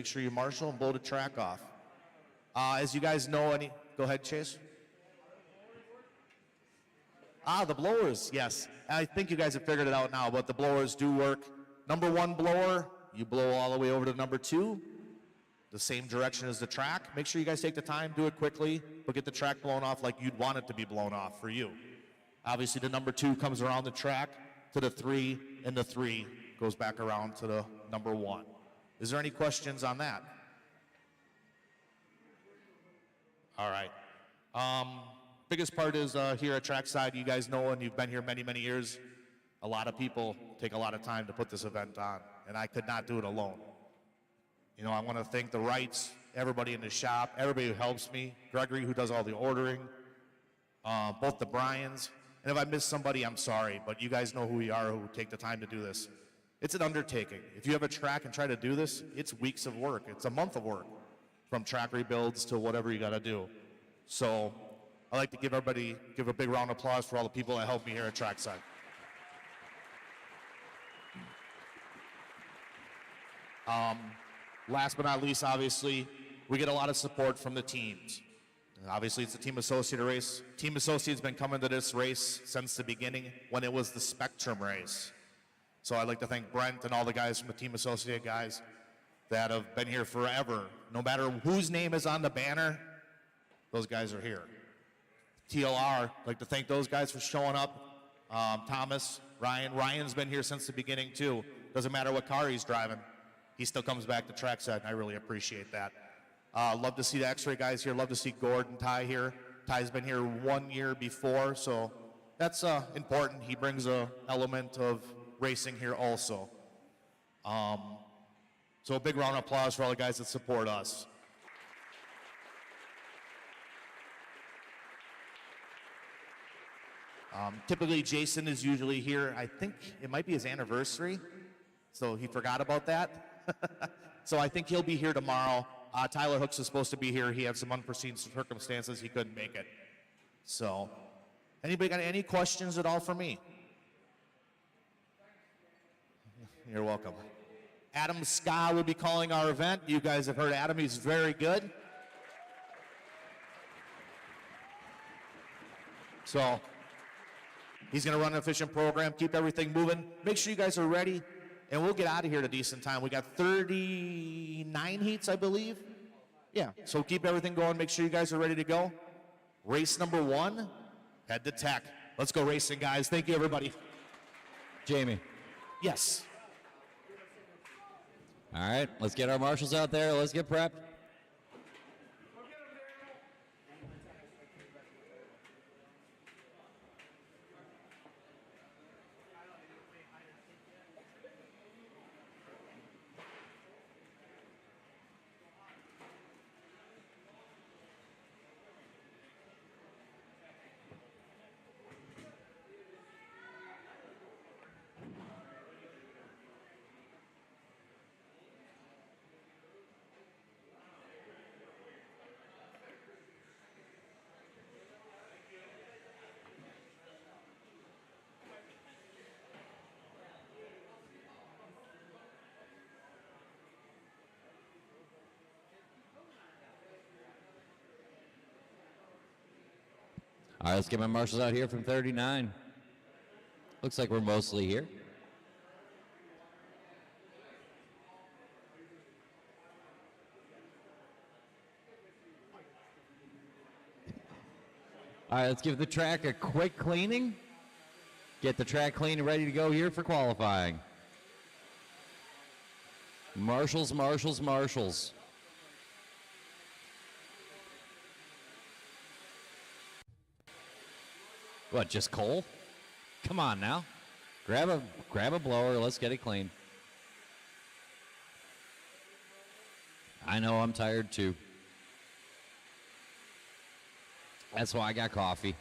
make sure you marshal and blow the track off. As you guys know, go ahead, Chase. The blowers, yes. I think you guys have figured it out now, but the blowers do work. Number 1 blower, you blow all the way over to number 2, the same direction as the track. Make sure you guys take the time, do it quickly, but get the track blown off like you'd want it to be blown off for you. Obviously, the number 2 comes around the track to the 3, and the 3 goes back around to the number 1. Is there any questions on that? All right. Biggest part is here at Trackside, you guys know, and you've been here many, many years, a lot of people take a lot of time to put this event on, and I could not do it alone. You know, I want to thank the Wrights, everybody in the shop, everybody who helps me, Gregory who does all the ordering, both the Bryans, and if I miss somebody, I'm sorry, but you guys know who we are who take the time to do this. It's an undertaking. If you have a track and try to do this, it's weeks of work. It's a month of work, from track rebuilds to whatever you got to do. So I'd like to give a big round of applause for all the people that helped me here at Trackside. Last but not least, obviously, we get a lot of support from the teams. And obviously, it's a Team Associate race. Team Associate's been coming to this race since the beginning when it was the Spectrum race. So I'd like to thank Brent and all the guys from the Team Associate guys that have been here forever. No matter whose name is on the banner, those guys are here. TLR, I'd like to thank those guys for showing up. Thomas, Ryan. Ryan's been here since the beginning, too. Doesn't matter what car he's driving. He still comes back to Trackside, and I really appreciate that. Love to see the X-Ray guys here. Love to see Gord and Ty here. Ty's been here 1 year before, so that's important. He brings an element of racing here also. So a big round of applause for all the guys that support us. Typically, Jason is usually here. I think it might be his anniversary, so he forgot about that. So I think he'll be here tomorrow. Tyler Hooks is supposed to be here. He had some unforeseen circumstances. He couldn't make it. So anybody got any questions at all for me? You're welcome. Adam Ska will be calling our event. You guys have heard Adam. He's very good. So he's going to run an efficient program, keep everything moving. Make sure you guys are ready, and we'll get out of here at a decent time. We got 39 heats, I believe. Yeah, so keep everything going. Make sure you guys are ready to go. Race number 1, head to tech. Let's go racing, guys. Thank you, everybody. Jamie. Yes. All right, let's get our marshals out there. Let's get prepped. All right, let's get my marshals out here from 39. Looks like we're mostly here. All right, let's give the track a quick cleaning. Get the track clean and ready to go here for qualifying. Marshals, marshals, marshals. What, just coal? Come on now. Grab a blower, let's get it clean. I know I'm tired too. That's why I got coffee.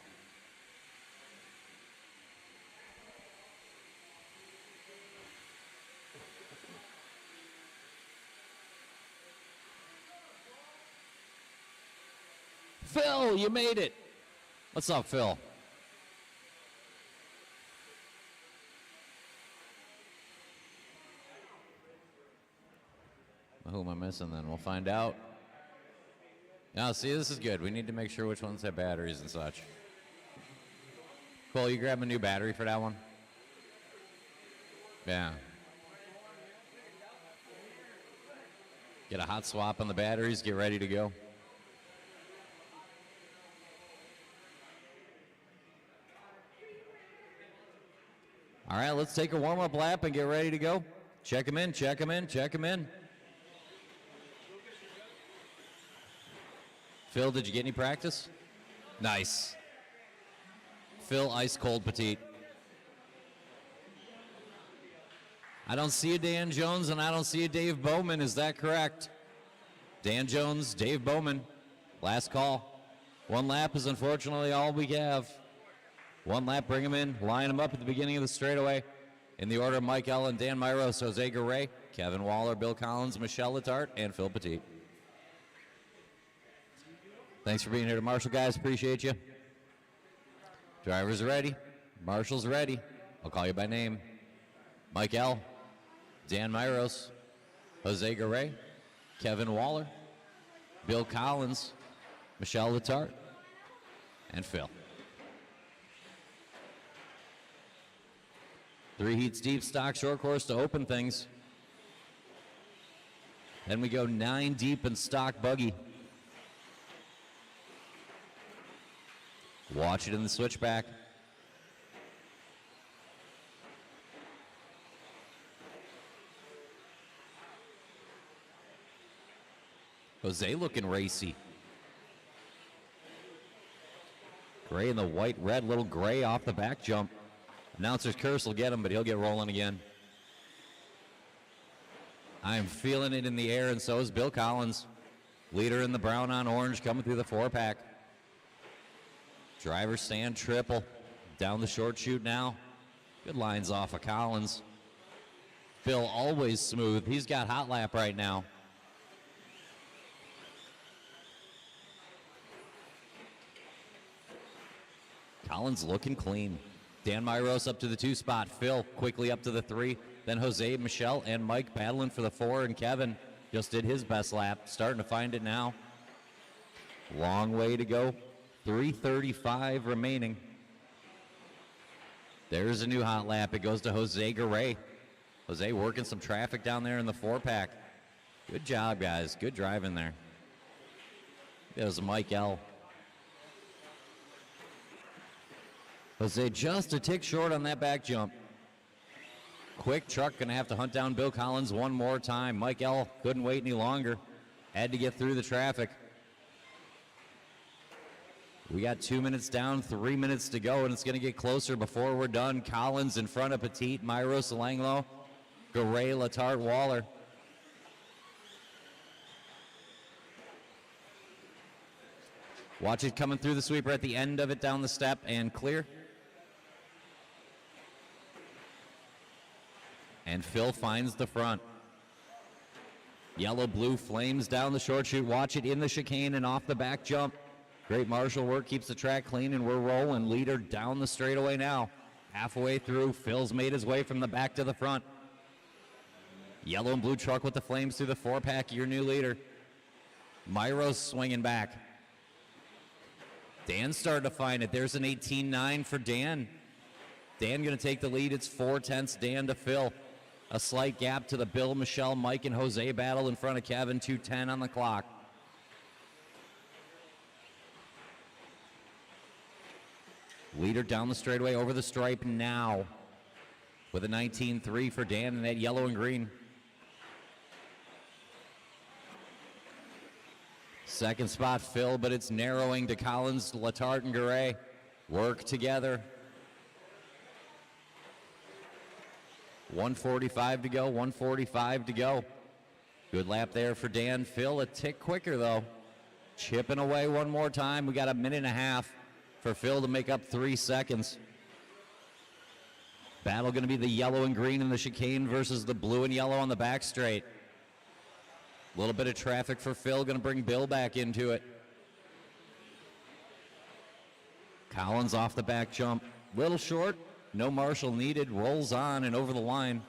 Phil, you made it. What's up, Phil? Who am I missing then? We'll find out. Now, see, this is good. We need to make sure which ones have batteries and such. Cole, you grab a new battery for that one? Yeah. Get a hot swap on the batteries. Get ready to go. All right, let's take a warm-up lap and get ready to go. Check them in, check them in, check them in. Phil, did you get any practice? Nice. Phil, ice cold petite. I don't see a Dan Jones and I don't see a Dave Bowman. Is that correct? Dan Jones, Dave Bowman. Last call. One lap is unfortunately all we have. One lap, bring them in, line them up at the beginning of the straightaway. In the order of Mike Allen, Dan Myros, Jose Garay, Kevin Waller, Bill Collins, Michelle Letarte, and Phil Petit. Thanks for being here to Marshall, guys. Appreciate you. Drivers are ready. Marshall's ready. I'll call you by name. Mike L., Dan Myros, Jose Garay, Kevin Waller, Bill Collins, Michelle Letarte, and Phil. 3 heats deep, stock short course to open things. Then we go 9 deep in stock buggy. Watch it in the switchback. Jose looking racy. Gray in the white, red, little gray off the back jump. Announcer's curse will get him, but he'll get rolling again. I'm feeling it in the air, and so is Bill Collins. Leader in the brown on orange coming through the 4-pack. Driver stand triple. Down the short chute now. Good lines off of Collins. Phil always smooth. He's got hot lap right now. Collins looking clean. Dan Myros up to the 2 spot. Phil quickly up to the 3. Then Jose, Michelle, and Mike battling for the 4. And Kevin just did his best lap. Starting to find it now. Long way to go. 3:35 remaining. There's a new hot lap. It goes to Jose Garay. Jose working some traffic down there in the 4-pack. Good job, guys. Good driving there. There's Mike L. Jose just a tick short on that back jump. Quick truck gonna have to hunt down Bill Collins one more time. Mike L. couldn't wait any longer. Had to get through the traffic. We got 2 minutes down, 3 minutes to go, and it's gonna get closer before we're done. Collins in front of Petit, Myros, Langlo, Garay, Letarte, Waller. Watch it coming through the sweeper at the end of it, down the step, and clear. And Phil finds the front. Yellow, blue flames down the short chute. Watch it in the chicane and off the back jump. Great marshal work, keeps the track clean, and we're rolling. Leader down the straightaway now. Halfway through, Phil's made his way from the back to the front. Yellow and blue truck with the flames through the 4-pack, your new leader. Myros swinging back. Dan started to find it. There's an 18-9 for Dan. Dan going to take the lead. It's 4/10 Dan to Phil. A slight gap to the Bill, Michelle, Mike, and Jose battle in front of Kevin. 2:10 on the clock. Leader down the straightaway over the stripe now with a 19-3 for Dan in that yellow and green. Second spot, Phil, but it's narrowing to Collins, Letarte, and Garay. Work together. 1:45 to go, 1:45 to go. Good lap there for Dan. Phil a tick quicker, though. Chipping away one more time. We got a minute and a half for Phil to make up 3 seconds. Battle going to be the yellow and green in the chicane versus the blue and yellow on the back straight. A little bit of traffic for Phil, going to bring Bill back into it. Collins off the back jump. Little short, no marshal needed, rolls on and over the line.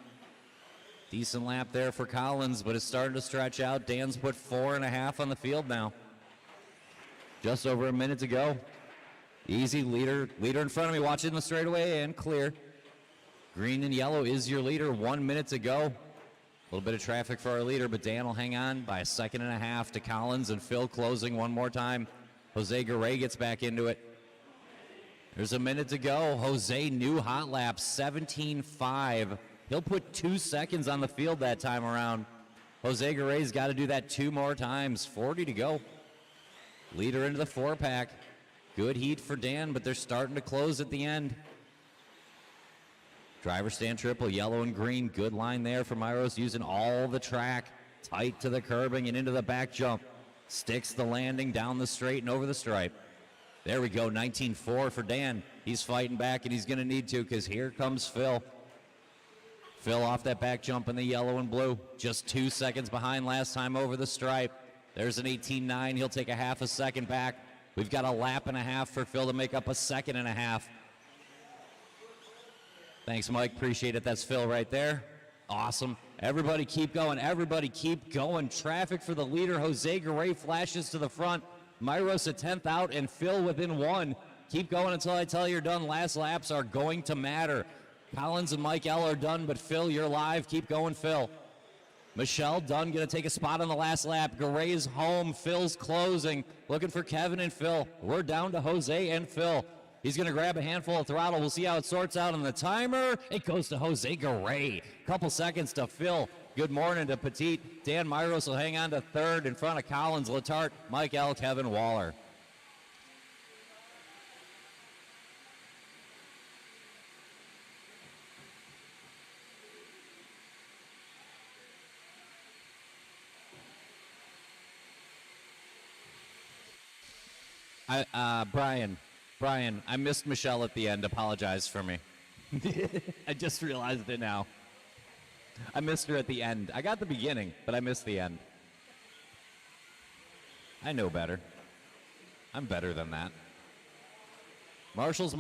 Decent lap there for Collins, but it's starting to stretch out. Dan's put 4.5 on the field now. Just over a minute to go. Easy, leader in front of me, watching the straightaway and clear. Green and yellow is your leader, 1 minute to go. A little bit of traffic for our leader, but Dan will hang on by 1.5 seconds to Collins, and Phil closing one more time. Jose Garay gets back into it. There's a minute to go. Jose, new hot lap, 17.5. He'll put 2 seconds on the field that time around. Jose Garay's got to do that 2 more times. 40 to go. Leader into the 4-pack. Good heat for Dan, but they're starting to close at the end. Driver stand triple, yellow and green. Good line there for Myros, using all the track. Tight to the curbing and into the back jump. Sticks the landing down the straight and over the stripe. There we go, 19.4 for Dan. He's fighting back, and he's going to need to, because here comes Phil. Phil off that back jump in the yellow and blue. Just 2 seconds behind last time over the stripe. There's an 18.9. He'll take a 0.5 second back. We've got a 1.5 laps for Phil to make up a 1.5 seconds. Thanks, Mike. Appreciate it. That's Phil right there. Awesome. Everybody keep going. Everybody keep going. Traffic for the leader. Jose Garay flashes to the front. Myros at 10th out, and Phil within 1. Keep going until I tell you you're done. Last laps are going to matter. Collins and Mike L are done, but Phil, you're live. Keep going, Phil. Michelle Dunn going to take a spot on the last lap. Garay's home. Phil's closing. Looking for Kevin and Phil. We're down to Jose and Phil. He's going to grab a handful of throttle. We'll see how it sorts out on the timer. It goes to Jose Garay. Couple seconds to Phil. Good morning to Petit. Dan Myros will hang on to 3rd in front of Collins, Letarte, Mike L, Kevin Waller. Brian, I missed Michelle at the end. Apologize for me. I just realized it now. I missed her at the end. I got the beginning, but I missed the end. I know better. I'm better than that. Marshals.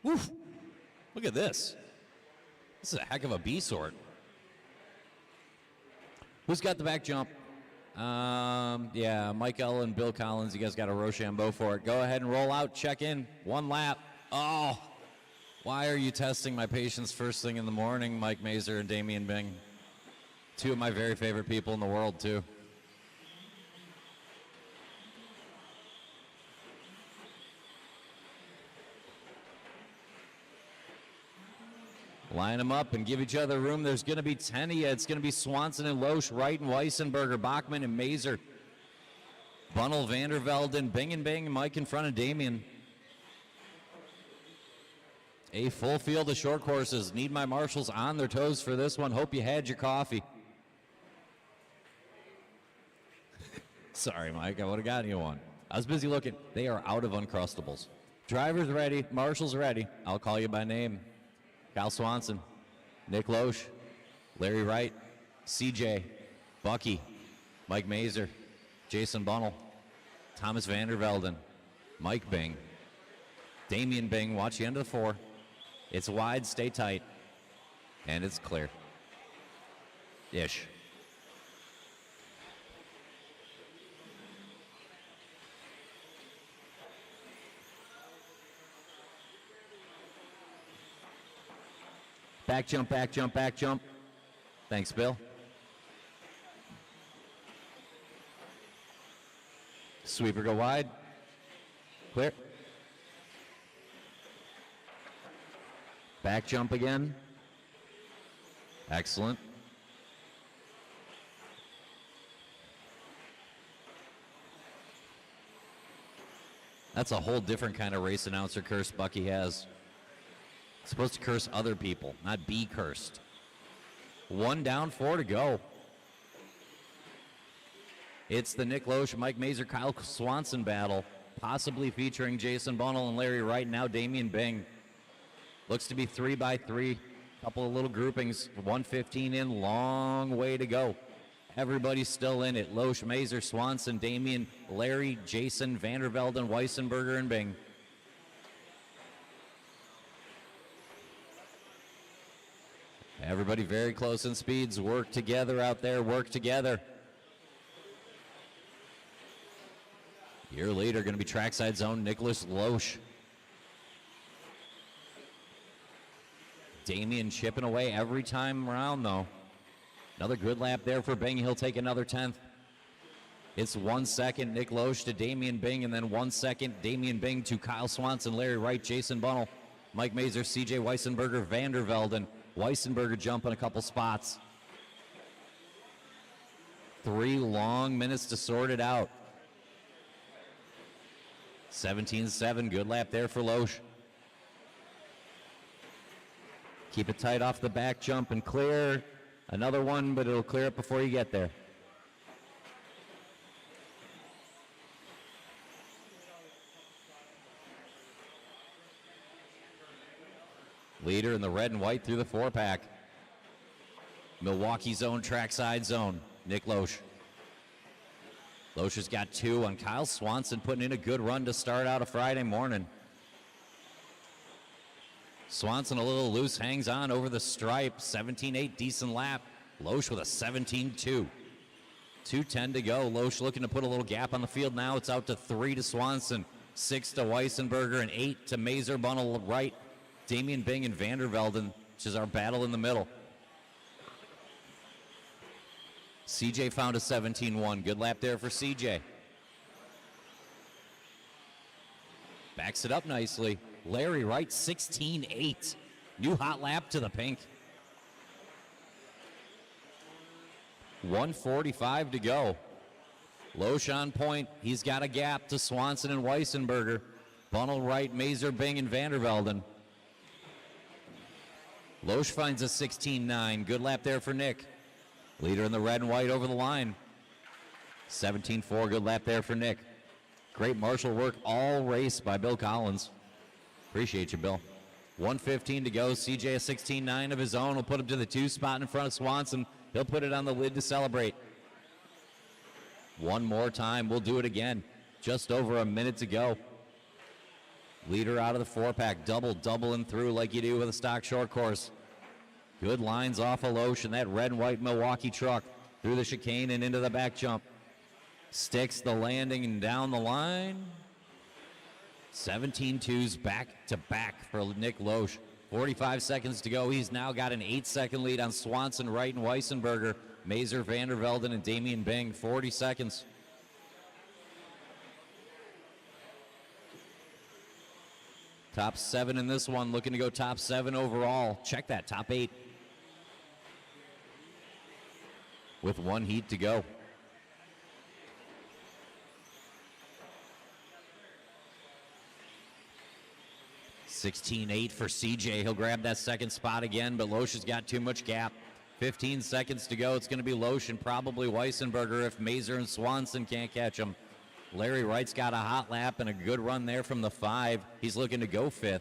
Woof. Look at this. This is a heck of a B sort. Who's got the back jump? Yeah, Mike L and Bill Collins. You guys got a Rochambeau for it. Go ahead and roll out. Check in. 1 lap. Oh, why are you testing my patience first thing in the morning, Mike Mazer and Damian Bing? 2 of my very favorite people in the world, too. Line them up and give each other room. There's going to be 10 of you. It's going to be Swanson and Loesch, Wright and Weissenberger, Bachman and Mazer. Bunnell, Vandervelde, Bing and Bing, Mike in front of Damien. A full field of short courses. Need my marshals on their toes for this one. Hope you had your coffee. Sorry, Mike. I would have gotten you one. I was busy looking. They are out of Uncrustables. Drivers ready. Marshals ready. I'll call you by name. Kyle Swanson, Nick Loesch, Larry Wright, CJ, Bucky, Mike Mazer, Jason Bunnell, Thomas Vandervelden, Mike Bing, Damian Bing. Watch the end of the 4. It's wide, stay tight, and it's clear. Ish. Back jump, back jump, back jump. Thanks, Bill. Sweeper go wide. Clear. Back jump again. Excellent. That's a whole different kind of race announcer curse Bucky has. Supposed to curse other people, not be cursed. 1 down, 4 to go. It's the Nick Loesch, Mike Mazer, Kyle Swanson battle, possibly featuring Jason Bunnell and Larry Wright, now Damian Bing. Looks to be 3x3, couple of little groupings, 115 in, long way to go. Everybody's still in it. Loesch, Mazer, Swanson, Damien, Larry, Jason, Vandervelden, Weissenberger, and Bing. Everybody very close in speeds. Work together out there. Work together. Your leader going to be Trackside's own Nicholas Loesch. Damien chipping away every time around, though. Another good lap there for Bing. He'll take another 10th. It's 1 second, Nick Loesch to Damien Bing, and then 1 second, Damien Bing to Kyle Swanson, Larry Wright, Jason Bunnell, Mike Mazer, CJ Weissenberger, Vandervelden. Weissenberger jumping a couple spots. 3 long minutes to sort it out. 17-7, good lap there for Loesch. Keep it tight off the back jump and clear. Another one, but it'll clear it before you get there. Leader in the red and white through the 4-pack. Milwaukee's own Trackside zone, Nick Loesch. Loesch has got 2 on Kyle Swanson, putting in a good run to start out a Friday morning. Swanson a little loose, hangs on over the stripe. 17-8, decent lap. Loesch with a 17-2. 2:10 to go. Loesch looking to put a little gap on the field now. It's out to 3 to Swanson, 6 to Weissenberger, and 8 to Mazer, Bunnell, Wright, Damien Bing, and Vandervelden, which is our battle in the middle. CJ found a 17-1. Good lap there for CJ. Backs it up nicely. Larry Wright, 16-8. New hot lap to the pink. 1:45 to go. Loesch on point. He's got a gap to Swanson and Weissenberger. Bunnell, Wright, Mazer, Bing, and Vandervelden. Loesch finds a 16-9. Good lap there for Nick. Leader in the red and white over the line. 17-4, good lap there for Nick. Great marshal work all race by Bill Collins. Appreciate you, Bill. 1:15 to go. CJ a 16-9 of his own. Will put him to the 2 spot in front of Swanson. He'll put it on the lid to celebrate. One more time. We'll do it again. Just over a minute to go. Leader out of the 4-pack. Doubling through like you do with a stock short course. Good lines off of Loesch and that red and white Milwaukee truck through the chicane and into the back jump. Sticks the landing and down the line. 17-2s back to back for Nick Loesch. 45 seconds to go. He's now got an 8-second lead on Swanson, Wright, and Weissenberger. Mazer, Vandervelden, and Damien Bing. 40 seconds. Top 7 in this one. Looking to go top 7 overall. Check that, top 8. With 1 heat to go. 16-8 for CJ. He'll grab that second spot again, but Loesch has got too much gap. 15 seconds to go. It's going to be Loesch and probably Weissenberger if Mazer and Swanson can't catch him. Larry Wright's got a hot lap and a good run there from the 5. He's looking to go 5th.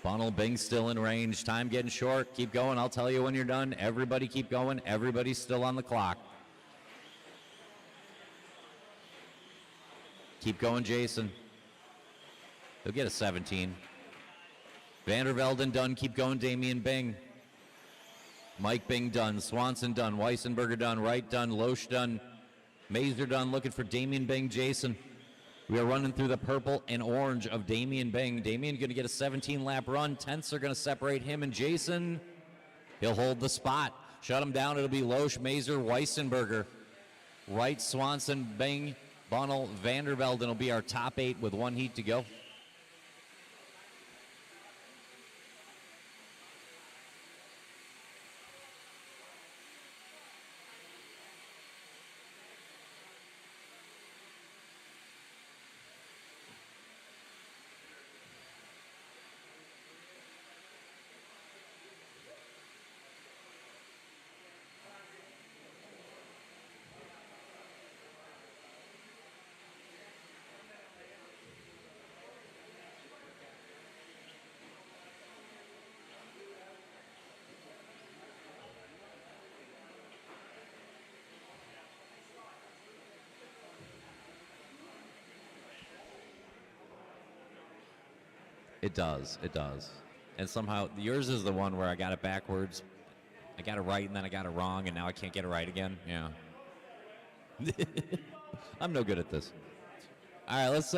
Bunnell, Bing still in range. Time getting short. Keep going. I'll tell you when you're done. Everybody keep going. Everybody's still on the clock. Keep going, Jason. He'll get a 17. Vandervelden done. Keep going, Damien Bing. Mike Bing done. Swanson done. Weissenberger done. Wright done. Loesch done. Mazer done. Looking for Damien Bing, Jason. We are running through the purple and orange of Damien Bing. Damien going to get a 17-lap run. Tenths are going to separate him and Jason. He'll hold the spot. Shut him down. It'll be Loesch, Mazer, Weissenberger. Wright, Swanson, Bing, Bunnell, Vandervelden will be our top 8 with 1 heat to go. It does. It does. And somehow yours is the one where I got it backwards. I got it right and then I got it wrong and now I can't get it right again. Yeah. I'm no good at this. All right, let's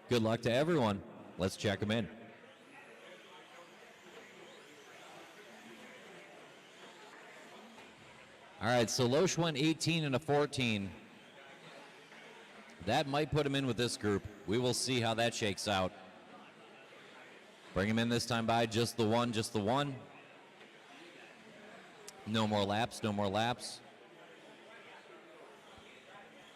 good luck to everyone. Let's check them in. All right, so Loesch went 18 and a 14. That might put him in with this group. We will see how that shakes out. Bring him in this time by just the one, just the one. No more laps, no more laps.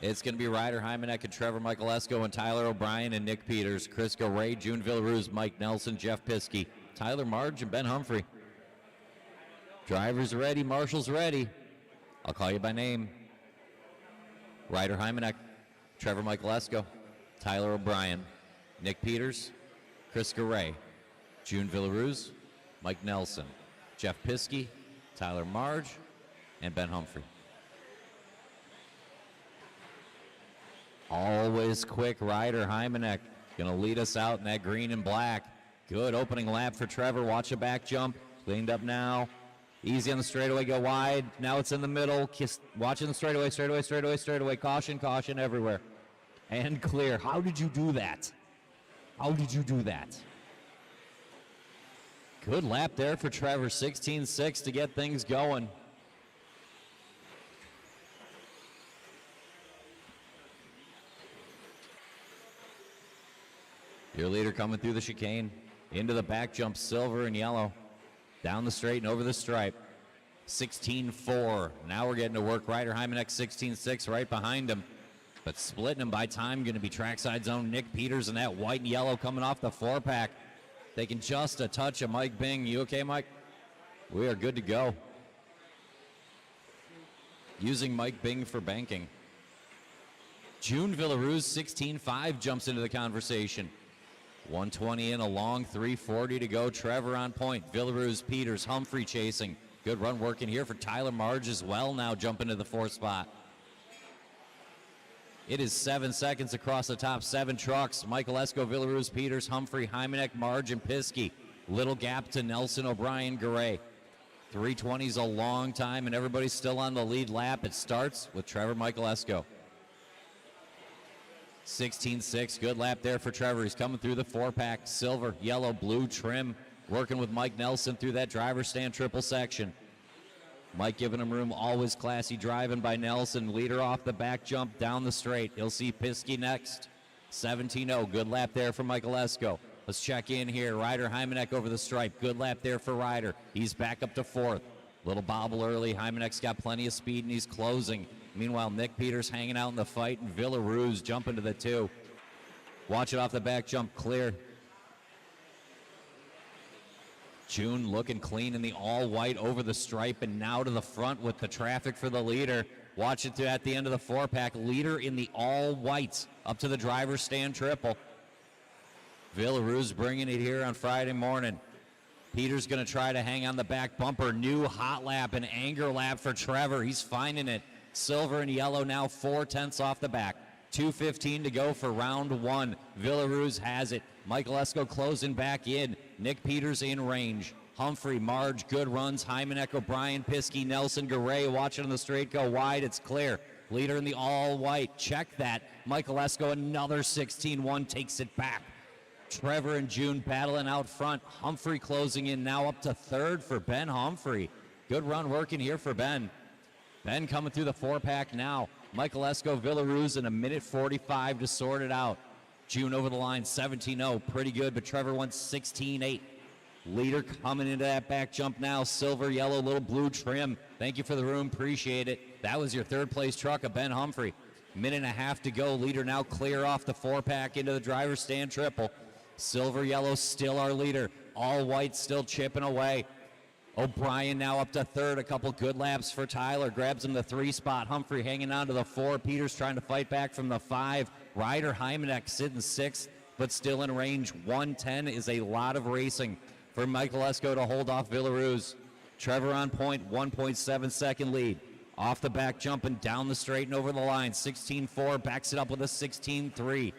It's going to be Ryder Hymanek and Trevor Michaelesco and Tyler O'Brien and Nick Peters, Chris Ray, June Villaruz, Mike Nelson, Jeff Piskey, Tyler Marge, and Ben Humphrey. Drivers ready, marshals ready. I'll call you by name. Ryder Hymanek, Trevor Michaelesco, Tyler O'Brien, Nick Peters, Chris Ray, June Villaruz, Mike Nelson, Jeff Piskey, Tyler Marge, and Ben Humphrey. Always quick Ryder Hymanek. Going to lead us out in that green and black. Good opening lap for Trevor. Watch a back jump. Cleaned up now. Easy on the straightaway. Go wide. Now it's in the middle. Watching the straightaway, straightaway, straightaway, straightaway. Caution, caution everywhere. And clear. How did you do that? How did you do that? Good lap there for Trevor. 16.6 to get things going. Your leader coming through the chicane. Into the back jump, silver and yellow. Down the straight and over the stripe. 16.4. Now we're getting to work. Ryder Hymanek 16.6 right behind him. But splitting them by time going to be Trackside's own Nick Peters and that white and yellow coming off the 4-pack. Taking just a touch of Mike Bing. You okay, Mike? We are good to go. Using Mike Bing for banking. June Villaruz 16.5 jumps into the conversation. 120 in, a long 340 to go. Trevor on point. Villaruz, Peters, Humphrey chasing. Good run working here for Tyler Marge as well, now jumping to the 4th spot. It is 7 seconds across the top 7 trucks. Michaelesco, Villaruz, Peters, Humphrey, Hymanek, Marge, and Piskey. Little gap to Nelson, O'Brien, Garay. 320 is a long time, and everybody's still on the lead lap. It starts with Trevor Michaelesco. 16.6, good lap there for Trevor. He's coming through the 4-pack, silver, yellow, blue trim, working with Mike Nelson through that driver stand triple section. Mike giving him room, always classy driving by Nelson. Leader off the back jump down the straight. He'll see Piskey next. 17.0, good lap there for Michaelesco. Let's check in here. Ryder Hymanek over the stripe. Good lap there for Ryder. He's back up to 4th. Little bobble early. Hymanek's got plenty of speed and he's closing. Meanwhile, Nick Peters hanging out in the fight and Villaruz jumping to the 2. Watch it off the back jump, clear. June looking clean in the all-white over the stripe and now to the front with the traffic for the leader. Watch it at the end of the 4-pack. Leader in the all-whites up to the driver's stand triple. Villaruz bringing it here on Friday morning. Peters going to try to hang on the back bumper. New hot lap and anger lap for Trevor. He's finding it. Silver and yellow now 4/10 off the back. 2:15 to go for round 1. Villaruz has it. Michaelesco closing back in. Nick Peters in range. Humphrey, Marge, good runs. Hymanek, O'Brien, Piskey, Nelson, Garay watching on the straight go wide. It's clear. Leader in the all-white. Check that. Michaelesco another 16.1 takes it back. Trevor and June battling out front. Humphrey closing in now up to 3rd for Ben Humphrey. Good run working here for Ben. Ben coming through the 4-pack now. Michaelesco, Villaruz in 1:45 to sort it out. June over the line, 17.0. Pretty good, but Trevor went 16.8. Leader coming into that back jump now. Silver, yellow, little blue trim. Thank you for the room. Appreciate it. That was your 3rd-place truck of Ben Humphrey. 1.5 to go. Leader now clear off the 4-pack into the driver's stand triple. Silver, yellow, still our leader. All white still chipping away. O'Brien now up to 3rd. A couple good laps for Tyler. Grabs him the 3 spot. Humphrey hanging on to the 4. Peters trying to fight back from the 5. Ryder Hymanek sitting 6th, but still in range. 1:10 is a lot of racing for Michaelesco to hold off Villaruz. Trevor on point, 1.7 second lead. Off the back jump and down the straight and over the line. 16.4 backs it up with a 16.3.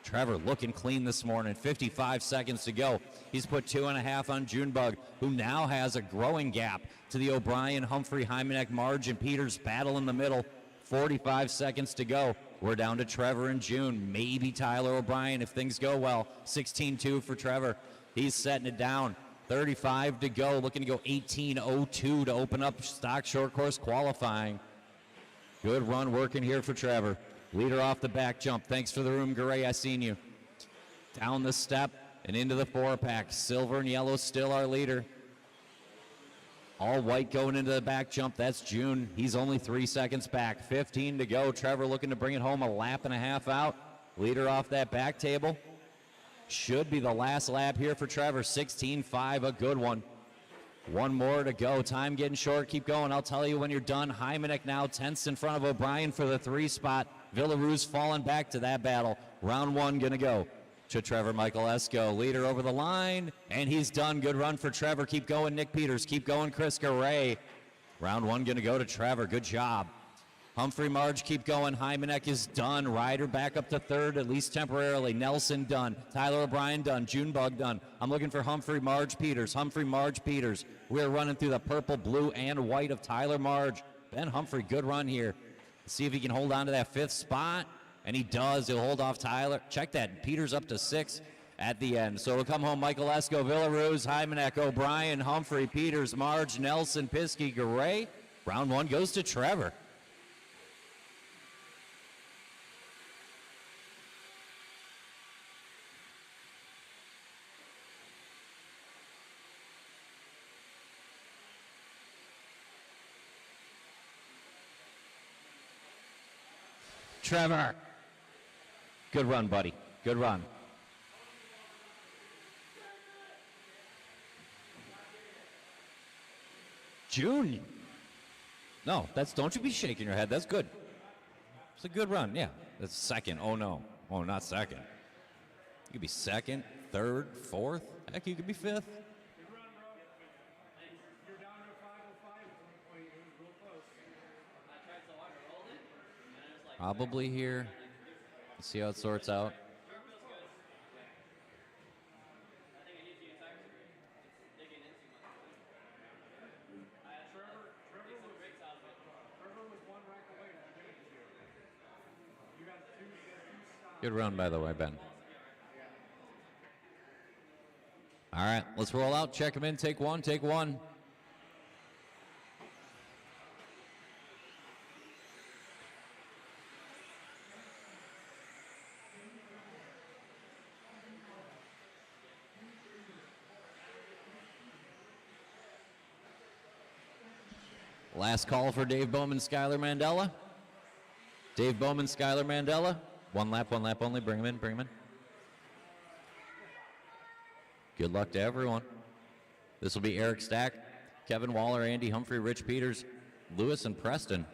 Trevor looking clean this morning, 55 seconds to go. He's put 2.5 on Junebug, who now has a growing gap to the O'Brien, Humphrey, Hymanek, Marge, and Peters battle in the middle. 45 seconds to go. We're down to Trevor and June, maybe Tyler O'Brien if things go well. 16-2 for Trevor. He's setting it down. 35 to go, looking to go 18.02 to open up stock short course qualifying. Good run working here for Trevor. Leader off the back jump. Thanks for the room, Garay. I seen you. Down the step and into the 4-pack. Silver and yellow still our leader. All white going into the back jump. That's June. He's only 3 seconds back. 15 to go. Trevor looking to bring it home, a lap and a half out. Leader off that back table. Should be the last lap here for Trevor. 16.5, a good one. One more to go. Time getting short. Keep going. I'll tell you when you're done. Hymanek now tenths in front of O'Brien for the 3 spot. Villarue's falling back to that battle. Round 1 going to go to Trevor Michael Esco. Leader over the line, and he's done. Good run for Trevor. Keep going, Nick Peters. Keep going, Chris Garay. Round 1 going to go to Trevor. Good job. Humphrey, Marge, keep going. Hymanek is done. Ryder back up to 3rd, at least temporarily. Nelson done. Tyler O'Brien done. Junebug done. I'm looking for Humphrey, Marge, Peters. Humphrey, Marge, Peters. We're running through the purple, blue, and white of Tyler Marge. Ben Humphrey, good run here. See if he can hold on to that 5th spot. And he does. He'll hold off Tyler. Check that. Peters up to 6 at the end. So it'll come home Michael Esco, Villarue's, Hymanek, O'Brien, Humphrey, Peters, Marge, Nelson, Piskey, Garay. Round 1 goes to Trevor. Trevor. Good run, buddy. Good run. June. No, don't you be shaking your head. That's good. It's a good run. Yeah. That's second. Oh, no. Oh, not second. You could be second, 3rd, 4th. Heck, you could be 5th. Probably here. Let's see how it sorts out. Good run, by the way, Ben. All right, let's roll out. Check him in. Take one. Take one. Last call for Dave Bowman, Skylar Mandela. Dave Bowman, Skylar Mandela. One lap only. Bring him in, bring him in. Good luck to everyone. This will be Eric Stack, Kevin Waller, Andy Humphrey, Rich Peters, Lewis, and Preston.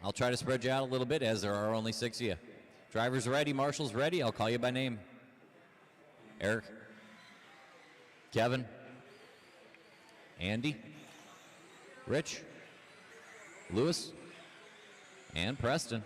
I'll try to spread you out a little bit as there are only 6 of you. Drivers ready, marshals ready. I'll call you by name. Eric, Kevin, Andy, Rich, Lewis, and Preston.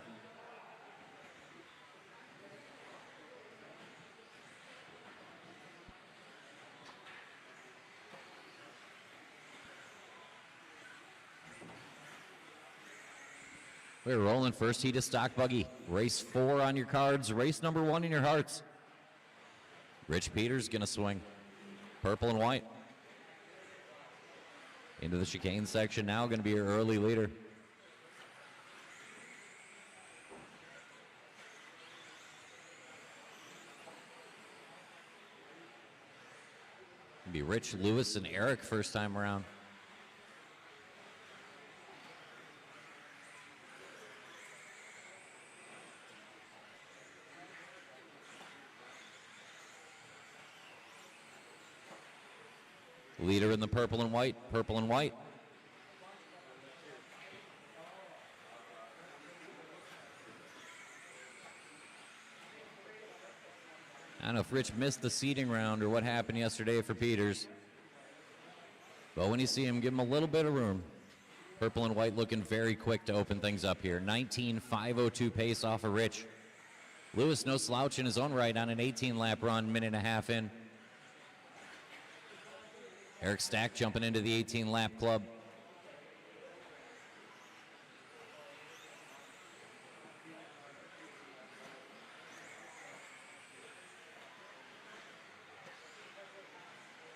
We're rolling. First heat of stock buggy. Race 4 on your cards. Race number 1 in your hearts. Rich Peters gonna swing. Purple and white. Into the chicane section now, gonna be your early leader. Gonna be Rich, Lewis, and Eric first time around. Leader in the purple and white, purple and white. I don't know if Rich missed the seating round or what happened yesterday for Peters. But when you see him, give him a little bit of room. Purple and white looking very quick to open things up here. 19.502 pace off of Rich. Lewis, no slouch in his own right on an 18-lap run, minute and a half in. Eric Stack jumping into the 18-lap club.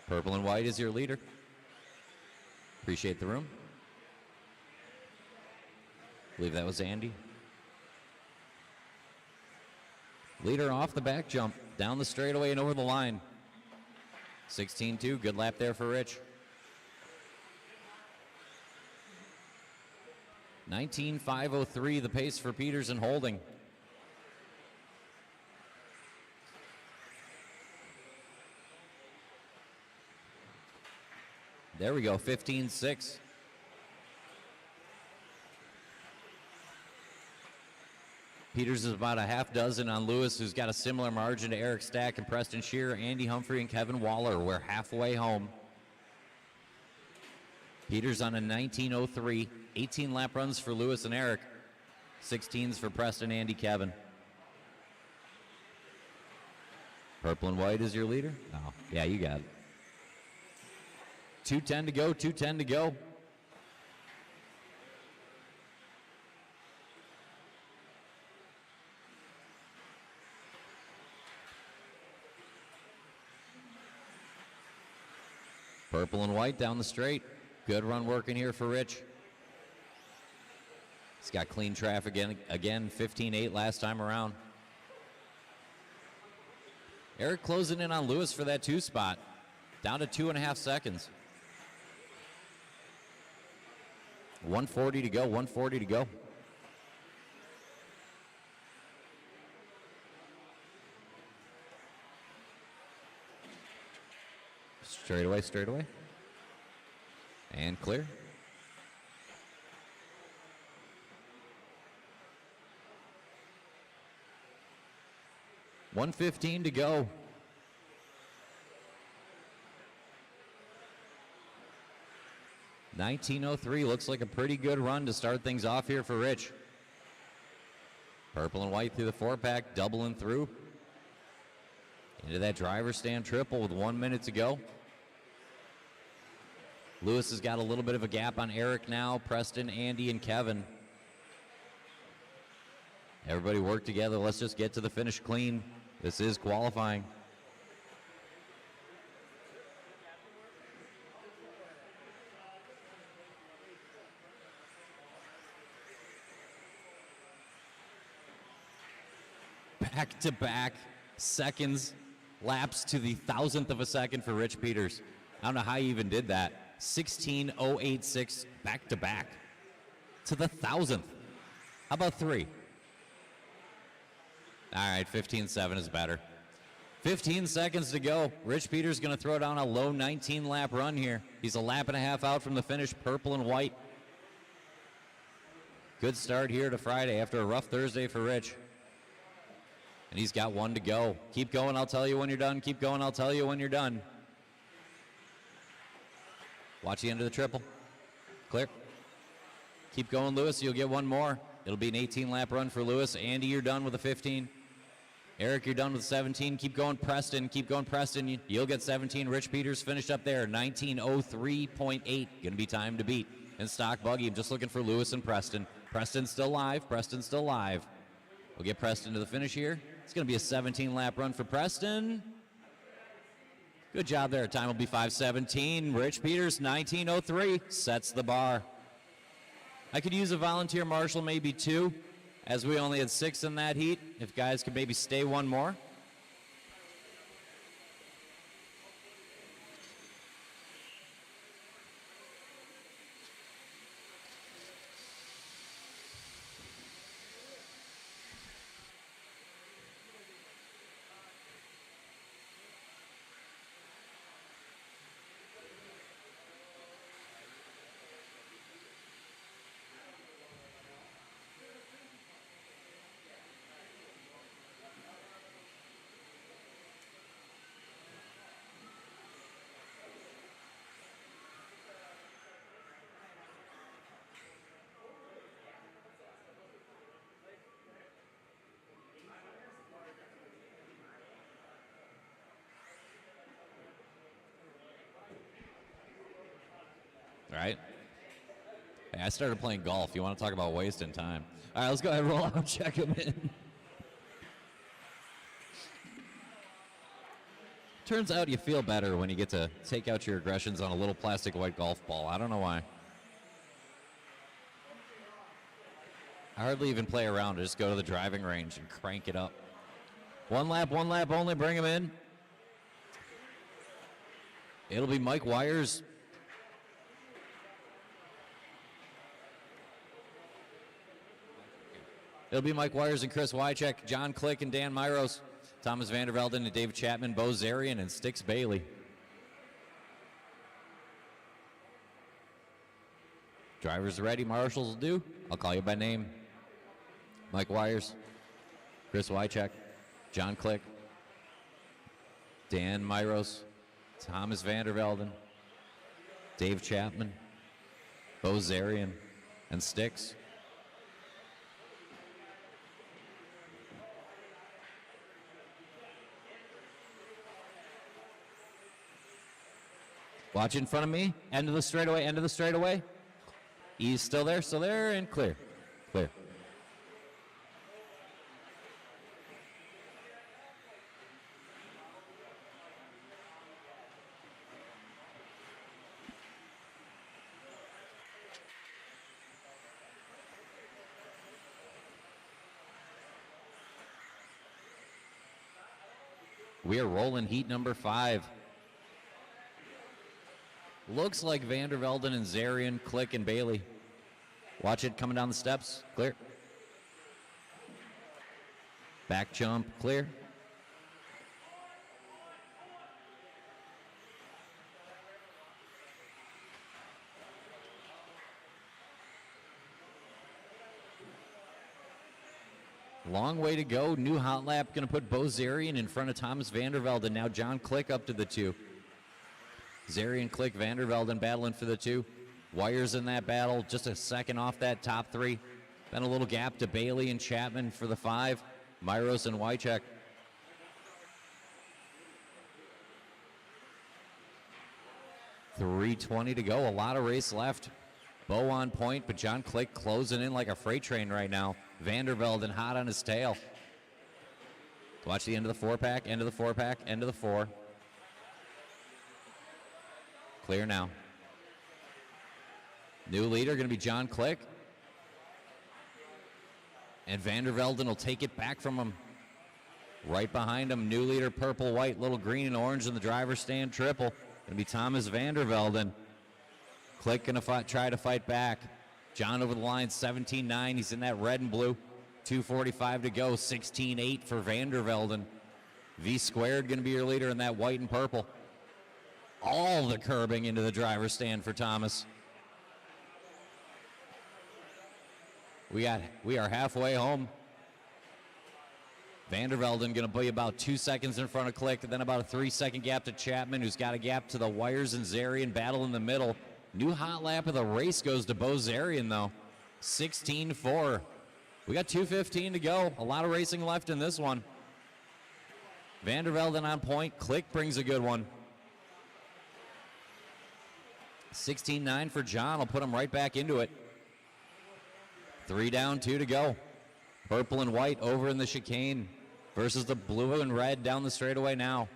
Purple and white is your leader. Appreciate the room. Believe that was Andy. Leader off the back jump, down the straightaway and over the line. 16-2, good lap there for Rich. 19.503, the pace for Peters and Holding. There we go, 15.6. Peters is about a half dozen on Lewis, who's got a similar margin to Eric Stack and Preston Shearer, Andy Humphrey, and Kevin Waller. We're halfway home. Peters on a 19.03, 18 lap runs for Lewis and Eric, 16s for Preston, Andy, Kevin. Purple and white is your leader? Oh, yeah, you got it. 2:10 to go, 2:10 to go. Purple and white down the straight. Good run working here for Rich. He's got clean traffic again 15.8 last time around. Eric closing in on Lewis for that 2 spot. Down to 2.5 seconds. 140 to go, 140 to go. Straight away. And clear. $1:15 to go. $19.03 looks like a pretty good run to start things off here for Rich. Purple and white through the 4-pack, doubling through. Into that driver stand triple with 1 minute to go. Lewis has got a little bit of a gap on Eric now, Preston, Andy, and Kevin. Everybody work together. Let's just get to the finish clean. This is qualifying. Back-to-back seconds, laps to the 1,000th of a second for Rich Peters. I don't know how he even did that. 16.086 back-to-back to the 1,000th. How about 3? All right, 15.7 is better. 15 seconds to go. Rich Peters going to throw down a low 19-lap run here. He's a lap and a half out from the finish, purple and white. Good start here to Friday after a rough Thursday for Rich. And he's got 1 to go. Keep going, I'll tell you when you're done. Keep going, I'll tell you when you're done. Watch the end of the triple. Clear. Keep going, Lewis. You'll get 1 more. It'll be an 18-lap run for Lewis. Andy, you're done with a 15. Eric, you're done with 17. Keep going, Preston. Keep going, Preston. You'll get 17. Rich Peters finished up there. 19.03.8. Going to be time to beat. In stock buggy, I'm just looking for Lewis and Preston. Preston's still live. Preston's still live. We'll get Preston to the finish here. It's going to be a 17-lap run for Preston. Good job there. Time will be 5:17. Rich Peters, 19.03, sets the bar. I could use a volunteer marshal, maybe 2, as we only had 6 in that heat. If guys could maybe stay 1 more. right? Hey, I started playing golf. You want to talk about wasting time? All right, let's go ahead and roll out and check him in. Turns out you feel better when you get to take out your aggressions on a little plastic white golf ball. I don't know why. I hardly even play around. I just go to the driving range and crank it up. One lap only. Bring him in. It'll be Mike Wires. It'll be Mike Wires and Chris Wycheck, John Click and Dan Myros, Thomas Vandervelden and David Chapman, Bo Zarian and Styx Bailey. Drivers ready, marshals will do. I'll call you by name. Mike Wires, Chris Wycheck, John Click, Dan Myros, Thomas Vandervelden, Dave Chapman, Bo Zarian, and Styx. Watch in front of me. End of the straightaway. He's still there, and clear. Clear. We are rolling heat number 5. Looks like Vandervelden and Zarian, Click, and Bailey. Watch it coming down the steps. Clear. Back jump. Clear. Long way to go. New hot lap going to put Bo Zarian in front of Thomas Vandervelden. Now John Click up to the 2. Zarian, Click, Vandervelden battling for the 2. Wires in that battle, just a second off that top 3. Then a little gap to Bailey and Chapman for the 5. Myros and Wycheck. .320 to go. A lot of race left. Bo on point, but John Click closing in like a freight train right now. Vandervelden hot on his tail. Watch the end of the 4-pack, end of the 4-pack, end of the 4. Clear now. New leader going to be John Click. And Vandervelden will take it back from him. Right behind him, new leader, purple, white, little green and orange in the driver's stand triple. Going to be Thomas Vandervelden. Click going to try to fight back. John over the line, 17-9. He's in that red and blue. 2:45 to go, 16-8 for Vandervelden. V squared going to be your leader in that white and purple. All the curbing into the driver's stand for Thomas. We are halfway home. Vandervelden going to be about 2 seconds in front of Click, and then about a 3-second gap to Chapman, who's got a gap to the Wires and Zarian. Battle in the middle. New hot lap of the race goes to Bo Zarian, though. 16-4. We got 2:15 to go. A lot of racing left in this one. Vandervelden on point. Click brings a good one. 16-9 for John. I'll put him right back into it. 3 down, 2 to go. Purple and white over in the chicane versus the blue and red down the straightaway now.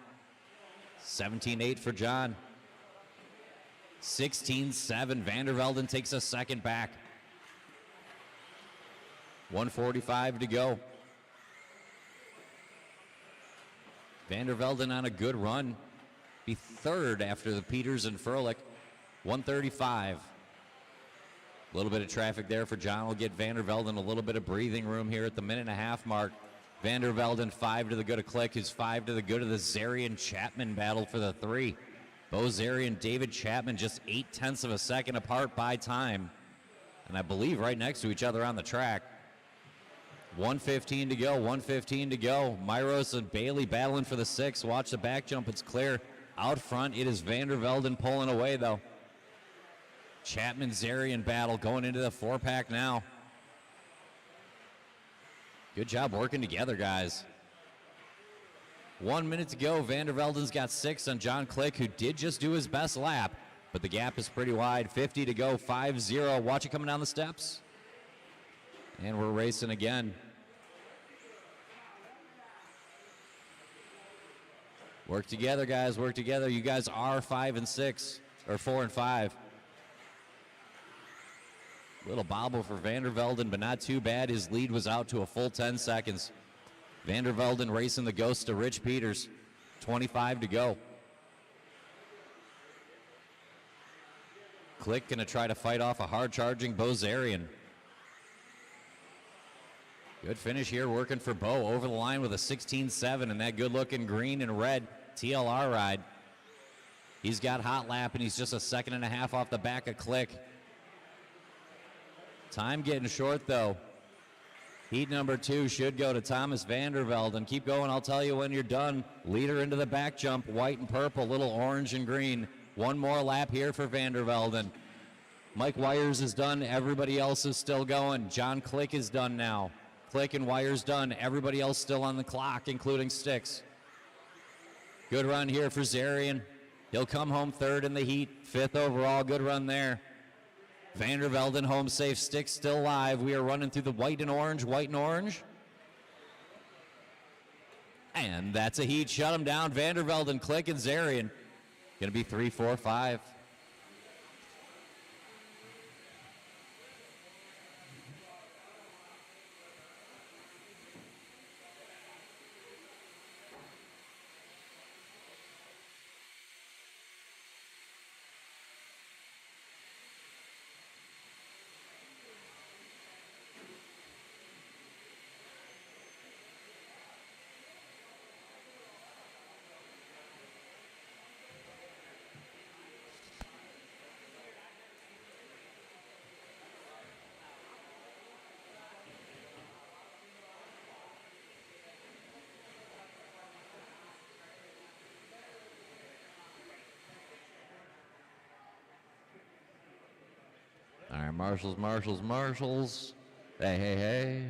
17-8 for John. 16-7. Vandervelden takes a second back. 1:45 to go. Vandervelden on a good run. Be third after the Peters and Furlick. 1:35. A little bit of traffic there for John will get Vandervelden a little bit of breathing room here at the minute-and-a-half mark. Vandervelden 5 to the good of Click, who's 5 to the good of the Zarian Chapman battle for the 3. Bo Zarian, David Chapman just 0.8 of a second apart by time. And I believe right next to each other on the track. 1:15 to go, 1:15 to go. Myros and Bailey battling for the 6. Watch the back jump, it's clear. Out front, it is Vandervelden pulling away, though. Chapman Zarian battle going into the 4-pack now. Good job working together, guys. 1 minute to go. Vandervelden's got 6 on John Click, who did just do his best lap, but the gap is pretty wide. 50 to go, 5-0. Watch it coming down the steps. And we're racing again. Work together, guys. Work together. You guys are 5 and 6, or 4 and 5. Little bobble for Vandervelden, but not too bad. His lead was out to a full 10 seconds. Vandervelden racing the ghost to Rich Peters. 25 to go. Click going to try to fight off a hard-charging Bozarian. Good finish here working for Bo. Over the line with a 16.7 and that good-looking green and red TLR ride. He's got hot lap, and he's just a second and a half off the back of Click. Time getting short, though. Heat number 2 should go to Thomas Vandervelden. Keep going. I'll tell you when you're done. Leader into the back jump. White and purple, little orange and green. One more lap here for Vandervelden. Mike Wires is done. Everybody else is still going. John Click is done now. Click and Wires done. Everybody else still on the clock, including Sticks. Good run here for Zarian. He'll come home third in the heat. 5th overall. Good run there. Vandervelden home safe. Sticks still live. We are running through the white and orange, white and orange. And that's a heat. Shut him down. Vandervelden, Click, and Zarian. Going to be 3, 4, 5. All right, marshals. Hey.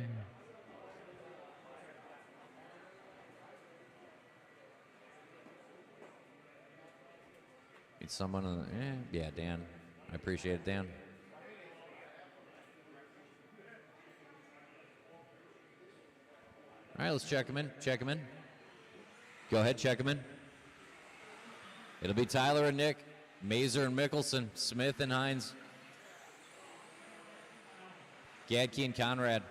Need someone in the, yeah, Dan. I appreciate it, Dan. All right, let's check him in. Go ahead, check him in. It'll be Tyler and Nick, Mazer and Mickelson, Smith and Hines. Gadke and Conrad.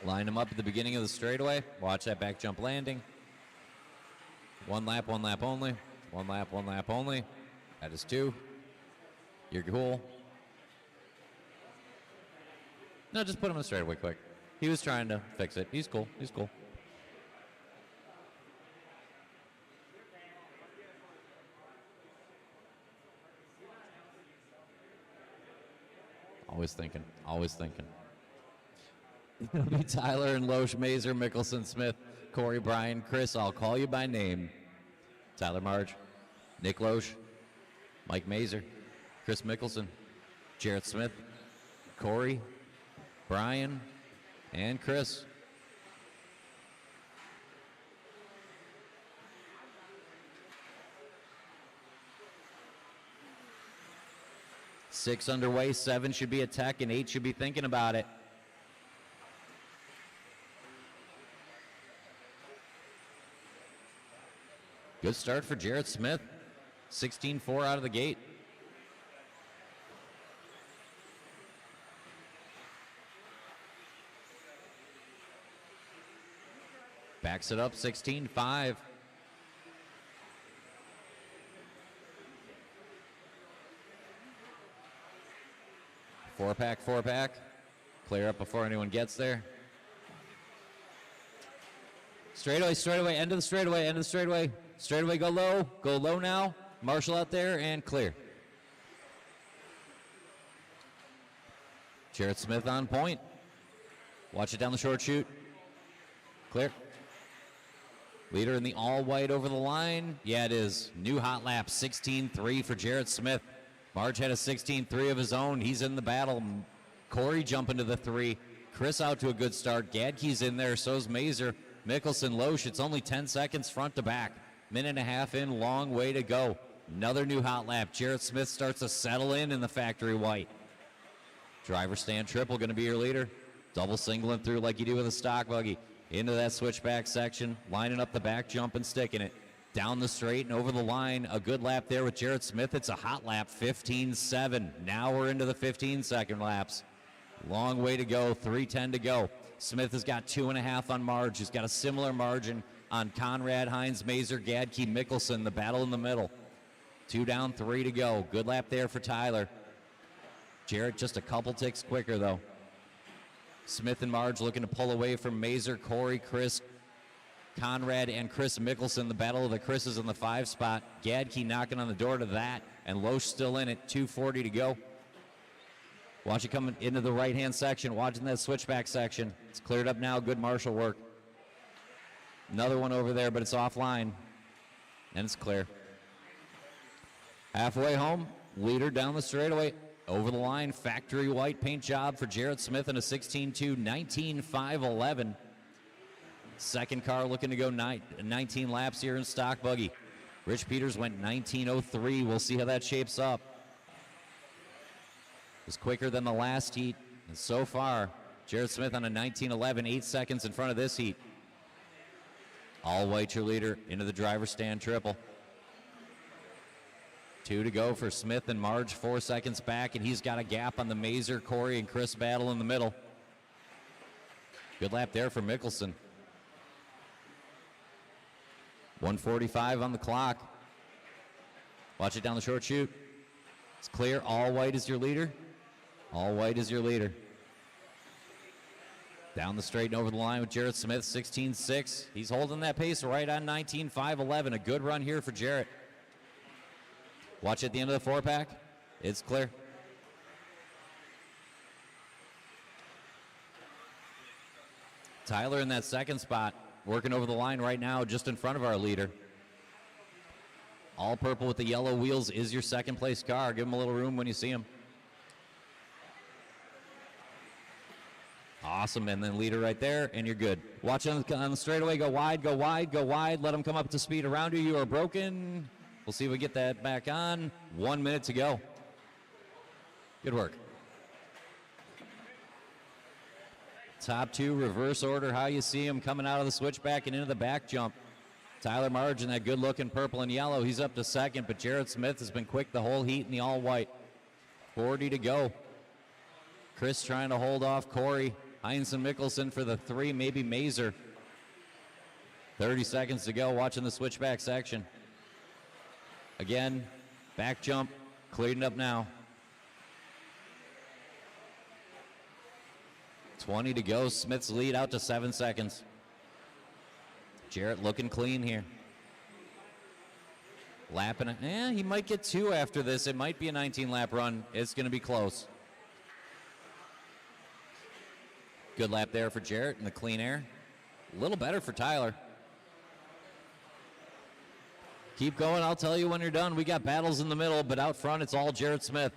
Line them up at the beginning of the straightaway. Watch that back jump landing. One lap only. One lap only. That is 2. You're cool. No, just put him in the straightaway quick. He was trying to fix it. He's cool. Always thinking. It'll be Tyler and Loesch, Mazer, Mickelson, Smith, Corey, Bryan, Chris. I'll call you by name. Tyler Marge, Nick Loesch, Mike Mazer, Chris Mickelson, Jarrett Smith, Corey, Bryan, and Chris. Six underway, 7 should be a tech, and 8 should be thinking about it. Good start for Jarrett Smith. 16-4 out of the gate. Backs it up, 16-5. Four pack. Clear up before anyone gets there. Straightaway, end of the straightaway. Straightaway, go low now. Marshall out there and clear. Jarrett Smith on point. Watch it down the short chute. Clear. Leader in the all white over the line. Yeah, it is. New hot lap, 16-3 for Jarrett Smith. Marge had a 16-3 of his own. He's in the battle. Corey jumping to the 3. Chris out to a good start. Gadke's in there. So's Mazer. Mickelson, Loesch, it's only 10 seconds front to back. Minute and a half in, long way to go. Another new hot lap. Jarrett Smith starts to settle in the factory white. Driver stand triple going to be your leader. Double singling through like you do with a stock buggy. Into that switchback section, lining up the back jump and sticking it. Down the straight and over the line. A good lap there with Jarrett Smith. It's a hot lap, 15.7. Now we're into the 15-second laps. Long way to go, 3:10 to go. Smith has got 2.5 on Marge. He's got a similar margin on Conrad, Hines, Mazer, Gadke, Mickelson, the battle in the middle. 2 down, 3 to go. Good lap there for Tyler. Jarrett just a couple ticks quicker, though. Smith and Marge looking to pull away from Mazer, Corey, Chris, Conrad, and Chris Mickelson. The battle of the Chris's in the 5 spot. Gadke knocking on the door to that, and Loesch still in it, 2:40 to go. Watch it coming into the right-hand section, watching that switchback section. It's cleared up now, good marshal work. Another one over there, but it's offline, and it's clear. Halfway home, leader down the straightaway. Over the line, factory white paint job for Jarrett Smith in a 16.2, 19.5.11. Second car looking to go 19 laps here in stock buggy. Rich Peters went 19.03. We'll see how that shapes up. Was quicker than the last heat, and so far, Jarrett Smith on a 19.11, 8 seconds in front of this heat. All white your leader into the driver's stand triple. 2 to go for Smith and Marge, 4 seconds back, and he's got a gap on the Mazer, Corey, and Chris battle in the middle. Good lap there for Mickelson. 1:45 on the clock. Watch it down the short chute. It's clear. All white is your leader. All white is your leader. Down the straight and over the line with Jarrett Smith, 16.6. He's holding that pace right on 19.5.11. A good run here for Jarrett. Watch at the end of the 4-pack. It's clear. Tyler in that second spot, working over the line right now, just in front of our leader. All purple with the yellow wheels is your second place car. Give him a little room when you see him. Awesome, and then leader right there, and you're good. Watch on the straightaway, go wide, go wide, go wide. Let him come up to speed around you. You are broken. We'll see if we get that back on. 1 minute to go. Good work. Top 2, reverse order, how you see him coming out of the switchback and into the back jump. Tyler Marge in that good-looking purple and yellow. He's up to second, but Jarrett Smith has been quick the whole heat in the all-white. 40 to go. Chris trying to hold off Corey. Heinz and Mickelson for the 3, maybe Mazer. 30 seconds to go, watching the switchback section. Again, back jump, cleared up now. 20 to go, Smith's lead out to 7 seconds. Jarrett looking clean here. Lapping it, he might get 2 after this. It might be a 19-lap run. It's gonna be close. Good lap there for Jarrett in the clean air. A little better for Tyler. Keep going, I'll tell you when you're done. We got battles in the middle, but out front it's all Jarrett Smith.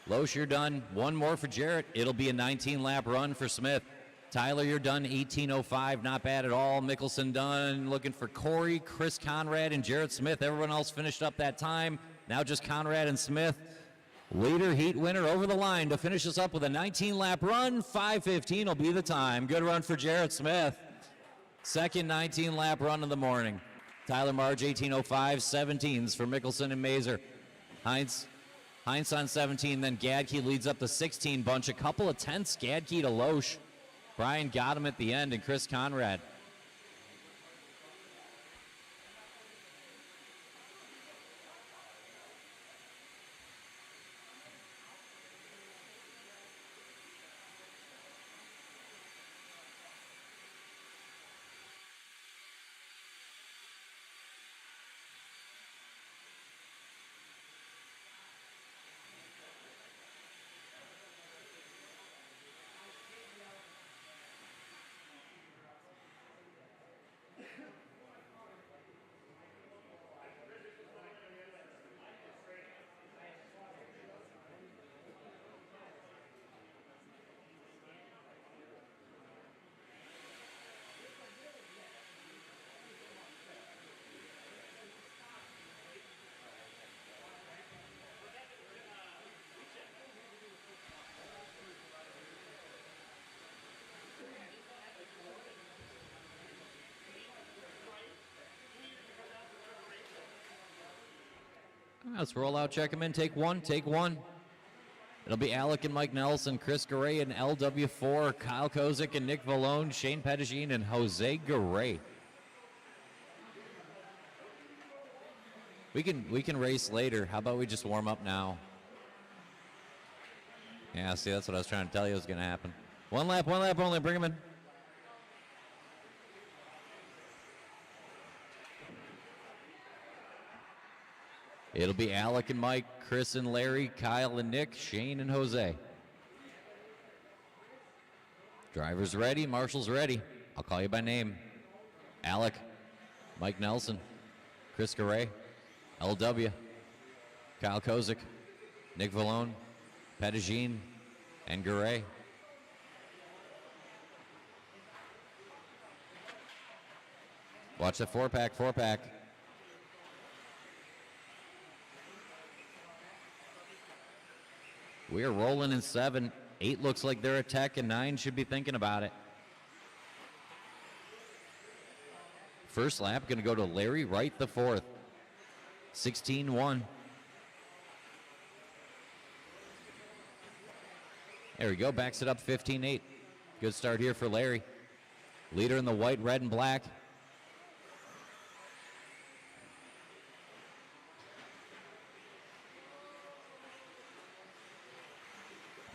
Loesch, you're done. 1 more for Jarrett. It'll be a 19-lap run for Smith. Tyler, you're done. 18.05, not bad at all. Mickelson done. Looking for Corey, Chris Conrad, and Jarrett Smith. Everyone else finished up that time. Now just Conrad and Smith. Leader, heat winner over the line to finish us up with a 19-lap run. 5:15 will be the time. Good run for Jarrett Smith. Second 19-lap run of the morning. Tyler Marge, 18.05, 17s for Mickelson and Mazer. Heinz on 17, then Gadke leads up the 16 bunch. A couple of tenths, Gadke to Loesch. Brian got him at the end, and Chris Conrad. Let's roll out, check them in. Take one, take one. It'll be Alec and Mike Nelson, Chris Garay and LW4, Kyle Kozik and Nick Vallone, Shane Pettigene and Jose Garay. We can race later. How about we just warm up now? Yeah, see, that's what I was trying to tell you was going to happen. One lap only. Bring him in. It'll be Alec and Mike, Chris and Larry, Kyle and Nick, Shane and Jose. Driver's ready, marshal's ready. I'll call you by name. Alec, Mike Nelson, Chris Garay, LW, Kyle Kozik, Nick Vallone, Pettigene, and Garay. Watch the four-pack. We are rolling in 7. 8 looks like they're a tech, and 9 should be thinking about it. First lap going to go to Larry Wright, the 4th. 16-1. There we go, backs it up 15-8. Good start here for Larry. Leader in the white, red, and black.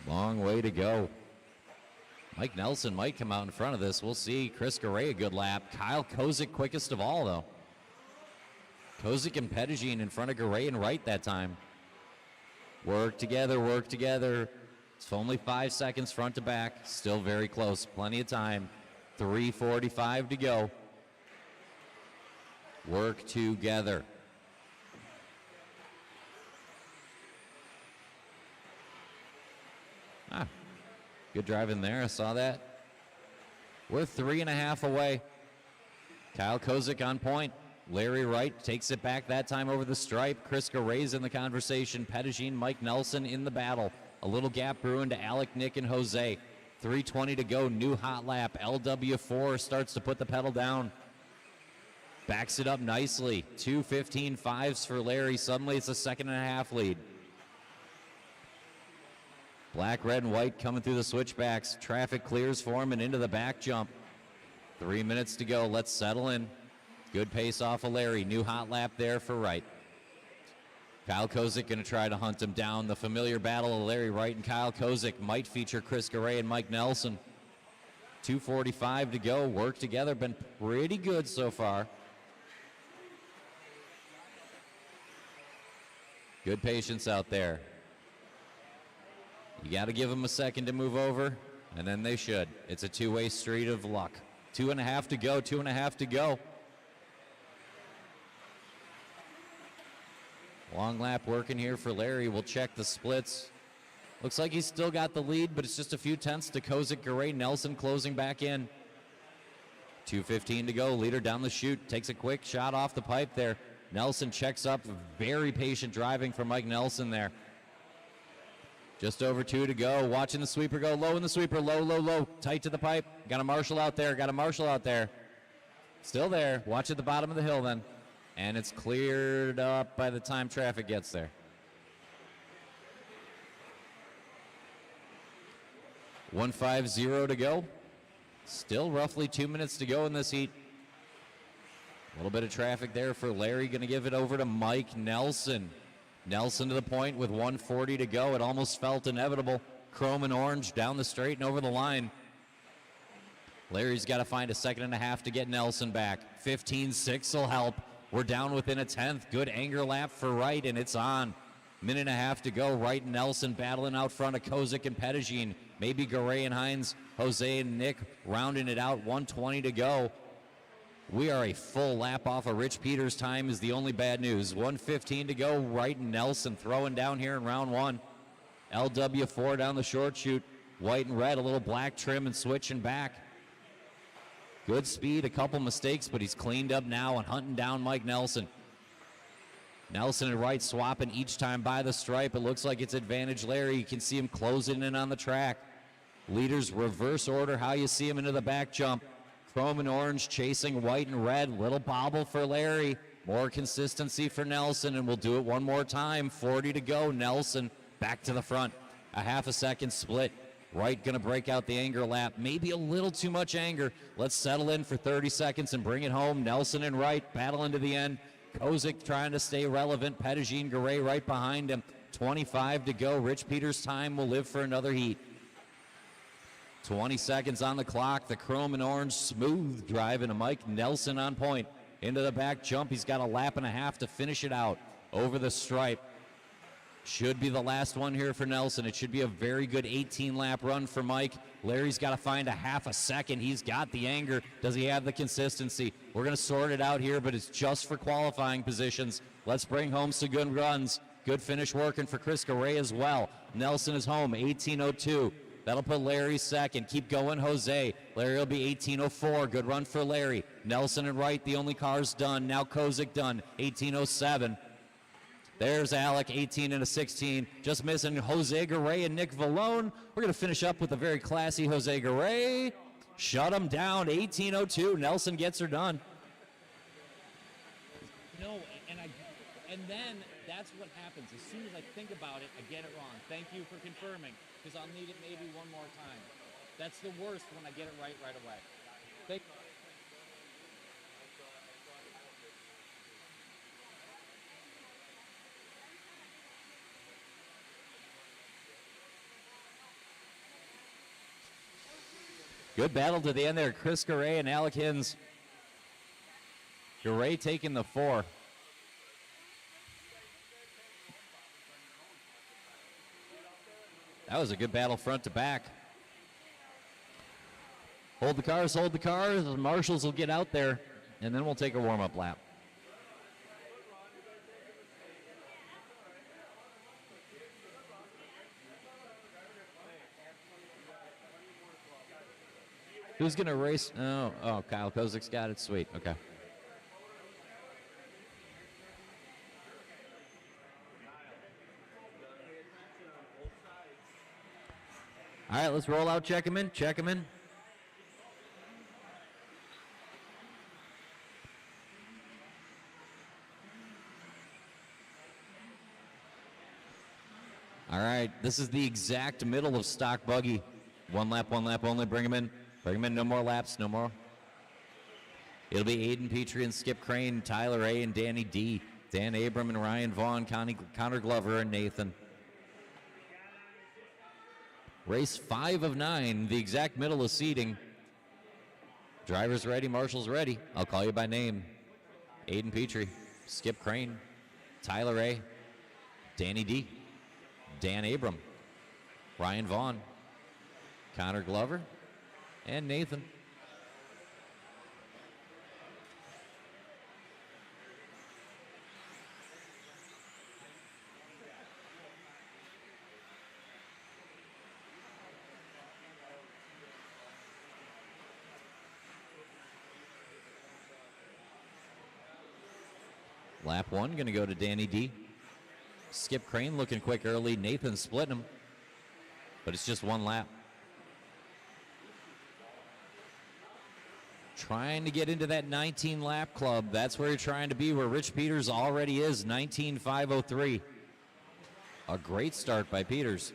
Long way to go. Mike Nelson might come out in front of this. We'll see. Chris Garay a good lap. Kyle Kozik quickest of all, though. Kozik and Pettigene in front of Garay and Wright that time. Work together. It's only 5 seconds front to back. Still very close. Plenty of time. 3:45 to go. Work together. Good driving there. I saw that. We're 3.5 away. Kyle Kozik on point. Larry Wright takes it back that time over the stripe. Chris Garay's in the conversation. Pettigene, Mike Nelson in the battle. A little gap brewing to Alec, Nick, and Jose. 3:20 to go. New hot lap. LW4 starts to put the pedal down. Backs it up nicely. 2:15.5s for Larry. Suddenly it's a 2.5 lead. Black, red, and white coming through the switchbacks. Traffic clears for him and into the back jump. 3 minutes to go. Let's settle in. Good pace off of Larry. New hot lap there for Wright. Kyle Kozik going to try to hunt him down. The familiar battle of Larry Wright and Kyle Kozik might feature Chris Garay and Mike Nelson. 2:45 to go. Work together. Been pretty good so far. Good patience out there. You got to give them a second to move over, and then they should. It's a two-way street of luck. 2.5 to go. Long lap working here for Larry. We'll check the splits. Looks like he's still got the lead, but it's just a few tenths to Kozik, Garay, Nelson closing back in. 2:15 to go. Leader down the chute. Takes a quick shot off the pipe there. Nelson checks up. Very patient driving from Mike Nelson there. Just over 2 to go. Watching the sweeper go. Low in the sweeper. Low. Tight to the pipe. Got a marshal out there. Still there. Watch at the bottom of the hill then. And it's cleared up by the time traffic gets there. $150 to go. Still roughly 2 minutes to go in this heat. A little bit of traffic there for Larry. Going to give it over to Mike Nelson. Nelson to the point with 1:40 to go. It almost felt inevitable. Chrome and orange down the straight and over the line. Larry's got to find a 2.5 to get Nelson back. 15.6 will help. We're down within a 10th. Good anger lap for Wright, and it's on. 1.5 to go. Wright and Nelson battling out front of Kozik and Pettigene. Maybe Garay and Hines, Jose and Nick rounding it out. 1:20 to go. We are a full lap off of Rich Peters' time is the only bad news. 1:15 to go. Wright and Nelson throwing down here in round 1. LW4 down the short chute. White and red, a little black trim and switching back. Good speed, a couple mistakes, but he's cleaned up now and hunting down Mike Nelson. Nelson and Wright swapping each time by the stripe. It looks like it's advantage Larry. You can see him closing in on the track. Leaders reverse order how you see him into the back jump. Chrome and orange chasing white and red. Little bobble for Larry. More consistency for Nelson, and we'll do it one more time. 40 to go. Nelson back to the front. A half a second split. Wright going to break out the anger lap. Maybe a little too much anger. Let's settle in for 30 seconds and bring it home. Nelson and Wright battling to the end. Kozik trying to stay relevant. Pettigene Garay right behind him. 25 to go. Rich Peters' time will live for another heat. 20 seconds on the clock. The chrome and orange smooth drive into Mike Nelson on point. Into the back jump. He's got a lap and a half to finish it out over the stripe. Should be the last one here for Nelson. It should be a very good 18-lap run for Mike. Larry's got to find a half a second. He's got the anger. Does he have the consistency? We're going to sort it out here, but it's just for qualifying positions. Let's bring home some good runs. Good finish working for Chris Garay as well. Nelson is home, 18:02. That'll put Larry second. Keep going, Jose. Larry will be 18:04. Good run for Larry. Nelson and Wright, the only cars done. Now Kozik done, 18:07. There's Alec, 18:16. Just missing Jose Garay and Nick Vallone. We're going to finish up with a very classy Jose Garay. Shut him down, 18:02. Nelson gets her done. No, and then that's what happens. As soon as I think about it, I get it wrong. Thank you for confirming, because I'll need it maybe one more time. That's the worst when I get it right away. Thank you. Good battle to the end there. Chris Garay and Alec Hins. Garay taking the 4. That was a good battle front to back. Hold the cars, hold the cars. The marshals will get out there, and then we'll take a warm-up lap. Who's going to race? Oh, Kyle Kozik's got it. Sweet. Okay. All right, let's roll out. Check him in. Check him in. All right, this is the exact middle of stock buggy. One lap only. Bring him in. Bring him in. No more laps. No more. It'll be Aiden Petrie and Skip Crane, Tyler A. and Danny D. Dan Abram and Ryan Vaughn, Connor Glover and Nathan. Race 5 of 9, the exact middle of seating. Drivers ready, marshals ready. I'll call you by name. Aiden Petrie, Skip Crane, Tyler A., Danny D., Dan Abram, Ryan Vaughn, Connor Glover, and Nathan. Lap 1 going to go to Danny D. Skip Crane looking quick early. Nathan splitting him, but it's just one lap. Trying to get into that 19-lap club. That's where you're trying to be, where Rich Peters already is, 19.503. A great start by Peters.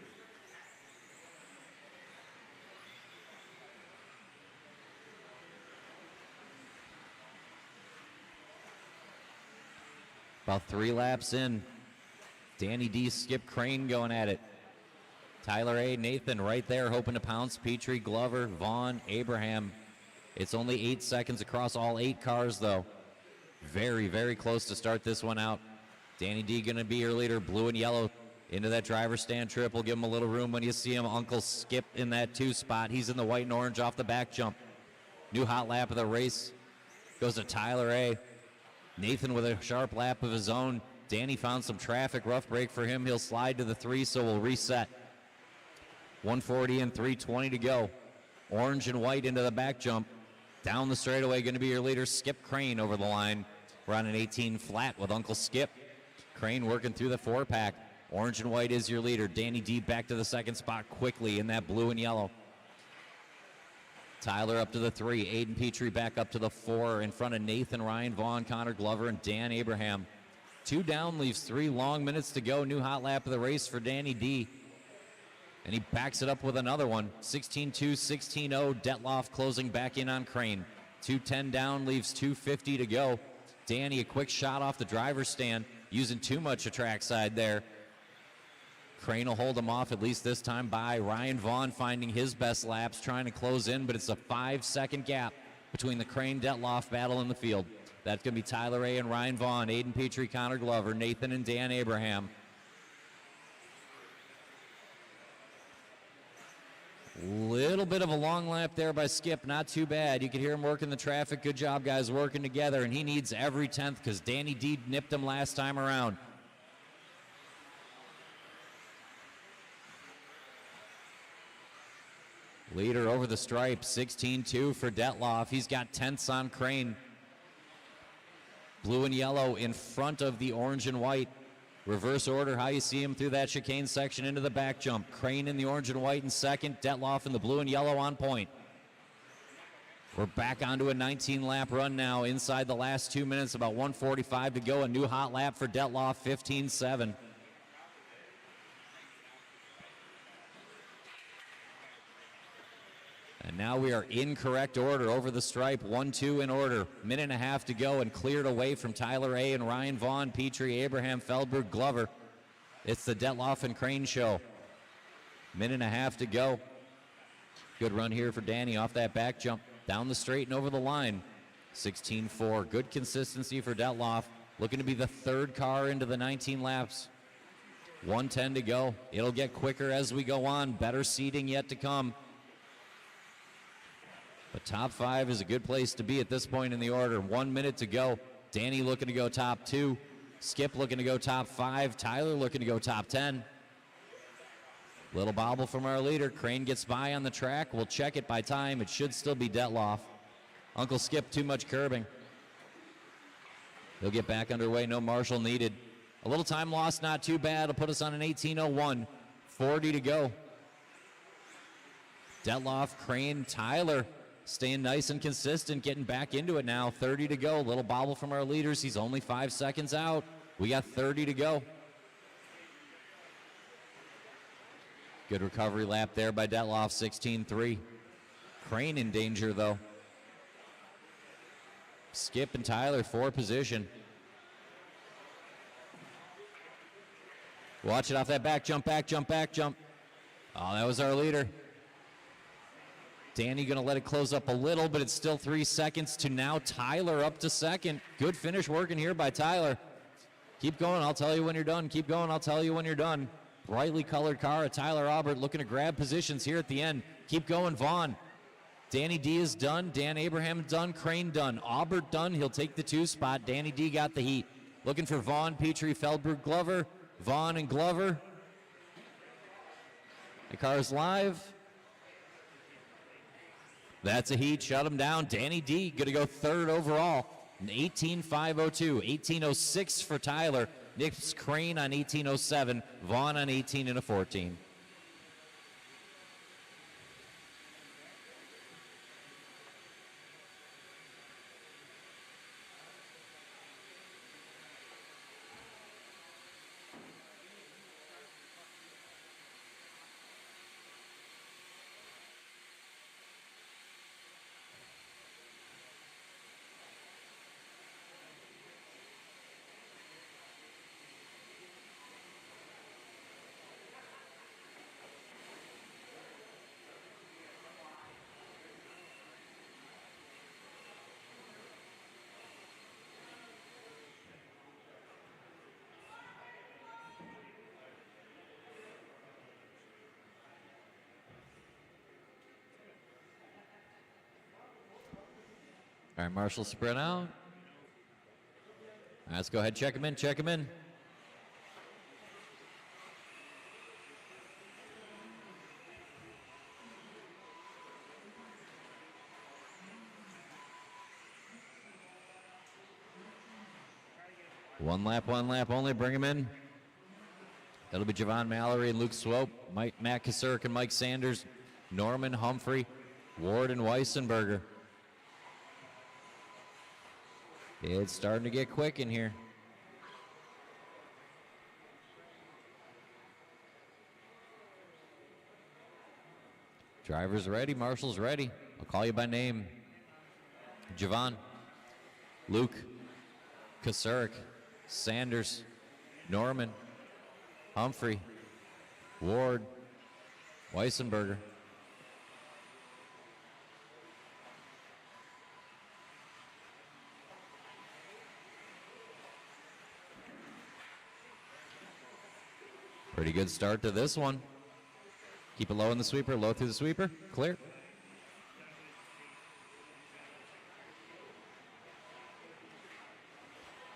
About 3 laps in. Danny D, Skip Crane going at it. Tyler A, Nathan right there hoping to pounce. Petrie, Glover, Vaughn, Abraham. It's only 8 seconds across all 8 cars, though. Very, very close to start this one out. Danny D going to be your leader. Blue and yellow into that driver's stand triple. Give him a little room when you see him. Uncle Skip in that 2 spot. He's in the white and orange off the back jump. New hot lap of the race goes to Tyler A. Nathan with a sharp lap of his own. Danny found some traffic. Rough break for him. He'll slide to the 3, so we'll reset. 140 and 320 to go. Orange and white into the back jump. Down the straightaway, going to be your leader, Skip Crane over the line. We're on an 18 flat with Uncle Skip. Crane working through the 4-pack. Orange and white is your leader. Danny D back to the 2nd spot quickly in that blue and yellow. Tyler up to the 3. Aiden Petrie back up to the 4 in front of Nathan, Ryan Vaughn, Connor Glover, and Dan Abraham. 2 down, leaves 3 long minutes to go. New hot lap of the race for Danny D. And he backs it up with another one. 16-2, 16-0. Detloff closing back in on Crane. 2:10 down, leaves 2:50 to go. Danny, a quick shot off the driver's stand, using too much of trackside there. Crane will hold him off, at least this time, by Ryan Vaughn finding his best laps, trying to close in, but it's a 5-second gap between the Crane-Detloff battle in the field. That's going to be Tyler A. and Ryan Vaughn, Aiden Petrie, Connor Glover, Nathan and Dan Abraham. Little bit of a long lap there by Skip, not too bad. You can hear him working the traffic. Good job, guys, working together, and he needs every 10th because Danny D nipped him last time around. Leader over the stripe, 16-2 for Detloff. He's got 10ths on Crane. Blue and yellow in front of the orange and white. Reverse order, how you see him through that chicane section into the back jump. Crane in the orange and white in second. Detloff in the blue and yellow on point. We're back onto a 19-lap run now inside the last 2 minutes, about 1:45 to go. A new hot lap for Detloff, 15-7. And now we are in correct order over the stripe, 1-2 in order. Minute and a half to go and cleared away from Tyler A. and Ryan Vaughn, Petrie, Abraham, Feldberg, Glover. It's the Detloff and Crane show. Minute and a half to go. Good run here for Danny off that back jump. Down the straight and over the line. 16-4. Good consistency for Detloff. Looking to be the third car into the 19 laps. 1:10 to go. It'll get quicker as we go on. Better seating yet to come. But top 5 is a good place to be at this point in the order. 1 minute to go. Danny looking to go top 2. Skip looking to go top 5. Tyler looking to go top 10. Little bobble from our leader. Crane gets by on the track. We'll check it by time. It should still be Detloff. Uncle Skip, too much curbing. He'll get back underway. No marshal needed. A little time lost, not too bad. It'll put us on an 18:01. 40 to go. Detloff, Crane, Tyler staying nice and consistent, getting back into it now. 30 to go. Little bobble from our leaders. He's only 5 seconds out. We got 30 to go. Good recovery lap there by Detloff, 16-3. Crane in danger, though. Skip and Tyler, 4 position. Watch it off that back jump, back jump, back jump. Oh, that was our leader. Danny going to let it close up a little, but it's still 3 seconds to now Tyler up to second. Good finish working here by Tyler. Keep going, I'll tell you when you're done. Keep going, I'll tell you when you're done. Brightly colored car of Tyler Albert looking to grab positions here at the end. Keep going, Vaughn. Danny D is done. Dan Abraham done. Crane done. Aubert done. He'll take the 2 spot. Danny D got the heat. Looking for Vaughn, Petrie, Feldberg, Glover. Vaughn and Glover. The car's live. That's a heat. Shut him down. Danny D going to go third overall. 18.502. 18.06 for Tyler. Nips Crane on 18.07. Vaughn on 18.14. All right, Marshall spread out. All right, let's go ahead, check him in, check him in. One lap only, bring him in. That'll be Javon Mallory and Luke Swope, Matt Kasurk and Mike Sanders, Norman Humphrey, Ward and Weissenberger. It's starting to get quick in here. Driver's ready, Marshall's ready. I'll call you by name. Javon, Luke, Kasurik, Sanders, Norman, Humphrey, Ward, Weissenberger. Pretty good start to this one. Keep it low in the sweeper, low through the sweeper, clear.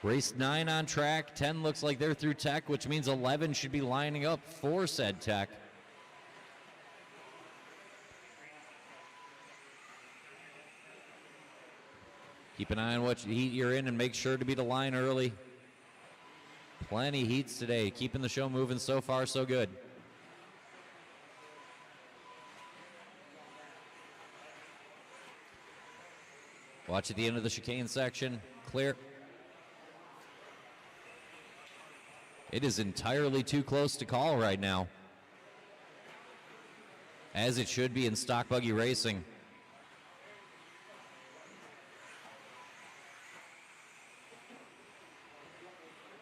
Race 9 on track, 10 looks like they're through tech, which means 11 should be lining up for said tech. Keep an eye on what heat you're in and make sure to be the line early. Plenty heats today, keeping the show moving. So far, so good. Watch at the end of the chicane section, clear. It is entirely too close to call right now, as it should be in stock buggy racing.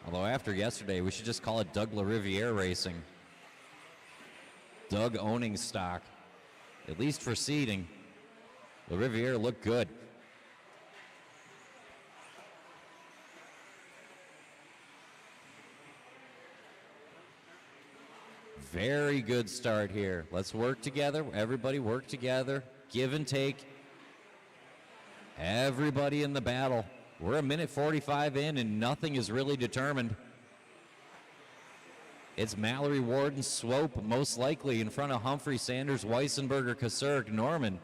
Although after yesterday, we should just call it Doug LaRiviere Racing. Doug owning stock, at least for seeding. LaRiviere looked good. Very good start here. Let's work together. Everybody work together. Give and take. Everybody in the battle. We're a minute 45 in and nothing is really determined. It's Mallory, Ward, and Swope most likely in front of Humphrey, Sanders, Weissenberger, Kasurik, Norman.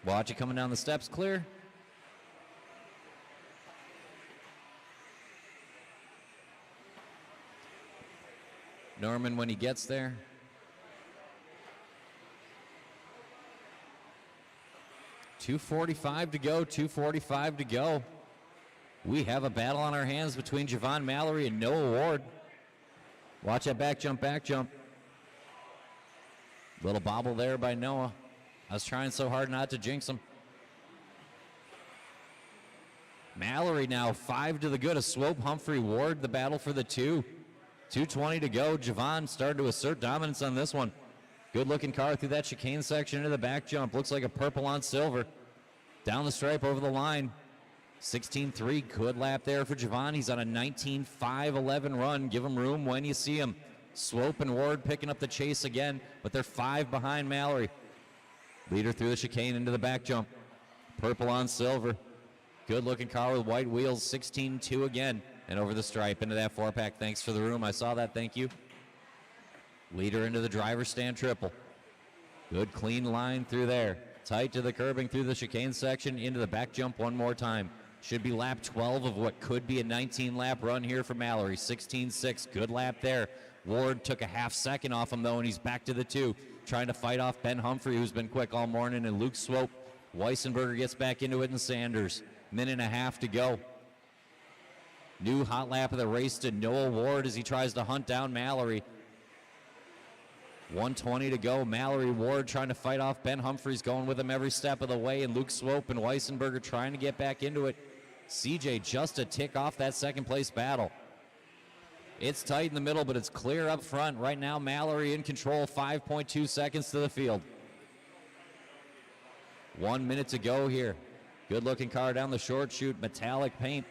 Watch it coming down the steps, clear. Norman when he gets there. .245 to go, 2:45 to go. We have a battle on our hands between Javon Mallory and Noah Ward. Watch that back jump, back jump. Little bobble there by Noah. I was trying so hard not to jinx him. Mallory now 5 to the good of Swope, Humphrey, Ward, the battle for the 2. 2:20 to go. Javon started to assert dominance on this one. Good looking car through that chicane section into the back jump. Looks like a purple on silver. Down the stripe over the line. 16.3, good lap there for Javon. He's on a 19.511 run. Give him room when you see him. Swope and Ward picking up the chase again, but they're 5 behind Mallory. Leader through the chicane into the back jump. Purple on silver. Good looking car with white wheels. 16.2 again. And over the stripe into that 4-pack. Thanks for the room. I saw that. Thank you. Leader into the driver's stand triple. Good clean line through there. Tight to the curbing through the chicane section into the back jump one more time. Should be lap 12 of what could be a 19-lap run here for Mallory. 16.6. Good lap there. Ward took a half second off him, though, and he's back to the 2. Trying to fight off Ben Humphrey, who's been quick all morning, and Luke Swope. Weissenberger gets back into it, and Sanders. Minute and a half to go. New hot lap of the race to Noah Ward as he tries to hunt down Mallory. 1:20 to go. Mallory, Ward trying to fight off Ben Humphreys, going with him every step of the way, and Luke Swope and Weissenberger trying to get back into it. CJ just a tick off that second place battle. It's tight in the middle, but it's clear up front. Right now, Mallory in control, 5.2 seconds to the field. 1 minute to go here. Good looking car down the short chute, metallic paint.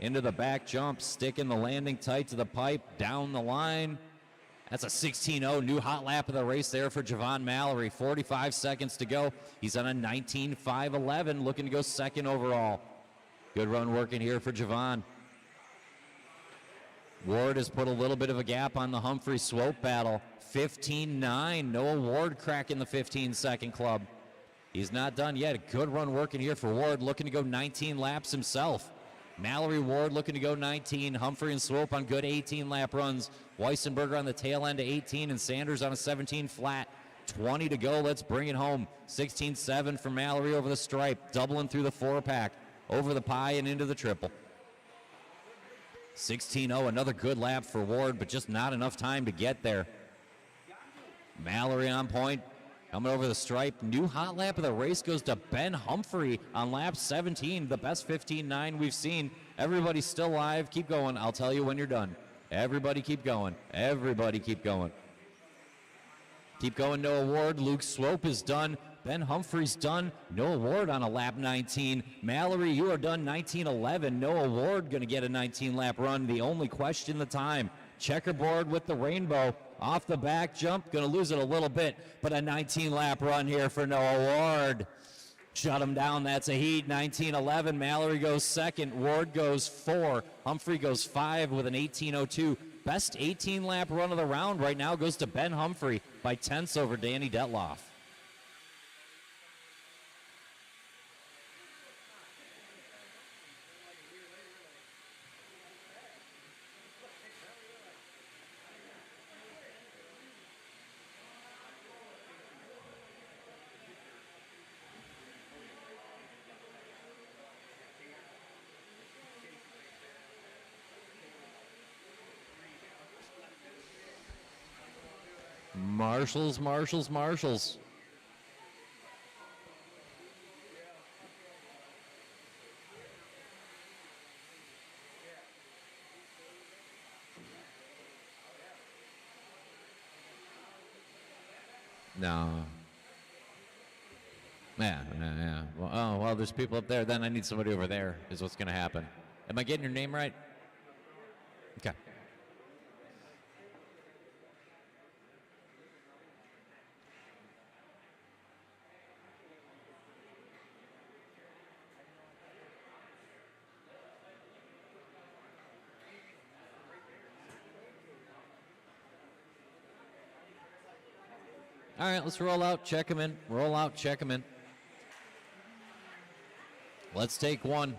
Into the back jump, sticking the landing tight to the pipe, down the line. That's a 16.0, new hot lap of the race there for Javon Mallory. 45 seconds to go. He's on a 19.511, looking to go second overall. Good run working here for Javon. Ward has put a little bit of a gap on the Humphrey Swope battle. 15.9, Noah Ward cracking the 15-second club. He's not done yet. A good run working here for Ward, looking to go 19 laps himself. Mallory, Ward looking to go 19. Humphrey and Swope on good 18-lap runs. Weissenberger on the tail end of 18, and Sanders on a 17 flat. 20 to go. Let's bring it home. 16-7 for Mallory over the stripe, doubling through the 4-pack, over the pie and into the triple. 16-0, another good lap for Ward, but just not enough time to get there. Mallory on point, coming over the stripe. New hot lap of the race goes to Ben Humphrey on lap 17, the best 15.9 we've seen. Everybody's still alive. Keep going. I'll tell you when you're done. Everybody keep going. Everybody keep going. Keep going, Noah Ward. Luke Swope is done. Ben Humphrey's done. Noah Ward on a lap 19. Mallory, you are done 19-11. Noah Ward going to get a 19-lap run. The only question, the time. Checkerboard with the rainbow. Off the back jump. Going to lose it a little bit, but a 19-lap run here for Noah Ward. Shut him down. That's a heat. 19-11. Mallory goes second. Ward goes 4. Humphrey goes 5 with an 18.02. Best 18-lap run of the round right now goes to Ben Humphrey by tenths over Danny Detloff. Marshals. No. Yeah. Well, there's people up there. Then I need somebody over there is what's going to happen. Am I getting your name right? Okay. All right, let's roll out, check him in. Roll out, check him in. Let's take one.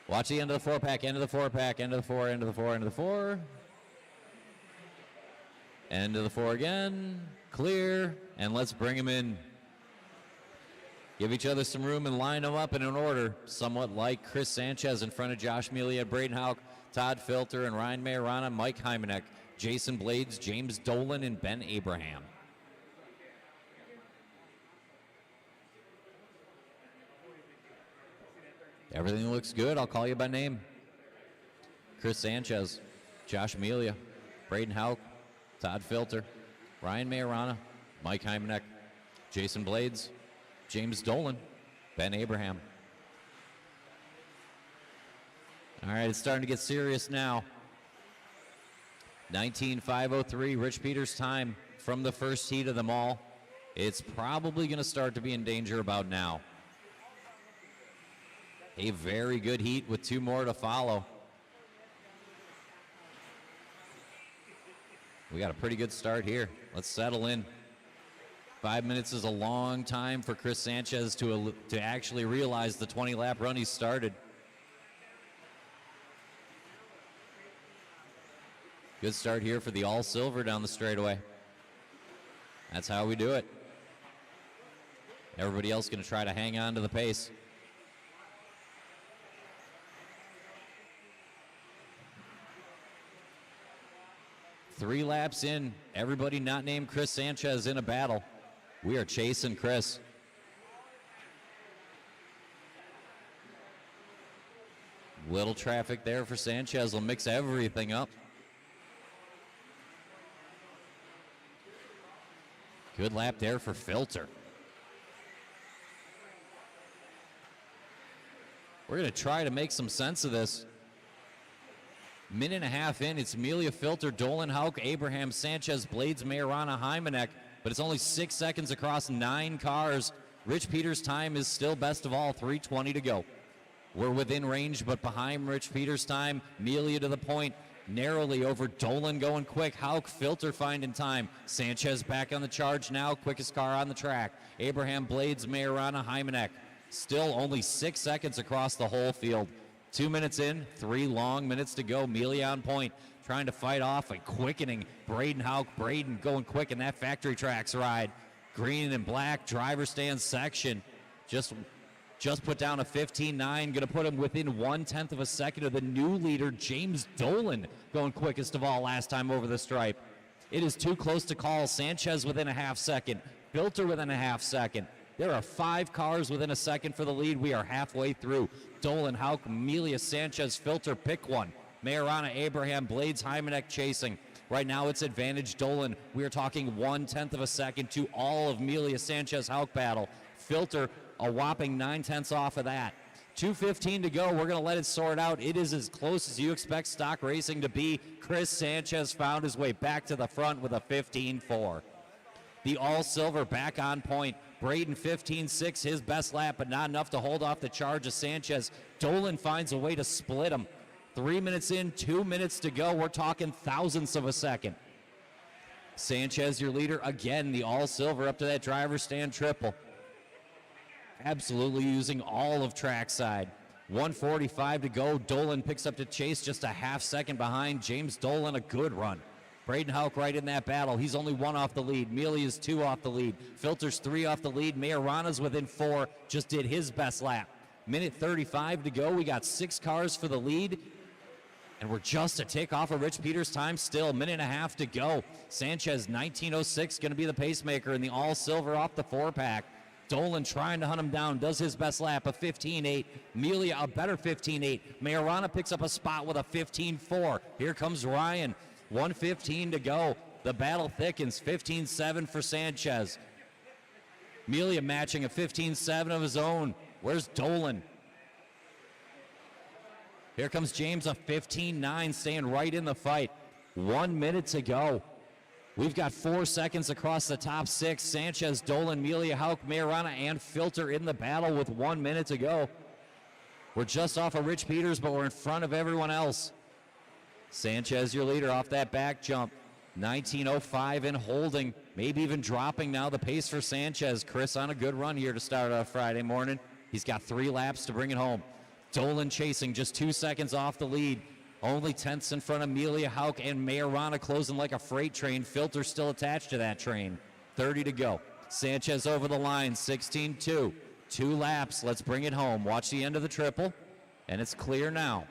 Watch the end of the 4-pack, end of the 4-pack, end of the 4, end of the 4, end of the 4. End of the 4 again. Clear, and let's bring him in. Give each other some room and line them up in an order, somewhat like Chris Sanchez in front of Josh Mealy, Braden Houck, Todd Filter, and Ryan Majorana, Mike Hymanek, Jason Blades, James Dolan, and Ben Abraham. Everything looks good. I'll call you by name. Chris Sanchez, Josh Mealy, Braden Houck, Todd Filter, Ryan Majorana, Mike Hymanek, Jason Blades, James Dolan, Ben Abraham. All right, it's starting to get serious now. 19.503, Rich Peters' time from the first heat of them all. It's probably going to start to be in danger about now. A very good heat with 2 more to follow. We got a pretty good start here. Let's settle in. 5 minutes is a long time for Chris Sanchez to actually realize the 20-lap run he started. Good start here for the all-silver down the straightaway. That's how we do it. Everybody else going to try to hang on to the pace. Three laps in, everybody not named Chris Sanchez in a battle. We are chasing Chris. Little traffic there for Sanchez will mix everything up. Good lap there for Filter. We're going to try to make some sense of this. Minute and a half in, it's Amelia, Filter, Dolan, Houck, Abraham, Sanchez, Blades, Majorana, Hymanek, but it's only 6 seconds across 9 cars. Rich Peters' time is still best of all, 3:20 to go. We're within range, but behind Rich Peters' time. Amelia to the point, narrowly over Dolan going quick. Houck, Filter finding time. Sanchez back on the charge now, quickest car on the track. Abraham, Blades, Majorana, Hymanek. Still only 6 seconds across the whole field. 2 minutes in, 3 long minutes to go. Amelia on point. trying to fight off a quickening Braden Hauk. Braden going quick in that factory tracks ride. Green and black driver stand section. Just put down a 15.9. Going to put him within 1/10 of a second of the new leader, James Dolan, going quickest of all last time over the stripe. It is too close to call. Sanchez within a half second. Filter within a half second. There are 5 cars within a second for the lead. We are halfway through. Dolan, Hauk, Amelia, Sanchez, Filter, pick one. Majorana, Abraham, Blades, Hymanek chasing. Right now it's advantage Dolan. We are talking 1/10 of a second to all of Amelia, Sanchez, Hauk battle. Filter, a whopping 9/10 off of that. 2:15 to go. We're going to let it sort out. It is as close as you expect stock racing to be. Chris Sanchez found his way back to the front with a 15.4. The all-silver back on point. Braden 15.6, his best lap, but not enough to hold off the charge of Sanchez. Dolan finds a way to split him. 3 minutes in, 2 minutes to go. We're talking thousandths of a second. Sanchez, your leader, again, the all-silver up to that driver's stand triple. Absolutely using all of trackside. 1:45 to go. Dolan picks up the chase just a half second behind. James Dolan, a good run. Braden Hauk right in that battle. He's only 1 off the lead. Melia's 2 off the lead. Filter's 3 off the lead. Majorana's within 4. Just did his best lap. Minute 35 to go. We got 6 cars for the lead. And we're just a tick off of Rich Peters' time still. Minute and a half to go. Sanchez, 19.06, going to be the pacemaker in the all-silver off the 4-pack. Dolan trying to hunt him down, does his best lap, a 15.8. Melia, a better 15.8. Majorana picks up a spot with a 15.4. Here comes Ryan. 1:15 to go. The battle thickens. 15.7 for Sanchez. Melia matching a 15.7 of his own. Where's Dolan? Here comes James, a 15.9, staying right in the fight. 1 minute to go. We've got 4 seconds across the top 6. Sanchez, Dolan, Melia, Hauk, Majorana, and Filter in the battle with 1 minute to go. We're just off of Rich Peters, but we're in front of everyone else. Sanchez, your leader, off that back jump. 19.05 and holding, maybe even dropping now the pace for Sanchez. Chris on a good run here to start off Friday morning. He's got 3 laps to bring it home. Dolan chasing, just 2 seconds off the lead. Only 10ths in front of Melia, Hauk, and Majorana closing like a freight train. Filter still attached to that train. 30 to go. Sanchez over the line, 16.2. 2 laps, let's bring it home. Watch the end of the triple, and it's clear now.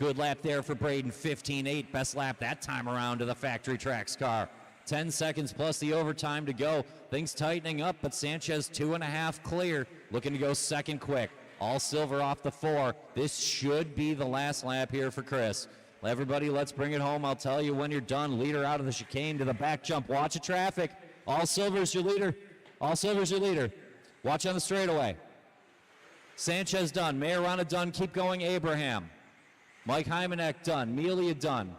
Good lap there for Braden, 15.8. Best lap that time around to the factory tracks car. 10 seconds plus the overtime to go. Things tightening up, but Sanchez 2.5 clear. Looking to go second quick. All silver off the 4. This should be the last lap here for Chris. Everybody, let's bring it home. I'll tell you when you're done. Leader out of the chicane to the back jump. Watch the traffic. All silver's your leader. All silver's your leader. Watch on the straightaway. Sanchez done. Majorana done. Keep going, Abraham. Mike Hymanek done. Melia done.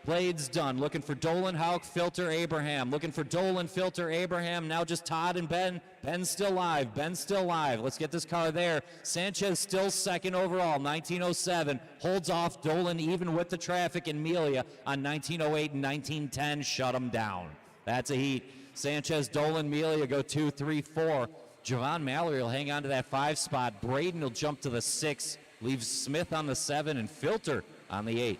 Blades done. Looking for Dolan, Hauk, Filter, Abraham. Looking for Dolan, Filter, Abraham. Now just Todd and Ben. Ben's still live. Ben's still live. Let's get this car there. Sanchez still second overall, 19.07. Holds off Dolan even with the traffic, and Melia on 19.08 and 19.10. Shut him down. That's a heat. Sanchez, Dolan, Melia go 2, 3, 4. Javon Mallory will hang on to that 5 spot. Braden will jump to the 6. Leaves Smith on the 7 and Filter on the 8.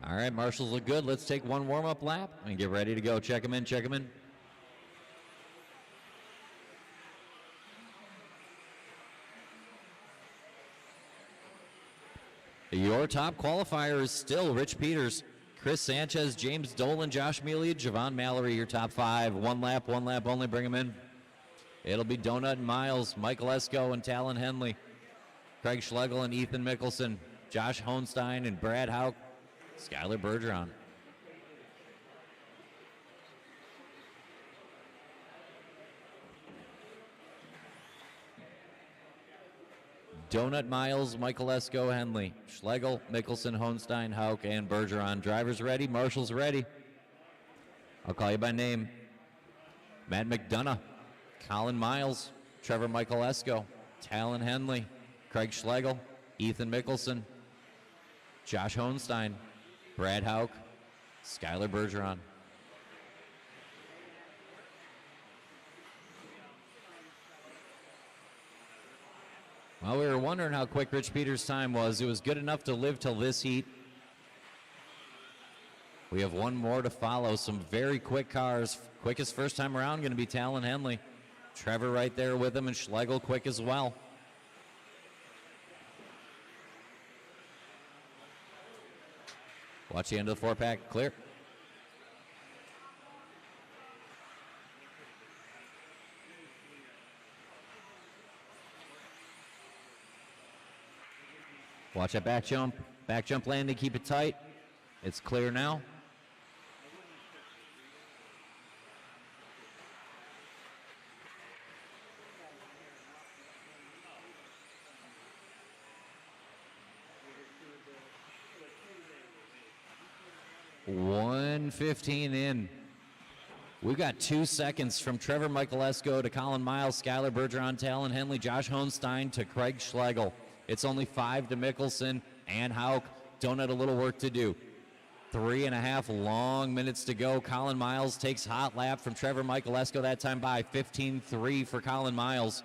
All right, marshals look good. Let's take one warm-up lap and get ready to go. Check them in, check them in. Your top qualifier is still Rich Peters. Chris Sanchez, James Dolan, Josh Mealy, Javon Mallory, your top 5. One lap only, bring them in. It'll be Donut and Miles, Michael Esco and Talon Henley, Craig Schlegel and Ethan Mickelson, Josh Hohenstein and Brad Hauk, Skylar Bergeron. Donut, Miles, Michael Esco, Henley, Schlegel, Mickelson, Hohenstein, Hauk, and Bergeron. Drivers ready, marshals ready. I'll call you by name. Matt McDonough, Colin Miles, Trevor Michael Esco, Talon Henley, Craig Schlegel, Ethan Mickelson, Josh Hohenstein, Brad Hauk, Skylar Bergeron. Well, we were wondering how quick Rich Peters' time was. It was good enough to live till this heat. We have one more to follow. Some very quick cars. Quickest first time around going to be Talon Henley. Trevor right there with him, and Schlegel quick as well. Watch the end of the 4-pack. Clear. Watch that back jump. Back jump landing, keep it tight. It's clear now. .115 in. We've got 2 seconds from Trevor Michael Esco to Colin Miles, Skylar Bergeron, Talon Henley, Josh Hohenstein to Craig Schlegel. It's only 5 to Mickelson and Hauk. Donut a little work to do. 3.5 long minutes to go. Colin Miles takes hot lap from Trevor Michael Esco that time by 15.3 for Colin Miles.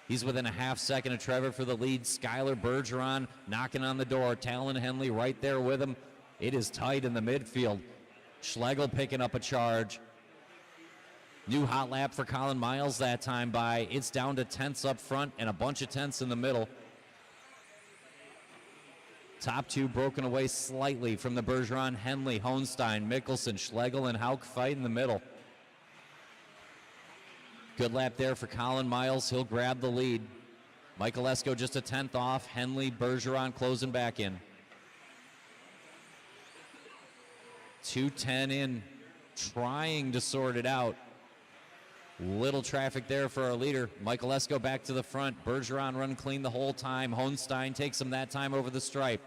He's within a half second of Trevor for the lead. Skylar Bergeron knocking on the door. Talon Henley right there with him. It is tight in the midfield. Schlegel picking up a charge. New hot lap for Colin Miles that time by. It's down to tenths up front and a bunch of tenths in the middle. Top 2 broken away slightly from the Bergeron, Henley, Hohenstein, Mickelson, Schlegel, and Hauk fight in the middle. Good lap there for Colin Miles. He'll grab the lead. Michael Esco just a tenth off. Henley, Bergeron closing back in. 2:10 in, trying to sort it out. Little traffic there for our leader. Michael Esco back to the front. Bergeron run clean the whole time. Hohenstein takes him that time over the stripe.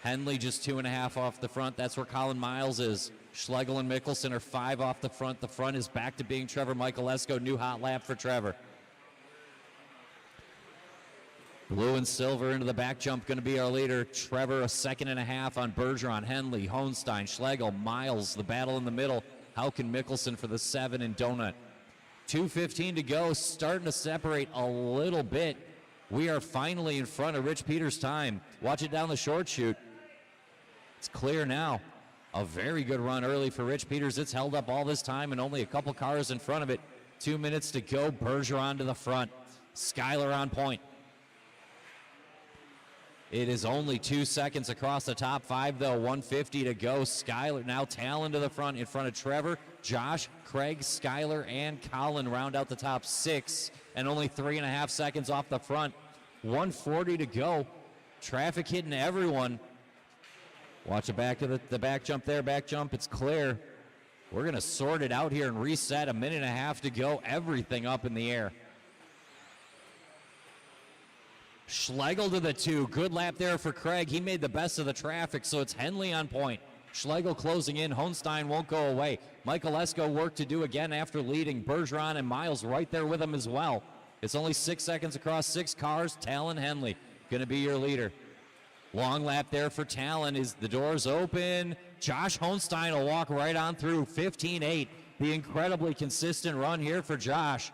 Henley just 2.5 off the front. That's where Colin Miles is. Schlegel and Mickelson are 5 off the front. The front is back to being Trevor Michael Esco. New hot lap for Trevor. Blue and silver into the back jump going to be our leader. Trevor a 2.5 on Bergeron, Henley, Hohenstein, Schlegel, Miles. The battle in the middle. Hauk and Mickelson for the 7 and Donut. 2:15 to go, starting to separate a little bit. We are finally in front of Rich Peters' time. Watch it down the short chute. It's clear now. A very good run early for Rich Peters. It's held up all this time and only a couple cars in front of it. 2 minutes to go. Bergeron to the front. Skylar on point. It is only 2 seconds across the top 5, though. 1:50 to go. Skylar now Talon to the front in front of Trevor. Josh, Craig, Skylar, and Colin round out the top 6, and only 3.5 seconds off the front. 1:40 to go. Traffic hitting everyone. Watch the back of the back jump there. Back jump. It's clear. We're going to sort it out here and reset. 1.5 to go. Everything up in the air. Schlegel to the 2. Good lap there for Craig. He made the best of the traffic, so it's Henley on point. Schlegel closing in. Hohenstein won't go away. Michael Esco work to do again after leading. Bergeron and Miles right there with him as well. It's only 6 seconds across 6 cars. Talon Henley going to be your leader. Long lap there for Talon. Is the doors open? Josh Hohenstein will walk right on through. 15.8. The incredibly consistent run here for Josh.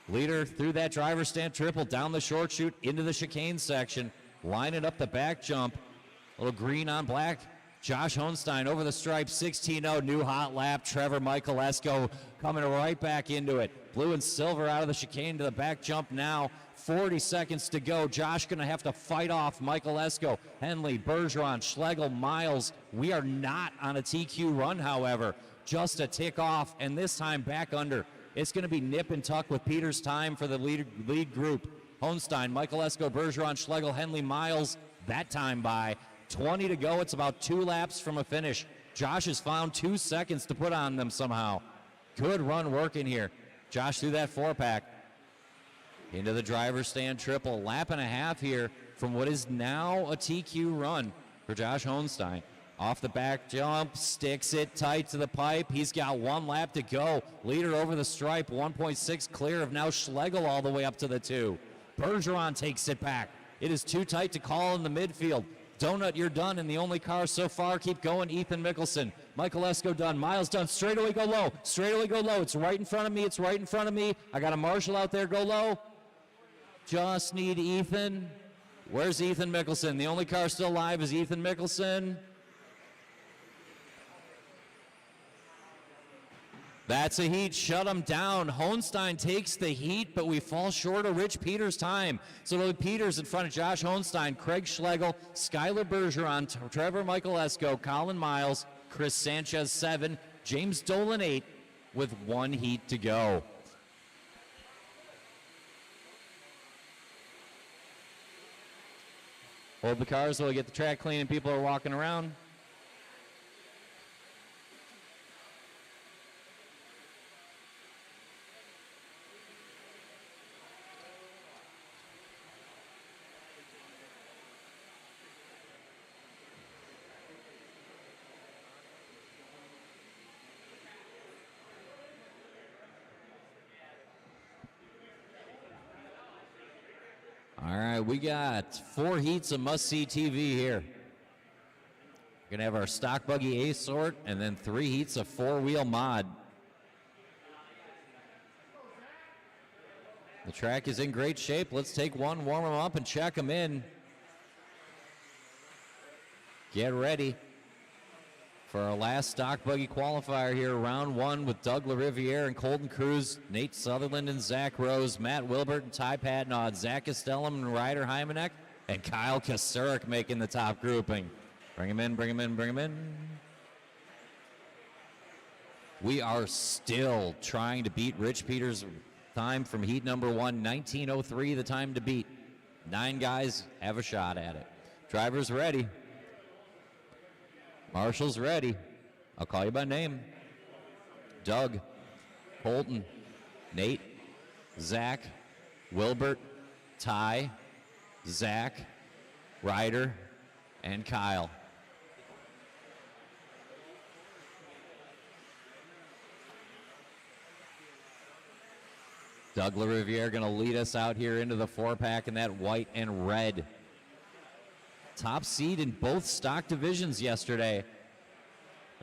Leader through that driver stand triple, down the short chute into the chicane section, lining up the back jump. A little green on black. Josh Hohenstein over the stripe, 16.0, new hot lap. Trevor Michael Esco coming right back into it. Blue and silver out of the chicane to the back jump now. 40 seconds to go. Josh going to have to fight off Michael Esco, Henley, Bergeron, Schlegel, Miles. We are not on a TQ run, however. Just a tick off, and this time back under. It's going to be nip and tuck with Peters' time for the lead group. Hohenstein, Michael Esco, Bergeron, Schlegel, Henley, Miles. That time by 20 to go. It's about 2 laps from a finish. Josh has found 2 seconds to put on them somehow. Good run working here. Josh threw that 4-pack. Into the driver's stand triple. Lap and a half here from what is now a TQ run for Josh Hohenstein. Off the back jump, sticks it tight to the pipe. He's got 1 lap to go. Leader over the stripe, 1.6 clear of now Schlegel all the way up to the 2. Bergeron takes it back. It is too tight to call in the midfield. Donut, you're done, and the only car so far. Keep going, Ethan Mickelson. Michael Esco done. Miles done. Straightaway go low. Straightaway go low. It's right in front of me. It's right in front of me. I got a Marshall out there. Go low. Just need Ethan. Where's Ethan Mickelson? The only car still alive is Ethan Mickelson. That's a heat. Shut him down. Hohenstein takes the heat, but we fall short of Rich Peters' time. So it'll be Peters in front of Josh Hohenstein, Craig Schlegel, Skylar Bergeron, Trevor Michael Esco, Colin Miles, Chris Sanchez 7, James Dolan 8 with 1 heat to go. Hold the cars so we get the track clean and people are walking around. All right, we got 4 heats of must-see TV here. We're going to have our stock buggy A sort and then 3 heats of 4-wheel mod. The track is in great shape. Let's take one, warm them up, and check them in. Get ready for our last stock buggy qualifier here, round 1 with Doug LaRiviere and Colton Cruz, Nate Sutherland and Zach Rose, Matt Wilbert and Ty Patnaud, Zach Castellum and Ryder Hymanek, and Kyle Kasurik making the top grouping. Bring him in, bring him in, bring him in. We are still trying to beat Rich Peters' time from heat number 1, 19:03, the time to beat. 9 guys have a shot at it. Drivers ready. Marshall's ready. I'll call you by name. Doug, Colton, Nate, Zach, Wilbert, Ty, Zach, Ryder, and Kyle. Doug LaRiviere going to lead us out here into the 4-pack in that white and red. Top seed in both stock divisions yesterday.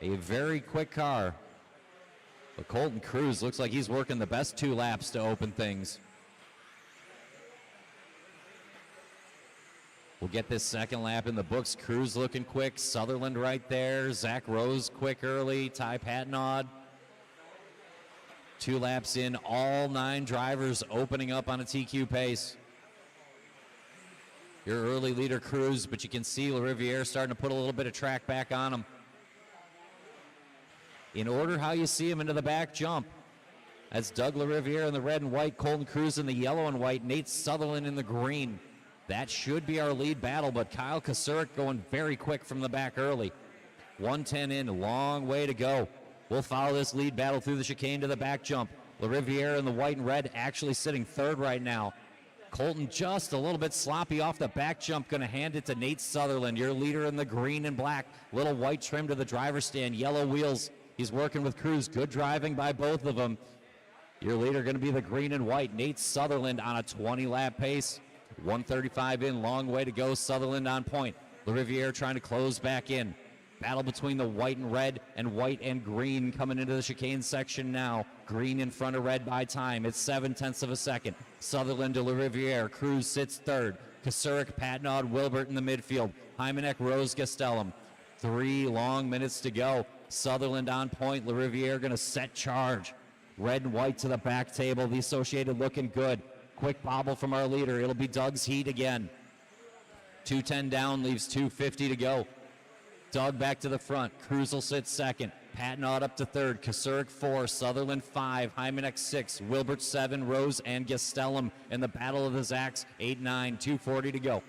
A very quick car. But Colton Cruz looks like he's working the best 2 laps to open things. We'll get this second lap in the books. Cruz looking quick. Sutherland right there. Zach Rose quick early. Ty Patnaud. 2 laps in. All 9 drivers opening up on a TQ pace. Your early leader, Cruz, but you can see LaRiviere starting to put a little bit of track back on him. In order how you see him into the back jump. That's Doug LaRiviere in the red and white, Colton Cruz in the yellow and white, Nate Sutherland in the green. That should be our lead battle, but Kyle Kasurik going very quick from the back early. 110 in, long way to go. We'll follow this lead battle through the chicane to the back jump. LaRiviere in the white and red actually sitting 3rd right now. Colton just a little bit sloppy off the back jump. Going to hand it to Nate Sutherland, your leader in the green and black. Little white trim to the driver's stand, yellow wheels. He's working with Cruz. Good driving by both of them. Your leader going to be the green and white, Nate Sutherland on a 20-lap pace. 135 in, long way to go. Sutherland on point. LaRiviere trying to close back in. Battle between the white and red and white and green coming into the chicane section now. Green in front of red by time. It's 0.7 of a second. Sutherland to LaRiviere. Cruz sits 3rd. Kasurik, Patnaud, Wilbert in the midfield. Hymanek, Rose, Gastelum. 3 long minutes to go. Sutherland on point. LaRiviere going to set charge. Red and white to the back table. The Associated looking good. Quick bobble from our leader. It'll be Doug's Heat again. 2:10 down, leaves 2:50 to go. Doug back to the front. Cruz will sit second. Patnaud up to third. Kasurik 4, Sutherland 5, Hymanek 6, Wilbert 7, Rose and Gastelum in the battle of the Zacks. 8-9, 2:40 to go.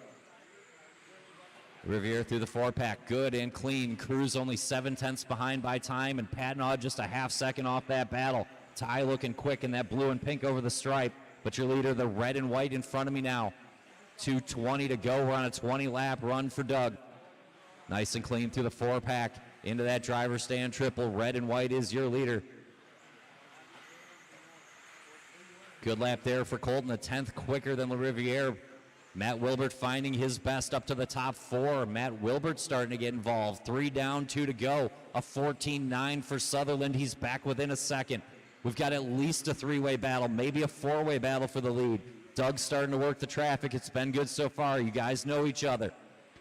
Riviere through the 4-pack, good and clean. Cruz only 7/10 behind by time, and Patnaud just a half second off that battle. Ty looking quick in that blue and pink over the stripe, but your leader, the red and white in front of me now. 2:20 to go. We're on a 20-lap run for Doug. Nice and clean through the 4-pack. Into that driver stand triple. Red and white is your leader. Good lap there for Colton, a 10th quicker than LaRiviere. Matt Wilbert finding his best up to the top 4. Matt Wilbert starting to get involved. 3 down, 2 to go. A 14-9 for Sutherland. He's back within a second. We've got at least a 3-way battle, maybe a 4-way battle for the lead. Doug's starting to work the traffic. It's been good so far. You guys know each other.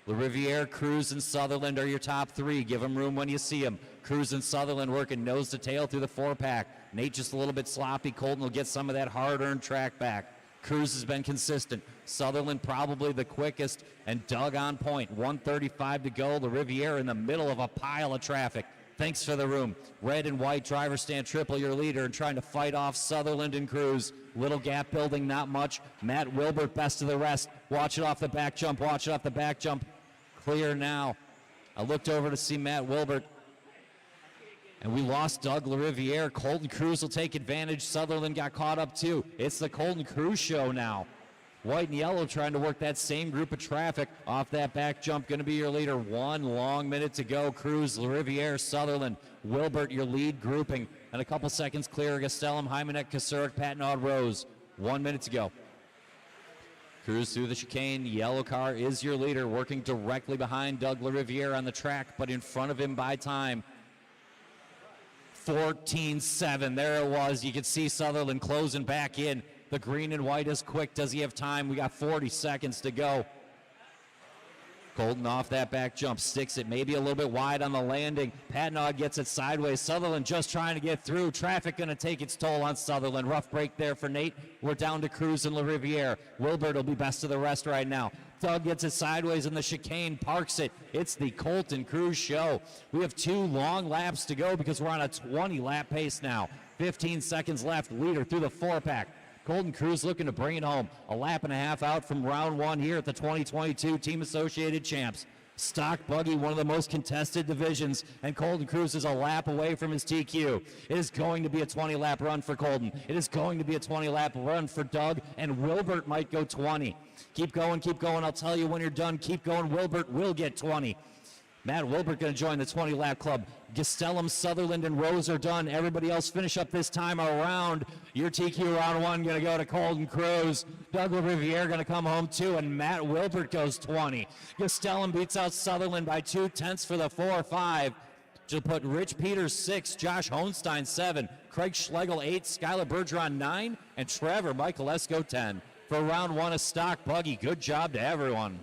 LaRiviere, Cruz, and Sutherland are your top 3. Give them room when you see them. Cruz and Sutherland working nose to tail through the 4-pack. Nate just a little bit sloppy. Colton will get some of that hard-earned track back. Cruz has been consistent. Sutherland probably the quickest, and Doug on point. 1:35 to go. LaRiviere in the middle of a pile of traffic. Thanks for the room. Red and white driver stand triple, your leader, and trying to fight off Sutherland and Cruz. Little gap building, not much. Matt Wilbert, best of the rest. Watch it off the back jump. Watch it off the back jump. Clear now. I looked over to see Matt Wilbert, and we lost Doug LaRiviere. Colton Cruz will take advantage. Sutherland got caught up too. It's the Colton Cruz show now. White and yellow trying to work that same group of traffic off that back jump. Going to be your leader. 1 long minute to go. Cruz, LaRiviere, Sutherland, Wilbert, your lead grouping. And a couple seconds clear. Gastelum, Hymanek, Kasurik, Patnaud, Rose. 1 minute to go. Cruz through the chicane. Yellow car is your leader, working directly behind Doug LaRiviere on the track, but in front of him by time. 14-7. There it was. You can see Sutherland closing back in. The green and white is quick. Does he have time? We got 40 seconds to go. Colton off that back jump, sticks it maybe a little bit wide on the landing. Patnaud gets it sideways. Sutherland just trying to get through. Traffic going to take its toll on Sutherland. Rough break there for Nate. We're down to Cruz and LaRiviere. Wilbert will be best of the rest right now. Doug gets it sideways in the chicane, parks it. It's the Colton Cruz show. We have 2 long laps to go because we're on a 20-lap pace now. 15 seconds left. Leader through the 4-pack. Colton Cruz looking to bring it home. A lap and a half out from round 1 here at the 2022 Team Associated Champs. Stock Buggy, one of the most contested divisions, and Colton Cruz is a lap away from his TQ. It is going to be a 20-lap run for Colton. It is going to be a 20-lap run for Doug, and Wilbert might go 20. Keep going, keep going. I'll tell you when you're done. Keep going. Wilbert will get 20. Matt Wilbert going to join the 20-lap club. Gastelum, Sutherland, and Rose are done. Everybody else finish up this time around. Your TQ round 1 going to go to Colton Cruz. Doug LaRiviere going to come home too, and Matt Wilbert goes 20. Gastelum beats out Sutherland by 2/10 for the 4-5. To put Rich Peters 6, Josh Honstein 7, Craig Schlegel 8, Skylar Bergeron 9, and Trevor Michaelesco 10. For round 1 of Stock Buggy, good job to everyone.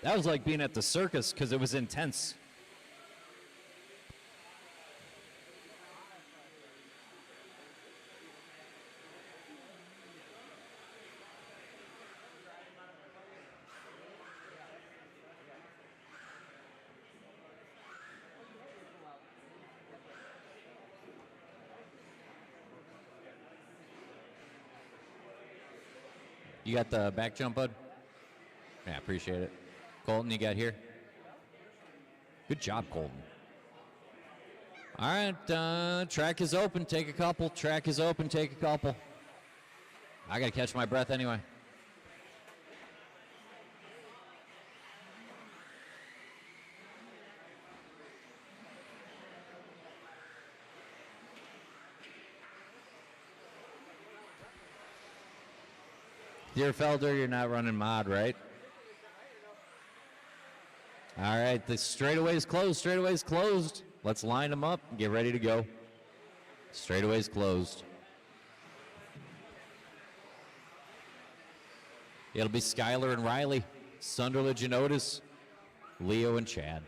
That was like being at the circus because it was intense. You got the back jump, bud? Yeah, appreciate it. Colton, you got here? Good job, Colton. All right, track is open. Take a couple. Track is open. Take a couple. I got to catch my breath anyway. Deerfelder, you're not running mod, right? All right, the straightaway is closed. Straightaway is closed. Let's line them up and get ready to go. Straightaway is closed. It'll be Skylar and Riley, Sunderledge and Otis, Leo and Chad.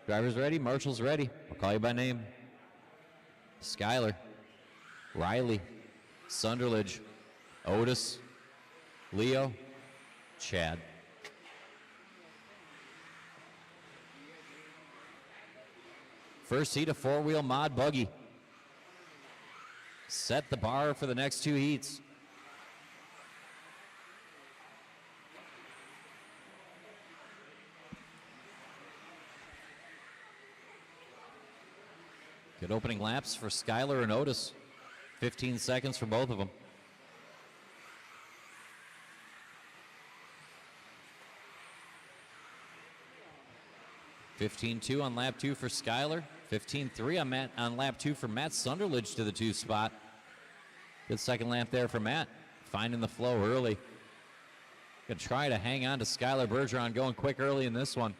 Drivers ready, marshals ready. I'll call you by name. Skylar, Riley, Sunderledge, Otis, Leo, Chad. First heat of four-wheel Mod Buggy. Set the bar for the next two heats. Good opening laps for Skylar and Otis. 15 seconds for both of them. (15.2) on lap 2 for Skylar. 15.3 on lap 2 for Matt Sunderledge to the 2 spot. Good second lap there for Matt, finding the flow early. Gonna try to hang on to Skylar Bergeron, going quick early in this one.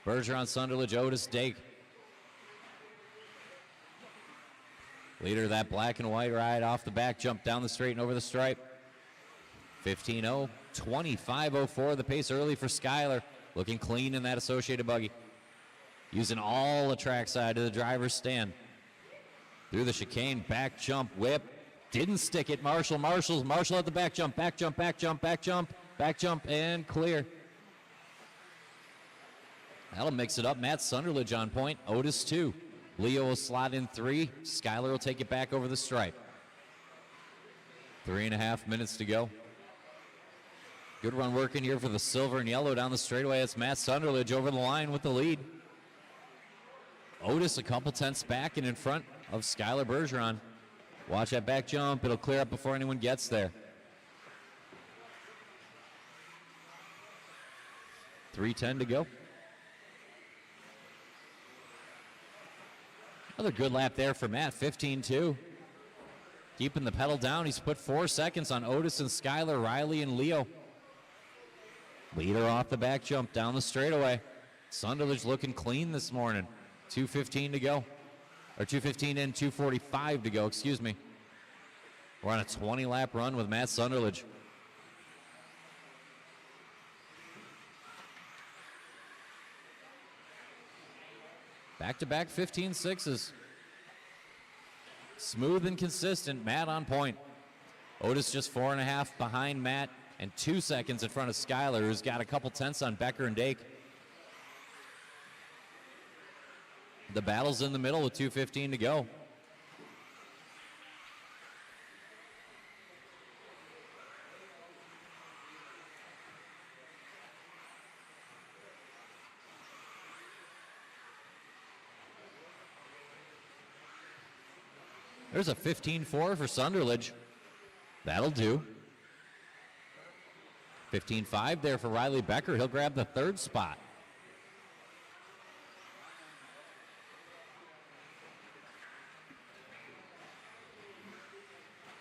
Bergeron, Sunderledge, Otis, Dake. Leader of that black and white ride off the back, jump down the straight and over the stripe. 15.0, 25.04 the pace early for Skylar. Looking clean in that Associated buggy. Using all the trackside to the driver's stand. Through the chicane, back jump, whip. Didn't stick it, Marshall at the back jump, back jump, back jump, back jump, back jump, and clear. That'll mix it up. Matt Sunderledge on point, Otis 2. Leo will slot in 3. Skylar will take it back over the stripe. 3.5 minutes to go. Good run working here for the silver and yellow down the straightaway. It's Matt Sunderledge over the line with the lead. Otis a couple tenths back and in front of Skylar Bergeron. Watch that back jump. It'll clear up before anyone gets there. 3:10 to go. Another good lap there for Matt, 15.2. Keeping the pedal down. He's put 4 seconds on Otis and Skylar, Riley and Leo. Leader off the back jump down the straightaway. Sunderledge looking clean this morning. 2:15 to go. Or 2:15 in, 2:45 to go, excuse me. We're on a 20-lap run with Matt Sunderledge. Back-to-back 15.6s. Smooth and consistent. Matt on point. Otis just 4.5 behind Matt and 2 seconds in front of Skylar, who's got a couple tenths on Becker and Dake. The battle's in the middle with 2:15 to go. There's a 15.4 for Sunderledge. That'll do. 15.5 there for Riley Becker. He'll grab the 3rd spot.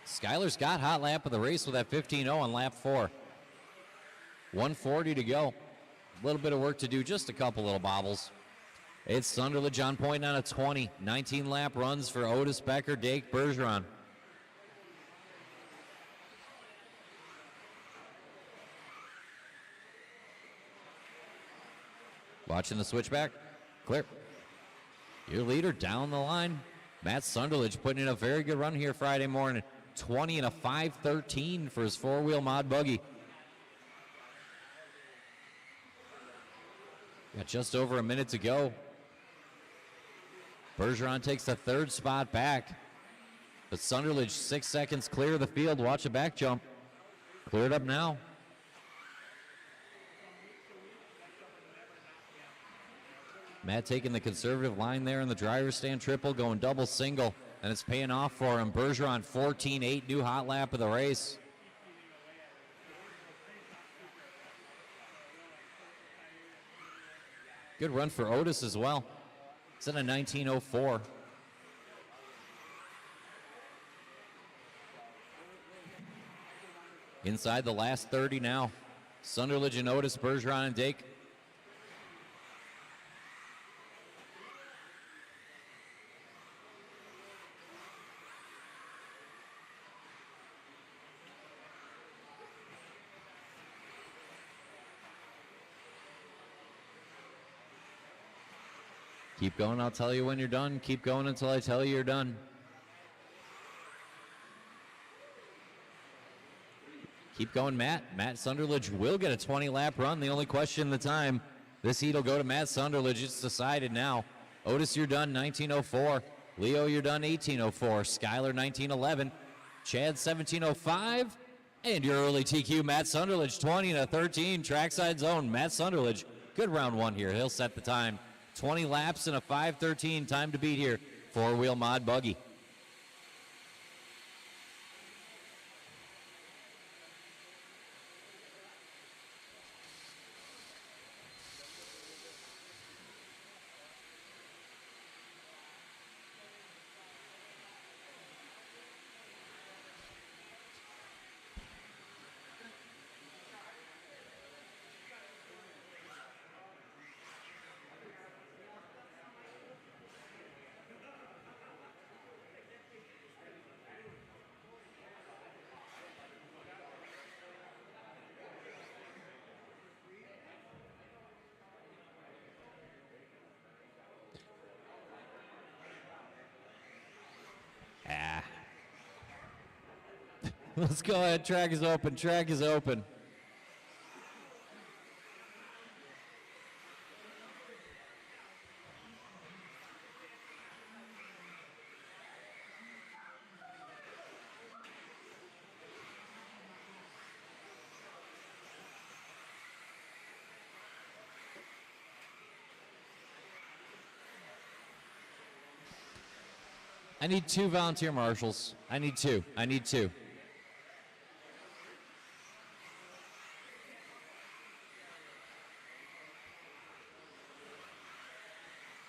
Skylar's got hot lap of the race with that 15.0 on lap 4. 1:40 to go. A little bit of work to do, just a couple little bobbles. It's Sunderledge on point on a 20. 19-lap runs for Otis, Becker, Dake, Bergeron. Watching the switchback. Clear. Your leader down the line. Matt Sunderledge putting in a very good run here Friday morning. 20 and a 5:13 for his four-wheel Mod Buggy. Got just over a minute to go. Bergeron takes the 3rd spot back. But Sunderledge 6 seconds clear of the field. Watch a back jump. Cleared up now. Matt taking the conservative line there in the driver's stand triple, going double single, and it's paying off for him. Bergeron 14.8, new hot lap of the race. Good run for Otis as well. It's in a 19.04. Inside the last 30 now. Sunderledge and Otis, Bergeron and Dake. Keep going, I'll tell you when you're done. Keep going until I tell you you're done. Keep going, Matt. Matt Sunderledge will get a 20-lap run. The only question the time. This heat will go to Matt Sunderledge. It's decided now. Otis, you're done, 19:04. Leo, you're done, 18:04. Skyler, 19:11. Chad, 17:05. And your early TQ, Matt Sunderledge, 20-13. Trackside zone, Matt Sunderledge. Good round one here. He'll set the time. 20 laps and a 5:13 time to beat here. Four-wheel Mod Buggy. Let's go ahead. Track is open. Track is open. I need 2 volunteer marshals. I need 2. I need 2.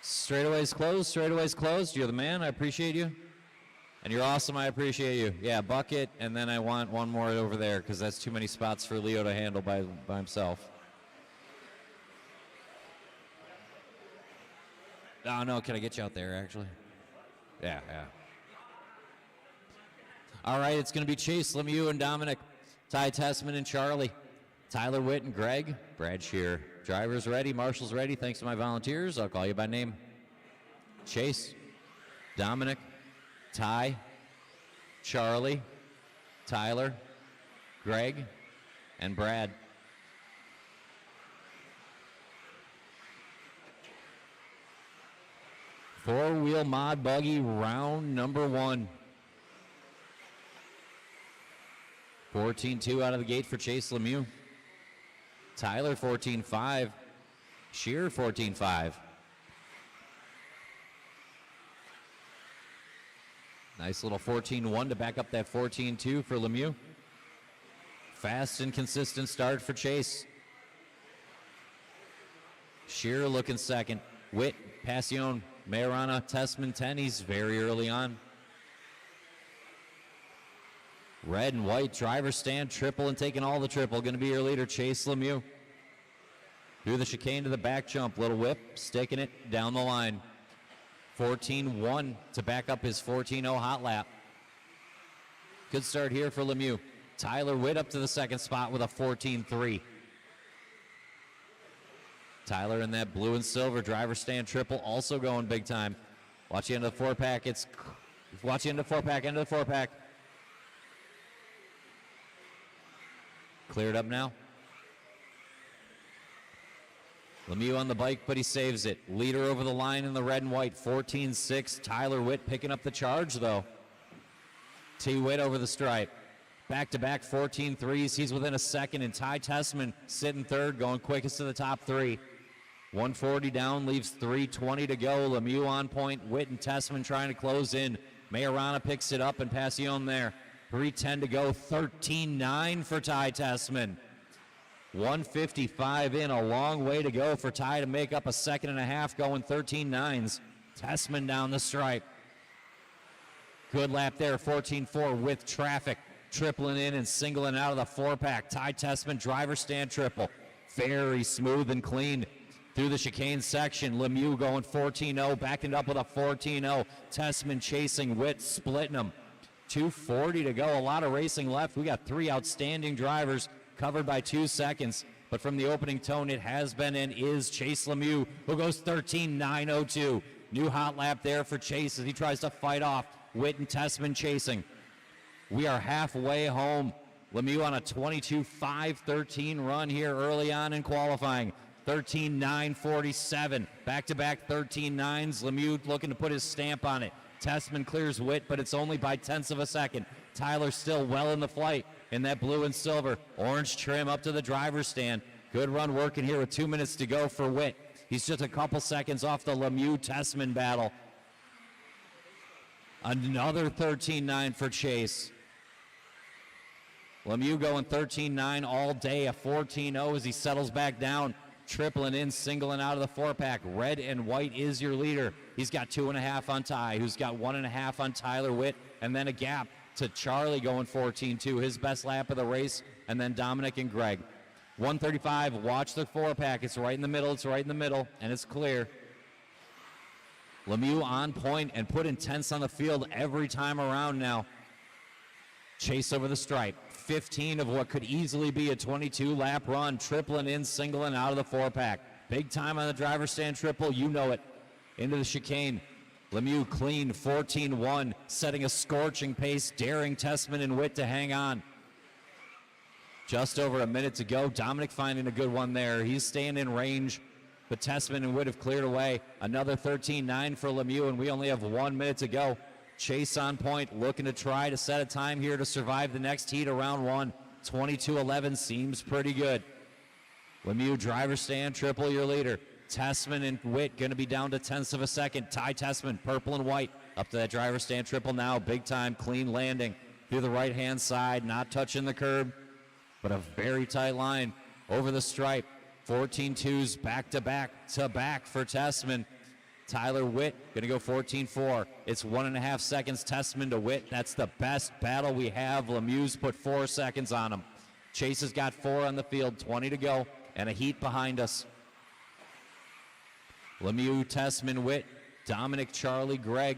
Straightaway's closed. Straightaway's closed. You're the man. I appreciate you. And you're awesome. I appreciate you. Yeah, bucket, and then I want one more over there because that's too many spots for Leo to handle by himself. Oh, no. Can I get you out there, actually? Yeah. All right, it's going to be Chase Lemieux and Dominic, Ty Tessman and Charlie, Tyler Witt and Greg, Brad Shearer. Drivers ready, marshals ready. Thanks to my volunteers. I'll call you by name. Chase, Dominic, Ty, Charlie, Tyler, Greg, and Brad. Four-wheel Mod Buggy round number 1. 14-2 out of the gate for Chase Lemieux. Tyler 14-5. Shearer 14-5. Nice little 14-1 to back up that 14-2 for Lemieux. Fast and consistent start for Chase. Shearer looking second. Witt, Passion, Majorana, Tessman, Tenney's very early on. Red and white driver stand, triple and taking all the triple. Going to be your leader, Chase Lemieux. Through the chicane to the back jump. Little whip, sticking it down the line. 14-1 to back up his 14-0 hot lap. Good start here for Lemieux. Tyler Witt up to the second spot with a 14-3. Tyler in that blue and silver driver stand triple also going big time. Watch the end of the 4-pack. Watch the end of the 4-pack, end of the 4-pack. Cleared up now. Lemieux on the bike, but he saves it. Leader over the line in the red and white, 14-6. Tyler Witt picking up the charge, though. T. Witt over the stripe. Back-to-back 14-3s. He's within a second, and Ty Tessman sitting third, going quickest to the top 3. 140 down, leaves 320 to go. Lemieux on point. Witt and Tessman trying to close in. Majorana picks it up, and Passion there. 3:10 to go, 13-9 for Ty Tessman. 155 in, a long way to go for Ty to make up a second and a half, going 13-9s. Tessman down the stripe. Good lap there, 14-4 with traffic. Tripling in and singling out of the 4-pack. Ty Tessman, driver stand triple. Very smooth and clean through the chicane section. Lemieux going 14-0, backing up with a 14-0. Tessman chasing Witt, splitting them. 2:40 to go, a lot of racing left. We got 3 outstanding drivers covered by 2 seconds. But from the opening tone, it has been and is Chase Lemieux, who goes 13.902. New hot lap there for Chase as he tries to fight off Witt and Tessman chasing. We are halfway home. Lemieux on a 22.513 run here early on in qualifying. 13.947. Back-to-back 13.9s. Lemieux looking to put his stamp on it. Tessman clears Witt, but it's only by tenths of a second. Tyler still well in the flight in that blue and silver. Orange trim up to the driver's stand. Good run working here with 2 minutes to go for Witt. He's just a couple seconds off the Lemieux-Tessman battle. Another 13.9 for Chase. Lemieux going 13.9 all day, a 14.0 as he settles back down. Tripling in, singling out of the four-pack. Red and white is your leader. He's got 2.5 on Ty, who's got 1.5 on Tyler Witt, and then a gap to Charlie going 14.2, his best lap of the race, and then Dominic and Greg. 135, watch the four-pack. It's right in the middle, and it's clear. Lemieux on point and putting tenths on the field every time around now. Chase over the stripe. 15 of what could easily be a 22-lap run, tripling in, singling out of the four-pack. Big time on the driver's stand triple, you know it. Into the chicane. Lemieux clean, 14.1, setting a scorching pace, daring Tessman and Witt to hang on. Just over a minute to go. Dominic finding a good one there. He's staying in range, but Tessman and Witt have cleared away. Another 13.9 for Lemieux, and we only have 1 minute to go. Chase on point, looking to try to set a time here to survive the next heat of round one. 22.11 seems pretty good. Lemieux, driver stand, triple your leader. Tessman and Witt going to be down to tenths of a second. Ty Tessman, purple and white, up to that driver stand triple now. Big time, clean landing through the right-hand side, not touching the curb, but a very tight line over the stripe. 14.2s back-to-back for Tessman. Tyler Witt going to go 14.4. It's 1.5 seconds Tessman to Witt. That's the best battle we have. Lemieux's put 4 seconds on him. Chase has got 4 on the field, 20 to go, and a heat behind us. Lemieux, Tessman, Witt, Dominic, Charlie, Greg,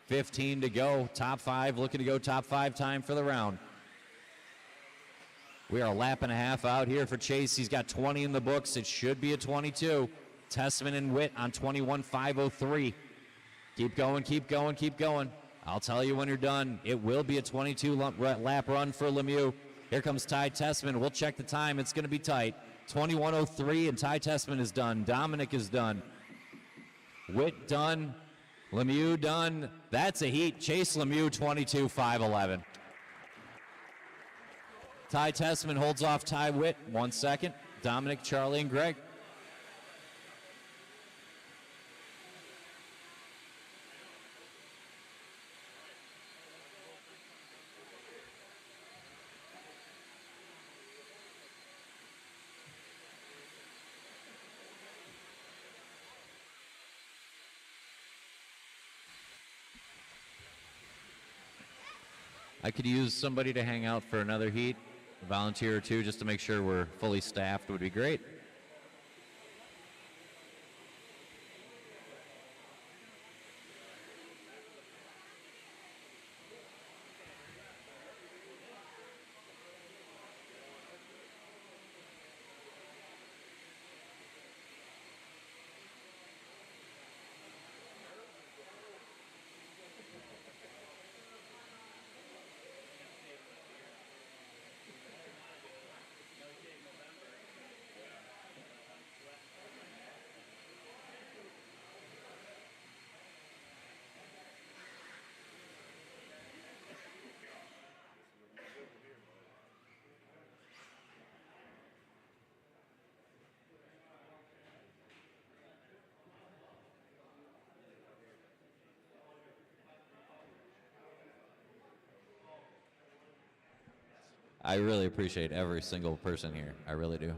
15 to go. Top 5, looking to go top 5 time for the round. We are a lap and a half out here for Chase. He's got 20 in the books. It should be a 22. Tessman and Witt on 21.503. Keep going, keep going, keep going. I'll tell you when you're done. It will be a 22-lap run for Lemieux. Here comes Ty Tessman. We'll check the time. It's going to be tight. 21.03, and Ty Tessman is done. Dominic is done. Witt done. Lemieux done. That's a heat. Chase Lemieux, 22.511. Ty Tessman holds off Ty Witt. 1 second. Dominic, Charlie, and Greg. I could use somebody to hang out for another heat, a volunteer or two, just to make sure we're fully staffed would be great. I really appreciate every single person here. I really do.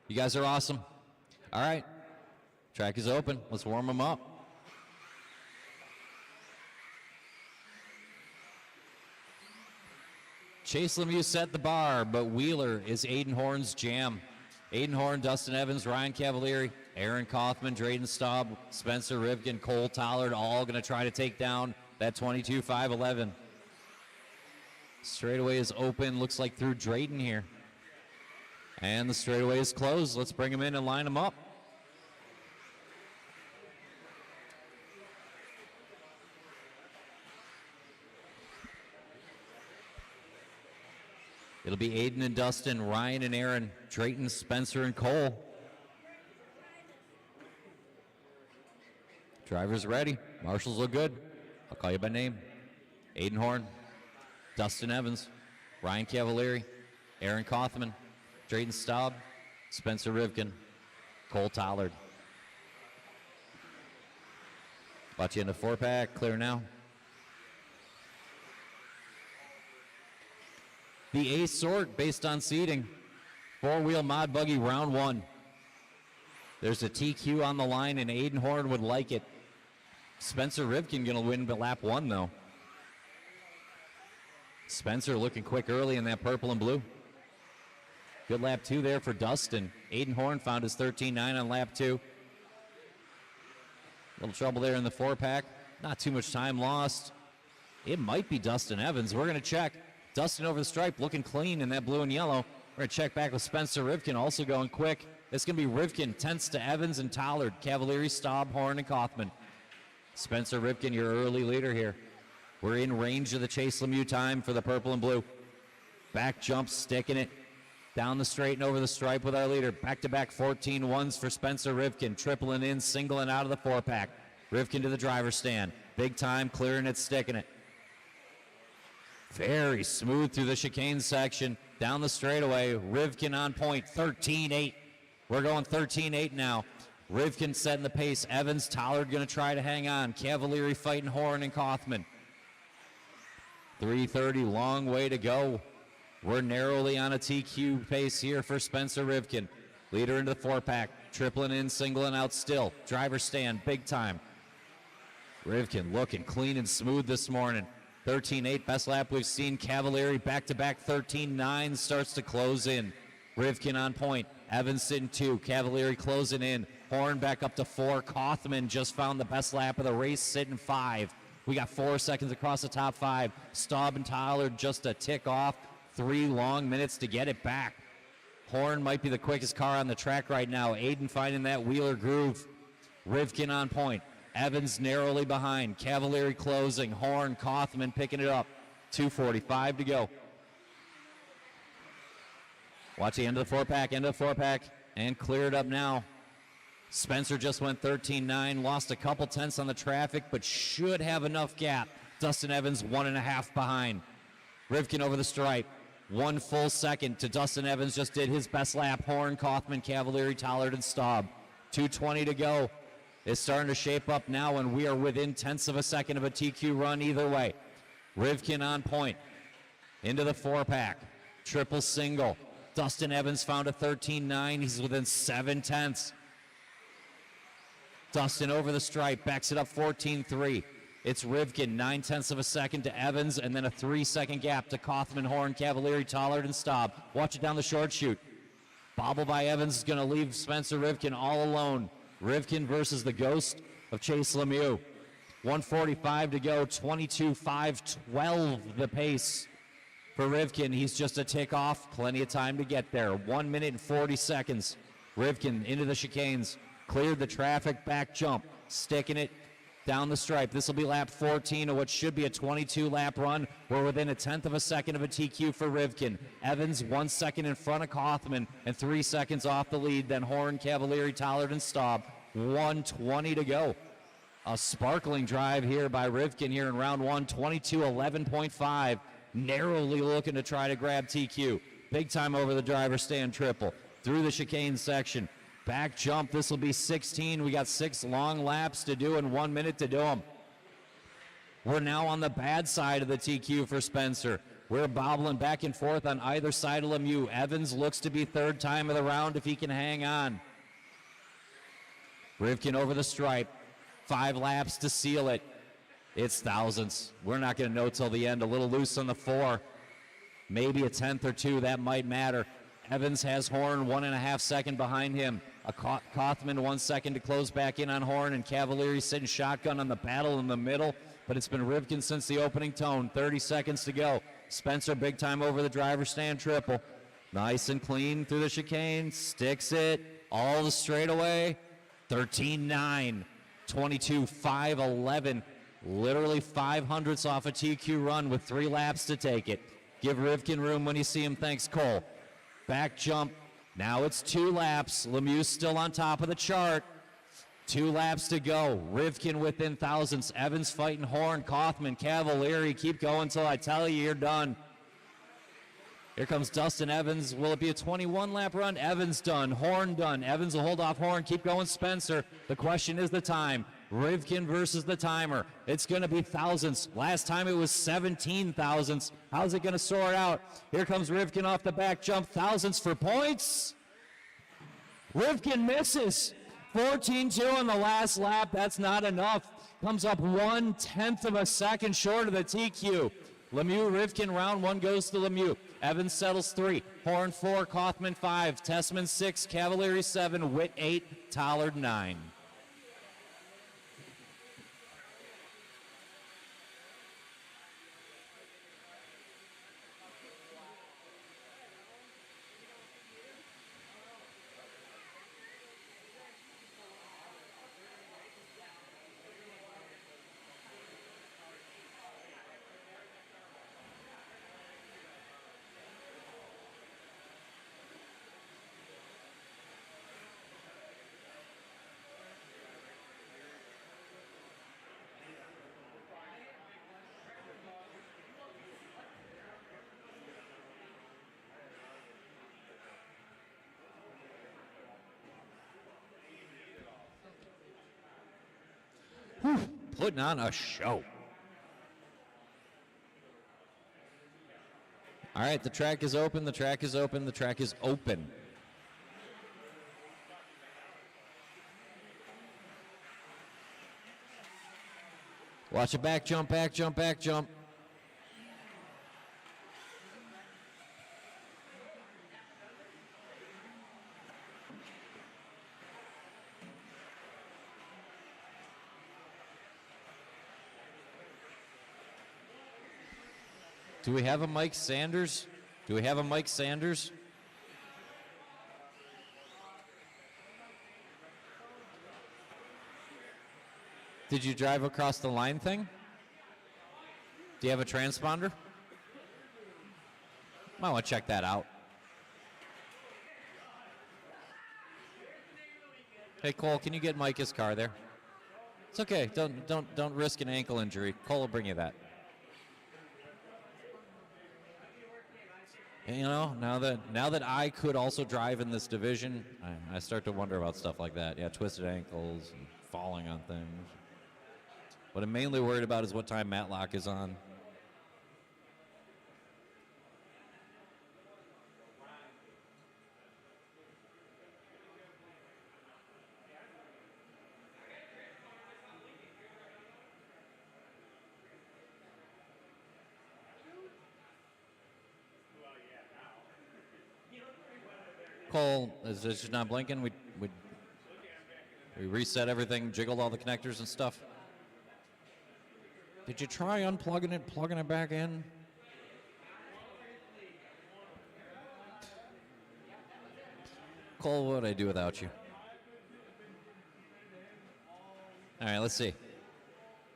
You guys are awesome. All right. Track is open. Let's warm them up. Chase Lemieux set the bar, but Wheeler is Aiden Horn's jam. Aiden Horn, Dustin Evans, Ryan Cavalieri, Aaron Kaufman, Drayden Staub, Spencer Rivkin, Cole Tollard, all going to try to take down that 22.511. Straightaway is open, looks like through Drayton here. And the straightaway is closed. Let's bring them in and line them up. It'll be Aiden and Dustin, Ryan and Aaron, Drayton, Spencer, and Cole. Drivers ready. Marshals look good. I'll call you by name. Aiden Horn, Dustin Evans, Ryan Cavalieri, Aaron Kothman, Drayton Staub, Spencer Rivkin, Cole Tollard. Watch you in the 4-pack. Clear now. The A sort based on seating. 4-wheel Mod Buggy round 1. There's a TQ on the line, and Aiden Horn would like it. Spencer Rivkin going to win lap 1, though. Spencer looking quick early in that purple and blue. Good lap 2 there for Dustin. Aiden Horn found his 13.9 on lap 2. Little trouble there in the 4-pack. Not too much time lost. It might be Dustin Evans. We're going to check. Dustin over the stripe looking clean in that blue and yellow. We're going to check back with Spencer Rivkin also going quick. It's going to be Rivkin, 10ths to Evans and Tollard, Cavalieri, Staub, Horn, and Kothman. Spencer Rivkin, your early leader here. We're in range of the Chase Lemieux time for the purple and blue. Back jump, sticking it down the straight and over the stripe with our leader. Back-to-back 14 ones for Spencer Rivkin, tripling in, singling out of the 4-pack. Rivkin to the driver's stand. Big time, clearing it, sticking it. Very smooth through the chicane section. Down the straightaway, Rivkin on point, 13.8. We're going 13.8 now. Rivkin setting the pace. Evans, Tollard going to try to hang on. Cavalieri fighting Horn and Kothman. 3:30, long way to go. We're narrowly on a TQ pace here for Spencer Rivkin. Leader into the 4-pack. Tripling in, singling out still. Driver stand, big time. Rivkin looking clean and smooth this morning. 13.8, best lap we've seen. Cavalieri back-to-back 13.9 starts to close in. Rivkin on point. Evans sitting 2. Cavalieri closing in. Horn back up to 4. Kothman just found the best lap of the race, sitting 5. We got 4 seconds across the top 5. Staub and Tyler just a tick off. 3 long minutes to get it back. Horn might be the quickest car on the track right now. Aiden finding that wheeler groove. Rivkin on point. Evans narrowly behind. Cavalieri closing. Horn, Kothman picking it up. 2:45 to go. Watch the end of the 4-pack, and clear it up now. Spencer just went 13.9, lost a couple tenths on the traffic, but should have enough gap. Dustin Evans 1.5 behind. Rivkin over the stripe. 1 full second to Dustin Evans, just did his best lap. Horn, Kothman, Cavalieri, Tollard, and Staub. 2:20 to go. It's starting to shape up now, and we are within tenths of a second of a TQ run either way. Rivkin on point. Into the 4-pack. Triple single. Dustin Evans found a 13.9. He's within 7 tenths. Dustin over the stripe, backs it up 14.3. It's Rivkin, 9 tenths of a second to Evans, and then a 3-second gap to Kothman, Horn, Cavalieri, Tollard, and Staub. Watch it down the short chute. Bobble by Evans is going to leave Spencer Rivkin all alone. Rivkin versus the ghost of Chase Lemieux. 1:45 to go, 22.5-12 the pace for Rivkin. He's just a tick off, plenty of time to get there. 1 minute and 40 seconds. Rivkin into the chicanes, cleared the traffic, back jump, sticking it down the stripe. This will be lap 14 of what should be a 22-lap run. We're within a tenth of a second of a TQ for Rivkin. Evans 1 second in front of Kothman and 3 seconds off the lead. Then Horn, Cavalieri, Tollard, and Staub. 1:20 to go. A sparkling drive here by Rivkin here in round 1, 22:11.5. Narrowly looking to try to grab TQ. Big time over the driver stand triple. Through the chicane section. Back jump, this will be 16. We got 6 long laps to do and 1 minute to do them. We're now on the bad side of the TQ for Spencer. We're bobbling back and forth on either side of Lemieux. Evans looks to be 3rd time of the round if he can hang on. Rivkin over the stripe. 5 laps to seal it. It's thousandths. We're not going to know till the end. A little loose on the 4. Maybe a tenth or 2. That might matter. Evans has Horn 1.5 seconds behind him. A Kothman 1 second to close back in on Horn, and Cavalieri sitting shotgun on the battle in the middle. But it's been Rivkin since the opening tone. 30 seconds to go. Spencer big time over the driver stand triple. Nice and clean through the chicane. Sticks it all the straightaway. 13.9. 22.511. Literally 500ths off a TQ run with 3 laps to take it. Give Rivkin room when you see him. Thanks, Cole. Back jump. Now it's 2 laps. Lemieux still on top of the chart. 2 laps to go. Rivkin within thousandths. Evans fighting Horn, Kaufman, Cavalieri. Keep going till I tell you you're done. Here comes Dustin Evans. Will it be a 21-lap run? Evans done. Horn done. Evans will hold off Horn. Keep going, Spencer. The question is the time. Rivkin versus the timer. It's going to be thousandths. Last time it was 17 thousandths. How's it going to sort out? Here comes Rivkin off the back jump. Thousandths for points. Rivkin misses. 14.2 on the last lap. That's not enough. Comes up 1/10 of a second short of the TQ. Lemieux, Rivkin, round 1 goes to Lemieux. Evans settles 3. Horn 4, Kaufman 5. Tessman 6. Cavalieri 7. Witt 8. Tollard 9. Putting on a show. All right, the track is open, the track is open, the track is open. Watch it, back jump, back jump, back jump. Do we have a Mike Sanders? Do we have a Mike Sanders? Did you drive across the line thing? Do you have a transponder? Might want to check that out. Hey Cole, can you get Mike his car there? It's okay. Don't risk an ankle injury. Cole will bring you that. And, you know, now that I could also drive in this division, I start to wonder about stuff like that. Yeah, twisted ankles and falling on things. What I'm mainly worried about is what time Matlock is on. Cole, is this just not blinking? We reset everything, jiggled all the connectors and stuff. Did you try unplugging it, plugging it back in? Cole, what would I do without you? All right, let's see.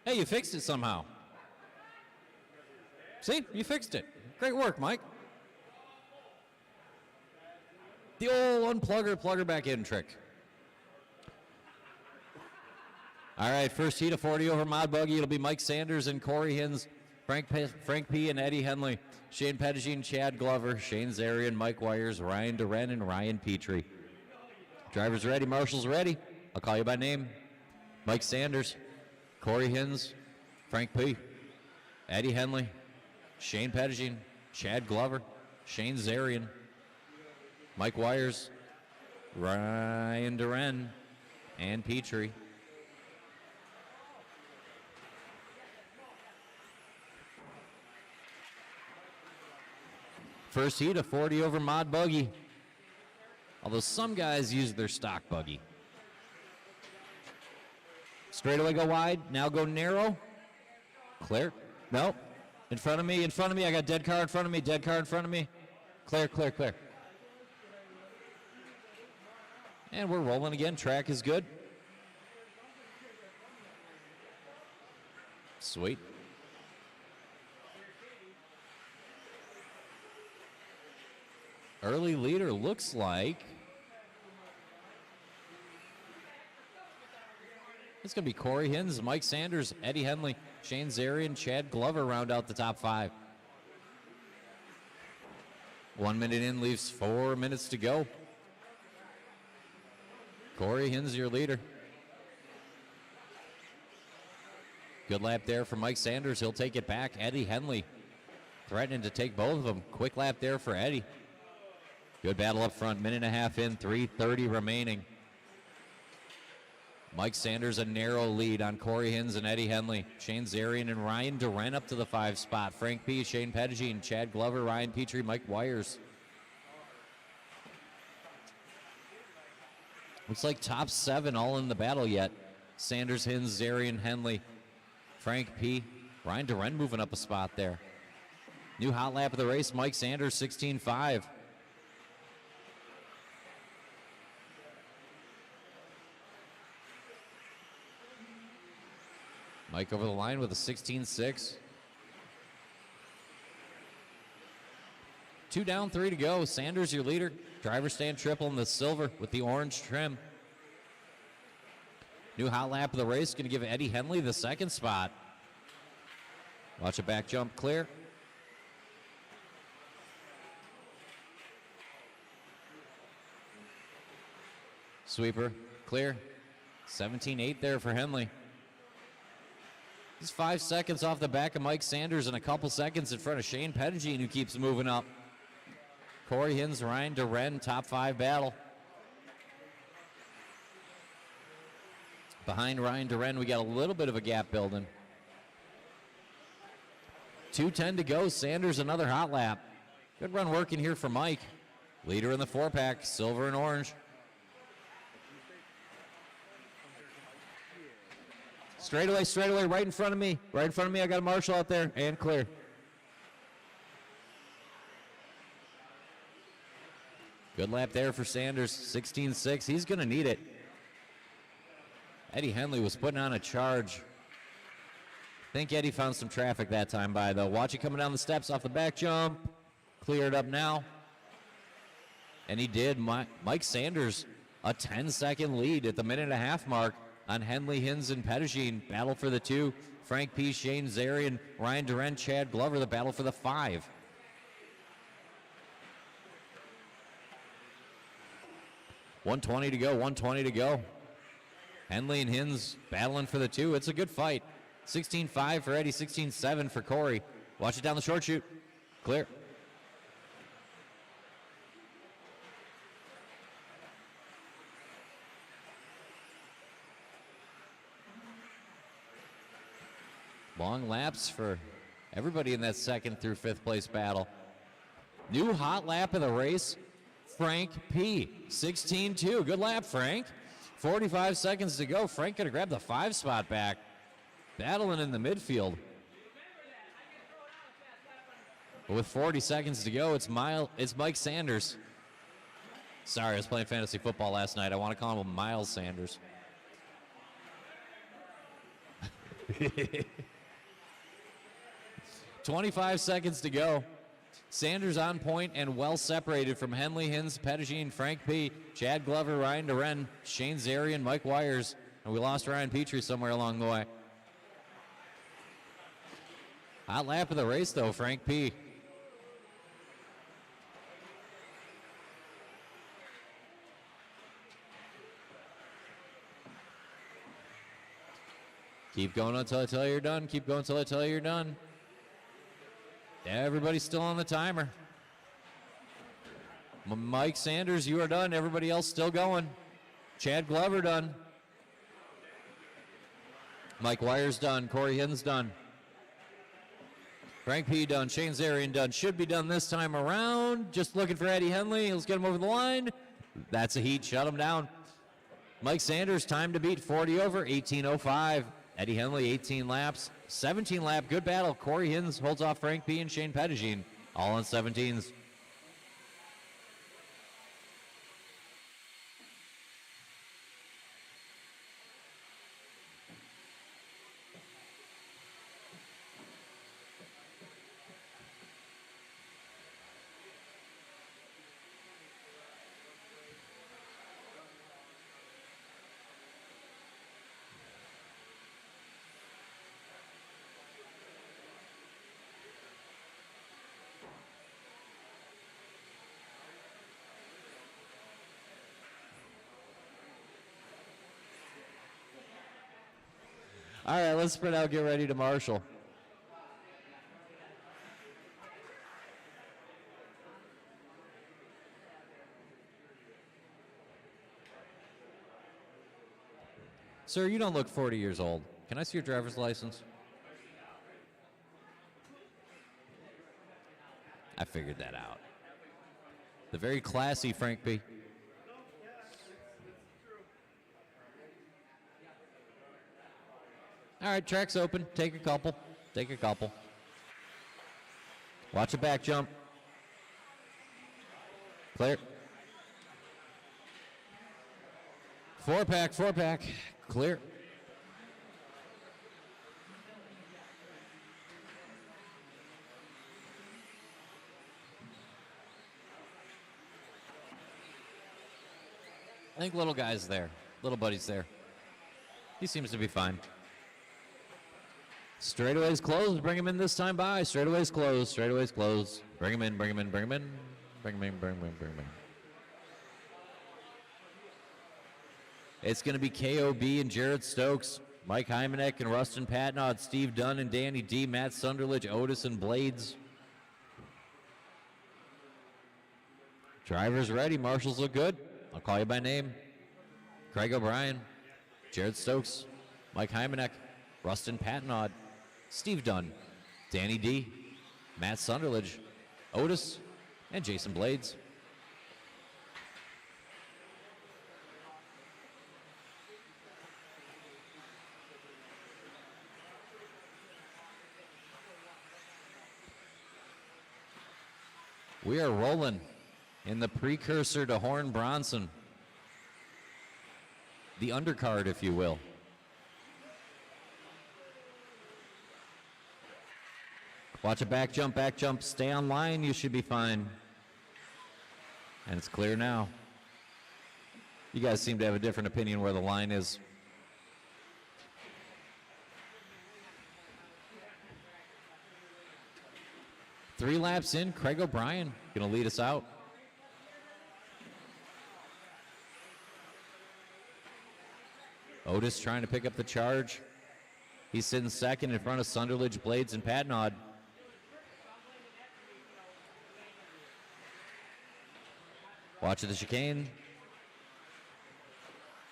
Hey, you fixed it somehow. See, you fixed it. Great work, Mike. The old unplugger, plugger back in trick. All right, first heat of 40 over Mod Buggy. It'll be Mike Sanders and Corey Hins, Frank P. and Eddie Henley, Shane Pettigene, Chad Glover, Shane Zarian, Mike Wires, Ryan Duren, and Ryan Petrie. Drivers ready, marshals ready. I'll call you by name. Mike Sanders, Corey Hins, Frank P., Eddie Henley, Shane Pettigene, Chad Glover, Shane Zarian, Mike Wires, Ryan Duren, and Petrie. First heat of 40 over Mod Buggy. Although some guys use their stock buggy. Straightaway go wide, now go narrow. Clear. Nope. In front of me, I got dead car in front of me, dead car in front of me. Clear, clear, clear. And we're rolling again. Track is good. Sweet. Early leader looks like it's going to be Corey Hins, Mike Sanders, Eddie Henley, Shane Zarian, Chad Glover round out the top 5. 1 minute in, leaves 4 minutes to go. Corey Hins, your leader. Good lap there for Mike Sanders. He'll take it back. Eddie Henley threatening to take both of them. Quick lap there for Eddie. Good battle up front. Minute and a half in, 3:30 remaining. Mike Sanders a narrow lead on Corey Hins and Eddie Henley. Shane Zarian and Ryan Duran up to the 5 spot. Frank P., Shane Pettigene, Chad Glover, Ryan Petrie, Mike Wires. Looks like top 7 all in the battle yet. Sanders, Hins, Zarian, Henley, Frank P., Ryan Duran moving up a spot there. New hot lap of the race, Mike Sanders, 16.5. Mike over the line with a 16.6. 2 down, 3 to go. Sanders, your leader. Driver stand triple in the silver with the orange trim. New hot lap of the race, going to give Eddie Henley the 2nd spot. Watch a back jump clear. Sweeper clear. 17.8 there for Henley. He's 5 seconds off the back of Mike Sanders and a couple seconds in front of Shane Pettigene, who keeps moving up. Corey Hins, Ryan Duran, top 5 battle. Behind Ryan Duran, we got a little bit of a gap building. 2:10 to go. Sanders another hot lap. Good run working here for Mike. Leader in the 4-pack, silver and orange. Straightaway, right in front of me. Right in front of me, I got a marshal out there, and clear. Good lap there for Sanders, 16.6. He's going to need it. Eddie Henley was putting on a charge. I think Eddie found some traffic that time by, though. Watch it coming down the steps off the back jump. Cleared up now. And he did. Mike Sanders, a 10-second lead at the minute and a half mark on Henley, Hins, and Pettigene. Battle for the 2. Frank P., Shane Zarian, Ryan Duran, Chad Glover, the battle for the 5. $120 to go, 120 to go. Henley and Hins battling for the 2. It's a good fight. 16.5 for Eddie, 16.7 for Corey. Watch it down the short chute. Clear. Long laps for everybody in that 2nd through 5th place battle. New hot lap of the race, Frank P. 16.2. Good lap, Frank. 45 seconds to go. Frank could have grabbed the 5 spot back. Battling in the midfield. But with 40 seconds to go, it's Mike Sanders. Sorry, I was playing fantasy football last night. I want to call him Miles Sanders. 25 seconds to go. Sanders on point and well separated from Henley, Hins, Pettigene, Frank P., Chad Glover, Ryan Duran, Shane Zarian, Mike Wires, and we lost Ryan Petrie somewhere along the way. Hot lap of the race, though, Frank P. Keep going until I tell you you're done. Keep going until I tell you you're done. Everybody's still on the timer. Mike Sanders, you are done. Everybody else still going. Chad Glover done. Mike Wires done. Corey Hins done. Frank P. done. Shane Zarian done. Should be done this time around. Just looking for Eddie Henley. Let's get him over the line. That's a heat. Shut him down. Mike Sanders, time to beat 40 over, 18:05. Eddie Henley, 18 laps. 17 lap, good battle. Corey Hins holds off Frank P. and Shane Pettigene, all on 17s. All right, let's spread out, get ready to marshal. Sir, you don't look 40 years old. Can I see your driver's license? I figured that out. The very classy Frank B. All right, track's open. Take a couple. Take a couple. Watch a back jump. Clear. Four pack. Clear. I think little guy's there. Little buddy's there. He seems to be fine. Straightaway's closed. Bring him in this time by. Straightaway's closed. Straightaway's closed. Bring him in. Bring him in. Bring him in. Bring him in. Bring him in. Bring him in. It's going to be KOB and Jared Stokes, Mike Hymanek and Rustin Patnod, Steve Dunn and Danny D, Matt Sunderledge, Otis and Blades. Drivers ready. Marshals look good. I'll call you by name. Craig O'Brien, Jared Stokes, Mike Hymanek, Rustin Patnod, Steve Dunn, Danny D, Matt Sunderledge, Otis, and Jason Blades. We are rolling in the precursor to Horn Bronson. The undercard, if you will. Watch a back jump, stay on line, you should be fine. And it's clear now. You guys seem to have a different opinion where the line is. Three laps in, Craig O'Brien gonna lead us out. Otis trying to pick up the charge. He's sitting second in front of Sunderledge, Blades, and Patnod. Watch the chicane.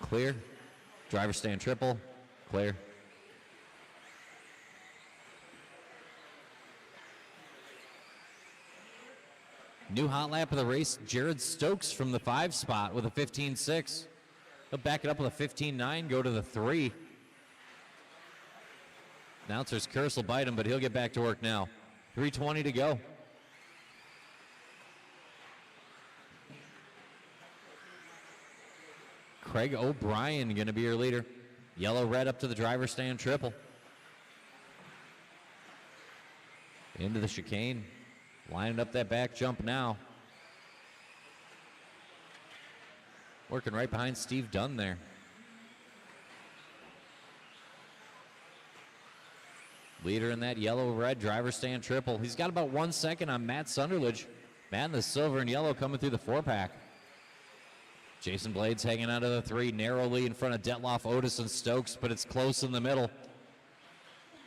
Clear. Driver stand triple. Clear. New hot lap of the race, Jared Stokes from the 5 spot with a 15.6. He'll back it up with a 15.9, go to the 3. Announcer's curse will bite him, but he'll get back to work now. 3:20 to go. Craig O'Brien going to be your leader. Yellow-red up to the driver stand triple. Into the chicane. Lining up that back jump now. Working right behind Steve Dunn there. Leader in that yellow-red driver stand triple. He's got about 1 second on Matt Sunderledge. Matt in the silver and yellow coming through the 4-pack. Jason Blades hanging out of the 3, narrowly in front of Detloff, Otis, and Stokes, but it's close in the middle.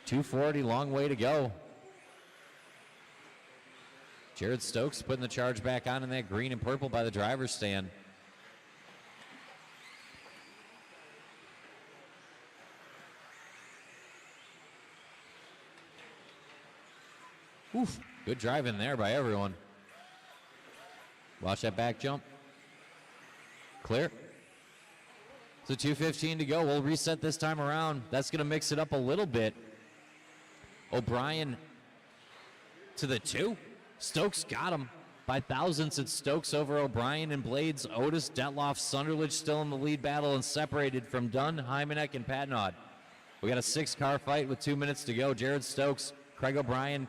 2:40, long way to go. Jared Stokes putting the charge back on in that green and purple by the driver's stand. Oof, good driving there by everyone. Watch that back jump. Clear. So 2:15 to go. We'll reset this time around. That's going to mix it up a little bit. O'Brien to the 2. Stokes got him. By thousandths, it's Stokes over O'Brien and Blades. Otis, Detloff, Sunderledge still in the lead battle and separated from Dunn, Hymanek, and Patnod. We got a 6-car fight with 2 minutes to go. Jared Stokes, Craig O'Brien,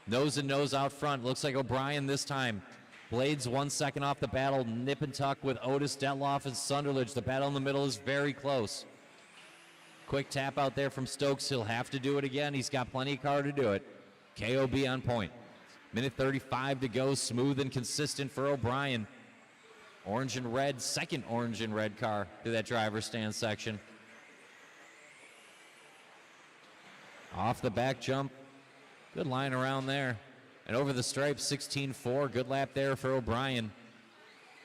nose and nose out front. Looks like O'Brien this time. Blades 1 second off the battle, nip and tuck with Otis, Detloff, and Sunderledge. The battle in the middle is very close. Quick tap out there from Stokes. He'll have to do it again. He's got plenty of car to do it. KOB on point. Minute 35 to go. Smooth and consistent for O'Brien. Orange and red, second orange and red car through that driver's stand section. Off the back jump. Good line around there. And over the stripe, 16.4. Good lap there for O'Brien.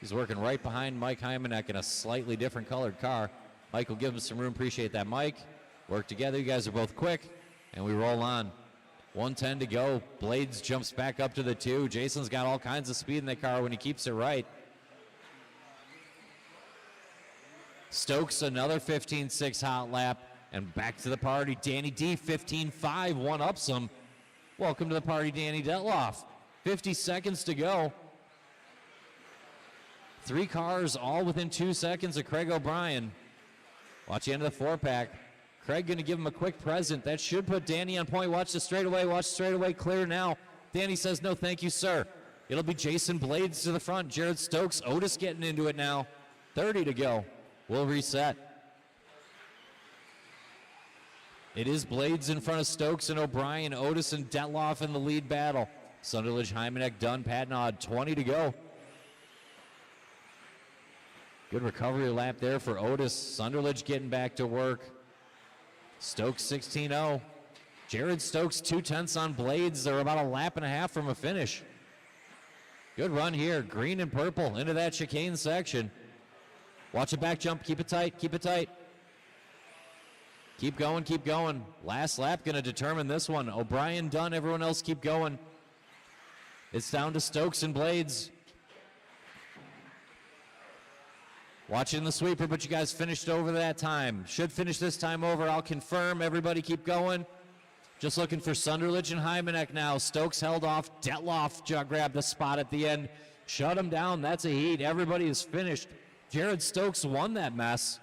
He's working right behind Mike Hymanek in a slightly different colored car. Mike will give him some room. Appreciate that, Mike. Work together. You guys are both quick. And we roll on. 1:10 to go. Blades jumps back up to the 2. Jason's got all kinds of speed in that car when he keeps it right. Stokes, another 15.6 hot lap. And back to the party. Danny D, 15.5. One-ups him. Welcome to the party, Danny Detloff. 50 seconds to go. 3 cars all within 2 seconds of Craig O'Brien. Watch the end of the 4-pack. Craig going to give him a quick present. That should put Danny on point. Watch the straightaway. Watch the straightaway. Clear now. Danny says, no, thank you, sir. It'll be Jason Blades to the front. Jared Stokes. Otis getting into it now. 30 to go. We'll reset. It is Blades in front of Stokes and O'Brien. Otis and Detloff in the lead battle. Sunderledge, Hymanek, Dunn, Patnod. 20 to go. Good recovery lap there for Otis. Sunderledge getting back to work. Stokes 16.0. Jared Stokes 2/10 on Blades. They're about a lap and a half from a finish. Good run here. Green and purple into that chicane section. Watch a back jump. Keep it tight. Keep it tight. Keep going. Keep going. Last lap going to determine this one. O'Brien done. Everyone else keep going. It's down to Stokes and Blades. Watching the sweeper, but you guys finished over that time. Should finish this time over. I'll confirm. Everybody keep going. Just looking for Sunderledge and Hymanek now. Stokes held off. Detloff grabbed the spot at the end. Shut him down. That's a heat. Everybody is finished. Jared Stokes won that mess.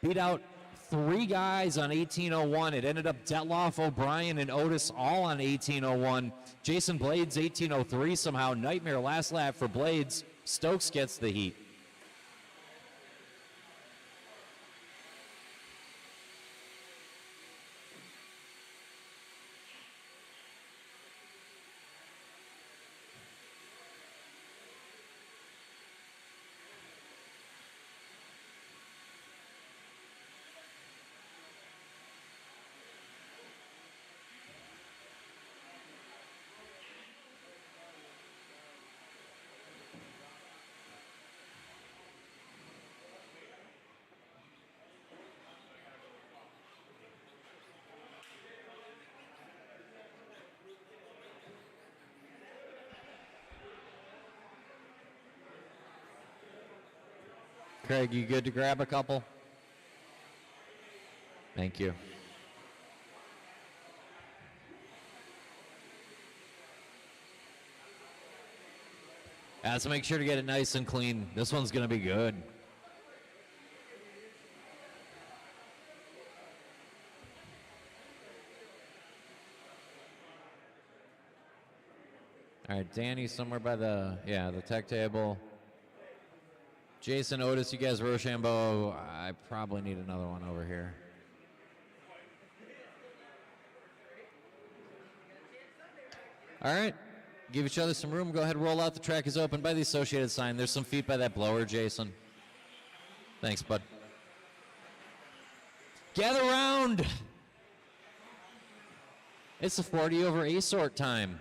Beat out 3 guys on 18.01. It ended up Detloff, O'Brien, and Otis all on 18.01. Jason Blades, 18.03 somehow. Nightmare last lap for Blades. Stokes gets the heat. Craig, you good to grab a couple? Thank you. So make sure to get it nice and clean. This one's going to be good. All right, Danny somewhere by the tech table. Jason, Otis, you guys, Rochambeau. I probably need another one over here. All right, give each other some room. Go ahead, roll out. The track is open by the associated sign. There's some feet by that blower, Jason. Thanks, bud. Gather round. It's the 40 over A sort time.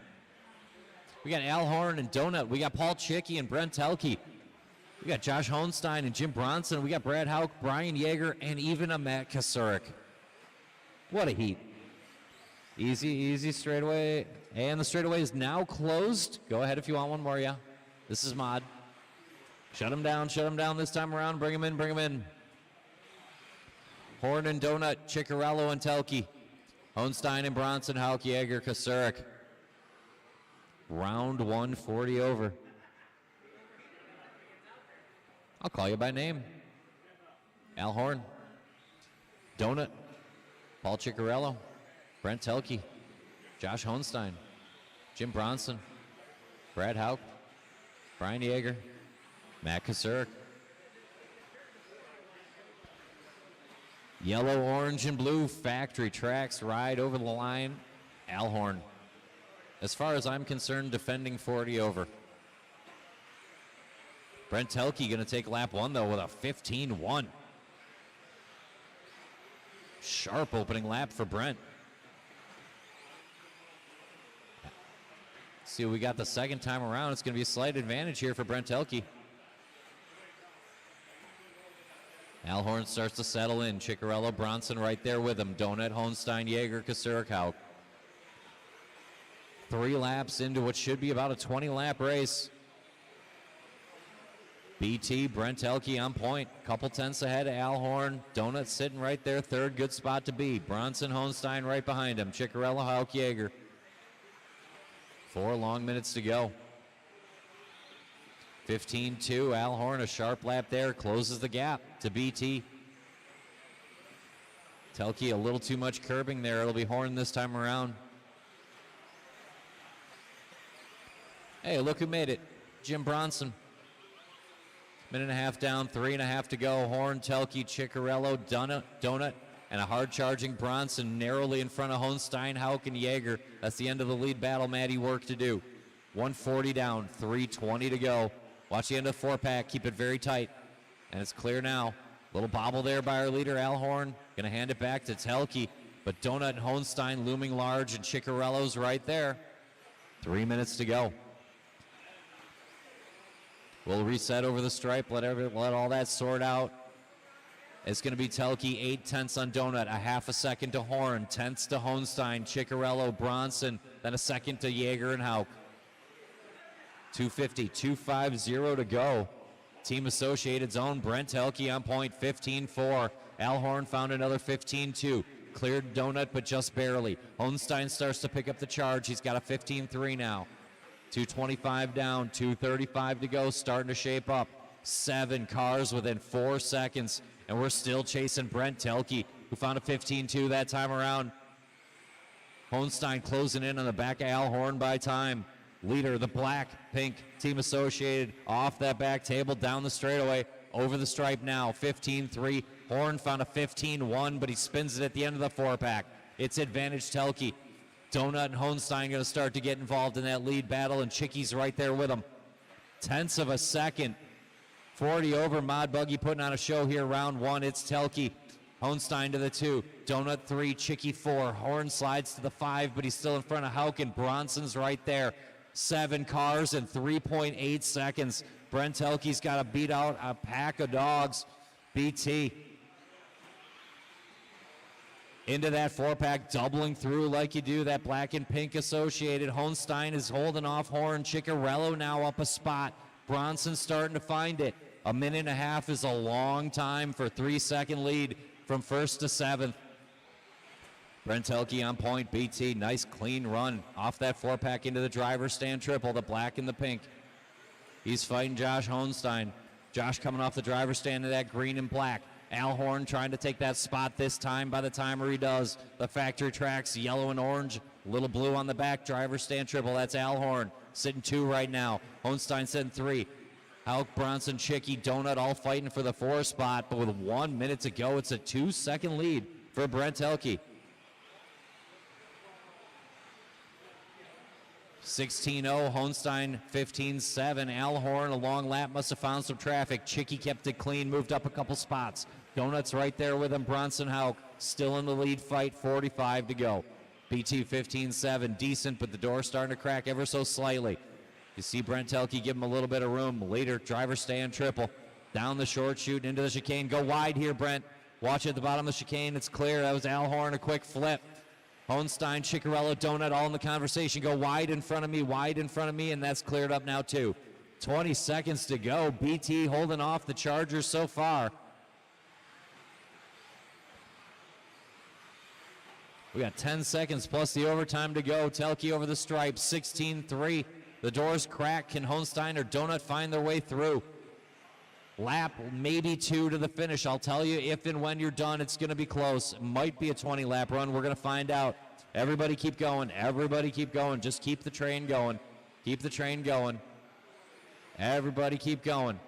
We got Al Horn and Donut. We got Paul Chicky and Brent Telke. We got Josh Hohenstein and Jim Bronson. We got Brad Hauk, Brian Yeager, and even a Matt Kasurik. What a heat. Easy, easy straightaway. And the straightaway is now closed. Go ahead if you want one more, yeah. This is Mod. Shut him down this time around. Bring him in, bring him in. Horn and Donut, Ciccarello and Telke. Hohenstein and Bronson, Hauk, Yeager, Kasurik. Round 1, 40 over. I'll call you by name. Al Horn, Donut, Paul Ciccarello, Brent Telke, Josh Hohenstein, Jim Bronson, Brad Hauk, Brian Yeager, Matt Kasurik. Yellow, orange, and blue factory tracks ride over the line. Al Horn. As far as I'm concerned, defending 40 over. Brent Telke going to take lap 1, though, with a 15-1. Sharp opening lap for Brent. See what we got the second time around. It's going to be a slight advantage here for Brent Telke. Alhorn starts to settle in. Ciccarello, Bronson right there with him. Donut, Hohenstein, Jaeger, Kasurek, Hauk. 3 laps into what should be about a 20-lap race. BT, Brent Telke on point. Couple tenths ahead of Alhorn. Donut sitting right there. Third, good spot to be. Bronson, Hohenstein right behind him. Ciccarello, Hauk, Jaeger. 4 long minutes to go. 15-2, Alhorn, a sharp lap there, closes the gap to BT. Telke a little too much curbing there. It'll be Horn this time around. Hey, look who made it. Jim Bronson. Minute and a half down, 3.5 to go. Horn, Telke, Ciccarello, Donut, and a hard-charging Bronson narrowly in front of Hohenstein, Hauk, and Jaeger. That's the end of the lead battle. Maddie, work to do. 140 down, 3:20 to go. Watch the end of the 4-pack. Keep it very tight. And it's clear now. Little bobble there by our leader, Alhorn. Going to hand it back to Telke. But Donut and Hohenstein looming large, and Ciccarello's right there. 3 minutes to go. We'll reset over the stripe, let all that sort out. It's going to be Telke, 8 tenths on Donut, a half a second to Horn, tenths to Hohenstein, Ciccarello, Bronson, then a second to Jaeger and Hauk. 250, 250 to go. Team Associated Zone, Brent Telke on point, 15-4. Alhorn found another 15-2. Cleared Donut, but just barely. Hohenstein starts to pick up the charge. He's got a 15-3 now. 225 down, 235 to go, starting to shape up. 7 cars within 4 seconds, and we're still chasing Brent Telke, who found a 15-2 that time around. Hohenstein closing in on the back of Alhorn by time. Leader, the black, pink, Team Associated, off that back table, down the straightaway, over the stripe now, 15-3. Horn found a 15-1, but he spins it at the end of the 4-pack. It's advantage Telke. Donut and Hohenstein going to start to get involved in that lead battle, and Chicky's right there with him. Tenths of a second. 40 over. Mod Buggy putting on a show here, round 1. It's Telke. Hohenstein to the 2. Donut 3, Chicky 4. Horn slides to the 5, but he's still in front of Hauk, and Bronson's right there. 7 cars in 3.8 seconds. Brent Telke's got to beat out a pack of dogs. BT. Into that 4-pack, doubling through like you do. That black and pink Associated. Hohenstein is holding off Horn. Ciccarello now up a spot. Bronson starting to find it. A minute and a half is a long time for 3-second lead from 1st to 7th. Brent Telke on point. BT, nice clean run off that 4-pack into the driver's stand triple, the black and the pink. He's fighting Josh Hohenstein. Josh coming off the driver's stand to that green and black. Alhorn trying to take that spot this time. By the timer he does, the factory tracks, yellow and orange, little blue on the back, driver's stand triple. That's Alhorn sitting 2 right now. Hohenstein sitting 3. Hauk, Bronson, Chicky, Donut all fighting for the 4 spot, but with 1 minute to go, it's a 2-second lead for Brent Telke. 16-0, Hohenstein 15-7. Alhorn, a long lap, must have found some traffic. Chicky kept it clean, moved up a couple spots. Donut's right there with him. Bronson, Hauk still in the lead fight, 45 to go. BT 15-7, decent, but the door's starting to crack ever so slightly. You see Brent Telke give him a little bit of room. Later, driver stand triple. Down the short chute into the chicane. Go wide here, Brent. Watch at the bottom of the chicane. It's clear. That was Alhorn, a quick flip. Hohenstein, Ciccarello, Donut all in the conversation. Go wide in front of me, and that's cleared up now too. 20 seconds to go. BT holding off the Chargers so far. We got 10 seconds plus the overtime to go. Telke over the stripe, 16-3. The doors crack. Can Hohenstein or Donut find their way through? Lap, maybe 2 to the finish. I'll tell you, if and when you're done, it's going to be close. It might be a 20-lap run. We're going to find out. Everybody keep going. Everybody keep going. Just keep the train going. Keep the train going. Everybody keep going.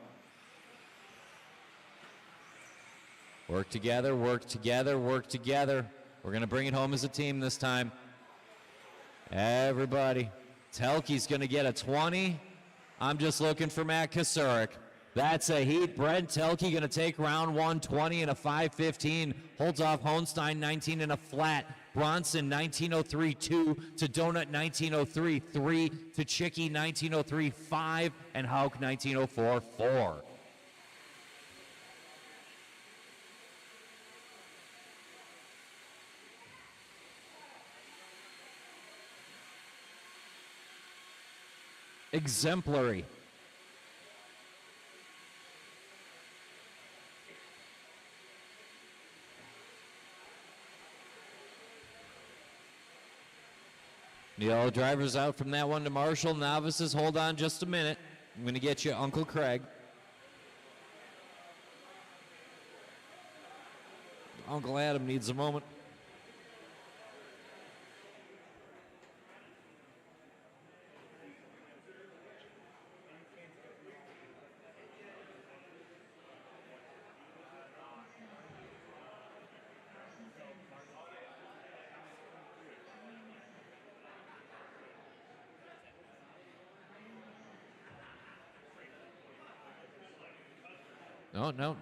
Work together, work together, work together. We're going to bring it home as a team this time. Everybody. Telke's going to get a 20. I'm just looking for Matt Kasurek. That's a heat. Brent Telke going to take round 1, 20 and a 5:15. Holds off Hohenstein, 19 and a flat. Bronson 1903-2 to Donut 1903-3 to Chicky 1903-5 and Hauk 1904-4. Exemplary. Need all the drivers out from that one to Marshall. Novices, hold on just a minute. I'm going to get you Uncle Craig. Uncle Adam needs a moment.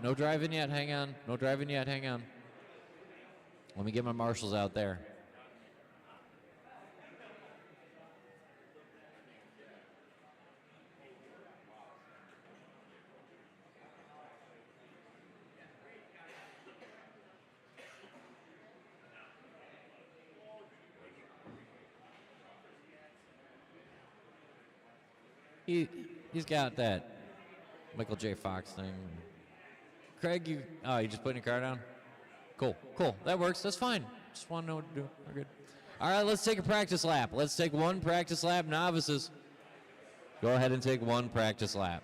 No driving yet. Hang on. No driving yet. Hang on. Let me get my marshals out there. He's got that Michael J. Fox thing. Craig, you just putting your car down? Cool. That works. That's fine. Just want to know what to do. We're good. All right, let's take a practice lap. Let's take one practice lap, novices. Go ahead and take one practice lap.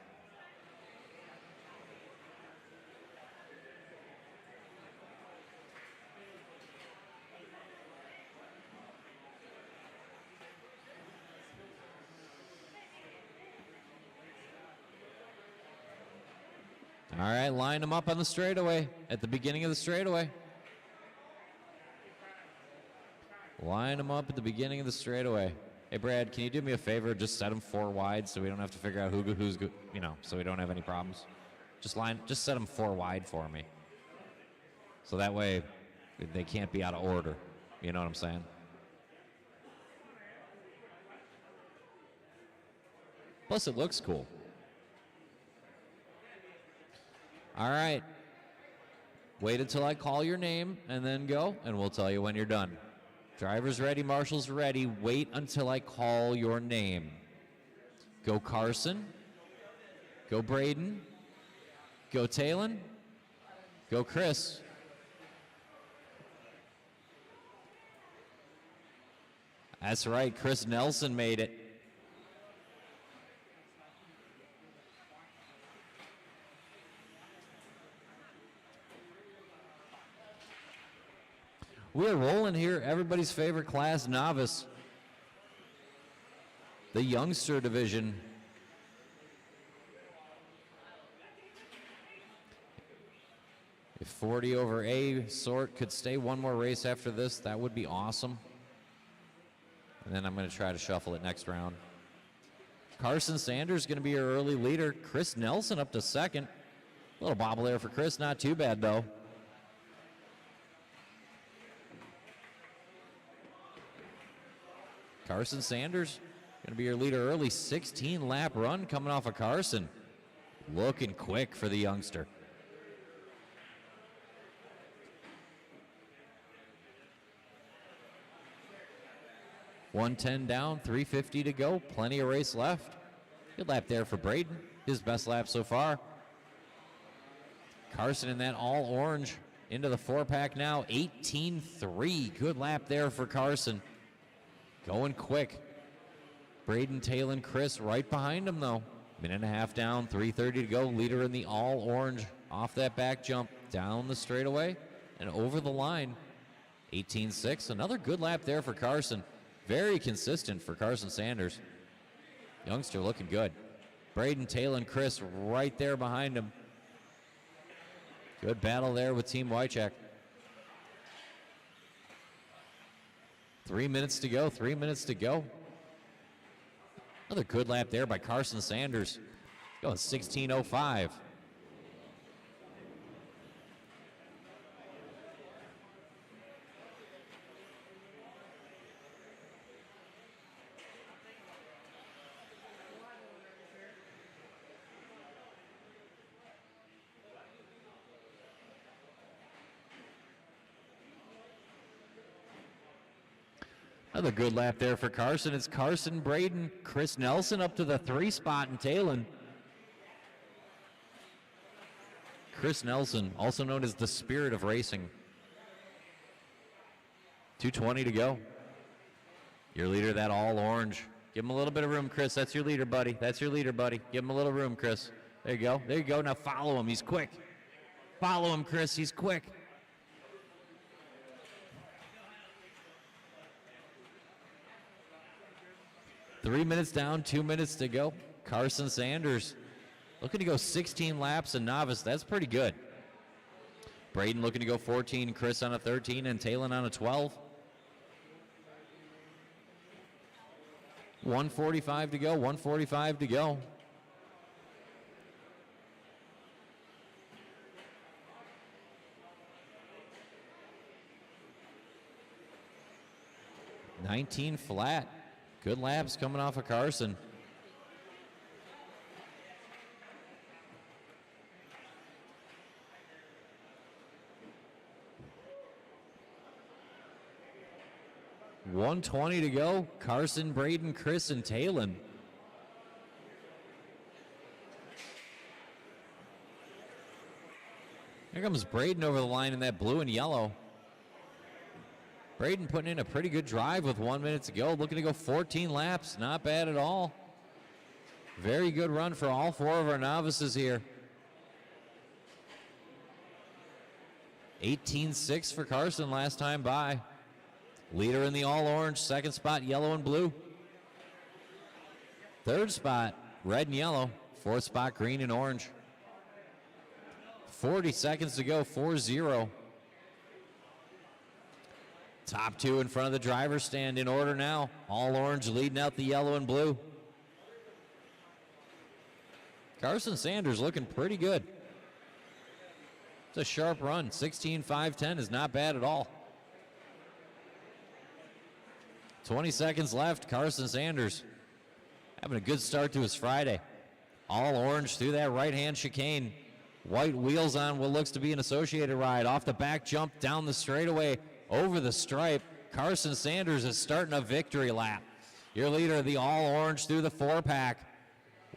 All right, line them up on the straightaway at the beginning of the straightaway. Line them up at the beginning of the straightaway. Hey, Brad, can you do me a favor? Just set them 4 wide so we don't have to figure out who's good, so we don't have any problems. Just set them 4 wide for me. So that way they can't be out of order. You know what I'm saying? Plus, it looks cool. All right. Wait until I call your name and then go, and we'll tell you when you're done. Drivers ready, marshals ready. Wait until I call your name. Go Carson. Go Braden. Go Talon. Go Chris. That's right, Chris Nelson made it. We're rolling here, everybody's favorite class, novice. The youngster division. If 40 over A sort could stay one more race after this, that would be awesome. And then I'm going to try to shuffle it next round. Carson Sanders going to be your early leader. Chris Nelson up to second. A little bobble there for Chris, not too bad though. Carson Sanders going to be your leader early. 16-lap run coming off of Carson. Looking quick for the youngster. .110 down, 350 to go. Plenty of race left. Good lap there for Braden. His best lap so far. Carson in that all orange into the 4-pack now. 18.3. Good lap there for Carson. Going quick. Braden, Talon, Chris right behind him though. Minute and a half down, 3:30 to go. Leader in the all orange off that back jump, down the straightaway and over the line. 18.6. Another good lap there for Carson. Very consistent for Carson Sanders. Youngster looking good. Braden, Talon, Chris right there behind him. Good battle there with Team Wycheck. 3 minutes to go, 3 minutes to go. Another good lap there by Carson Sanders. Going 16.05. Another good lap there for Carson. It's Carson, Braden, Chris Nelson up to the 3 spot in Talon. Chris Nelson, also known as the Spirit of Racing. 2:20 to go. Your leader, that all orange. Give him a little bit of room, Chris. That's your leader, buddy. That's your leader, buddy. Give him a little room, Chris. There you go. There you go. Now follow him. He's quick. Follow him, Chris. He's quick. Three minutes down, 2 minutes to go. Carson Sanders looking to go 16 laps in novice. That's pretty good. Braden looking to go 14, Chris on a 13, and Talon on a 12. 1:45 to go, 1:45 to go. $19 flat. Good laps coming off of Carson. $120 to go. Carson, Braden, Chris, and Talon. Here comes Braden over the line in that blue and yellow. Braden putting in a pretty good drive with 1 minute to go. Looking to go 14 laps. Not bad at all. Very good run for all 4 of our novices here. 18.6 for Carson last time by. Leader in the all orange. Second spot, yellow and blue. Third spot, red and yellow. Fourth spot, green and orange. 40 seconds to go, 4-0. Top 2 in front of the driver's stand in order now. All orange leading out the yellow and blue. Carson Sanders looking pretty good. It's a sharp run. 16.510 is not bad at all. 20 seconds left. Carson Sanders having a good start to his Friday. All orange through that right-hand chicane. White wheels on what looks to be an associated ride. Off the back jump, down the straightaway, over the stripe. Carson Sanders is starting a victory lap. Your leader of the all orange through the 4-pack.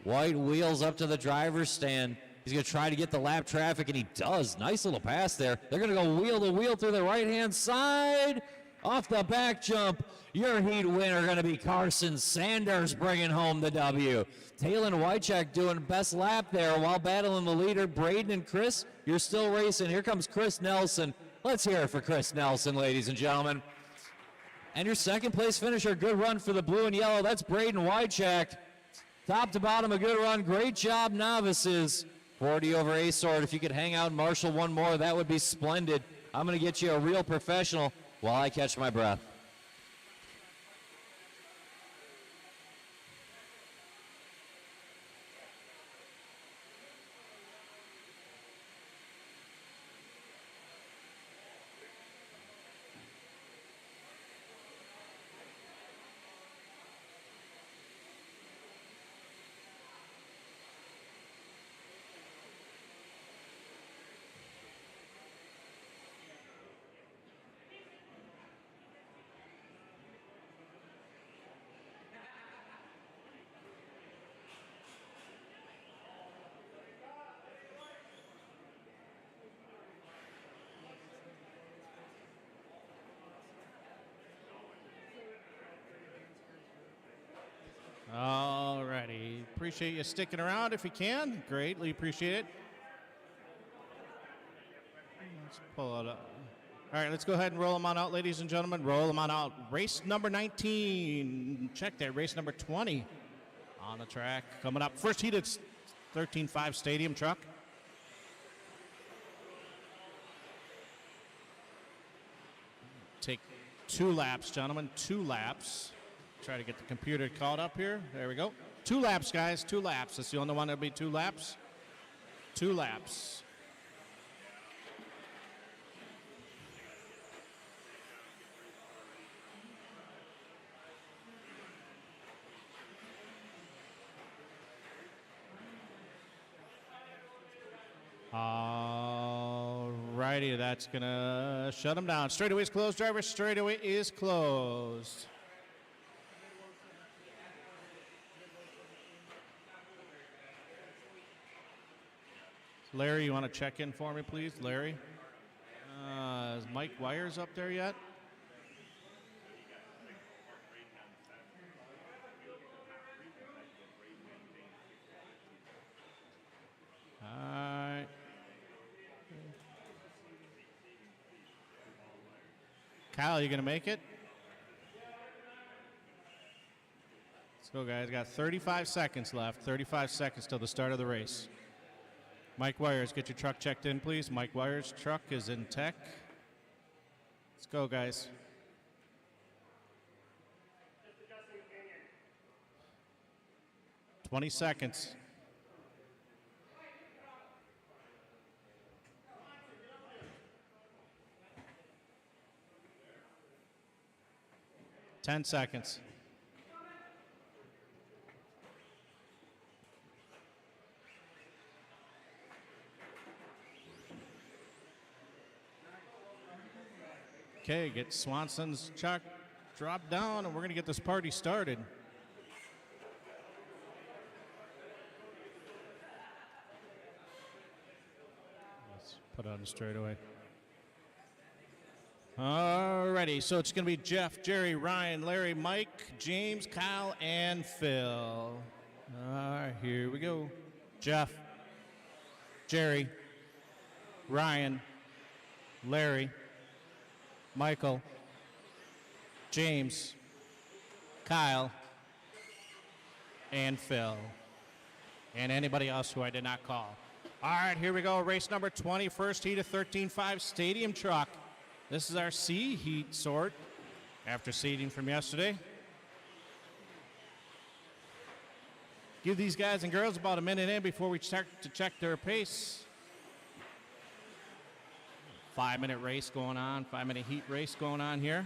White wheels up to the driver's stand. He's going to try to get the lap traffic, and he does. Nice little pass there. They're going to go wheel to wheel through the right-hand side. Off the back jump, your heat winner going to be Carson Sanders, bringing home the W. Talon Wycheck doing best lap there while battling the leader. Braden and Chris, you're still racing. Here comes Chris Nelson. Let's hear it for Chris Nelson, ladies and gentlemen. And your second place finisher, good run for the blue and yellow. That's Braden Wycheck. Top to bottom, a good run. Great job, novices. 40 over A-Sword. If you could hang out and marshal one more, that would be splendid. I'm going to get you a real professional while I catch my breath. All righty. Appreciate you sticking around if you can. Greatly appreciate it. Let's pull it up. All right, let's go ahead and roll them on out, ladies and gentlemen. Roll them on out. Race number 19. Check there. Race number 20 on the track. Coming up. First heat, it's 13.5 Stadium truck. Take 2 laps, gentlemen. 2 laps. Try to get the computer caught up here. There we go. 2 laps, guys. 2 laps. That's the only one that'll be 2 laps. 2 laps. All righty, that's gonna shut them down. Straightaway is closed, driver. Straightaway is closed. Larry, you want to check in for me, please? Larry? Is Mike Wires up there yet? All right. Kyle, you going to make it? Let's go, guys. Got 35 seconds left. 35 seconds till the start of the race. Mike Wires, get your truck checked in, please. Mike Wires' truck is in tech. Let's go, guys. $20 seconds. $10 seconds. Okay, get Swanson's truck dropped down, and we're going to get this party started. Let's put it on the straightaway. Alrighty, so it's going to be Jeff, Jerry, Ryan, Larry, Mike, James, Kyle, and Phil. All right, here we go. Jeff, Jerry, Ryan, Larry, Michael, James, Kyle, and Phil, and anybody else who I did not call. All right, here we go. Race number 20, first heat of 13.5 Stadium Truck. This is our C heat sort after seeding from yesterday. Give these guys and girls about a minute in before we start to check their pace. 5-minute race going on, 5-minute heat race going on here.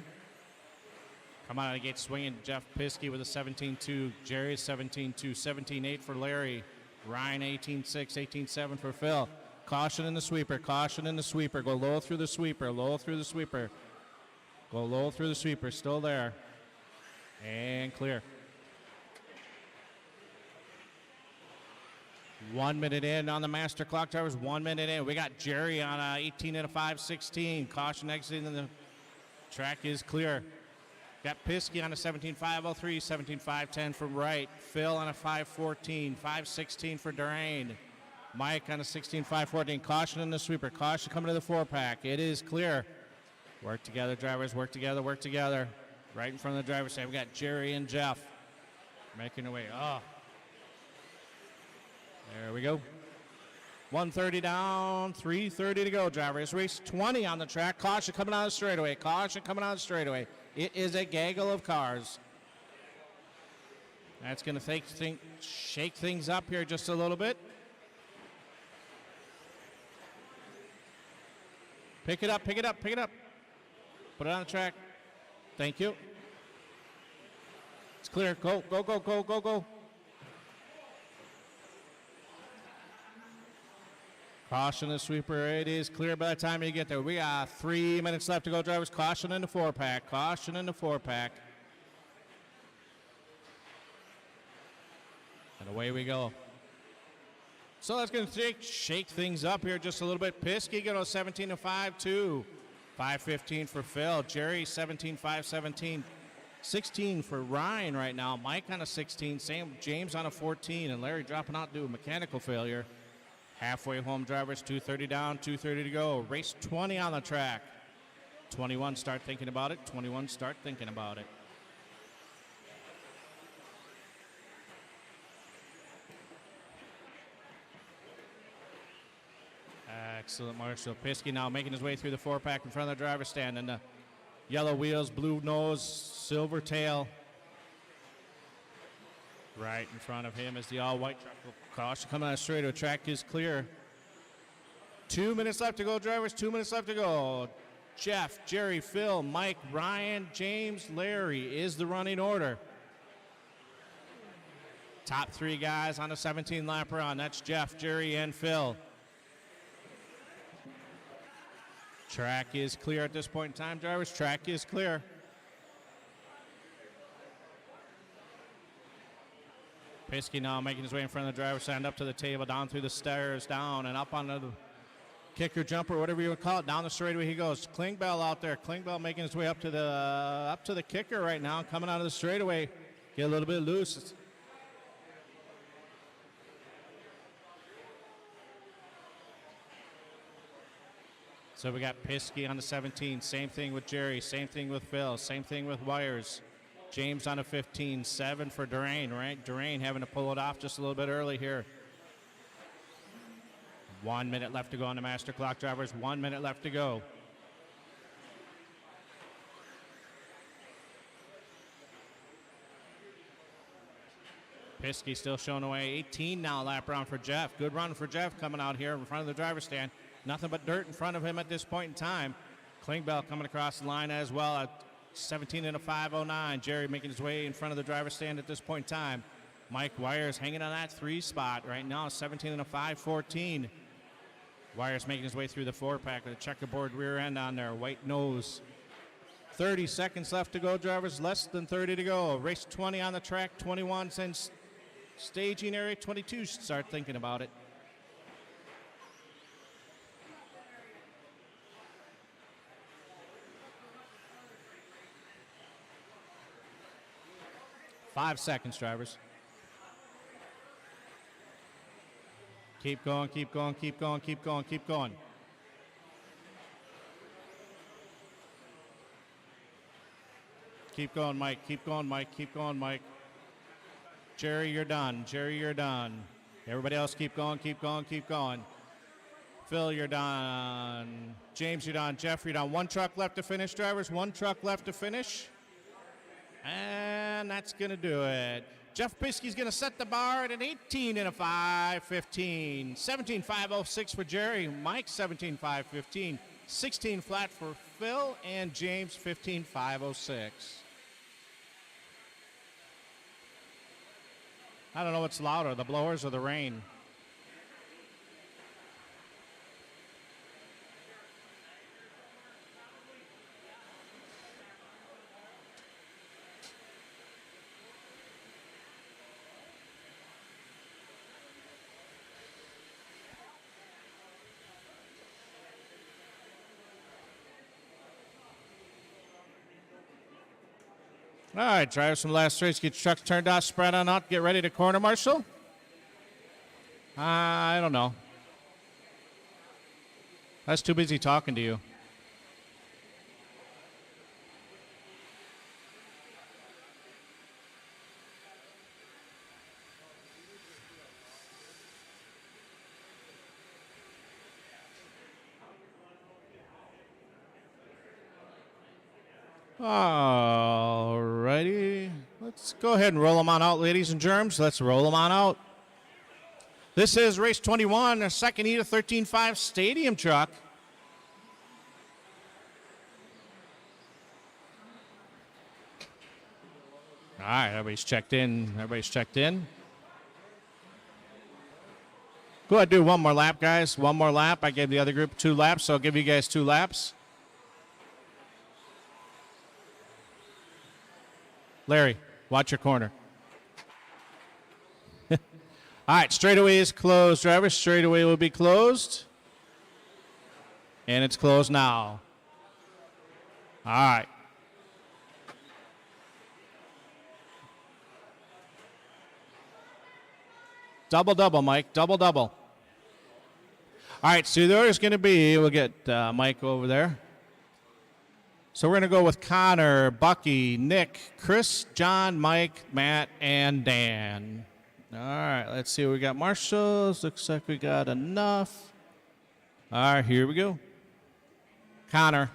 Come out of the gate swinging. Jeff Piskey with a 17.2. Jerry 17.2. 17.8 for Larry. Ryan 18.6. 18.7 for Phil. Caution in the sweeper. Caution in the sweeper. Go low through the sweeper. Low through the sweeper. Go low through the sweeper. Still there. And clear. 1 minute in on the master clock drivers. 1 minute in. We got Jerry on 18 and a 5.16. Caution exiting, and the track is clear. Got Piskey on a 17.503. 17.510 from Wright. Phil on a 5.14. 5.16 for Durain. Mike on a 16.514. Caution in the sweeper. Caution coming to the 4-pack. It is clear. Work together, drivers. Work together. Work together. Right in front of the driver's side, we got Jerry and Jeff making their way. Oh. There we go. 130 down, 330 to go, drivers. Race 20 on the track. Caution coming out of the straightaway. Caution coming out of the straightaway. It is a gaggle of cars. That's going to shake things up here just a little bit. Pick it up, pick it up, pick it up. Put it on the track. Thank you. It's clear. Go, go, go, go, go, go. Caution the sweeper. It is clear by the time you get there. We got 3 minutes left to go, drivers. Caution in the 4-pack. Caution in the 4-pack. And away we go. So that's going to shake things up here just a little bit. Piskey going to 17 to 5-2. 5.15 for Phil. Jerry 17.517. 16 for Ryan right now. Mike on a 16. James on a 14. And Larry dropping out due to a mechanical failure. Halfway home, drivers. 230 down, 230 to go. Race 20 on the track. 21, start thinking about it. 21, start thinking about it. Excellent, Marshall. Piskey now making his way through the 4-pack in front of the driver's stand. And the yellow wheels, blue nose, silver tail. Right in front of him is the all-white truck. Caution coming out of straight. The track is clear. 2 minutes left to go, drivers. 2 minutes left to go. Jeff, Jerry, Phil, Mike, Ryan, James, Larry is the running order. Top 3 guys on a 17-lap run. That's Jeff, Jerry, and Phil. Track is clear at this point in time, drivers. Track is clear. Piskey now making his way in front of the driver's stand, up to the table, down through the stairs, down and up on the kicker, jumper, whatever you would call it. Down the straightaway he goes. Klingbeil out there. Klingbeil making his way up to the kicker right now, coming out of the straightaway. Get a little bit loose. So we got Piskey on the 17. Same thing with Jerry. Same thing with Phil. Same thing with Wires. James on a 15. 7 for Durain, right? Durain having to pull it off just a little bit early here. 1 minute left to go on the master clock, drivers. 1 minute left to go. Piskey still showing away. 18 now lap round for Jeff. Good run for Jeff coming out here in front of the driver's stand. Nothing but dirt in front of him at this point in time. Klingbeil coming across the line as well at 17 and a 5:09. Jerry making his way in front of the driver's stand at this point in time. Mike Wires hanging on that 3 spot right now, 17 and a 5:14. Wires making his way through the 4-pack with a checkerboard rear end on there, white nose. 30 seconds left to go, drivers, less than 30 to go. Race 20 on the track, 21 since staging area, 22 should start thinking about it. Five seconds, drivers. Keep going, keep going, keep going, keep going, keep going. Keep going, Mike. Keep going, Mike. Keep going, Mike. Jerry, you're done. Jerry, you're done. Everybody else, keep going, keep going, keep going. Phil, you're done. James, you're done. Jeff, you're done. 1 truck left to finish, drivers. 1 truck left to finish. And that's going to do it. Jeff Piskey's going to set the bar at an 18 and a 5:15. 17.506 for Jerry. Mike, 17.515. 16 flat for Phil. And James, 15.506. I don't know what's louder, the blowers or the rain. All right, drivers from the last race, get your trucks turned off, spread on out, get ready to corner marshal. I don't know. I was too busy talking to you. All righty. Let's go ahead and roll them on out, ladies and germs. Let's roll them on out. This is race 21, a second heat of 13.5 stadium truck. All right, everybody's checked in. Everybody's checked in. Go ahead, do one more lap, guys. One more lap. I gave the other group 2 laps, so I'll give you guys 2 laps. Larry, watch your corner. All right, straightaway is closed, drivers. Straightaway will be closed. And it's closed now. All right. Double, Mike. Double. All right, so there's going to be, we'll get Mike over there. So we're going to go with Connor, Bucky, Nick, Chris, John, Mike, Matt, and Dan. All right, let's see what we got. Marshals, looks like we got enough. All right, here we go. Connor,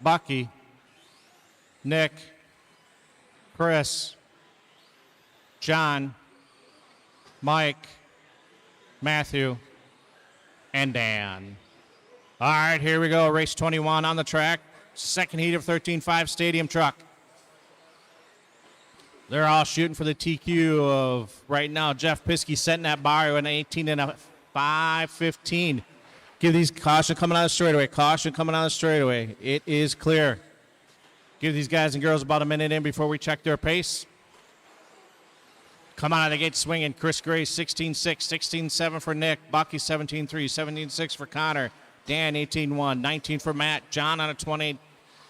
Bucky, Nick, Chris, John, Mike, Matthew, and Dan. All right, here we go. Race 21 on the track. Second heat of 13.5 stadium truck. They're all shooting for the TQ of right now. Jeff Piskey setting that bar with an 18 and a 5:15. Give these caution coming out of the straightaway. Caution coming out of the straightaway. It is clear. Give these guys and girls about a minute in before we check their pace. Come out of the gate swinging. Chris Gray, 16-6, 16-7 for Nick. Bucky, 17-3, 17-6 for Connor. Dan, 18-1, 19 for Matt. John on a 20,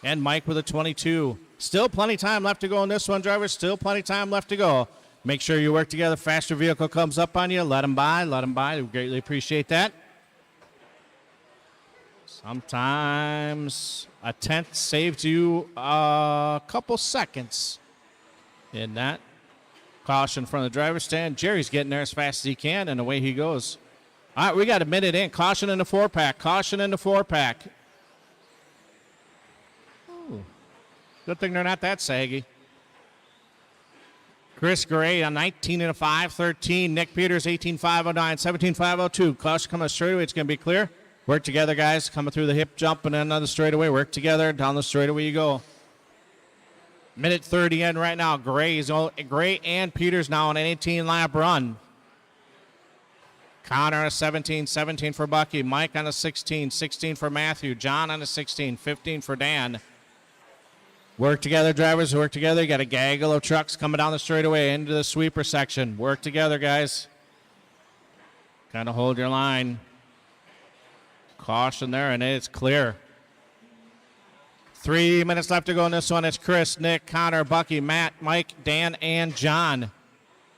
and Mike with a 22. Still plenty of time left to go in this one, drivers. Still plenty of time left to go. Make sure you work together. Faster vehicle comes up on you. Let them by. Let them by. We greatly appreciate that. Sometimes a tenth saves you a couple seconds in that. Caution from the driver's stand. Jerry's getting there as fast as he can, and away he goes. All right, we got a minute in. Caution in the 4-pack. Caution in the 4-pack. Ooh. Good thing they're not that saggy. Chris Gray on 19-5, 13. Nick Peters, 18-509, 17-502. Caution coming straightaway. It's going to be clear. Work together, guys. Coming through the hip jump and then another straightaway. Work together. Down the straightaway you go. Minute 30 in right now. Gray and Peters now on an 18-lap run. Connor on a 17, 17 for Bucky. Mike on a 16, 16 for Matthew. John on a 16, 15 for Dan. Work together, drivers. Work together. You got a gaggle of trucks coming down the straightaway into the sweeper section. Work together, guys. Kind of hold your line. Caution there, and it's clear. 3 minutes left to go in this one. It's Chris, Nick, Connor, Bucky, Matt, Mike, Dan, and John.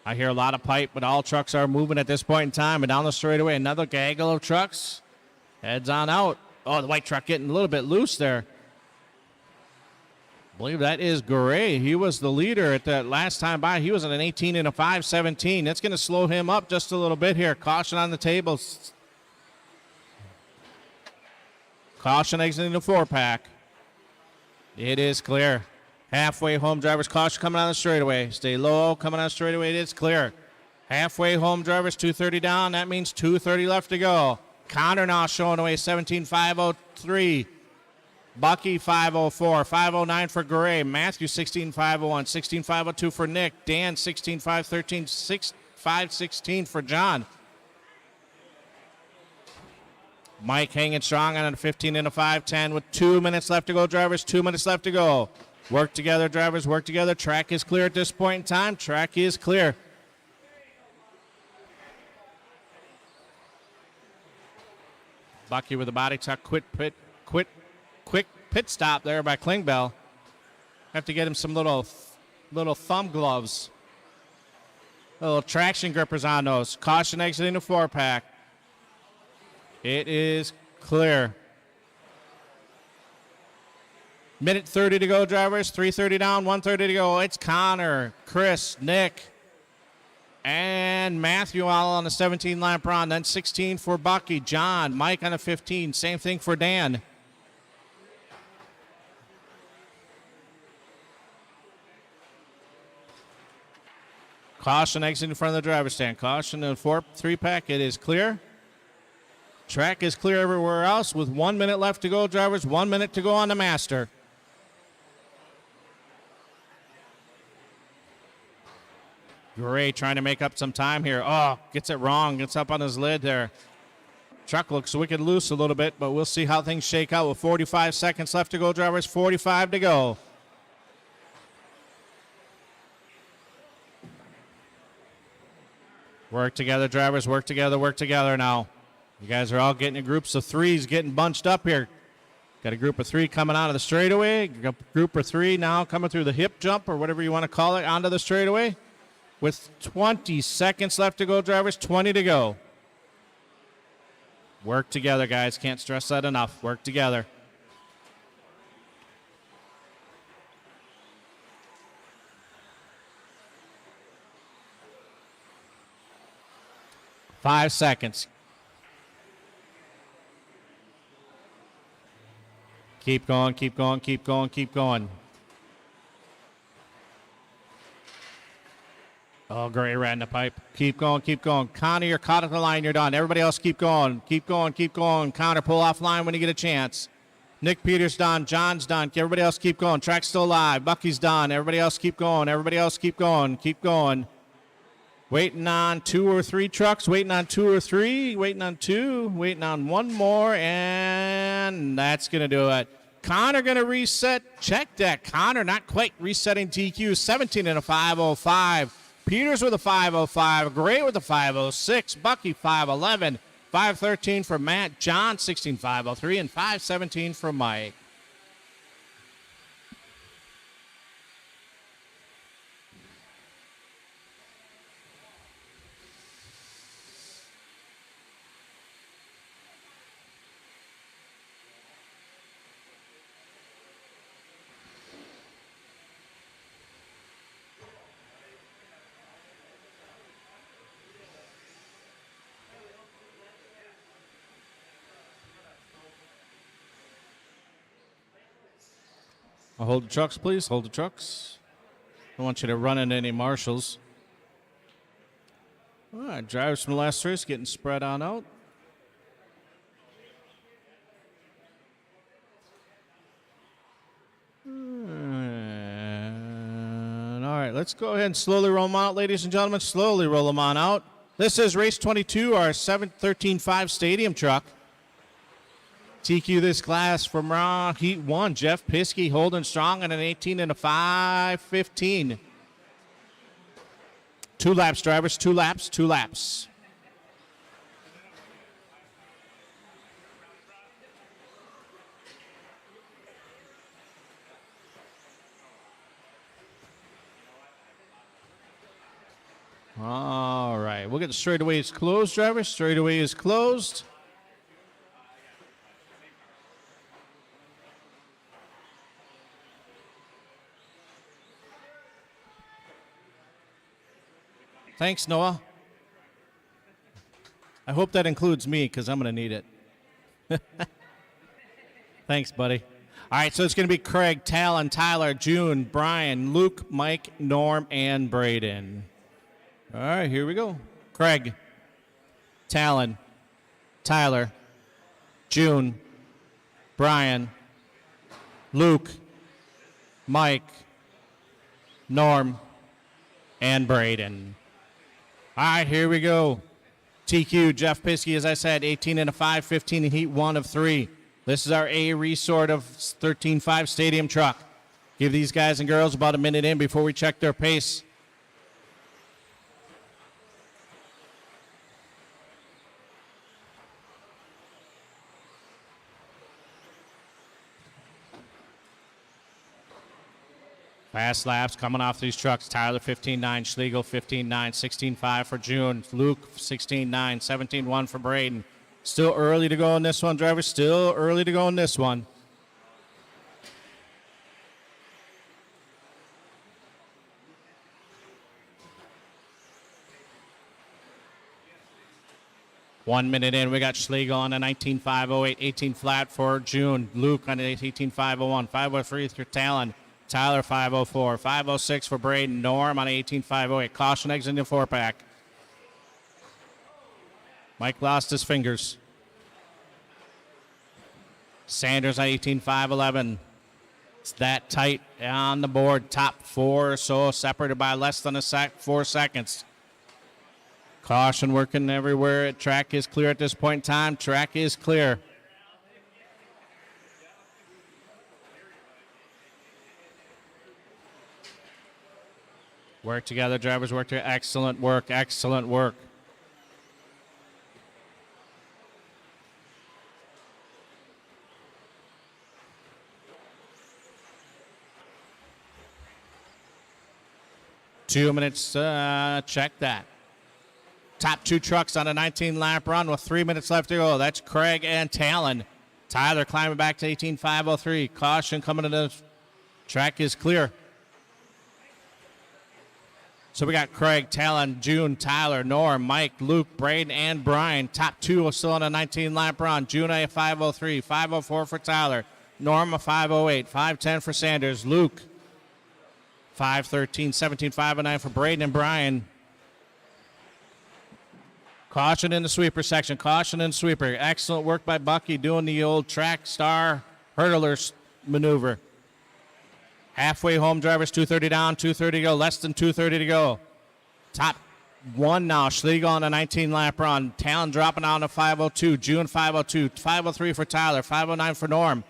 I hear a lot of pipe, but all trucks are moving at this point in time. And down the straightaway, another gaggle of trucks. Heads on out. Oh, the white truck getting a little bit loose there. I believe that is Gray. He was the leader at that last time by. He was at an 18-5, 17. That's going to slow him up just a little bit here. Caution on the tables. Caution exiting the 4-pack. It is clear. Halfway home, drivers. Caution coming on the straightaway. Stay low. Coming on the straightaway. It is clear. Halfway home, drivers. 2:30 down. That means 2:30 left to go. Connor now showing away. 17-503. Bucky 504. 509 for Gray. Matthew 16-501. 16-502 for Nick. Dan 16-513. 516 for John. Mike hanging strong on a 15-5, 10 with 2 minutes left to go, drivers. 2 minutes left to go. Work together, drivers. Work together. Track is clear at this point in time. Track is clear. Bucky with a body tuck. Quick pit stop there by Klingbeil. Have to get him some little thumb gloves. Little traction grippers on those. Caution exiting the 4-pack. It is clear. Minute 30 to go, drivers. 3:30 down, 1:30 to go. It's Connor, Chris, Nick, and Matthew all on the 17-lap run. Then 16 for Bucky. John, Mike on a 15. Same thing for Dan. Caution exit in front of the driver's stand. Caution in the 3-pack. It is clear. Track is clear everywhere else with 1 minute left to go, drivers. 1 minute to go on the master. Gray trying to make up some time here. Oh, gets it wrong. Gets up on his lid there. Truck looks wicked loose a little bit, but we'll see how things shake out with 45 seconds left to go, drivers. 45 to go. Work together, drivers. Work together now. You guys are all getting in groups of threes, getting bunched up here. Got a group of three coming out of the straightaway. Group of three now coming through the hip jump or whatever you want to call it onto the straightaway. With 20 seconds left to go, drivers. 20 to go. Work together, guys. Can't stress that enough. Work together. Five seconds. Keep going, keep going, keep going, keep going. Oh, Gray ran in the pipe. Keep going, keep going. Connor, you're caught at the line. You're done. Everybody else keep going. Keep going, keep going. Connor, pull off line when you get a chance. Nick Peters done. John's done. Everybody else keep going. Track's still live. Bucky's done. Everybody else keep going. Everybody else keep going. Keep going. Waiting on 2 or 3 trucks. Waiting on 2 or 3. Waiting on 2. Waiting on 1 more. And that's going to do it. Connor going to reset. Check that. Connor not quite resetting TQ. 17 and a 505. Peters with a 5:05. Gray with a 5:06. Bucky 5:11. 5:13 for Matt. John 16:5:03 and 5:17 for Mike. Hold the trucks, please. Hold the trucks. Don't want you to run into any marshals. All right, drivers from the last race getting spread on out. And, all right, let's go ahead and slowly roll them out, ladies and gentlemen. Slowly roll them on out. This is race 22, our 713.5 stadium truck. TQ this class from round Heat 1. Jeff Piskey holding strong at an 18 and a 5:15. 2 laps, drivers. 2 laps. 2 laps. All right. We'll get the straightaways closed, drivers. Straightaway is closed. Thanks, Noah. I hope that includes me because I'm going to need it. Thanks, buddy. All right, so it's going to be Craig, Talon, Tyler, June, Brian, Luke, Mike, Norm, and Braden. All right, here we go. Craig, Talon, Tyler, June, Brian, Luke, Mike, Norm, and Braden. All right, here we go. TQ, Jeff Piskey, as I said, 18 and a 5:15 in Heat 1 of 3. This is our A resort of 13.5 stadium truck. Give these guys and girls about a minute in before we check their pace. Fast laps coming off these trucks. Tyler 15.9, Schlegel 15.9, 16.5 for June. Luke 16.9, 17.1 for Braden. Still early to go in this one, drivers. Still early to go in this one. One minute in, we got Schlegel on a 19.508, 18 flat for June. Luke on an 18.501, 503 for Talon. Tyler 504, 506 for Braden. Norm on 18.508. Caution exiting the 4-pack. Mike lost his fingers. Sanders on 18.511. It's that tight on the board. Top 4 or so, separated by less than 4 seconds. Caution working everywhere. Track is clear at this point in time. Track is clear. Work together, drivers. Work together. Excellent work. Excellent work. Two minutes. Check that. Top 2 trucks on a 19-lap run with 3 minutes left to go. That's Craig and Talon. Tyler climbing back to 18.503. Caution coming to the track is clear. So we got Craig, Talon, June, Tyler, Norm, Mike, Luke, Braden, and Brian. Top 2 are still on a 19-lap run. June a 503, 504 for Tyler. Norm a 508, 510 for Sanders. Luke 513, 17, 509 for Braden and Brian. Caution in the sweeper section. Caution in the sweeper. Excellent work by Bucky doing the old track star hurdler maneuver. Halfway home, drivers, 2:30 down, 2:30 to go, less than 2:30 to go. Top 1 now, Schlegel on a 19-lap run. Talon dropping down to 502, June 502, 503 for Tyler, 509 for Norm.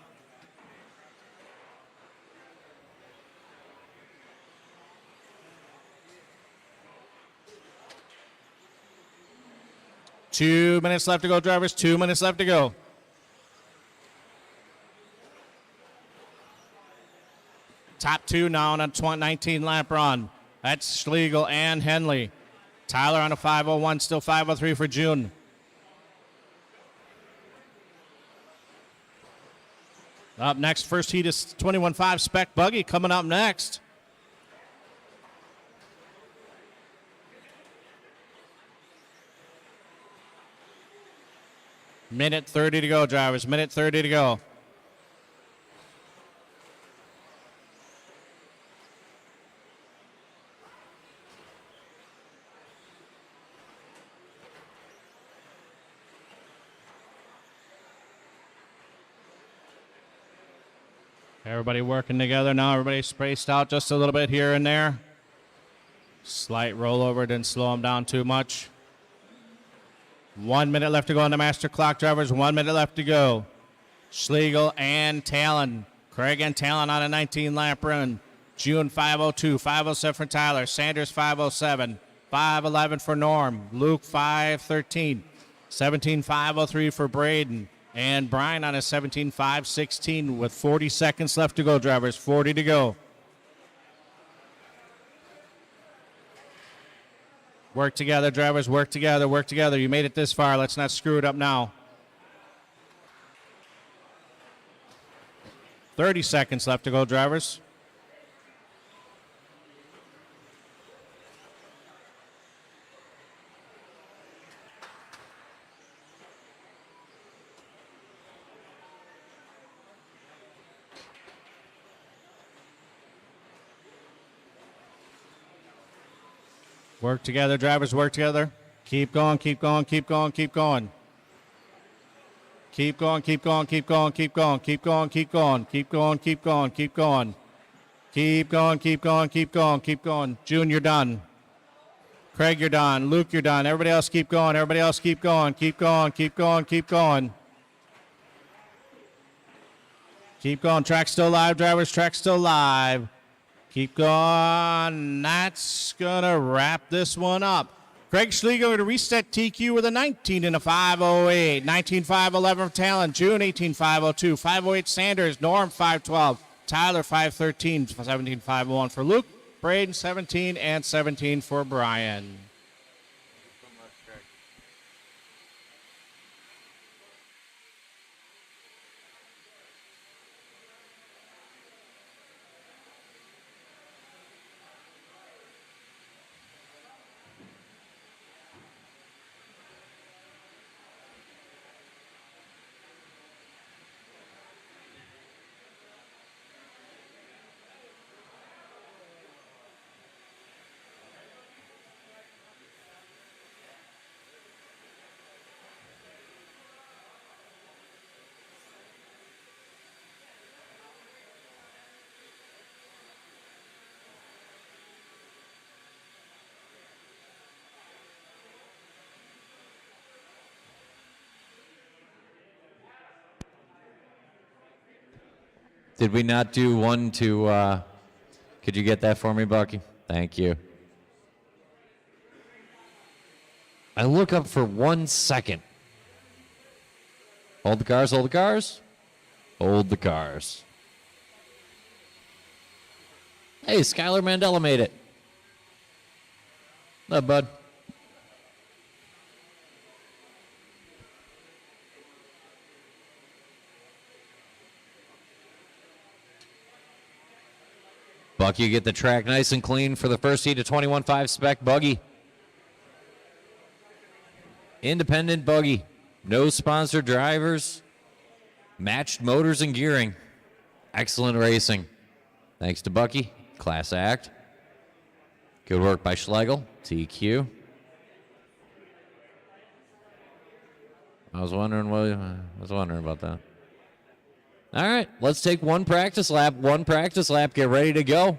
2 minutes left to go, drivers. 2 minutes left to go. Top two now on a 19-lap run. That's Schlegel and Henley. Tyler on a 5:01, still 5:03 for June. Up next, first heat is 21.5 Spec Buggy coming up next. Minute 30 to go, drivers. Minute 30 to go. Everybody working together now. Everybody spaced out just a little bit here and there. Slight rollover, didn't slow them down too much. 1 minute left to go on the master clock, drivers. 1 minute left to go. Schlegel and Talon. Craig and Talon on a 19-lap run. June 5:02, 5:07 for Tyler. Sanders 5:07, 5:11 for Norm. Luke 5:13, 17:5:03 for Braden. And Brian on a 17:5:16 with 40 seconds left to go, drivers. 40 to go. Work together, drivers. Work together. Work together. You made it this far. Let's not screw it up now. 30 seconds left to go, drivers. Work together, drivers, work together. Keep going, keep going, keep going, keep going. Keep going, keep going, keep going, keep going, keep going, keep going, keep going, keep going, keep going. Keep going, keep going, keep going, keep going. June, you're done. Craig, you're done. Luke, you're done. Everybody else keep going. Everybody else keep going. Keep going, keep going, keep going. Keep going. Track's still live, drivers. Track's still live. Keep going. That's going to wrap this one up. Craig Schlegel to reset TQ with a 19 and a 5:08. 19.5:11 for Talon. June 18.5:02. 5:08 Sanders. Norm 5:12. Tyler 5:13. 17.5:01 for Luke. Braden 17 and 17 for Brian. Did we not do one to, could you get that for me, Bucky? Thank you. I look up for 1 second. Hold the cars, hold the cars. Hold the cars. Hey, Skylar Mandela made it. What up, bud? Buck, you get the track nice and clean for the first heat of 21.5 Spec Buggy. Independent buggy. No sponsored drivers. Matched motors and gearing. Excellent racing. Thanks to Bucky. Class act. Good work by Schlegel. TQ. I was wondering about that. All right, let's take one practice lap. Get ready to go.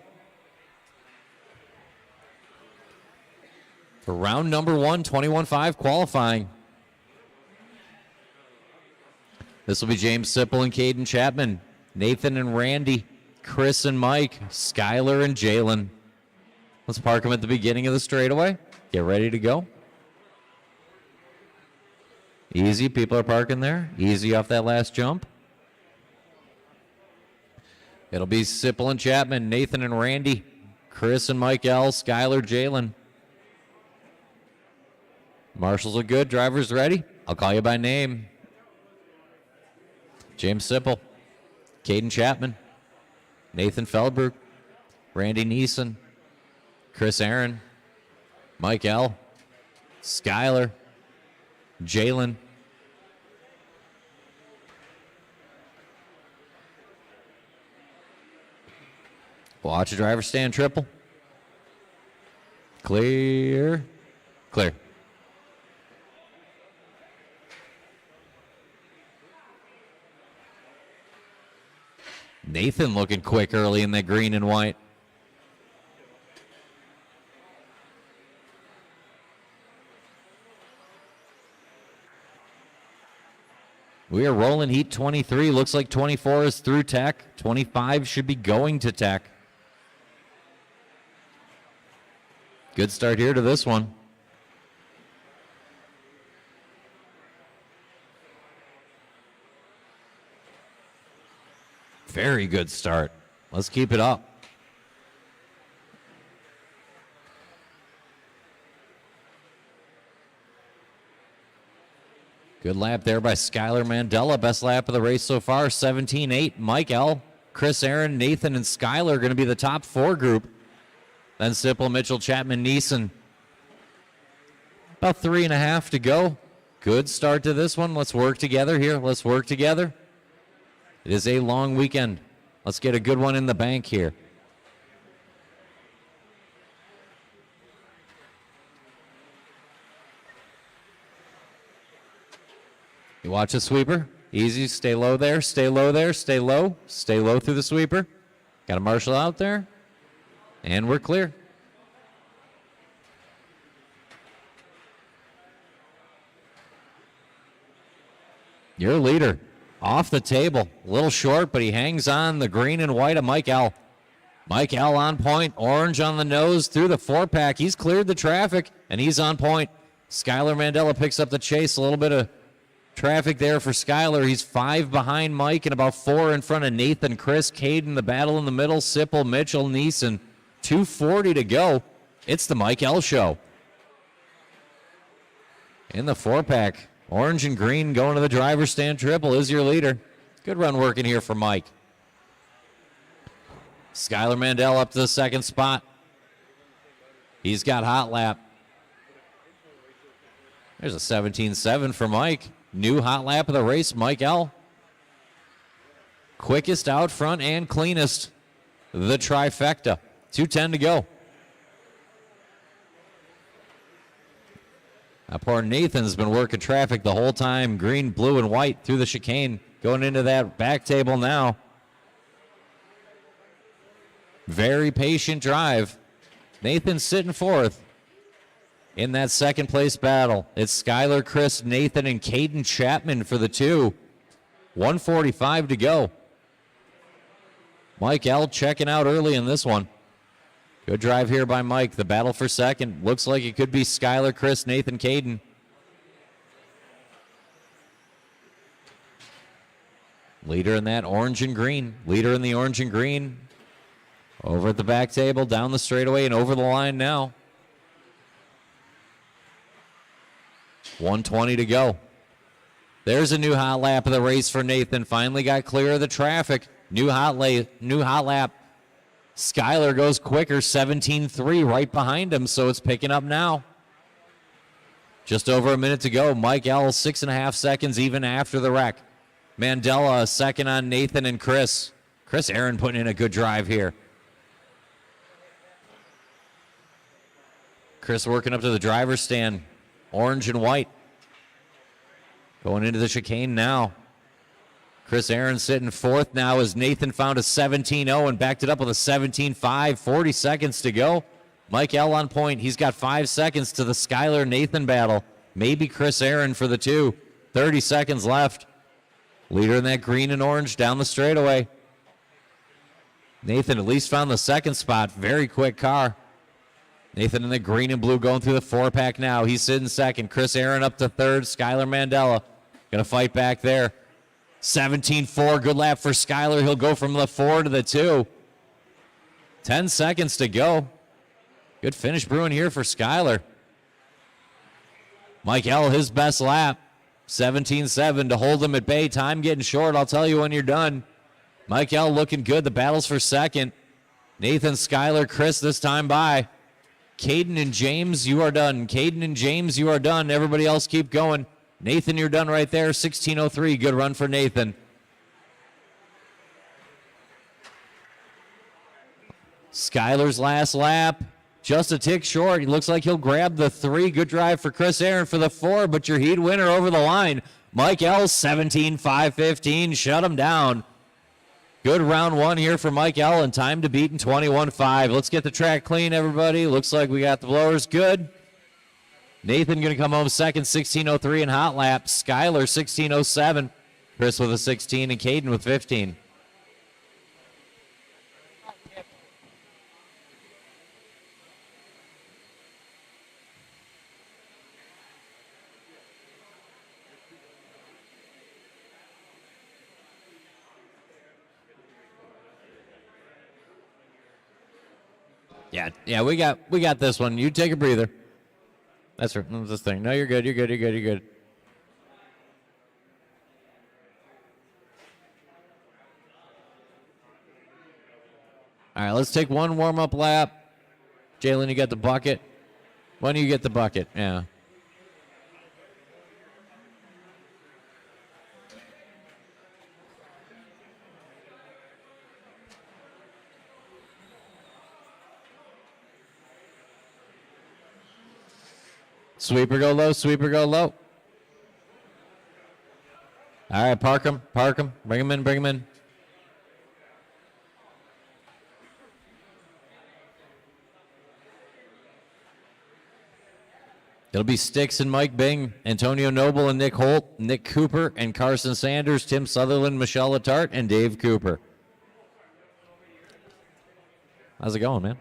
For round number 1, 21.5 qualifying. This will be James Sipple and Caden Chapman, Nathan and Randy, Chris and Mike, Skylar and Jalen. Let's park them at the beginning of the straightaway. Get ready to go. Easy. People are parking there. Easy off that last jump. It'll be Sipple and Chapman, Nathan and Randy, Chris and Mike L, Skylar, Jalen. Marshals are good. Drivers ready? I'll call you by name. James Sipple, Caden Chapman, Nathan Feldberg, Randy Neeson, Chris Aaron, Mike L, Skylar, Jalen. Watch a driver stand triple. Clear. Clear. Nathan looking quick early in that green and white. We are rolling heat 23. Looks like 24 is through tech. 25 should be going to tech. Good start here to this one. Very good start. Let's keep it up. Good lap there by Skylar Mandela. Best lap of the race so far, 17-8. Mike L., Chris Aaron, Nathan, and Skylar are going to be the top 4 group. Then Sipple, Mitchell, Chapman, Neeson. About 3.5 to go. Good start to this one. Let's work together here. Let's work together. It is a long weekend. Let's get a good one in the bank here. You watch the sweeper. Easy. Stay low there. Stay low there. Stay low. Stay low through the sweeper. Got a marshal out there. And we're clear. Your leader off the table. A little short, but he hangs on the green and white of Mike L. Mike L on point. Orange on the nose through the 4-pack. He's cleared the traffic, and he's on point. Skylar Mandela picks up the chase. A little bit of traffic there for Skylar. He's 5 behind Mike and about 4 in front of Nathan, Chris, Caden. The battle in the middle. Sipple, Mitchell, Neeson. 2:40 to go. It's the Mike L show. In the 4-pack, orange and green going to the driver's stand triple is your leader. Good run working here for Mike. Skylar Mandel up to the 2nd spot. He's got hot lap. There's a 17.7 for Mike. New hot lap of the race, Mike L. Quickest out front and cleanest. The trifecta. 2:10 to go. Now poor Nathan's been working traffic the whole time. Green, blue, and white through the chicane. Going into that back table now. Very patient drive. Nathan's sitting 4th. In that 2nd place battle, it's Skylar, Chris, Nathan, and Caden Chapman for the 2. 1:45 to go. Mike L checking out early in this one. Good drive here by Mike. The battle for 2nd. Looks like it could be Skylar, Chris, Nathan, Caden. Leader in that orange and green. Leader in the orange and green. Over at the back table, down the straightaway, and over the line now. 1:20 to go. There's a new hot lap of the race for Nathan. Finally got clear of the traffic. New hot lap. Skylar goes quicker, 17.3 right behind him, so it's picking up now. Just over a minute to go. Mike L, 6.5 seconds even after the wreck. Mandela, 2nd on Nathan and Chris. Chris Aaron putting in a good drive here. Chris working up to the driver's stand. Orange and white. Going into the chicane now. Chris Aaron sitting 4th now as Nathan found a 17.0 and backed it up with a 17.5. 40 seconds to go. Mike L on point. He's got 5 seconds to the Skylar-Nathan battle. Maybe Chris Aaron for the 2. 30 seconds left. Leader in that green and orange down the straightaway. Nathan at least found the 2nd spot. Very quick car. Nathan in the green and blue going through the 4-pack now. He's sitting second. Chris Aaron up to third. Skylar Mandela going to fight back there. 17-4. Good lap for Skylar. He'll go from the 4 to the 2. 10 seconds to go. Good finish brewing here for Skylar. Mike L, his best lap. 17-7 to hold him at bay. Time getting short. I'll tell you when you're done. Mike L looking good. The battle's for second. Nathan, Skylar, Chris this time by. Caden and James, you are done. Caden and James, you are done. Everybody else keep going. Nathan, you're done right there. 16:03. Good run for Nathan. Skylar's last lap. Just a tick short. He looks like he'll grab the 3. Good drive for Chris Aaron for the 4, but your heat winner over the line. Mike L, 17-5-15. Shut him down. Good round 1 here for Mike L, and time to beat in 21-5. Let's get the track clean, everybody. Looks like we got the blowers good. Nathan going to come home second, 16:03 in hot lap. Skylar, 16:07. Chris with a 16, and Caden with 15. Yeah, we got this one. You take a breather. That's this thing. No, you're good. You're good. All right, let's take one warm-up lap. Jalen, you got the bucket. When do you get the bucket? Yeah. Sweeper go low, sweeper go low. All right, park him. Bring him in. It'll be Sticks and Mike Bing, Antonio Noble and Nick Holt, Nick Cooper and Carson Sanders, Tim Sutherland, Michelle Latarte, and Dave Cooper. How's it going, man?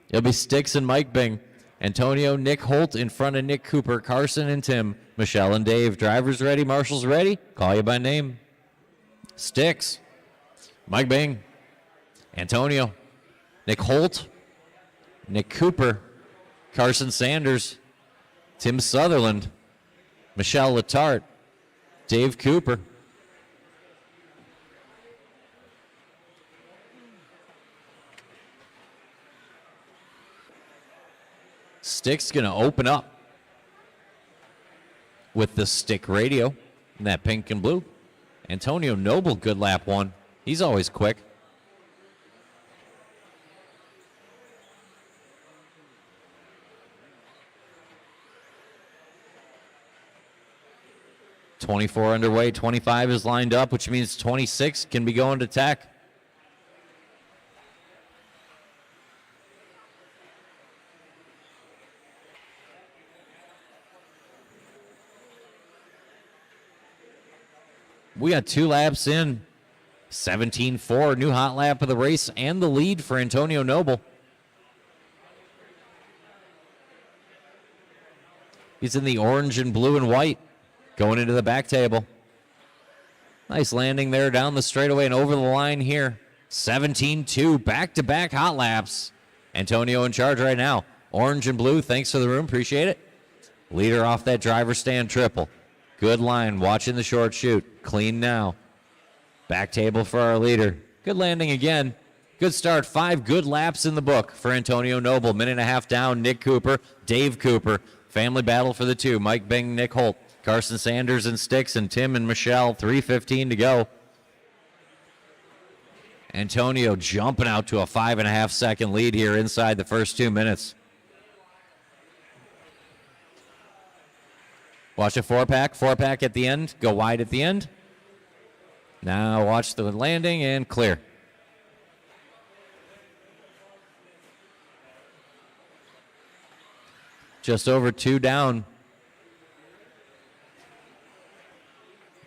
It'll be Sticks and Mike Bing, Antonio, Nick Holt in front of Nick Cooper, Carson and Tim, Michelle and Dave. Drivers ready, marshals ready. Call you by name. Sticks, Mike Bing, Antonio, Nick Holt, Nick Cooper, Carson Sanders, Tim Sutherland, Michelle Latarte, Dave Cooper. Stick's going to open up with the Stick radio in that pink and blue. Antonio Noble, good lap 1. He's always quick. .24 underway, 25 is lined up, which means 26 can be going to tech. We got 2 laps in. 17-4, new hot lap of the race and the lead for Antonio Noble. He's in the orange and blue and white going into the back table. Nice landing there down the straightaway and over the line here. 17-2, back-to-back hot laps. Antonio in charge right now. Orange and blue, thanks for the room, appreciate it. Leader off that driver stand triple. Good line, watching the short shoot. Clean now. Back table for our leader. Good landing again. Good start. 5 good laps in the book for Antonio Noble. Minute and a half down. Nick Cooper, Dave Cooper. Family battle for the 2. Mike Bing, Nick Holt. Carson Sanders and Sticks and Tim and Michelle. 3:15 to go. Antonio jumping out to a 5.5 second lead here inside the first 2 minutes. Watch a 4-pack. 4-pack at the end. Go wide at the end. Now watch the landing and clear. Just over 2 down.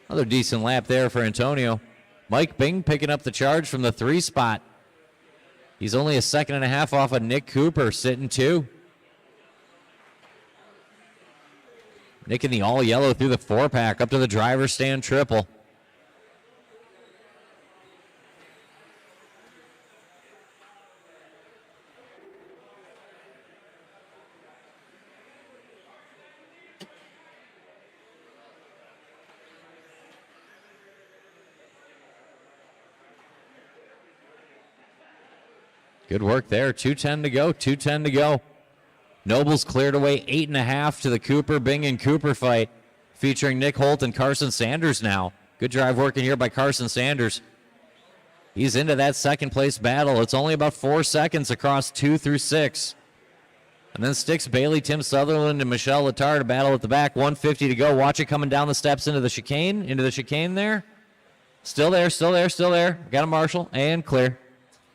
Another decent lap there for Antonio. Mike Bing picking up the charge from the 3 spot. He's only a second and a half off of Nick Cooper, sitting 2. Nick in the all yellow through the 4-pack up to the driver's stand triple. Good work there. 2:10 to go. 2:10 to go. Noble's cleared away 8.5 to the Cooper, Bing, and Cooper fight, featuring Nick Holt and Carson Sanders now. Good drive working here by Carson Sanders. He's into that second place battle. It's only about 4 seconds across 2 through 6. And then Sticks Bailey, Tim Sutherland, and Michelle Letard to battle at the back. 150 to go. Watch it coming down the steps into the chicane there. Still there. Got a marshal and clear.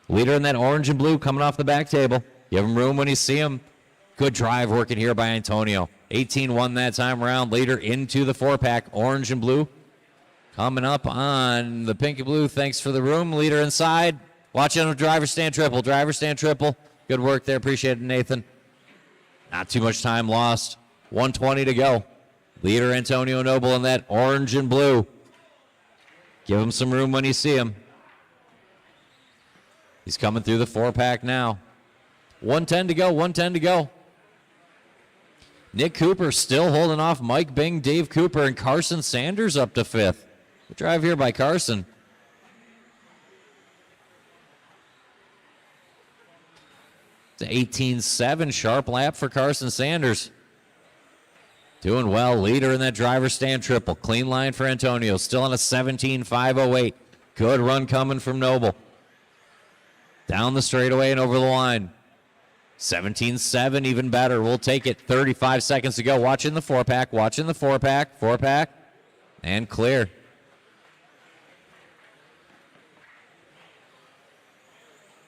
Leader in that orange and blue coming off the back table. Give him room when you see him. Good drive working here by Antonio. 18-1 that time around. Leader into the 4-pack. Orange and blue. Coming up on the pink and blue. Thanks for the room. Leader inside. Watch out, driver stand triple. Good work there. Appreciate it, Nathan. Not too much time lost. 120 to go. Leader Antonio Noble in that orange and blue. Give him some room when you see him. He's coming through the 4-pack now. 110 to go. Nick Cooper still holding off Mike Bing, Dave Cooper, and Carson Sanders up to 5th. Good drive here by Carson. It's an 18-7 sharp lap for Carson Sanders. Doing well. Leader in that driver stand triple. Clean line for Antonio. Still on a 17.508. Good run coming from Noble. Down the straightaway and over the line. 17-7, even better. We'll take it. 35 seconds to go. Watching the 4-pack. 4-pack. And clear.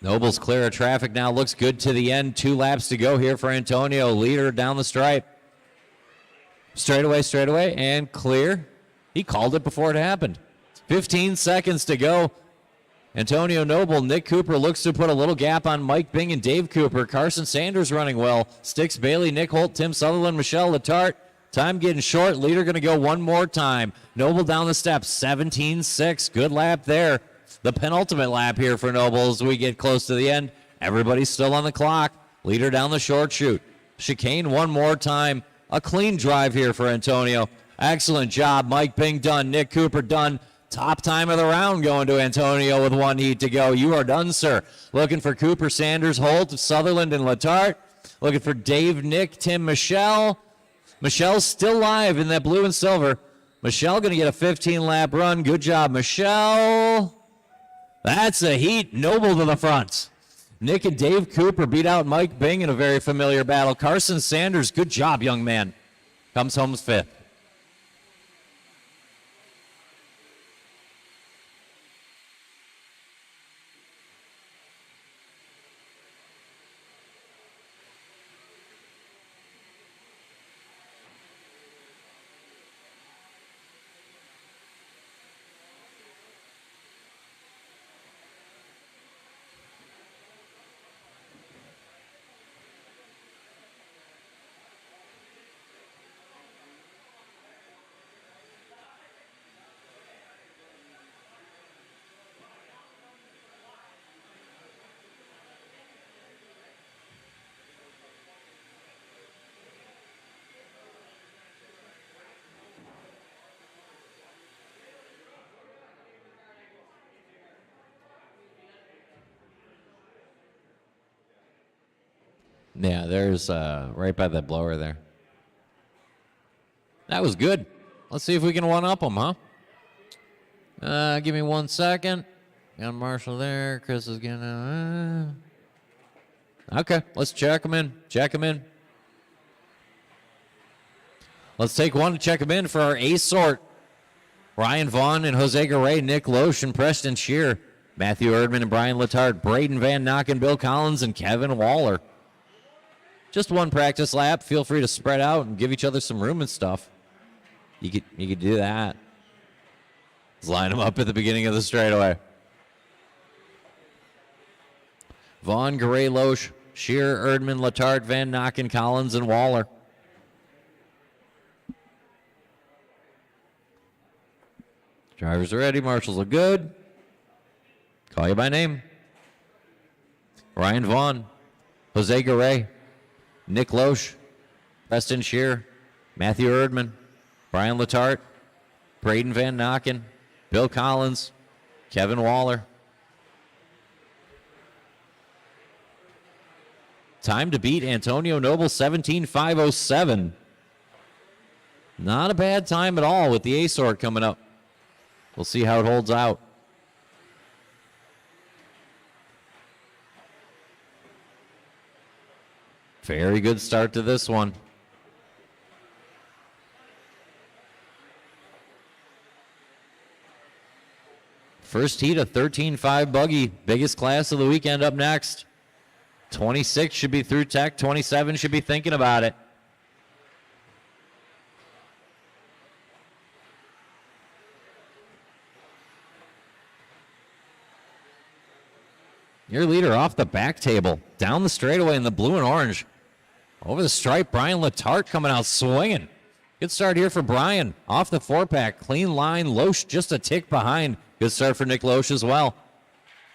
Noble's clear of traffic now. Looks good to the end. 2 laps to go here for Antonio. Leader down the stripe. Straightaway, and clear. He called it before it happened. 15 seconds to go. Antonio Noble, Nick Cooper looks to put a little gap on Mike Bing and Dave Cooper. Carson Sanders running well. Sticks Bailey, Nick Holt, Tim Sutherland, Michelle Letart. Time getting short. Leader going to go one more time. Noble down the steps. 17-6. Good lap there. The penultimate lap here for Noble as we get close to the end. Everybody's still on the clock. Leader down the short chute. Chicane one more time. A clean drive here for Antonio. Excellent job. Mike Bing done. Nick Cooper done. Top time of the round going to Antonio with 1 heat to go. You are done, sir. Looking for Cooper, Sanders, Holt, Sutherland, and Letart. Looking for Dave, Nick, Tim, Michelle. Michelle's still live in that blue and silver. Michelle going to get a 15-lap run. Good job, Michelle. That's a heat. Noble to the front. Nick and Dave Cooper beat out Mike Bing in a very familiar battle. Carson Sanders, good job, young man. Comes home 5th. Yeah, there's right by that blower there. That was good. Let's see if we can one-up them, huh? Give me 1 second. Got Marshall there. Chris is gonna... Okay, let's check them in. Let's take one to check them in for our A sort. Ryan Vaughn and Jose Garay, Nick Loesch and Preston Shear. Matthew Erdman and Brian Letard. Braden Van Nocken, Bill Collins, and Kevin Waller. Just one practice lap. Feel free to spread out and give each other some room and stuff. You could do that. Let's line them up at the beginning of the straightaway. Vaughn, Garay, Loesch, Shearer, Erdman, Letarte, Van Nocken, Collins, and Waller. Drivers are ready. Marshals are good. Call you by name. Ryan Vaughn, Jose Garay, Nick Loesch, Preston Shearer, Matthew Erdman, Brian Letarte, Braden Van Nocken, Bill Collins, Kevin Waller. Time to beat Antonio Noble, 17.507. Not a bad time at all with the A-Sort coming up. We'll see how it holds out. Very good start to this one. First heat, a 13.5 buggy. Biggest class of the weekend up next. 26 should be through tech. 27 should be thinking about it. Your leader off the back table. Down the straightaway in the blue and orange. Over the stripe, Brian Letarte coming out swinging. Good start here for Brian. Off the 4-pack. Clean line. Loesch just a tick behind. Good start for Nick Loesch as well.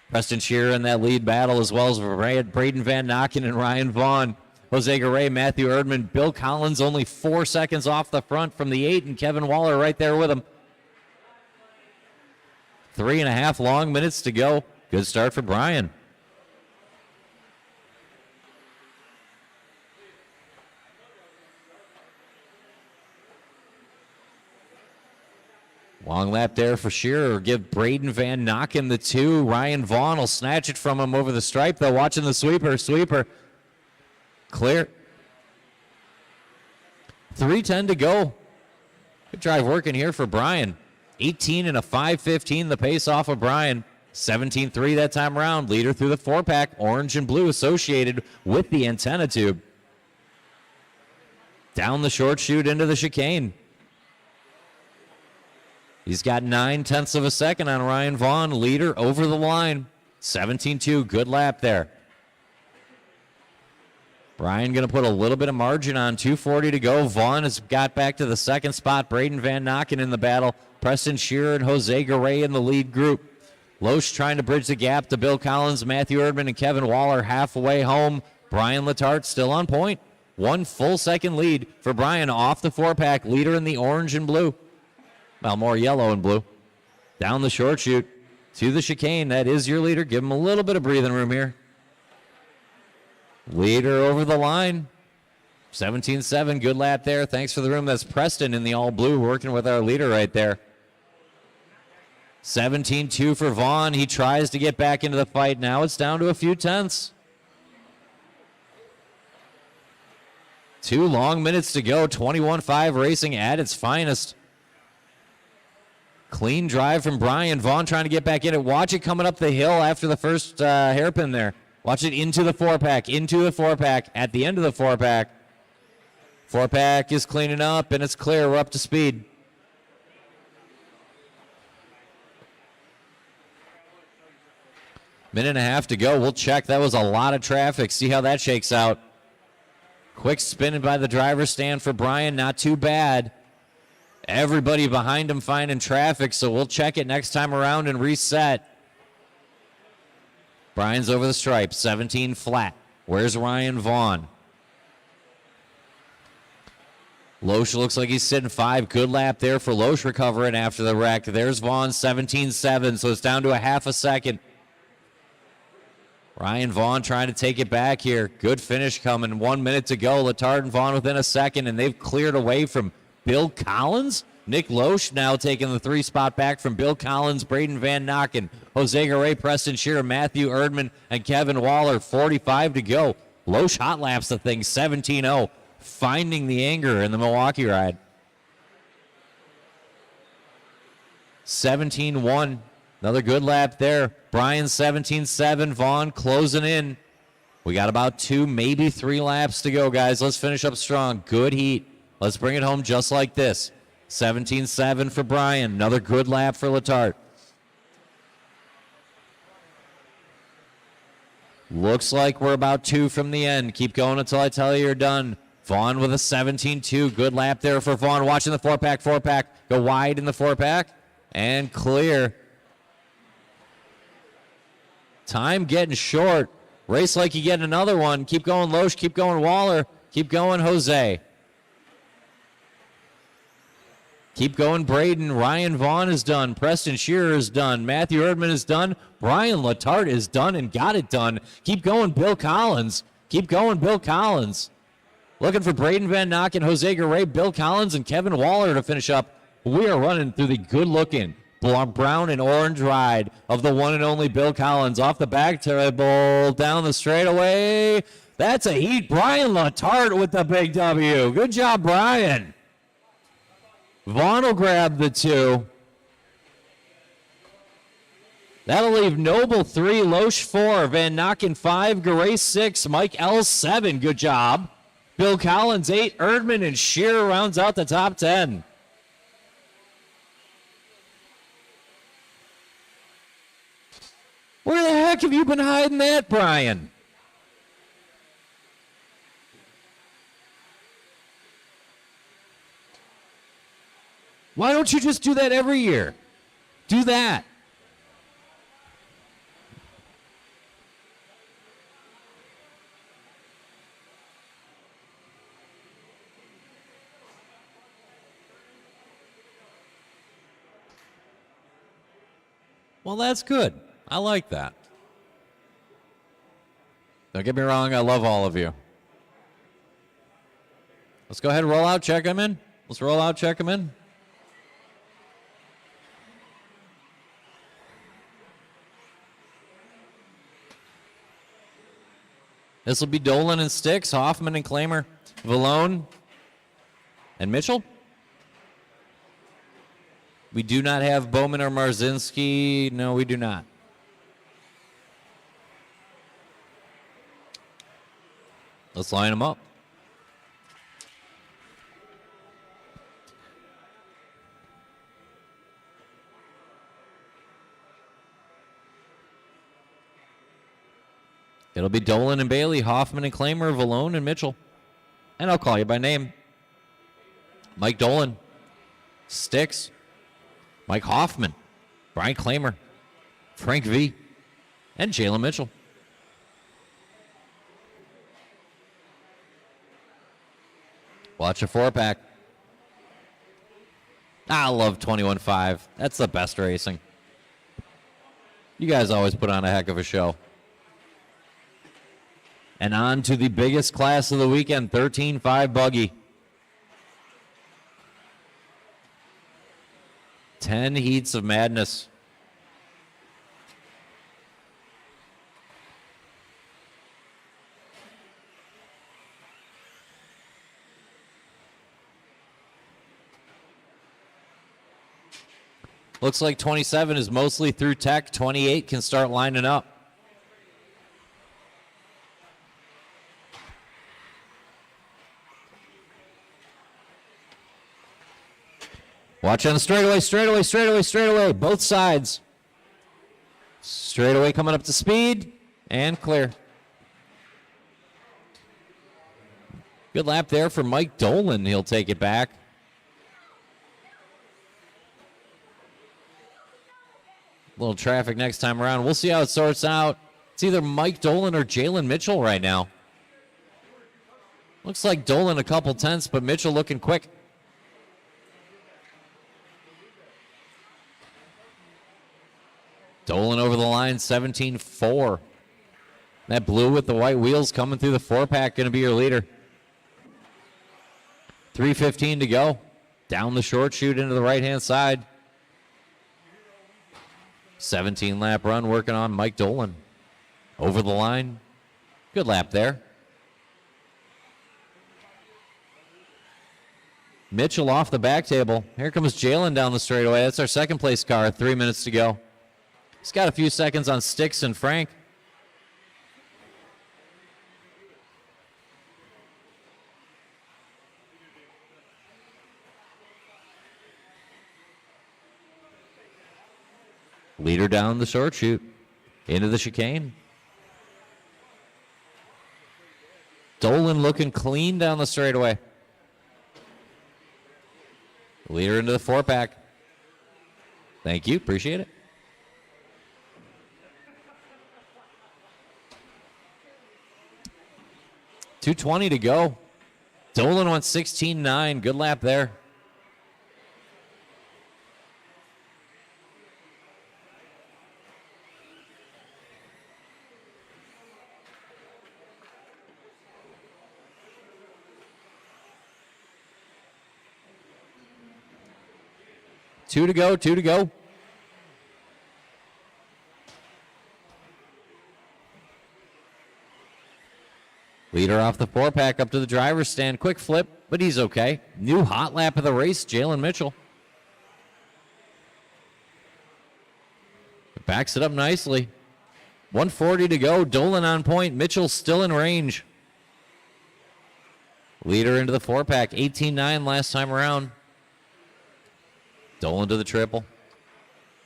Preston Shearer in that lead battle, as well as Braden Van Nocken and Ryan Vaughn. Jose Garay, Matthew Erdman, Bill Collins only 4 seconds off the front from the 8, and Kevin Waller right there with him. 3.5 long minutes to go. Good start for Brian. Long lap there for Shearer. Give Braden Van Nocken the 2. Ryan Vaughn will snatch it from him over the stripe, though. Watching the sweeper. Sweeper. Clear. 3:10 to go. Good drive working here for Brian. 18 and a 5:15 the pace off of Brian. 17.3 that time around. Leader through the 4-pack. Orange and blue associated with the antenna tube. Down the short chute into the chicane. He's got 9/10 of a second on Ryan Vaughn. Leader over the line. 17.2. Good lap there. Brian going to put a little bit of margin on. 2:40 to go. Vaughn has got back to the second spot. Braden Van Nocken in the battle. Preston Shearer and Jose Garay in the lead group. Loesch trying to bridge the gap to Bill Collins, Matthew Erdman, and Kevin Waller halfway home. Brian Letarte still on point. 1 full second lead for Brian off the 4-pack. Leader in the orange and blue. Well, more yellow and blue. Down the short chute to the chicane. That is your leader. Give him a little bit of breathing room here. Leader over the line. 17.7. Good lap there. Thanks for the room. That's Preston in the all blue working with our leader right there. 17.2 for Vaughn. He tries to get back into the fight. Now it's down to a few tenths. 2 long minutes to go. 21.5 racing at its finest. Clean drive from Brian. Vaughn trying to get back in it. Watch it coming up the hill after the first hairpin there. Watch it into the 4-pack, into the 4-pack, at the end of the 4-pack. 4-pack is cleaning up, and it's clear. We're up to speed. Minute and a half to go. We'll check. That was a lot of traffic. See how that shakes out. Quick spinning by the driver's stand for Brian. Not too bad. Everybody behind him finding traffic, so we'll check it next time around and reset. Brian's over the stripe, 17 flat. Where's Ryan Vaughn? Loesch looks like he's sitting 5. Good lap there for Loesch recovering after the wreck. There's Vaughn, 17.7, so it's down to a half a second. Ryan Vaughn trying to take it back here. Good finish coming. 1 minute to go. Letarte and Vaughn within a second, and they've cleared away from Bill Collins. Nick Loesch now taking the 3 spot back from Bill Collins, Braden Van Nocken, Jose Garay, Preston Shearer, Matthew Erdman, and Kevin Waller. 45 to go. Loesch hot laps the thing, 17.0. Finding the anger in the Milwaukee ride. 17.1. Another good lap there. Brian 17.7. Vaughn closing in. We got about 2, maybe 3 laps to go, guys. Let's finish up strong. Good heat. Let's bring it home just like this. 17.7 for Brian. Another good lap for Letarte. Looks like we're about 2 from the end. Keep going until I tell you you're done. Vaughn with a 17-2. Good lap there for Vaughn. Watching the 4-pack. Go wide in the 4-pack. And clear. Time getting short. Race like you get another one. Keep going, Loesch. Keep going, Waller. Keep going, Jose. Keep going, Braden. Ryan Vaughn is done. Preston Shearer is done. Matthew Erdman is done. Brian Letarte is done and got it done. Keep going, Bill Collins. Keep going, Bill Collins. Looking for Braden Van Nocken, Jose Garay, Bill Collins, and Kevin Waller to finish up. We are running through the good-looking brown and orange ride of the one and only Bill Collins. Off the back table, down the straightaway. That's a heat. Brian Letarte with the big W. Good job, Brian. Vaughn will grab the 2. That'll leave Noble 3, Loesch 4, Van Nocken 5, Garay 6, Mike L 7. Good job. Bill Collins 8, Erdman and Shearer rounds out the top 10. Where the heck have you been hiding that, Brian? Why don't you just do that every year? Do that. Well, that's good. I like that. Don't get me wrong, I love all of you. Let's go ahead and roll out, check them in. Let's roll out, check them in. This will be Dolan and Sticks, Hoffman and Klamer, Vallone and Mitchell. We do not have Bowman or Marzinski. No, we do not. Let's line them up. It'll be Dolan and Bailey, Hoffman and Klamer, Vallone and Mitchell. And I'll call you by name. Mike Dolan, Sticks, Mike Hoffman, Brian Klamer, Frank V, and Jalen Mitchell. Watch a 4-pack. I love 21.5. That's the best racing. You guys always put on a heck of a show. And on to the biggest class of the weekend, 13.5 buggy. 10 heats of madness. Looks like 27 is mostly through tech. 28 can start lining up. Watch on the straightaway. Both sides. Straightaway coming up to speed and clear. Good lap there for Mike Dolan. He'll take it back. Little traffic next time around. We'll see how it sorts out. It's either Mike Dolan or Jalen Mitchell right now. Looks like Dolan a couple tenths, but Mitchell looking quick. Dolan over the line, 17.4. That blue with the white wheels coming through the 4-pack, going to be your leader. 3:15 to go. Down the short chute into the right-hand side. 17-lap run working on Mike Dolan. Over the line. Good lap there. Mitchell off the back table. Here comes Jalen down the straightaway. That's our second place car. 3 minutes to go. He's got a few seconds on Sticks and Frank. Leader down the short chute. Into the chicane. Dolan looking clean down the straightaway. Leader into the 4-pack. Thank you. Appreciate it. .220 to go. Dolan went 16.9. Good lap there. Two to go. Leader off the 4-pack up to the driver's stand. Quick flip, but he's okay. New hot lap of the race, Jalen Mitchell. Backs it up nicely. 140 to go. Dolan on point. Mitchell still in range. Leader into the 4-pack. 18.9 last time around. Dolan to the triple.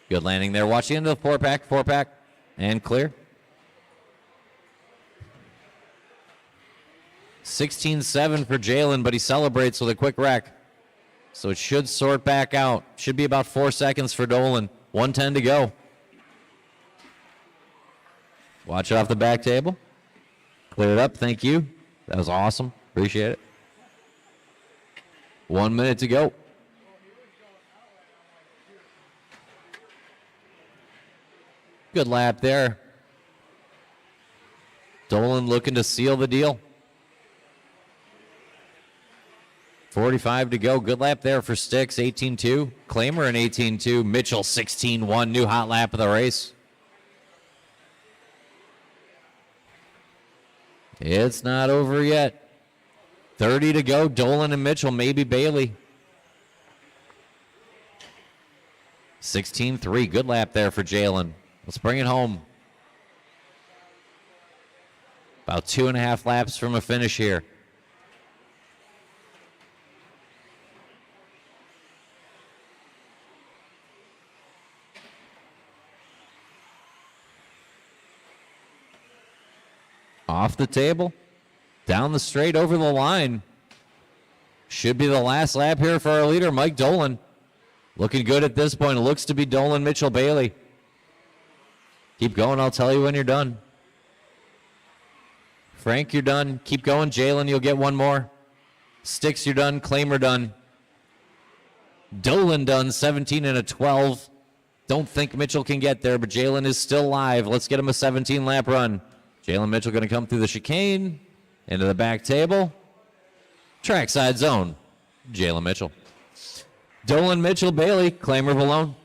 Good landing there. Watch the end of the 4-pack, and clear. 16.7 for Jalen, but he celebrates with a quick wreck. So it should sort back out. Should be about 4 seconds for Dolan. 110 to go. Watch it off the back table. Clear it up. Thank you. That was awesome. Appreciate it. 1 minute to go. Good lap there. Dolan looking to seal the deal. 45 to go. Good lap there for Sticks. 18.2. Claimer in 18.2. Mitchell 16.1. New hot lap of the race. It's not over yet. 30 to go. Dolan and Mitchell. Maybe Bailey. 16.3. Good lap there for Jalen. Let's bring it home. About 2.5 laps from a finish here. Off the table. Down the straight over the line. Should be the last lap here for our leader, Mike Dolan. Looking good at this point. It looks to be Dolan, Mitchell, Bailey. Keep going. I'll tell you when you're done. Frank, you're done. Keep going. Jalen, you'll get one more. Sticks, you're done. Claimer, done. Dolan done. 17 and a 12. Don't think Mitchell can get there, but Jalen is still live. Let's get him a 17-lap run. Jalen Mitchell going to come through the chicane, into the back table. Trackside zone. Jalen Mitchell. Dolan, Mitchell, Bailey. Claimer below.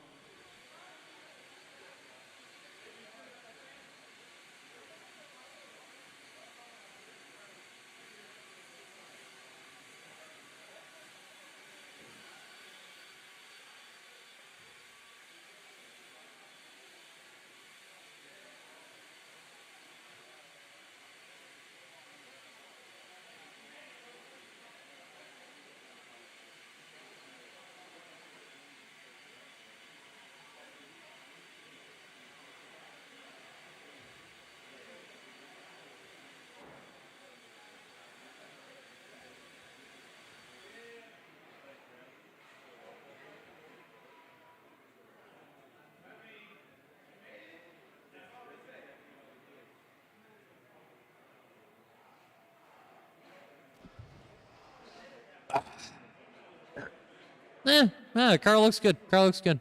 Car looks good. Car looks good.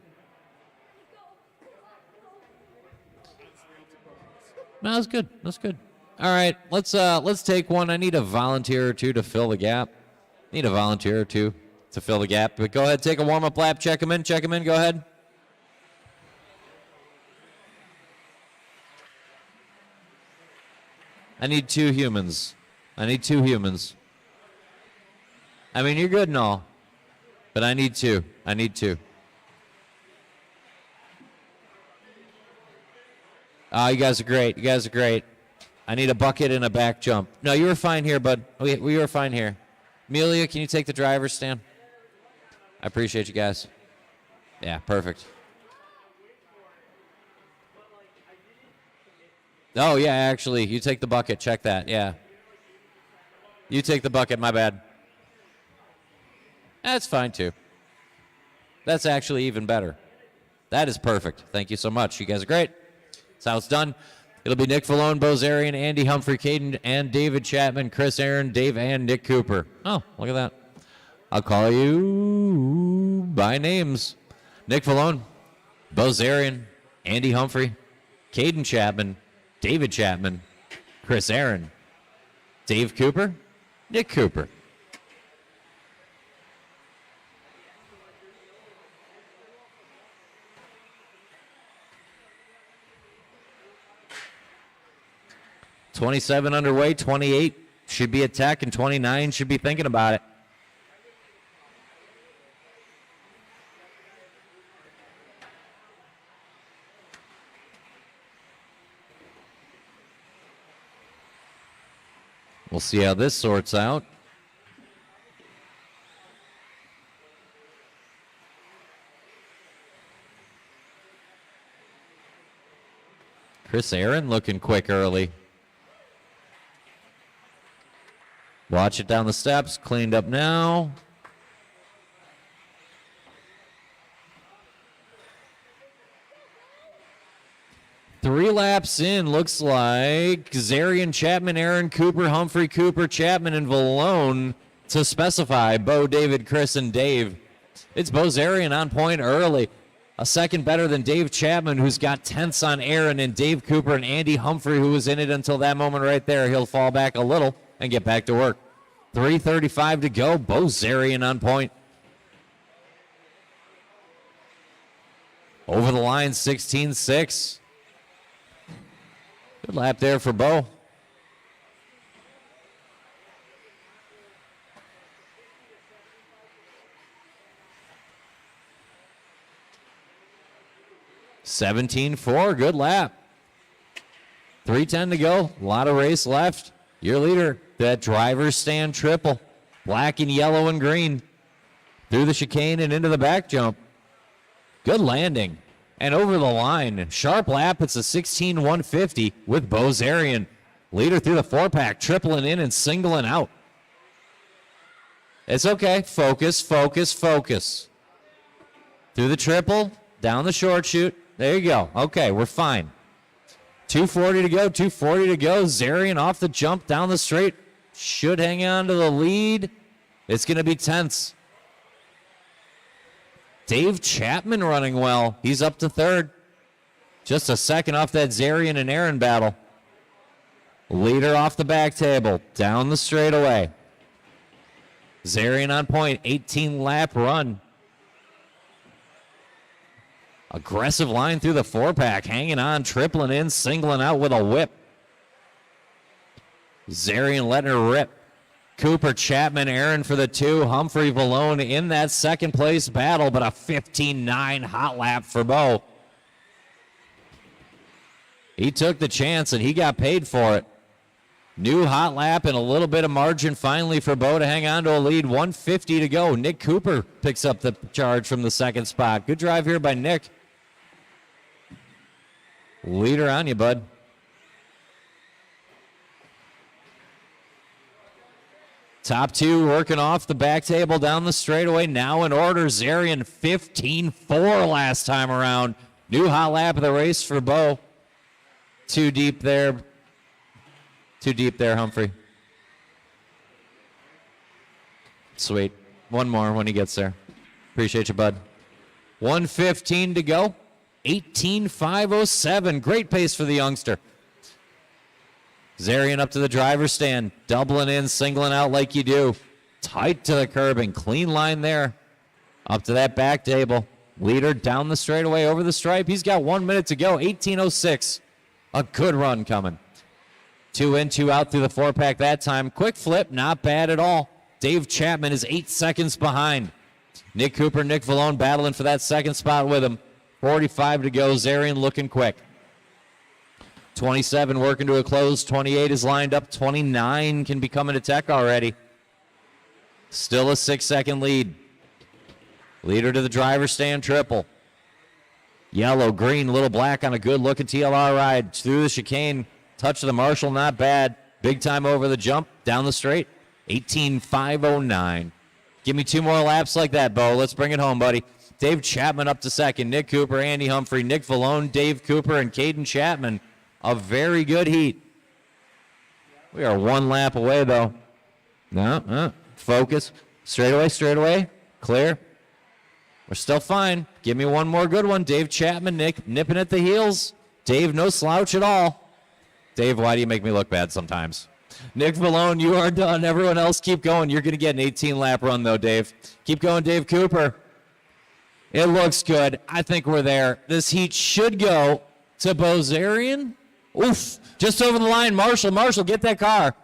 No, that's good. That's good. All right, let's take one. I need a volunteer or two to fill the gap. Need a volunteer or two to fill the gap. But go ahead, take a warm-up lap. Check them in. Check them in. Go ahead. I need 2 humans. I need 2 humans. I mean, you're good and all, but I need 2. I need 2. Oh, you guys are great. You guys are great. I need a bucket and a back jump. No, you were fine here, bud. We were fine here. Amelia, can you take the driver's stand? I appreciate you guys. Yeah, perfect. Oh, yeah, actually, you take the bucket. Check that. Yeah. You take the bucket, my bad. That's fine, too. That's actually even better. That is perfect. Thank you so much. You guys are great. That's how it's done. It'll be Nick Falone, Bo Zarian, Andy Humphrey, Caden, and David Chapman, Chris Aaron, Dave, and Nick Cooper. Oh, look at that. I'll call you by names. Nick Falone, Bo Zarian, Andy Humphrey, Caden Chapman, David Chapman, Chris Aaron, Dave Cooper, Nick Cooper. $27 underway, 28 should be at tech, and 29 should be thinking about it. We'll see how this sorts out. Chris Aaron looking quick early. Watch it down the steps, cleaned up now. Three laps in, looks like Zarian, Chapman, Aaron, Cooper, Humphrey, Cooper, Chapman, and Valone to specify Bo, David, Chris, and Dave. It's Bo Zarian on point early. A second better than Dave Chapman, who's got tenths on Aaron, and Dave Cooper and Andy Humphrey, who was in it until that moment right there. He'll fall back a little and get back to work. 3:35 to go. Bo Zarian on point. Over the line, 16-6. Good lap there for Bo. $17.4, good lap. 3:10 to go. A lot of race left. Your leader, that driver's stand triple. Black and yellow and green. Through the chicane and into the back jump. Good landing. And over the line. Sharp lap. It's a 16-150 with Bo Zarian. Leader through the four-pack. Tripling in and singling out. It's okay. Focus, focus, focus. Through the triple. Down the short chute. There you go. Okay, we're fine. 2:40 to go, 2:40 to go. Zarian off the jump down the straight. Should hang on to the lead. It's going to be tense. Dave Chapman running well. He's up to third. Just a second off that Zarian and Aaron battle. Leader off the back table. Down the straightaway. Zarian on point. 18-lap run. Aggressive line through the four-pack, hanging on, tripling in, singling out with a whip. Zarian letting her rip. Cooper, Chapman, Aaron for the two. Humphrey, Valone in that second place battle, but a 15-9 hot lap for Bo. He took the chance, and he got paid for it. New hot lap and a little bit of margin finally for Bo to hang on to a lead. 150 to go. Nick Cooper picks up the charge from the second spot. Good drive here by Nick. Leader on you, bud. Top two working off the back table down the straightaway. Now in order. Zarian 15-4 last time around. New hot lap of the race for Bo. Too deep there. Too deep there, Humphrey. Sweet. One more when he gets there. Appreciate you, bud. 1:15 to go. 18.507. Great pace for the youngster. Zarian up to the driver's stand. Doubling in, singling out like you do. Tight to the curbing. Clean line there. Up to that back table. Leader down the straightaway over the stripe. He's got 1 minute to go. 18.06. A good run coming. 2 in, 2 out through the four-pack that time. Quick flip, not bad at all. Dave Chapman is 8 seconds behind. Nick Cooper, Nick Valone battling for that second spot with him. 45 to go. Zarian looking quick. 27 working to a close. 28 is lined up. 29 can be coming to tech already. Still a 6-second lead. Leader to the driver's stand triple. Yellow, green, little black on a good-looking TLR ride. Through the chicane. Touch of the marshal, not bad. Big time over the jump. Down the straight. 18.509. Give me 2 more laps like that, Bo. Let's bring it home, buddy. Dave Chapman up to second. Nick Cooper, Andy Humphrey, Nick Vallone, Dave Cooper, and Caden Chapman. A very good heat. We are 1 lap away, though. No, focus. Straightaway. Clear. We're still fine. Give me 1 more good one. Dave Chapman, Nick nipping at the heels. Dave, no slouch at all. Dave, why do you make me look bad sometimes? Nick Vallone, you are done. Everyone else keep going. You're going to get an 18-lap run, though, Dave. Keep going, Dave Cooper. It looks good. I think we're there. This heat should go to Bozarian. Oof. Just over the line. Marshall, get that car.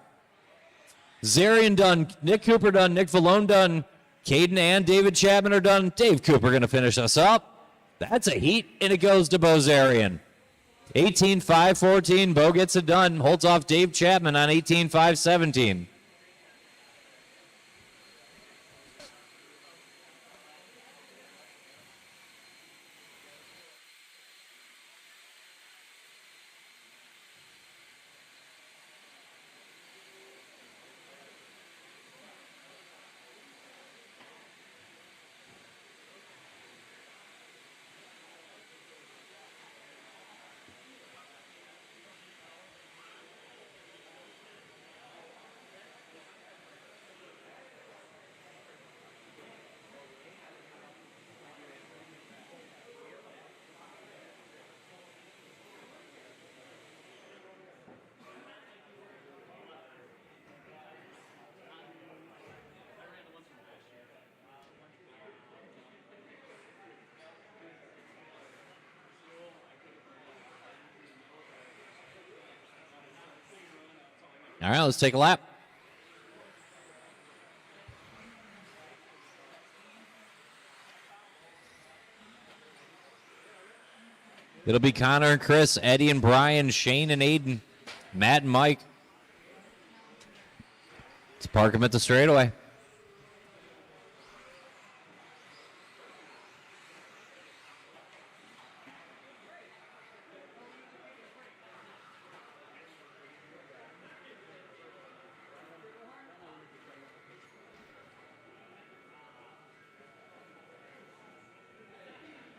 Zarian done. Nick Cooper done. Nick Vallone done. Caden and David Chapman are done. Dave Cooper going to finish us up. That's a heat, and it goes to Bozarian. 18.514. Bo gets it done. Holds off Dave Chapman on 18.517. All right, let's take a lap. It'll be Connor and Chris, Eddie and Brian, Shane and Aiden, Matt and Mike. Let's park them at the straightaway.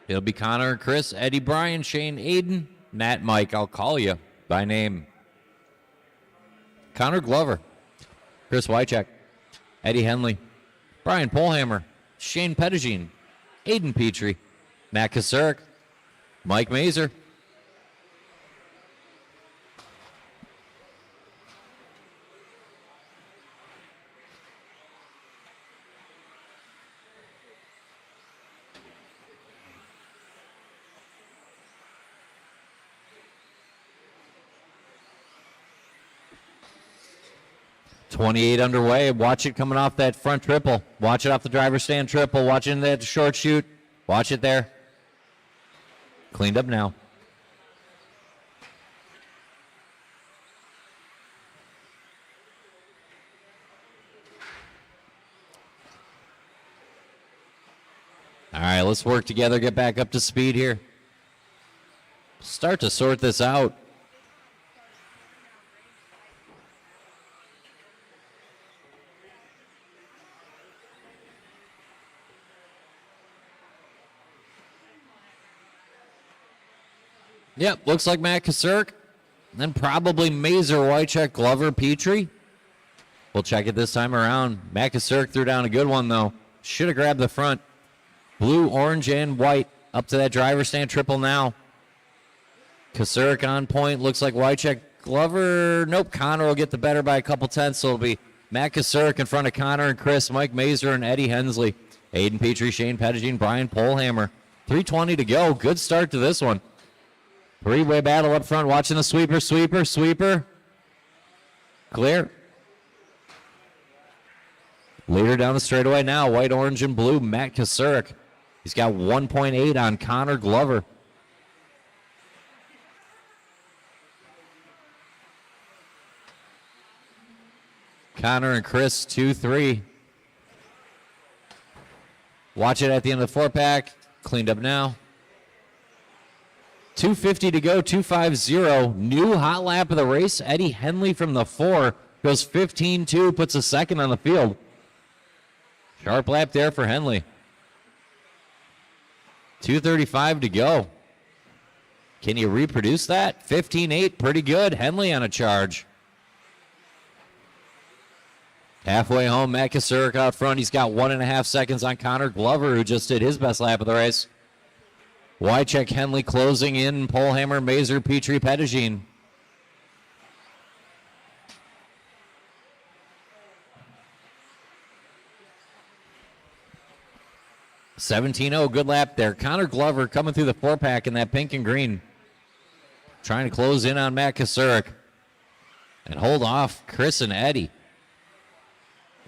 It'll be Connor and Chris, Eddie, Brian, Shane, Aiden, Matt, Mike. I'll call you by name. Connor Glover, Chris Wycheck, Eddie Henley, Brian Polhammer, Shane Pettigene, Aiden Petrie, Matt Kasurek, Mike Mazer. .28 underway. Watch it coming off that front triple. Watch it off the driver's stand triple. Watch it in that short chute. Watch it there. Cleaned up now. All right, let's work together, get back up to speed here. Start to sort this out. Yep, looks like Matt Kasurek. Then probably Mazer, Wycheck, Glover, Petrie. We'll check it this time around. Matt Kasurek threw down a good one, though. Should have grabbed the front. Blue, orange, and white. Up to that driver's stand triple now. Kasurek on point. Looks like Wycheck. Glover, nope. Connor will get the better by a couple tenths. So it'll be Matt Kasurek in front of Connor and Chris, Mike Mazer, and Eddie Hensley. Aiden Petrie, Shane Pettigene, Brian Polhammer. 3:20 to go. Good start to this one. Three-way battle up front. Watching the sweeper. Clear. Leader down the straightaway now. White, orange, and blue. Matt Kasurek. He's got 1.8 on Connor Glover. Connor and Chris, 2-3. Watch it at the end of the 4-pack. Cleaned up now. 2:50 to go, 2:50. New hot lap of the race. Eddie Henley from the 4. Goes 15-2, puts a second on the field. Sharp lap there for Henley. 2:35 to go. Can you reproduce that? 15-8, pretty good. Henley on a charge. Halfway home, Matt Kasurik out front. He's got 1.5 seconds on Connor Glover, who just did his best lap of the race. Wycheck, Henley closing in. Polhammer, Mazer, Petrie, Pettigene. $17.0, good lap there. Connor Glover coming through the 4-pack in that pink and green. Trying to close in on Matt Kasurik. And hold off Chris and Eddie.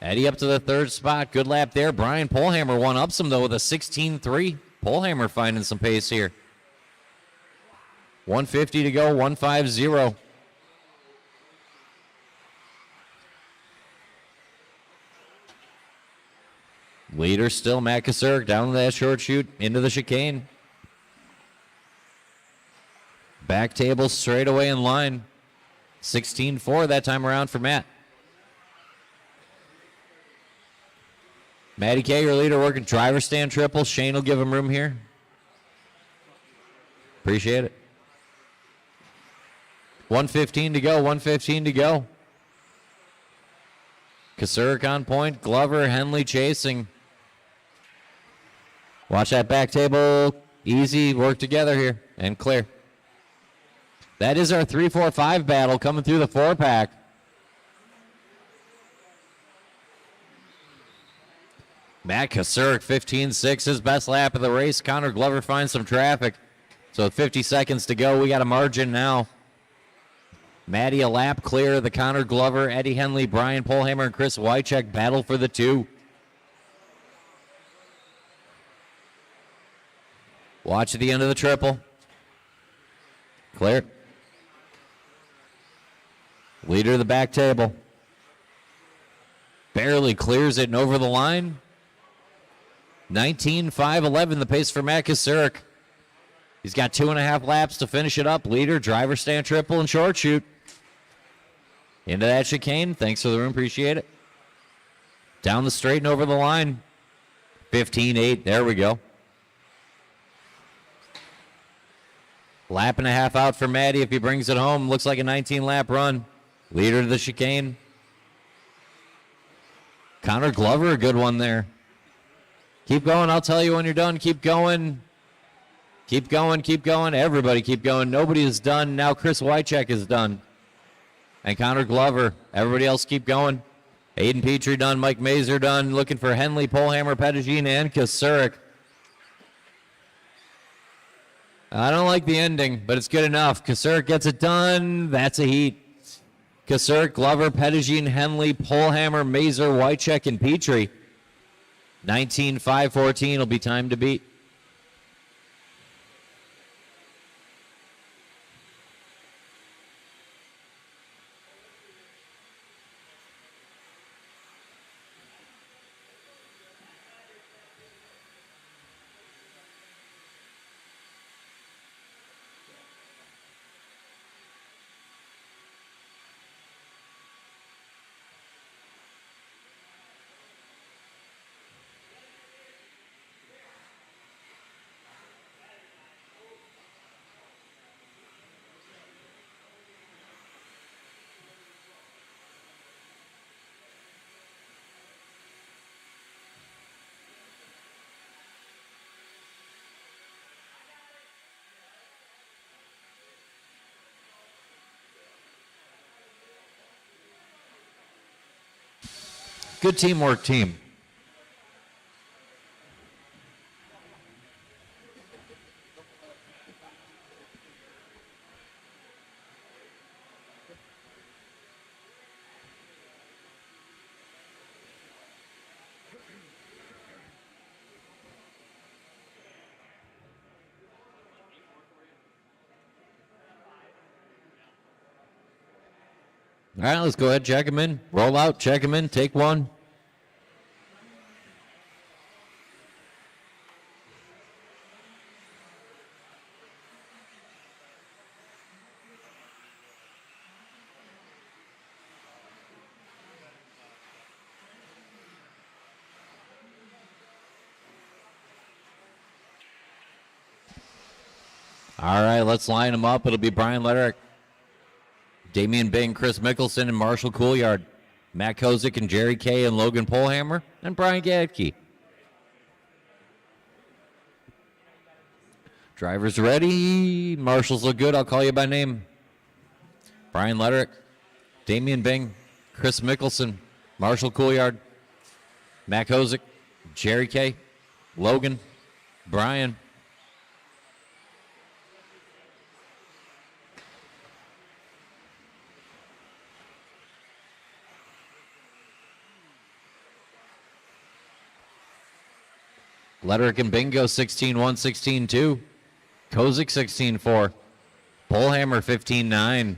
Eddie up to the 3rd spot. Good lap there. Brian Polhammer one-ups him, though, with a 16-3. Polhammer finding some pace here. 150 to go, 150. Leader still, Matt Kasurik, down that short chute, into the chicane. Back table straight away in line. 16-4 that time around for Matt. Matty K, your leader, working driver stand triple. Shane will give him room here. Appreciate it. 115 to go, 115 to go. Kasurik on point, Glover, Henley chasing. Watch that back table. Easy, work together here, and clear. That is our 3-4-5 battle coming through the 4-pack. Matt Kasurik, 15-6, his best lap of the race. Connor Glover finds some traffic. So with 50 seconds to go, we got a margin now. Matty a lap clear. The Connor Glover, Eddie Henley, Brian Polhammer, and Chris Wycheck battle for the 2. Watch at the end of the triple. Clear. Leader of the back table. Barely clears it and over the line. 19-5-11, the pace for Matt Kasurik. He's got 2.5 laps to finish it up. Leader, driver stand triple, and short shoot. Into that chicane. Thanks for the room. Appreciate it. Down the straight and over the line. 15-8. There we go. Lap and a half out for Matty if he brings it home. Looks like a 19-lap run. Leader to the chicane. Connor Glover, a good one there. Keep going. I'll tell you when you're done. Keep going. Keep going. Keep going. Everybody keep going. Nobody is done. Now Chris Wycheck is done. And Connor Glover. Everybody else keep going. Aiden Petrie done. Mike Mazer done. Looking for Henley, Polhammer, Pettigene, and Kasurik. I don't like the ending, but it's good enough. Kasurik gets it done. That's a heat. Kasurik, Glover, Pettigene, Henley, Polhammer, Mazer, Wycheck, and Petrie. 19-5-14 will be time to beat. Good teamwork, team. All right, let's go ahead, check him in. Roll out, check him in, take one. All right, let's line them up. It'll be Brian Letterick, Damian Bing, Chris Mickelson, and Marshall Couillard. Matt Kozik and Jerry Kay and Logan Polhammer, and Brian Gadke. Drivers ready. Marshals look good. I'll call you by name. Brian Letterick, Damian Bing, Chris Mickelson, Marshall Couillard, Matt Kozik, Jerry Kay, Logan, Brian. Letterick and Bingo 16-1, 16-2. Kozik 16-4. Polhammer 15-9.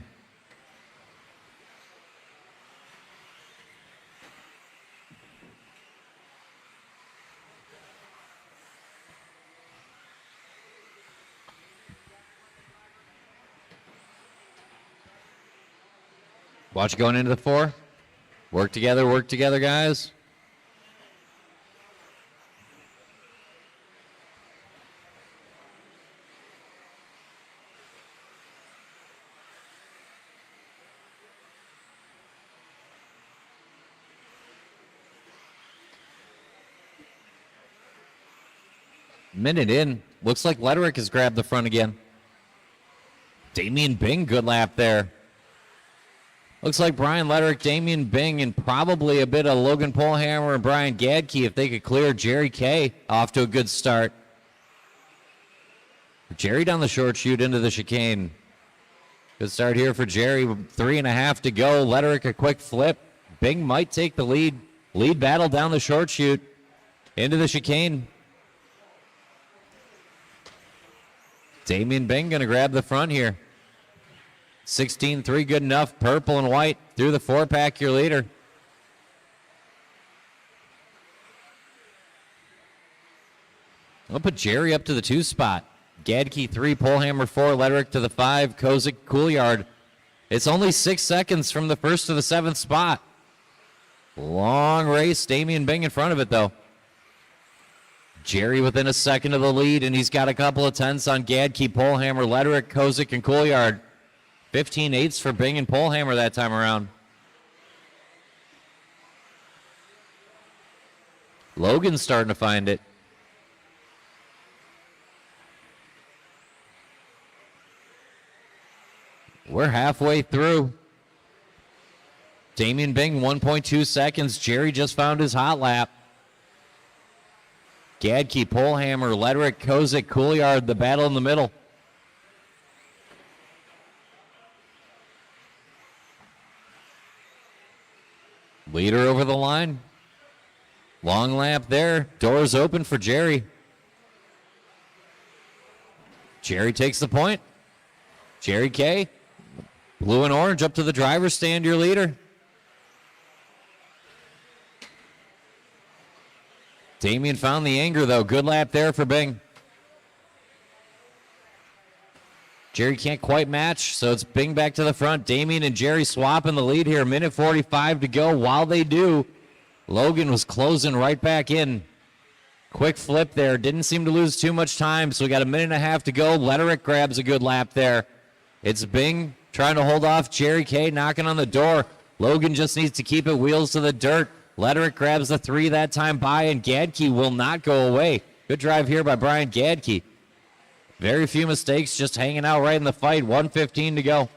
Watch going into the 4. Work together, guys. Minute in. Looks like Letterick has grabbed the front again. Damian Bing, good lap there. Looks like Brian Letterick, Damian Bing, and probably a bit of Logan Polhammer and Brian Gadke if they could clear Jerry Kay off to a good start. Jerry down the short chute into the chicane. Good start here for Jerry. 3.5 to go. Letterick a quick flip. Bing might take the lead. Lead battle down the short chute into the chicane. Damian Bing going to grab the front here. 16-3, good enough. Purple and white through the 4-pack, your leader. I'll put Jerry up to the 2 spot. Gadke 3, Polhammer 4, Letterick to the 5, Kozik, Couillard. It's only 6 seconds from the 1st to the 7th spot. Long race. Damian Bing in front of it, though. Jerry within a second of the lead, and he's got a couple of tenths on Gadke, Polhammer, Letterick, Kozik, and Couillard. 15/8 for Bing and Polhammer that time around. Logan's starting to find it. We're halfway through. Damian Bing, 1.2 seconds. Jerry just found his hot lap. Gadke, Polhammer, Letterick, Kozik, Couillard, the battle in the middle. Leader over the line. Long lap there. Doors open for Jerry. Jerry takes the point. Jerry Kay. Blue and orange up to the driver's stand, your leader. Damian found the anger, though. Good lap there for Bing. Jerry can't quite match, so it's Bing back to the front. Damian and Jerry swapping the lead here. 1:45 to go. While they do, Logan was closing right back in. Quick flip there. Didn't seem to lose too much time, so we got 1.5 to go. Letterick grabs a good lap there. It's Bing trying to hold off Jerry Kay, knocking on the door. Logan just needs to keep it wheels to the dirt. Letterick grabs the 3 that time by, and Gadke will not go away. Good drive here by Brian Gadke. Very few mistakes, just hanging out right in the fight. 1:15 to go.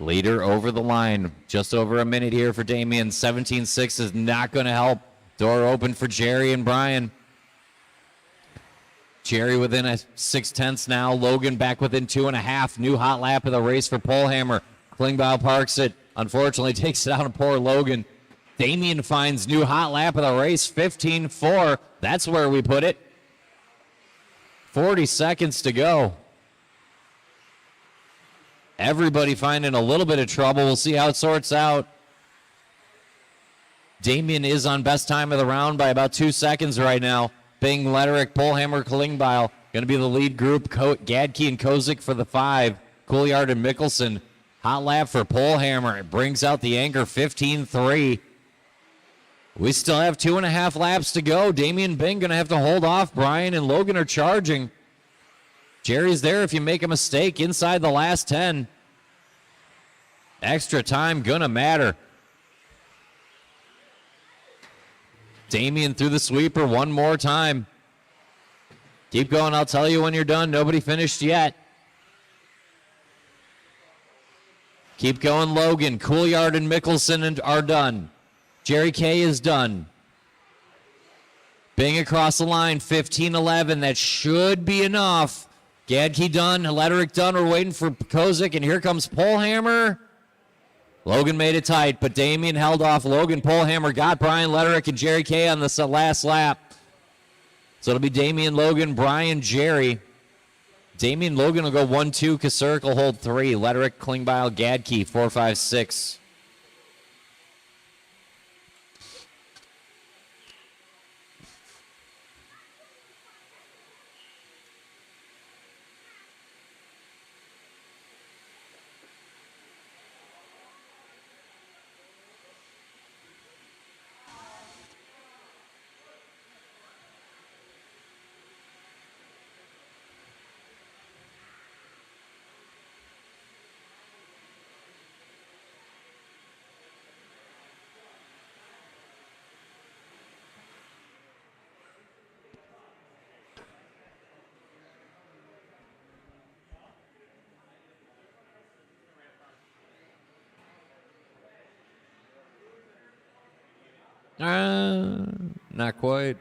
Leader over the line. Just over a minute here for Damian. 17-6 is not going to help. Door open for Jerry and Brian. Jerry within a 6/10 now. Logan back within 2.5. New hot lap of the race for Polhammer. Klingbeil parks it. Unfortunately, takes it out on poor Logan. Damian finds new hot lap of the race. 15-4. That's where we put it. 40 seconds to go. Everybody finding a little bit of trouble. We'll see how it sorts out. Damian is on best time of the round by about 2 seconds right now. Bing, Letterick, Polhammer, Klingbeil. Going to be the lead group. Gadke and Kozik for the 5. Couillard and Mickelson. Hot lap for Polehammer. It brings out the anchor 15-3. We still have 2.5 laps to go. Damian Bing going to have to hold off. Brian and Logan are charging. Jerry's there if you make a mistake inside the last 10. Extra time going to matter. Damian through the sweeper one more time. Keep going. I'll tell you when you're done. Nobody finished yet. Keep going, Logan. Coolyard and Mickelson are done. Jerry K is done. Bing across the line, 15-11. That should be enough. Gadke done. Lederick done. We're waiting for Kozik, and here comes Polehammer. Logan made it tight, but Damian held off. Logan, Polehammer got Brian Lederick and Jerry K on the last lap. So it'll be Damian, Logan, Brian, Jerry. Damian, Logan will go 1-2. Kasurk will hold 3. Lederick, Klingbeil, Gadke, 4, 5, 6. Not quite.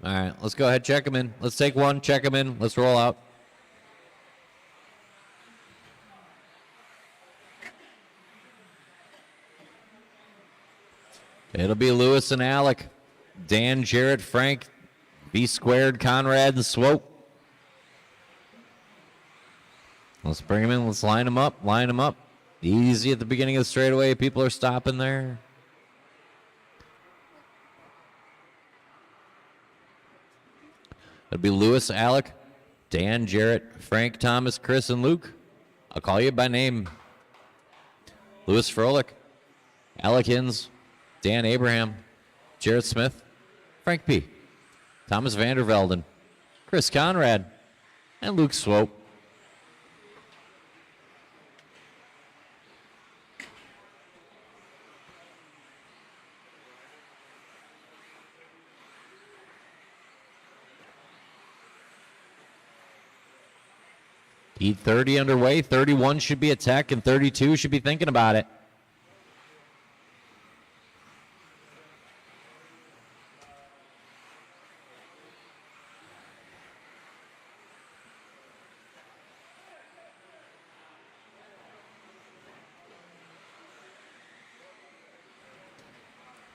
All right, let's go ahead, check them in. Let's take one, check them in. Let's roll out. It'll be Lewis and Alec. Dan, Jarrett, Frank, B squared, Conrad, and Swope. Let's bring them in. Let's line them up. Line them up. Easy at the beginning of the straightaway. People are stopping there. It'll be Lewis, Alec, Dan, Jarrett, Frank, Thomas, Chris, and Luke. I'll call you by name. Lewis Froelich, Alec Hins, Dan Abraham, Jarrett Smith, Frank P., Thomas Vandervelden, Chris Conrad, and Luke Swope. Heat 30 underway. 31 should be a tech, and 32 should be thinking about it.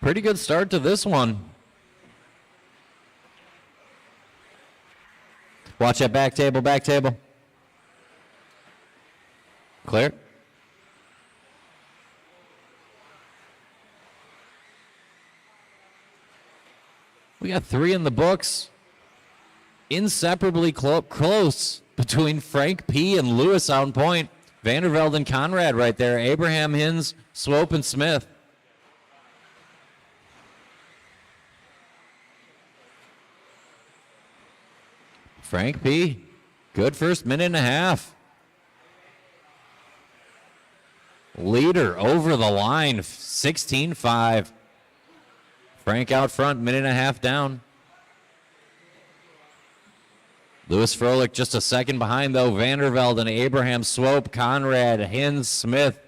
Pretty good start to this one. Watch that back table, back table. Clear. We got 3 in the books. Inseparably close between Frank P. and Lewis out in point. Vandervelde and Conrad right there. Abraham, Hins, Swope, and Smith. Frank P. Good first minute and a half. Leader over the line, 16-5. Frank out front, minute and a half down. Lewis Froelich just a second behind, though. Vandervelde and Abraham, Swope, Conrad, Hins, Smith.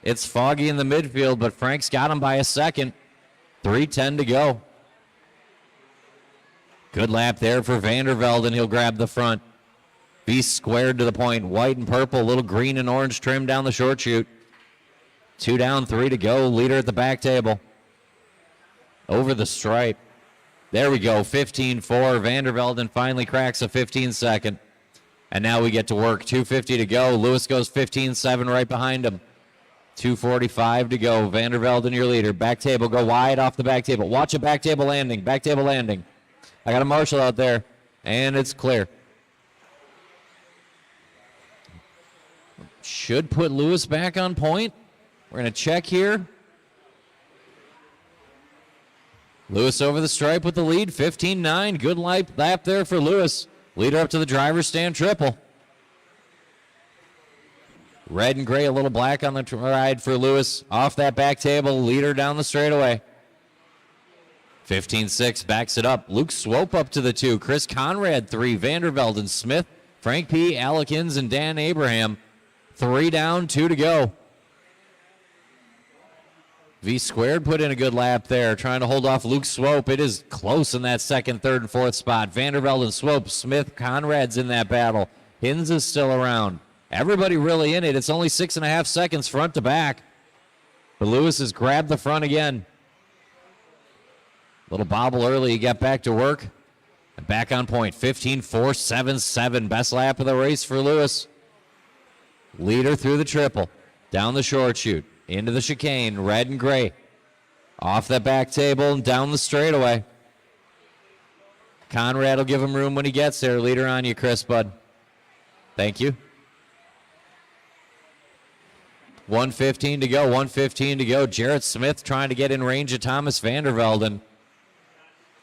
It's foggy in the midfield, but Frank's got him by a second. 3:10 to go. Good lap there for Vandervelde, and he'll grab the front. B squared to the point, white and purple, little green and orange trim down the short chute. 2 down, 3 to go. Leader at the back table. Over the stripe. There we go, 15-4. Vandervelden finally cracks a 15-second. And now we get to work. 2:50 to go. Lewis goes 15-7 right behind him. 2:45 to go. Vandervelden, your leader. Back table, go wide off the back table. Watch a back table landing. Back table landing. I got a marshal out there, and it's clear. should put Lewis back on point. We're going to check here. Lewis over the stripe with the lead, 15-9. Good lap there for Lewis. Leader up to the driver's stand triple. Red and gray, a little black on the ride for Lewis. Off that back table, leader down the straightaway. 15-6 backs it up. Luke Swope up to the 2. Chris Conrad 3. Vandervelde, Smith, Frank P., Alekins, and Dan Abraham. 3 down, 2 to go. V squared put in a good lap there, trying to hold off Luke Swope. It is close in that second, third, and fourth spot. Vandervelde and Swope, Smith, Conrad's in that battle. Hins is still around. Everybody really in it. It's only 6.5 seconds front to back. But Lewis has grabbed the front again. Little bobble early. He got back to work. And back on point. 15-4-7-7. Best lap of the race for Lewis. Leader through the triple. Down the short chute. Into the chicane. Red and gray. Off that back table and down the straightaway. Conrad will give him room when he gets there. Leader on you, Chris, bud. Thank you. 1:15 to go. 1:15 to go. Jarrett Smith trying to get in range of Thomas Vandervelden.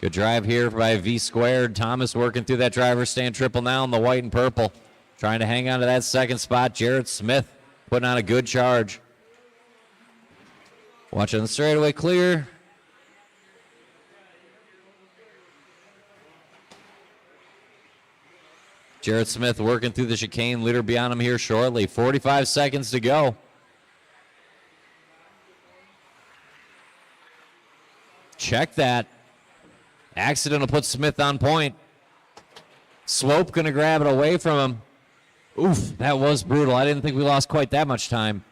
Good drive here by V squared. Thomas working through that driver's stand triple now in the white and purple. Trying to hang on to that second spot. Jarrett Smith putting on a good charge. Watching the straightaway clear. Jarrett Smith working through the chicane. Leader beyond him here shortly. 45 seconds to go. Check that. Accident will put Smith on point. Swope going to grab it away from him. Oof, that was brutal. I didn't think we lost quite that much time.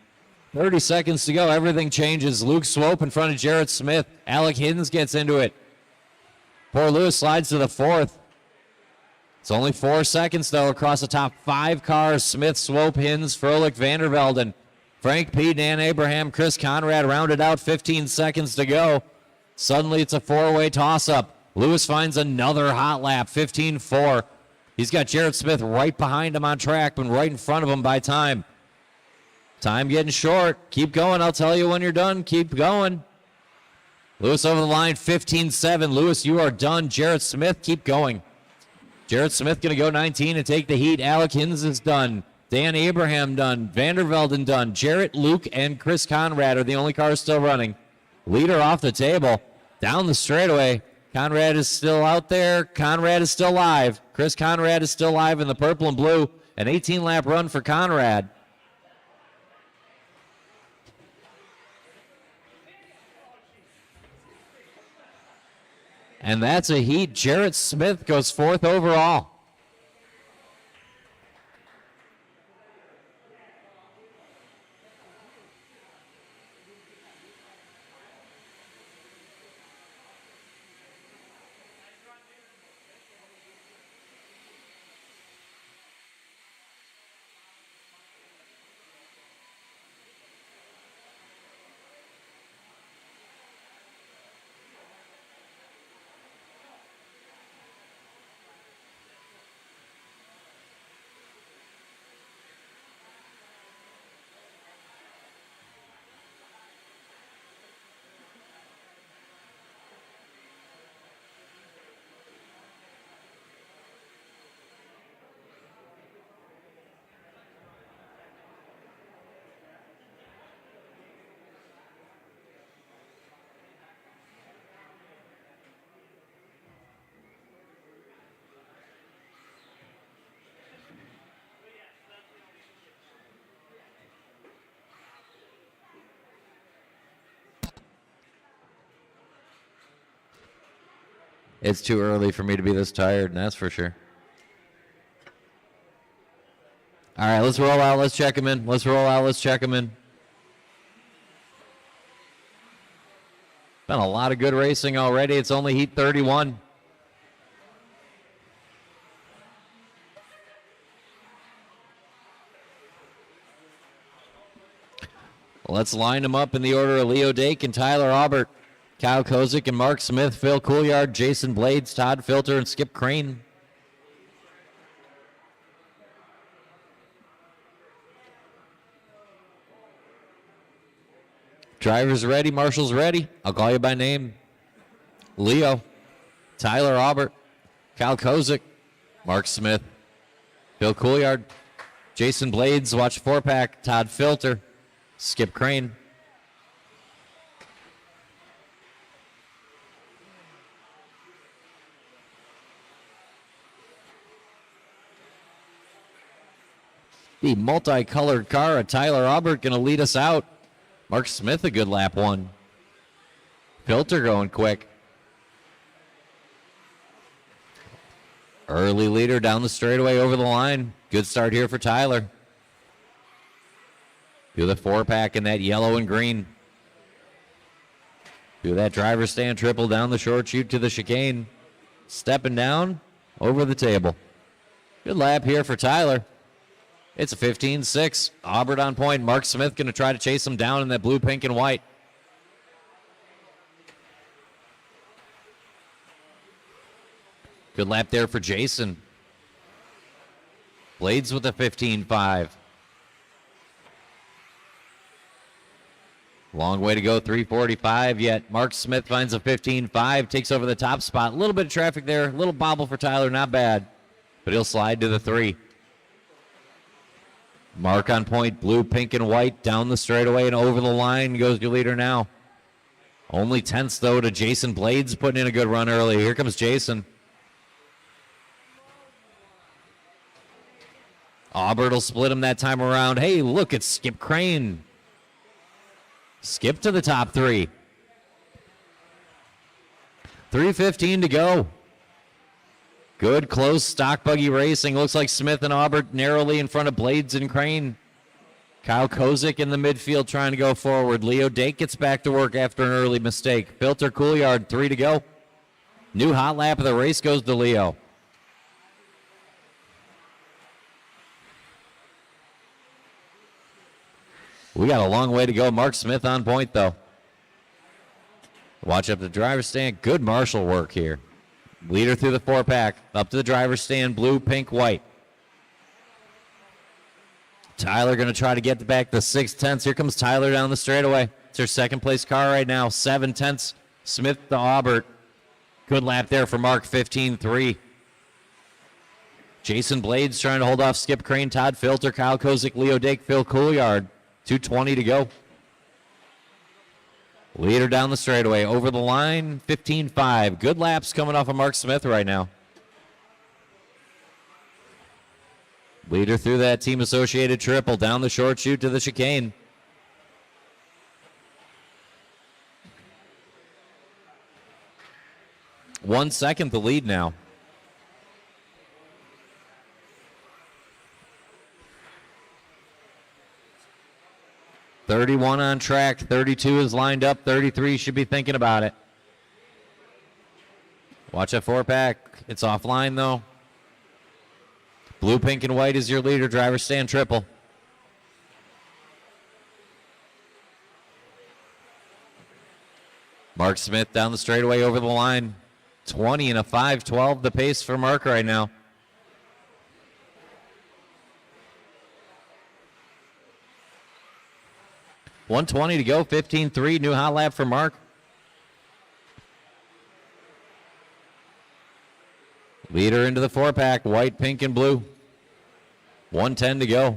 30 seconds to go. Everything changes. Luke Swope in front of Jarrett Smith. Alec Hiddens gets into it. Poor Lewis slides to the fourth. It's only 4 seconds, though, across the top 5 cars. Smith, Swope, Hiddens, Froelich, Vandervelden. Frank P., Dan Abraham, Chris Conrad rounded out. 15 seconds to go. Suddenly, it's a 4-way toss-up. Lewis finds another hot lap, 15-4. He's got Jarrett Smith right behind him on track, but right in front of him by time. Time getting short. Keep going. I'll tell you when you're done. Keep going. Lewis over the line, 15-7. Lewis, you are done. Jarrett Smith, keep going. Jarrett Smith going to go 19 and take the heat. Alec Hiddens is done. Dan Abraham done. Vandervelden done. Jarrett, Luke, and Chris Conrad are the only cars still running. Leader off the table. Down the straightaway. Conrad is still out there. Conrad is still live. Chris Conrad is still live in the purple and blue. An 18-lap run for Conrad. And that's a heat. Jarrett Smith goes 4th overall. It's too early for me to be this tired, and that's for sure. All right, let's roll out. Let's check him in. Let's roll out. Let's check him in. Been a lot of good racing already. It's only heat 31. Let's line them up in the order of Leo Dake and Tyler Aubert. Kyle Kozik and Mark Smith, Phil Couillard, Jason Blades, Todd Filter, and Skip Crane. Driver's ready. Marshall's ready. I'll call you by name. Leo. Tyler Aubert. Kyle Kozik. Mark Smith. Phil Couillard. Jason Blades. Watch 4-pack. Todd Filter. Skip Crane. The multicolored car of Tyler Aubert going to lead us out. Mark Smith, a good lap one. Filter going quick. Early leader down the straightaway over the line. Good start here for Tyler. Do the 4-pack in that yellow and green. Do that driver stand triple down the short chute to the chicane. Stepping down over the table. Good lap here for Tyler. It's a 15-6. Aubert on point. Mark Smith going to try to chase him down in that blue, pink, and white. Good lap there for Jason. Blades with a 15-5. Long way to go, 3:45 yet. Mark Smith finds a 15-5, takes over the top spot. A little bit of traffic there, a little bobble for Tyler, not bad. But he'll slide to the 3. Mark on point, blue, pink, and white, down the straightaway and over the line goes your leader now. Only tenths, though, to Jason Blades, putting in a good run early. Here comes Jason. Aubert will split him that time around. Hey, look, it's Skip Crane. Skip to the top 3. 3:15 to go. Good, close, stock buggy racing. Looks like Smith and Aubert narrowly in front of Blades and Crane. Kyle Kozik in the midfield trying to go forward. Leo Dake gets back to work after an early mistake. Filter Couillard, 3 to go. New hot lap of the race goes to Leo. We got a long way to go. Mark Smith on point, though. Watch up the driver's stand. Good Marshall work here. Leader through the 4-pack. Up to the driver's stand. Blue, pink, white. Tyler going to try to get back the 6 tenths. Here comes Tyler down the straightaway. It's her second place car right now. 7 tenths. Smith to Aubert. Good lap there for Mark. 15-3. Jason Blades trying to hold off Skip Crane, Todd Filter, Kyle Kozik, Leo Dake, Phil Couillard. 2:20 to go. Leader down the straightaway. Over the line, 15-5. Good laps coming off of Mark Smith right now. Leader through that team-associated triple. Down the short chute to the chicane. One second the lead now. .31 on track, 32 is lined up, 33 should be thinking about it. Watch that 4-pack. It's offline, though. Blue, pink, and white is your leader. Driver stand triple. Mark Smith down the straightaway over the line. 20 and a 5:12 the pace for Mark right now. .120 to go, 15-3, new hot lap for Mark. Leader into the 4-pack, white, pink, and blue. 1:10 to go.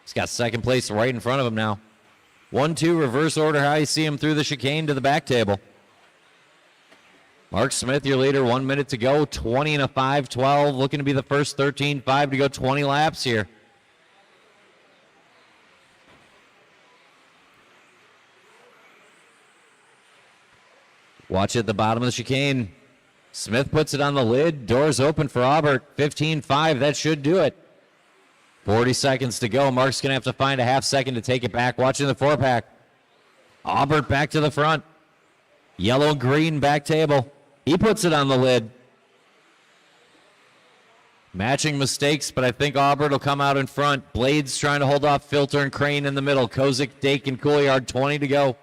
He's got second place right in front of him now. 1-2, reverse order, how you see him through the chicane to the back table. Mark Smith, your leader, 1 minute to go, 20 and a 5:12, looking to be the first 13-5 to go 20 laps here. Watch at the bottom of the chicane. Smith puts it on the lid. Doors open for Aubert. 15-5. That should do it. 40 seconds to go. Mark's going to have to find a half second to take it back. Watching the 4-pack. Aubert back to the front. Yellow, green, back table. He puts it on the lid. Matching mistakes, but I think Aubert will come out in front. Blades trying to hold off Filter and Crane in the middle. Kozik, Dake, and Couillard. 20 to go.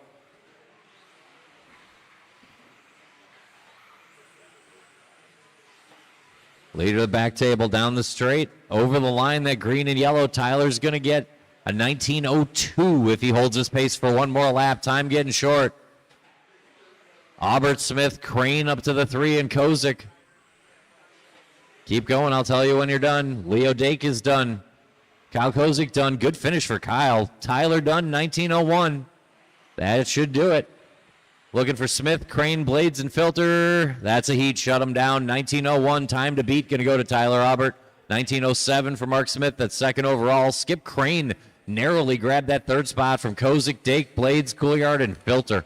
Leader of the back table down the straight. Over the line, that green and yellow. Tyler's going to get A 19:02 if he holds his pace for one more lap. Time getting short. Aubert, Smith, Crane up to the 3, and Kozik. Keep going. I'll tell you when you're done. Leo Dake is done. Kyle Kozik done. Good finish for Kyle. Tyler done. 19:01. That should do it. Looking for Smith, Crane, Blades, and Filter. That's a heat. Shut him down. 19:01. Time to beat. Going to go to Tyler Aubert. 19:07 for Mark Smith. That's second overall. Skip Crane narrowly grabbed that third spot from Kozik, Dake, Blades, Couillard, and Filter.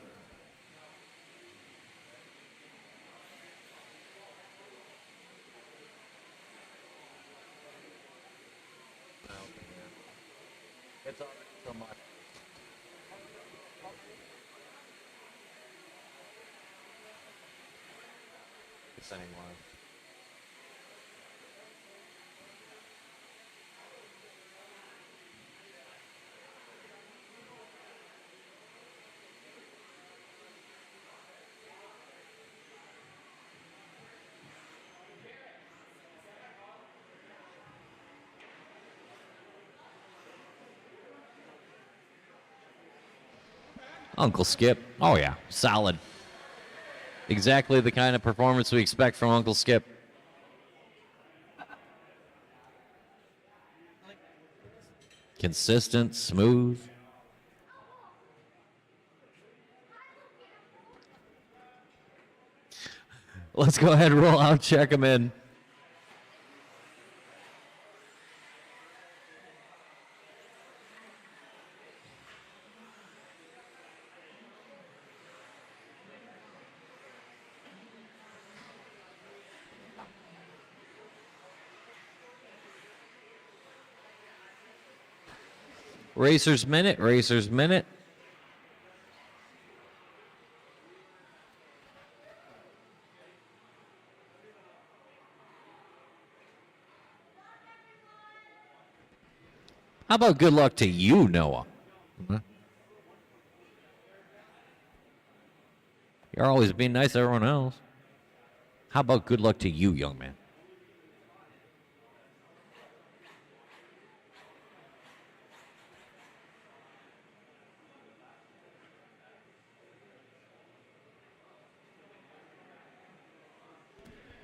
Uncle Skip. Oh, yeah. Solid. Exactly the kind of performance we expect from Uncle Skip. Consistent, smooth. Let's go ahead and roll out, check him in. Racer's Minute, Racer's Minute. How about good luck to you, Noah? You're always being nice to everyone else. How about good luck to you, young man?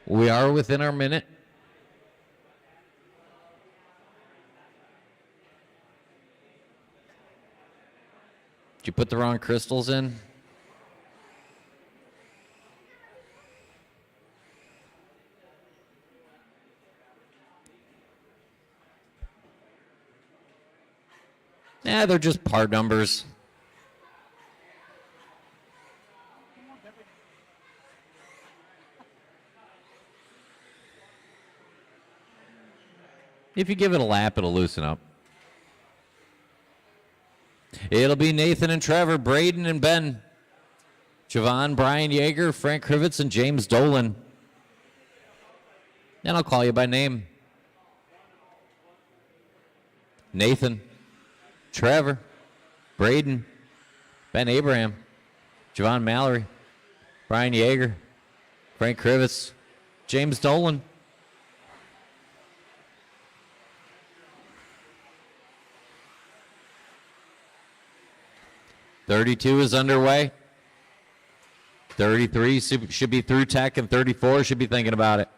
We are within our minute. Did you put the wrong crystals in? Yeah, they're just part numbers. If you give it a lap, it'll loosen up. It'll be Nathan and Trevor, Braden and Ben, Javon, Brian Yeager, Frank Krivitz, and James Dolan. And I'll call you by name. Nathan, Trevor, Braden, Ben Abraham, Javon Mallory, Brian Yeager, Frank Krivitz, James Dolan. .32 is underway. 33 should be through tech, and 34 should be thinking about it.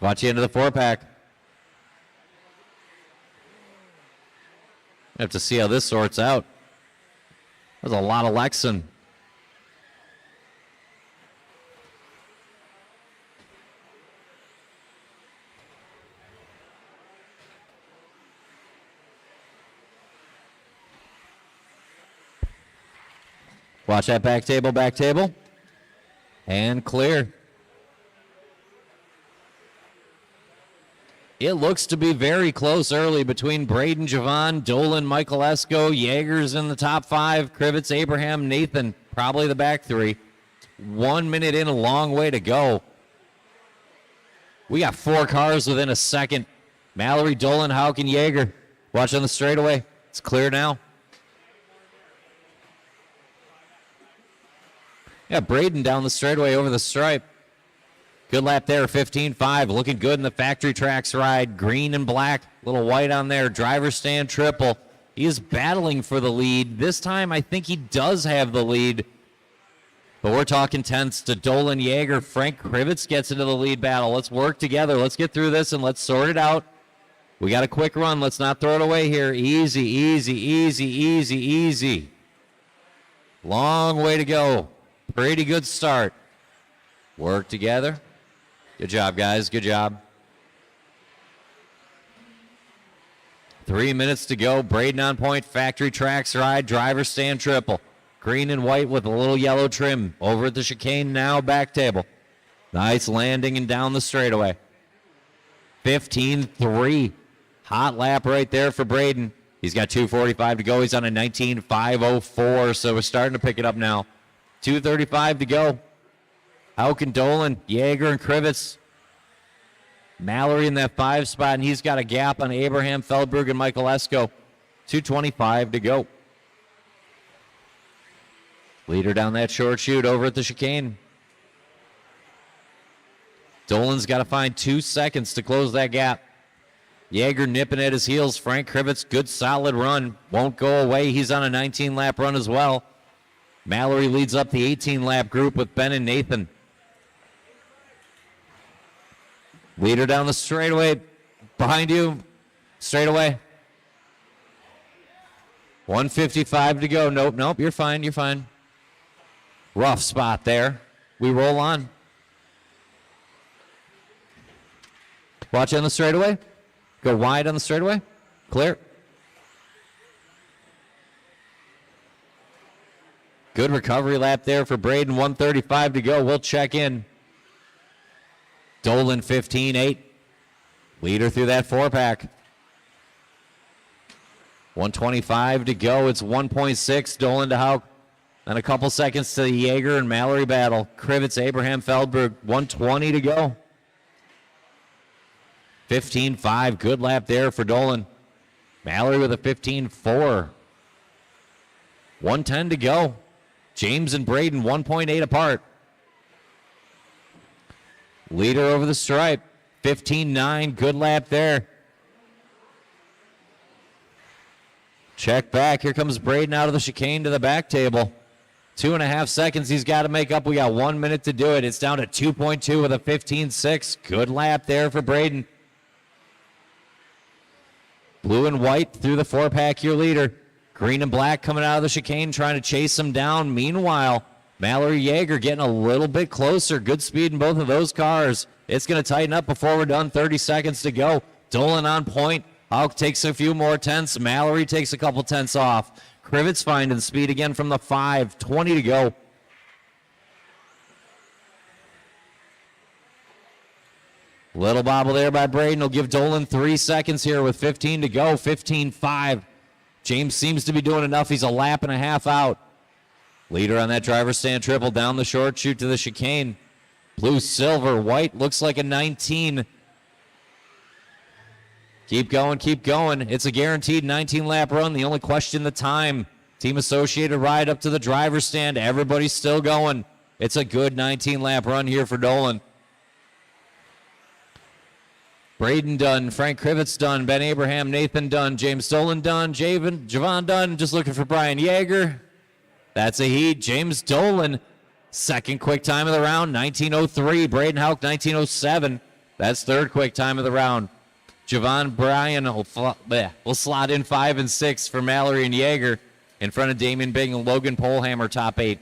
Watch you into the 4-pack. Have to see how this sorts out. There's a lot of Lexan. Watch that back table, and clear. It looks to be very close early between Braden, Javon, Dolan, Michael Esco, Yeager's in the top 5, Krivitz, Abraham, Nathan, probably the back 3. 1 minute in, a long way to go. We got 4 cars within a second. Mallory, Dolan, Hauk, and Yeager. Watch on the straightaway. It's clear now. Yeah, Braden down the straightaway over the stripe. Good lap there, 15.5. Looking good in the factory tracks ride. Green and black, little white on there. Driver stand triple. He is battling for the lead. This time, I think he does have the lead. But we're talking tenths to Dolan Yeager. Frank Krivitz gets into the lead battle. Let's work together. Let's get through this and let's sort it out. We got a quick run. Let's not throw it away here. Easy, easy, easy, easy, easy. Long way to go. Pretty good start. Work together. Good job, guys. Good job. 3 minutes to go. Braden on point. Factory tracks ride. Driver stand triple. Green and white with a little yellow trim. Over at the chicane now. Back table. Nice landing and down the straightaway. 15.3. Hot lap right there for Braden. He's got 2:45 to go. He's on a 19.504, so we're starting to pick it up now. 2:35 to go. Hauk and Dolan, Yeager and Krivitz. Mallory in that 5 spot, and he's got a gap on Abraham Feldberg and Michael Esco. 2:25 to go. Leader down that short chute over at the chicane. Dolan's got to find 2 seconds to close that gap. Yeager nipping at his heels. Frank Krivitz, good solid run. Won't go away. He's on a 19-lap run as well. Mallory leads up the 18-lap group with Ben and Nathan. Leader down the straightaway. Behind you. Straightaway. 1:55 to go. Nope, you're fine, you're fine. Rough spot there. We roll on. Watch on the straightaway. Go wide on the straightaway. Clear. Good recovery lap there for Braden. 1:35 to go. We'll check in. Dolan 15.8. Leader through that 4-pack. 1:25 to go. It's 1.6. Dolan to Hauk. And a couple seconds to the Yeager and Mallory battle. Krivitz, Abraham Feldberg. 1:20 to go. 15.5. Good lap there for Dolan. Mallory with a 15.4. 1:10 to go. James and Braden 1.8 apart. Leader over the stripe. 15.9. Good lap there. Check back. Here comes Braden out of the chicane to the back table. 2.5 seconds he's got to make up. We got 1 minute to do it. It's down to 2.2 with a 15.6. Good lap there for Braden. Blue and white through the 4-pack, your leader. Green and black coming out of the chicane, trying to chase him down. Meanwhile, Mallory Yeager getting a little bit closer. Good speed in both of those cars. It's going to tighten up before we're done. 30 seconds to go. Dolan on point. Hauk takes a few more tenths. Mallory takes a couple tenths off. Krivitz finding speed again from the 5. 20 to go. Little bobble there by Braden will give Dolan 3 seconds here with 15 to go. 15.5. James seems to be doing enough. He's a lap and a half out. Leader on that driver's stand triple down the short chute to the chicane. Blue, silver, white looks like a 19. Keep going, keep going. It's a guaranteed 19-lap run. The only question, the time. Team Associated ride up to the driver's stand. Everybody's still going. It's a good 19-lap run here for Dolan. Braden done, Frank Krivitz done, Ben Abraham, Nathan done, James Dolan done, Javon done. Just looking for Brian Yeager. That's a heat. James Dolan, second quick time of the round, 19:03. Braden Hauk, 19:07. That's third quick time of the round. Javon Bryan will slot in 5 and 6 for Mallory and Yeager in front of Damian Bing and Logan Polhammer, top 8.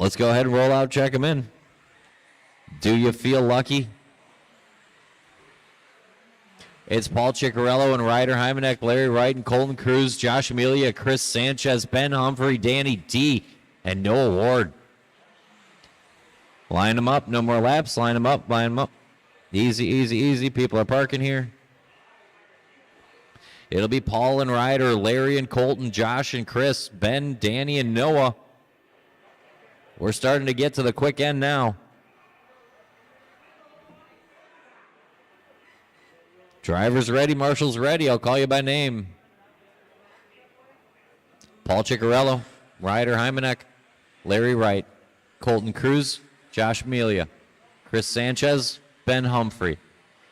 Let's go ahead and roll out, check them in. Do you feel lucky? It's Paul Ciccarello and Ryder Hymanek, Larry Wright and Colton Cruz, Josh Amelia, Chris Sanchez, Ben Humphrey, Danny D, and Noah Ward. Line them up. No more laps. Line them up. Line them up. Easy, easy, easy. People are parking here. It'll be Paul and Ryder, Larry and Colton, Josh and Chris, Ben, Danny, and Noah. We're starting to get to the quick end now. Drivers ready, marshals ready. I'll call you by name. Paul Ciccarello, Ryder Hymanek, Larry Wright, Colton Cruz, Josh Amelia, Chris Sanchez, Ben Humphrey,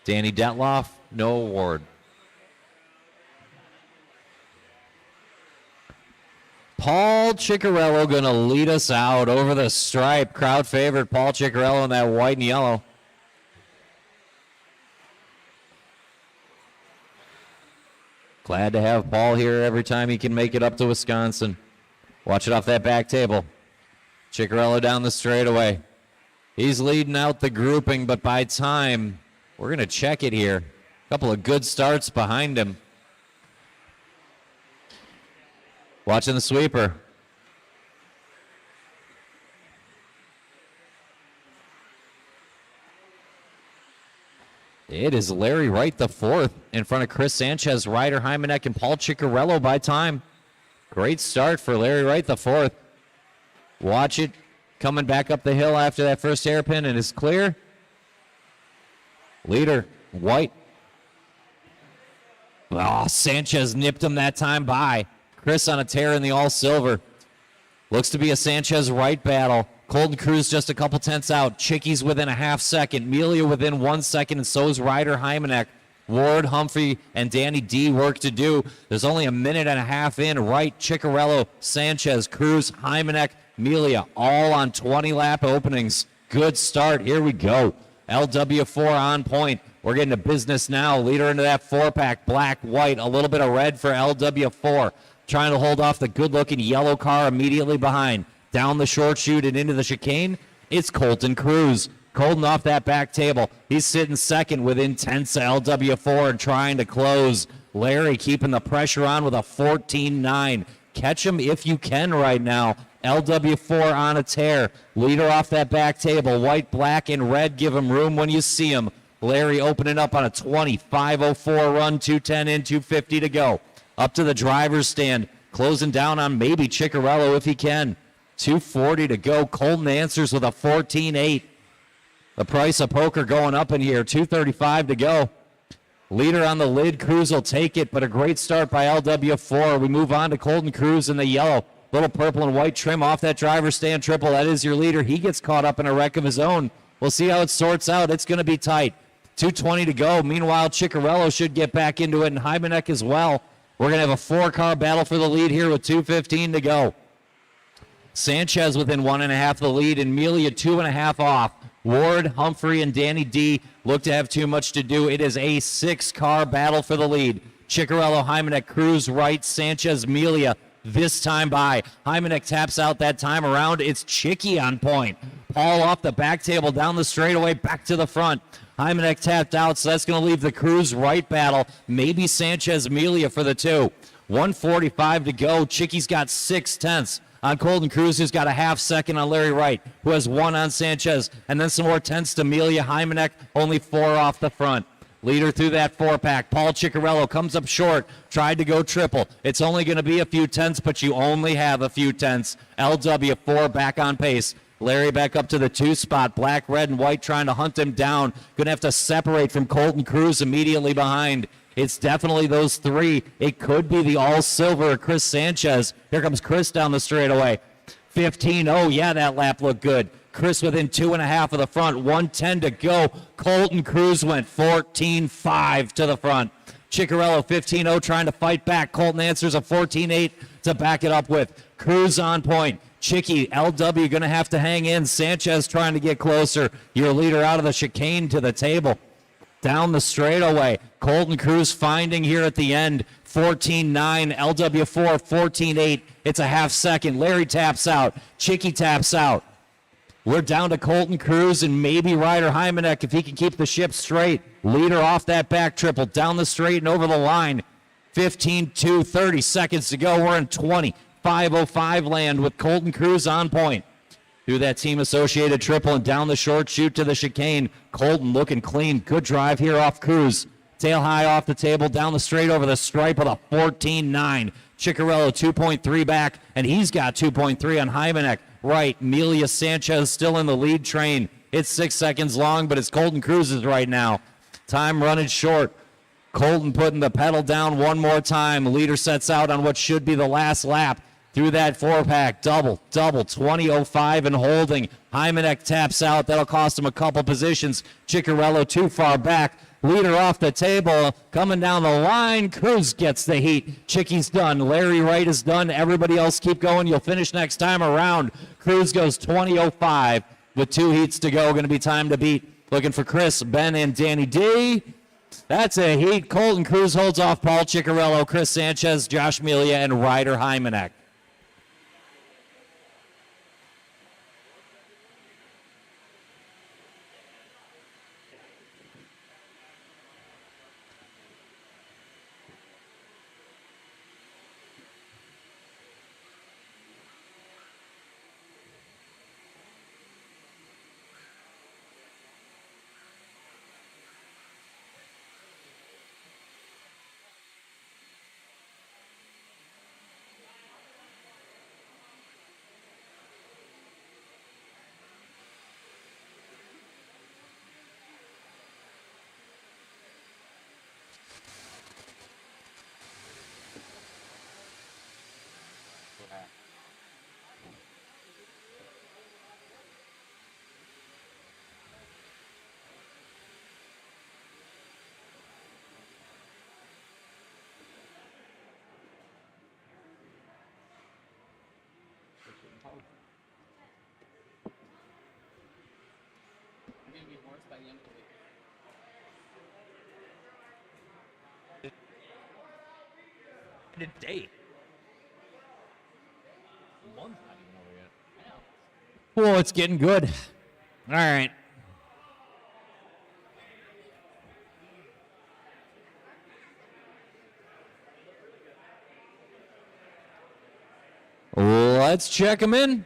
Danny Detloff, Noah Ward. Paul Ciccarello going to lead us out over the stripe. Crowd favorite Paul Ciccarello in that white and yellow. Glad to have Paul here every time he can make it up to Wisconsin. Watch it off that back table. Ciccarello down the straightaway. He's leading out the grouping, but by time, we're going to check it here. A couple of good starts behind him. Watching the sweeper. It is Larry Wright, the fourth, in front of Chris Sanchez, Ryder Hymanek, and Paul Ciccarello by time. Great start for Larry Wright, the fourth. Watch it coming back up the hill after that first hairpin, and is clear. Leader, White. Oh, Sanchez nipped him that time by. Chris on a tear in the all-silver. Looks to be a Sanchez-Wright battle. Colton Cruz just a couple tenths out. Chicky's within a half second. Amelia within 1 second, and so is Ryder Hymanek. Ward, Humphrey, and Danny D work to do. There's only a minute and a half in. Wright, Ciccarello, Sanchez, Cruz, Hymanek, Amelia, all on 20-lap openings. Good start. Here we go. LW4 on point. We're getting to business now. Leader into that four-pack. Black, white, a little bit of red for LW4. Trying to hold off the good-looking yellow car immediately behind. Down the short chute and into the chicane, it's Colton Cruz. Colton off that back table. He's sitting second within tenths of LW4 and trying to close. Larry keeping the pressure on with a 14-9. Catch him if you can right now. LW4 on a tear. Leader off that back table. White, black, and red. Give him room when you see him. Larry opening up on a 20-504 run. 210 in, 250 to go. Up to the driver's stand. Closing down on maybe Ciccarello if he can. 2:40 to go. Colton answers with a 14-8. The price of poker going up in here. 2:35 to go. Leader on the lid. Cruz will take it, but a great start by LW4. We move on to Colton Cruz in the yellow. Little purple and white trim off that driver's stand triple. That is your leader. He gets caught up in a wreck of his own. We'll see how it sorts out. It's going to be tight. 2:20 to go. Meanwhile, Ciccarello should get back into it, and Hymanek as well. We're going to have a four-car battle for the lead here with 2:15 to go. Sanchez within 1.5 of the lead, and Amelia 2.5 off. Ward, Humphrey, and Danny D look to have too much to do. It is a 6-car battle for the lead. Ciccarello, Hymanek, Cruz, Wright, Sanchez, Amelia this time by. Hymanek taps out that time around. It's Chicky on point. Paul off the back table, down the straightaway, back to the front. Hymanek tapped out, so that's going to leave the Cruz-Wright battle. Maybe Sanchez, Amelia for the two. 1:45 to go. Chicky's got 6 tenths on Colton Cruz, who's got a half second on Larry Wright, who has 1 on Sanchez, and then some more tenths to Amelia. Hymanek, only 4 off the front. Leader through that four-pack. Paul Ciccarello comes up short, tried to go triple. It's only going to be a few tenths, but you only have a few tenths. LW4 back on pace. Larry back up to the 2 spot. Black, red, and white trying to hunt him down. Going to have to separate from Colton Cruz immediately behind. It's definitely those 3. It could be the all-silver Chris Sanchez. Here comes Chris down the straightaway. 15. Oh, yeah, that lap looked good. Chris within 2.5 of the front. 1:10 to go. Colton Cruz went 14-5 to the front. Ciccarello 15-0 trying to fight back. Colton answers a 14-8 to back it up with. Cruz on point. Chicky, LW going to have to hang in. Sanchez trying to get closer. Your leader out of the chicane to the table. Down the straightaway. Colton Cruz finding here at the end. 14-9. LW4 14-8. It's a half second. Larry taps out. Chicky taps out. We're down to Colton Cruz and maybe Ryder Hymanek if he can keep the ship straight. Leader off that back triple, down the straight and over the line. 15-2, 30 seconds to go. We're in 20.505 land with Colton Cruz on point. Through that team-associated triple and down the short chute to the chicane. Colton looking clean. Good drive here off Cruz. Tail high off the table, down the straight over the stripe with a 14.9. Ciccarello 2.3 back, and he's got 2.3 on Hymanek. Right, Melia Sanchez still in the lead train. It's 6 seconds long, but it's Colton Cruz's right now. Time running short. Colton putting the pedal down one more time. Leader sets out on what should be the last lap. Through that four-pack, double, 20.05 and holding. Hymanek taps out. That'll cost him a couple positions. Ciccarello too far back. Leader off the table, coming down the line. Cruz gets the heat. Chicky's done. Larry Wright is done. Everybody else keep going. You'll finish next time around. Cruz goes 20.05 with 2 heats to go. Going to be time to beat. Looking for Chris, Ben, and Danny D. That's a heat. Colton Cruz holds off Paul Ciccarello, Chris Sanchez, Josh Melia, and Ryder Hymanek. Today. Whoa, it's getting good. All right. Let's check them in.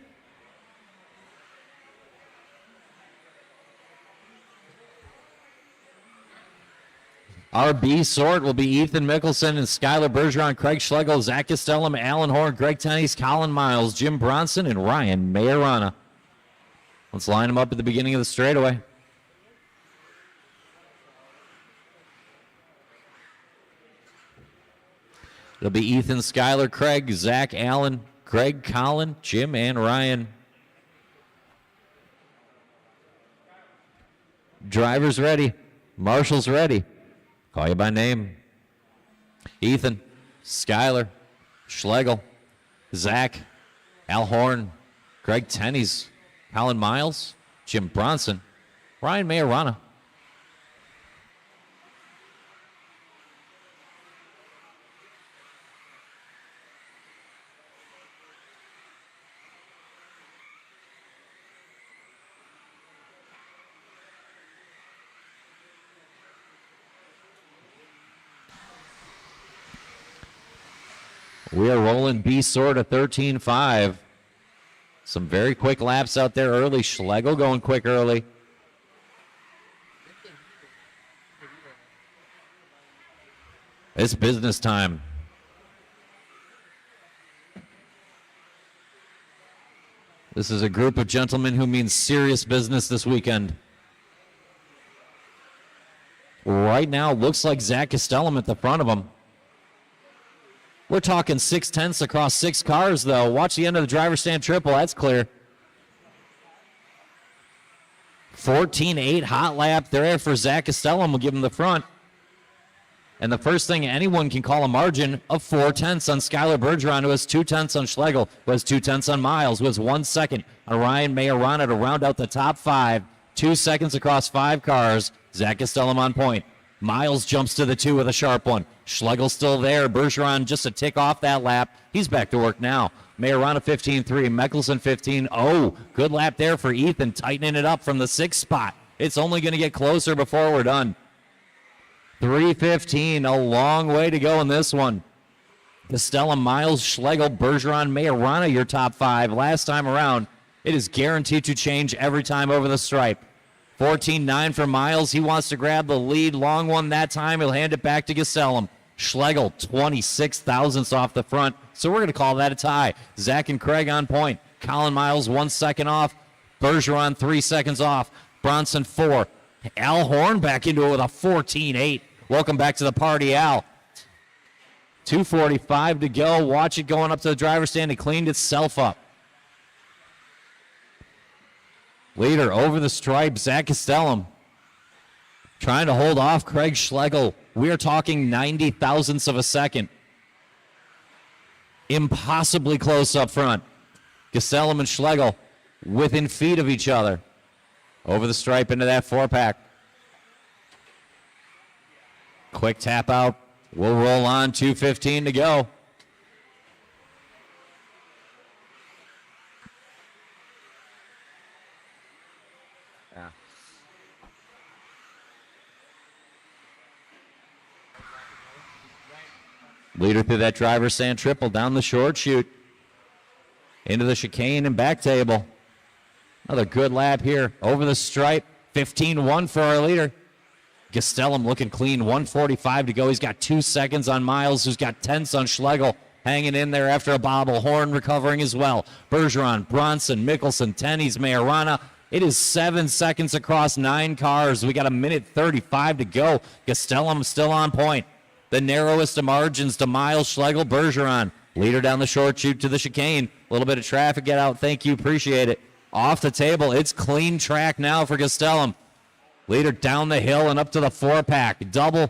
Our B sort will be Ethan Mickelson and Skylar Bergeron, Craig Schlegel, Zach Castellum, Alan Horn, Greg Tenney's, Colin Miles, Jim Bronson, and Ryan Majorana. Let's line them up at the beginning of the straightaway. It'll be Ethan, Skylar, Craig, Zach, Alan, Greg, Colin, Jim, and Ryan. Drivers ready. Marshall's ready. Call you by name. Ethan, Skylar, Schlegel, Zach, Al Horn, Greg Tenney's, Colin Miles, Jim Bronson, Ryan Majorana. We are rolling B sort of 13.5. Some very quick laps out there early. Schlegel going quick early. It's business time. This is a group of gentlemen who means serious business this weekend. Right now, looks like Zach Castellum at the front of them. We're talking 6/10 across 6 cars, though. Watch the end of the driver's stand triple. That's clear. 14.8 hot lap there for Zach Castellum. We'll give him the front. And the first thing anyone can call a margin of 4/10 on Skylar Bergeron, who has 2/10 on Schlegel, who has 2/10 on Miles, who has 1 second on Ryan Majorana to round out the top 5. 2 seconds across 5 cars. Zach Castellum on point. Miles jumps to the 2 with a sharp one. Schlegel still there. Bergeron just a tick off that lap. He's back to work now. Majorana 15-3, Mickelson 15-0. Good lap there for Ethan, tightening it up from the 6th spot. It's only going to get closer before we're done. 3:15, a long way to go in this one. Costello, Miles, Schlegel, Bergeron, Majorana, your top 5. Last time around, it is guaranteed to change every time over the stripe. 14-9 for Miles. He wants to grab the lead. Long one that time. He'll hand it back to Gasellum. Schlegel, 26 thousandths off the front. So we're going to call that a tie. Zach and Craig on point. Colin Miles 1 second off. Bergeron 3 seconds off. Bronson 4. Al Horn back into it with a 14-8. Welcome back to the party, Al. 2:45 to go. Watch it going up to the driver's stand. It cleaned itself up. Leader over the stripe, Zach Castellum. Trying to hold off Craig Schlegel. We are talking 90 thousandths of a second. Impossibly close up front. Castellum and Schlegel within feet of each other. Over the stripe into that 4-pack. Quick tap out. We'll roll on. 2:15 to go. Leader through that driver's stand triple down the short chute. Into the chicane and back table. Another good lap here. Over the stripe. 15-1 for our leader. Gastelum looking clean. 1:45 to go. He's got 2 seconds on Miles, who's got tenths on Schlegel. Hanging in there after a bobble. Horn recovering as well. Bergeron, Bronson, Mickelson, Tenney's, Majorana. It is 7 seconds across 9 cars. We got 1:35 to go. Gastelum still on point. The narrowest of margins to Miles, Schlegel, Bergeron. Leader down the short chute to the chicane. A little bit of traffic get out. Thank you. Appreciate it. Off the table. It's clean track now for Gastelum. Leader down the hill and up to the 4-pack. Double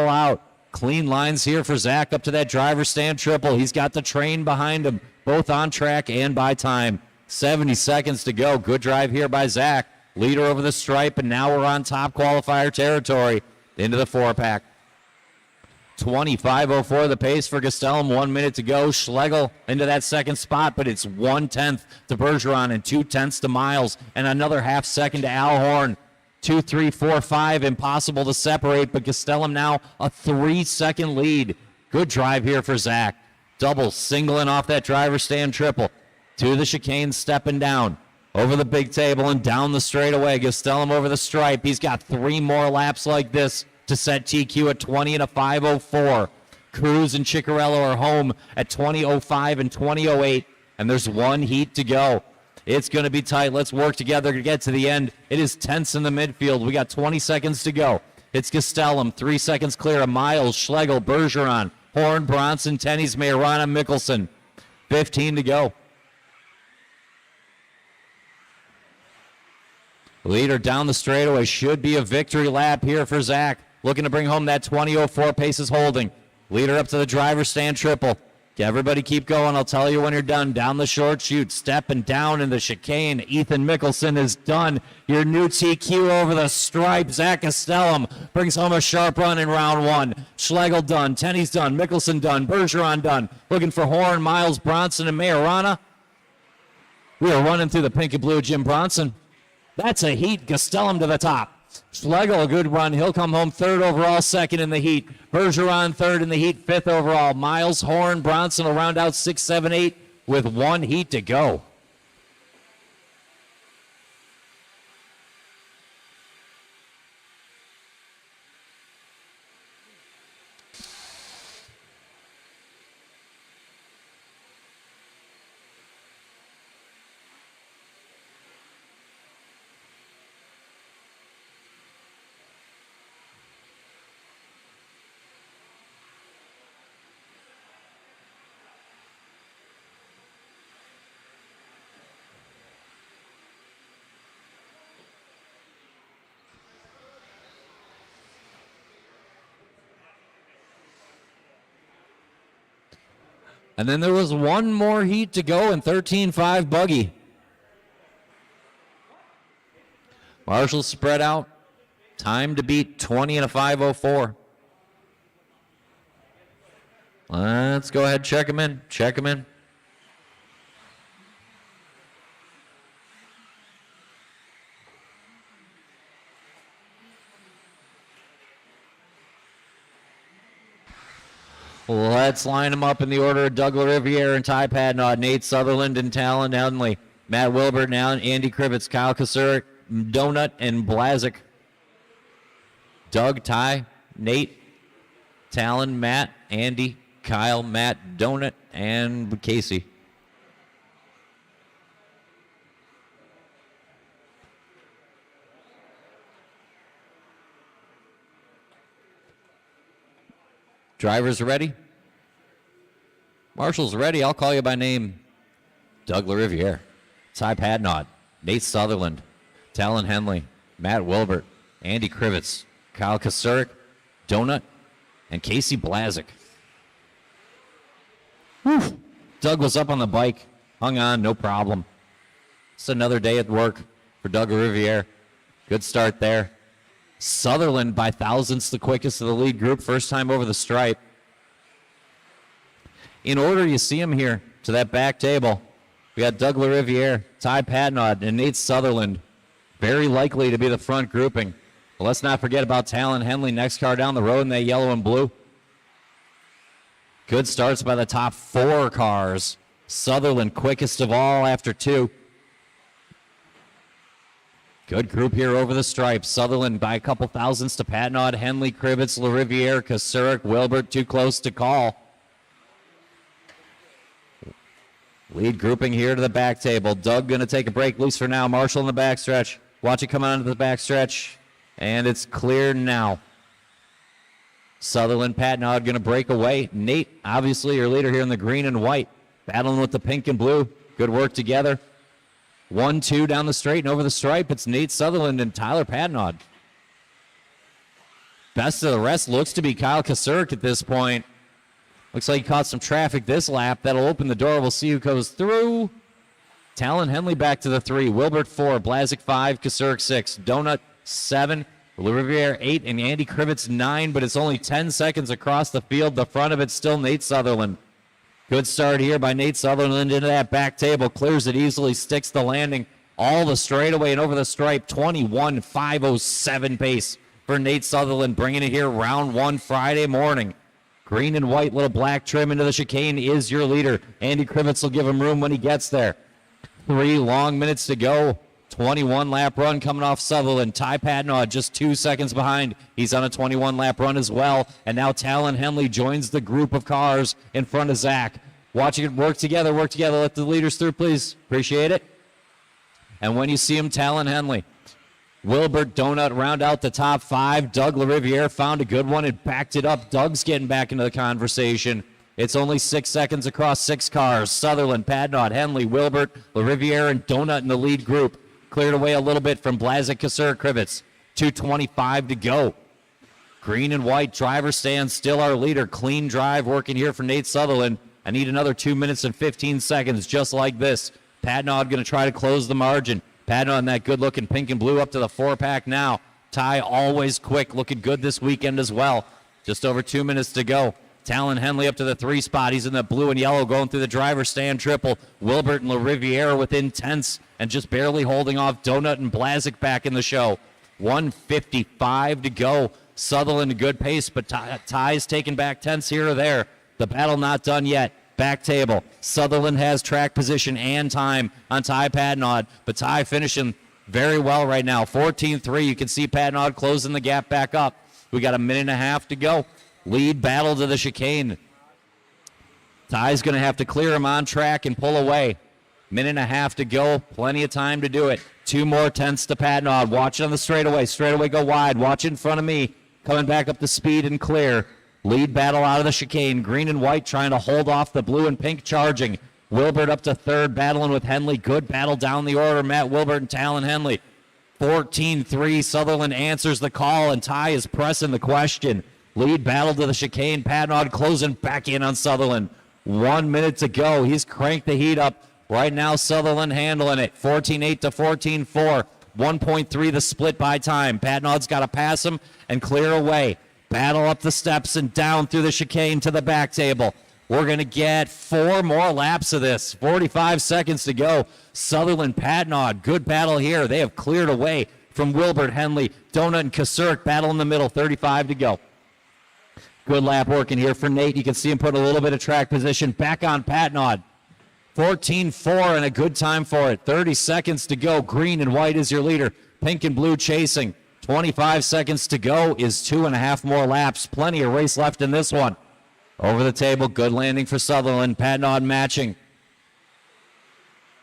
out. Clean lines here for Zach up to that driver's stand triple. He's got the train behind him, both on track and by time. 70 seconds to go. Good drive here by Zach. Leader over the stripe, and now we're on top qualifier territory. Into the 4-pack. 25:04 the pace for Gastelum. 1 minute to go. Schlegel into that second spot, but it's 1/10 to Bergeron and 2/10 to Miles, and another half second to Al Horn. 2, 3, 4, 5. Impossible to separate, but Gastelum now a 3-second lead. Good drive here for Zach. Double singling off that driver's stand triple. To the chicane, stepping down. Over the big table and down the straightaway. Gastelum over the stripe. He's got 3 more laps like this to set TQ at 20 and a 5:04. Cruz and Ciccarello are home at 20:05 and 20:08, and there's 1 heat to go. It's going to be tight. Let's work together to get to the end. It is tense in the midfield. We got 20 seconds to go. It's Gastelum, 3 seconds clear of Miles, Schlegel, Bergeron, Horn, Bronson, Tenney's, Majorana, Mickelson. 15 to go. Leader down the straightaway. Should be a victory lap here for Zach. Looking to bring home that 20:04 paces holding. Leader up to the driver's stand triple. Everybody keep going. I'll tell you when you're done. Down the short chute. Stepping down in the chicane. Ethan Mickelson is done. Your new TQ over the stripe. Zach Gastelum brings home a sharp run in round 1. Schlegel done. Tenney's done. Mickelson done. Bergeron done. Looking for Horn, Miles, Bronson, and Majorana. We are running through the pink and blue, Jim Bronson. That's a heat. Gastelum to the top. Schlegel, a good run. He'll come home 3rd overall, 2nd in the heat. Bergeron 3rd in the heat, 5th overall. Miles, Horn, Bronson will round out 6, 7, 8 with 1 heat to go. And then there was 1 more heat to go in 13.5 buggy. Marshall spread out. Time to beat 20 and a 5:04. Let's go ahead, check him in. Check him in. Let's line them up in the order of Doug LaRiviere and Ty Padnod, Nate Sutherland and Talon Henley, Matt Wilbert now, Andy Krivitz, Kyle Kasurik, Donut, and Blazik. Doug, Ty, Nate, Talon, Matt, Andy, Kyle, Matt, Donut, and Casey. Drivers ready? Marshall's ready. I'll call you by name. Doug LaRiviere, Ty Padnod, Nate Sutherland, Talon Henley, Matt Wilbert, Andy Krivitz, Kyle Kasurik, Donut, and Casey Blazik. Whew. Doug was up on the bike, hung on, no problem. It's another day at work for Doug LaRiviere. Good start there. Sutherland by thousandths the quickest of the lead group, first time over the stripe. In order, you see him here to that back table. We got Doug LaRiviere, Ty Padnod, and Nate Sutherland. Very likely to be the front grouping. But let's not forget about Talon Henley, next car down the road in that yellow and blue. Good starts by the top four cars. Sutherland quickest of all after two. Good group here over the stripe. Sutherland by a couple thousandths to Padnod, Henley, Krivitz, LaRiviere, Kasurik, Wilbert, too close to call. Lead grouping here to the back table. Doug going to take a break loose for now. Marshall in the backstretch. Watch it come on to the backstretch. And it's clear now. Sutherland, Padnod going to break away. Nate, obviously your leader here in the green and white. Battling with the pink and blue. Good work together. 1-2 down the straight and over the stripe. It's Nate Sutherland and Tyler Padnod. Best of the rest looks to be Kyle Kasurik at this point. Looks like he caught some traffic this lap. That'll open the door. We'll see who goes through. Talon Henley back to the 3. Wilbert 4. Blazik 5. Kasurik 6. Donut 7. LaRiviere 8. And Andy Krivitz 9. But it's only 10 seconds across the field. The front of it's still Nate Sutherland. Good start here by Nate Sutherland into that back table. Clears it easily. Sticks the landing. All the straightaway and over the stripe. 21.507 pace for Nate Sutherland. Bringing it here round one Friday morning. Green and white, little black trim into the chicane is your leader. Andy Krivitz will give him room when he gets there. 3 long minutes to go. 21-lap run coming off Sutherland. Ty Padnod just 2 seconds behind. He's on a 21-lap run as well. And now Talon Henley joins the group of cars in front of Zach. Watching it work together, work together. Let the leaders through, please. Appreciate it. And when you see him, Talon Henley. Wilbert, Donut round out the top 5. Doug LaRiviere found a good one and backed it up. Doug's getting back into the conversation. It's only 6 seconds across 6 cars. Sutherland, Padnod, Henley, Wilbert, LaRiviere, and Donut in the lead group. Cleared away a little bit from Blazik, Kasurik, Krivitz. 2:25 to go. Green and white driver stand, still our leader. Clean drive working here for Nate Sutherland. I need another 2 minutes and 15 seconds just like this. Padnod going to try to close the margin. Padnod in that good-looking pink and blue up to the 4-pack now. Ty always quick, looking good this weekend as well. Just over 2 minutes to go. Talon Henley up to the 3 spot. He's in the blue and yellow going through the driver's stand triple. Wilbert and LaRiviere within tenths and just barely holding off Donut and Blazik back in the show. 1:55 to go. Sutherland a good pace, but Ty's taking back tenths here or there. The battle not done yet. Back table. Sutherland has track position and time on Ty Padnod, but Ty finishing very well right now. 14-3. You can see Padnod closing the gap back up. We got a minute and a half to go. Lead battle to the chicane. Ty's going to have to clear him on track and pull away. Minute and a half to go. Plenty of time to do it. 2 more tenths to Padnod. Watch it on the straightaway. Straightaway go wide. Watch it in front of me. Coming back up to speed and clear. Lead battle out of the chicane. Green and white trying to hold off the blue and pink charging. Wilbert up to 3rd, battling with Henley. Good battle down the order. Matt Wilbert and Talon Henley. 14-3. Sutherland answers the call, and Ty is pressing the question. Lead battle to the chicane. Padnod closing back in on Sutherland. 1 minute to go. He's cranked the heat up. Right now, Sutherland handling it. 14-8 to 14-4. 1.3 the split by time. Patnaud's got to pass him and clear away. Battle up the steps and down through the chicane to the back table. We're going to get 4 more laps of this. 45 seconds to go. Sutherland, Patnaud, good battle here. They have cleared away from Wilbert, Henley, Donut, and Kasurk. Battle in the middle, 35 to go. Good lap working here for Nate. You can see him put a little bit of track position back on Patnaud. 14-4 and a good time for it. 30 seconds to go. Green and white is your leader. Pink and blue chasing. 25 seconds to go is 2.5 more laps. Plenty of race left in this one. Over the table, good landing for Sutherland. Patnaud matching.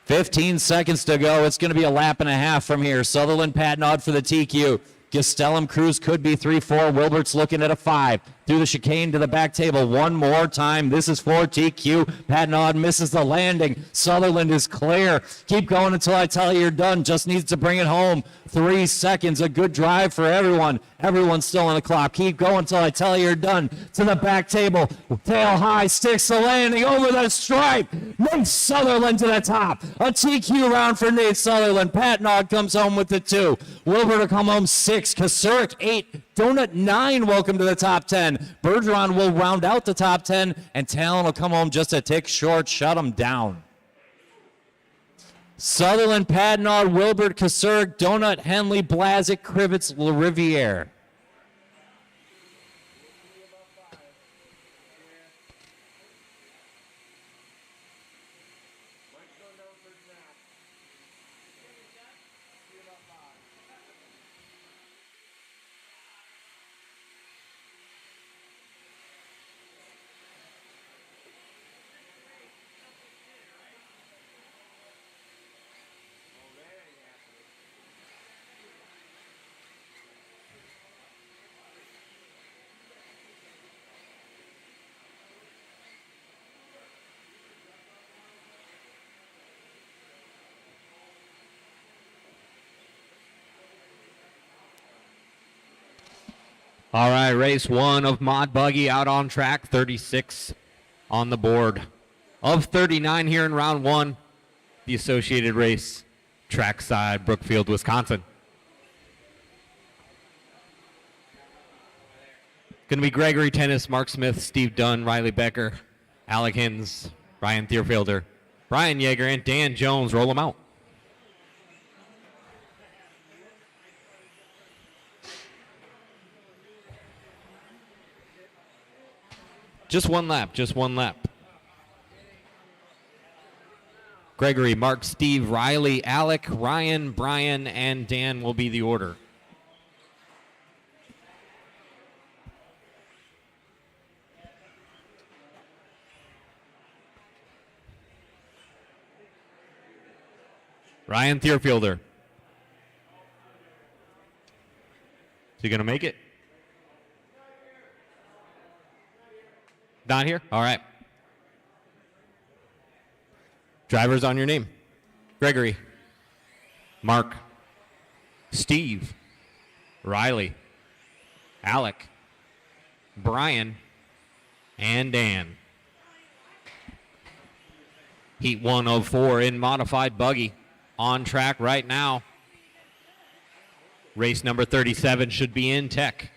15 seconds to go. It's going to be a lap and a half from here. Sutherland, Patnaud for the TQ. Gastelum Cruz could be 3-4. Wilbert's looking at a 5. Through the chicane to the back table one more time. This is for TQ. Patnaud misses the landing. Sutherland is clear. Keep going until I tell you you're done. Just needs to bring it home. 3 seconds. A good drive for everyone. Everyone's still on the clock. Keep going until I tell you you're done. To the back table. Tail high. Sticks the landing over the stripe. Nate Sutherland to the top. A TQ round for Nate Sutherland. Patnaud comes home with the 2. Wilbert will come home 6. Kasurk 8. Donut 9, welcome to the top 10. Bergeron will round out the top 10, and Talon will come home just a tick short, shut him down. Sutherland, Patnaud, Wilbert, Kasurk, Donut, Henley, Blazik, Krivitz, LaRiviere. All right, race 1 of Mod Buggy out on track, 36 on the board. Of 39 here in round 1, the associated race, Trackside, Brookfield, Wisconsin. Going to be Gregory Tennis, Mark Smith, Steve Dunn, Riley Becker, Alec Hins, Ryan Thierfielder, Brian Yeager, and Dan Jones. Roll them out. Just one lap, just one lap. Gregory, Mark, Steve, Riley, Alec, Ryan, Brian, and Dan will be the order. Ryan Thierfielder. Is he going to make it? Not here? All right. Drivers on your name. Gregory. Mark. Steve. Riley. Alec. Brian. And Dan. Heat 1 of 4 in modified buggy. On track right now. Race number 37 should be in tech.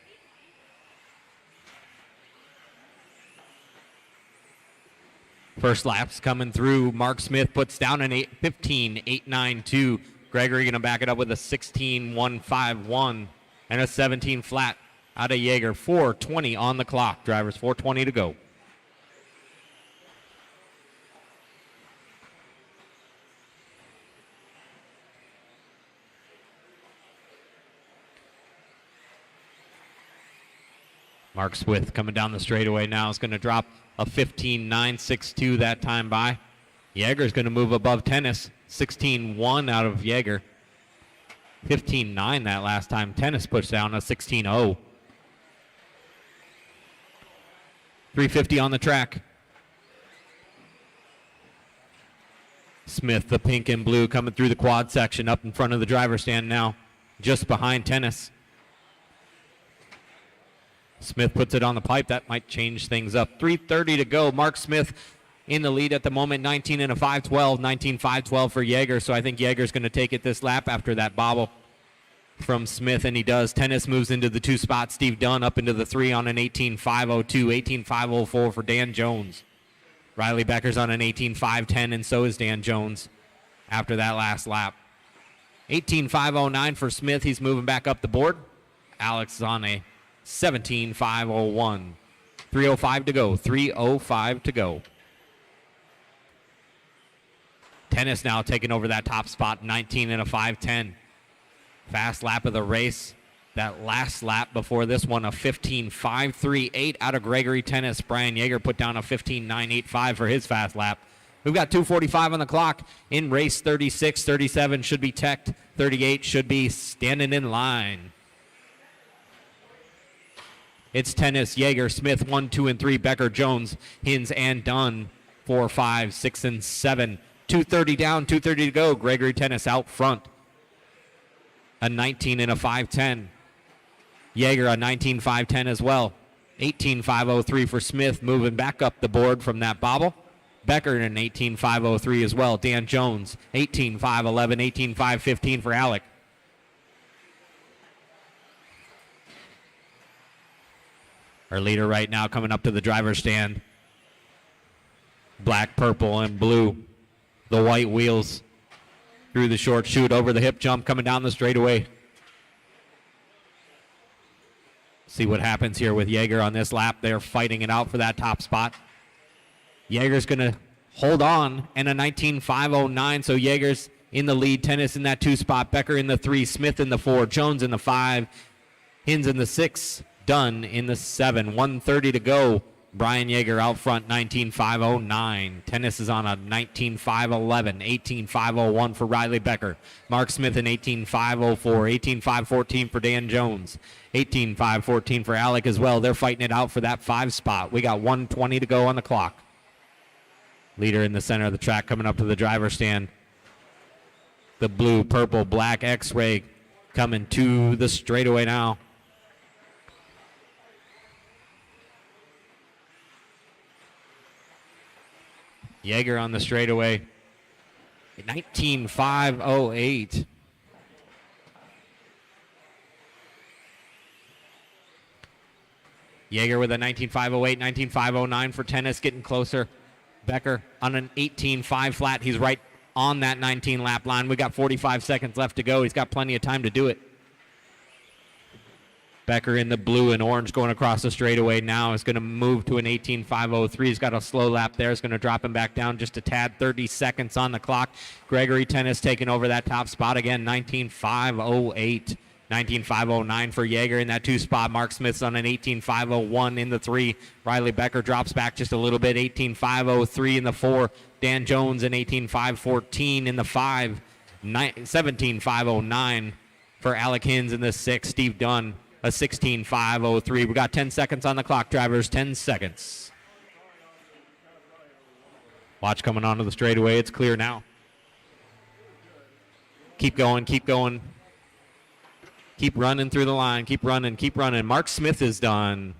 First lap's coming through. Mark Smith puts down an 15.892. Gregory going to back it up with a 16.151 and a 17 flat out of Yeager. 4:20 on the clock. Drivers, 4:20 to go. Mark Smith coming down the straightaway now is going to drop a 15.962 that time by. Yeager's going to move above Tennis. 16.1 out of Yeager. 15.9 that last time. Tennis pushed down a 16.0. 350 on the track. Smith, the pink and blue, coming through the quad section up in front of the driver's stand now. Just behind Tennis. Smith puts it on the pipe. That might change things up. 3:30 to go. Mark Smith in the lead at the moment. 19 and a 5:12. 19.512 for Yeager. So I think Yeager's going to take it this lap after that bobble. from Smith, and he does. Tennis moves into the 2 spot. Steve Dunn up into the 3 on an 18.502, 18.504 for Dan Jones. Riley Becker's on an 18.510, and so is Dan Jones after that last lap. 18.509 for Smith. He's moving back up the board. Alex is on a 17.501. 3:05 to go. 3:05 to go. Tennis now taking over that top spot. 19 and a 5:10. Fast lap of the race. That last lap before this one, a 15.538 out of Gregory Tennis. Brian Yeager put down a 15.985 for his fast lap. We've got 2:45 on the clock in race 36. 37 should be teched. 38 should be standing in line. It's Tennis, Yeager, Smith, 1, 2, and 3. Becker, Jones, Hins, and Dunn, 4, 5, 6, and 7. 2:30 down, 2:30 to go. Gregory Tennis out front. A 19 and a 5:10. Yeager, a 19.510 as well. 18.503 for Smith, moving back up the board from that bobble. Becker, an 18.503 as well. Dan Jones, 18.511, 18.515 for Alec. Our leader right now coming up to the driver's stand. Black, purple, and blue. The white wheels through the short chute, over the hip jump, coming down the straightaway. See what happens here with Yeager on this lap. They're fighting it out for that top spot. Yeager's going to hold on, and a 19.509, so Yeager's in the lead. Tennis in that 2 spot. Becker in the 3. Smith in the 4. Jones in the 5. Hins in the 6. Dunn in the 7. 1:30 to go. Brian Yeager out front, 19.509. Tennis is on a 19.511. 18.501 for Riley Becker. Mark Smith in 18.504. 18.514 for Dan Jones. 18.514 for Alec as well. They're fighting it out for that 5 spot. We got 1:20 to go on the clock. Leader in the center of the track coming up to the driver's stand. The blue, purple, black X-ray coming to the straightaway now. Yeager on the straightaway. 19.508. Yeager with a 19.508, 19.509 for Tennis, getting closer. Becker on an 18.5 flat. He's right on that 19 lap line. We got 45 seconds left to go. He's got plenty of time to do it. Becker in the blue and orange going across the straightaway now is going to move to an 18.503. He's got a slow lap there. It's going to drop him back down just a tad. 30 seconds on the clock. Gregory Tennis taking over that top spot again. 19.508. 19.509 for Yeager in that 2 spot. Mark Smith's on an 18.501 in the 3. Riley Becker drops back just a little bit. 18.503 in the 4. Dan Jones in 18.514 in the 5. 17.509 for Alec Hins in the 6. Steve Dunn, a 16.503. We got 10 seconds on the clock, drivers. 10 seconds. Watch coming onto the straightaway. It's clear now. Keep going, keep going. Keep running through the line. Keep running, keep running. Mark Smith is done.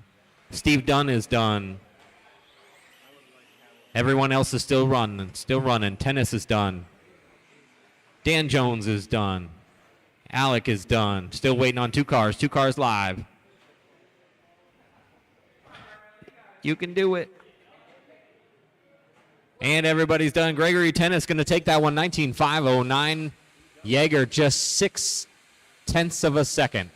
Steve Dunn is done. Everyone else is still running, still running. Tennis is done. Dan Jones is done. Alec is done. Still waiting on 2 cars. 2 cars live. You can do it. And everybody's done. Gregory Tennis going to take that one. 19.509. Yeager just 0.6 of a second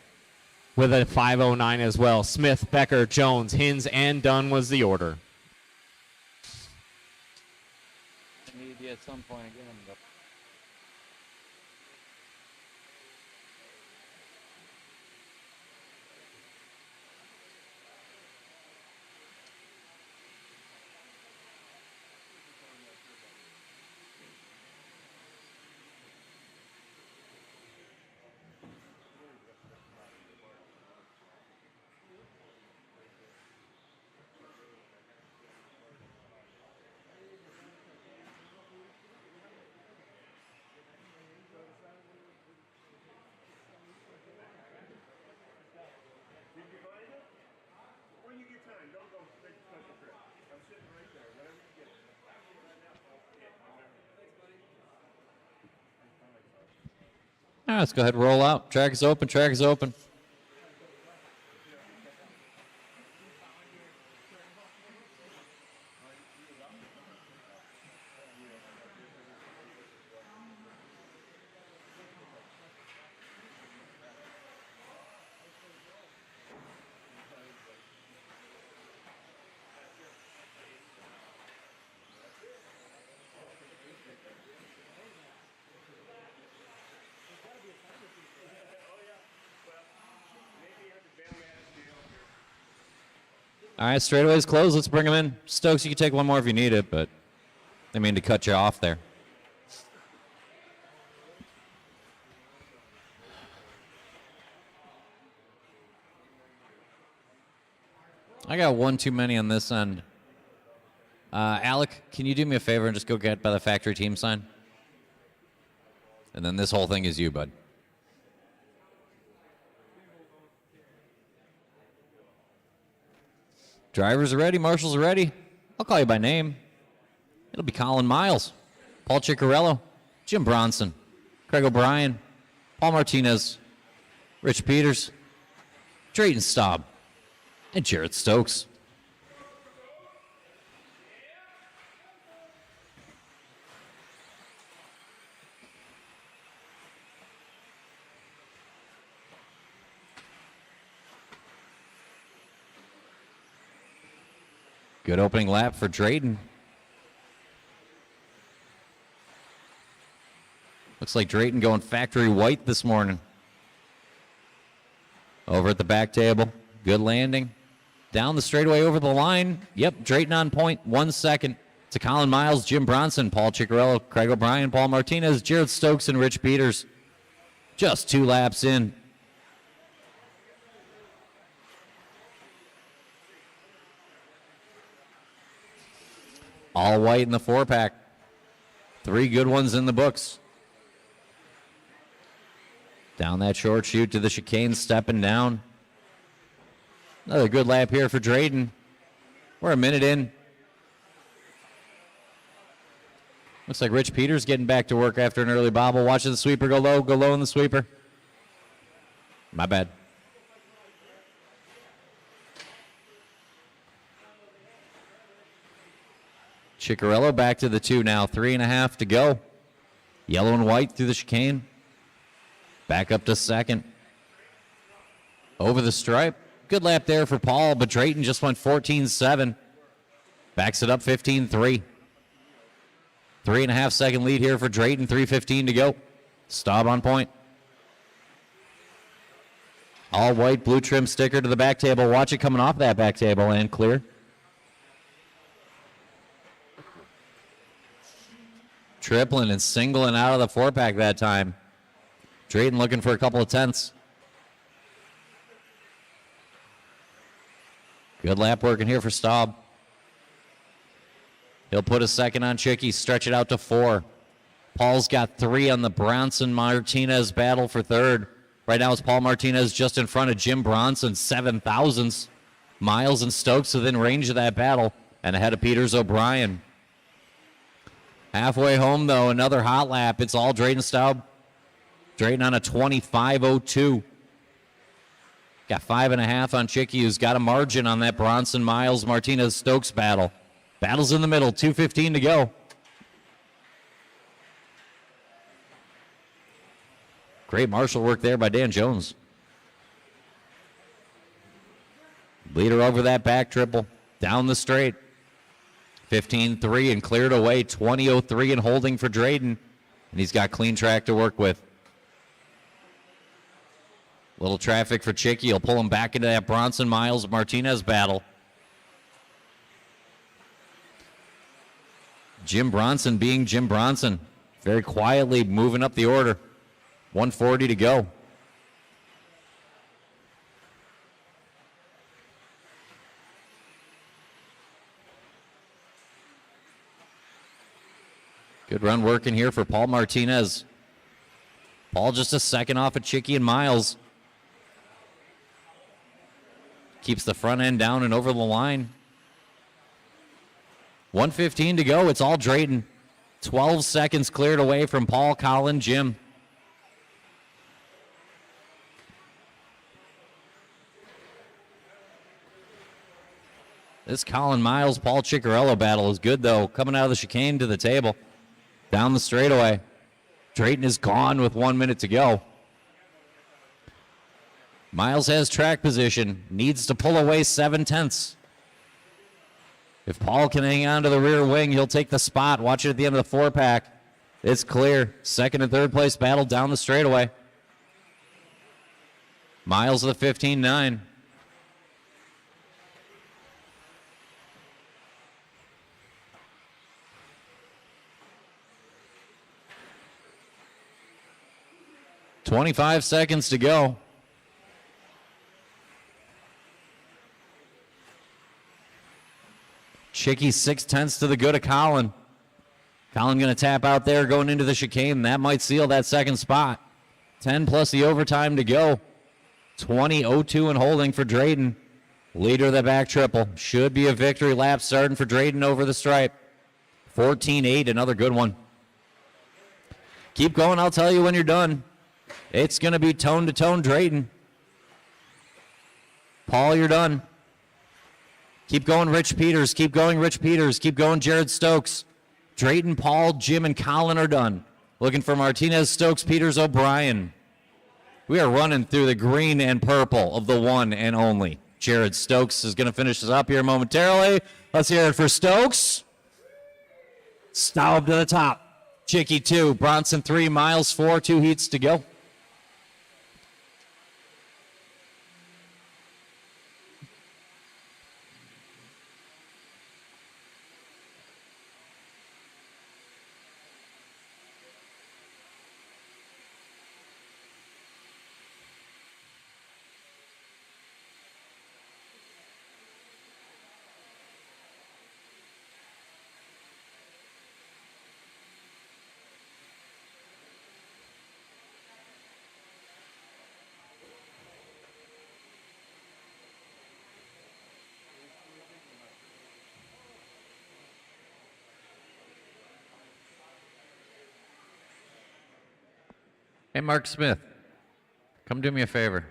with a 509 as well. Smith, Becker, Jones, Hins, and Dunn was the order. Need you at some point again. All right, let's go ahead and roll out. Track is open. Track is open. All right, straightaways closed. Let's bring them in. Stokes, you can take one more if you need it, but I mean to cut you off there. I got one too many on this end. Alec, can you do me a favor and just go get by the factory team sign? And then this whole thing is you, bud. Drivers are ready. Marshals are ready. I'll call you by name. It'll be Colin Miles, Paul Ciccarello, Jim Bronson, Craig O'Brien, Paul Martinez, Rich Peters, Drayton Staub, and Jarrett Stokes. Good opening lap for Drayton. Looks like Drayton going factory white this morning. Over at the back table. Good landing. Down the straightaway over the line. Yep, Drayton on point. 1 second to Colin Miles, Jim Bronson, Paul Ciccarello, Craig O'Brien, Paul Martinez, Jared Stokes, and Rich Peters. Just 2 laps in. All white in the 4-pack. 3 good ones in the books. Down that short chute to the chicane, stepping down. Another good lap here for Drayton. We're a minute in. Looks like Rich Peters getting back to work after an early bobble. Watching the sweeper go low in the sweeper. My bad. Ciccarello back to the 2 now. 3.5 to go. Yellow and white through the chicane. Back up to second. Over the stripe. Good lap there for Paul, but Drayton just went 14.7. Backs it up 15.3. 3.5 second lead here for Drayton. 3:15 to go. Staub on point. All white, blue trim sticker to the back table. Watch it coming off that back table and clear. Tripling and singling out of the 4-pack that time. Drayton looking for a couple of tenths. Good lap working here for Staub. He'll put a second on Chicky, stretch it out to 4. Paul's got 3 on the Bronson-Martinez battle for third. Right now it's Paul Martinez just in front of Jim Bronson, 7 thousandths. Miles and Stokes within range of that battle, and ahead of Peters O'Brien. Halfway home, though, another hot lap. It's all Drayton Staub. Drayton on a 25.02. Got 5.5 on Chicky, who's got a margin on that Bronson, Miles, Martinez, Stokes battle. Battle's in the middle, 2:15 to go. Great marshal work there by Dan Jones. Leader over that back triple. Down the straight. 15.3 and cleared away. 20.03 and holding for Drayton. And he's got clean track to work with. Little traffic for Chicky. He'll pull him back into that Bronson, Miles, Martinez battle. Jim Bronson being Jim Bronson. Very quietly moving up the order. 1:40 to go. Good run working here for Paul Martinez. Paul just a second off of Chicky and Miles. Keeps the front end down and over the line. 1:15 to go. It's all Drayton. 12 seconds cleared away from Paul, Colin, Jim. This Colin Miles, Paul Ciccarello battle is good, though. Coming out of the chicane to the table. Down the straightaway. Drayton is gone with 1 minute to go. Miles has track position. Needs to pull away 7/10. If Paul can hang on to the rear wing, he'll take the spot. Watch it at the end of the 4-pack. It's clear. Second and third place battle down the straightaway. Miles of the 15-9. "25 seconds to go." Chicky 6/10 to the good of Colin. Colin going to tap out there going into the chicane. That might seal that second spot. 10 plus the overtime to go. 20:02 and holding for Drayton. Leader of the back triple. Should be a victory lap starting for Drayton over the stripe. 14-8, another good one. Keep going, I'll tell you when you're done. It's going to be tone-to-tone Drayton. Paul, you're done. Keep going, Rich Peters. Keep going, Rich Peters. Keep going, Jared Stokes. Drayton, Paul, Jim, and Colin are done. Looking for Martinez, Stokes, Peters, O'Brien. We are running through the green and purple of the one and only. Jared Stokes is going to finish this up here momentarily. Let's hear it for Stokes. Staub to the top. Chicky 2, Bronson 3, Miles 4, 2 heats to go. Hey, Mark Smith, come do me a favor.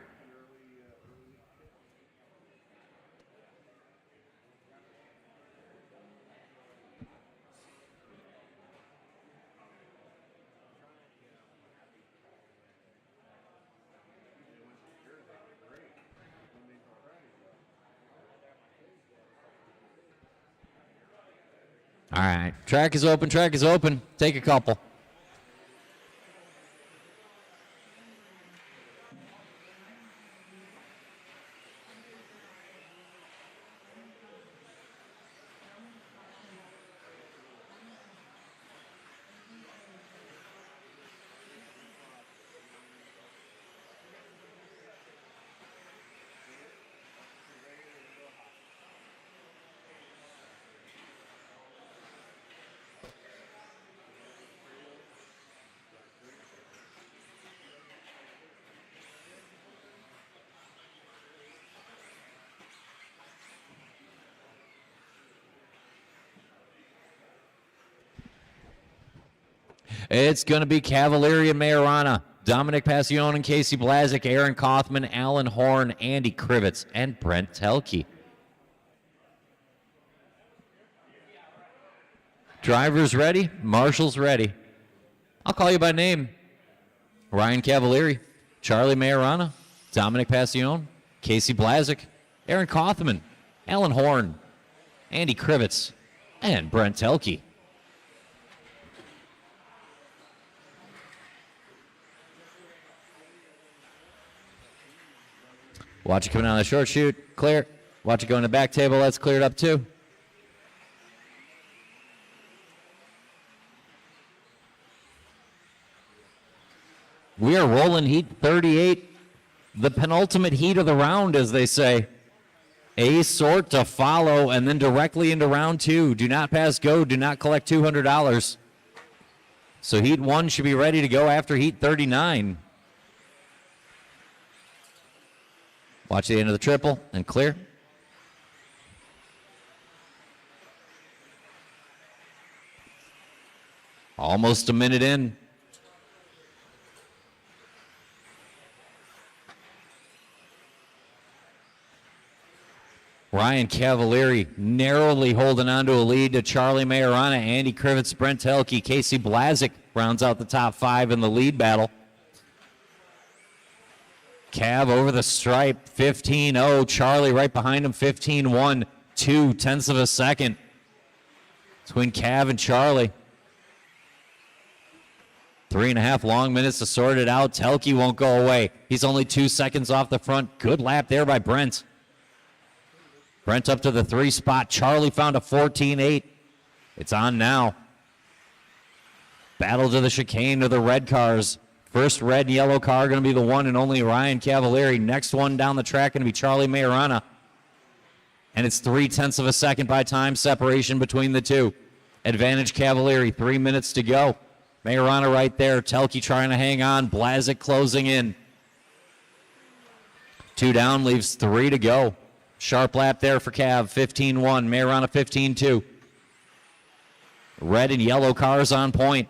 All right, track is open, track is open. Take a couple. It's going to be Cavalieri and Majorana, Dominic Passione and Casey Blazik, Aaron Kaufman, Alan Horn, Andy Krivitz, and Brent Telke. Drivers ready, marshals ready. I'll call you by name. Ryan Cavalieri, Charlie Majorana, Dominic Passione, Casey Blazik, Aaron Kaufman, Alan Horn, Andy Krivitz, and Brent Telke. Watch it coming down the short chute. Clear. Watch it go in the back table. That's cleared up too. We are rolling heat 38. The penultimate heat of the round, as they say. A sort to follow and then directly into round 2. Do not pass go. Do not collect $200. So heat 1 should be ready to go after heat 39. Watch the end of the triple and clear. Almost a minute in. Ryan Cavalieri narrowly holding on to a lead to Charlie Majorana, Andy Krivitz, Brent Helke, Casey Blazik rounds out the top 5 in the lead battle. Cav over the stripe, 15-0. Charlie right behind him, 15-1. 2/10 of a second between Cav and Charlie. 3.5 long minutes to sort it out. Telke won't go away. He's only 2 seconds off the front. Good lap there by Brent. Brent up to the 3 spot. Charlie found a 14-8. It's on now. Battle to the chicane of the red cars. First red and yellow car going to be the one and only Ryan Cavalieri. Next one down the track going to be Charlie Majorana. And it's 0.3 of a second by time separation between the two. Advantage Cavalieri, 3 minutes to go. Majorana right there. Telke trying to hang on. Blazik closing in. 2 down, leaves 3 to go. Sharp lap there for Cav, 15-1. Majorana 15-2. Red and yellow cars on point.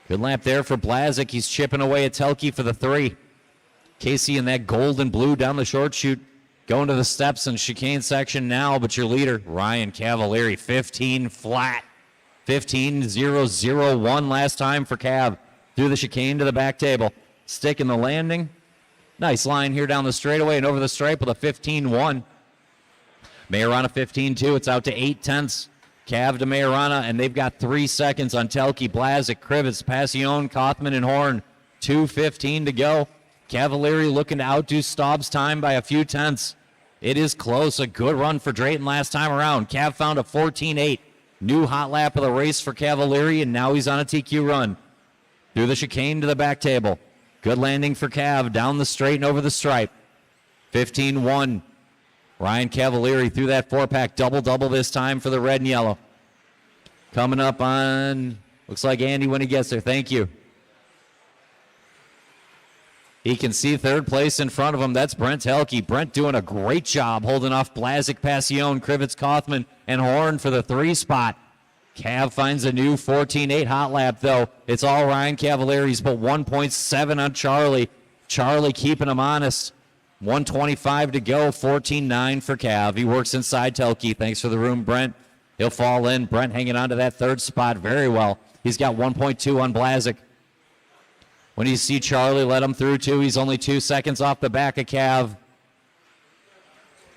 Good lap there for Blazik. He's chipping away at Telke for the 3. Casey in that gold and blue down the short chute. Going to the steps and chicane section now, but your leader, Ryan Cavalieri, 15 flat. 15-0-0-1 last time for Cav. Through the chicane to the back table. Stick in the landing. Nice line here down the straightaway and over the stripe with a 15-1. Majorana 15-2. It's out to 0.8. Cav to Majorana, and they've got 3 seconds on Telke, Blazik, Krivitz, Passion, Kothman, and Horn. 2:15 to go. Cavalieri looking to outdo Staub's time by a few tenths. It is close. A good run for Drayton last time around. Cav found a 14-8. New hot lap of the race for Cavalieri, and now he's on a TQ run. Through the chicane to the back table. Good landing for Cav. Down the straight and over the stripe. 15-1. Ryan Cavalieri through that 4-pack. Double-double this time for the red and yellow. Coming up on, looks like Andy when he gets there. Thank you. He can see 3rd place in front of him. That's Brent Helke. Brent doing a great job holding off Blazik, Passion, Krivitz, Kothman, and Horn for the 3 spot. Cav finds a new 14-8 hot lap, though. It's all Ryan Cavalieri's, but 1.7 on Charlie. Charlie keeping him honest. 1:25 to go, 14-9 for Cav. He works inside Telke. Thanks for the room, Brent. He'll fall in. Brent hanging on to that 3rd spot very well. He's got 1.2 on Blazik. When you see Charlie let him through, too, he's only 2 seconds off the back of Cav.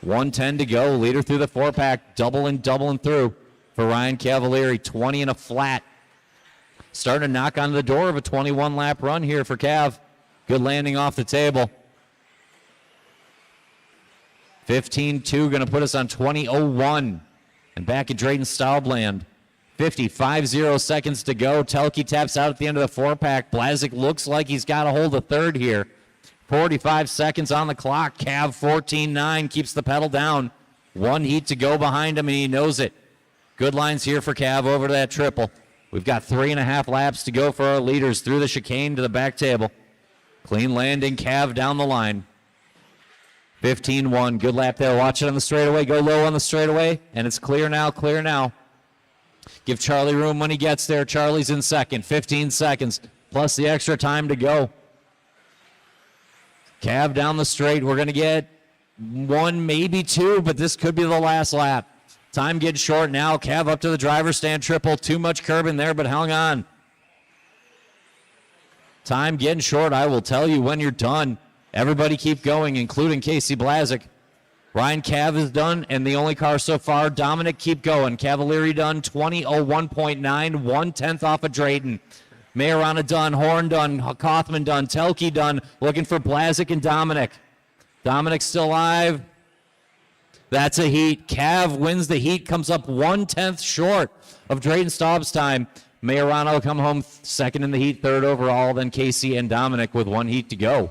1:10 to go. Leader through the 4-pack. Doubling through for Ryan Cavalieri. 20 and a flat. Starting to knock on the door of a 21-lap run here for Cav. Good landing off the table. 15-2 going to put us on 20:01. And back at Drayton Staubland. 55 seconds to go. Telke taps out at the end of the 4-pack. Blazik looks like he's got a hold of 3rd here. 45 seconds on the clock. Cav 14-9 keeps the pedal down. 1 heat to go behind him, and he knows it. Good lines here for Cav over to that triple. We've got 3.5 laps to go for our leaders through the chicane to the back table. Clean landing, Cav down the line. 15-1. Good lap there. Watch it on the straightaway. Go low on the straightaway, and it's clear now, clear now. Give Charlie room when he gets there. Charlie's in 2nd. 15 seconds, plus the extra time to go. Cav down the straight. We're going to get 1, maybe 2, but this could be the last lap. Time getting short now. Cav up to the driver's stand triple. Too much curb in there, but hang on. Time getting short. I will tell you when you're done. Everybody keep going, including Casey Blazik. Ryan Cav is done, and the only car so far, Dominic, keep going. Cavalieri done, 20:01.9, 1/10 off of Drayton. Majorana done, Horn done, Kothman done, Telke done. Looking for Blazik and Dominic. Dominic's still alive. That's a heat. Cav wins the heat, comes up 1/10 short of Drayton Staub's time. Majorana will come home 2nd in the heat, 3rd overall, then Casey and Dominic with 1 heat to go.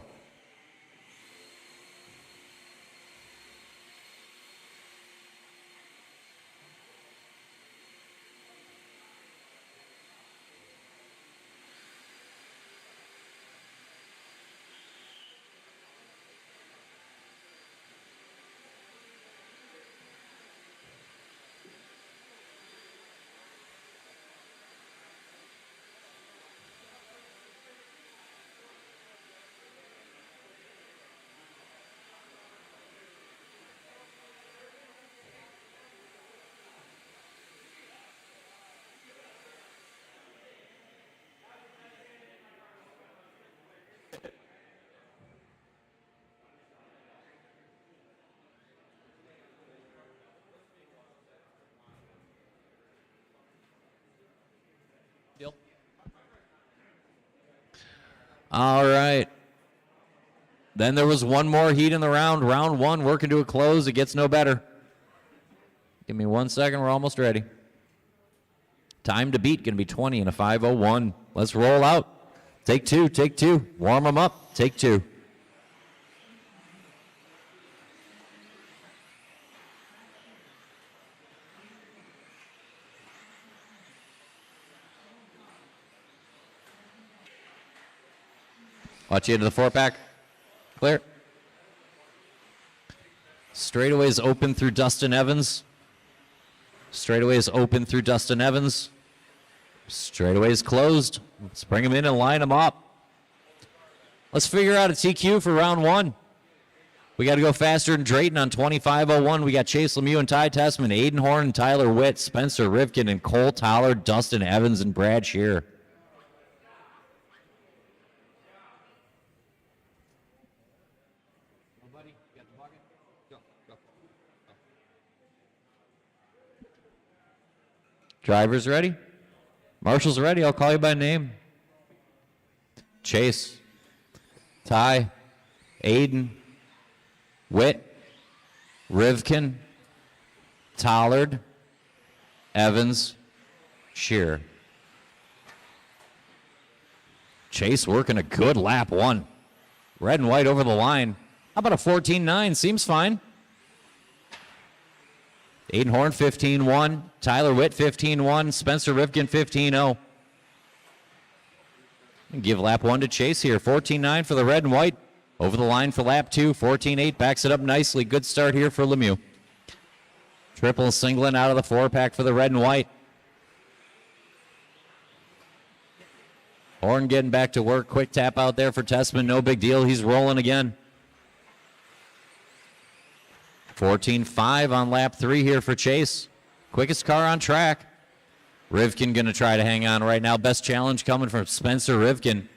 Deal. All right. Then there was one more heat in the round. Round one working to a close. It gets no better. Give me 1 second. We're almost ready. Time to beat going to be 20 and a 5:01. Let's roll out. Take two. Take two. Warm them up. Take two. Watch you into the 4-pack. Clear. Straightaways open through Dustin Evans. Straightaways open through Dustin Evans. Straightaways closed. Let's bring them in and line them up. Let's figure out a TQ for round one. We got to go faster than Drayton on 25:01. We got Chase Lemieux and Ty Tessman, Aiden Horn and Tyler Witt, Spencer Rivkin and Cole Toller, Dustin Evans and Brad Shearer. Drivers ready? Marshall's ready. I'll call you by name. Chase, Ty, Aiden, Witt, Rivkin, Tollard, Evans, Shearer. Chase working a good lap one. Red and white over the line. How about a 14.9? Seems fine. Aiden Horn, 15.1. Tyler Witt, 15.1. Spencer Rivkin, 15.0. Give lap one to Chase here. 14.9 for the red and white. Over the line for lap two. 14.8 backs it up nicely. Good start here for Lemieux. Triple singling out of the 4-pack for the red and white. Horn getting back to work. Quick tap out there for Tessman. No big deal. He's rolling again. 14.5 on lap 3 here for Chase. Quickest car on track. Rivkin going to try to hang on right now. Best challenge coming from Spencer Rivkin.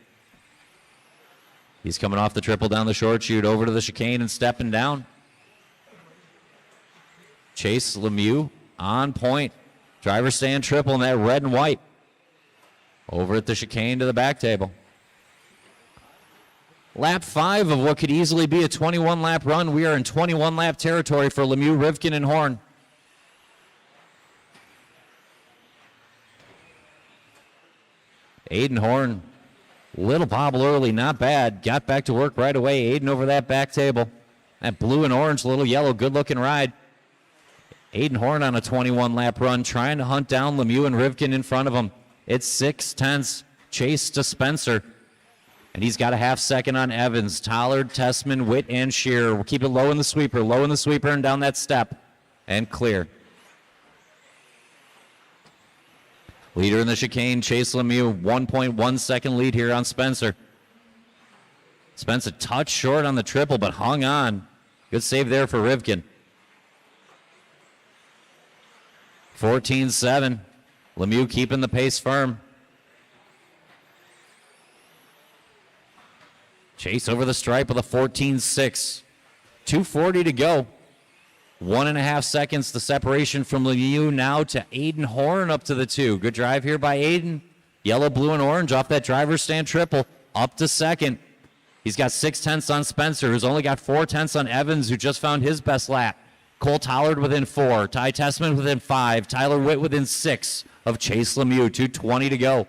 He's coming off the triple down the short chute over to the chicane and stepping down. Chase Lemieux on point. Driver stand triple in that red and white. Over at the chicane to the back table. Lap 5 of what could easily be a 21-lap run. We are in 21-lap territory for Lemieux, Rivkin, and Horn. Aiden Horn, little bobble early, not bad. Got back to work right away. Aiden over that back table. That blue and orange, little yellow, good-looking ride. Aiden Horn on a 21-lap run, trying to hunt down Lemieux and Rivkin in front of him. It's 6/10 Chase to Spencer. And he's got a half second on Evans, Tollard, Tessman, Witt, and Shearer. We'll keep it low in the sweeper, and down that step. And clear. Leader in the chicane, Chase Lemieux, 1.1 second lead here on Spencer. Spencer touched short on the triple, but hung on. Good save there for Rivkin. 14-7. Lemieux keeping the pace firm. Chase over the stripe with a 14-6. 2:40 to go. 1.5 seconds the separation from Lemieux now to Aiden Horn up to the 2. Good drive here by Aiden. Yellow, blue, and orange off that driver's stand triple. Up to second. He's got 6/10 on Spencer, who's only got 4/10 on Evans, who just found his best lap. Cole Tollard within 4. Ty Tessman within 5. Tyler Witt within 6 of Chase Lemieux. 2:20 to go.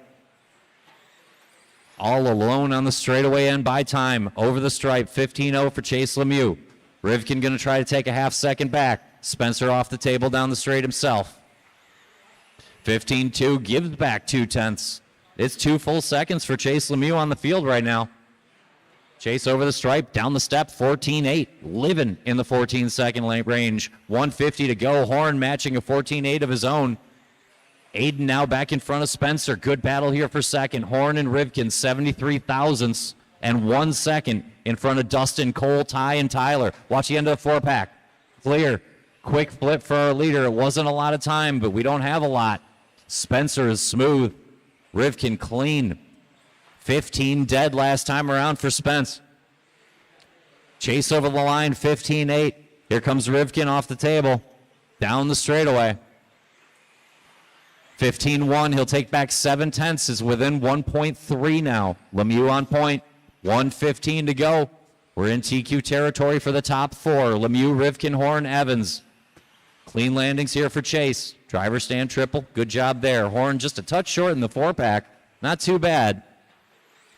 All alone on the straightaway end by time. Over the stripe, 15-0 for Chase Lemieux. Rivkin going to try to take a half second back. Spencer off the table down the straight himself. 15-2 gives back 2/10. It's 2 full seconds for Chase Lemieux on the field right now. Chase over the stripe, down the step, 14-8. Living in the 14-second range. 1:50 to go. Horn matching a 14-8 of his own. Aiden now back in front of Spencer. Good battle here for second. Horn and Rivkin, 73 thousandths and 1 second in front of Dustin, Cole, Ty, and Tyler. Watch the end of the 4-pack. Clear. Quick flip for our leader. It wasn't a lot of time, but we don't have a lot. Spencer is smooth. Rivkin clean. 15 dead last time around for Spence. Chase over the line, 15-8. Here comes Rivkin off the table. Down the straightaway. 15-1. He'll take back 7/10. Is within 1.3 now. Lemieux on point. 1:15 to go. We're in TQ territory for the top four. Lemieux, Rivkin, Horn, Evans. Clean landings here for Chase. Driver stand triple. Good job there. Horn just a touch short in the 4-pack. Not too bad.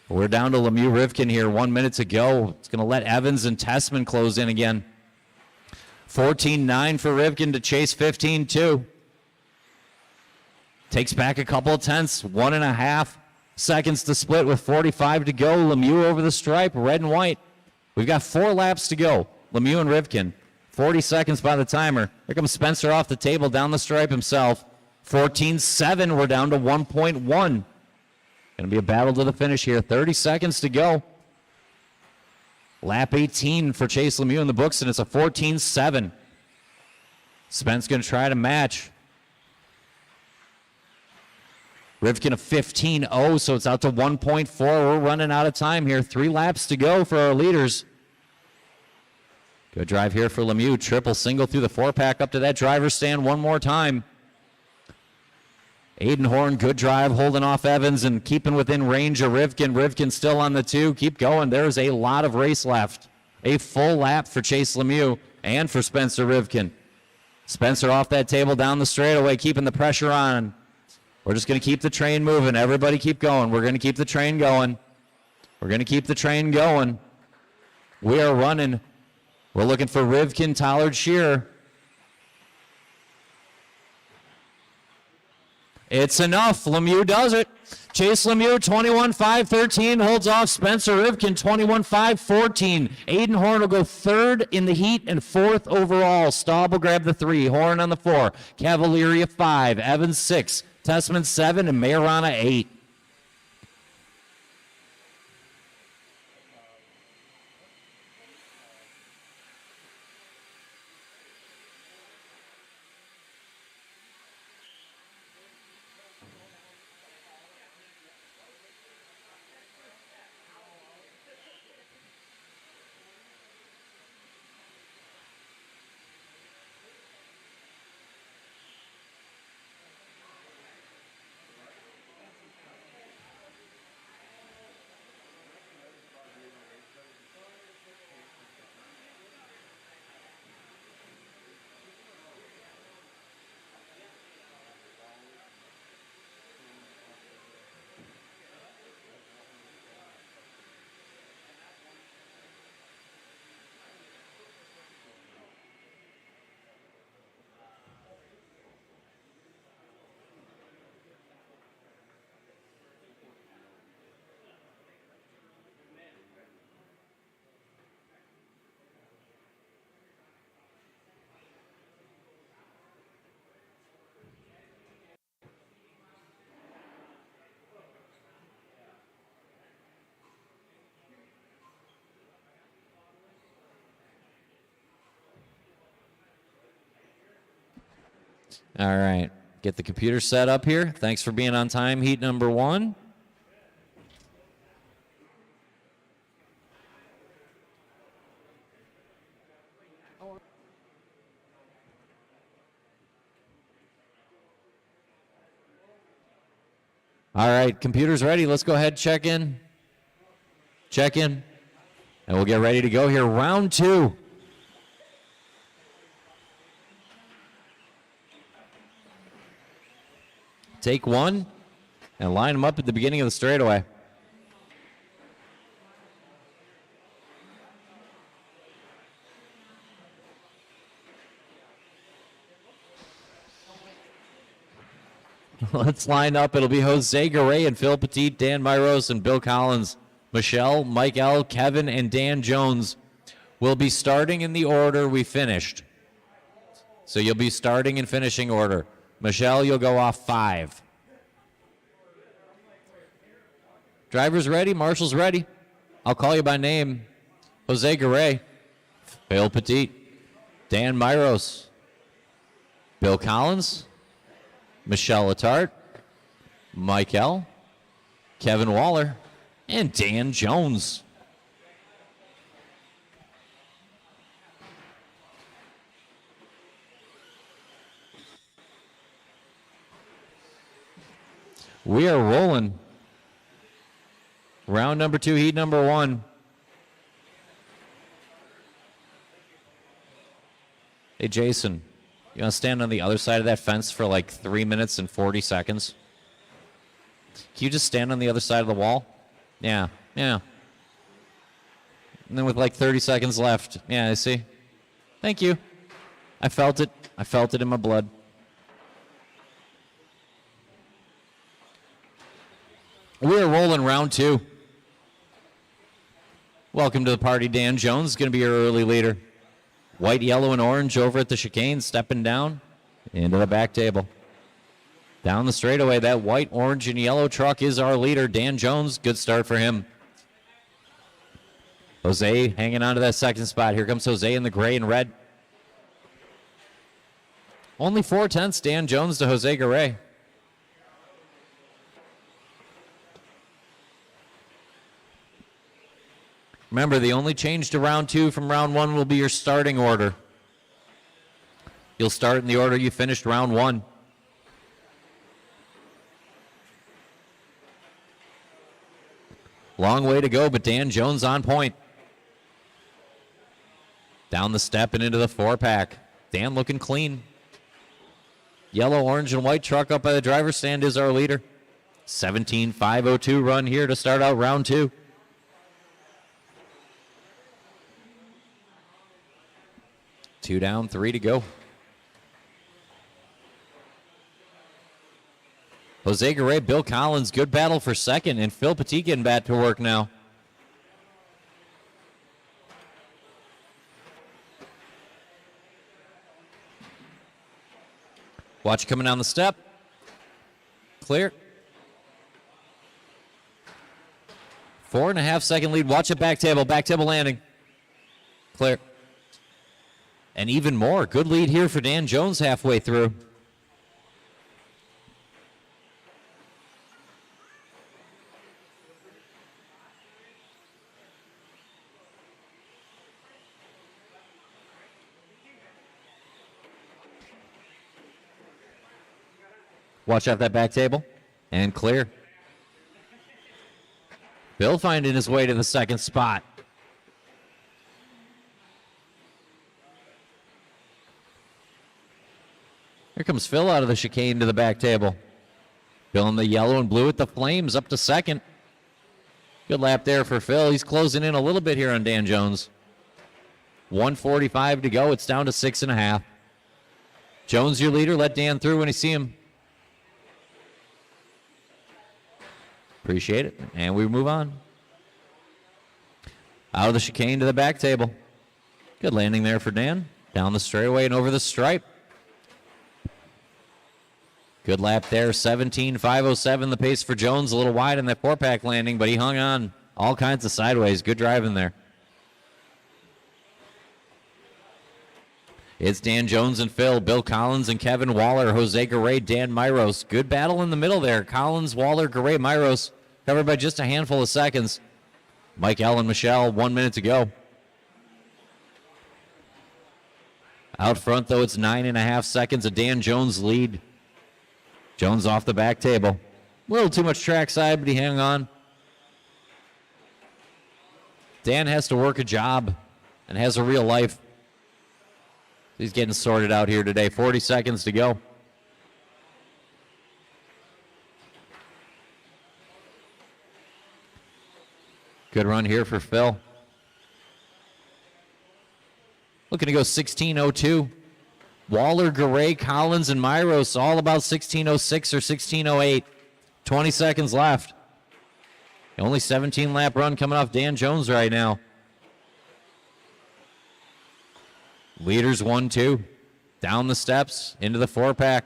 We're down to Lemieux, Rivkin here. 1 minute to go. It's going to let Evans and Tessman close in again. 14-9 for Rivkin to Chase 15-2. Takes back a couple of tenths. 1.5 seconds to split with 45 to go. Lemieux over the stripe, red and white. We've got 4 laps to go. Lemieux and Rivkin. 40 seconds by the timer. Here comes Spencer off the table, down the stripe himself. 14-7, we're down to 1.1. Going to be a battle to the finish here. 30 seconds to go. Lap 18 for Chase Lemieux in the books, and it's a 14-7. Spence going to try to match. Rivkin a 15-0, so it's out to 1.4. We're running out of time here. 3 laps to go for our leaders. Good drive here for Lemieux. Triple single through the 4-pack up to that driver's stand one more time. Aiden Horn, good drive, holding off Evans and keeping within range of Rivkin. Rivkin still on the 2. Keep going. There's a lot of race left. A full lap for Chase Lemieux and for Spencer Rivkin. Spencer off that table down the straightaway, keeping the pressure on. We're just going to keep the train moving. Everybody keep going. We're going to keep the train going. We're going to keep the train going. We are running. We're looking for Rivkin, Tollard, Shearer. It's enough. Lemieux does it. Chase Lemieux, 21-5-13, holds off Spencer Rivkin, 21-5-14. Aiden Horn will go 3rd in the heat and 4th overall. Staub will grab the 3. Horn on the 4. Cavalieri 5. Evans 6. Tessman 7. And Majorana 8. All right. Get the computer set up here. Thanks for being on time, heat number 1. All right, computer's ready. Let's go ahead, check in. Check in. And we'll get ready to go here. Round 2. Take 1 and line them up at the beginning of the straightaway. Let's line up. It'll be Jose Garay and Phil Petit, Dan Myros and Bill Collins. Michelle, Mike L., Kevin, and Dan Jones will be starting in the order we finished. So you'll be starting and finishing order. Michelle, you'll go off 5. Drivers ready? Marshall's ready. I'll call you by name. Jose Garay, Phil Petit, Dan Myros, Bill Collins, Michelle Letarte, Mike L., Kevin Waller, and Dan Jones. We are rolling. Round number 2, heat number 1. Hey, Jason, you want to stand on the other side of that fence for like 3 minutes and 40 seconds? Can you just stand on the other side of the wall? Yeah, yeah. And then with like 30 seconds left. Yeah, I see. Thank you. I felt it. I felt it in my blood. We're rolling round 2. Welcome to the party. Dan Jones is going to be your early leader. White, yellow, and orange over at the chicane, stepping down into the back table. Down the straightaway, that white, orange, and yellow truck is our leader, Dan Jones. Good start for him. Jose hanging on to that second spot. Here comes Jose in the gray and red. Only 4/10, Dan Jones to Jose Garay. Remember, the only change to round 2 from round 1 will be your starting order. You'll start in the order you finished round 1. Long way to go, but Dan Jones on point. Down the step and into the 4-pack. Dan looking clean. Yellow, orange, and white truck up by the driver's stand is our leader. 17.502 run here to start out round 2. Two down, 3 to go. Jose Garay, Bill Collins, good battle for second, and Phil Petit getting back to work now. Watch coming down the step. Clear. 4.5 second lead. Watch it back table landing. Clear. And even more. Good lead here for Dan Jones halfway through. Watch out that back table. And clear. Bill finding his way to the second spot. Here comes Phil out of the chicane to the back table. Bill in the yellow and blue at the Flames up to second. Good lap there for Phil. He's closing in a little bit here on Dan Jones. 1:45 to go. It's down to 6.5. Jones, your leader. Let Dan through when you see him. Appreciate it. And we move on. Out of the chicane to the back table. Good landing there for Dan. Down the straightaway and over the stripe. Good lap there. 17.507 the pace for Jones. A little wide in that 4-pack landing, but he hung on all kinds of sideways. Good driving there. It's Dan Jones and Phil, Bill Collins and Kevin Waller, Jose Garay, Dan Myros. Good battle in the middle there. Collins, Waller, Garay, Myros, covered by just a handful of seconds. Mike L. and Michelle, 1 minute to go. Out front, though, it's 9.5 seconds of Dan Jones' lead. Jones off the back table. A little too much trackside, but he hung on. Dan has to work a job and has a real life. He's getting sorted out here today. 40 seconds to go. Good run here for Phil. Looking to go 16.02. Waller, Garay, Collins, and Myros all about 16.06 or 16.08. 20 seconds left. Only 17-lap run coming off Dan Jones right now. Leaders 1-2. Down the steps, into the 4-pack.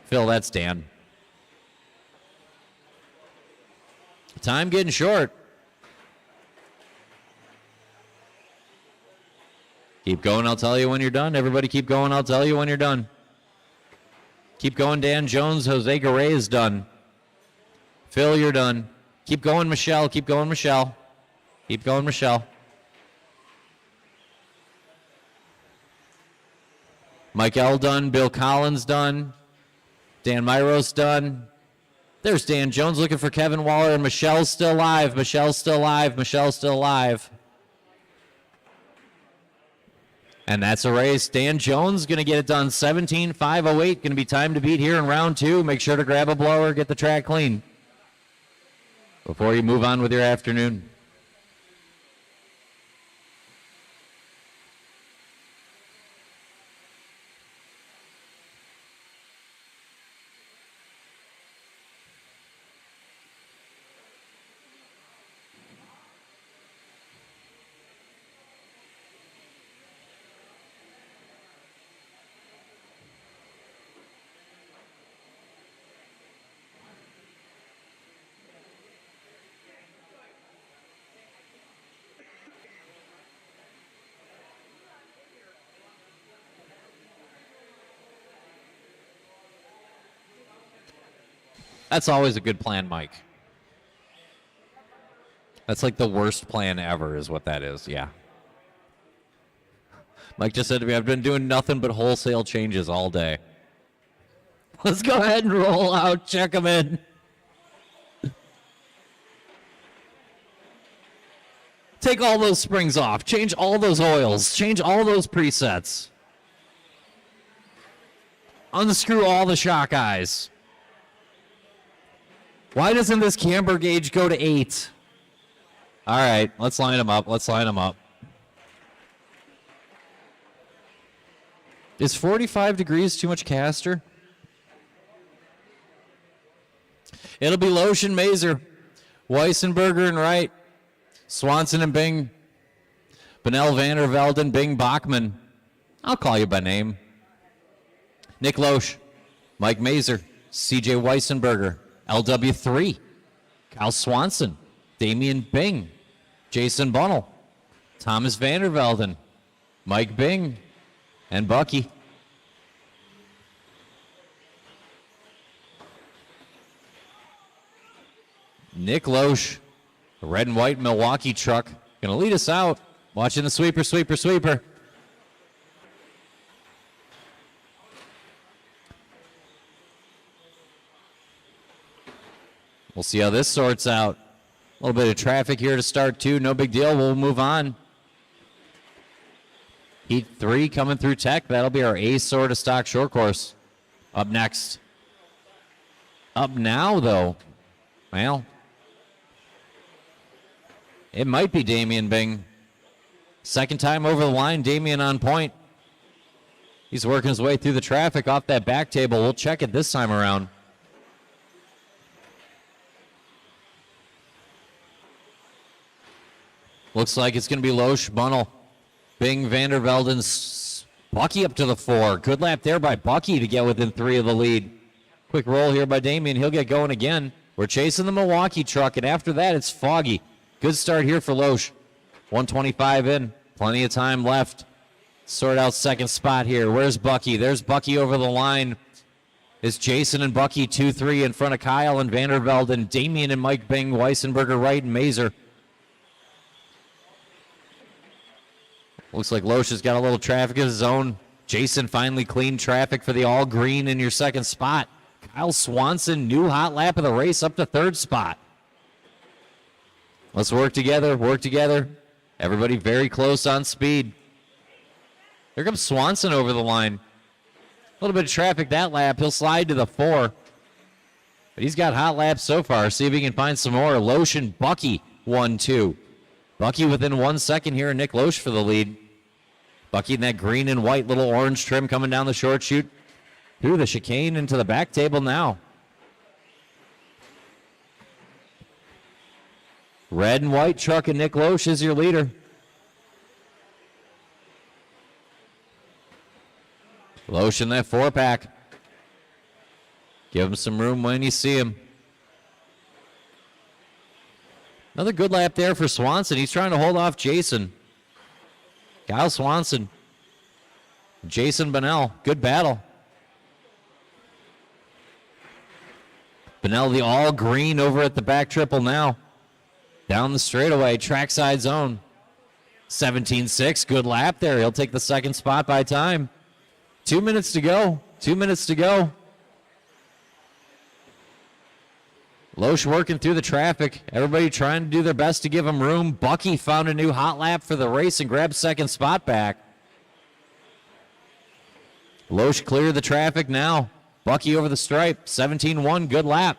Phil, that's Dan. Time getting short. Keep going, I'll tell you when you're done. Everybody keep going, I'll tell you when you're done. Keep going, Dan Jones. Jose Garay is done. Phil, you're done. Keep going, Michelle. Keep going, Michelle. Keep going, Michelle. Mike L. done. Bill Collins done. Dan Myros done. There's Dan Jones looking for Kevin Waller, and Michelle's still alive. Michelle's still alive. Michelle's still alive. And that's a race. Dan Jones going to get it done. 17:508. Going to be time to beat here in round 2. Make sure to grab a blower. Get the track clean before you move on with your afternoon. That's always a good plan, Mike. That's like the worst plan ever is what that is, yeah. Mike just said to me, I've been doing nothing but wholesale changes all day. Let's go ahead and roll out, check them in. Take all those springs off, change all those oils, change all those presets. Unscrew all the shock eyes. Why doesn't this camber gauge go to 8? All right, let's line them up. Let's line them up. Is 45 degrees too much caster? It'll be Loesch and Mazer, Weissenberger and Wright, Swanson and Bing, Benel Vandervelden, Bing Bachman. I'll call you by name. Nick Loesch, Mike Mazer, CJ Weissenberger, LW3, Kyle Swanson, Damian Bing, Jason Bunnell, Thomas Vandervelden, Mike Bing, and Bucky. Nick Loesch, the red and white Milwaukee truck, going to lead us out. Watching the sweeper, sweeper, sweeper. We'll see how this sorts out. A little bit of traffic here to start, too. No big deal. We'll move on. Heat 3 coming through Tech. That'll be our A sort of stock short course. Up next. Up now, though. Well, it might be Damian Bing. Second time over the line, Damian on point. He's working his way through the traffic off that back table. We'll check it this time around. Looks like it's going to be Loesch, Bunnell, Bing, Vandervelden, Bucky up to the 4. Good lap there by Bucky to get within 3 of the lead. Quick roll here by Damian. He'll get going again. We're chasing the Milwaukee truck, and after that, it's foggy. Good start here for Loesch. 125 in. Plenty of time left. Sort out second spot here. Where's Bucky? There's Bucky over the line. It's Jason and Bucky 2-3 in front of Kyle and Vandervelden, Damian and Mike Bing, Weissenberger, Wright, and Mazer. Looks like Loesch has got a little traffic of his own. Jason finally cleaned traffic for the all green in your second spot. Kyle Swanson, new hot lap of the race, up to third spot. Let's work together, work together. Everybody very close on speed. Here comes Swanson over the line. A little bit of traffic that lap. He'll slide to the 4. But he's got hot laps so far. See if he can find some more. Loesch and Bucky, 1-2. Bucky within 1 second here, and Nick Loesch for the lead. Bucky in that green and white little orange trim coming down the short chute. Through the chicane into the back table now. Red and white truck and Nick Loesch is your leader. Loesch in that 4-pack. Give him some room when you see him. Another good lap there for Swanson. He's trying to hold off Jason. Kyle Swanson. Jason Bunnell. Good battle. Bunnell the all green over at the back triple now. Down the straightaway. Trackside zone. 17-6. Good lap there. He'll take the second spot by time. 2 minutes to go. 2 minutes to go. Loesch working through the traffic. Everybody trying to do their best to give him room. Bucky found a new hot lap for the race and grabbed second spot back. Loesch cleared the traffic now. Bucky over the stripe. 17-1, good lap.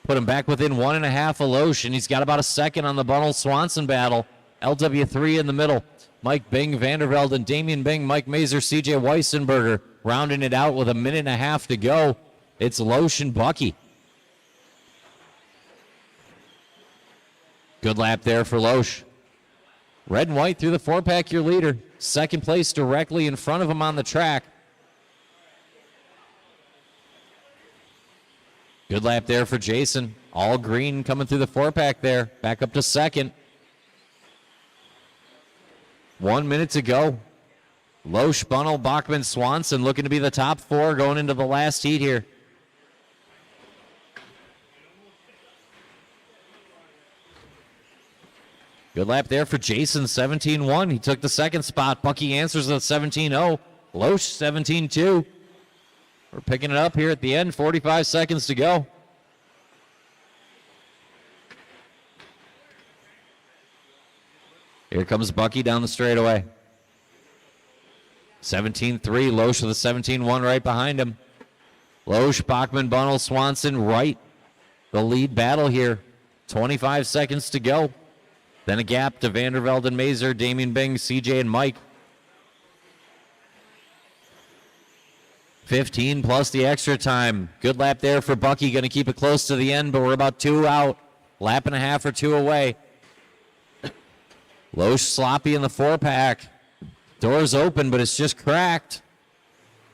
Put him back within 1.5 of Loesch, and he's got about a second on the Bunnell-Swanson battle. LW3 in the middle. Mike Bing, Vandervelde, and Damian Bing, Mike Mazer, CJ Weissenberger rounding it out with 1.5 minutes to go. It's Loesch and Bucky. Good lap there for Loesch. Red and white through the 4-pack, your leader. Second place directly in front of him on the track. Good lap there for Jason. All green coming through the 4-pack there. Back up to second. 1 minute to go. Loesch, Bunnell, Bachman, Swanson looking to be the top 4 going into the last heat here. Good lap there for Jason, 17-1. He took the second spot. Bucky answers at 17-0. Loesch, 17-2. We're picking it up here at the end. 45 seconds to go. Here comes Bucky down the straightaway. 17-3. Loesch with a 17-1 right behind him. Loesch, Bachman, Bunnell, Swanson right. The lead battle here. 25 seconds to go. Then a gap to Vandervelde and Mazer, Damian Bing, CJ, and Mike. 15 plus the extra time. Good lap there for Bucky. Going to keep it close to the end, but we're about 2 out. Lap and a half or 2 away. Loesch sloppy in the 4-pack. Doors open, but it's just cracked.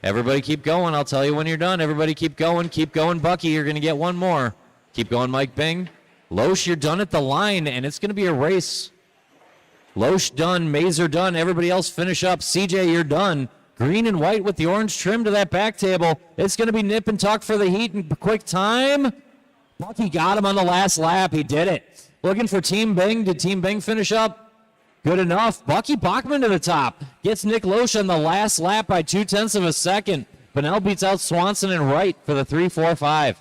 Everybody keep going. I'll tell you when you're done. Everybody keep going. Keep going, Bucky. You're going to get one more. Keep going, Mike Bing. Loesch, you're done at the line, and it's going to be a race. Loesch done, Mazer done, everybody else finish up. CJ, you're done. Green and white with the orange trim to that back table. It's going to be nip and tuck for the heat in quick time. Bucky got him on the last lap. He did it. Looking for Team Bing. Did Team Bing finish up? Good enough. Bucky Bachman to the top. Gets Nick Loesch on the last lap by 0.2 of a second. Bunnell beats out Swanson and Wright for the 3-4-5.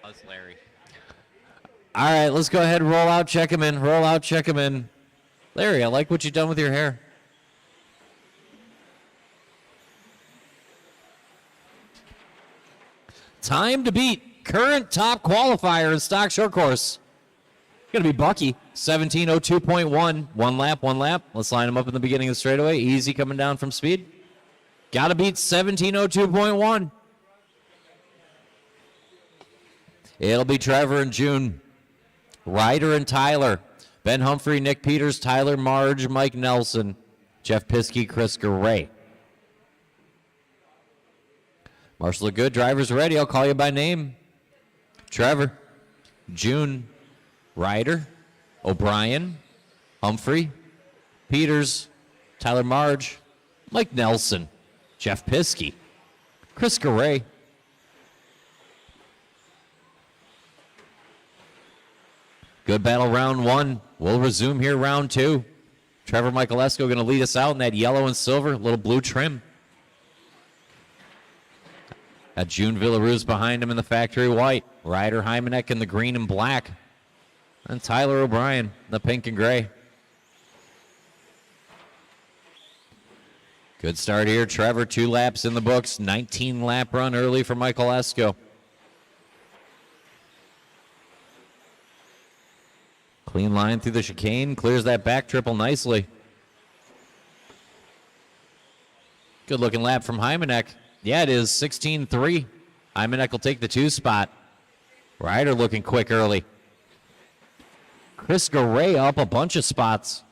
That's Larry. All right, let's go ahead and roll out, check him in. Roll out, check him in. Larry, I like what you've done with your hair. Time to beat current top qualifier in stock short course. Going to be Bucky, 17:02.1. One lap. Let's line him up in the beginning of the straightaway. Easy coming down from speed. Got to beat 17:02.1. It'll be Trevor and June. Ryder and Tyler. Ben Humphrey, Nick Peters, Tyler Marge, Mike Nelson, Jeff Piskey, Chris Garay. Marshall look good. Drivers ready. I'll call you by name. Trevor, June, Ryder, O'Brien, Humphrey, Peters, Tyler Marge, Mike Nelson, Jeff Piskey, Chris Garay. Good battle round 1. We'll resume here round 2. Trevor Michaelesco going to lead us out in that yellow and silver, little blue trim. Got June Villaruz behind him in the factory white. Ryder Hymanek in the green and black. And Tyler O'Brien, the pink and gray. Good start here. Trevor, 2 laps in the books. 19-lap run early for Michaelesco. Clean line through the chicane, clears that back triple nicely. Good looking lap from Hymanek. Yeah, it is 16-3. Hymanek will take the 2 spot. Ryder looking quick early. Chris Garay up a bunch of spots.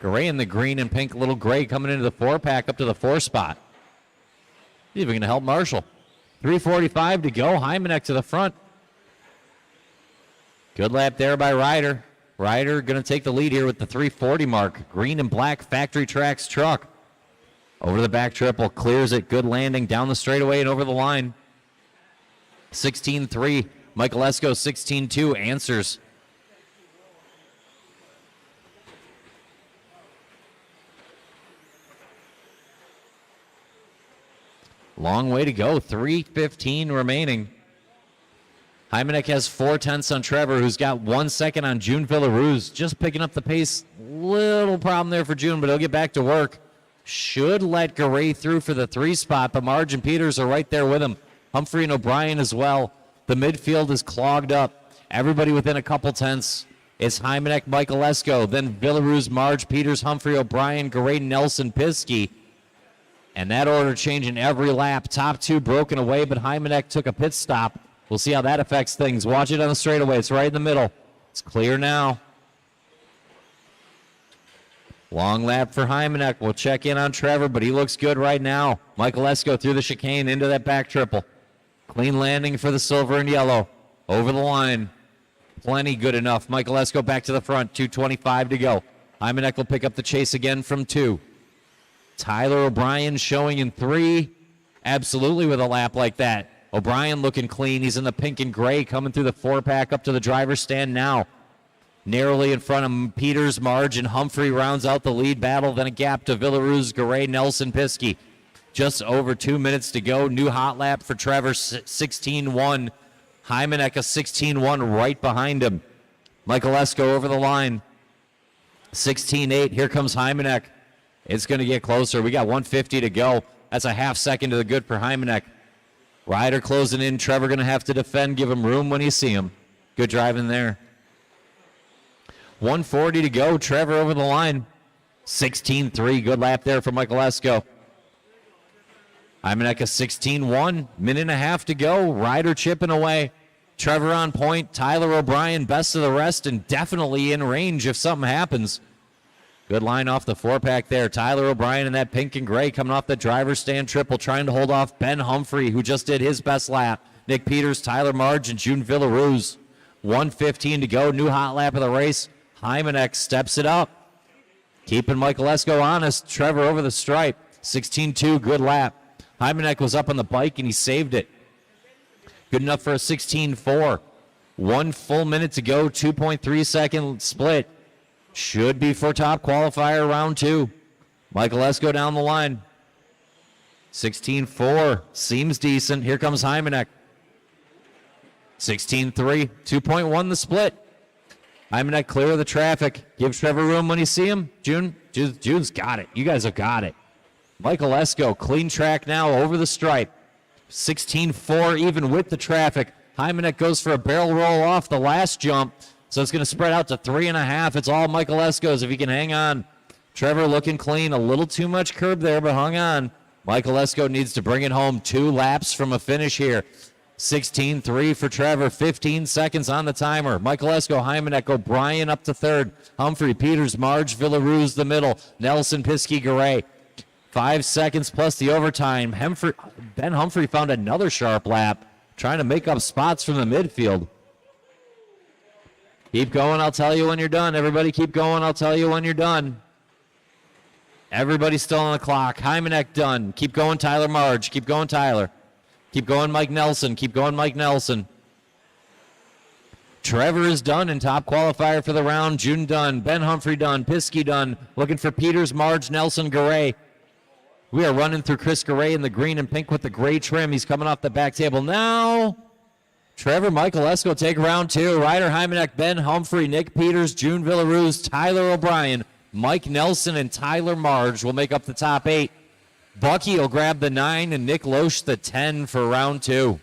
Garay in the green and pink, little gray coming into the 4-pack up to the 4 spot. He's even going to help Marshall. 3:45 to go. Hymanek to the front. Good lap there by Ryder. Ryder going to take the lead here with the 3:40 mark. Green and black Factory Tracks truck. Over the back triple, clears it. Good landing down the straightaway and over the line. 16-3. Michael Esco 16-2 answers. Long way to go. 3:15 remaining. Hymanek has 4/10 on Trevor, who's got 1 second on June Villaruz. Just picking up the pace. Little problem there for June, but he'll get back to work. Should let Garay through for the 3 spot, but Marge and Peters are right there with him. Humphrey and O'Brien as well. The midfield is clogged up. Everybody within a couple tenths. It's Hymanek, Michael Esco, then Villaruz, Marge, Peters, Humphrey, O'Brien, Garay, Nelson, Piskey. And that order changing every lap. Top 2 broken away, but Hymanek took a pit stop. We'll see how that affects things. Watch it on the straightaway. It's right in the middle. It's clear now. Long lap for Hymanek. We'll check in on Trevor, but he looks good right now. Michael Esco through the chicane into that back triple. Clean landing for the silver and yellow. Over the line. Plenty good enough. Michael Esco back to the front. 2:25 to go. Hymanek will pick up the chase again from 2. Tyler O'Brien showing in 3. Absolutely with a lap like that. O'Brien looking clean. He's in the pink and gray coming through the 4-pack up to the driver's stand now. Narrowly in front of Peters, Marge, and Humphrey rounds out the lead battle. Then a gap to Villaruz, Garay, Nelson, Piskey. Just over 2 minutes to go. New hot lap for Trevor, 16-1. Hymanek a 16-1 right behind him. Michael Esco over the line. 16-8. Here comes Hymanek. It's going to get closer. We got 150 to go. That's a half second to the good for Hymanek. Ryder closing in. Trevor going to have to defend. Give him room when you see him. Good driving there. 140 to go. Trevor over the line. 16-3. Good lap there for Michael Esco. Hymanek a 16-1. Minute and a half to go. Ryder chipping away. Trevor on point. Tyler O'Brien best of the rest and definitely in range if something happens. Good line off the 4-pack there. Tyler O'Brien in that pink and gray coming off the driver's stand triple, trying to hold off Ben Humphrey, who just did his best lap. Nick Peters, Tyler Marge, and June Villaruz. 1:15 to go. New hot lap of the race. Hymanek steps it up. Keeping Michael Esco honest. Trevor over the stripe. 16-2, good lap. Hymanek was up on the bike, and he saved it. Good enough for a 16-4. 1 full minute to go. 2.3 second split. Should be for top qualifier round 2. Michael Esco down the line. 16-4. Seems decent. Here comes Hymanek. 16-3. 2.1 the split. Hymanek clear of the traffic. Give Trevor room when you see him. June's got it. You guys have got it. Michael Esco, clean track now over the stripe. 16-4 even with the traffic. Hymanek goes for a barrel roll off the last jump. So it's going to spread out to 3.5. It's all Michael Esco's if he can hang on. Trevor looking clean. A little too much curb there, but hung on. Michael Esco needs to bring it home. 2 laps from a finish here. 16-3 for Trevor. 15 seconds on the timer. Michael Esco, Hymanek, O'Brien up to 3rd. Humphrey, Peters, Marge, Villaruz the middle. Nelson, Piskey, Garay. 5 seconds plus the overtime. Ben Humphrey found another sharp lap, trying to make up spots from the midfield. Keep going, I'll tell you when you're done. Everybody keep going, I'll tell you when you're done. Everybody's still on the clock. Hymanek done. Keep going, Tyler Marge. Keep going, Tyler. Keep going, Mike Nelson. Keep going, Mike Nelson. Trevor is done in top qualifier for the round. June done. Ben Humphrey done. Piskey done. Looking for Peters, Marge, Nelson, Garay. We are running through Chris Garay in the green and pink with the gray trim. He's coming off the back table now. Trevor, Michael Esco take round 2. Ryder, Hymanek, Ben Humphrey, Nick Peters, June Villaruz, Tyler O'Brien, Mike Nelson, and Tyler Marge will make up the top 8. Bucky will grab the 9 and Nick Loesch the 10 for round 2.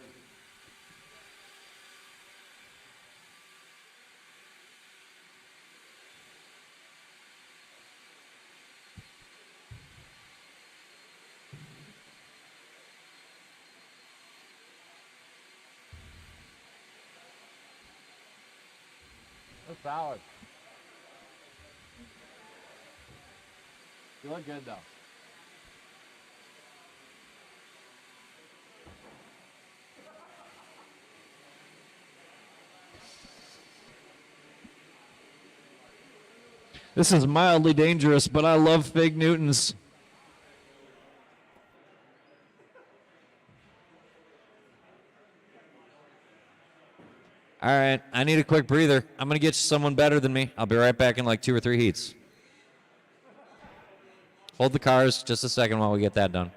Solid. You look good, though. This is mildly dangerous, but I love fig Newtons. All right, I need a quick breather. I'm going to get you someone better than me. I'll be right back in like 2 or 3 heats. Hold the cars just a second while we get that done.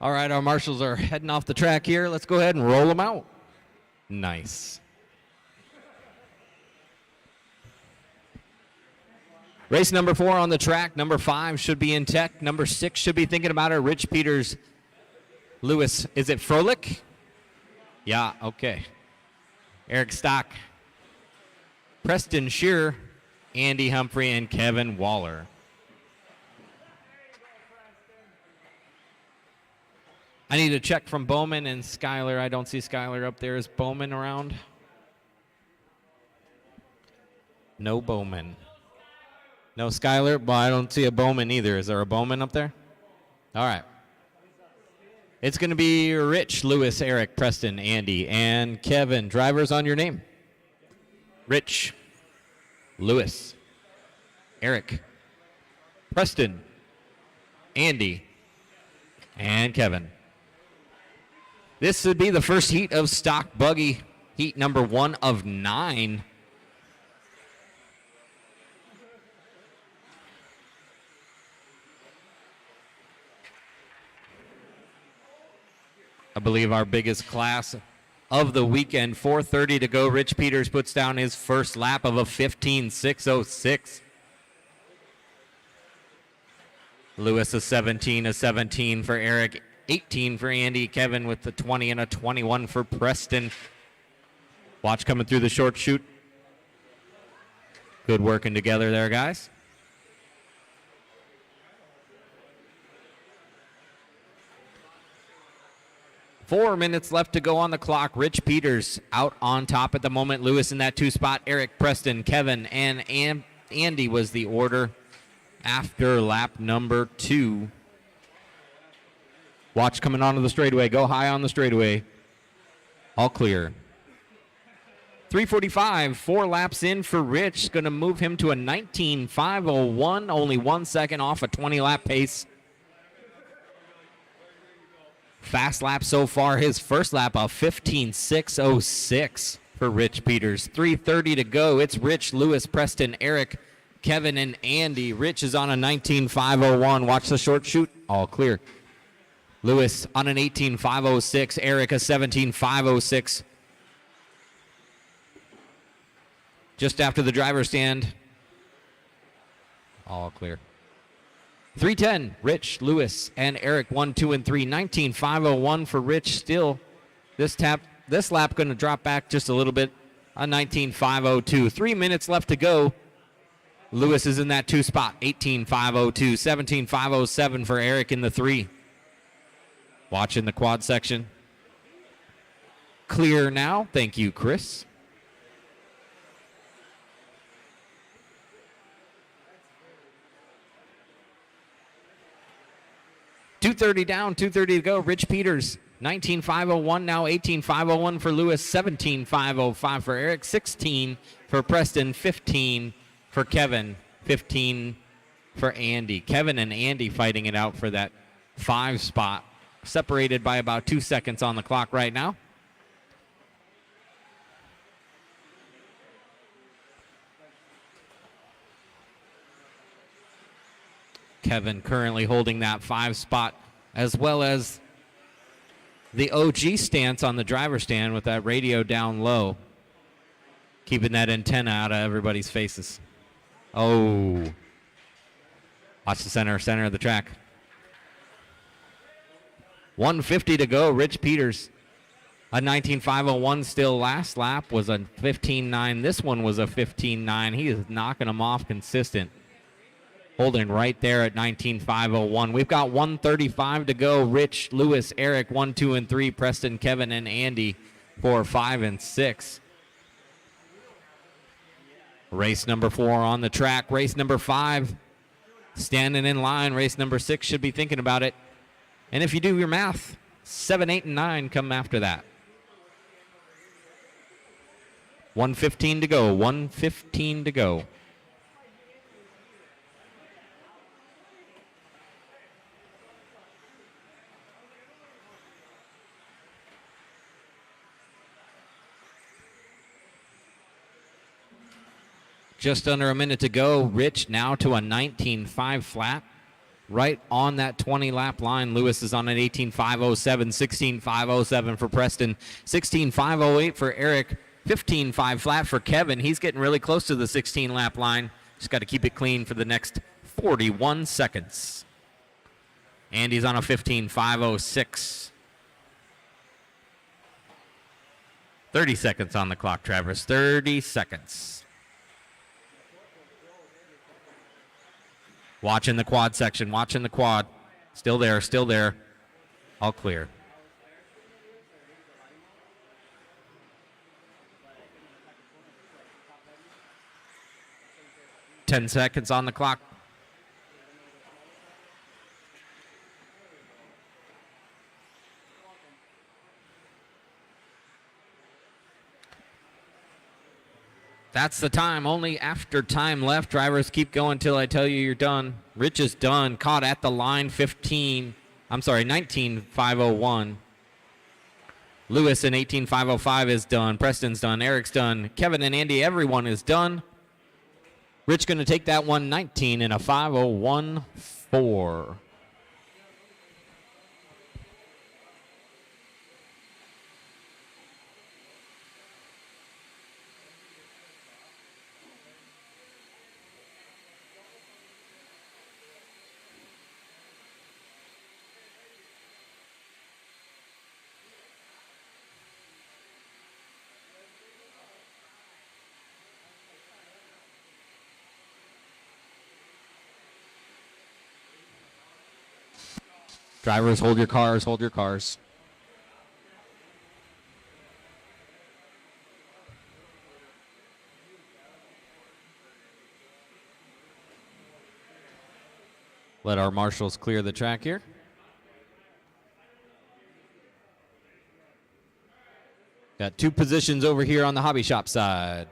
All right, our marshals are heading off the track here. Let's go ahead and roll them out. Nice. Race number 4 on the track. Number 5 should be in tech. Number 6 should be thinking about it. Rich Peters, Lewis. Is it Froelich? Yeah, okay. Eric Stock, Preston Shearer, Andy Humphrey, and Kevin Waller. I need a check from Bowman and Skyler. I don't see Skyler up there. Is Bowman around? No Bowman. No Skyler? Well, I don't see a Bowman either. Is there a Bowman up there? All right. It's going to be Rich, Lewis, Eric, Preston, Andy, and Kevin. Drivers on your name. Rich, Lewis, Eric, Preston, Andy, and Kevin. This would be the first heat of Stock Buggy Heat number 1 of 9. I believe our biggest class of the weekend. 4:30 to go. Rich Peters puts down his first lap of a 15.606. Lewis a 17 for Eric. 18 for Andy. Kevin with the 20 and a 21 for Preston. Watch coming through the short chute. Good working together there, guys. Four minutes left to go on the clock. Rich Peters out on top at the moment. Lewis in that 2 spot. Eric, Preston, Kevin, and Andy was the order after lap number 2. Watch coming onto the straightaway. Go high on the straightaway. All clear. 3:45, 4 laps in for Rich. Going to move him to a 19.501. Only 1 second off a 20-lap pace. Fast lap so far. His first lap of 15.606 for Rich Peters. 3:30 to go. It's Rich, Lewis, Preston, Eric, Kevin, and Andy. Rich is on a 19.501. Watch the short chute. All clear. Lewis on an 18.506. Eric a 17.506. Just after the driver's stand. All clear. 3:10. Rich, Lewis, and Eric 1, 2, and 3. 19.501 for Rich. Still, this lap going to drop back just a little bit. A 19.502. 3 minutes left to go. Lewis is in that 2 spot. 18.502. 17.507 for Eric in the 3. Watching the quad section. Clear now. Thank you, Chris. $230 down, $230 to go. Rich Peters, 19.501 now, 18.501 for Lewis, 17.505 for Eric, 16 for Preston, 15 for Kevin, 15 for Andy. Kevin and Andy fighting it out for that 5 spot. Separated by about 2 seconds on the clock right now. Kevin currently holding that 5 spot, as well as the OG stance on the driver's stand with that radio down low, keeping that antenna out of everybody's faces. Oh. Watch the center of the track. 150 to go. Rich Peters, a 19.501 still. Last lap was a 15.9. This one was a 15.9. He is knocking them off consistent. holding right there at 19.501. We've got 1:35 to go. Rich, Lewis, Eric, 1, 2, and 3. Preston, Kevin, and Andy, 4, 5, and 6. Race number 4 on the track. Race number 5 standing in line. Race number 6 should be thinking about it. And if you do your math, 7, 8, and 9 come after that. 1:15 to go. 1:15 to go. Just under a minute to go. Rich now to a 19.5 flat. Right on that 20-lap line. Lewis is on an 18.507, 16.507 for Preston, 16.508 for Eric, 15.5 flat for Kevin. He's getting really close to the 16-lap line. Just got to keep it clean for the next 41 seconds. Andy's on a 15.506. 30 seconds on the clock, Travis. 30 seconds. Watching the quad section, watching the quad. Still there, still there. All clear. Ten seconds on the clock. That's the time. Only after time left. Drivers keep going till I tell you you're done. Rich is done. Caught at the line. 19.501. Lewis in 18.505 is done. Preston's done. Eric's done. Kevin and Andy, everyone is done. Rich going to take that one 19 in a 5:01.4. Drivers, hold your cars, hold your cars. Let our marshals clear the track here. Got 2 positions over here on the hobby shop side.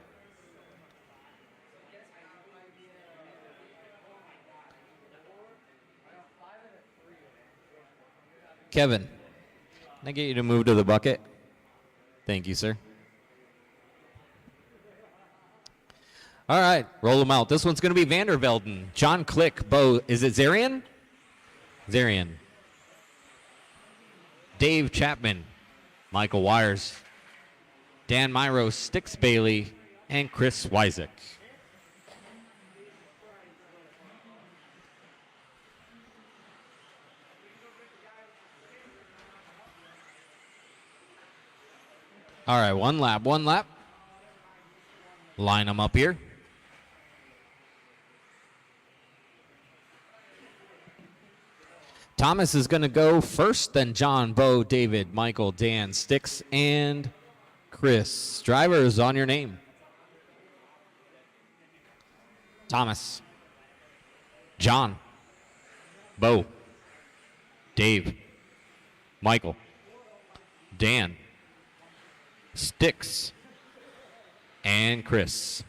Kevin, can I get you to move to the bucket? Thank you, sir. All right, roll them out. This one's going to be Vandervelden, John Click, Bo. Is it Zarian? Zarian. Dave Chapman, Michael Wires, Dan Myro, Stix Bailey, and Chris Wyzik. All right, one lap. Line them up here. Thomas is going to go first, then John, Bo, David, Michael, Dan, Stix, and Chris. Drivers on your name. Thomas, John, Bo, Dave, Michael, Dan, Stix, and Chris.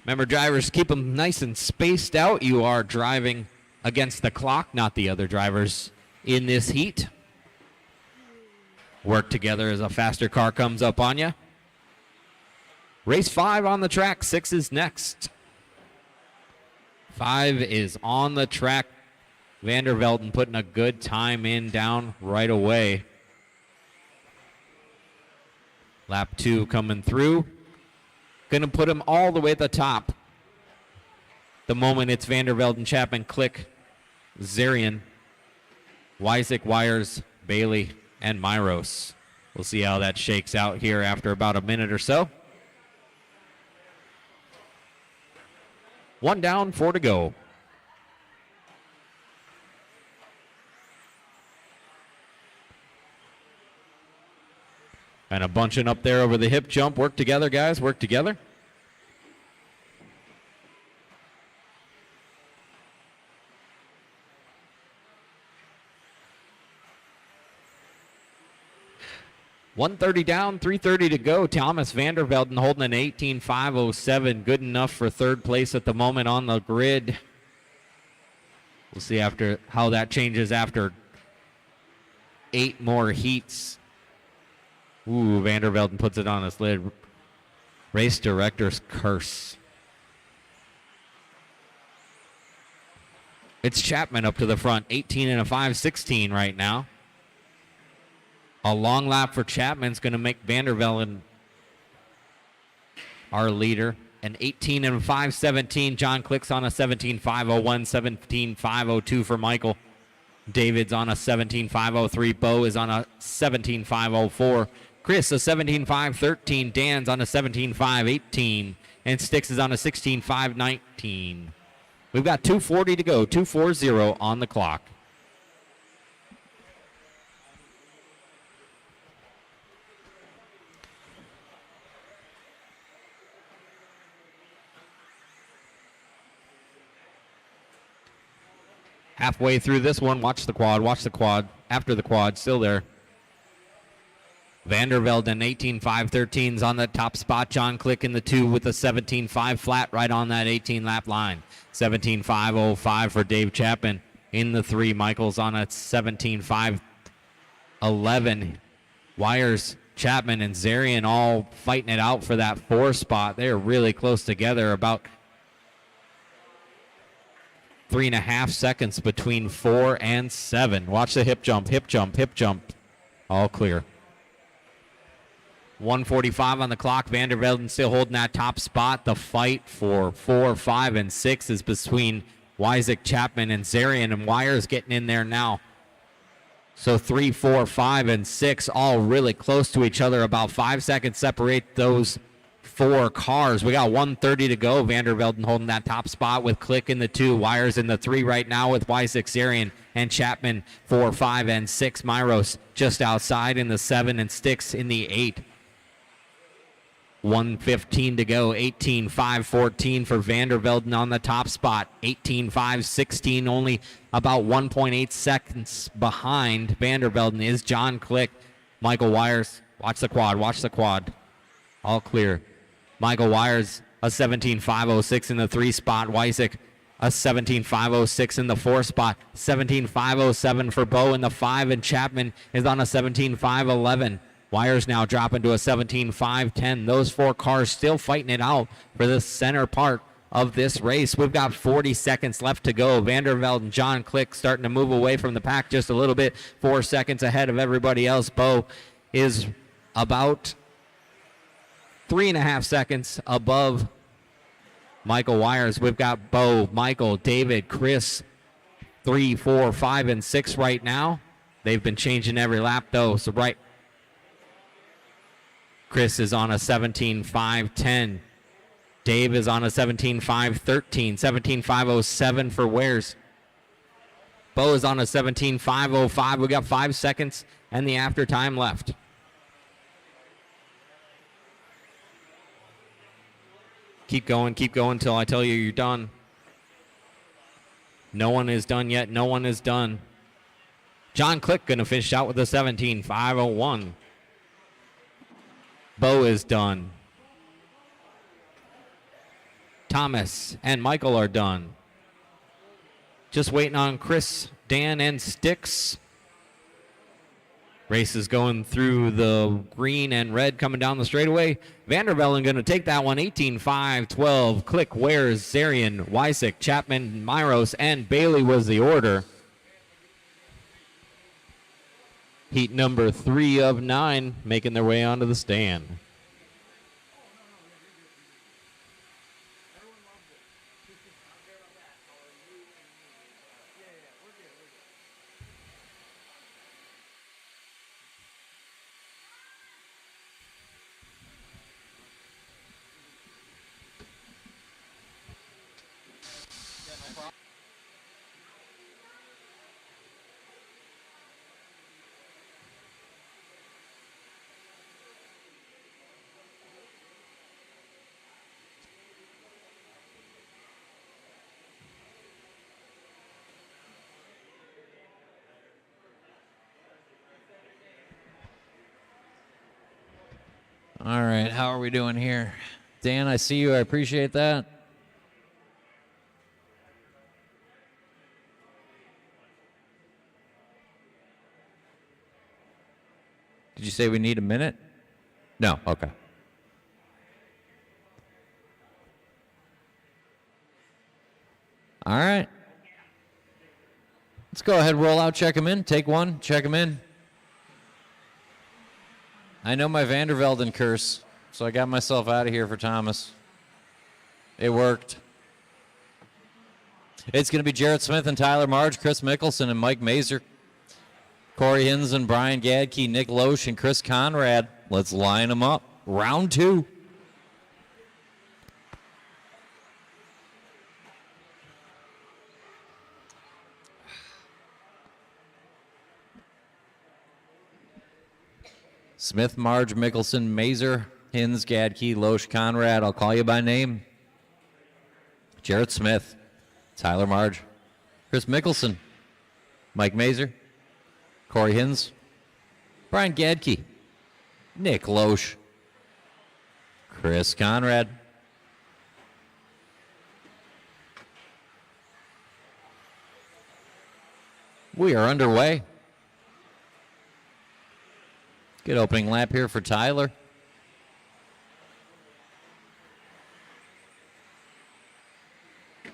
Remember, drivers, keep them nice and spaced out. You are driving against the clock, not the other drivers in this heat. Work together as a faster car comes up on you. Race 5 on the track. 6 is next. 5 is on the track. Vandervelden putting a good time in down right away. Lap 2 coming through. Going to put him all the way at the top. The moment it's Vandervelden, Chapman, Click, Zarian, Wyzik, Wires, Bailey, and Myros. We'll see how that shakes out here after about a minute or so. 1 down, 4 to go. And a bunching up there over the hip jump. Work together, guys. Work together. $130 down, $330 to go. Thomas Vandervelden holding an 18.507. Good enough for third place at the moment on the grid. We'll see after how that changes after 8 more heats. Ooh, Vandervelden puts it on his lid. Race director's curse. It's Chapman up to the front, 18 and a 5.16 right now. A long lap for Chapman's going to make Vandervelden our leader. An 18 and 5.17. John Click's on a 17.501, 17.502 for Michael. David's on a 17.503. Bo is on a 17.504. Chris, a 17.513. Dan's on a 17.518. And Sticks is on a 16.519. We've got 2:40 to go, 2:40 on the clock. Halfway through this one, watch the quad, after the quad, still there. Vandervelden, 18.513 is on the top spot. John Click in the 2 with a 17.5 flat right on that 18-lap line. 17.505 for Dave Chapman in the 3. Michael's on a 17.511. Wires, Chapman, and Zarian all fighting it out for that 4 spot. They're really close together, about 3.5 seconds between 4 and 7. Watch the hip jump, hip jump, hip jump. All clear. 1:45 on the clock. Vandervelden still holding that top spot. The fight for 4, 5, and 6 is between Wyzik, Chapman, and Zarian, and Wires getting in there now. So 3, 4, 5, and 6 all really close to each other. About 5 seconds separate those 4 cars. We got 1:30 to go. Vandervelden holding that top spot with Click in the 2. Wires in the 3 right now with Wyzik, Zarian, and Chapman 4, 5, and 6. Myros just outside in the 7, and Sticks in the 8. 1:15 to go. 18.514 for Vandervelden on the top spot. 18.516, only about 1.8 seconds behind Vandervelden is John Click. Michael Wires, watch the quad. All clear. Michael Wires, a 17.506 in the 3 spot. Wyzik, a 17.506 in the 4 spot. 17.507 for Bo in the 5, and Chapman is on a 17.511. Wires now dropping to a 17.510. Those 4 cars still fighting it out for the center part of this race. We've got 40 seconds left to go. Vandervelde and John Click starting to move away from the pack just a little bit. 4 seconds ahead of everybody else. Bo is about 3.5 seconds above Michael Wires. We've got Bo, Michael, David, Chris, 3, 4, 5, and 6 right now. They've been changing every lap though. So right. Chris is on a 17.510. Dave is on a 17.513. 17.507 for Wares. Bo is on a 17.505. We got 5 seconds and the after time left. Keep going until I tell you you're done. No one is done yet. No one is done. John Click going to finish out with a 17.501. Bo is done. Thomas and Michael are done. Just waiting on Chris, Dan, and Sticks. Race is going through the green and red coming down the straightaway. Vandervelden going to take that one. 18.512. Click, Wares, Zarian, Wyzik, Chapman, Myros, and Bailey was the order. Heat number 3 of 9 making their way onto the stand. All right, how are we doing here? Dan, I see you. I appreciate that. Did you say we need a minute? No, okay. All right. Let's go ahead, roll out, check him in. Take one, check him in. I know my Vandervelden curse, so I got myself out of here for Thomas. It worked. It's going to be Jarrett Smith and Tyler Marge, Chris Mickelson and Mike Mazer, Corey Hins and Brian Gadke, Nick Loesch and Chris Conrad. Let's line them up. Round 2. Smith, Marge, Mickelson, Mazer, Hins, Gadke, Loesch, Conrad. I'll call you by name. Jarrett Smith, Tyler Marge, Chris Mickelson, Mike Mazer, Corey Hins, Brian Gadke, Nick Loesch, Chris Conrad. We are underway. Good opening lap here for Tyler. It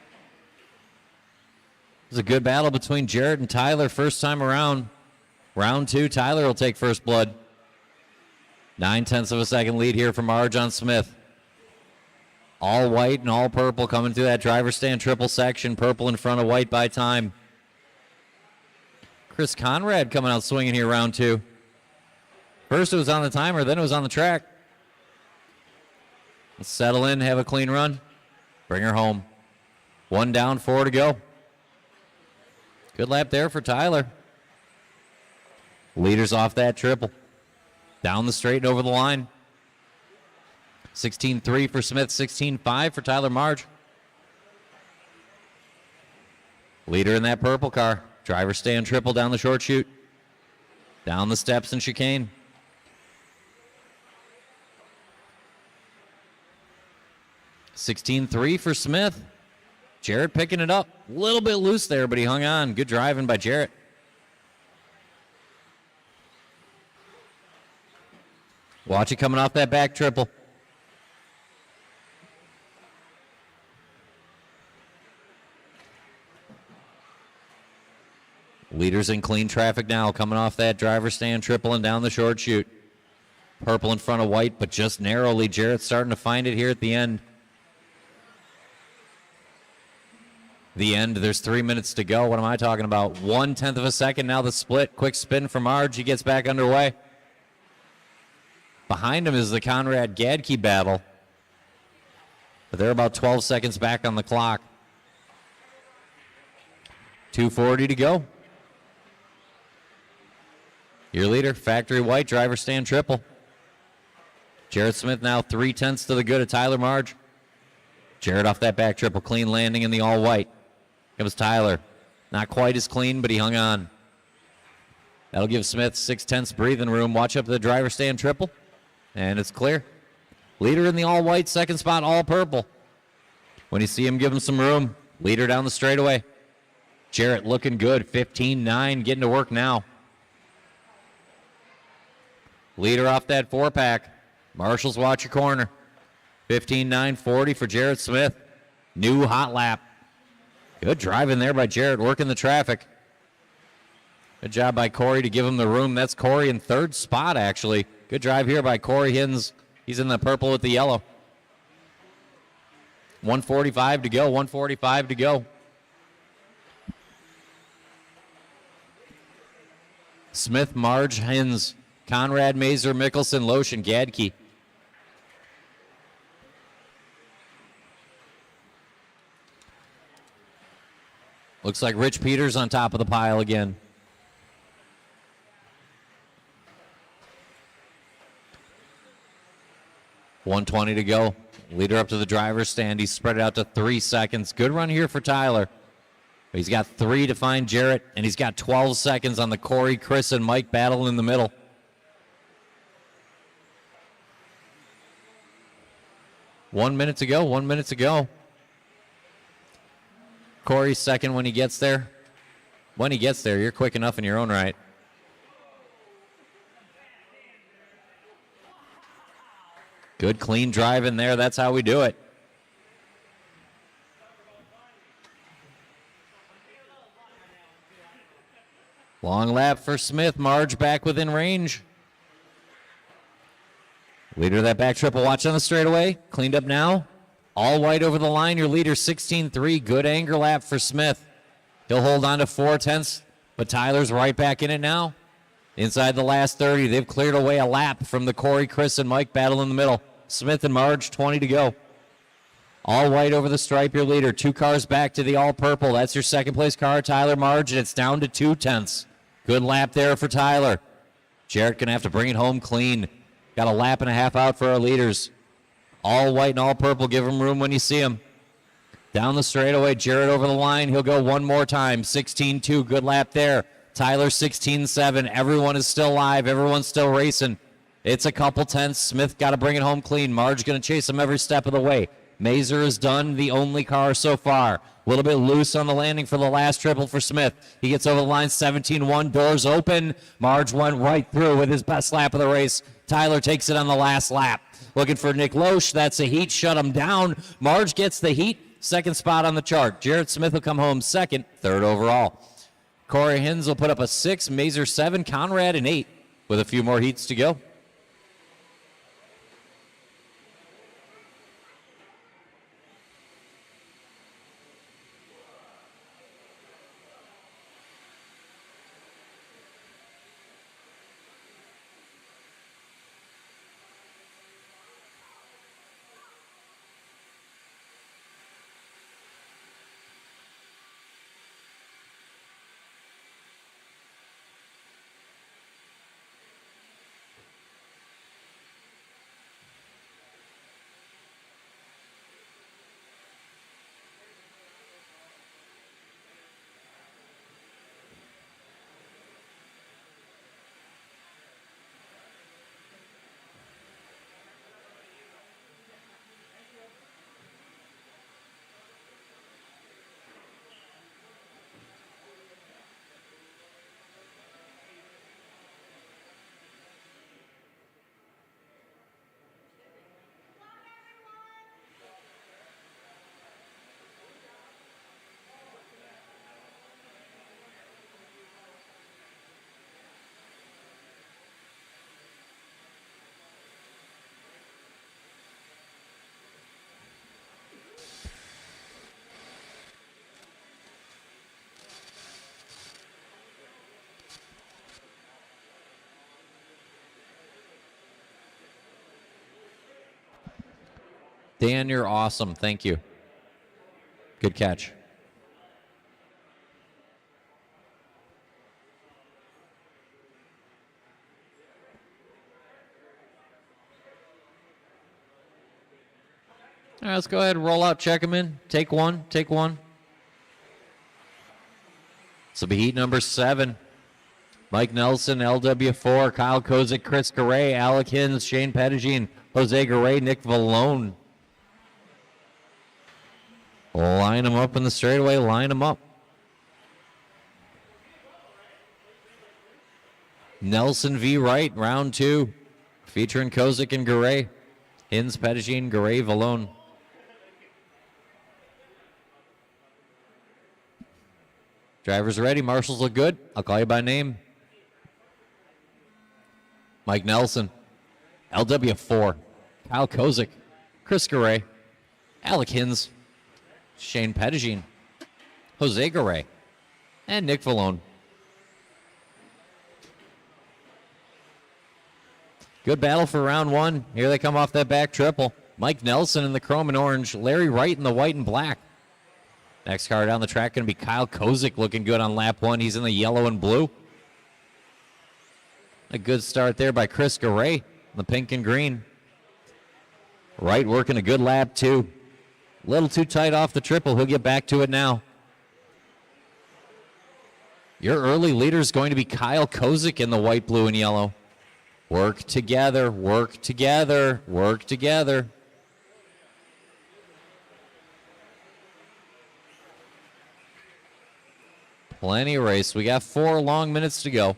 was a good battle between Jarrett and Tyler first time around. Round 2, Tyler will take first blood. 9/10 of a second lead here for Marge on Smith. All white and all purple coming through that driver stand triple section. Purple in front of white by time. Chris Conrad coming out swinging here round 2. First it was on the timer, then it was on the track. Let's settle in, have a clean run. Bring her home. 1 down, 4 to go. Good lap there for Tyler. Leaders off that triple. Down the straight and over the line. 16-3 for Smith, 16-5 for Tyler Marge. Leader in that purple car. Driver stand triple down the short chute. Down the steps and chicane. 16-3 for Smith. Jarrett picking it up. A little bit loose there, but he hung on. Good driving by Jarrett. Watch it coming off that back triple. Leaders in clean traffic now, coming off that driver stand triple and down the short chute. Purple in front of white, but just narrowly. Jarrett starting to find it here at the end. The end, there's 3 minutes to go. What am I talking about? 1/10 of a second now the split. Quick spin for Marge. He gets back underway. Behind him is the Conrad Gadke battle. But they're about 12 seconds back on the clock. 2:40 to go. Your leader, factory white, driver stand triple. Jarrett Smith now 3/10 to the good of Tyler Marge. Jarrett off that back triple, clean landing in the all white. Comes Tyler. Not quite as clean, but he hung on. That'll give Smith 6/10 breathing room. Watch up the driver stand triple. And it's clear. Leader in the all white, second spot, all purple. When you see him, give him some room. Leader down the straightaway. Jarrett looking good, 15-9, getting to work now. Leader off that 4-pack. Marshall's watch your corner. 15-9-40 for Jarrett Smith. New hot lap. Good driving there by Jarrett, working the traffic. Good job by Corey to give him the room. That's Corey in third spot, actually. Good drive here by Corey Hins. He's in the purple with the yellow. 1:45 to go, 1:45 to go. Smith, Marge, Hins, Conrad, Mazer, Mickelson, Loesch, and Gadke. Looks like Rich Peters on top of the pile again. $1:20 to go. Leader up to the driver's stand. He's spread it out to 3 seconds. Good run here for Tyler. He's got 3 to find Jarrett, and he's got 12 seconds on the Corey, Chris, and Mike battle in the middle. 1 minute to go. 1 minute to go. Corey's second when he gets there. When he gets there, you're quick enough in your own right. Good clean drive in there. That's how we do it. Long lap for Smith. Marge back within range. Leader of that back triple. Watch on the straightaway. Cleaned up now. All white over the line. Your leader 16-3. Good anger lap for Smith. He'll hold on to 4/10, but Tyler's right back in it now. Inside the last 30, they've cleared away a lap from the Corey, Chris, and Mike battle in the middle. Smith and Marge, 20 to go. All white over the stripe, your leader. 2 cars back to the all purple. That's your second place car, Tyler Marge, and it's down to 2/10. Good lap there for Tyler. Jarrett gonna have to bring it home clean. Got a lap and a half out for our leaders. All white and all purple. Give them room when you see them. Down the straightaway, Jarrett over the line. He'll go one more time. 16-2, good lap there. Tyler 16-7. Everyone is still live. Everyone's still racing. It's a couple tenths. Smith got to bring it home clean. Marge going to chase him every step of the way. Mazer is done, the only car so far. A little bit loose on the landing for the last triple for Smith. He gets over the line, 17-1, doors open. Marge went right through with his best lap of the race. Tyler takes it on the last lap. Looking for Nick Loesch. That's a heat. Shut him down. Marge gets the heat. Second spot on the chart. Jarrett Smith will come home second, third overall. Corey Hins will put up a 6, Mazer 7, Conrad an 8 with a few more heats to go. Dan, you're awesome. Thank you. Good catch. All right, let's go ahead and roll out, check them in. Take one, take one. This will be heat number 7. Mike Nelson, LW4, Kyle Kozik, Chris Garay, Alec Hins, Shane Pettigene, Jose Garay, Nick Vallone. Line them up in the straightaway, line them up. Nelson v. Wright, round 2, featuring Kozik and Garay. Hins, Pettigene, Garay, Vallone. Drivers ready, marshals look good. I'll call you by name. Mike Nelson, LW4, Kyle Kozik, Chris Garay, Alec Hins, Shane Pettigene, Jose Garay, and Nick Vallone. Good battle for round 1. Here they come off that back triple. Mike Nelson in the chrome and orange, Larry Wright in the white and black. Next car down the track going to be Kyle Kozik, looking good on lap 1. He's in the yellow and blue. A good start there by Chris Garay, the pink and green. Wright working a good lap 2. A little too tight off the triple. He'll get back to it now. Your early leader is going to be Kyle Kozik in the white, blue, and yellow. Work together, work together, work together. Plenty of race. We got 4 long minutes to go.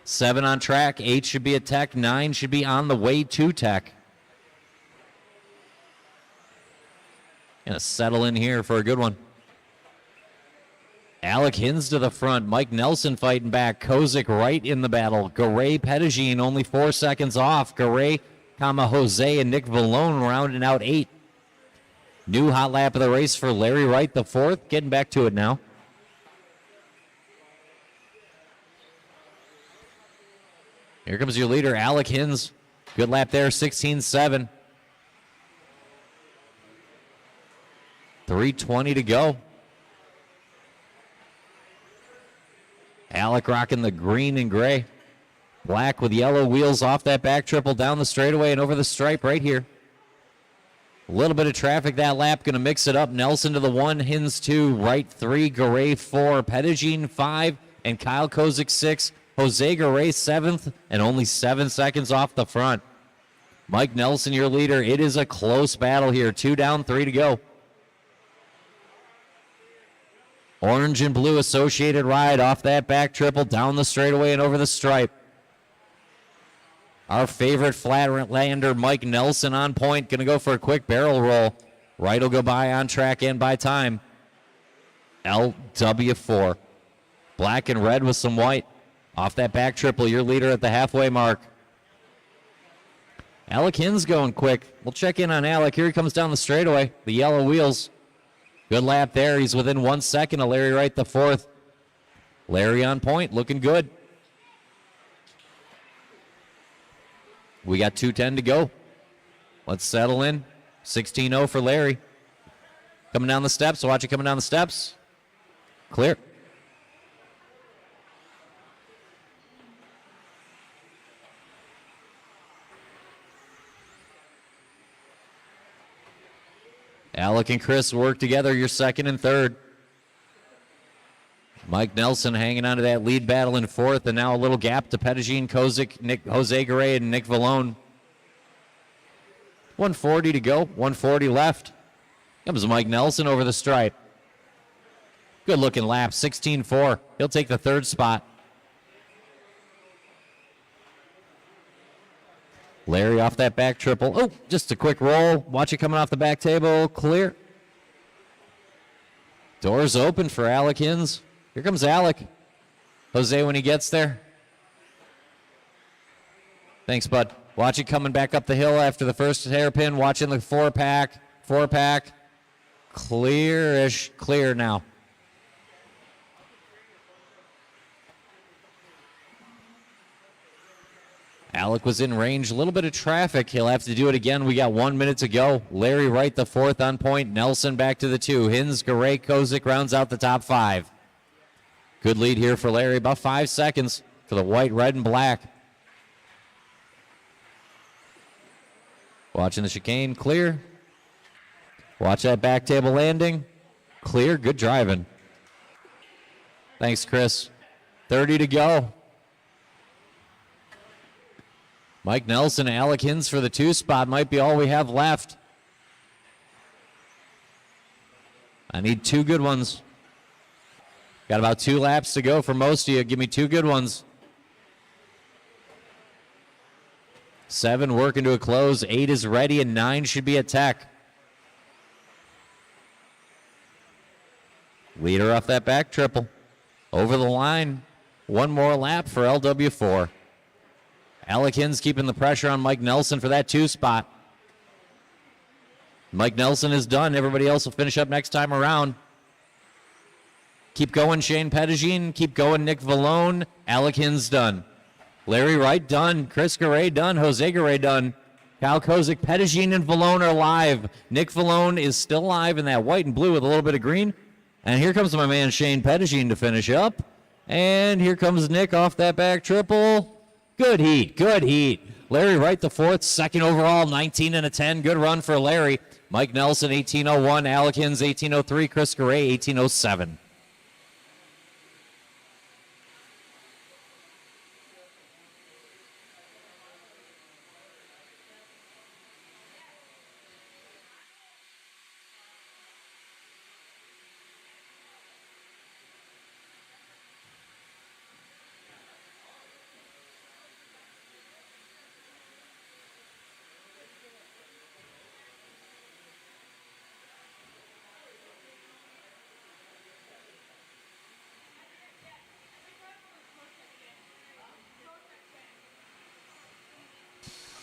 7 on track. 8 should be at Tech. 9 should be on the way to Tech. Gonna settle in here for a good one. Alec Hins to the front. Mike Nelson fighting back. Kozik right in the battle. Garay Pettigene only 4 seconds off. Garay, Jose, and Nick Vallone rounding out 8. New hot lap of the race for Larry Wright, the 4th. Getting back to it now. Here comes your leader, Alec Hins. Good lap there, 16.7. 3:20 to go. Alec rocking the green and gray. Black with yellow wheels off that back triple down the straightaway and over the stripe right here. A little bit of traffic that lap, going to mix it up. Nelson to the 1, Hins 2, Wright 3, Garay 4, Pettigene 5, and Kyle Kozik 6. Jose Garay 7th, and only 7 seconds off the front. Mike Nelson, your leader. It is a close battle here. 2 down, 3 to go. Orange and blue associated ride off that back triple down the straightaway and over the stripe. Our favorite flatlander, Mike Nelson, on point. Going to go for a quick barrel roll. Right will go by on track and by time. LW4. Black and red with some white. Off that back triple, your leader at the halfway mark. Alec Hins going quick. We'll check in on Alec. Here he comes down the straightaway. The yellow wheels. Good lap there. He's within 1 second of Larry Wright, the 4th. Larry on point, looking good. We got 2:10 to go. Let's settle in. 16-0 for Larry. Coming down the steps. Watch it coming down the steps. Clear. Alec and Chris work together, your 2nd and 3rd. Mike Nelson hanging on to that lead battle in 4th, and now a little gap to Pettigene, Kozik, Jose Garay, and Nick Vallone. 140 to go, 140 left. Comes Mike Nelson over the stripe. Good looking lap, 16-4. He'll take the 3rd spot. Larry off that back triple. Oh, just a quick roll. Watch it coming off the back table. Clear. Doors open for Alec Hins. Here comes Alec. Jose when he gets there. Thanks, bud. Watch it coming back up the hill after the first hairpin. Watching the 4-pack. 4-pack. Clear-ish. Clear now. Alec was in range. A little bit of traffic. He'll have to do it again. We got 1 minute to go. Larry Wright, the 4th on point. Nelson back to the 2. Hins, Garay, Kozik rounds out the top 5. Good lead here for Larry. About 5 seconds for the white, red, and black. Watching the chicane. Clear. Watch that back table landing. Clear. Good driving. Thanks, Chris. 30 to go. Mike Nelson and Alec Hins for the 2 spot might be all we have left. I need 2 good ones. Got about 2 laps to go for most of you. Give me 2 good ones. 7 working to a close. 8 is ready, and 9 should be at Tech. Leader off that back triple. Over the line. 1 more lap for LW4. Alec Hins keeping the pressure on Mike Nelson for that 2 spot. Mike Nelson is done. Everybody else will finish up next time around. Keep going, Shane Pettigene. Keep going, Nick Vallone. Alec Hins done. Larry Wright done. Chris Garay done. Jose Garay done. Kyle Kozik, Pettigene, and Vallone are live. Nick Vallone is still live in that white and blue with a little bit of green. And here comes my man Shane Pettigene to finish up. And here comes Nick off that back triple. Good heat, good heat. Larry Wright, the 4th, 2nd overall, 19 and a 10. Good run for Larry. Mike Nelson, 18:01. Alec Hins, 18:03. Chris Garay, 18:07.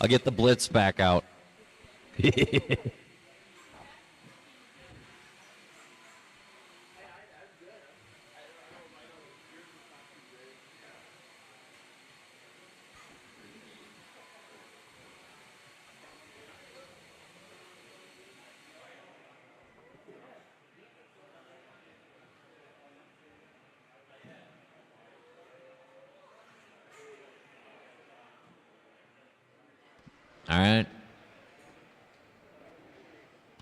I'll get the blitz back out. All right.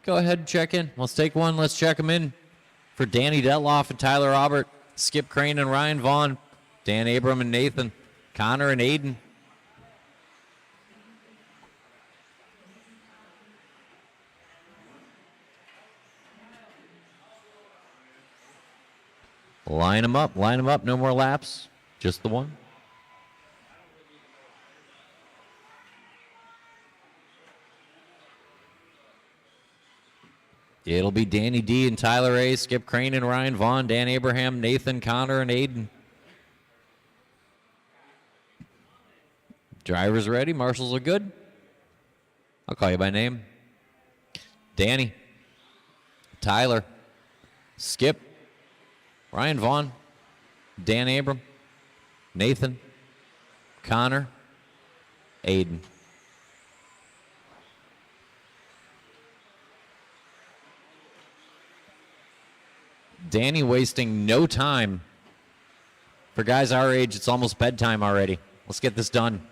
Go ahead and check in. Let's take one. Let's check them in for Danny Detloff and Tyler Robert, Skip Crane and Ryan Vaughn, Dan Abram and Nathan, Connor and Aiden. Line them up. Line them up. No more laps. Just the one. It'll be Danny D and Tyler A, Skip Crane and Ryan Vaughn, Dan Abraham, Nathan, Connor, and Aiden. Drivers ready. Marshals are good. I'll call you by name. Danny, Tyler, Skip, Ryan Vaughn, Dan Abram, Nathan, Connor, Aiden. Danny wasting no time. For guys our age, it's almost bedtime already. Let's get this done.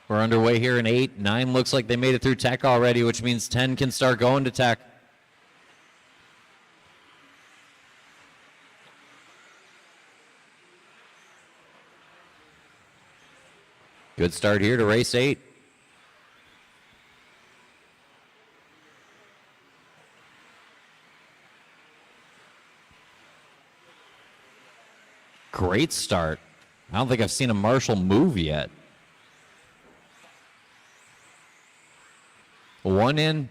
We're underway here in 8. 9 looks like they made it through tech already, which means 10 can start going to tech. Good start here to race 8. Great start. I don't think I've seen a Marshall move yet. One in.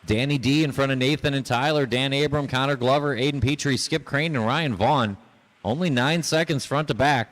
Danny D in front of Nathan and Tyler. Dan Abram, Connor Glover, Aiden Petrie, Skip Crane, and Ryan Vaughn. Only 9 seconds front to back.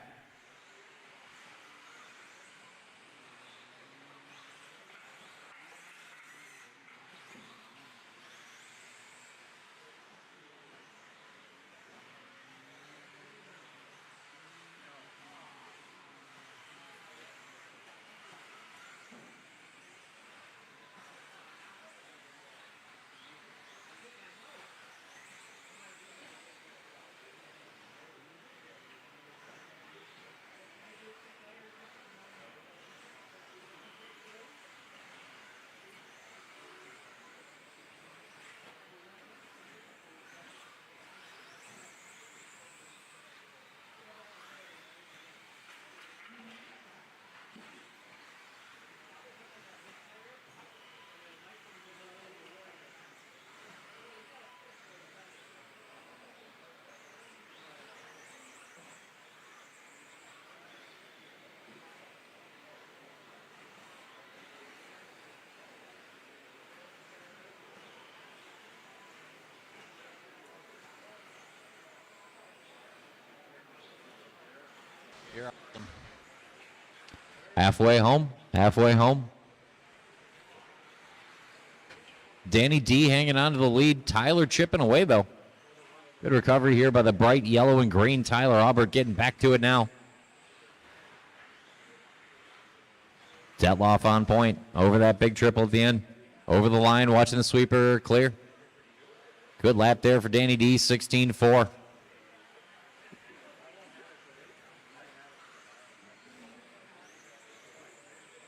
Halfway home. Halfway home. Danny D hanging on to the lead. Tyler chipping away, though. Good recovery here by the bright yellow and green Tyler Aubert, getting back to it now. Detloff on point. Over that big triple at the end. Over the line, watching the sweeper clear. Good lap there for Danny D, 16-4.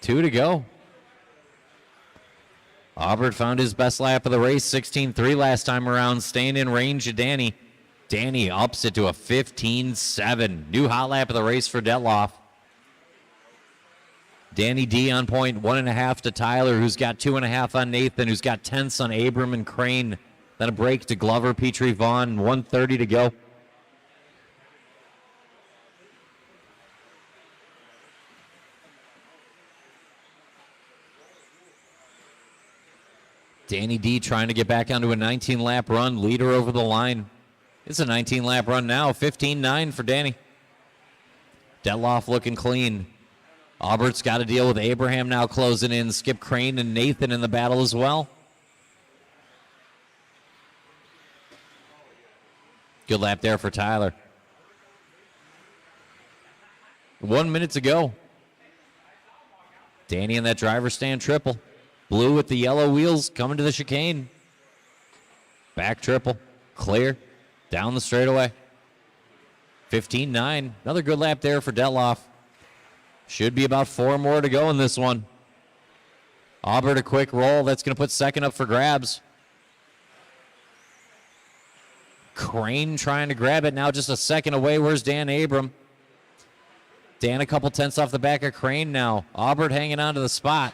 Two to go. Aubert found his best lap of the race, 16-3 last time around, staying in range of Danny. Danny ups it to a 15-7. New hot lap of the race for Detloff. Danny D on point, 1.5 to Tyler, who's got 2.5 on Nathan, who's got 10ths on Abram and Crane. Then a break to Glover, Petrie, Vaughn, 1:30 to go. Danny D trying to get back onto a 19-lap run. Leader over the line It's a 19-lap run now, 15-9 for Danny. Detloff looking clean. Aubert's got to deal with Abraham now closing in. Skip Crane and Nathan in the battle as well. Good lap there for Tyler. 1 minute to go. Danny in that driver's stand triple. Blue with the yellow wheels coming to the chicane. Back triple. Clear. Down the straightaway. 15-9. Another good lap there for Detloff. Should be about 4 more to go in this one. Aubert a quick roll. That's going to put second up for grabs. Crane trying to grab it now, just a second away. Where's Dan Abram? Dan a couple tenths off the back of Crane now. Aubert hanging on to the spot.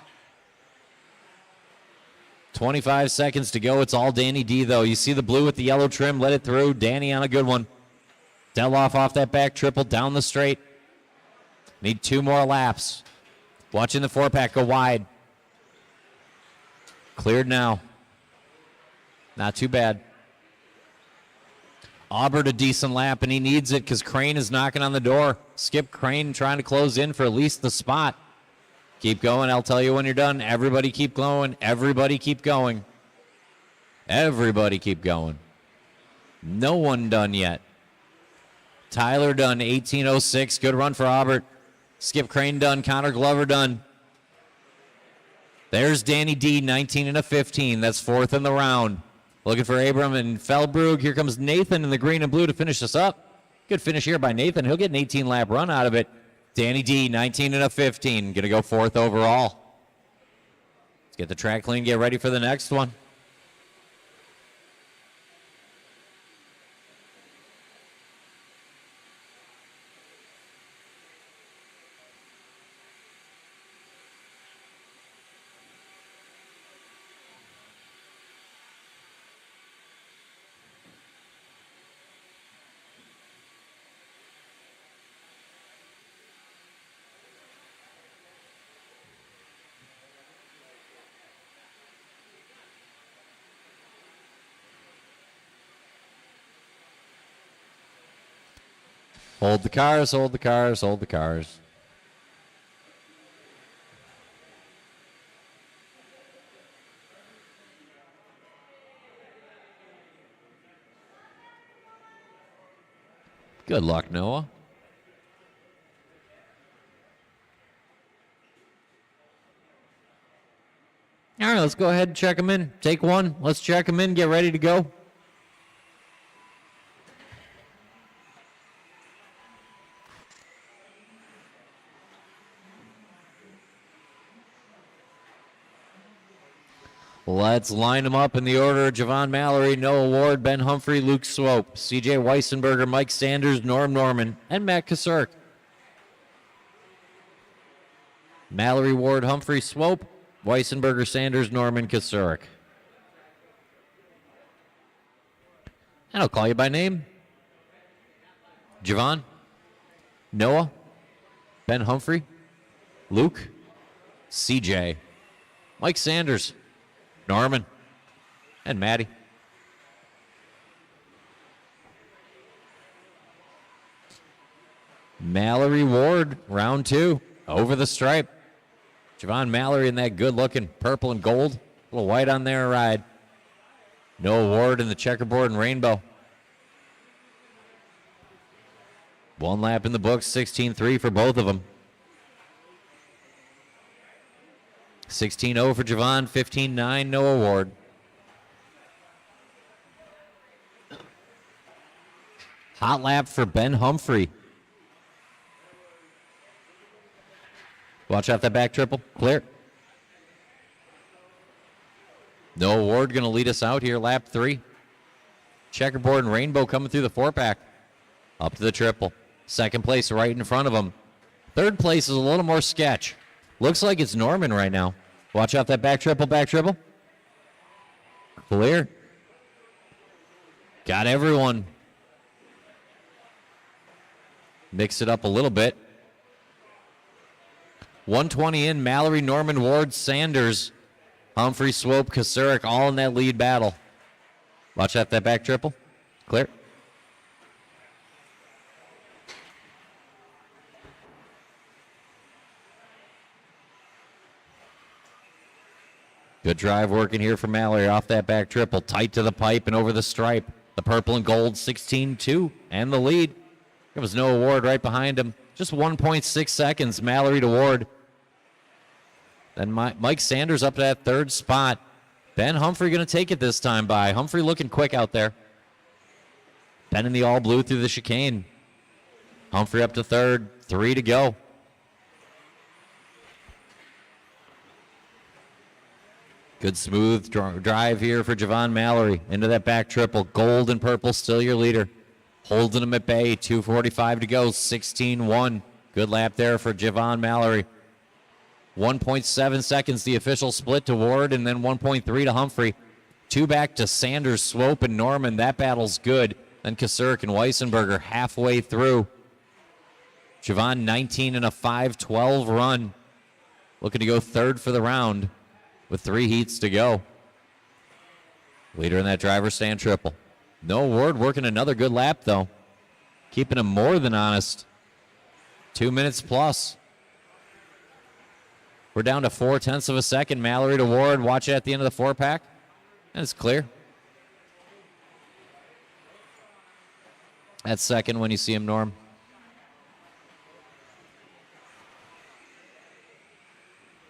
25 seconds to go. It's all Danny D, though. You see the blue with the yellow trim. Let it through. Danny on a good one. Detloff off that back triple down the straight. Need 2 more laps. Watching the 4-pack go wide. Cleared now. Not too bad. Aubert a decent lap, and he needs it because Crane is knocking on the door. Skip Crane trying to close in for at least the spot. Keep going. I'll tell you when you're done. Everybody keep going. Everybody keep going. Everybody keep going. No one done yet. Tyler done, 18:06. Good run for Aubert. Skip Crane done. Connor Glover done. There's Danny D, 19 and a 15. That's 4th in the round. Looking for Abram and Feldbrug. Here comes Nathan in the green and blue to finish us up. Good finish here by Nathan. He'll get an 18-lap run out of it. Danny D, 19 and a 15. Going to go 4th overall. Let's get the track clean, get ready for the next one. Hold the cars, hold the cars, hold the cars. Good luck, Noah. All right, let's go ahead and check them in. Take one. Let's check them in. Get ready to go. Let's line them up in the order of Javon Mallory, Noah Ward, Ben Humphrey, Luke Swope, CJ Weissenberger, Mike Sanders, Norm Norman, and Matt Kasurk. Mallory, Ward, Humphrey, Swope, Weissenberger, Sanders, Norman, Kasurk. And I'll call you by name. Javon, Noah, Ben Humphrey, Luke, CJ, Mike Sanders, Norman, and Maddie. Mallory Ward, round 2, over the stripe. Javon Mallory in that good-looking purple and gold. A little white on there ride. Noah Ward in the checkerboard and rainbow. 1 lap in the books, 16-3 for both of them. 16-0 for Javon, 15-9 Noah Ward. Hot lap for Ben Humphrey. Watch out that back triple. Clear. Noah Ward going to lead us out here, lap 3. Checkerboard and rainbow coming through the 4-pack. Up to the triple. Second place right in front of him. Third place is a little more sketch. Looks like it's Norman right now. Watch out that back triple, back triple. Clear. Got everyone. Mix it up a little bit. 120 in, Mallory, Norman, Ward, Sanders, Humphrey, Swope, Kasurek, all in that lead battle. Watch out that back triple. Clear. Good drive working here for Mallory off that back triple. Tight to the pipe and over the stripe. The purple and gold 16-2 and the lead. There was no Ward right behind him. Just 1.6 seconds, Mallory to Ward. Then Mike Sanders up to that third spot. Ben Humphrey going to take it this time by. Humphrey looking quick out there. Ben in the all blue through the chicane. Humphrey up to third. 3 to go. Good smooth drive here for Javon Mallory into that back triple. Gold and purple still your leader. Holding him at bay. 2:45 to go. 16-1. Good lap there for Javon Mallory. 1.7 seconds the official split to Ward, and then 1.3 to Humphrey. 2 back to Sanders, Swope, and Norman. That battle's good. Then Kasurk and Weissenberger halfway through. Javon 19 and a 5:12 run. Looking to go third for the round with 3 heats to go. Leader in that driver's stand triple. No Ward working another good lap, though. Keeping him more than honest. 2 minutes plus. We're down to 0.4 of a second. Mallory to Ward. Watch it at the end of the 4-pack. And it's clear. That's second when you see him, Norm.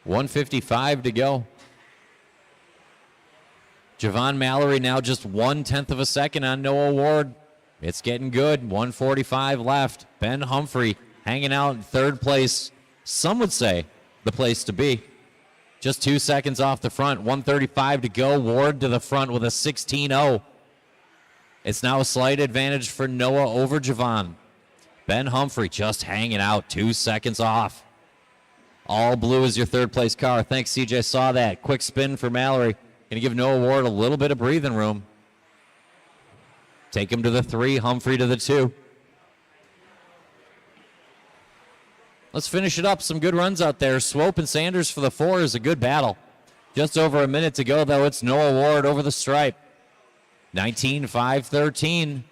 $1:55 to go. Javon Mallory now just 1/10 of a second on Noah Ward. It's getting good. 1:45 left. Ben Humphrey hanging out in third place. Some would say the place to be. Just 2 seconds off the front. 1:35 to go. Ward to the front with a 16-0. It's now a slight advantage for Noah over Javon. Ben Humphrey just hanging out. 2 seconds off. All blue is your third place car. Thanks, CJ. Saw that. Quick spin for Mallory. Going to give Noah Ward a little bit of breathing room. Take him to the 3. Humphrey to the 2. Let's finish it up. Some good runs out there. Swope and Sanders for the 4 is a good battle. Just over a minute to go, though. It's Noah Ward over the stripe. 19-5-13.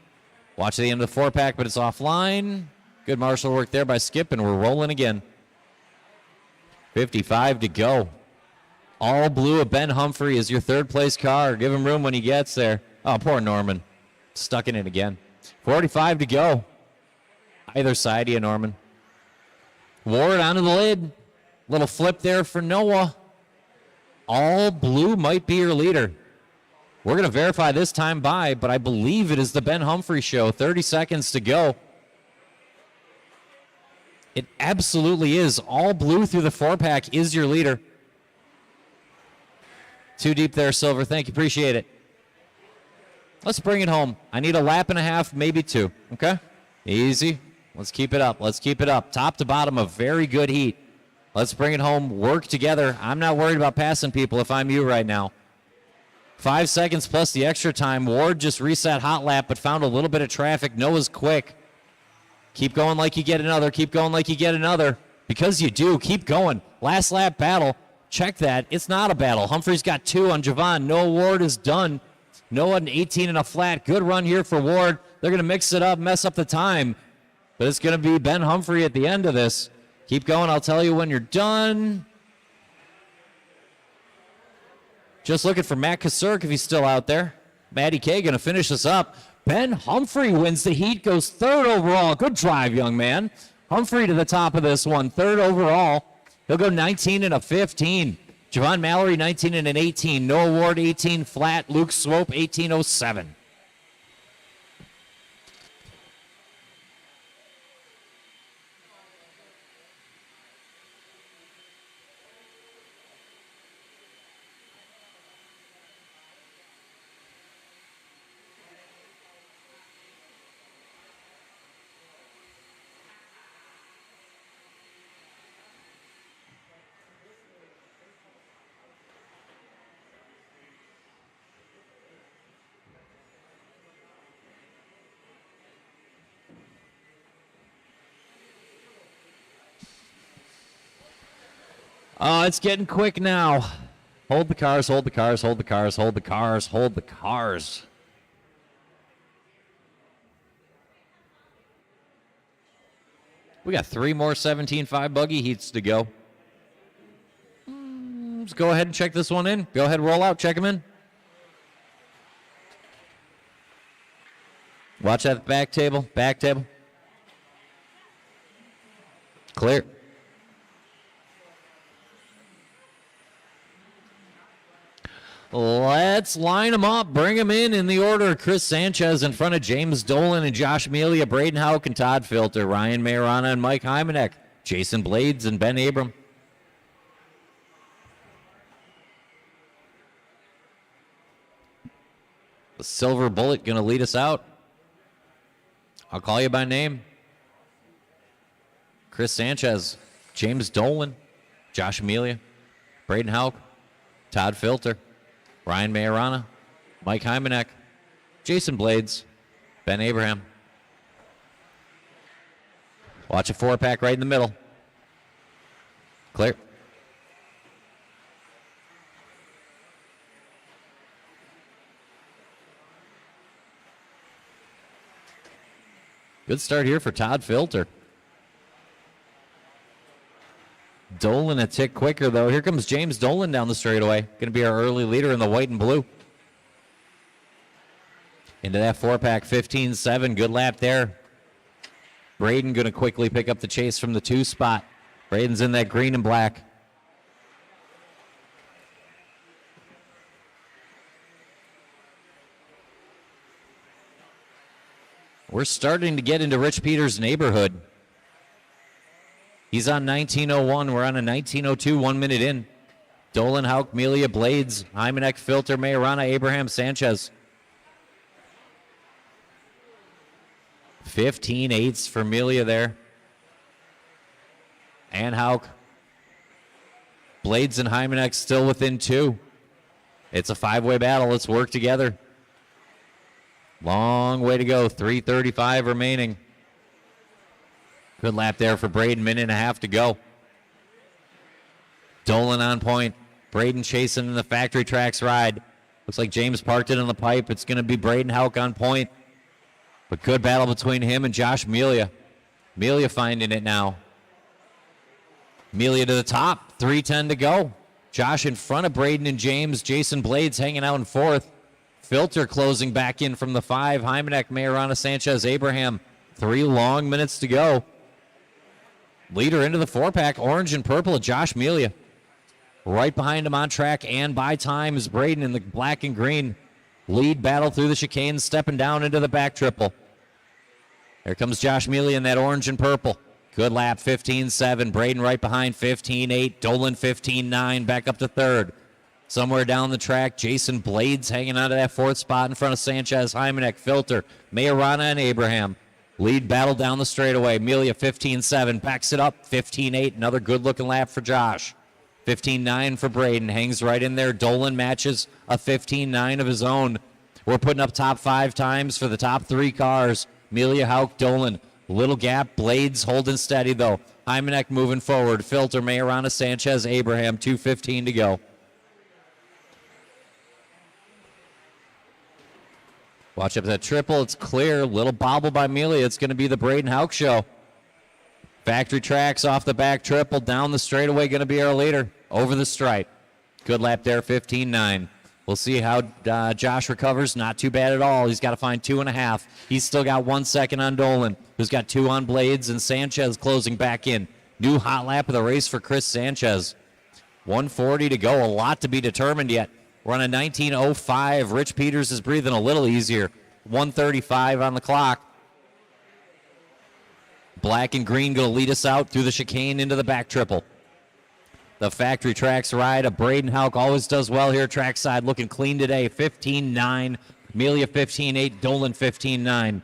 Watch the end of the 4-pack, but it's offline. Good marshal work there by Skip, and we're rolling again. 55 to go. All blue of Ben Humphrey is your third place car. Give him room when he gets there. Oh, poor Norman. Stuck in it again. 45 to go. Either side of you, Norman. Ward onto the lid. Little flip there for Noah. All blue might be your leader. We're going to verify this time by, but I believe it is the Ben Humphrey show. 30 seconds to go. It absolutely is. All blue through the 4-pack is your leader. Too deep there, Silver. Thank you. Appreciate it. Let's bring it home. I need a lap and a half, maybe 2. Okay? Easy. Let's keep it up. Let's keep it up. Top to bottom, a very good heat. Let's bring it home. Work together. I'm not worried about passing people if I'm you right now. 5 seconds plus the extra time. Ward just reset hot lap, but found a little bit of traffic. Noah's quick. Keep going like you get another. Keep going like you get another. Because you do. Keep going. Last lap battle. Check that. It's not a battle. Humphrey's got 2 on Javon. Noah Ward is done. Noah an 18 and a flat. Good run here for Ward. They're going to mix it up, mess up the time. But it's going to be Ben Humphrey at the end of this. Keep going. I'll tell you when you're done. Just looking for Matt Kasurk if he's still out there. Matty K going to finish this up. Ben Humphrey wins the heat, goes third overall. Good drive, young man. Humphrey to the top of this one, third overall. He'll go 19 and a 15. Javon Mallory, 19 and an 18. Noah Ward, 18 flat. Luke Swope, 18.07. Oh, it's getting quick now. Hold the cars, hold the cars, hold the cars, hold the cars, hold the cars. We got 3 more 17.5 buggy heats to go. So Let's go ahead and check this one in. Go ahead, roll out, check him in. Watch that back table, back table. Clear. Let's line them up. Bring them in the order. Chris Sanchez in front of James Dolan and Josh Melia, Braden Houck and Todd Filter, Ryan Mayorana and Mike Hymanek, Jason Blades and Ben Abram. The silver bullet going to lead us out. I'll call you by name. Chris Sanchez, James Dolan, Josh Melia, Braden Houck, Todd Filter, Ryan Mayorana, Mike Hymanek, Jason Blades, Ben Abraham. Watch a 4-pack right in the middle. Clear. Good start here for Todd Filter. Dolan a tick quicker, though. Here comes James Dolan down the straightaway. Going to be our early leader in the white and blue. Into that 4-pack, 15-7. Good lap there. Braden going to quickly pick up the chase from the 2 spot. Braden's in that green and black. We're starting to get into Rich Peters' neighborhood. He's on 19:01. We're on a 19:02, 1 minute in. Dolan, Houck, Melia, Blades, Hymanek, Filter, Mayorana, Abraham, Sanchez. 15/8 for Melia there. And Houck. Blades and Hymanek still within 2. It's a 5-way battle. Let's work together. Long way to go. 3:35 remaining. Good lap there for Braden. Minute and a half to go. Dolan on point. Braden chasing in the factory tracks ride. Looks like James parked it on the pipe. It's going to be Braden Houck on point. But good battle between him and Josh Melia. Melia finding it now. Melia to the top. 3:10 to go. Josh in front of Braden and James. Jason Blades hanging out in 4th. Filter closing back in from the 5. Hymanek, Mayorana, Sanchez, Abraham. 3 long minutes to go. Leader into the 4-pack, orange and purple of Josh Melia. Right behind him on track and by time is Braden in the black and green. Lead battle through the chicane, stepping down into the back triple. There comes Josh Melia in that orange and purple. Good lap, 15-7. Braden right behind, 15-8. Dolan, 15-9, back up to 3rd. Somewhere down the track, Jason Blades hanging out of that 4th spot in front of Sanchez, Hymanek, Filter, Mayorana, and Abraham. Lead battle down the straightaway. Melia 15-7, backs it up, 15-8. Another good-looking lap for Josh. 15-9 for Braden, hangs right in there. Dolan matches a 15-9 of his own. We're putting up top 5 times for the top 3 cars. Melia, Houck, Dolan. Little gap, Blades holding steady, though. Hymanek moving forward. Filter, Mayorana, Sanchez, Abraham, 2:15 to go. Watch up that triple. It's clear. Little bobble by Melia. It's going to be the Braden Houck show. Factory tracks off the back triple. Down the straightaway going to be our leader. Over the stripe. Good lap there, 15-9. We'll see how Josh recovers. Not too bad at all. He's got to find 2.5. He's still got 1 second on Dolan, who's got 2 on Blades, and Sanchez closing back in. New hot lap of the race for Chris Sanchez. 140 to go. A lot to be determined yet. We're on a 19:05. Rich Peters is breathing a little easier. 1:35 on the clock. Black and green going to lead us out through the chicane into the back triple. The factory tracks ride. A Braden Houck always does well here. Trackside looking clean today. 15-9. Melia 15-8. Dolan 15-9.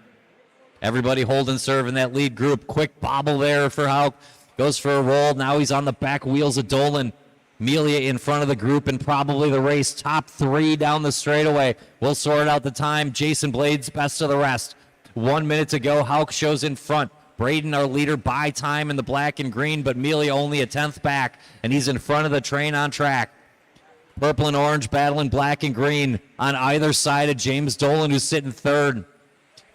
Everybody holding serve in that lead group. Quick bobble there for Houck. Goes for a roll. Now he's on the back wheels of Dolan. Melia in front of the group and probably the race. Top 3 down the straightaway. We'll sort out the time. Jason Blades best of the rest. 1 minute to go. Houck shows in front. Braden, our leader, by time in the black and green, but Melia only a 10th back, and he's in front of the train on track. Purple and orange battling black and green on either side of James Dolan, who's sitting 3rd.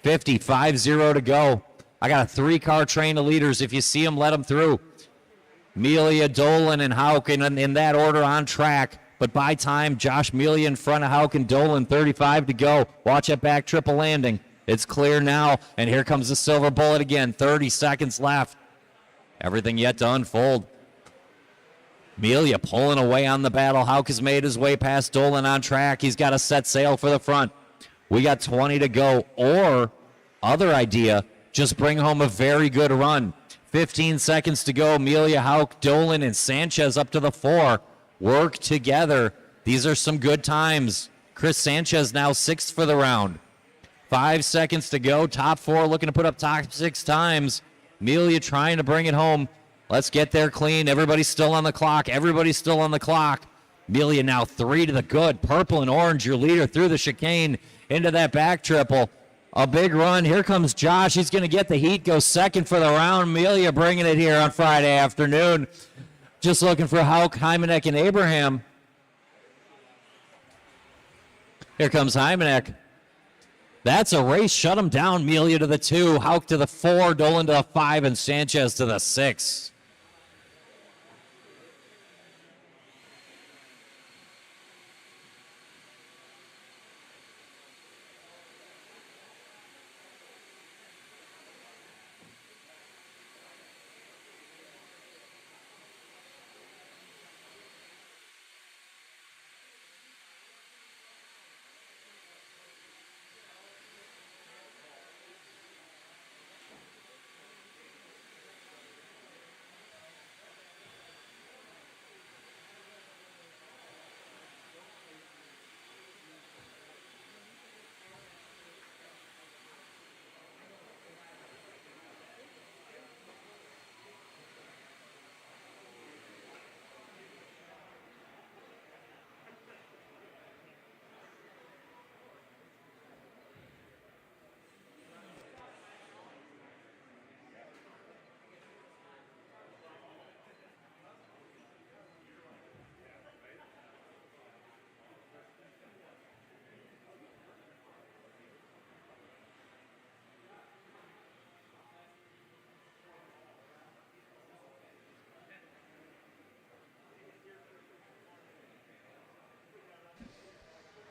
5-0 to go. I got a 3-car train of leaders. If you see them, let them through. Melia, Dolan, and Hauk in that order on track. But by time, Josh Melia in front of Hauk and Dolan, 35 to go. Watch that back triple landing. It's clear now, and here comes the silver bullet again. 30 seconds left. Everything yet to unfold. Melia pulling away on the battle. Hauk has made his way past Dolan on track. He's got a set sail for the front. We got 20 to go. Or, other idea, just bring home a very good run. 15 seconds to go. Melia, Hauk, Dolan, and Sanchez up to the 4. Work together. These are some good times. Chris Sanchez now 6th for the round. 5 seconds to go. Top 4 looking to put up top 6 times. Melia trying to bring it home. Let's get there clean. Everybody's still on the clock. Everybody's still on the clock. Melia now 3 to the good. Purple and orange, your leader through the chicane into that back triple. A big run. Here comes Josh. He's going to get the heat, go 2nd for the round. Melia bringing it here on Friday afternoon. Just looking for Hauk, Hymanek, and Abraham. Here comes Hymanek. That's a race. Shut him down. Melia to the 2, Hauk to the 4, Dolan to the 5, and Sanchez to the 6.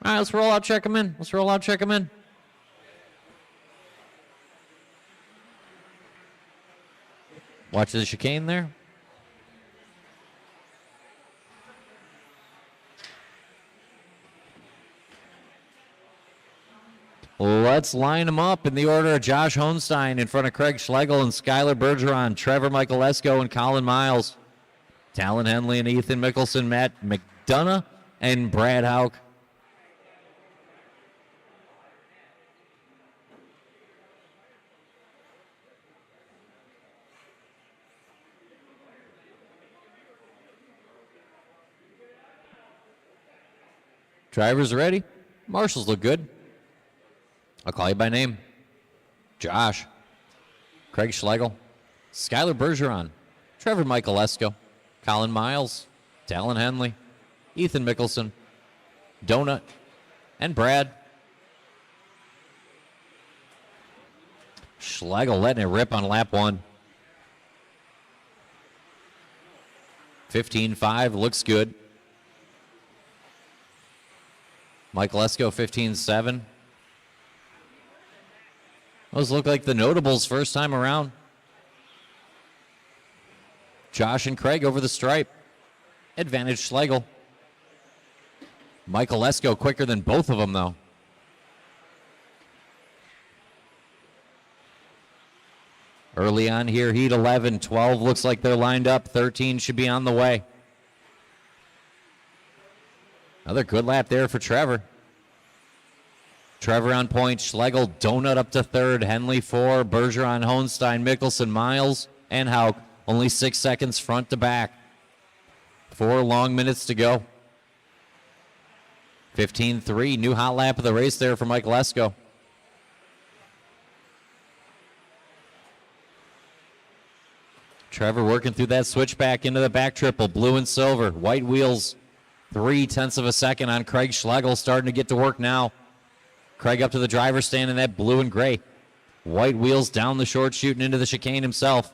All right, let's roll out, check him in. Let's roll out, check him in. Watch the chicane there. Let's line them up in the order of Josh Honstein in front of Craig Schlegel and Skylar Bergeron, Trevor Michaelesco and Colin Miles, Talon Henley and Ethan Mickelson, Matt McDonough and Brad Hauk. Drivers ready. Marshals look good. I'll call you by name. Josh. Craig Schlegel. Skylar Bergeron. Trevor Michaelesco. Colin Miles. Talon Henley. Ethan Mickelson. Donut. And Brad. Schlegel letting it rip on lap 1. 15.5 looks good. Michaelesco 15.7. Those look like the notables first time around. Josh and Craig over the stripe. Advantage Schlegel. Michaelesco quicker than both of them, though. Early on here, heat 11. 12 looks like they're lined up. 13 should be on the way. Another good lap there for Trevor. Trevor on point. Schlegel, Donut up to 3rd. Henley 4. Bergeron, Honstein, Mickelson, Miles, and Hauk. Only 6 seconds front to back. 4 long minutes to go. 15.3. New hot lap of the race there for Mike Lesko. Trevor working through that switchback into the back triple. Blue and silver. White wheels. 0.3 of a second on Craig Schlegel. Starting to get to work now. Craig up to the driver's stand in that blue and gray. White wheels down the short chute and into the chicane himself.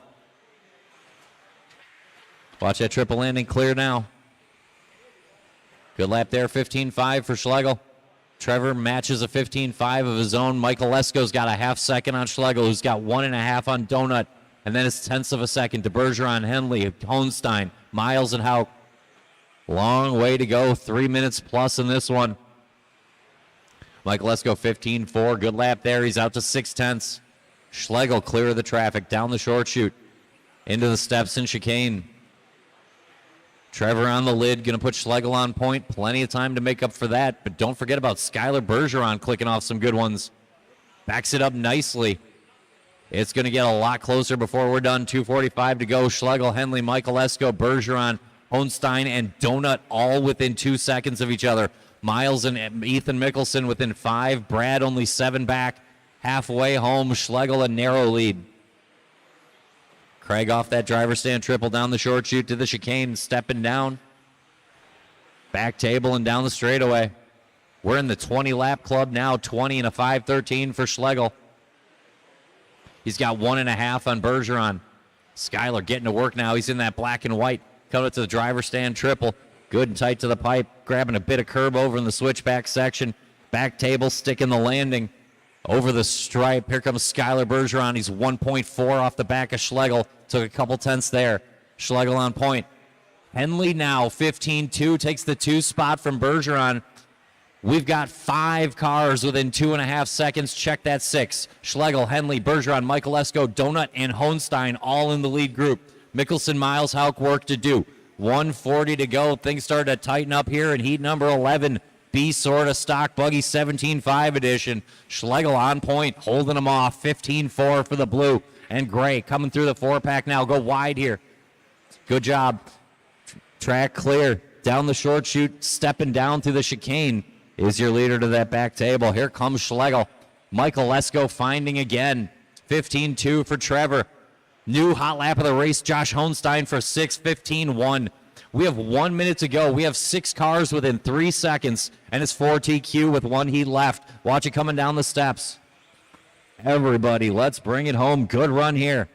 Watch that triple landing clear now. Good lap there, 15.5 for Schlegel. Trevor matches a 15.5 of his own. Michael Lesko's got a half second on Schlegel, who's got 1.5 on Donut. And then it's tenths of a second to Bergeron, Henley, Hohenstein, Miles, and Hauk. Long way to go, 3 minutes plus in this one. Michael Lesko 15.4, good lap there. He's out to 6/10. Schlegel clear of the traffic, down the short chute, into the steps and chicane. Trevor on the lid, going to put Schlegel on point. Plenty of time to make up for that, but don't forget about Skylar Bergeron clicking off some good ones. Backs it up nicely. It's going to get a lot closer before we're done. 2:45 to go. Schlegel, Henley, Michael Lesko, Bergeron, Hohenstein, and Donut all within 2 seconds of each other. Miles and Ethan Mickelson within 5. Brad only 7 back. Halfway home, Schlegel a narrow lead. Craig off that driver stand triple down the short chute to the chicane, stepping down. Back table and down the straightaway. We're in the 20-lap club now, 20 and a 5:13 for Schlegel. He's got 1.5 on Bergeron. Skyler getting to work now. He's in that black and white. Coming up to the driver stand triple. Good and tight to the pipe. Grabbing a bit of curb over in the switchback section. Back table, sticking the landing. Over the stripe. Here comes Skyler Bergeron. He's 1.4 off the back of Schlegel. Took a couple tenths there. Schlegel on point. Henley now 15-2. Takes the 2 spot from Bergeron. We've got 5 cars within 2.5 seconds. Check that 6. Schlegel, Henley, Bergeron, Michael Lesko, Donut, and Hohenstein all in the lead group. Mickelson, Miles, Hauk work to do. 1:40 to go. Things start to tighten up here in heat number 11. B sort of stock buggy 17.5 edition. Schlegel on point, holding them off. 15.4 for the blue. And Gray coming through the 4-pack now. Go wide here. Good job. Track clear. Down the short chute, stepping down through the chicane is your leader to that back table. Here comes Schlegel. Michael Lesko finding again. 15-2 for Trevor. New hot lap of the race, Josh Hohenstein for 6:15.1. We have 1 minute to go. We have 6 cars within 3 seconds, and it's 4 TQ with 1 heat left. Watch it coming down the steps. Everybody, let's bring it home. Good run here.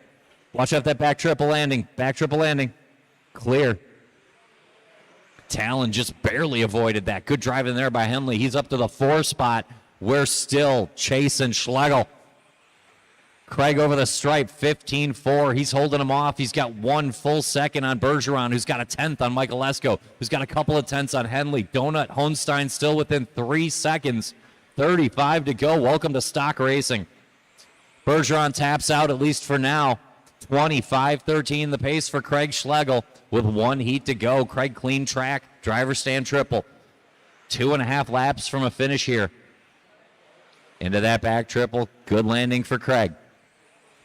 Watch out that back triple landing. Back triple landing. Clear. Talon just barely avoided that. Good driving there by Henley. He's up to the 4 spot. We're still chasing Schlegel. Craig over the stripe, 15.4. He's holding him off. He's got 1 full second on Bergeron, who's got a 10th on Michael Lesko, who's got a couple of tenths on Henley. Donut, Hohenstein still within 3 seconds. 35 to go. Welcome to stock racing. Bergeron taps out, at least for now. 25-13 the pace for Craig Schlegel with 1 heat to go. Craig clean track, driver stand triple. 2.5 laps from a finish here. Into that back triple. Good landing for Craig.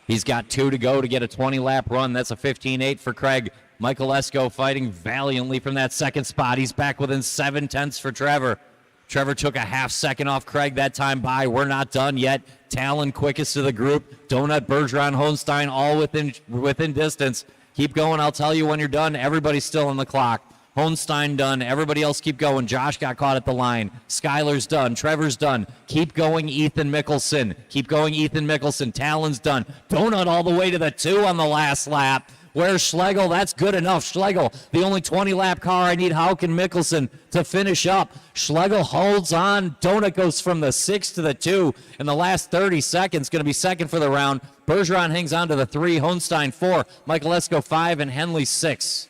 He's got 2 to go to get a 20-lap run. That's a 15.8 for Craig. Michael Lesko fighting valiantly from that 2nd spot. He's back within 7 tenths for Trevor. Trevor took a half second off Craig that time by. We're not done yet. Talon quickest to the group. Donut, Bergeron, Hohenstein all within distance. Keep going. I'll tell you when you're done. Everybody's still on the clock. Hohenstein done. Everybody else keep going. Josh got caught at the line. Skyler's done. Trevor's done. Keep going, Ethan Mickelson. Keep going, Ethan Mickelson. Talon's done. Donut all the way to the 2 on the last lap. Where's Schlegel? That's good enough. Schlegel, the only 20-lap car. I need Hauk and Mickelson to finish up. Schlegel holds on. Donut goes from the 6 to the 2 in the last 30 seconds. Going to be second for the round. Bergeron hangs on to the 3. Hohenstein 4. Michael Lesko 5. And Henley 6.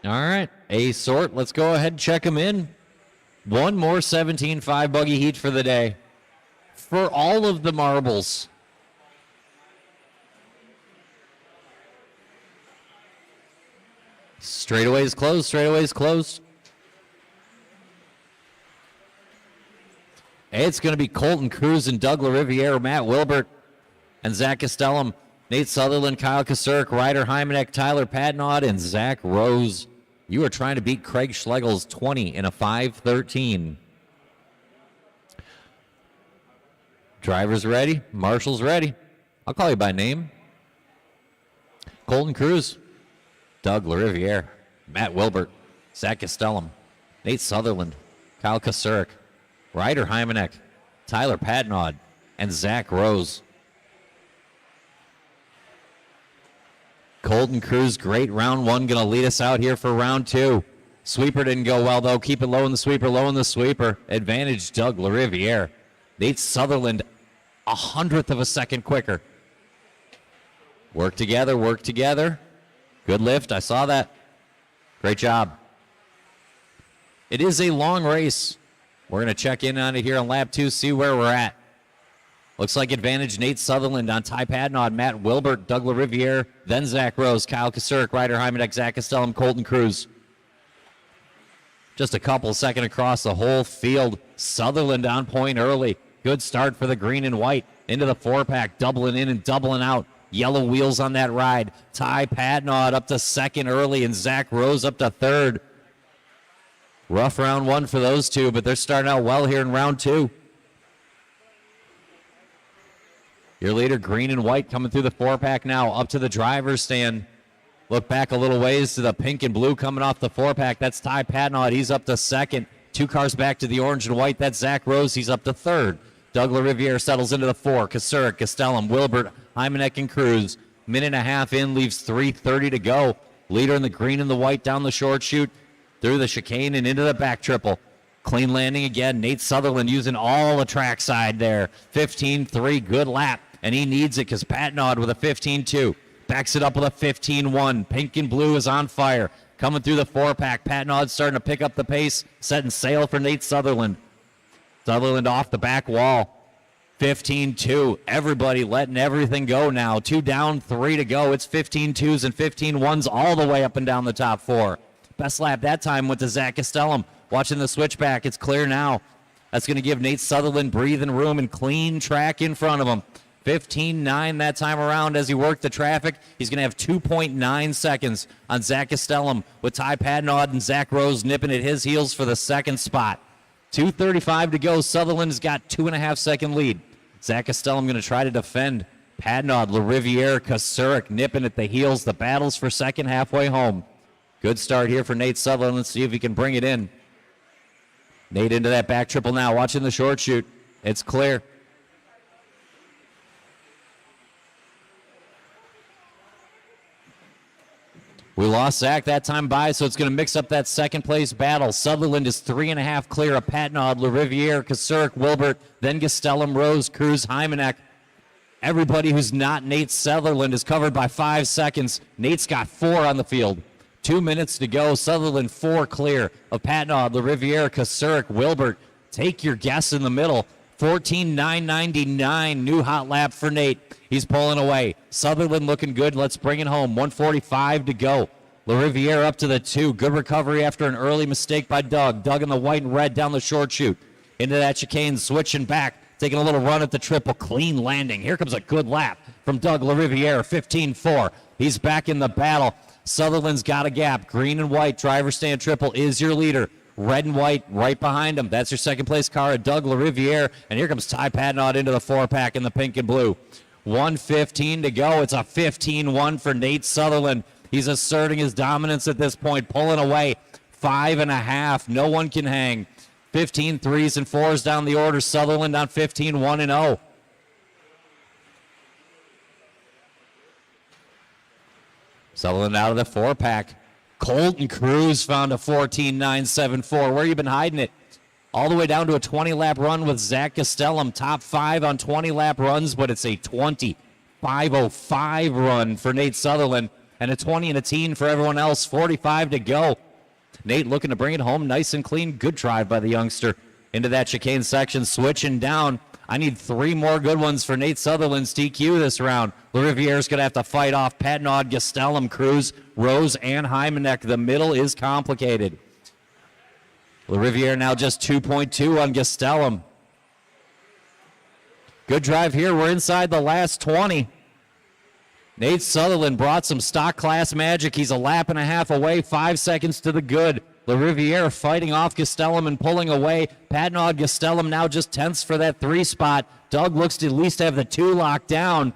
All right, a sort. Let's go ahead and check them in. One more 17.5 Buggy Heat for the day. For all of the marbles. Straightaway is closed. Straightaway is closed. It's going to be Colton Cruz and Doug LaRiviere, Matt Wilbert, and Zach Castellum, Nate Sutherland, Kyle Kasurk, Ryder Hymanek, Tyler Patnaud, and Zach Rose. You are trying to beat Craig Schlegel's 20 in a 5:13. Driver's ready. Marshall's ready. I'll call you by name. Colton Cruz, Doug LaRiviere, Matt Wilbert, Zach Castellum, Nate Sutherland, Kyle Kasurk, Ryder Hymanek, Tyler Patnaud, and Zach Rose. Colton Cruz, great round one, going to lead us out here for round two. Sweeper didn't go well, though. Keep it low in the sweeper, low in the sweeper. Advantage, Doug LaRiviere. Nate Sutherland, 100th of a second quicker. Work together, work together. Good lift, I saw that. Great job. It is a long race. We're going to check in on it here on lap 2, see where we're at. Looks like advantage Nate Sutherland on Ty Patnaud, Matt Wilbert, Doug LaRiviere, then Zach Rose, Kyle Kasurk, Ryder Hymanek, Zach Castellum, Colton Cruz. Just a couple second across the whole field. Sutherland on point early. Good start for the green and white. Into the 4-pack, doubling in and doubling out. Yellow wheels on that ride. Ty Patnaud up to second early, and Zach Rose up to third. Rough round one for those two, but they're starting out well here in round two. Your leader, green and white, coming through the 4-pack now, up to the driver's stand. Look back a little ways to the pink and blue coming off the 4-pack. That's Ty Patnaud. He's up to second. 2 cars back to the orange and white. That's Zach Rose. He's up to third. Doug LaRiviere settles into the 4. Kasurk, Castellum, Wilbert, Hymanek, and Cruz. Minute and a half in, leaves 3:30 to go. Leader in the green and the white down the short chute, through the chicane and into the back triple. Clean landing again. Nate Sutherland using all the trackside there. 15.3, good lap. And he needs it because Patnaud with a 15.2. Backs it up with a 15.1. Pink and blue is on fire. Coming through the 4-pack. Patnaud starting to pick up the pace. Setting sail for Nate Sutherland. Sutherland off the back wall. 15.2. Everybody letting everything go now. 2 down, 3 to go. It's 15.2s and 15.1s all the way up and down the top 4. Best lap that time went to Zach Castellum. Watching the switchback. It's clear now. That's going to give Nate Sutherland breathing room and clean track in front of him. 15.9 that time around as he worked the traffic. He's going to have 2.9 seconds on Zach Castellum with Ty Patnaud and Zach Rose nipping at his heels for the second spot. 2:35 to go. Sutherland's got 2.5 second lead. Zach Castellum going to try to defend. Patnaud, LaRiviere, Kasurk nipping at the heels. The battles for second halfway home. Good start here for Nate Sutherland. Let's see if he can bring it in. Nate into that back triple now. Watching the short shoot. It's clear. We lost Zach that time by, so it's going to mix up that second place battle. Sutherland is 3.5 clear of Patnaud, LaRiviere, Kasurk, Wilbert, then Castellum, Rose, Cruz, Hymanek. Everybody who's not Nate Sutherland is covered by 5 seconds. Nate's got 4 on the field. 2 minutes to go. Sutherland 4 clear of Patnaud, LaRiviere, Kasurk, Wilbert. Take your guess in the middle. 14.999, new hot lap for Nate. He's pulling away. Sutherland looking good. Let's bring it home. 1:45 to go. LaRiviere up to the 2. Good recovery after an early mistake by Doug. Doug in the white and red down the short chute. Into that chicane, switching back. Taking a little run at the triple. Clean landing. Here comes a good lap from Doug LaRiviere. 15.4. He's back in the battle. Sutherland's got a gap. Green and white. Driver stand triple is your leader. Red and white right behind him. That's your second place car, Doug LaRiviere. And here comes Ty Patnaud into the 4-pack in the pink and blue. 1:15 to go. It's a 15.1 for Nate Sutherland. He's asserting his dominance at this point, pulling away 5.5. No one can hang. 15 3s and 4s down the order. Sutherland on 15.1 and 0. Sutherland out of the 4-pack. Colton Cruz found a 14.974. Where you been hiding it? All the way down to a 20-lap run with Zach Castellum. Top 5 on 20-lap runs, but it's a 20.505 run for Nate Sutherland. and a 20 and a teen for everyone else. 45 to go. Nate looking to bring it home nice and clean. Good drive by the youngster into that chicane section, switching down. I need 3 more good ones for Nate Sutherland's TQ this round. LaRiviere's going to have to fight off Patnaud, Gastelum, Cruz, Rose, and Hymanek. The middle is complicated. LaRiviere now just 2.2 on Gastelum. Good drive here. We're inside the last 20. Nate Sutherland brought some stock class magic. He's a lap and a half away, 5 seconds to the good. LaRiviere fighting off Gastelum and pulling away. Patnaud, Gastelum now just tenths for that 3 spot. Doug looks to at least have the 2 locked down.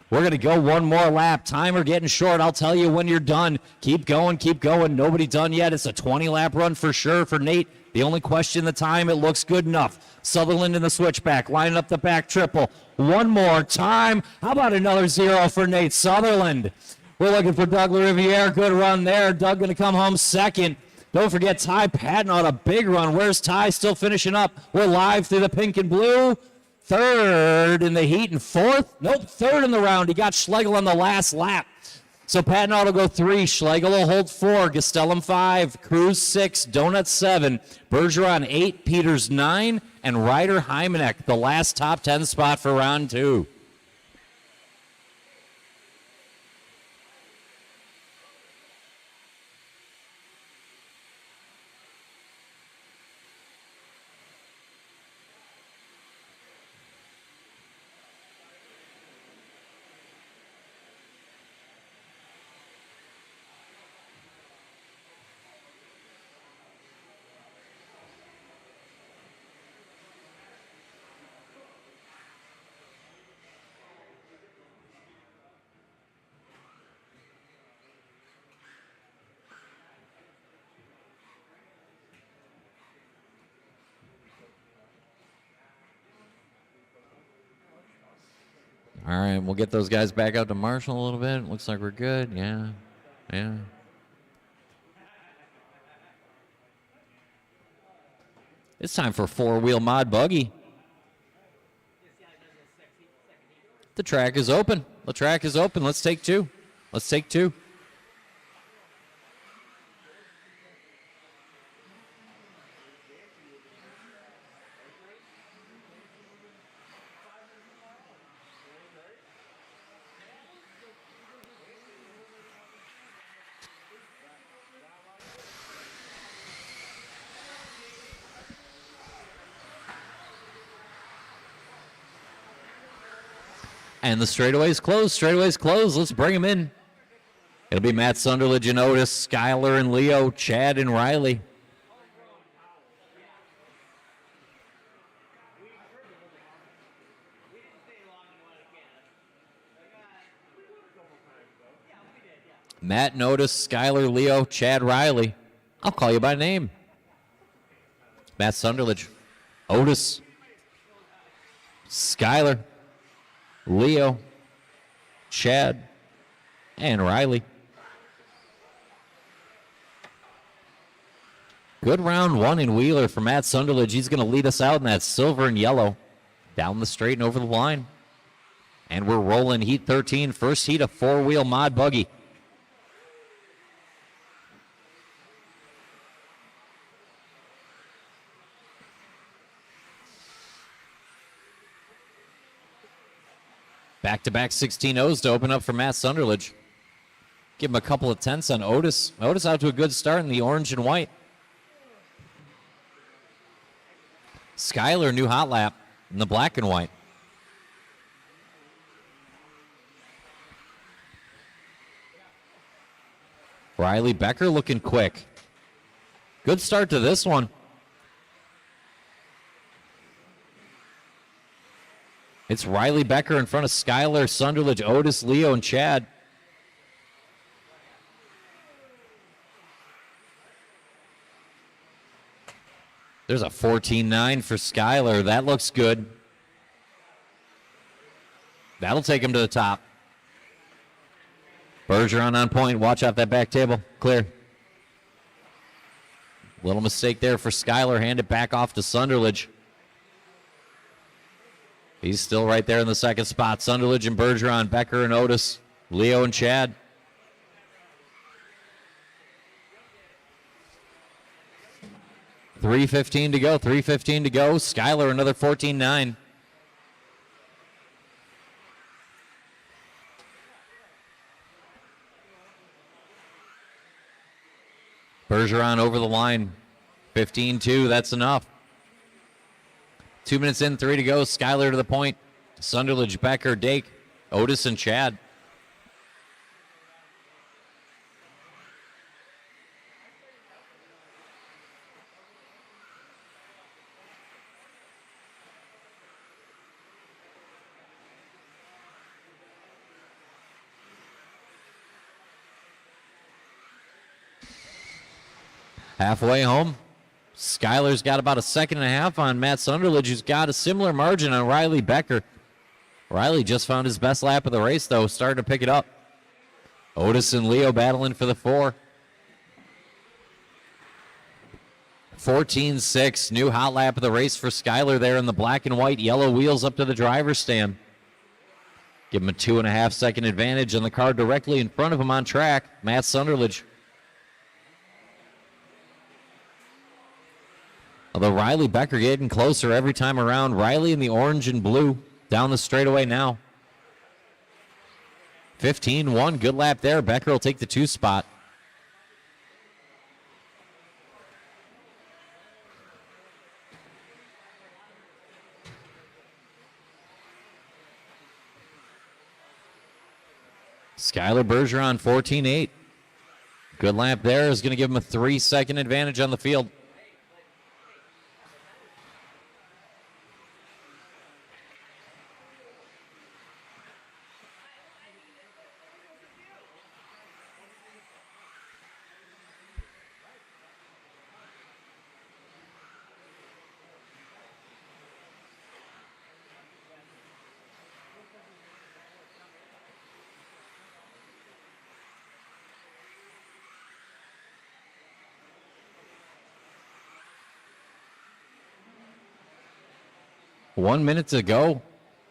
We're going to go one more lap. Timer getting short. I'll tell you when you're done. Keep going, keep going. Nobody done yet. It's a 20-lap run for sure for Nate. The only question, the time, it looks good enough. Sutherland in the switchback, lining up the back triple. One more time. How about another 0 for Nate Sutherland? We're looking for Doug LaRiviere. Good run there. Doug going to come home second. Don't forget Ty Patnaud, a big run. Where's Ty? Still finishing up. We're live through the pink and blue. Third in the heat and fourth. Nope, third in the round. He got Schlegel on the last lap. So Patnaud will go 3. Schlegel will hold 4. Gastelum 5. Cruz 6. Donut 7. Bergeron 8. Peters 9. And Ryder Hymanek, the last top 10 spot for round 2. All right, we'll get those guys back out to Marshall a little bit. Looks like we're good. Yeah. It's time for 4-wheel Mod Buggy. The track is open. The track is open. Let's take 2. Let's take 2. And the straightaway's closed. Straightaway's closed. Let's bring him in. It'll be Matt Sunderledge and Otis, Skyler and Leo, Chad and Riley. Matt and Otis, Skyler, Leo, Chad, Riley. I'll call you by name. Matt Sunderledge, Otis, Skyler, Leo, Chad, and Riley. Good round 1 in Wheeler for Matt Sunderledge. He's going to lead us out in that silver and yellow. Down the straight and over the line. And we're rolling Heat 13. First heat of 4-wheel Mod Buggy. Back-to-back 16-0s to open up for Matt Sunderledge. Give him a couple of tenths on Otis. Otis out to a good start in the orange and white. Skyler, new hot lap in the black and white. Riley Becker looking quick. Good start to this one. It's Riley Becker in front of Skyler, Sunderledge, Otis, Leo, and Chad. There's a 14-9 for Skyler. That looks good. That'll take him to the top. Bergeron on point. Watch out that back table. Clear. Little mistake there for Skyler. Hand it back off to Sunderledge. He's still right there in the second spot. Sunderledge and Bergeron, Becker and Otis, Leo and Chad. 3:15 to go. 3:15 to go. Skyler another 14-9. Bergeron over the line. 15-2. That's enough. 2 minutes in, 3 to go. Skyler to the point. Sunderledge, Becker, Dake, Otis, and Chad. Halfway home. Skyler's got about a second and a half on Matt Sunderledge, who's got a similar margin on Riley Becker. Riley just found his best lap of the race, though, starting to pick it up. Otis and Leo battling for the 4. 14-6, new hot lap of the race for Skyler there in the black and white yellow wheels up to the driver's stand. Give him a 2.5 second advantage on the car directly in front of him on track, Matt Sunderledge. Although Riley Becker getting closer every time around. Riley in the orange and blue down the straightaway now. 15-1, good lap there. Becker will take the 2 spot. Skyler Bergeron, 14-8. Good lap there is going to give him a 3 second advantage on the field. One minute to go.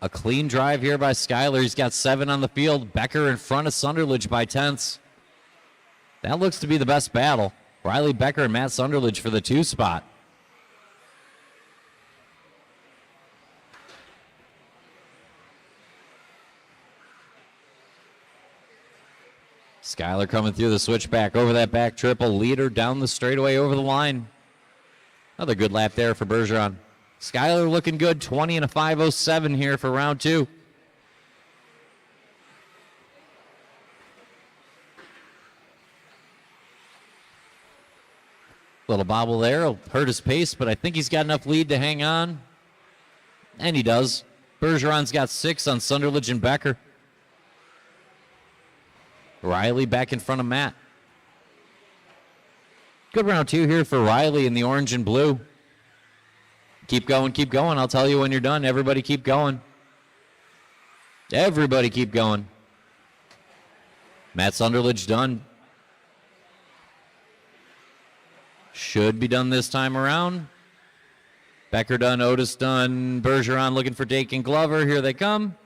A clean drive here by Skyler. He's got 7 on the field. Becker in front of Sunderledge by 10ths. That looks to be the best battle. Riley Becker and Matt Sunderledge for the 2 spot. Skyler coming through the switchback over that back triple. Leader down the straightaway over the line. Another good lap there for Bergeron. Skyler looking good, 20 and a 5:07 here for round 2. Little bobble there will hurt his pace, but I think he's got enough lead to hang on. And he does. Bergeron's got 6 on Sunderledge and Becker. Riley back in front of Matt. Good round 2 here for Riley in the orange and blue. Keep going, keep going. I'll tell you when you're done. Everybody keep going. Everybody keep going. Matt Sunderledge done. Should be done this time around. Becker done, Otis done. Bergeron looking for Dake and Glover. Here they come.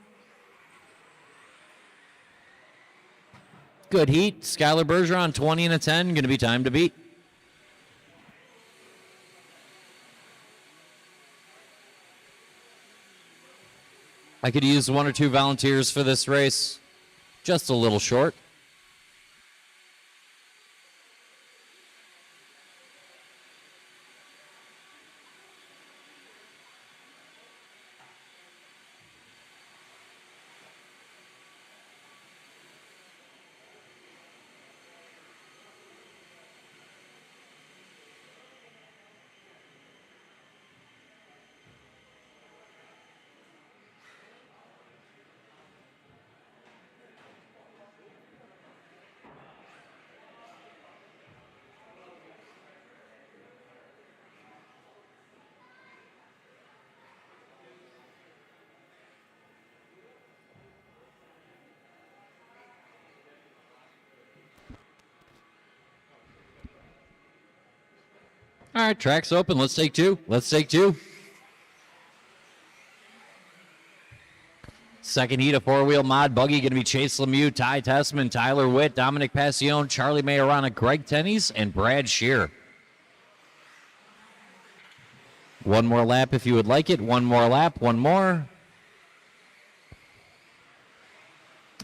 Good heat. Skyler Bergeron, 20 and a 10. Going to be time to beat. I could use 1 or 2 volunteers for this race. Just a little short. All right, track's open. Let's take 2. Let's take 2. Second heat of 4-wheel Mod Buggy going to be Chase Lemieux, Ty Tessman, Tyler Witt, Dominic Passione, Charlie Majorana, Greg Tenney's, and Brad Shear. One more lap if you would like it. One more lap. One more.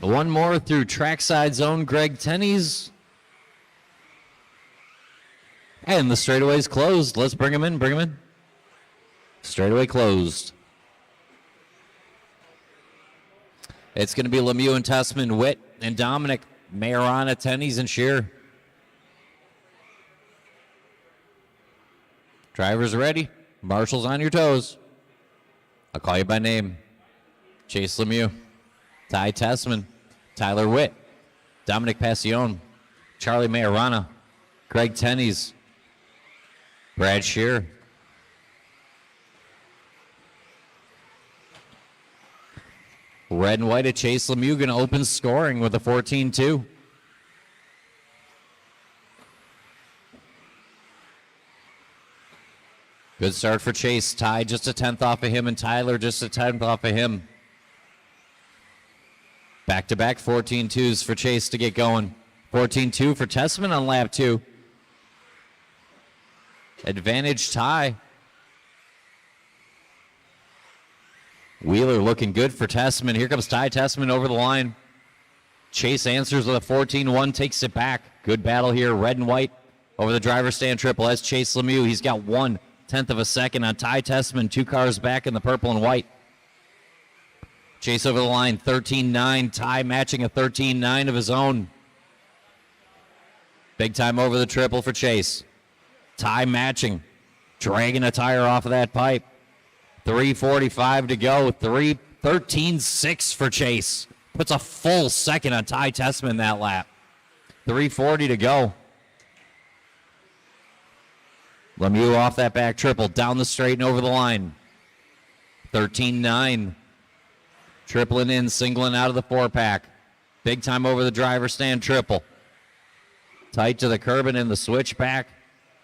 One more through Trackside's own Greg Tenney's. And the straightaway's closed. Let's bring him in. Bring him in. Straightaway closed. It's going to be Lemieux and Tessman, Witt and Dominic, Majorana, Tenney's, and Shear. Drivers ready. Marshall's on your toes. I'll call you by name. Chase Lemieux, Ty Tessman, Tyler Witt, Dominic Passione, Charlie Majorana, Greg Tenney's, Brad Shear. Red and white at Chase Lemieux going to open scoring with a 14-2. Good start for Chase. Ty just a 10th off of him, and Tyler just a 10th off of him. Back-to-back 14-2s for Chase to get going. 14-2 for Tessman on lap 2. Advantage Ty. Wheeler looking good for Tessman. Here comes Ty Tessman over the line. Chase answers with a 14-1, takes it back. Good battle here, red and white over the driver's stand triple. As Chase Lemieux, he's got 1/10 of a second on Ty Tessman. 2 cars back in the purple and white. Chase over the line, 13-9. Ty matching a 13-9 of his own. Big time over the triple for Chase. Ty matching, dragging a tire off of that pipe. 3:45 to go. 13-6 for Chase. Puts a full second on Ty Tessman that lap. 3:40 to go. Lemieux off that back triple, down the straight and over the line. 13-9. Tripling in, singling out of the 4-pack. Big time over the driver stand triple. Tight to the curb and in the switchback.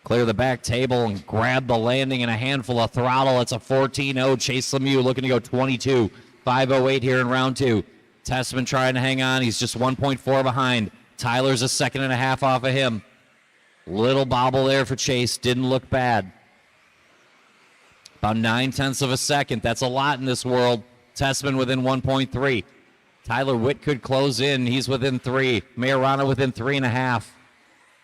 Clear the back table and grab the landing and a handful of throttle. It's a 14-0. Chase Lemieux looking to go 22. 5:08 here in round 2. Tessman trying to hang on. He's just 1.4 behind. Tyler's a 1.5 off of him. Little bobble there for Chase. Didn't look bad. About 9/10 of a second. That's a lot in this world. Tessman within 1.3. Tyler Witt could close in. He's within 3. Majorana within 3.5.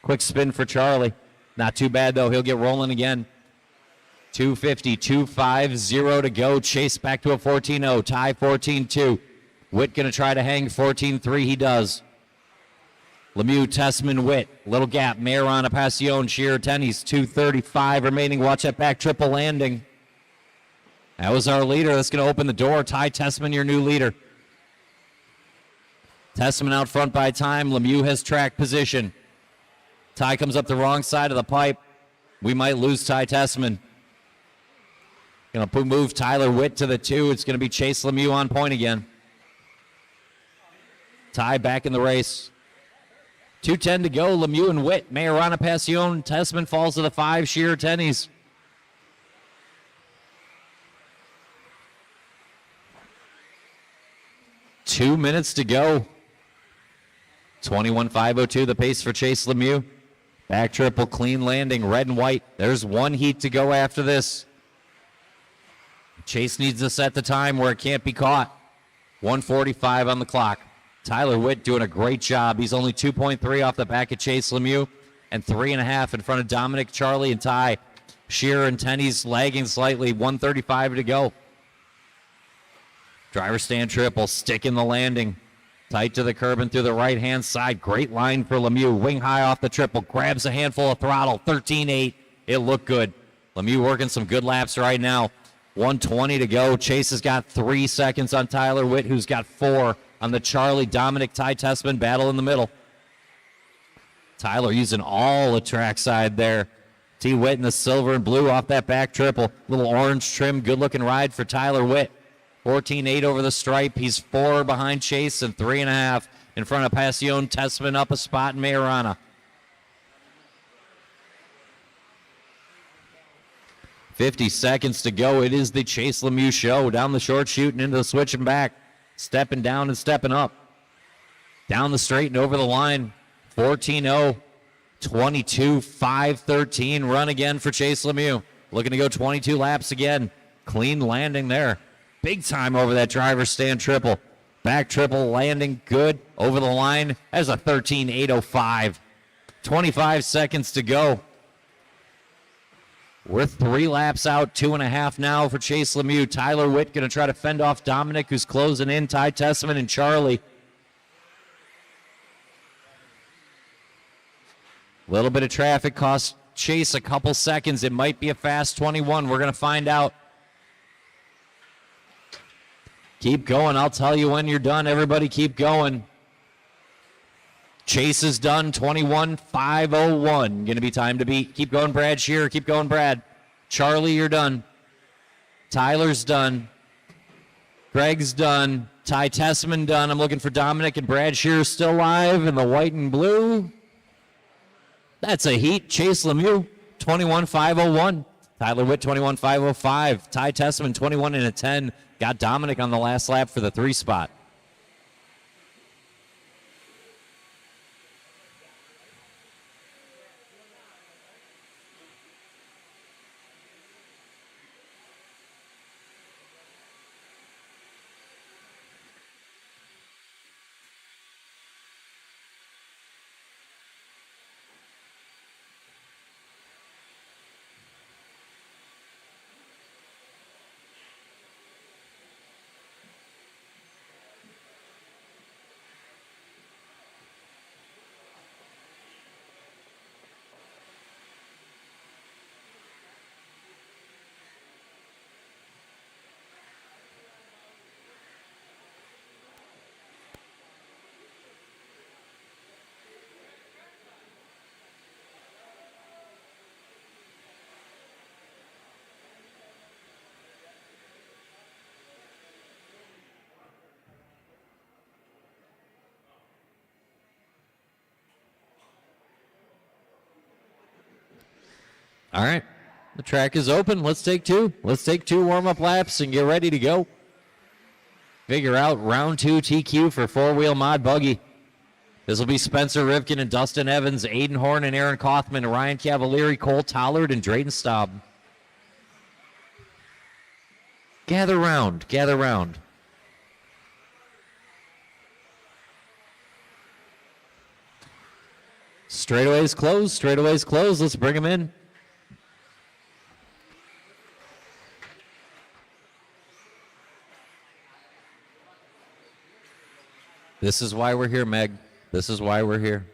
Quick spin for Charlie. Not too bad, though. He'll get rolling again. 2:50, 2:50 to go. Chase back to a 14-0. Ty 14-2. Witt going to try to hang 14-3. He does. Lemieux, Tessman, Witt. Little gap. Majorana, Passione, Shearer, Tenney's. 2:35 remaining. Watch that back triple landing. That was our leader. That's going to open the door. Ty Tessman, your new leader. Tessman out front by time. Lemieux has track position. Ty comes up the wrong side of the pipe. We might lose Ty Tessman. Going to move Tyler Witt to the 2. It's going to be Chase Lemieux on point again. Ty back in the race. 2:10 to go. Lemieux and Witt. Majorana, Passione. Tessman falls to the 5. Shearer, Tenney's. Two minutes to go. 21:502 the pace for Chase Lemieux. Back triple, clean landing, red and white. There's one heat to go after this. Chase needs to set the time where it can't be caught. 1:45 on the clock. Tyler Witt doing a great job. He's only 2.3 off the back of Chase Lemieux and 3.5 in front of Dominic, Charlie, and Ty. Shearer and Tenney's lagging slightly. 1:35 to go. Driver stand triple, sticking the landing. Tight to the curb and through the right-hand side. Great line for Lemieux. Wing high off the triple. Grabs a handful of throttle. 13.8. It looked good. Lemieux working some good laps right now. 1:20 to go. Chase has got 3 seconds on Tyler Witt, who's got 4 on the Charlie, Dominic, Ty Tessman battle in the middle. Tyler using all the trackside there. T. Witt in the silver and blue off that back triple. Little orange trim, good-looking ride for Tyler Witt. 14.8 over the stripe. He's 4 behind Chase and 3.5 in front of Passione. Tessman up a spot in Majorana. 50 seconds to go. It is the Chase Lemieux show. Down the short chute and into the switch and back. Stepping down and stepping up. Down the straight and over the line. 14-0. 22-5-13. Run again for Chase Lemieux. looking to go 22 laps again. Clean landing there. Big time over that driver's stand triple. Back triple landing good over the line. That's a 13.805. 25 seconds to go. We're 3 laps out, 2.5 now for Chase Lemieux. Tyler Witt going to try to fend off Dominic, who's closing in. Ty Testament and Charlie. Little bit of traffic cost Chase a couple seconds. It might be a fast 21. We're going to find out. Keep going. I'll tell you when you're done. Everybody keep going. Chase is done. 21.501. Going to be time to beat. Keep going, Brad Shearer. Keep going, Brad. Charlie, you're done. Tyler's done. Greg's done. Ty Tessman done. I'm looking for Dominic and Brad Shearer still live in the white and blue. That's a heat. Chase Lemieux, 21.501. Tyler Witt, 21.505. Ty Tessman, 21 and a 10. Got Dominic on the last lap for the 3 spot. All right, the track is open. Let's take 2. Let's take 2 warm-up laps and get ready to go. Figure out round 2 TQ for 4-wheel Mod Buggy. This will be Spencer Rivkin and Dustin Evans, Aiden Horn and Aaron Kaufman, Ryan Cavalieri, Cole Tollard, and Drayden Staub. Gather round, gather round. Straightaways closed, straightaways closed. Let's bring them in. This is why we're here, Meg. This is why we're here.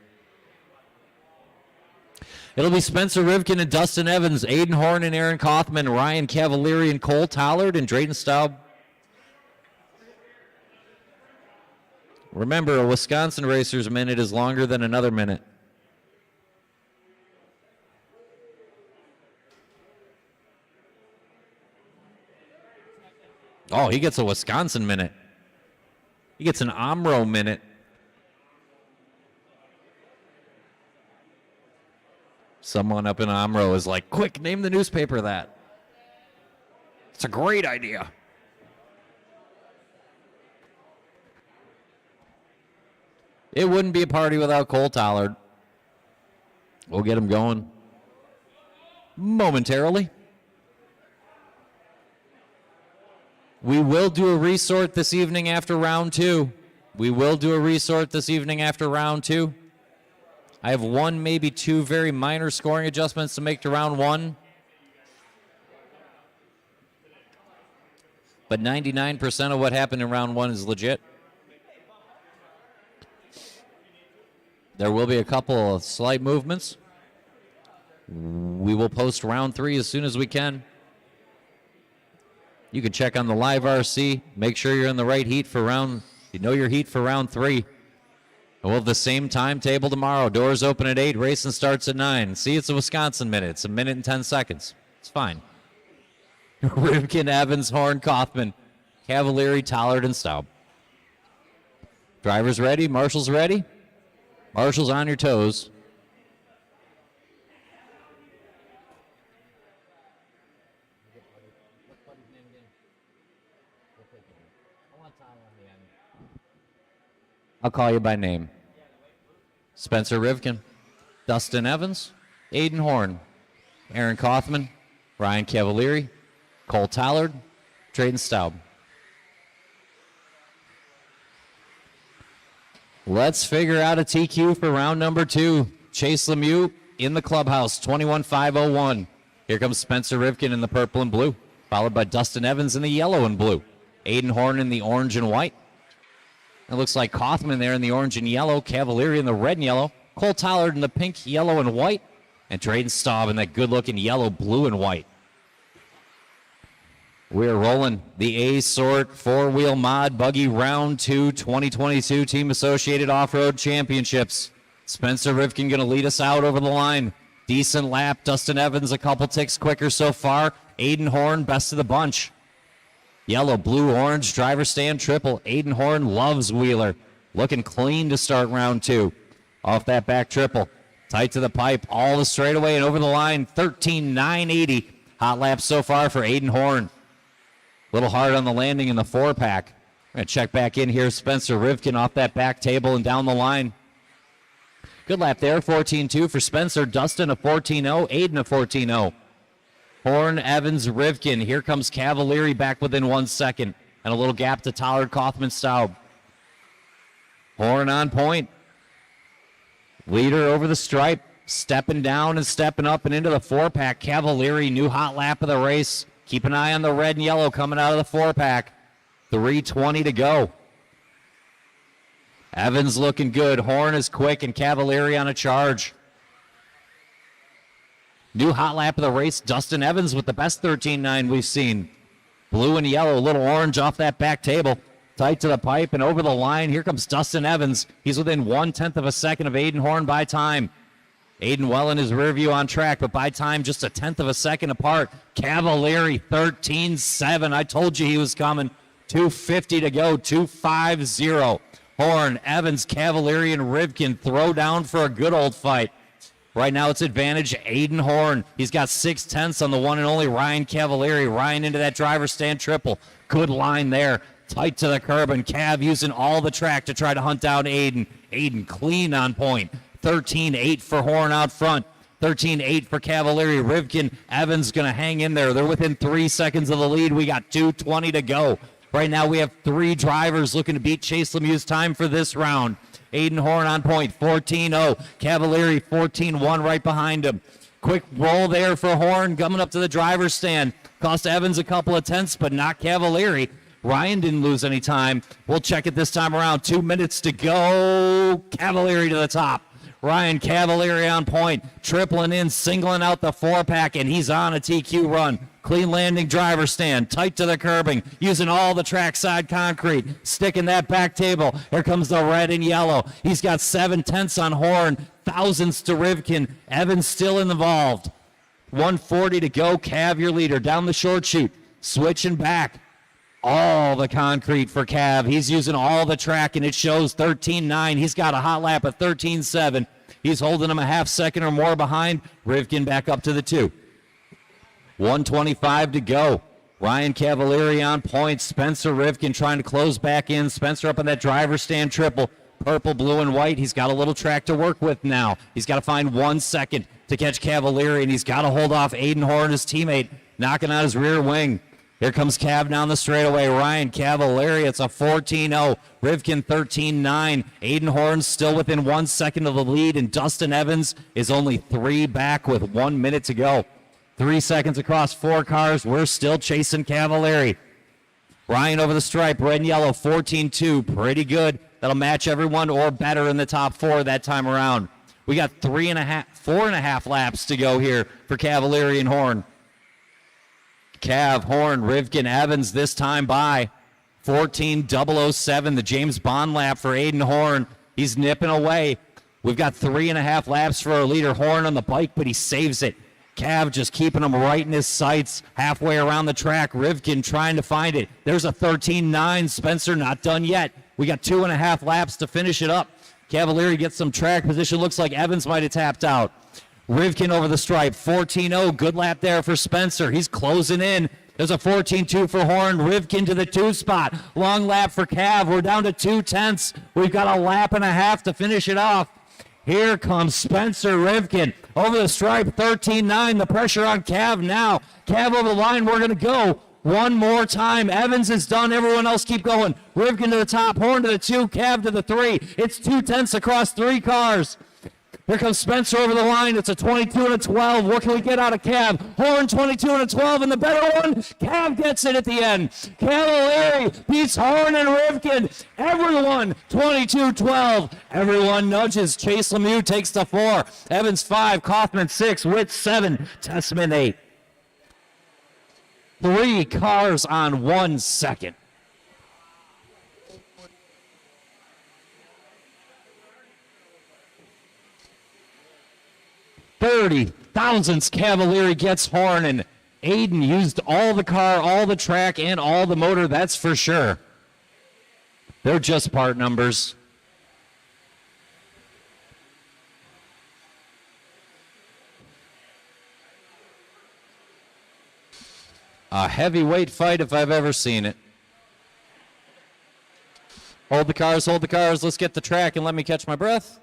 It'll be Spencer Rivkin and Dustin Evans, Aiden Horn and Aaron Kaufman, Ryan Cavalieri and Cole Tollard, and Drayden Staub. Remember, a Wisconsin racer's minute is longer than another minute. Oh, he gets a Wisconsin minute. He gets an Omro minute. Someone up in Omro is like, quick, name the newspaper that. It's a great idea. It wouldn't be a party without Cole Tollard. We'll get him going momentarily. We will do a resort this evening after round 2. We will do a resort this evening after round 2. I have 1, maybe 2 very minor scoring adjustments to make to round 1. But 99% of what happened in round 1 is legit. There will be a couple of slight movements. We will post round 3 as soon as we can. You can check on the live RC. Make sure you're in the right heat for round, you know your heat for round 3. And we'll have the same timetable tomorrow. Doors open at 8, racing starts at 9. See, it's a Wisconsin minute. It's a minute and 10 seconds. It's fine. Rivkin, Evans, Horn, Kaufman, Cavalieri, Tollard, and Staub. Drivers ready? Marshall's ready? Marshall's on your toes. I'll call you by name. Spencer Rivkin, Dustin Evans, Aiden Horn, Aaron Kaufman, Ryan Cavalieri, Cole Tallard, Drayden Staub. Let's figure out a TQ for round number 2. Chase Lemieux in the clubhouse, 21.501. Here comes Spencer Rivkin in the purple and blue, followed by Dustin Evans in the yellow and blue. Aiden Horn in the orange and white. It looks like Kaufman there in the orange and yellow, Cavalieri in the red and yellow, Cole Tallard in the pink, yellow, and white, and Drayden Staub in that good-looking yellow, blue, and white. We're rolling the A-Sort four-wheel Mod Buggy Round 2 2022 Team Associated Off-Road Championships. Spencer Rivkin going to lead us out over the line. Decent lap. Dustin Evans a couple ticks quicker so far. Aiden Horn, best of the bunch. Yellow, blue, orange, driver stand triple. Aiden Horn loves Wheeler. Looking clean to start round 2. Off that back triple. Tight to the pipe, all the straightaway and over the line. 13.980. Hot lap so far for Aiden Horn. Little hard on the landing in the 4-pack. We're going to check back in here. Spencer Rivkin off that back table and down the line. Good lap there. 14.2 for Spencer. Dustin a 14.0. Aiden a 14.0. Horn, Evans, Rivkin. Here comes Cavalieri back within 1 second. And a little gap to Tallard, Kaufman, Staub. Horn on point. Leader over the stripe. Stepping down and stepping up and into the 4-pack. Cavalieri, new hot lap of the race. Keep an eye on the red and yellow coming out of the 4-pack. 3:20 to go. Evans looking good. Horn is quick and Cavalieri on a charge. New hot lap of the race. Dustin Evans with the best 13.9 we've seen. Blue and yellow, a little orange off that back table. Tight to the pipe and over the line. Here comes Dustin Evans. He's within 1/10 of a second of Aiden Horn by time. Aiden well in his rear view on track, but by time just 1/10 of a second apart. Cavalieri 13.7. I told you he was coming. 2:50 to go. 2:50. Horn, Evans, Cavalieri, and Rivkin throw down for a good old fight. Right now it's advantage Aiden Horn. He's got 6/10 on the one and only Ryan Cavalieri. Ryan into that driver stand triple. Good line there. Tight to the curb, and Cav using all the track to try to hunt down Aiden. Aiden clean on point. 13.8 for Horn out front. 13.8 for Cavalieri. Rivkin, Evans going to hang in there. They're within 3 seconds of the lead. We got 2:20 to go. Right now we have 3 drivers looking to beat Chase Lemieux's time for this round. Aiden Horn on point, 14.0. Cavalieri 14.1 right behind him. Quick roll there for Horn coming up to the driver's stand. Cost Evans a couple of tenths, but not Cavalieri. Ryan didn't lose any time. We'll check it this time around. 2 minutes to go. Cavalieri to the top. Ryan Cavalieri on point. Tripling in, singling out the 4-pack, and he's on a TQ run. Clean landing driver stand, tight to the curbing, using all the trackside concrete, sticking that back table. Here comes the red and yellow. He's got 7/10 on Horn, thousandths to Rivkin. Evans still involved. 1:40 to go. Cav, your leader, down the short chute, switching back. All the concrete for Cav. He's using all the track, and it shows 13.9. He's got a hot lap of 13.7. He's holding him a half second or more behind. Rivkin back up to the 2. 1:25 to go. Ryan Cavalieri on point. Spencer Rivkin trying to close back in. Spencer up on that driver stand triple. Purple, blue, and white. He's got a little track to work with now. He's got to find 1 second to catch Cavalieri, and he's got to hold off Aiden Horn, his teammate, knocking out his rear wing. Here comes Cav down the straightaway. Ryan Cavalieri, it's a 14.0. Rivkin 13.9. Aiden Horn still within 1 second of the lead, and Dustin Evans is only 3 back with 1 minute to go. 3 seconds across 4 cars. We're still chasing Cavalieri. Ryan over the stripe, red and yellow, 14.2. Pretty good. That'll match everyone or better in the top 4 that time around. We got 4.5 laps to go here for Cavalieri and Horn. Cav, Horn, Rivkin, Evans this time by 14.007, the James Bond lap for Aiden Horn. He's nipping away. We've got 3.5 laps for our leader, Horn, on the bike, but he saves it. Cav just keeping him right in his sights halfway around the track. Rivkin trying to find it. There's a 13.9. Spencer not done yet. We got 2.5 laps to finish it up. Cavalieri gets some track position. Looks like Evans might have tapped out. Rivkin over the stripe, 14.0. Good lap there for Spencer. He's closing in. There's a 14.2 for Horn. Rivkin to the 2 spot. Long lap for Cav. We're down to 2/10. We've got a lap and a half to finish it off. Here comes Spencer Rivkin. over the stripe, 13-9. The pressure on Cav now. Cav over the line. We're going to go one more time. Evans is done. Everyone else keep going. Rivkin to the top. Horn to the 2. Cav to the 3. It's 2/10 across 3 cars. Here comes Spencer over the line. It's a 22 and a 12. What can we get out of Cav? Horn 22 and a 12, and the better one, Cav gets it at the end. Cavalieri beats Horn and Rivkin. Everyone 22-12. Everyone nudges. Chase Lemieux takes the 4. Evans 5. Kaufman 6. Witt 7. Tessman 8. 3 cars on 1 second. $30,000 Cavalieri gets Horn, and Aiden used all the car, all the track, and all the motor, that's for sure. They're just part numbers. A heavyweight fight if I've ever seen it. Hold the cars, let's get the track and let me catch my breath.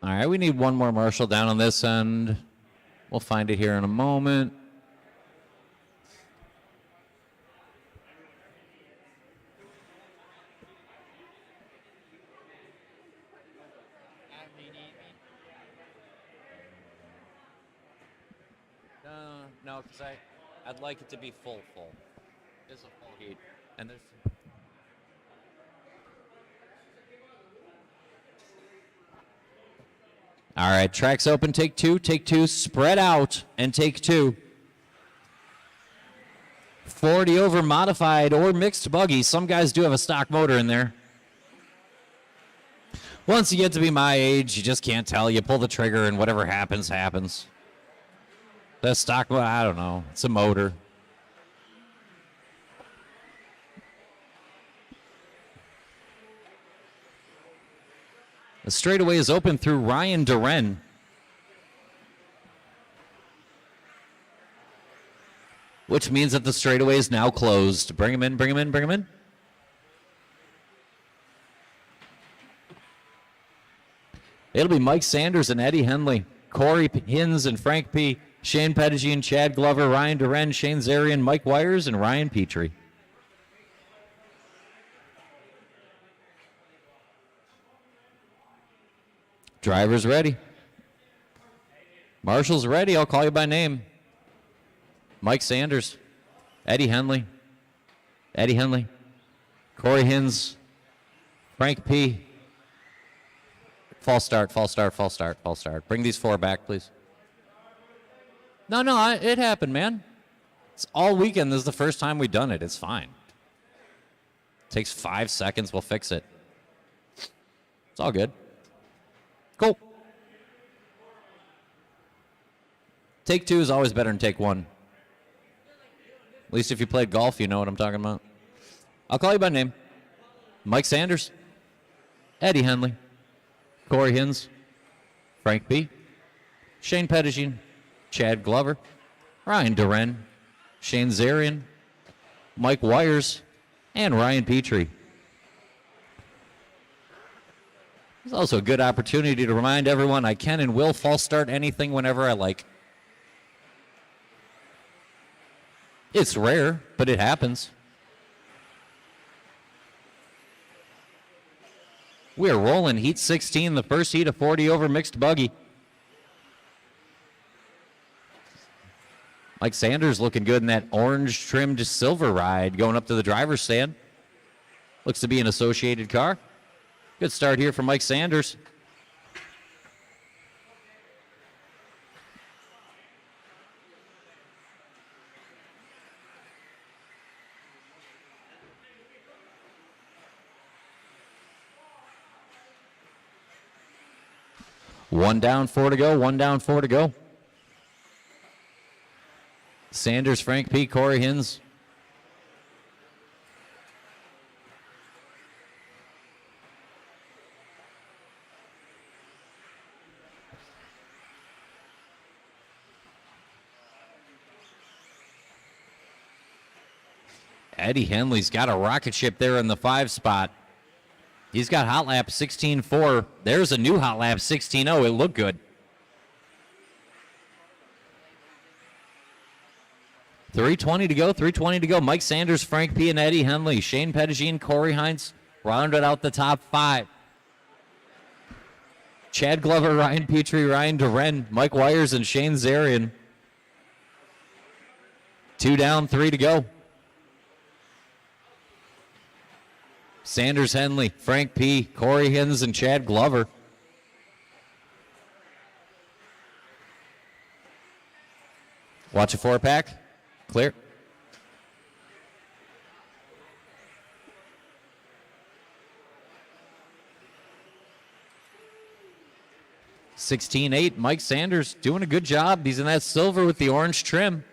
All right, we need one more marshal down on this end. We'll find it here in a moment. No, because I'd like it to be full. It's a full heat, and there's. All right, tracks open, take two, spread out, and take 2. 40 over modified or mixed buggy. Some guys do have a stock motor in there. Once you get to be my age, you just can't tell. You pull the trigger and whatever happens, happens. That stock motor, I don't know. It's a motor. The straightaway is open through Ryan Duren. Which means that the straightaway is now closed. Bring him in. It'll be Mike Sanders and Eddie Henley. Corey Hins and Frank P. Shane Pettigene, Chad Glover, Ryan Duren, Shane Zarian, Mike Wires, and Ryan Petrie. Driver's ready. Marshall's ready. I'll call you by name. Mike Sanders. Eddie Henley. Corey Hins. Frank P. False start. Bring these 4 back, please. No, it happened, man. It's all weekend. This is the first time we've done it. It's fine. Takes 5 seconds. We'll fix it. It's all good. Cool. Take 2 is always better than take 1. At least if you played golf, you know what I'm talking about. I'll call you by name. Mike Sanders. Eddie Henley. Corey Hins. Frank B. Shane Pettigene. Chad Glover. Ryan Duren. Shane Zarian. Mike Wires. And Ryan Petrie. It's also a good opportunity to remind everyone I can and will false start anything whenever I like. It's rare, but it happens. We are rolling Heat 16, the first heat of 40 over mixed buggy. Mike Sanders looking good in that orange trimmed silver ride going up to the driver's stand. Looks to be an associated car. Good start here from Mike Sanders. One down, 4 to go. Sanders, Frank P., Corey Hins. Eddie Henley's got a rocket ship there in the 5 spot. He's got hot lap 16.4. There's a new hot lap 16.0. It looked good. 3:20 to go, 3:20 to go. Mike Sanders, Frank P., and Eddie Henley. Shane Pettigene, Corey Hines rounded out the top 5. Chad Glover, Ryan Petrie, Ryan Duren, Mike Wires, and Shane Zarian. 2 down, 3 to go. Sanders, Henley, Frank P., Corey Hins, and Chad Glover. Watch a 4-pack. Clear. (16.8). Mike Sanders doing a good job. He's in that silver with the orange trim.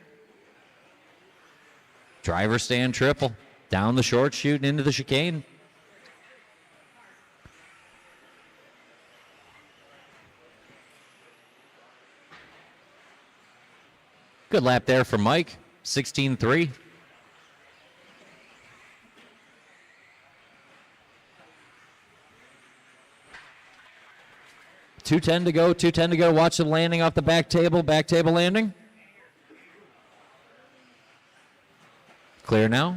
Driver stand triple. Down the short chute and into the chicane. Good lap there for Mike. 16.3. (2:10 to go, 2:10 to go. Watch the landing off the back table landing. Clear now.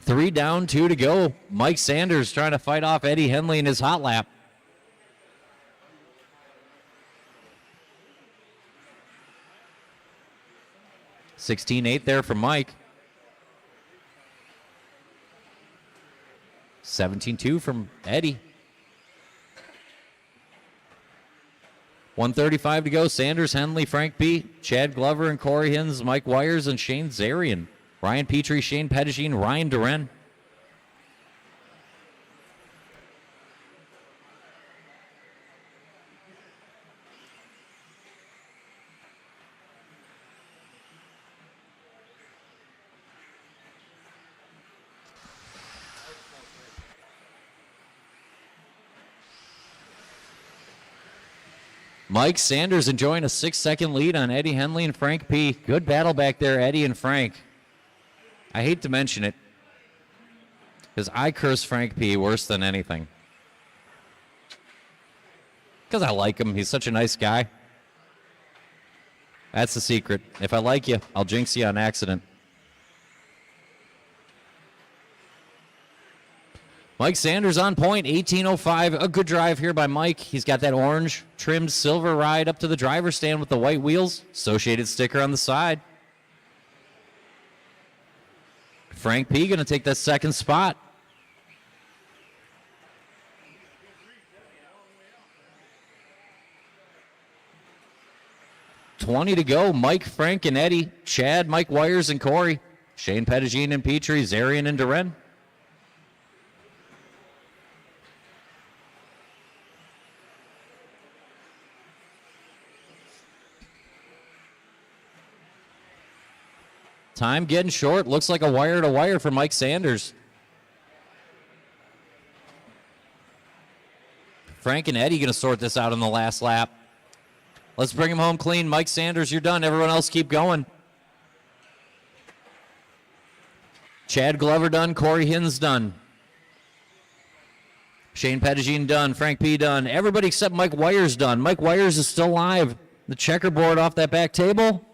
3 down, 2 to go. Mike Sanders trying to fight off Eddie Henley in his hot lap. (16.8) there for Mike. 17.2 from Eddie. 1:35 to go. Sanders, Henley, Frank P., Chad Glover, and Corey Hins, Mike Wires, and Shane Zarian. Ryan Petrie, Shane Pettigene, Ryan Duren. Mike Sanders enjoying a 6-second lead on Eddie Henley and Frank P. Good battle back there, Eddie and Frank. I hate to mention it, because I curse Frank P. worse than anything. Because I like him. He's such a nice guy. That's the secret. If I like you, I'll jinx you on accident. Mike Sanders on point, 18.05. A good drive here by Mike. He's got that orange trimmed silver ride up to the driver's stand with the white wheels. Associated sticker on the side. Frank P. going to take that second spot. (20 to go. Mike, Frank, and Eddie. Chad, Mike Wires, and Corey. Shane Pettigene and Petrie, Zarian, and Duren. Time getting short. Looks like a wire to wire for Mike Sanders. Frank and Eddie going to sort this out in the last lap. Let's bring him home clean. Mike Sanders, you're done. Everyone else keep going. Chad Glover done. Corey Hins done. Shane Pettigene done. Frank P. done. Everybody except Mike Wires done. Mike Wires is still live. The checkerboard off that back table.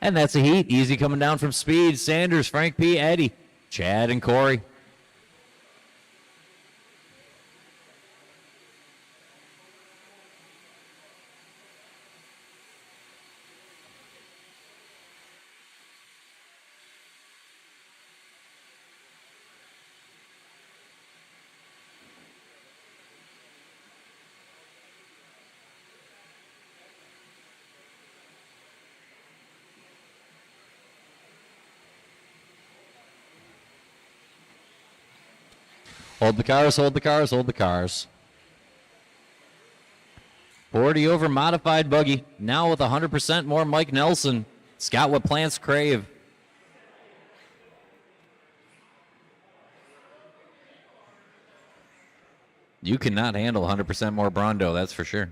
And that's a heat. Easy coming down from speed. Sanders, Frank P., Eddie, Chad, and Corey. Hold the cars, hold the cars, hold the cars. 40 over modified buggy. Now with 100% more Mike Nelson. It's got what plants crave. You cannot handle 100% more Brondo, that's for sure.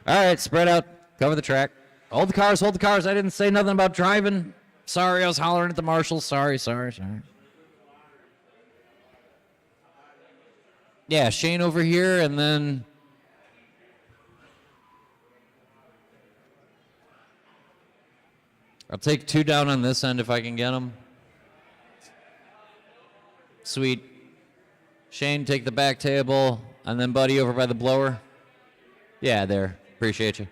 All right, spread out. Cover the track. Hold the cars, hold the cars. I didn't say nothing about driving. Sorry, I was hollering at the marshals. Sorry. Yeah, Shane over here, and then... I'll take 2 down on this end if I can get them. Sweet. Shane, take the back table, and then Buddy over by the blower. Yeah, there. Appreciate you.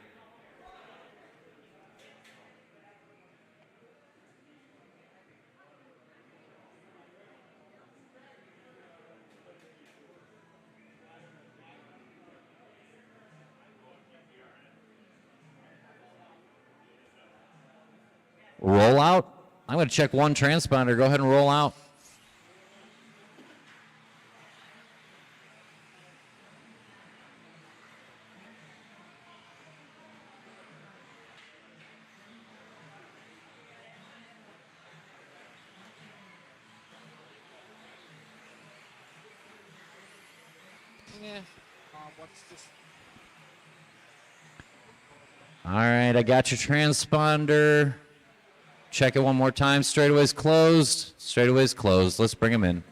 Roll out. I'm going to check one transponder. Go ahead and roll out. All right, I got your transponder. Check it one more time. Straightaway's closed. Straightaway's closed. Let's bring him in.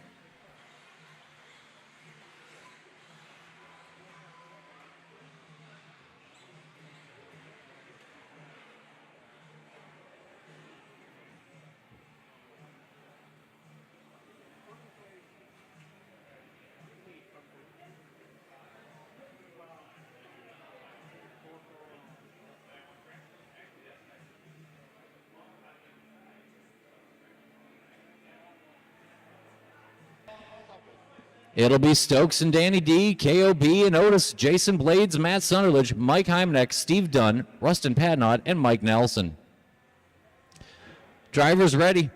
It'll be Stokes and Danny D, KOB and Otis, Jason Blades, Matt Sunderledge, Mike Heimneck, Steve Dunn, Rustin Padnott, and Mike Nelson. Drivers ready.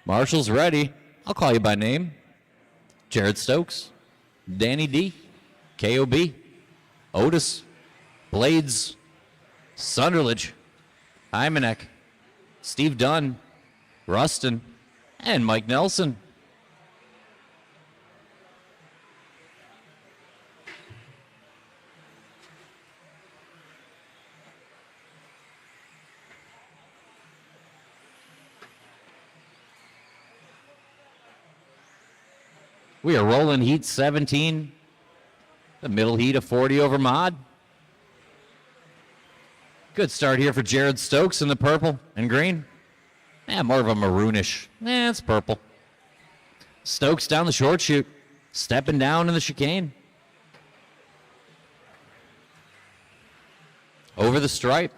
Marshall's ready. I'll call you by name. Jared Stokes, Danny D, KOB, Otis, Blades, Sunderledge, Heimneck, Steve Dunn, Rustin, and Mike Nelson. We are rolling heat 17. The middle heat of 40 over mod. Good start here for Jared Stokes in the purple and green. More of a maroonish. It's purple. Stokes down the short chute. Stepping down in the chicane. Over the stripe.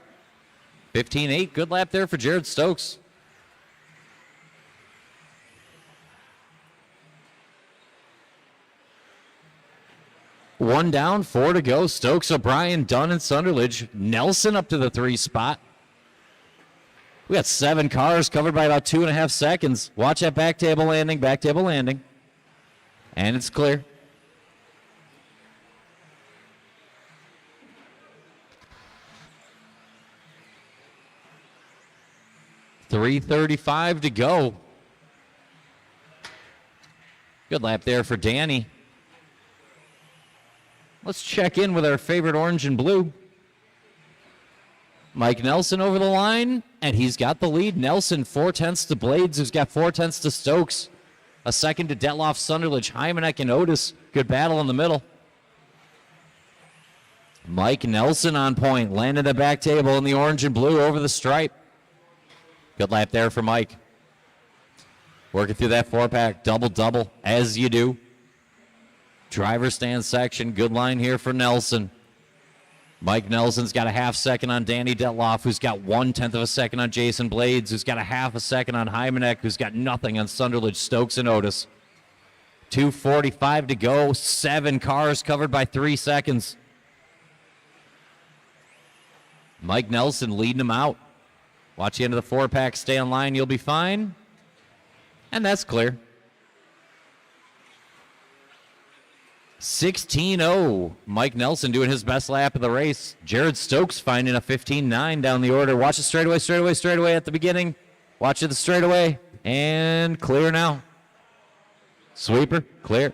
15-8. Good lap there for Jared Stokes. One down, 4 to go. Stokes, O'Brien, Dunn, and Sunderledge. Nelson up to the 3 spot. We got 7 cars covered by about 2.5 seconds. Watch that back table landing, And it's clear. .335 to go. Good lap there for Danny. Let's check in with our favorite orange and blue. Mike Nelson over the line, and he's got the lead. Nelson, 4/10 to Blades, who's got 4/10 to Stokes. A second to Detloff, Sunderledge, Heimneck, and Otis. Good battle in the middle. Mike Nelson on point, landed the back table in the orange and blue over the stripe. Good lap there for Mike. Working through that 4-pack, double-double, as you do. Driver stand section, good line here for Nelson. Mike Nelson's got a half second on Danny Detloff, who's got 1/10 of a second on Jason Blades, who's got a half a second on Heimneck, who's got nothing on Sunderledge, Stokes, and Otis. 2:45 to go, 7 cars covered by 3 seconds. Mike Nelson leading them out. Watch the end of the 4-pack, stay in line, you'll be fine. And that's clear. 16-0. Mike Nelson doing his best lap of the race. Jared Stokes finding a 15-9 down the order. Watch the straightaway at the beginning. Watch it the straightaway. And clear now. Sweeper, clear.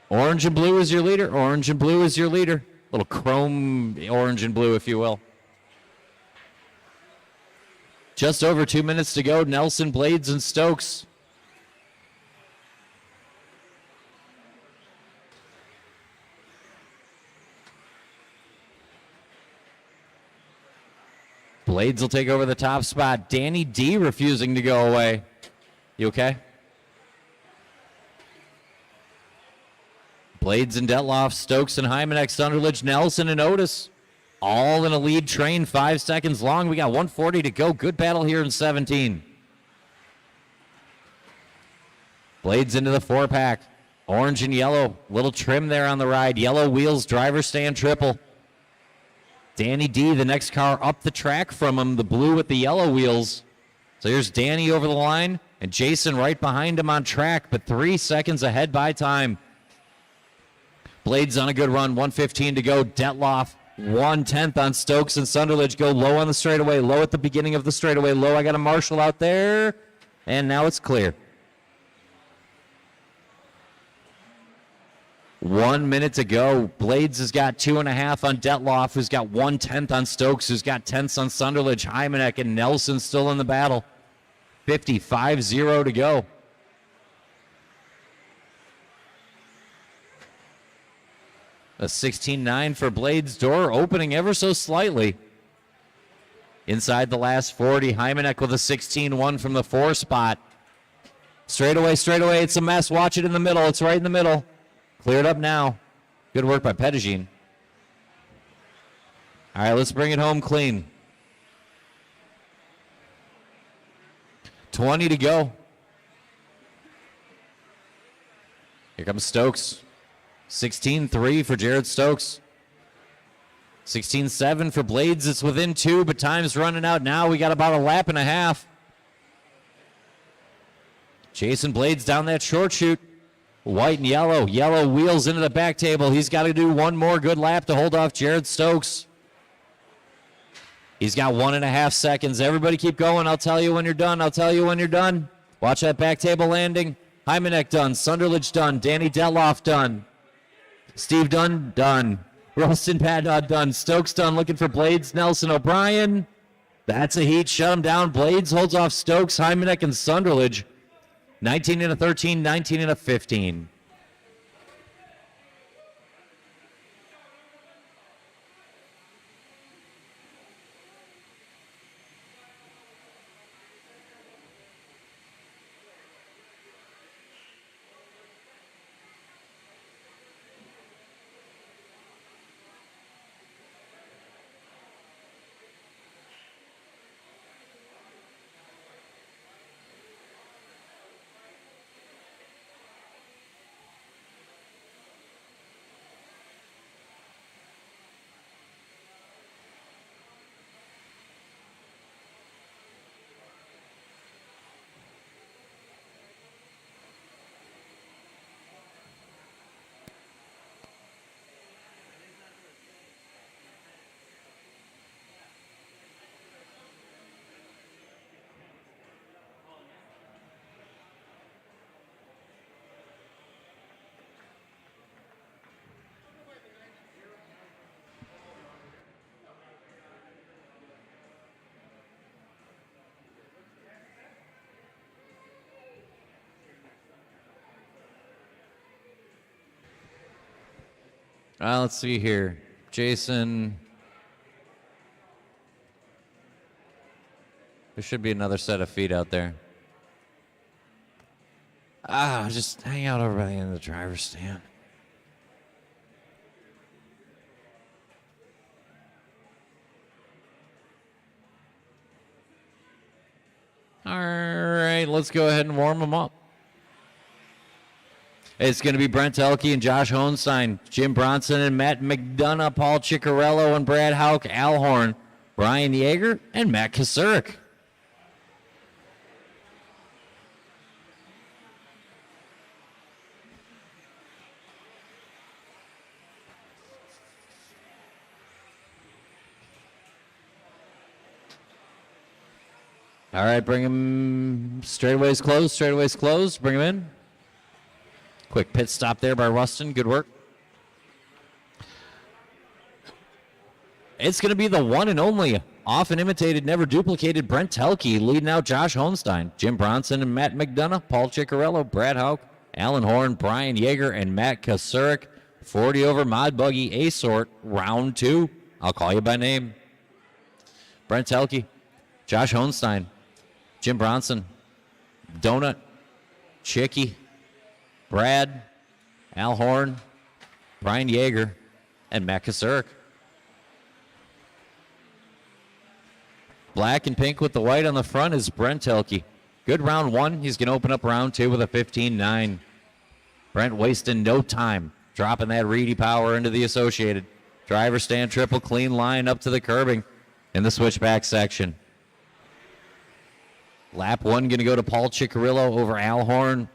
Orange and blue is your leader. Orange and blue is your leader. Little chrome orange and blue, if you will. Just over 2 minutes to go. Nelson, Blades, and Stokes. Blades will take over the top spot. Danny D refusing to go away. You okay? Blades and Detloff, Stokes and Hymanek, Sunderledge, Nelson and Otis. All in a lead train, 5 seconds long. We got 140 to go. Good battle here in 17. Blades into the 4-pack. Orange and yellow. Little trim there on the ride. Yellow wheels, driver stand triple. Danny D, the next car up the track from him, the blue with the yellow wheels. So here's Danny over the line, and Jason right behind him on track, but 3 seconds ahead by time. Blades on a good run, 1:15 to go. Detloff, 1/10 on Stokes and Sunderledge. Go low on the straightaway, low at the beginning of the straightaway, low. I got a Marshall out there, and now it's clear. 1 minute to go. Blades has got 2.5 on Detloff, who's got 1/10 on Stokes, who's got 10ths on Sunderledge. Hymanek and Nelson still in the battle. 55-0 to go. A 16-9 for Blades. Door opening ever so slightly. Inside the last 40, Hymanek with a 16-1 from the 4 spot. Straightaway. It's a mess. Watch it in the middle. It's right in the middle. Cleared up now. Good work by Pettigene. All right, let's bring it home clean. 20 to go. Here comes Stokes. 16-3 for Jared Stokes. 16-7 for Blades. It's within 2, but time's running out now. We got about a lap and a half. Jason Blades down that short chute. White and yellow. Yellow wheels into the back table. He's got to do one more good lap to hold off Jared Stokes. He's got 1.5 seconds. Everybody keep going. I'll tell you when you're done. Watch that back table landing. Hymanek done. Sunderledge done. Danny Detloff done. Steve Dunn done. Ralston Paddock done. Stokes done. Looking for Blades. Nelson O'Brien. That's a heat. Shut him down. Blades holds off Stokes, Hymanek, and Sunderledge. 19 and a 13, 19 and a 15. Let's see here. Jason. There should be another set of feet out there. Just hang out over by the end of the driver's stand. All right, let's go ahead and warm them up. It's going to be Brent Elke and Josh Hohenstein, Jim Bronson and Matt McDonough, Paul Ciccarello and Brad Hauk, Al Horn, Brian Yeager, and Matt Kasurik. All right, bring him. Straightaways closed. Straightaways closed. Bring him in. Quick pit stop there by Rustin. Good work. It's going to be the one and only, often imitated, never duplicated Brent Telke leading out Josh Holmstein, Jim Bronson and Matt McDonough, Paul Ciccarello, Brad Hauk, Alan Horn, Brian Yeager, and Matt Kasurik. 40 over Mod Buggy A-Sort, round 2. I'll call you by name. Brent Telke, Josh Holmstein, Jim Bronson, Donut, Chicky, Brad, Al Horn, Brian Yeager, and Matt Kasurik. Black and pink with the white on the front is Brent Telke. Good round 1. He's going to open up round 2 with a 15-9. Brent wasting no time, dropping that Reedy power into the Associated. Driver stand triple clean line up to the curbing in the switchback section. Lap 1 going to go to Paul Ciccarello over Al Horn.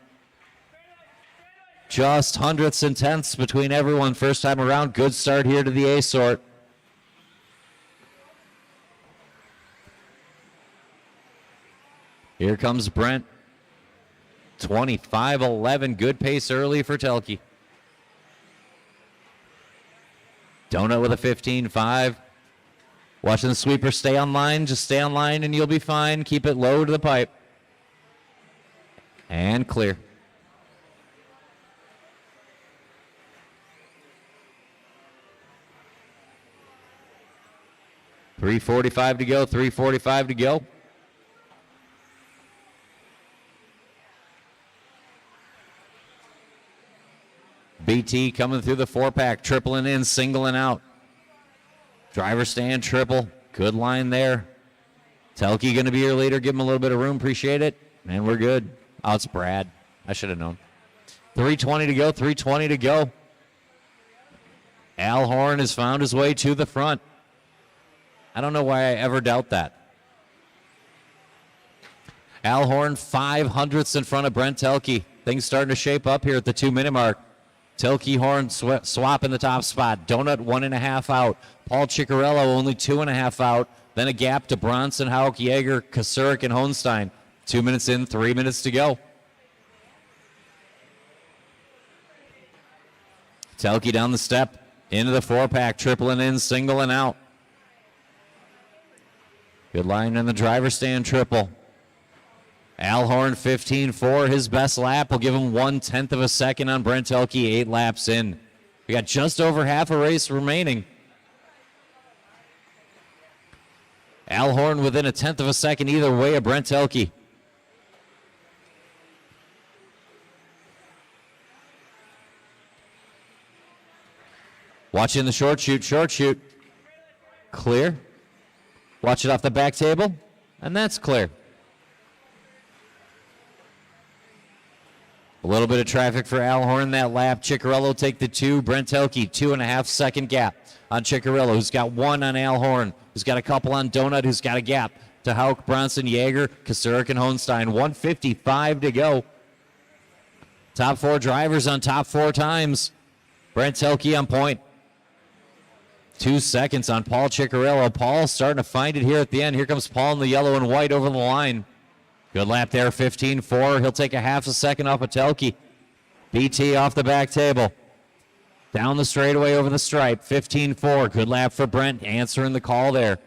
Just hundredths and tenths between everyone first time around. Good start here to the A-Sort. Here comes Brent. 25-11. Good pace early for Telke. Donut with a 15-5. Watching the sweeper stay on line. Just stay on line and you'll be fine. Keep it low to the pipe. And clear. .345 to go. 3:45 to go. BT coming through the 4-pack, tripling in, singling out. Driver stand triple. Good line there. Telke going to be your leader. Give him a little bit of room. Appreciate it. And we're good. Oh, it's Brad. I should have known. 3:20 to go. 3:20 to go. Al Horn has found his way to the front. I don't know why I ever doubt that. Al Horn 5/100ths in front of Brent Telke. Things starting to shape up here at the 2-minute mark. Telke Horn swap in the top spot. Donut 1.5 out. Paul Ciccarello only 2.5 out. Then a gap to Bronson, Hauk, Yeager, Kasurik, and Hohenstein. 2 minutes in, 3 minutes to go. Telke down the step, into the 4-pack, tripling in, singling out. Good line in the driver stand triple. Al Horn 15-4, his best lap will give him 1/10 of a second on Brent Telke, 8 laps in. We got just over half a race remaining. Al Horn within 1/10 of a second either way of Brent Telke. Watching the short shoot. Clear. Watch it off the back table, and that's clear. A little bit of traffic for Al Horn that lap. Ciccarello take the 2. Brent Telke, 2.5 second gap on Ciccarello, who's got 1 on Al Horn, who's got a couple on Donut, who's got a gap to Hauk, Bronson, Yeager, Kasurik, and Hohenstein. 1:55 to go. Top 4 drivers on top 4 times. Brent Telke on point. 2 seconds on Paul Ciccarello. Paul starting to find it here at the end. Here comes Paul in the yellow and white over the line. Good lap there, 15-4. He'll take a half a second off of Telke. BT off the back table. Down the straightaway over the stripe, 15-4. Good lap for Brent, answering the call there.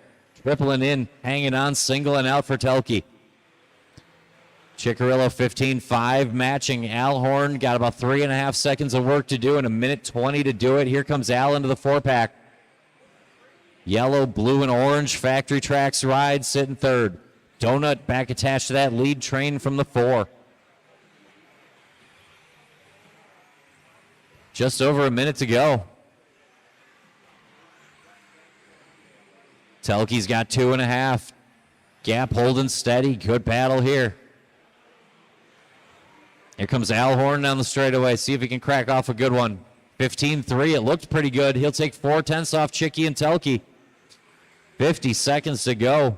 Tripling in, hanging on, singling out for Telke. Ciccarello 15-5, matching Al Horn. Got about 3.5 seconds of work to do and 1:20 to do it. Here comes Al into the 4-pack. Yellow, blue, and orange factory tracks ride, sitting third. Donut back attached to that lead train from the 4. Just over a minute to go. Telke's got 2.5. Gap holding steady. Good battle here. Here comes Al Horn down the straightaway. See if he can crack off a good one. 15-3. It looked pretty good. He'll take 4/10 off Chicky and Telke. 50 seconds to go.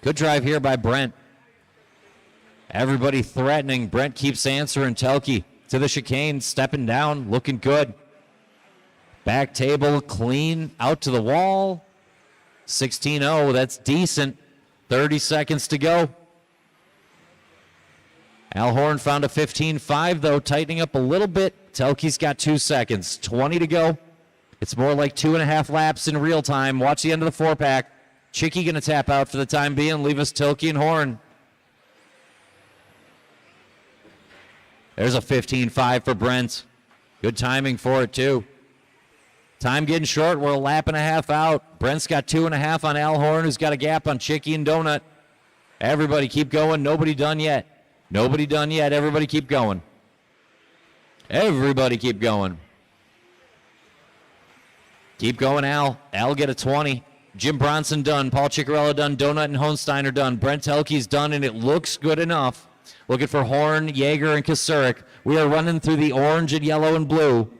Good drive here by Brent. Everybody threatening. Brent keeps answering. Telke to the chicane, stepping down, looking good. Back table clean, out to the wall. 16-0, that's decent. 30 seconds to go. Al Horn found a 15.5, though, tightening up a little bit. Telke's got 2 seconds. 20 to go. It's more like 2.5 laps in real time. Watch the end of the 4-pack. Chicky going to tap out for the time being. Leave us Tilke and Horn. There's a 15.5 for Brent. Good timing for it, too. Time getting short. We're a lap and a half out. Brent's got 2.5 on Al Horn, who's got a gap on Chicky and Donut. Everybody keep going. Nobody done yet. Nobody done yet. Everybody keep going. Everybody keep going. Keep going, Al. Al get a 20. Jim Bronson done. Paul Ciccarello done. Donut and Hohensteiner done. Brent Telke's done, and it looks good enough. Looking for Horn, Yeager, and Kasurik. We are running through the orange and yellow and blue.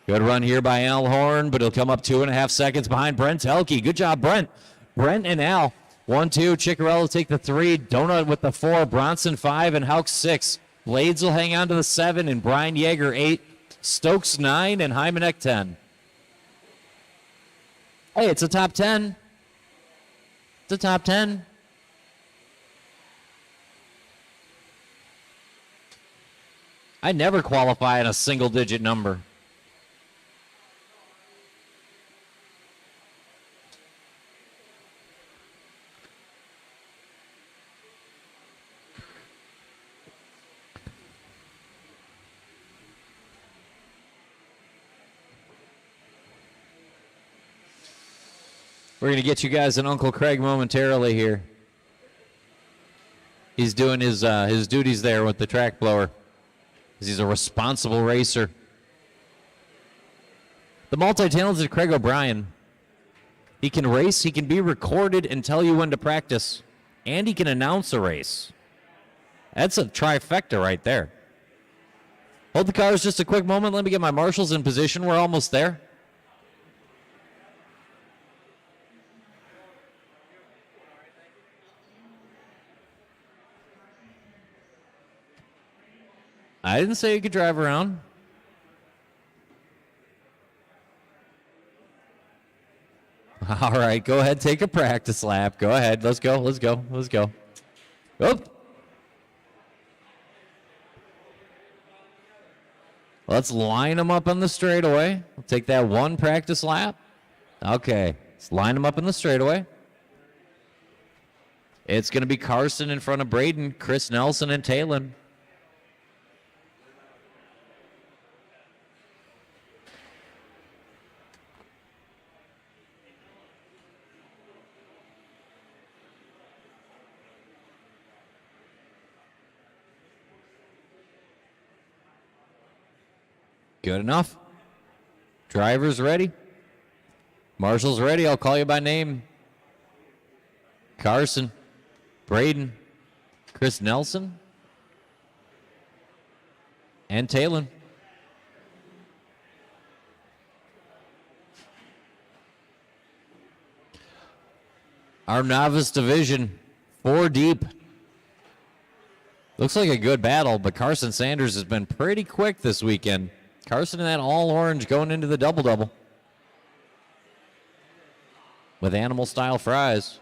Good run here by Al Horn, but he'll come up 2.5 seconds behind Brent Telke. Good job, Brent. Brent and Al. 1, 2. Ciccarello take the 3. Donut with the 4. Bronson 5 and Hauk 6. Blades will hang on to the 7 and Brian Yeager 8. Stokes 9 and Hymanek 10. Hey, it's a top 10. It's a top 10. I never qualify in a single-digit number. We're going to get you guys an Uncle Craig momentarily here. He's doing his duties there with the track blower. He's a responsible racer. The multi-talented Craig O'Brien. He can race, he can be recorded and tell you when to practice, and he can announce a race. That's a trifecta right there. Hold the cars just a quick moment. Let me get my marshals in position. We're almost there. I didn't say you could drive around. All right, go ahead, take a practice lap. Go ahead, let's go, let's go, let's go. Oop. Let's line them up on the straightaway. We'll take that one practice lap. Okay, let's line them up in the straightaway. It's going to be Carson in front of Braden, Chris Nelson, and Talon. Good enough. Drivers ready. Marshall's ready. I'll call you by name. Carson, Braden, Chris Nelson, and Talon. Our novice division, 4 deep. Looks like a good battle, but Carson Sanders has been pretty quick this weekend. Carson in that all orange going into the double-double with animal-style fries.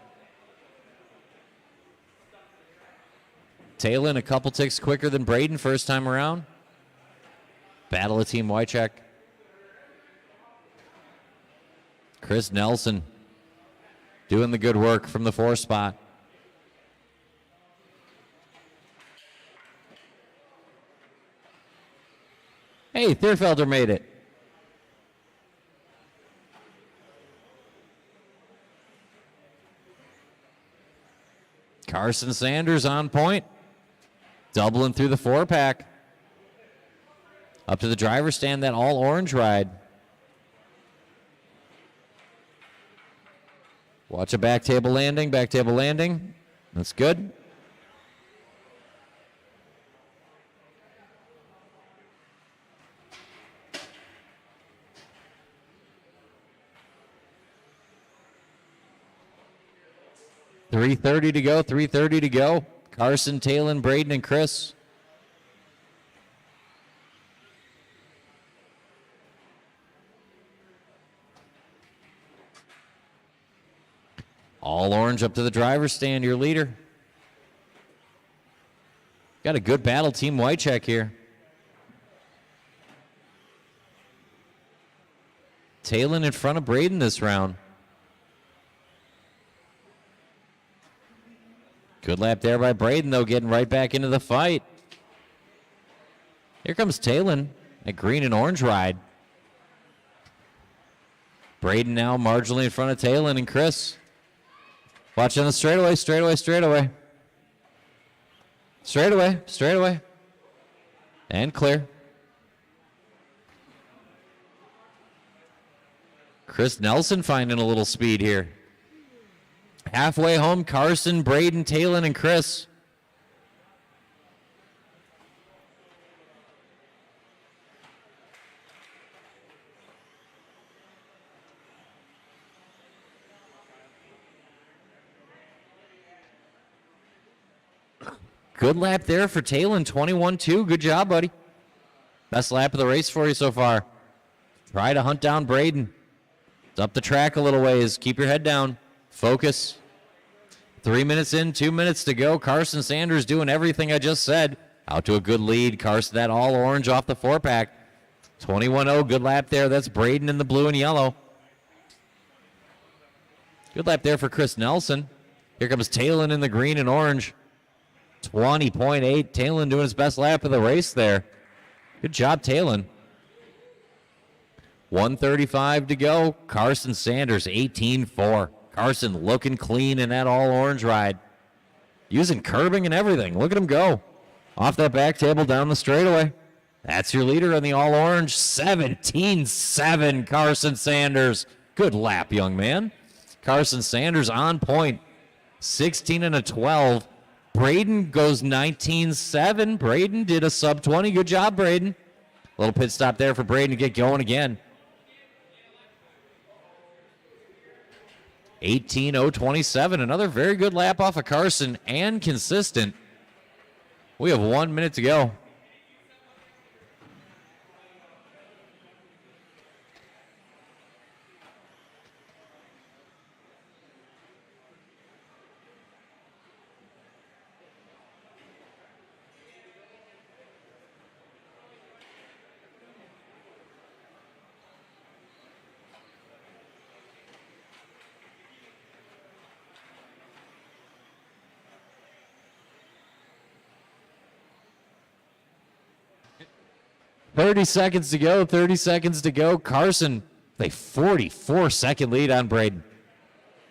Talon a couple ticks quicker than Braden first time around. Battle of Team Wycheck. Chris Nelson doing the good work from the 4 spot. Hey, Thierfelder made it. Carson Sanders on point. Doubling through the 4-pack. Up to the driver's stand, that all orange ride. Watch a back table landing, back table landing. That's good. .330 to go, 3:30 to go. Carson, Talon, Braden, and Chris. All orange up to the driver's stand, your leader. Got a good battle, Team White check here. Talon in front of Braden this round. Good lap there by Braden, though, getting right back into the fight. Here comes Talon at green and orange ride. Braden now marginally in front of Talon and Chris. Watch on the straightaway, straightaway, straightaway. Straightaway, straightaway. And clear. Chris Nelson finding a little speed here. Halfway home, Carson, Braden, Talon, and Chris. Good lap there for Talon, 21-2. Good job, buddy. Best lap of the race for you so far. Try to hunt down Braden. It's up the track a little ways. Keep your head down. Focus. 3 minutes in, 2 minutes to go. Carson Sanders doing everything I just said. Out to a good lead. Carson, that all orange off the 4-pack. 21-0, good lap there. That's Braden in the blue and yellow. Good lap there for Chris Nelson. Here comes Talon in the green and orange. 20.8. Talon doing his best lap of the race there. Good job, Talon. 1:35 to go. Carson Sanders, 18-4. Carson looking clean in that all-orange ride. Using curbing and everything. Look at him go. Off that back table down the straightaway. That's your leader in the all-orange. 17-7, Carson Sanders. Good lap, young man. Carson Sanders on point. 16 and a 12. Braden goes 19-7. Braden did a sub-20. Good job, Braden. A little pit stop there for Braden to get going again. 18.027. Another very good lap off of Carson and consistent. We have 1 minute to go. Thirty seconds to go. 30 seconds to go. Carson, a 44-second lead on Braden.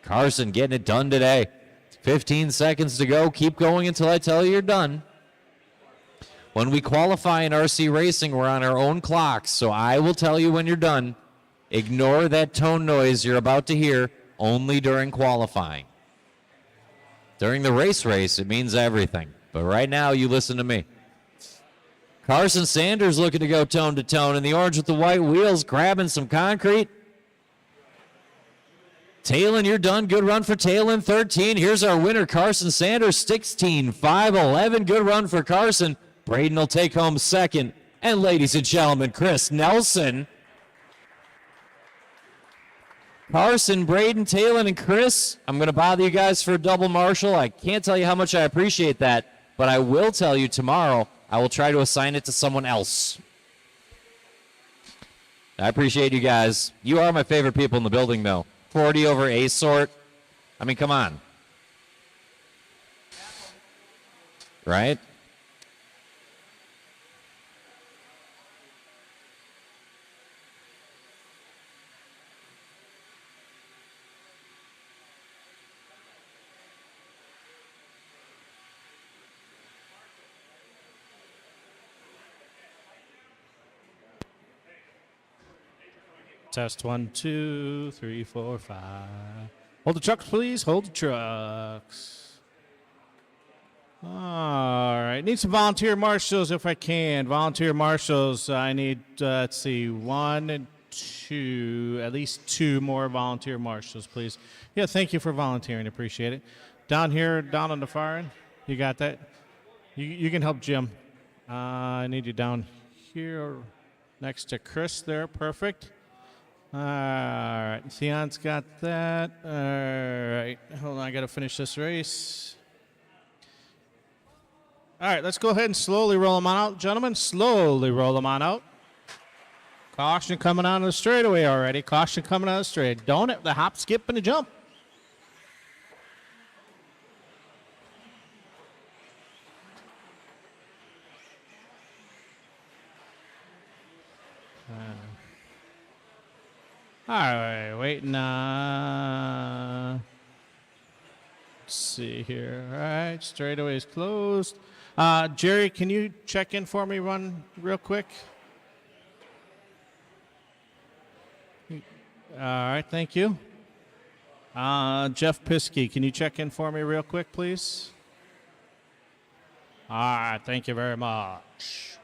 Carson getting it done today. 15 seconds to go. Keep going until I tell you you're done. When we qualify in RC racing, we're on our own clocks, so I will tell you when you're done. Ignore that tone noise you're about to hear only during qualifying. During the race, it means everything. But right now, you listen to me. Carson Sanders looking to go tone to tone in the orange with the white wheels, grabbing some concrete. Talon, you're done. Good run for Talon, 13. Here's our winner, Carson Sanders, 16.511. Good run for Carson. Braden will take home second. And ladies and gentlemen, Chris Nelson. Carson, Braden, Talon, and Chris. I'm going to bother you guys for a double marshal. I can't tell you how much I appreciate that, but I will tell you tomorrow I will try to assign it to someone else. I appreciate you guys. You are my favorite people in the building, though. 40 over A sort. I mean, come on. Right? Test 1, 2, 3, 4, 5. Hold the trucks, please. Hold the trucks. All right. Need some volunteer marshals if I can. Volunteer marshals. I need, let's see, 1 and 2, at least 2 more volunteer marshals, please. Yeah, thank you for volunteering. Appreciate it. Down here, down on the far end. You got that? You can help Jim. I need you down here next to Chris there. Perfect. All right. Theon's got that. All right. Hold on. I got to finish this race. All right. Let's go ahead and slowly roll them on out, gentlemen. Slowly roll them on out. Caution coming out of the straightaway already. Caution coming out of the straight. Don't it? The hop, skip, and the jump. All right, waiting. Let's see here. All right, straightaway is closed. Jerry, can you check in for me, run real quick? All right, thank you. Jeff Piskey, can you check in for me real quick, please? All right, thank you very much.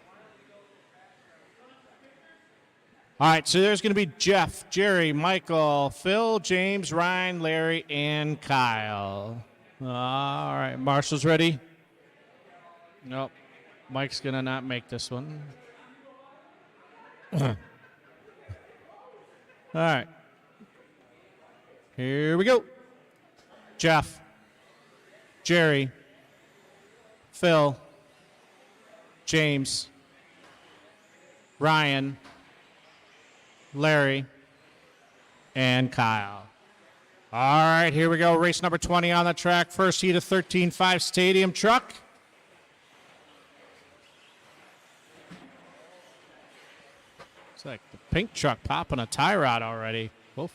All right, so there's going to be Jeff, Jerry, Michael, Phil, James, Ryan, Larry, and Kyle. All right, Marshall's ready? Nope. Mike's going to not make this one. All right. Here we go. Jeff, Jerry, Phil, James, Ryan, Larry, and Kyle. All right, here we go. Race number 20 on the track. First heat of 13.5 Stadium Truck. It's like the pink truck popping a tie rod already. Oof.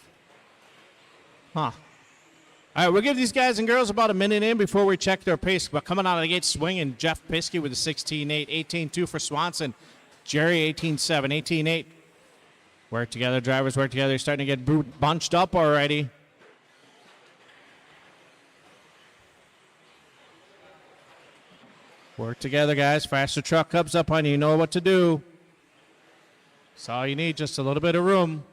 Huh. All right, we'll give these guys and girls about a minute in before we check their pace. But coming out of the gate swinging, Jeff Piskey with a 16.8, 18.2 for Swanson. Jerry 18.7, 18.8. Work together, drivers work together. You're starting to get bunched up already. Work together, guys. Faster truck comes up on you. You know what to do. That's all you need, just a little bit of room.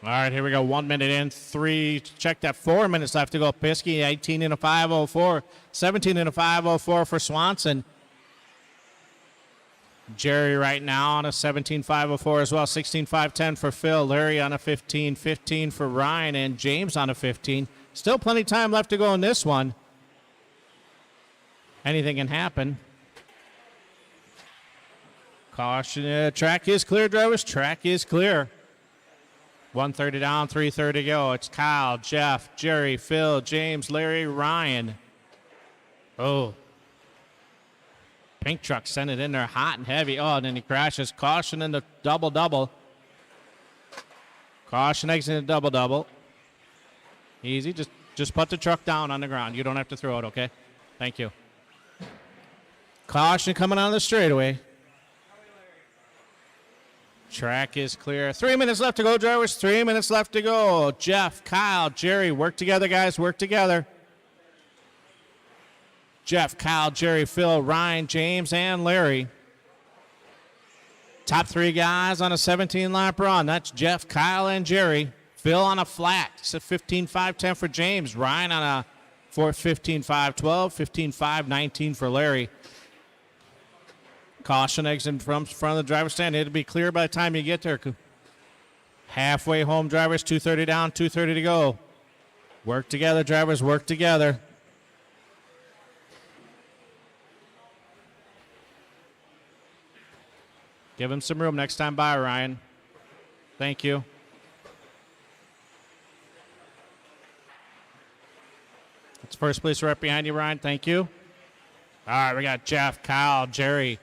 All right, here we go. 1 minute in, three. Check that. 4 minutes left to go. Piskey, 18 in a 5:04. 17 in a 5:04 for Swanson. Jerry right now on a 17.504 as well. 16.510 for Phil. Larry on a 15.15 for Ryan. And James on a 15. Still plenty of time left to go in this one. Anything can happen. Caution. Track is clear, drivers. Track is clear. 1:30 down, 3:30 go. It's Kyle, Jeff, Jerry, Phil, James, Larry, Ryan. Oh. Pink truck sent it in there hot and heavy. Oh, and then he crashes. Caution in the double-double. Caution exiting the double-double. Easy. Just put the truck down on the ground. You don't have to throw it, okay? Thank you. Caution coming on the straightaway. Track is clear. 3 minutes left to go, drivers. 3 minutes left to go. Jeff, Kyle, Jerry, work together, guys. Work together. Jeff, Kyle, Jerry, Phil, Ryan, James, and Larry. Top three guys on a 17-lap run. That's Jeff, Kyle, and Jerry. Phil on a flat. It's a 15.510 for James. Ryan on a 15.512. 15.519 for Larry. Caution exit from front of the driver's stand. It'll be clear by the time you get there. Halfway home, drivers. 2:30 down, 2:30 to go. Work together, drivers. Work together. Give him some room next time by, Ryan. Thank you. It's first place right behind you, Ryan. Thank you. All right, we got Jeff, Kyle, Jerry.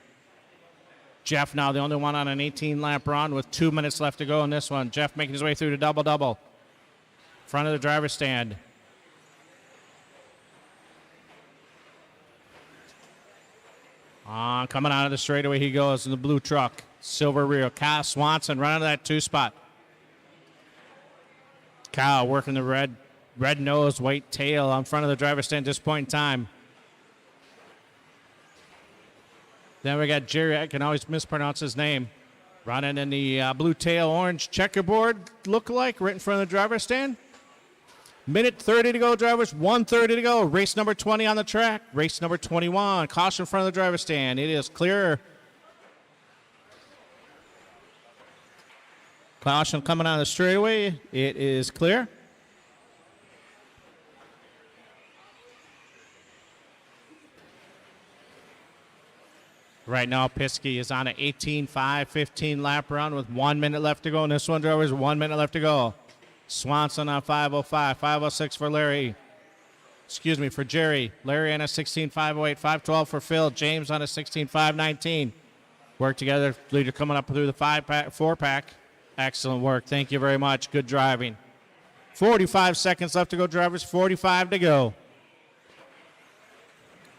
Jeff now the only one on an 18-lap run with 2 minutes left to go in this one. Jeff making his way through the double-double. Front of the driver's stand. Coming out of the straightaway he goes in the blue truck. Silver rear. Kyle Swanson running to that two-spot. Kyle working the red nose, white tail on front of the driver's stand at this point in time. Then we got Jerry. I can always mispronounce his name. Running in the blue tail, orange checkerboard look-alike right in front of the driver's stand. Minute 30 to go, drivers. 1:30 to go. Race number 20 on the track. Race number 21. Caution in front of the driver's stand. It is clear. Caution coming on the straightaway. It is clear. Right now, Piskey is on an 18.5-15 lap run with 1 minute left to go. And this one, drivers, 1 minute left to go. Swanson on 5:05, 5:06 for Larry. Excuse me, for Jerry. Larry on a 16.508, 5:12 for Phil. James on a 16.519. Work together. Leader coming up through the 4-pack. Excellent work. Thank you very much. Good driving. 45 seconds left to go, drivers. 45 to go.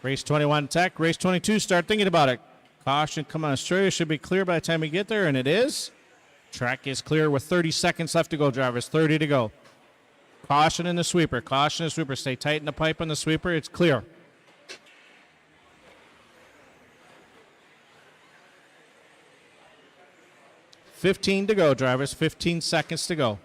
Race 21 Tech. Race 22, start thinking about it. Caution coming on straight. Should be clear by the time we get there, and it is. Track is clear with 30 seconds left to go, drivers. 30 to go. Caution in the sweeper. Caution in the sweeper. Stay tight in the pipe on the sweeper. It's clear. $15 to go, drivers. 15 seconds to go.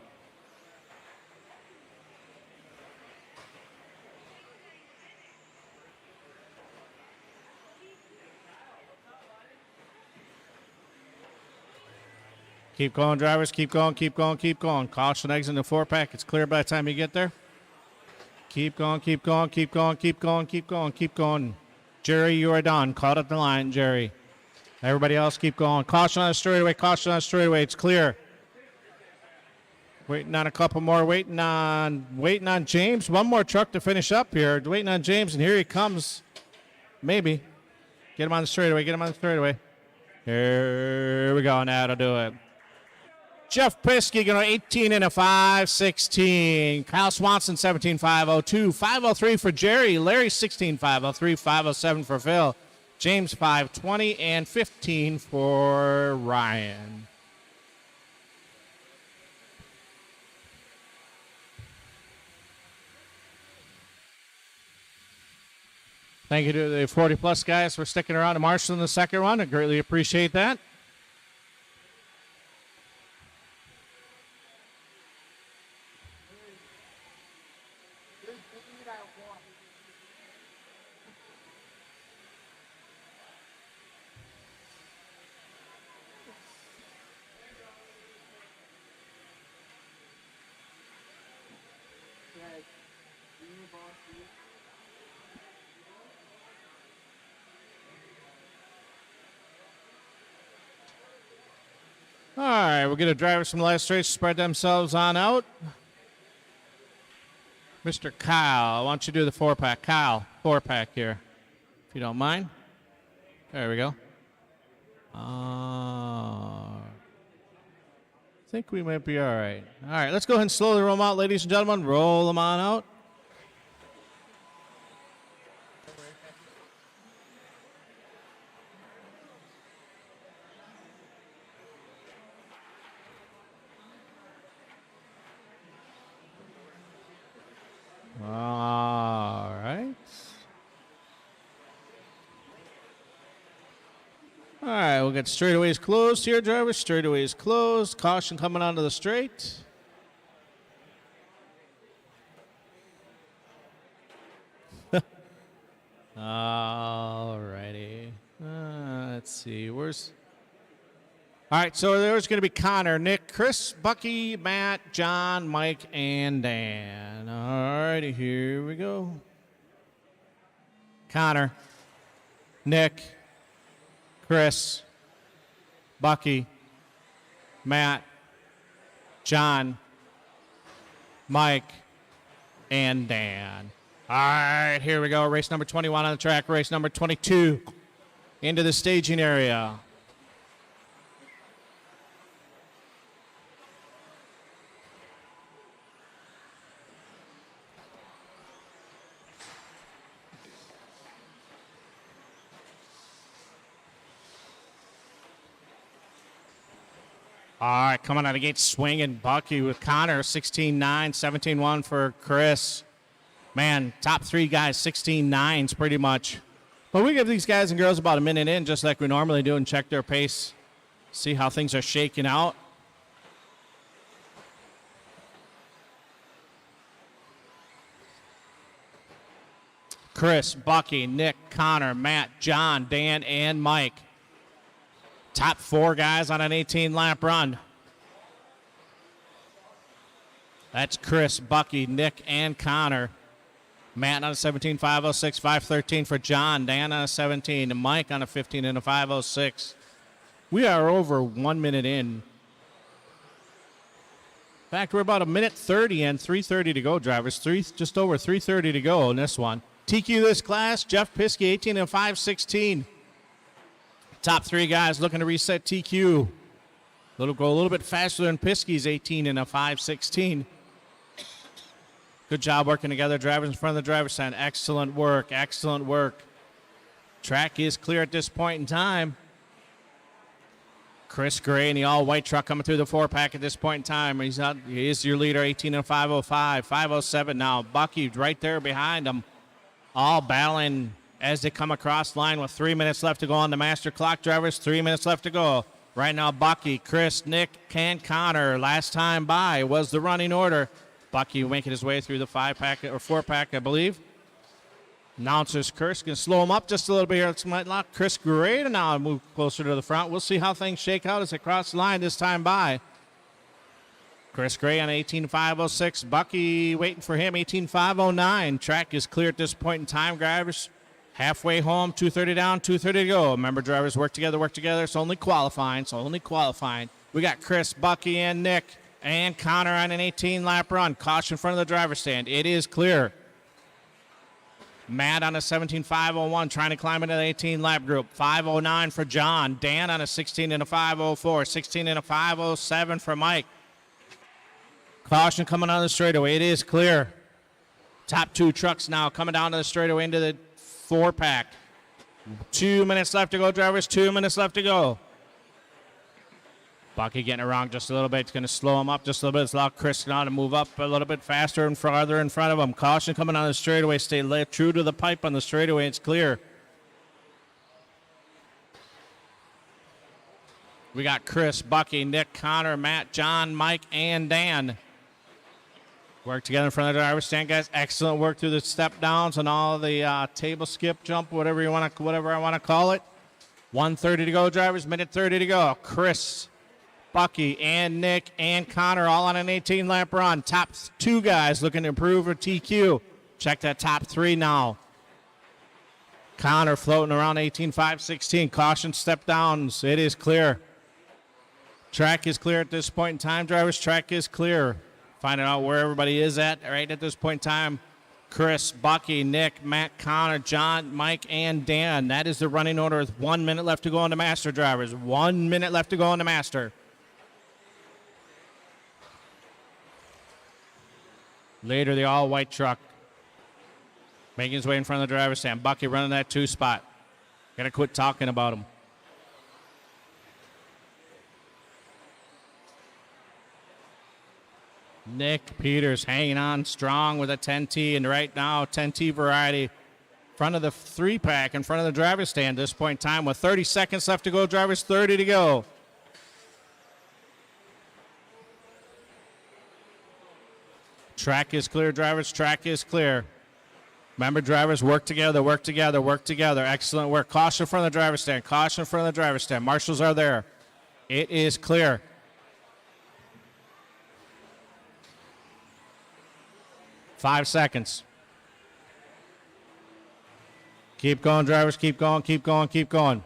Keep going, drivers. Keep going, keep going, keep going. Caution eggs in the 4-pack. It's clear by the time you get there. Keep going, keep going, keep going, keep going, keep going, keep going. Jerry, you are done. Caught at the line, Jerry. Everybody else, keep going. Caution on the straightaway, caution on the straightaway. It's clear. Waiting on a couple more. Waiting on James. One more truck to finish up here. Waiting on James, and here he comes. Maybe. Get him on the straightaway, get him on the straightaway. Here we go, and that'll do it. Jeff Piskey going 18 and a 5:16. Kyle Swanson 17.502. 5:03 for Jerry. Larry 16.503. 5:07 for Phil. James 5:20 and 15 for Ryan. Thank you to the 40-plus guys for sticking around to Marshall in the second run. I greatly appreciate that. All right, we'll get a driver from the last race to spread themselves on out. Mr. Kyle, why don't you do the 4-pack? Kyle, 4-pack here, if you don't mind. There we go. I think we might be all right. All right, let's go ahead and slowly roll them out, ladies and gentlemen. Roll them on out. All right. All right, we'll get straightaways closed here, drivers. Straightaways closed. Caution coming onto the straight. All righty. Let's see. Where's... All right, so there's going to be Connor, Nick, Chris, Bucky, Matt, John, Mike, and Dan. All righty, here we go. Connor, Nick, Chris, Bucky, Matt, John, Mike, and Dan. All right, here we go. Race number 21 on the track. Race number 22 into the staging area. All right, coming out of the gate, swinging Bucky with Connor, 16.9, 17.1 for Chris. Man, top three guys, 16.9s pretty much. But we give these guys and girls about a minute in, just like we normally do, and check their pace, see how things are shaking out. Chris, Bucky, Nick, Connor, Matt, John, Dan, and Mike. Top 4 guys on an 18-lap run. That's Chris, Bucky, Nick, and Connor. Matt on a 17, 506, 513 for John. Dan on a 17, and Mike on a 15 and a 506. We are over 1 minute in. In fact, we're about a minute 30 and 3:30 to go, drivers. Just over 3:30 to go in this one. TQ this class, Jeff Piskey, 18 and 516. Top 3 guys looking to reset TQ. Go a little bit faster than Piskey's 18 and a 516. Good job working together, drivers in front of the driver's stand. Excellent work, excellent work. Track is clear at this point in time. Chris Gray in the all-white truck coming through the 4-pack at this point in time. He is your leader, 18 and 505, 507 now. Bucky right there behind him, all battling as they come across the line with 3 minutes left to go on the master clock, drivers. 3 minutes left to go. Right now, Bucky, Chris, Nick, and Connor. Last time by was the running order. Bucky making his way through the 5-pack or 4-pack, I believe. Announcers Chris can slow him up just a little bit here. It's might lock Chris Gray to now move closer to the front. We'll see how things shake out as they cross the line this time by. Chris Gray on 18.506. Bucky waiting for him, 18.509. Track is clear at this point in time, drivers. Halfway home, 2:30 down, 2:30 to go. Remember, drivers, work together, work together. It's only qualifying, We got Chris, Bucky, and Nick, and Connor on an 18-lap run. Caution in front of the driver's stand. It is clear. Matt on a 17.501, trying to climb into the 18-lap group. 509 for John. Dan on a 16 and a 504. 16 and a 507 for Mike. Caution coming on the straightaway. It is clear. Top 2 trucks now coming down to the straightaway into the 4-pack. 2 minutes left to go, drivers. 2 minutes left to go. Bucky getting it wrong just a little bit. It's going to slow him up just a little bit. It's allowed Chris now to move up a little bit faster and farther in front of him. Caution coming on the straightaway. Stay true to the pipe on the straightaway. It's clear. We got Chris, Bucky, Nick, Connor, Matt, John, Mike, and Dan. Work together in front of the driver's stand, guys. Excellent work through the step downs and all the table skip jump, whatever I want to call it. 1:30 to go, drivers. Minute 30 to go. Chris, Bucky, and Nick, and Connor all on an 18-lap run. Top 2 guys looking to improve for TQ. Check that top 3 now. Connor floating around 18.516. Caution step downs. It is clear. Track is clear at this point in time, drivers. Track is clear. Finding out where everybody is at right at this point in time. Chris, Bucky, Nick, Matt, Connor, John, Mike, and Dan. That is the running order with 1 minute left to go on the master, drivers. 1 minute left to go on the master. Later, the all-white truck making his way in front of the driver's stand. Bucky running that 2 spot. Got to quit talking about him. Nick Peters hanging on strong with a 10T, and right now 10T variety. Front of the 3-pack in front of the driver's stand at this point in time with 30 seconds left to go, drivers. 30 to go. Track is clear, drivers. Track is clear. Remember, drivers, work together, work together, work together. Excellent work. Caution in front of the driver's stand. Caution in front of the driver's stand. Marshals are there. It is clear. Five seconds. Keep going, drivers. Keep going, keep going, keep going.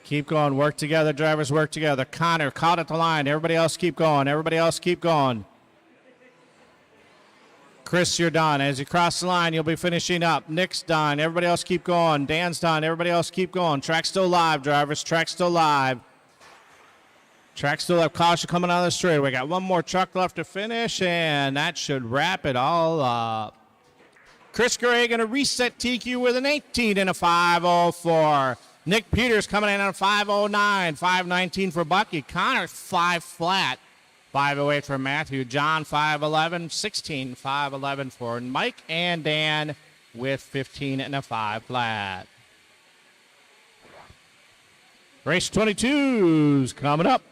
Keep going. Work together, drivers. Work together. Connor caught at the line. Everybody else keep going. Everybody else keep going. Chris, you're done. As you cross the line, you'll be finishing up. Nick's done. Everybody else keep going. Dan's done. Everybody else keep going. Track's still live, drivers. Track's still live. Track still have caution coming out of the straightaway. Got one more truck left to finish, and that should wrap it all up. Chris Gray going to reset TQ with an 18 and a 504. Nick Peters coming in on a 509, 519 for Bucky. Connor 5 flat, 508 for Matthew. John 511, 16, 511 for Mike, and Dan with 15 and a 5 flat. Race 22's coming up.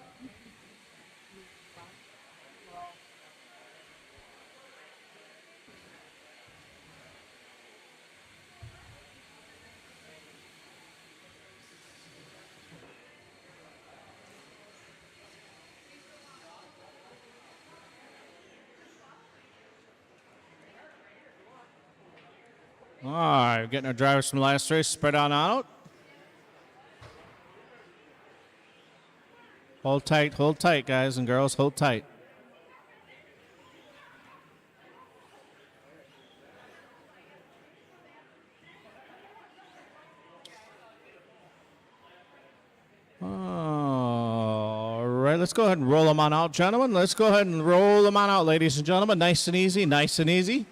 All right, getting our drivers from the last race spread on out. Hold tight, guys and girls, hold tight. All right, let's go ahead and roll them on out, gentlemen. Let's go ahead and roll them on out, ladies and gentlemen. Nice and easy, nice and easy.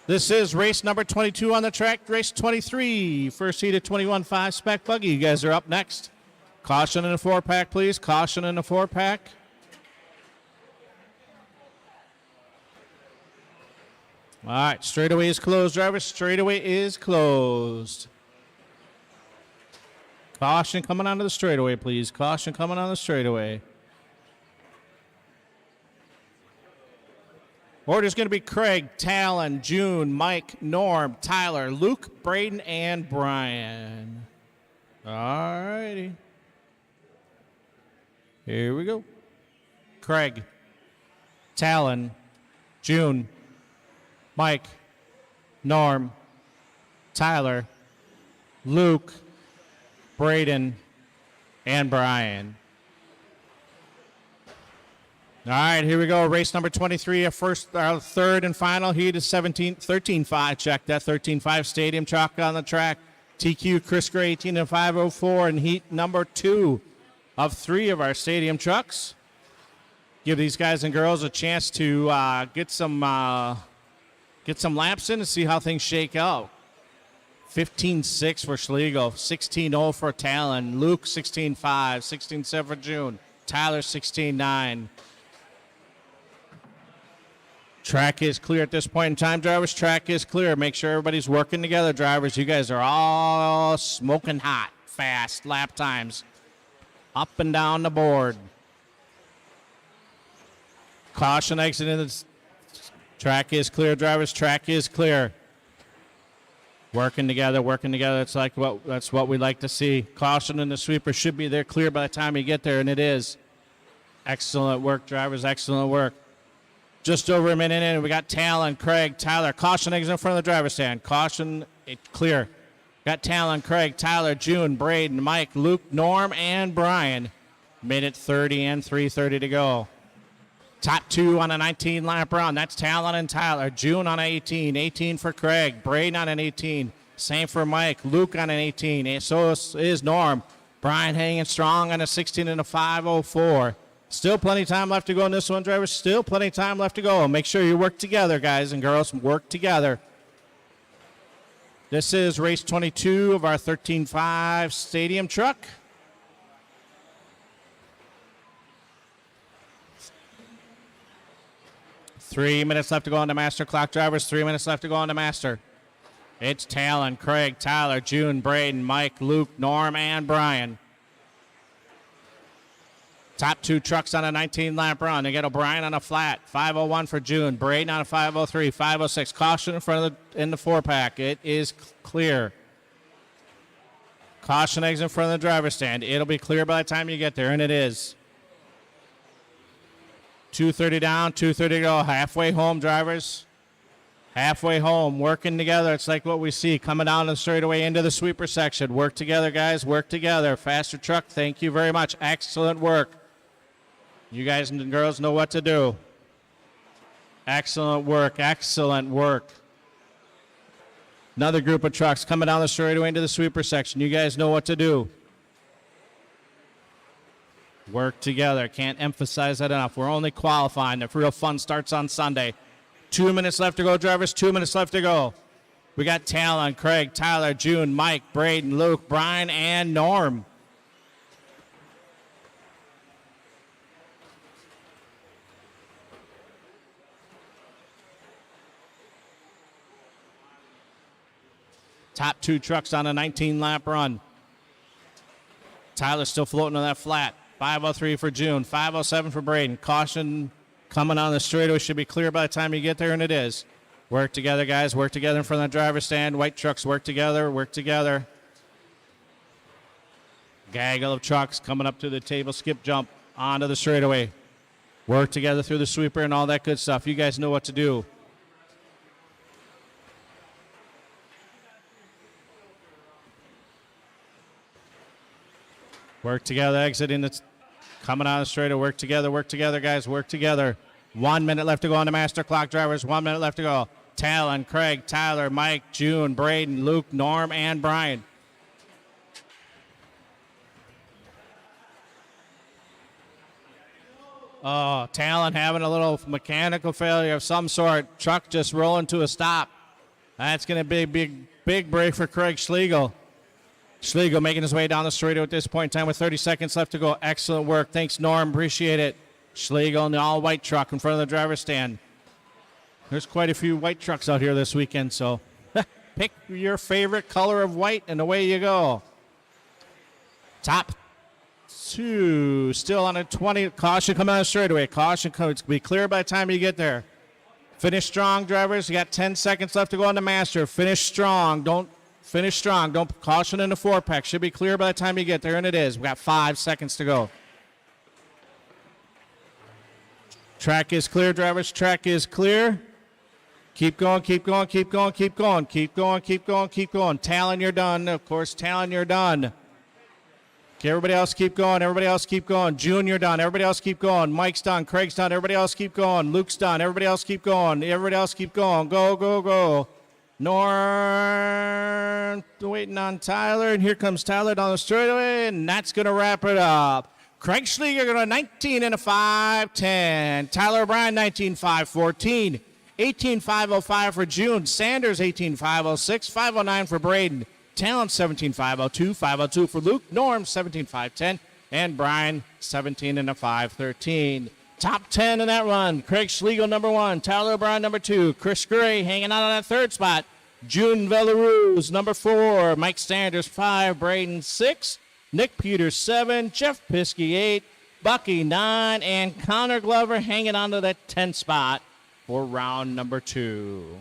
This is race number 22 on the track, race 23. First heat at 21.5 Spec Buggy. You guys are up next. Caution in the 4-pack, please. Caution in the 4-pack. All right, straightaway is closed, drivers. Straightaway is closed. Caution coming onto the straightaway, please. Caution coming on the straightaway. Order's going to be Craig, Talon, June, Mike, Norm, Tyler, Luke, Braden, and Brian. All righty. Here we go. Craig, Talon, June, Mike, Norm, Tyler, Luke, Braden, and Brian. All right, here we go. Race number 23, our third and final heat is 13.5. Check that 13.5 stadium chalk on the track. TQ Chris Gray 18 and 504 in heat number 2 of 3 of our stadium trucks. Give these guys and girls a chance to get some laps in and see how things shake out. 15.6 for Schlegel, 16.0 for Talon, Luke 16.5, 16.7 for June, Tyler 16.9. Track is clear at this point in time, drivers. Track is clear. Make sure everybody's working together, drivers. You guys are all smoking hot, fast lap times. Up and down the board. Caution exiting the track is clear, drivers. Track is clear. Working together, working together. That's what we like to see. Caution in the sweeper should be there clear by the time you get there, and it is. Excellent work, drivers. Excellent work. Just over a minute in, we got Talon, Craig, Tyler. Caution exit in front of the driver's stand. Caution, clear. Got Talon, Craig, Tyler, June, Braden, Mike, Luke, Norm, and Brian. Minute 30 and 3:30 to go. Top 2 on a 19-lap round. That's Talon and Tyler. June on an 18. 18 for Craig. Braden on an 18. Same for Mike. Luke on an 18. And so is Norm. Brian hanging strong on a 16 and a 5:04. Still plenty of time left to go in this one, drivers. Still plenty of time left to go. Make sure you work together, guys and girls. Work together. This is race 22 of our 13.5 stadium truck. Three minutes left to go on the master clock, drivers. 3 minutes left to go on the master. It's Talon, Craig, Tyler, June, Braden, Mike, Luke, Norm, and Brian. Top 2 trucks on a 19-lap run. They get O'Brien on a flat. 5:01 for June. Braden on a 5:03. 5:06. Caution in the 4-pack. It is clear. Caution exit in front of the driver's stand. It'll be clear by the time you get there, and it is. 2:30 down, 2:30 to go. Halfway home, drivers. Halfway home. Working together. It's like what we see coming down the straightaway into the sweeper section. Work together, guys. Work together. Faster truck. Thank you very much. Excellent work. You guys and girls know what to do. Excellent work. Excellent work. Another group of trucks coming down the straightaway into the sweeper section. You guys know what to do. Work together. Can't emphasize that enough. We're only qualifying. The real fun starts on Sunday. 2 minutes left to go, drivers. 2 minutes left to go. We got Talon, Craig, Tyler, June, Mike, Braden, Luke, Brian, and Norm. Top 2 trucks on a 19-lap run. Tyler's still floating on that flat. 5:03 for June. 5:07 for Braden. Caution coming on the straightaway should be clear by the time you get there, and it is. Work together, guys. Work together in front of the driver's stand. White trucks work together. Work together. Gaggle of trucks coming up to the table, skip, jump onto the straightaway. Work together through the sweeper and all that good stuff. You guys know what to do. Work together, exiting the, coming out of the straightaway. Work together, guys, work together. 1 minute left to go on the master clock, drivers. 1 minute left to go. Talon, Craig, Tyler, Mike, June, Braden, Luke, Norm, and Brian. Oh, Talon having a little mechanical failure of some sort. Truck just rolling to a stop. That's going to be a big break for Craig Schlegel. Schlegel making his way down the straightaway at this point in time with 30 seconds left to go. Excellent work. Thanks, Norm. Appreciate it. Schlegel in the all-white truck in front of the driver's stand. There's quite a few white trucks out here this weekend, so pick your favorite color of white and away you go. Top two, still on a 20. Caution coming on the straightaway. Caution comes. Be clear by the time you get there. Finish strong, drivers. You got 10 seconds left to go on the master. Finish strong. Don't caution in the 4-pack. Should be clear by the time you get there, and it is. We got 5 seconds to go. Track is clear, drivers. Track is clear. Keep going, keep going, keep going, keep going, keep going, keep going, keep going. Talon, you're done. Of course, Talon, you're done. Okay, everybody else keep going. Everybody else keep going. June, you're done. Everybody else keep going. Mike's done. Craig's done. Everybody else keep going. Luke's done. Everybody else keep going. Everybody else keep going. Go, go, go. Norm waiting on Tyler, and here comes Tyler down the straightaway, and that's going to wrap it up. Craig Schlegel going to 19 and a 5:10. Tyler O'Brien 19.5.14. 18.505 for June. Sanders 18.506. 509 for Braden. Talent 17.502. 502 for Luke. Norm 17.510. And Brian 17 and a 5:13. Top 10 in that run. Craig Schlegel, number 1. Tyler O'Brien, number 2. Chris Gray hanging out on that 3rd spot. June Velaruz, number 4. Mike Sanders, 5. Braden, 6. Nick Peters, 7. Jeff Piskey, 8. Bucky, 9. And Connor Glover hanging on to that 10th spot for round number 2.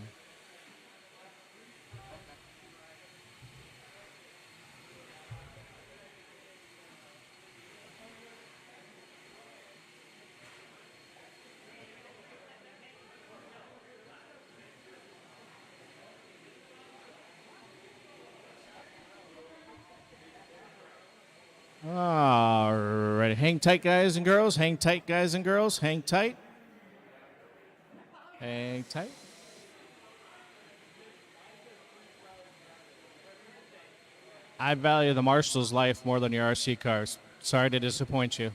All right, hang tight, guys and girls. Hang tight, guys and girls. Hang tight. Hang tight. I value the Marshall's life more than your RC cars. Sorry to disappoint you.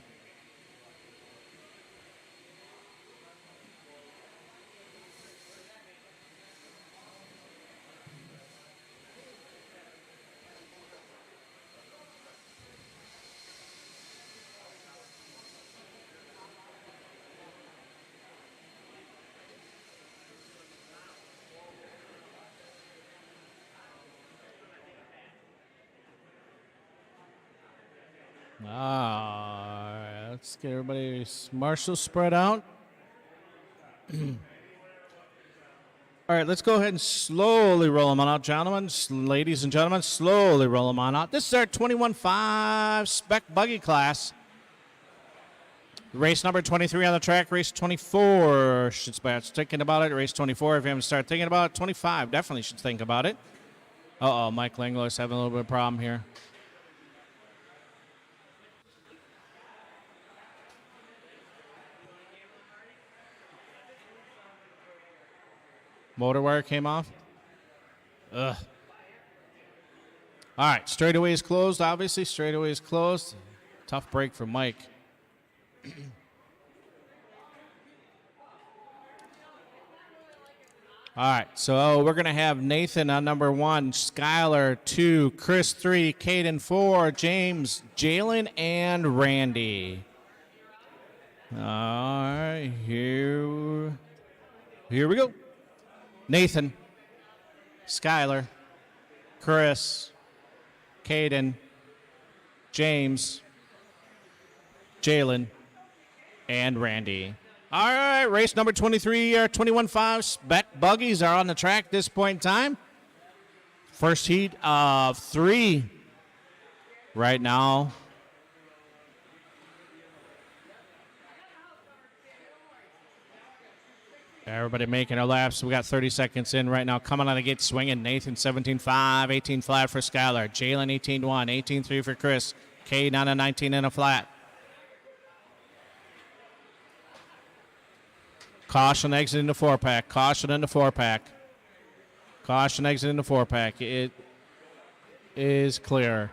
All right, let's get everybody's Marshall spread out. All right, let's go ahead and slowly roll them on out, gentlemen. Ladies and gentlemen, slowly roll them on out. This is our 21.5 Spec Buggy class. Race number 23 on the track. Race 24 should start thinking about it. Race 24, if you haven't started thinking about it. 25 definitely should think about it. Uh-oh, Mike Langlois having a little bit of a problem here. Motor wire came off. Ugh. All right, straightaway is closed, obviously. Straightaway is closed. Tough break for Mike. All right, so we're going to have Nathan on number 1, Skylar 2, Chris 3, Caden 4, James, Jalen, and Randy. All right, here we go. Nathan, Skylar, Chris, Caden, James, Jalen, and Randy. All right, race number 23, our 21.5 Spec Buggies are on the track at this point in time. First heat of 3 right now. Everybody making their laps. We got 30 seconds in right now. Coming on the gate swinging. Nathan 17.5, 18 flat for Skylar. Jalen 18.1, 18.3 for Chris. Cade on a 19 and a flat. Caution exiting the 4-pack. Caution in the 4-pack. Caution exiting the 4-pack. It is clear.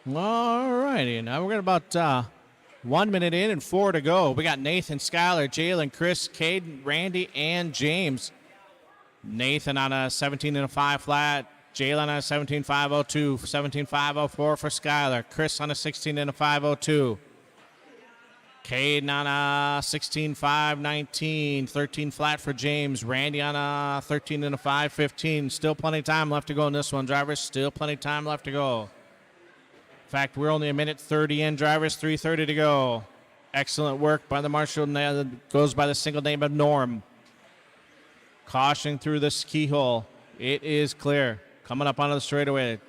All righty. Now we're going to about 1 minute in and 4 to go. We got Nathan, Skylar, Jalen, Chris, Caden, Randy, and James. Nathan on a 17 and a 5 flat. Jalen on a 17.502, 17.504 for Skylar. Chris on a 16 and a 502. Caden on a 16.519, 13 flat for James. Randy on a 13 and a 515. Still plenty of time left to go in this one, drivers. Still plenty of time left to go. In fact, we're only a minute 30 in, drivers. 3:30 to go. Excellent work by the marshal. Goes by the single name of Norm. Caution through this keyhole. It is clear. Coming up onto the straightaway.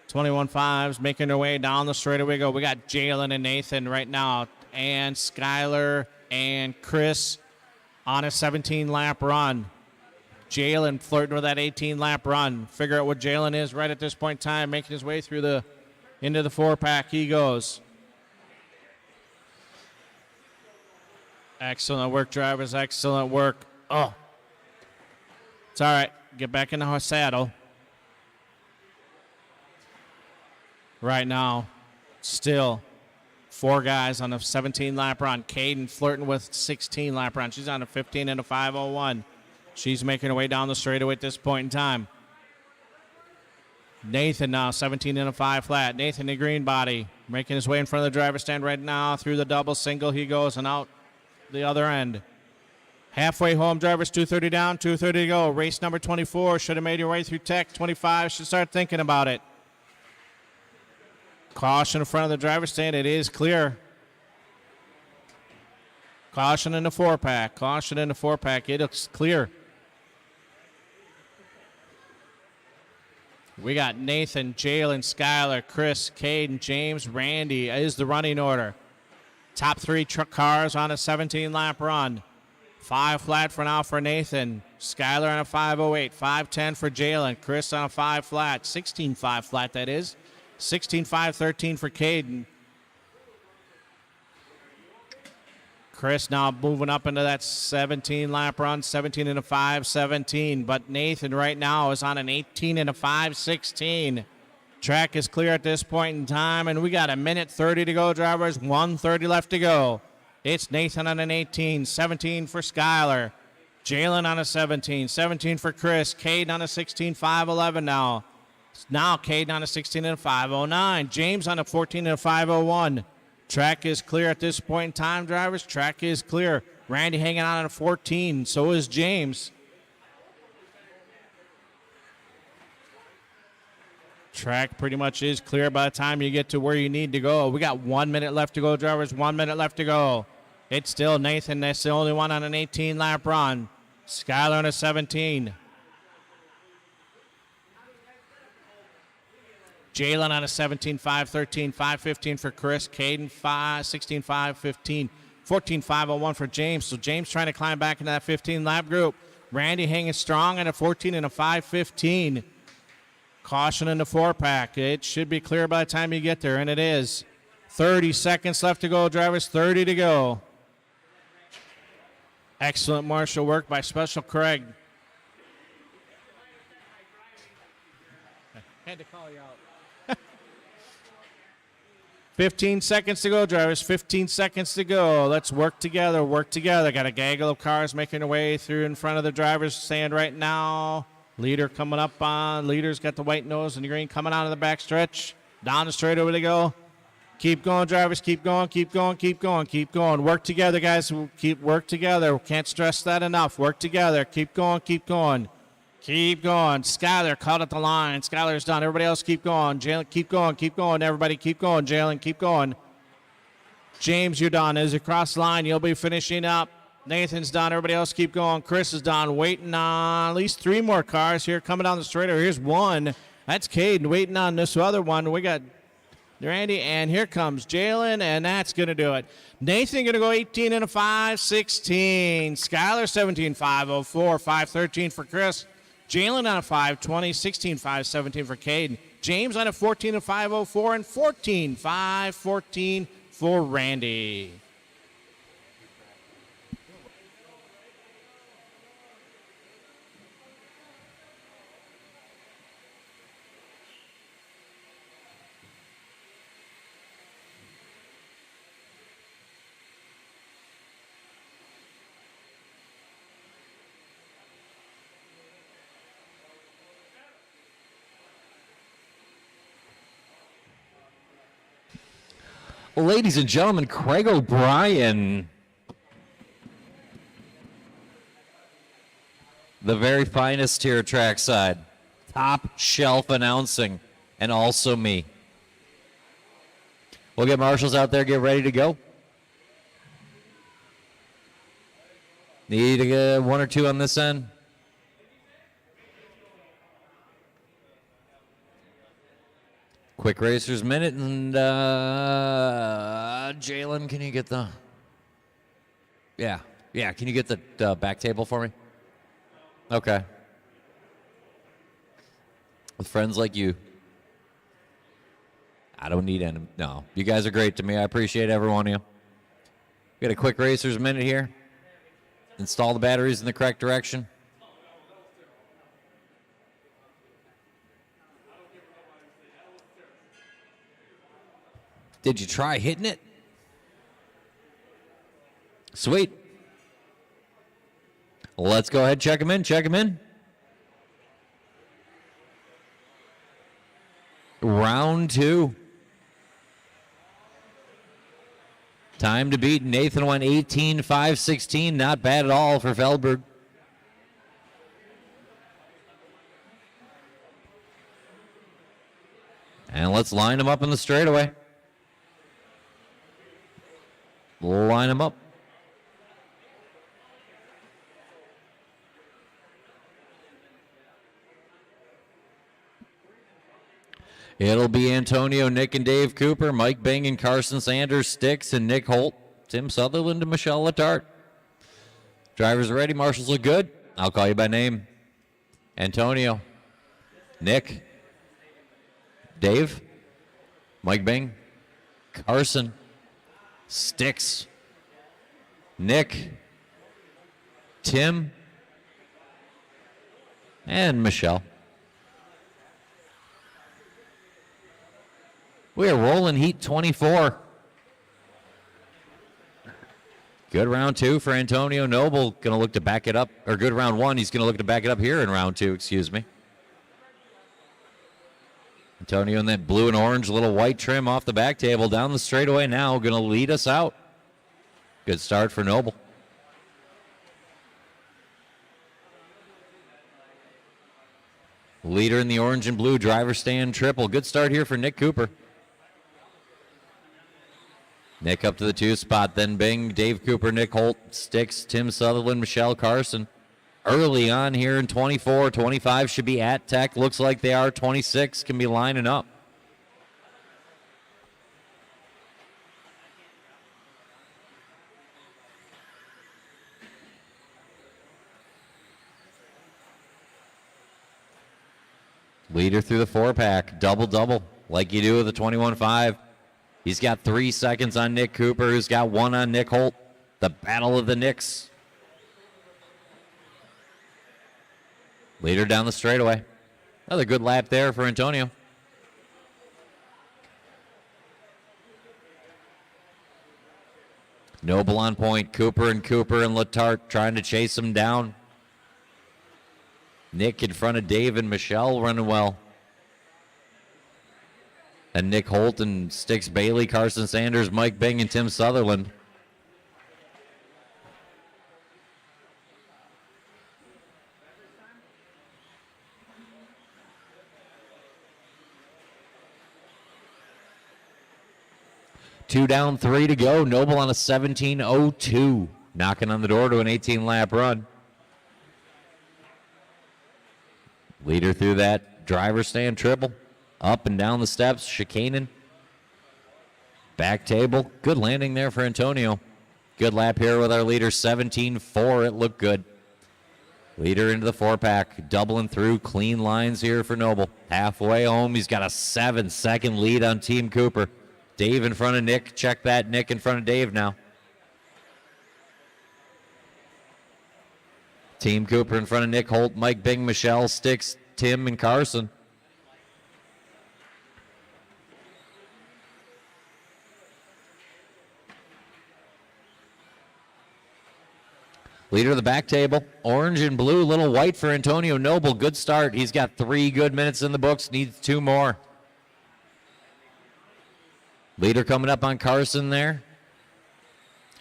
21.5s making their way down the straightaway. Go. We got Jalen and Nathan right now, and Skylar and Chris on a 17-lap run. Jalen flirting with that 18-lap run. Figure out what Jalen is right at this point in time, making his way through into the 4-pack. He goes. Excellent work, drivers. Excellent work. Oh, it's all right. Get back in the saddle. Right now, still 4 guys on a 17-lap run. Caden flirting with 16-lap run. She's on a 15 and a 501. She's making her way down the straightaway at this point in time. Nathan now 17 and a 5 flat. Nathan the green body making his way in front of the driver's stand right now. Through the double single he goes and out the other end. Halfway home, drivers, 2:30 down, 2:30 to go. Race number 24 should have made your way through tech. 25 should start thinking about it. Caution in front of the driver's stand. It is clear. Caution in the 4-pack. Caution in the 4-pack. It looks clear. We got Nathan, Jalen, Skylar, Chris, Caden, James, Randy is the running order. Top 3 truck cars on a 17-lap run. 5 flat for now for Nathan. Skylar on a 508. 510 for Jalen. Chris on a 5 flat. 16.5 flat, that is. 16.513 for Caden. Chris now moving up into that 17-lap run. 17 and a 517. But Nathan right now is on an 18 and a 516. Track is clear at this point in time, and we got a minute 30 to go, drivers. 1:30 left to go. It's Nathan on an 18, 17 for Skylar. Jalen on a 17, 17 for Chris. Caden on a 16, 511 now. Now Caden on a 16 and a 509. James on a 14 and a 501. Track is clear at this point in time, drivers. Track is clear. Randy hanging on a 14. So is James. Track pretty much is clear by the time you get to where you need to go. We got 1 minute left to go, drivers. 1 minute left to go. It's still Nathan. That's the only one on an 18-lap run. Skylar on a 17. Jalen on a 17, 513, 515 for Chris. Caden 16, 515, 14, 501 for James. So James trying to climb back into that 15-lap group. Randy hanging strong at a 14 and a 515. Caution in the 4-pack. It should be clear by the time you get there, and it is. 30 seconds left to go, drivers. 30 to go. Excellent marshal work by Special Craig. Had to call you out. 15 seconds to go, drivers. 15 seconds to go. Let's work together. Work together. Got a gaggle of cars making their way through in front of the driver's stand right now. Leader coming up on. Leader's got the white nose and the green coming out of the back stretch. Down the straightaway to go. Keep going, drivers. Keep going, keep going, keep going, keep going. Work together, guys. Keep work together. Can't stress that enough. Work together. Keep going, keep going. Keep going. Skylar caught at the line. Skylar's done. Everybody else keep going. Jalen, keep going, keep going. Everybody keep going. Jalen, keep going. James, you're done. As you cross the line, you'll be finishing up. Nathan's done. Everybody else keep going. Chris is done. Waiting on at least 3 more cars here coming down the straightaway. Here's one. That's Caden waiting on this other one. We got Randy, and here comes Jalen, and that's going to do it. Nathan going to go 18 and a 5.16. Skylar 17.504, 5.13 for Chris. Jalen on a 5.20, 16.517 for Caden. James on a 14 and 5.04 and 14.514 for Randy. Ladies and gentlemen, Craig O'Brien, the very finest here at Trackside, top shelf announcing, and also me. We'll get marshals out there, get ready to go. Need one or two on this end. Quick Racers minute, and Jalen, can you get the... Yeah, can you get the back table for me? Okay. With friends like you, I don't need any... No, you guys are great to me. I appreciate every one of you. We got a Quick Racers minute here. Install the batteries in the correct direction. Did you try hitting it? Sweet. Let's go ahead, check them in, Round 2. Time to beat. Nathan went 18.516. Not bad at all for Feldberg. And let's line them up in the straightaway. Line them up. It'll be Antonio, Nick, and Dave Cooper, Mike Bing and Carson Sanders, Sticks, and Nick Holt, Tim Sutherland, and Michelle Letarte. Drivers are ready. Marshals look good. I'll call you by name. Antonio, Nick, Dave, Mike Bing, Carson, Sticks, Nick, Tim, and Michelle. We are rolling Heat 24. Good round 2 for Antonio Noble. Going to look to back it up. Or good round 1. He's going to look to back it up here in round 2, excuse me. Antonio in that blue and orange little white trim off the back table. Down the straightaway now. Going to lead us out. Good start for Noble. Leader in the orange and blue. Driver stand triple. Good start here for Nick Cooper. Nick up to the 2 spot, then Bing, Dave Cooper, Nick Holt, Sticks, Tim Sutherland, Michelle Carson. Early on here in 24, 25 should be at Tech. Looks like they are. 26 can be lining up. Leader through the 4-pack, double-double, like you do with the 21.5. He's got 3 seconds on Nick Cooper, who's got 1 on Nick Holt. The battle of the Knicks. Leader down the straightaway. Another good lap there for Antonio. Noble on point. Cooper and Letarte trying to chase him down. Nick in front of Dave and Michelle running well. And Nick Holt and Sticks Bailey, Carson Sanders, Mike Bing, and Tim Sutherland. Two down, 3 to go. Noble on a 17.02. Knocking on the door to an 18-lap run. Leader through that driver stand triple. Up and down the steps, chicaning. Back table. Good landing there for Antonio. Good lap here with our leader, 17-4. It looked good. Leader into the 4-pack. Doubling through. Clean lines here for Noble. Halfway home. He's got a 7-second lead on Team Cooper. Dave in front of Nick. Check that. Nick in front of Dave now. Team Cooper in front of Nick Holt, Mike Bing, Michelle, Sticks, Tim, and Carson. Leader of the back table, orange and blue, little white for Antonio Noble. Good start. He's got 3 good minutes in the books, needs 2 more. Leader coming up on Carson there.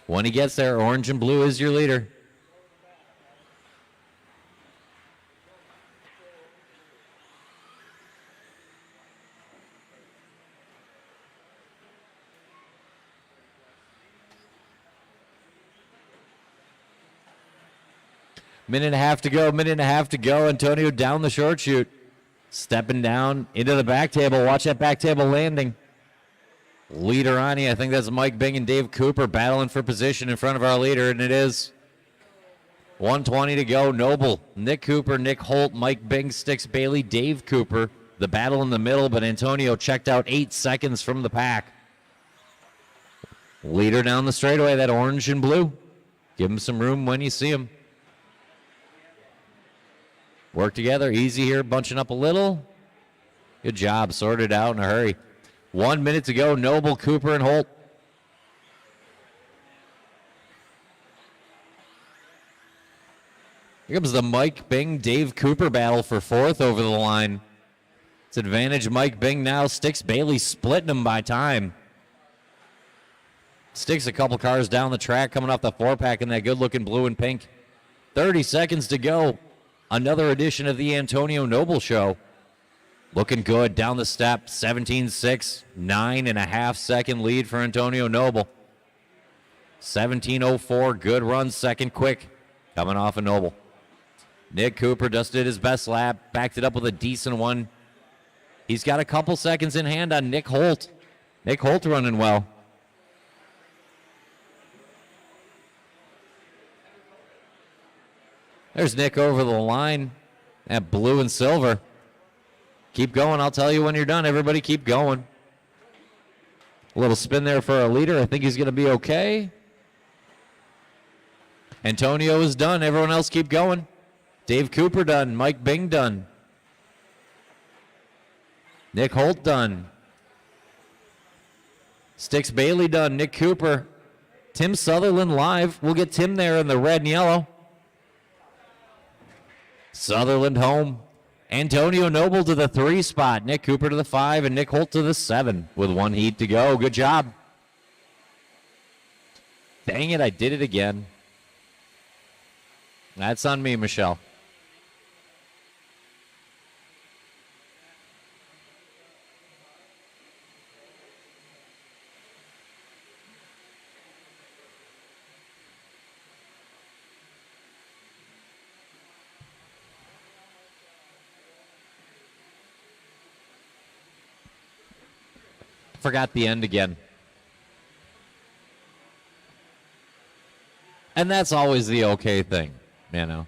When he gets there, orange and blue is your leader. Minute and a half to go. Antonio down the short chute. Stepping down into the back table. Watch that back table landing. Leader on you. I think that's Mike Bing and Dave Cooper battling for position in front of our leader, and it is. 1:20 to go. Noble, Nick Cooper, Nick Holt, Mike Bing, Sticks Bailey, Dave Cooper. The battle in the middle, but Antonio checked out 8 seconds from the pack. Leader down the straightaway, that orange and blue. Give him some room when you see him. Work together, easy here, bunching up a little. Good job, sorted out in a hurry. 1 minute to go, Noble, Cooper, and Holt. Here comes the Mike Bing, Dave Cooper battle for 4th over the line. It's advantage Mike Bing now. Sticks Bailey splitting him by time. Sticks a couple cars down the track coming off the 4-pack in that good-looking blue and pink. 30 seconds to go. Another edition of the Antonio Noble Show. Looking good down the step. 17-6. 9.5 second lead for Antonio Noble. 17:04. Good run. Second quick. Coming off of Noble. Nick Cooper just did his best lap. Backed it up with a decent one. He's got a couple seconds in hand on Nick Holt. Nick Holt running well. There's Nick over the line. That blue and silver. Keep going. I'll tell you when you're done. Everybody keep going. A little spin there for our leader. I think he's going to be okay. Antonio is done. Everyone else keep going. Dave Cooper done. Mike Bing done. Nick Holt done. Sticks Bailey done. Nick Cooper. Tim Sutherland live. We'll get Tim there in the red and yellow. Sutherland home. Antonio Noble to the 3 spot. Nick Cooper to the 5 and Nick Holt to the 7 with 1 heat to go. Good job. Dang it, I did it again. That's on me, Michelle. Forgot the end again. And that's always the okay thing, you know.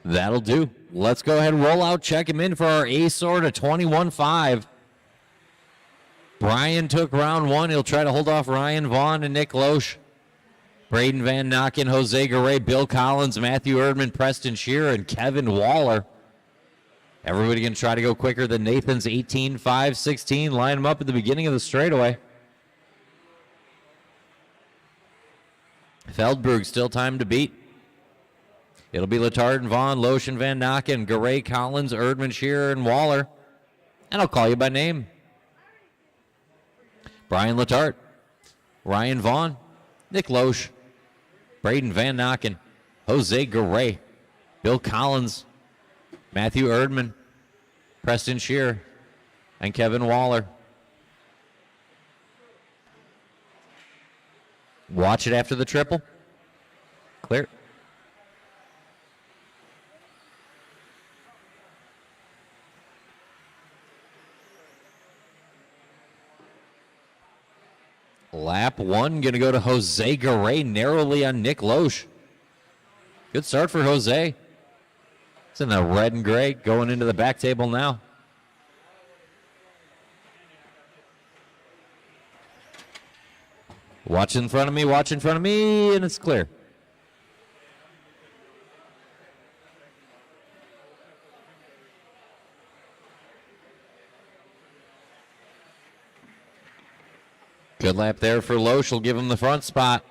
That'll do. Let's go ahead and roll out, check him in for our A-Sort of 21-5. Brian took round 1. He'll try to hold off Ryan Vaughn and Nick Loesch. Braden Van Nocken, Jose Garay, Bill Collins, Matthew Erdman, Preston Shearer, and Kevin Waller. Everybody going to try to go quicker than Nathan's 18.5.16. Line them up at the beginning of the straightaway. Feldberg still time to beat. It'll be Letard and Vaughn, Loesch and Van Nocken, Garay, Collins, Erdman, Shearer, and Waller. And I'll call you by name. Brian Letard, Ryan Vaughn, Nick Loesch, Braden Van Nocken, Jose Garay, Bill Collins, Matthew Erdman, Preston Shearer, and Kevin Waller. Watch it after the triple. Clear. Lap 1 going to go to Jose Garay, narrowly on Nick Loesch. Good start for Jose. It's in the red and gray, going into the back table now. Watch in front of me, and it's clear. Good lap there for Loesch. Will give him the front spot.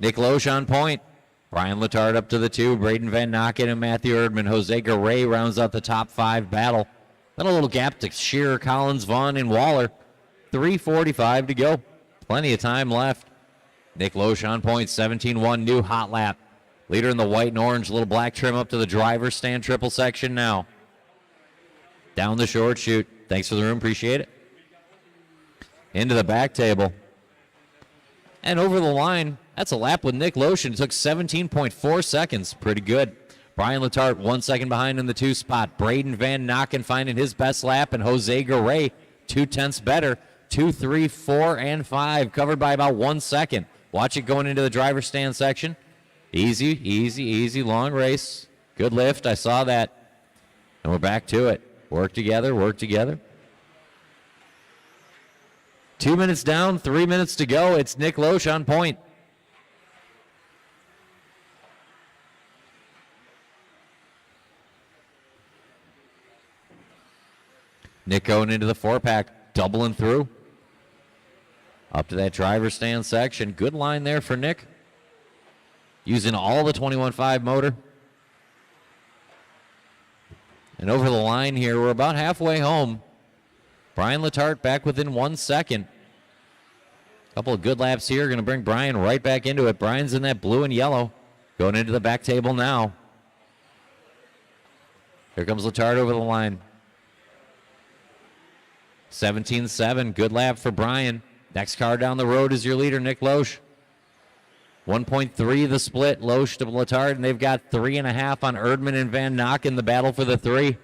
Nick Loesch on point. Brian Letard up to the 2. Braden Van Nocken and Matthew Erdman. Jose Garay rounds out the top 5 battle. Then a little gap to Shearer, Collins, Vaughn, and Waller. 3:45 to go. Plenty of time left. Nick Loesch on point. 17-1 new hot lap. Leader in the white and orange. Little black trim up to the driver's stand triple section now. Down the short chute. Thanks for the room. Appreciate it. Into the back table. And over the line, that's a lap with Nick Loesch. It took 17.4 seconds. Pretty good. Brian Letard 1 second behind in the 2 spot. Braden Van Nocken finding his best lap, and Jose Garay 0.2 better. 2, 3, 4, and 5, covered by about 1 second. Watch it going into the driver's stand section. Easy, easy, easy, long race. Good lift, I saw that. And we're back to it. Work together, work together. 2 minutes down, 3 minutes to go. It's Nick Loesch on point. Nick going into the 4-pack, doubling through. Up to that driver's stand section. Good line there for Nick. Using all the 21.5 motor. And over the line here, we're about halfway home. Brian Letard back within 1 second. Couple of good laps here. Going to bring Brian right back into it. Brian's in that blue and yellow. Going into the back table now. Here comes Letard over the line. 17-7. Good lap for Brian. Next car down the road is your leader, Nick Loesch. 1.3 the split, Loesch to Letard, and they've got 3.5 on Erdman and Van Nocken, the battle for the 3.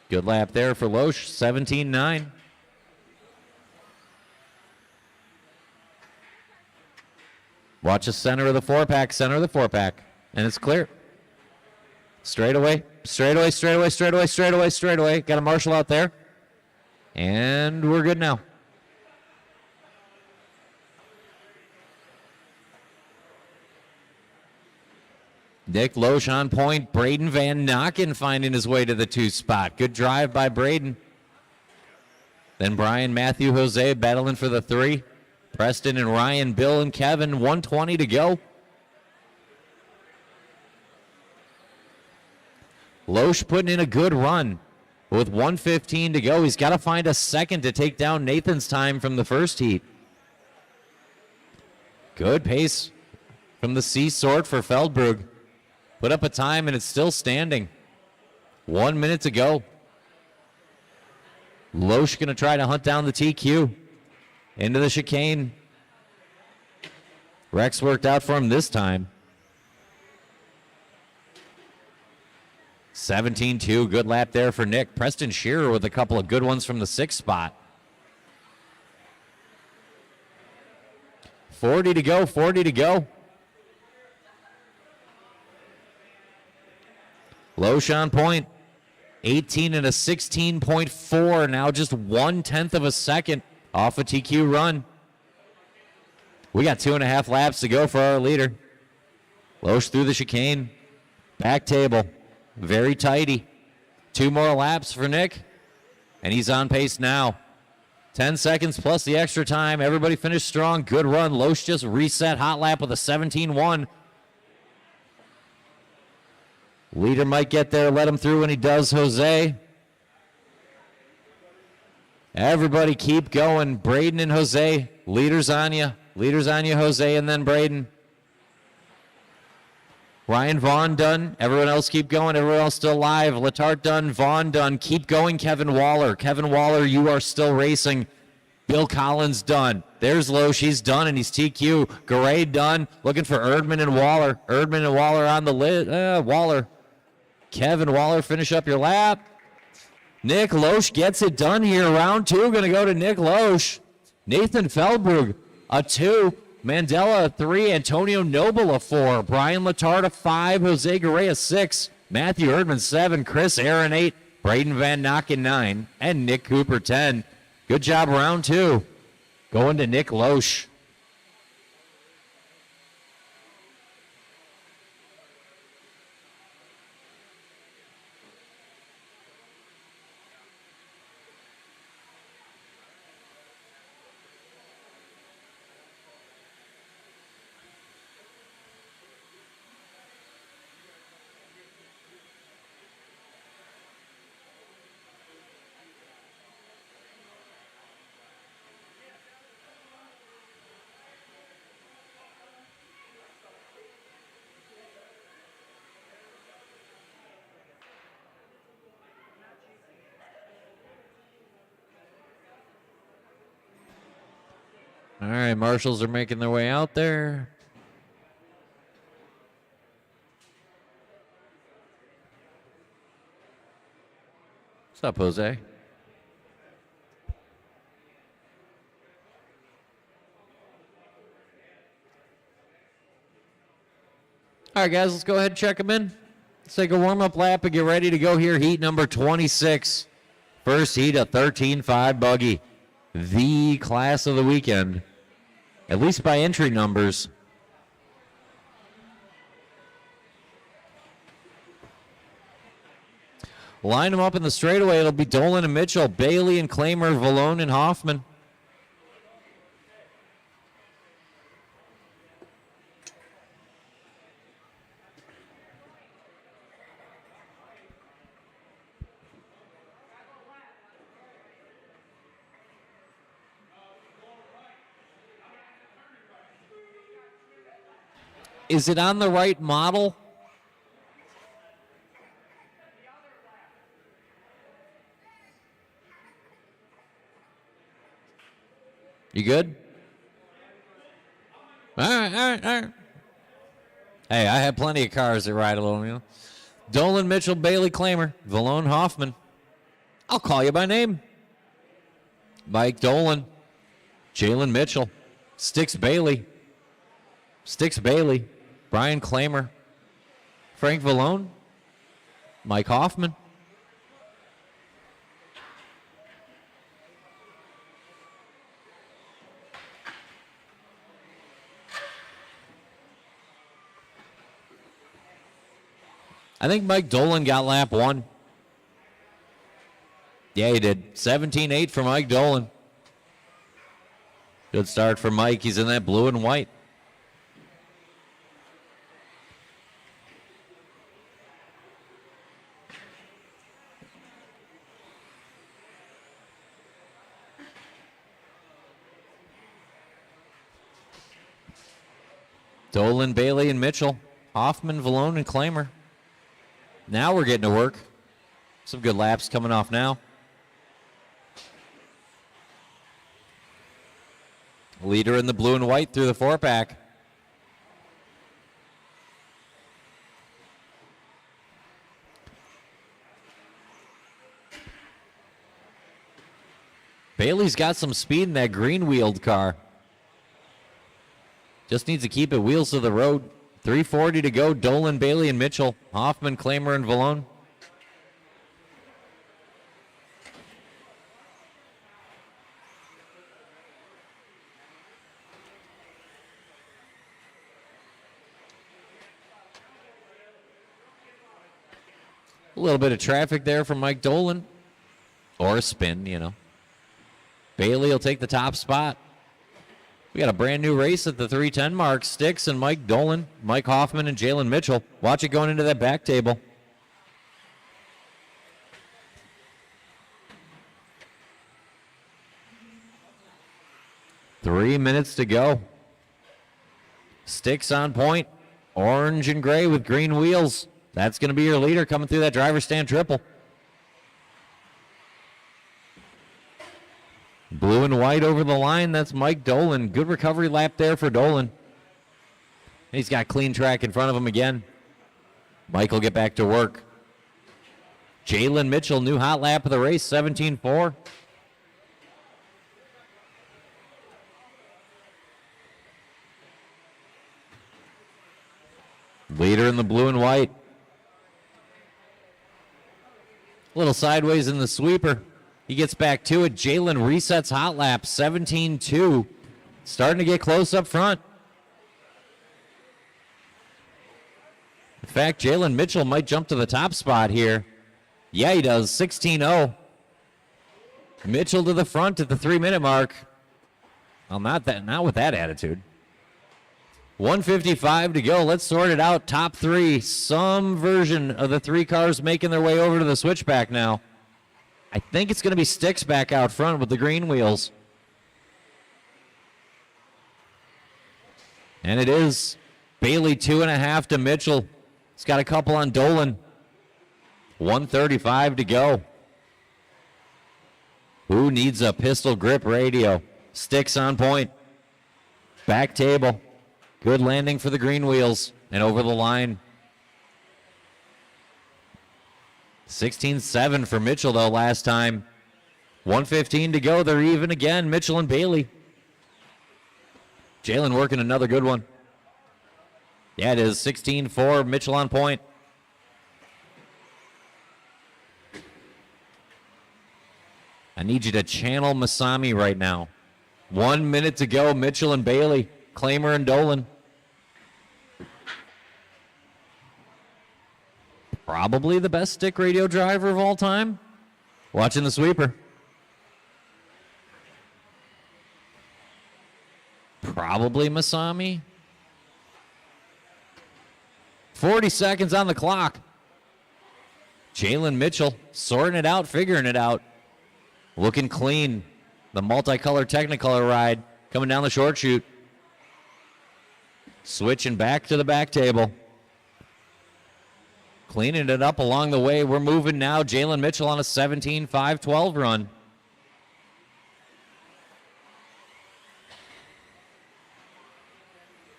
Good lap there for Loesch, 17-9. Watch the center of the 4-pack, and it's clear. Straightaway. Got a marshal out there. And we're good now. Nick Loesch on point. Braden Van Nocken finding his way to the 2 spot. Good drive by Braden. Then Brian, Matthew, Jose battling for the 3. Preston and Ryan, Bill and Kevin, 1:20 to go. Loesch putting in a good run. With 1:15 to go, he's got to find a second to take down Nathan's time from the first heat. Good pace from the C sort for Feldberg. Put up a time and it's still standing. 1 minute to go. Loesch going to try to hunt down the TQ. Into the chicane. Rex worked out for him this time. 17-2, good lap there for Nick. Preston Shearer with a couple of good ones from the 6th spot. 40 to go. Loesch on point. 18 and a 16.4, now just 1/10 of a second off a TQ run. We got 2.5 laps to go for our leader. Loesch through the chicane. Back table. Very tighty. 2 more laps for Nick. And he's on pace now. 10 seconds plus the extra time. Everybody finished strong. Good run. Loesch just reset hot lap with a 17-1. Leader might get there. Let him through when he does, Jose. Everybody keep going. Braden and Jose. Leader's on you. Leader's on you, Jose, and then Braden. Ryan Vaughn done. Everyone else keep going. Everyone else still alive. Letarte done. Vaughn done. Keep going, Kevin Waller. Kevin Waller, you are still racing. Bill Collins done. There's Loesch. He's done, and he's TQ. Garay done. Looking for Erdman and Waller. Erdman and Waller on the lid. Waller. Kevin Waller, finish up your lap. Nick Loesch gets it done here. Round 2 going to go to Nick Loesch. Nathan Feldbrug, a 2. Mandela, a 3. Antonio Noble, a 4. Brian Letarte, a 5. Jose Garay, a 6. Matthew Erdman, 7. Chris Aaron, 8. Braden Van Nocken, 9. And Nick Cooper, 10. Good job, round 2. Going to Nick Loesch. All right, marshals are making their way out there. What's up, Jose? All right, guys, let's go ahead and check them in. Let's take a warm-up lap and get ready to go here. Heat number 26. First heat, a 13.5 buggy. The class of the weekend, at least by entry numbers. Line them up in the straightaway. It'll be Dolan and Mitchell, Bailey and Klamer, Vallone and Hoffman. Is it on the right model? You good? All right. Hey, I have plenty of cars that ride alone, you know. Dolan, Mitchell, Bailey, Klamer, Vallone, Hoffman. I'll call you by name. Mike Dolan, Jalen Mitchell, Sticks Bailey, Brian Klamer, Frank Vallone, Mike Hoffman. I think Mike Dolan got lap 1. Yeah, he did. 17-8 for Mike Dolan. Good start for Mike. He's in that blue and white. Dolan, Bailey, and Mitchell. Hoffman, Vallone, and Klamer. Now we're getting to work. Some good laps coming off now. Leader in the blue and white through the 4-pack. Bailey's got some speed in that green-wheeled car. Just needs to keep it wheels to the road. 3:40 to go. Dolan, Bailey, and Mitchell. Hoffman, Klamer, and Vallone. A little bit of traffic there from Mike Dolan. Or a spin, you know. Bailey will take the top spot. We got a brand new race at the 3:10 mark. Sticks and Mike Dolan, Mike Hoffman, and Jalen Mitchell. Watch it going into that back table. Three minutes to go. Sticks on point. Orange and gray with green wheels. That's going to be your leader coming through that driver stand triple. Blue and white over the line. That's Mike Dolan. Good recovery lap there for Dolan. He's got clean track in front of him again. Mike will get back to work. Jalen Mitchell, new hot lap of the race, 17-4. Leader in the blue and white. A little sideways in the sweeper. He gets back to it. Jalen resets hot lap, 17-2. Starting to get close up front. In fact, Jalen Mitchell might jump to the top spot here. Yeah, he does, 16-0. Mitchell to the front at the 3-minute mark. Well, not with that attitude. 1:55 to go. Let's sort it out. Top three. Some version of the three cars making their way over to the switchback now. I think it's going to be Sticks back out front with the green wheels. And it is. Bailey 2.5 to Mitchell. He's got a couple on Dolan. 1:35 to go. Who needs a pistol grip radio? Sticks on point. Back table. Good landing for the green wheels and over the line. 16-7 for Mitchell, though, last time. 1:15 to go. They're even again, Mitchell and Bailey. Jalen working another good one. Yeah, it is 16-4, Mitchell on point. I need you to channel Masami right now. 1 minute to go, Mitchell and Bailey. Claimer and Dolan. Probably the best stick radio driver of all time. Watching the sweeper. Probably Masami. 40 seconds on the clock. Jalen Mitchell sorting it out, figuring it out. Looking clean. The multicolor Technicolor ride coming down the short chute. Switching back to the back table. Cleaning it up along the way. We're moving now. Jalen Mitchell on a 17-5-12 run.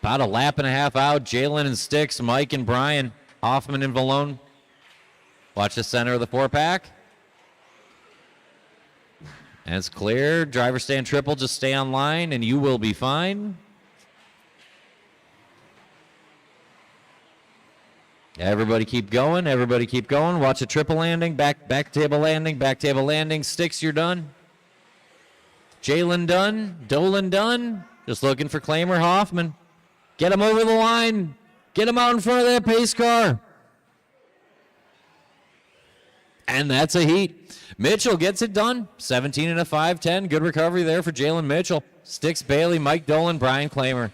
About a lap and a half out. Jalen and Sticks, Mike and Brian, Hoffman and Valone. Watch the center of the four-pack. And it's clear. Driver stand triple. Just stay on line and you will be fine. Everybody keep going. Everybody keep going. Watch a triple landing. Back table landing. Back table landing. Sticks, you're done. Jalen done. Dolan done. Just looking for Claimer Hoffman. Get him over the line. Get him out in front of that pace car. And that's a heat. Mitchell gets it done. 17 and a 5-10. Good recovery there for Jalen Mitchell. Sticks, Bailey, Mike Dolan, Brian Claimer.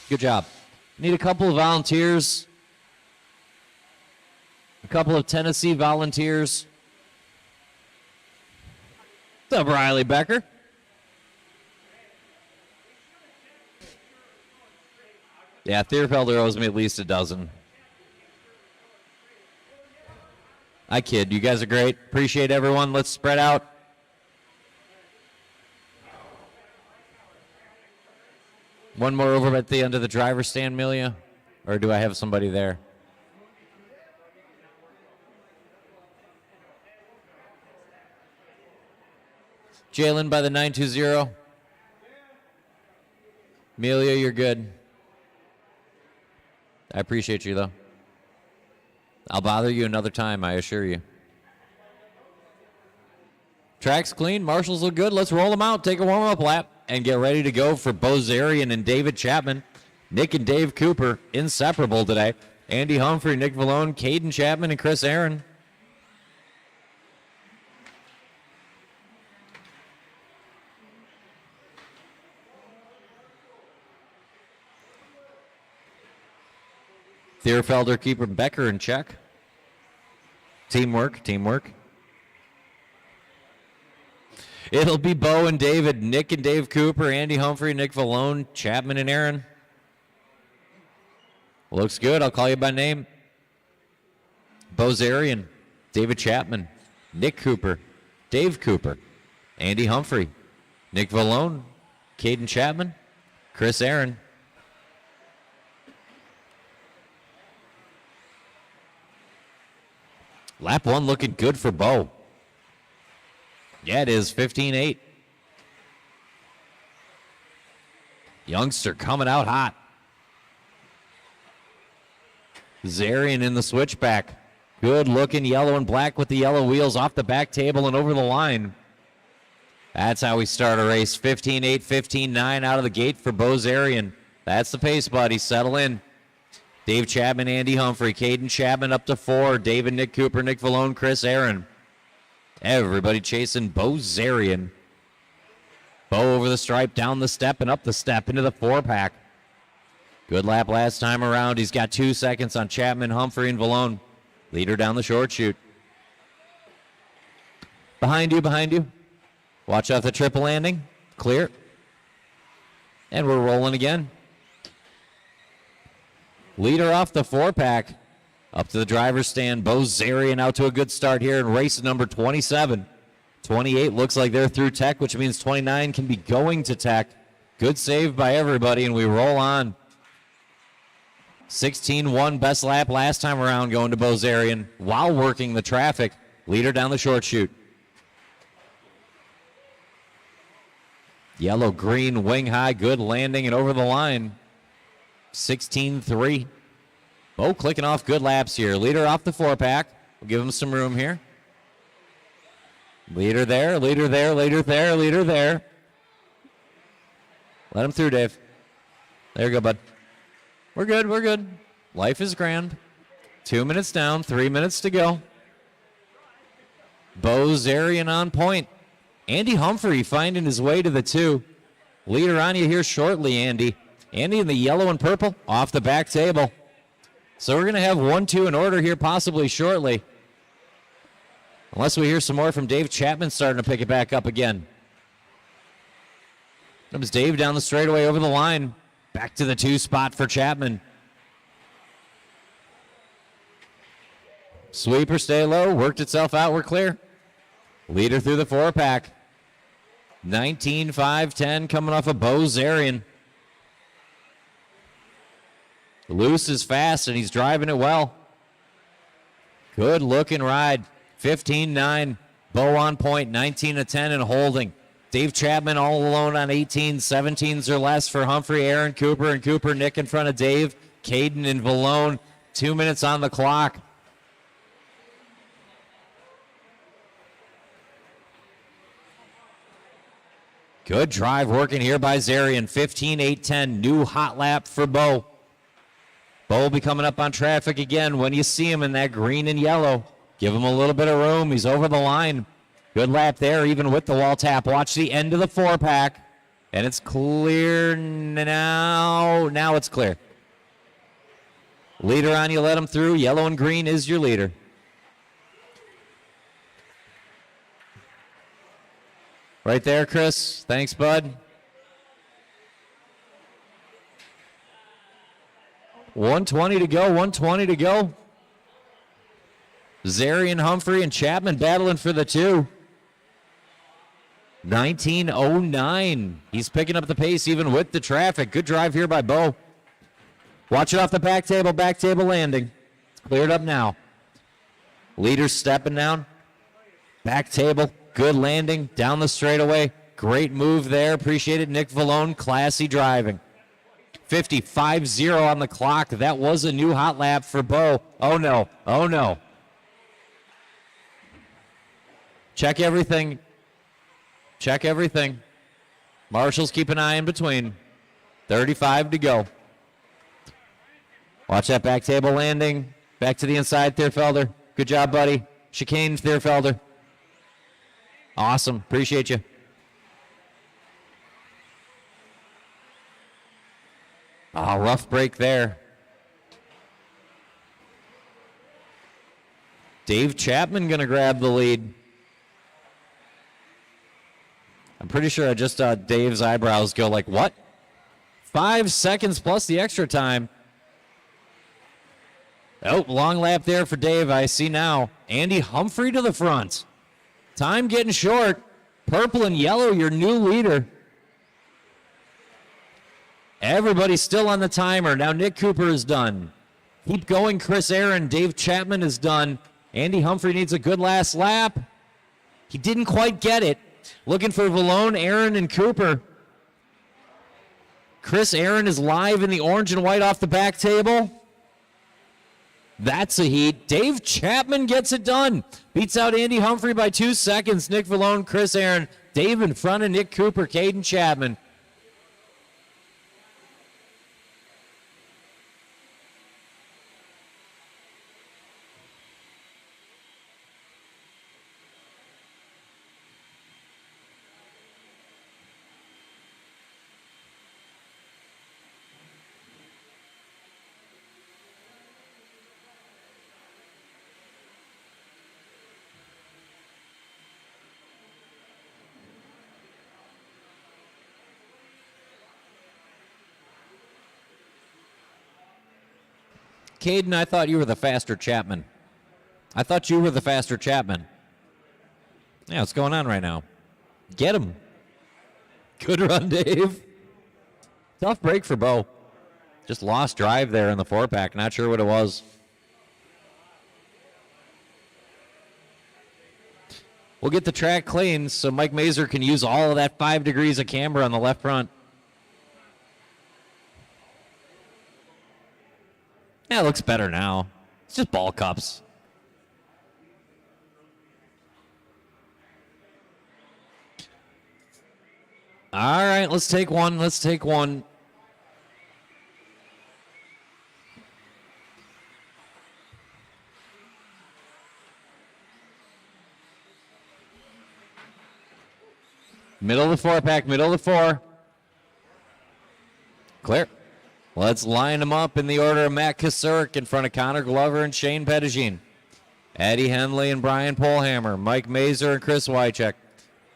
Good job. Need a couple of volunteers. A couple of Tennessee volunteers. What's up, Riley Becker? Yeah, Thierfelder owes me at least a dozen. I kid. You guys are great. Appreciate everyone. Let's spread out. One more over at the end of the driver's stand, Milia? Or do I have somebody there? Jalen by the 920. Amelia, you're good. I appreciate you, though. I'll bother you another time, I assure you. Track's clean. Marshals look good. Let's roll them out. Take a warm-up lap and get ready to go for Bo Zarian and David Chapman. Nick and Dave Cooper, inseparable today. Andy Humphrey, Nick Vallone, Caden Chapman, and Chris Aaron. Thierfelder keeping Becker in check. Teamwork, teamwork. It'll be Bo and David, Nick and Dave Cooper, Andy Humphrey, Nick Vallone, Chapman and Aaron. Looks good. I'll call you by name. Bo Zarian, David Chapman, Nick Cooper, Dave Cooper, Andy Humphrey, Nick Vallone, Caden Chapman, Chris Aaron. Lap 1 looking good for Bo. Yeah, it is 15-8. Youngster coming out hot. Zarian in the switchback. Good looking yellow and black with the yellow wheels off the back table and over the line. That's how we start a race. 15-8, 15-9 out of the gate for Bo Zarian. That's the pace, buddy. Settle in. Dave Chapman, Andy Humphrey, Caden Chapman up to 4. David, Nick Cooper, Nick Vallone, Chris Aaron. Everybody chasing Bo Zarian. Bo over the stripe, down the step, and up the step into the 4-pack. Good lap last time around. He's got 2 seconds on Chapman, Humphrey, and Vallone. Leader down the short chute. Behind you, behind you. Watch out the triple landing. Clear. And we're rolling again. Leader off the 4-pack. Up to the driver's stand. Bo Zarian out to a good start here in race number 27. 28 looks like they're through tech, which means 29 can be going to tech. Good save by everybody, and we roll on. 16-1 best lap last time around going to Bo Zarian while working the traffic. Leader down the short chute. Yellow, green, wing high, good landing and over the line. 16-3. Bo clicking off good laps here. Leader off the 4-pack. We'll give him some room here. Leader there, leader there, leader there, leader there. Let him through, Dave. There you go, bud. We're good, we're good. Life is grand. 2 minutes down, 3 minutes to go. Bo Zarian on point. Andy Humphrey finding his way to the 2. Leader on you here shortly, Andy. Andy in the yellow and purple off the back table. So we're going to have 1-2 in order here possibly shortly. Unless we hear some more from Dave Chapman starting to pick it back up again. Comes Dave down the straightaway over the line. Back to the 2 spot for Chapman. Sweeper, stay low. Worked itself out. We're clear. Leader through the 4-pack. 19-5-10 coming off of Bo Zarian. Loose is fast, and he's driving it well. Good looking ride. 15-9. Bo on point. 19-10 and holding. Dave Chapman all alone on 18. 17s or less for Humphrey, Aaron, Cooper, and Cooper. Nick in front of Dave. Caden and Vallone. 2 minutes on the clock. Good drive working here by Zarian. 15-8-10. New hot lap for Bo. Bo will be coming up on traffic again when you see him in that green and yellow. Give him a little bit of room. He's over the line. Good lap there, even with the wall tap. Watch the end of the 4-pack. And it's clear now. Now it's clear. Leader on you, let him through. Yellow and green is your leader. Right there, Chris. Thanks, bud. 120 to go, 120 to go. Zarian, Humphrey, and Chapman battling for the 2. 19:09. He's picking up the pace even with the traffic. Good drive here by Bo. Watch it off the back table landing. It's cleared up now. Leader stepping down. Back table, good landing, down the straightaway. Great move there, appreciate it. Nick Vallone, classy driving. 1:50, 5-0 on the clock. That was a new hot lap for Bo. Oh no, oh no. Check everything. Check everything. Marshals, keep an eye in between. 35 to go. Watch that back table landing. Back to the inside, Thierfelder. Good job, buddy. Chicane, Thierfelder. Awesome. Appreciate you. Oh, rough break there. Dave Chapman going to grab the lead. I'm pretty sure I just saw Dave's eyebrows go like, what? 5 seconds plus the extra time. Oh, long lap there for Dave. I see now. Andy Humphrey to the front. Time getting short. Purple and yellow, your new leader. Everybody's still on the timer. Now Nick Cooper is done. Keep going, Chris Aaron. Dave Chapman is done. Andy Humphrey needs a good last lap. He didn't quite get it. Looking for Vallone, Aaron, and Cooper. Chris Aaron is live in the orange and white off the back table. That's a heat. Dave Chapman gets it done. Beats out Andy Humphrey by 2 seconds. Nick Vallone, Chris Aaron. Dave in front of Nick Cooper, Caden Chapman. Caden, I thought you were the faster Chapman. I thought you were the faster Chapman. Yeah, what's going on right now? Get him. Good run, Dave. Tough break for Bo. Just lost drive there in the 4-pack. Not sure what it was. We'll get the track clean so Mike Mazer can use all of that 5 degrees of camber on the left front. Yeah, it looks better now. It's just ball cups. All right, let's take one. Let's take one. Middle of the 4-pack, middle of the 4. Clear. Let's line them up in the order of Matt Kasurk in front of Connor Glover and Shane Pettigene. Eddie Henley and Brian Polhammer, Mike Mazer and Chris Wycheck,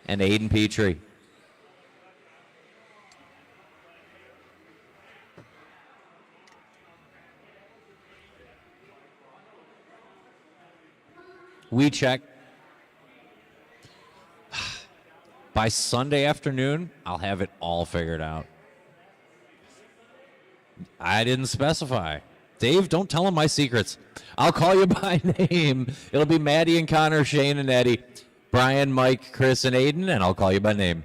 and Aiden Petrie. Wycheck. By Sunday afternoon, I'll have it all figured out. I didn't specify. Dave, don't tell him my secrets. I'll call you by name. It'll be Maddie and Connor, Shane and Eddie, Brian, Mike, Chris, and Aiden, and I'll call you by name.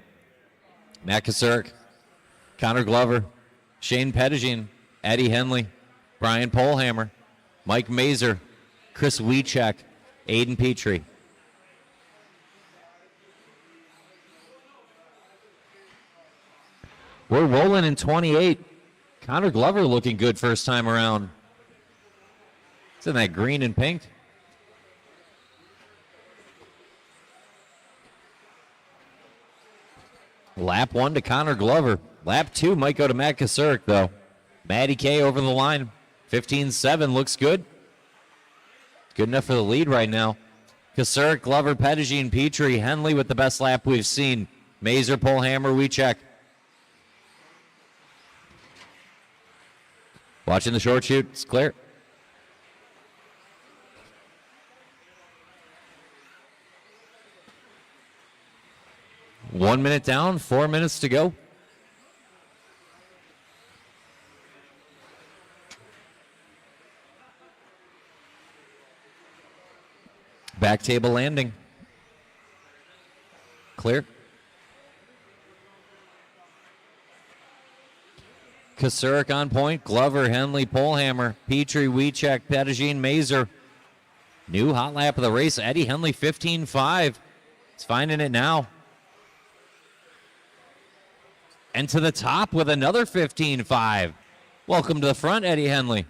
Matt Kasurk, Connor Glover, Shane Pettigene, Eddie Henley, Brian Polhammer, Mike Mazer, Chris Wycheck, Aiden Petrie. We're rolling in 28. Connor Glover looking good first time around. It's in that green and pink. Lap 1 to Connor Glover. Lap 2 might go to Matt Kasurk, though. Matty K over the line. 15-7 looks good. Good enough for the lead right now. Kasurk, Glover, Pettigene, Petrie, Henley with the best lap we've seen. Mazer, Polhammer, Wycheck. Watching the short shoot. It's clear. One minute down, 4 minutes to go. Back table landing. Clear. Kasurik on point. Glover, Henley, Polhammer, Petrie, Wiechek, Pettigene, Mazer. New hot lap of the race. Eddie Henley 15.5. He's finding it now. And to the top with another 15.5. Welcome to the front, Eddie Henley.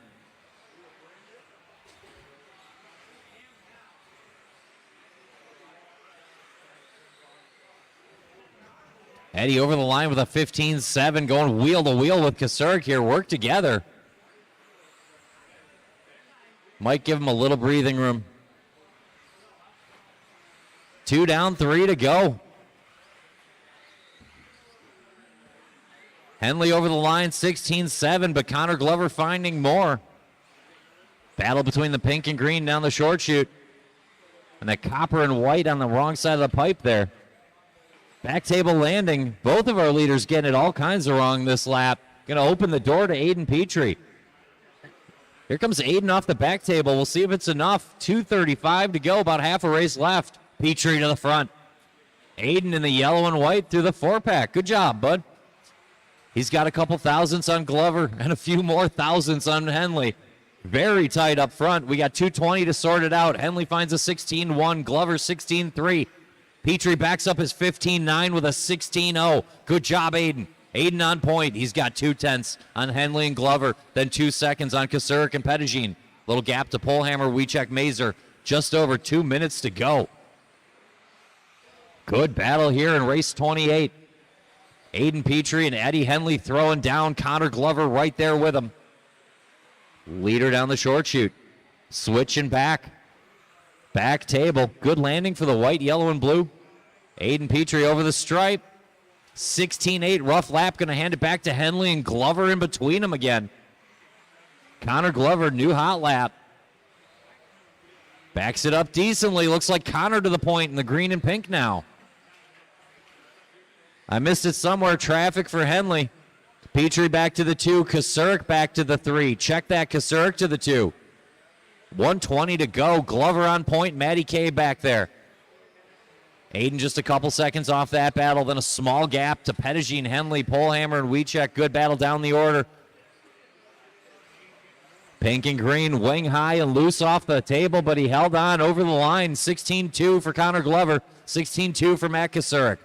Eddie over the line with a 15.7, going wheel to wheel with Kasurik here. Work together. Might give him a little breathing room. 2 down, 3 to go. Henley over the line, 16.7, but Connor Glover finding more. Battle between the pink and green down the short chute. And the copper and white on the wrong side of the pipe there. Back table landing. Both of our leaders getting it all kinds of wrong this lap. Going to open the door to Aiden Petrie. Here comes Aiden off the back table. We'll see if it's enough. 2:35 to go, about half a race left. Petrie to the front. Aiden in the yellow and white through the 4-pack. Good job, bud. He's got a couple thousandths on Glover and a few more thousandths on Henley. Very tight up front. We got 2:20 to sort it out. Henley finds a 16.1. Glover 16.3. Petrie backs up his 15.9 with a 16.0. Good job, Aiden. Aiden on point. He's got 2/10 on Henley and Glover, then 2 seconds on Kasurik and Pettigene. Little gap to Polhammer, Wiechek, Mazer. Just over 2 minutes to go. Good battle here in race 28. Aiden Petrie and Eddie Henley throwing down. Connor Glover right there with him. Leader down the short chute. Switching back. Back table. Good landing for the white, yellow, and blue. Aiden Petrie over the stripe. 16.8. Rough lap. Going to hand it back to Henley and Glover in between them again. Connor Glover, new hot lap. Backs it up decently. Looks like Connor to the point in the green and pink now. I missed it somewhere. Traffic for Henley. Petrie back to the 2. Kasurik back to the 3. Check that. Kasurik to the 2. 1:20 to go. Glover on point. Matty K back there. Aiden just a couple seconds off that battle. Then a small gap to Pettigene, Henley, Polhammer, and Wiechek. Good battle down the order. Pink and green, wing high and loose off the table, but he held on over the line. 16.2 for Connor Glover. 16.2 for Matt Kasurik.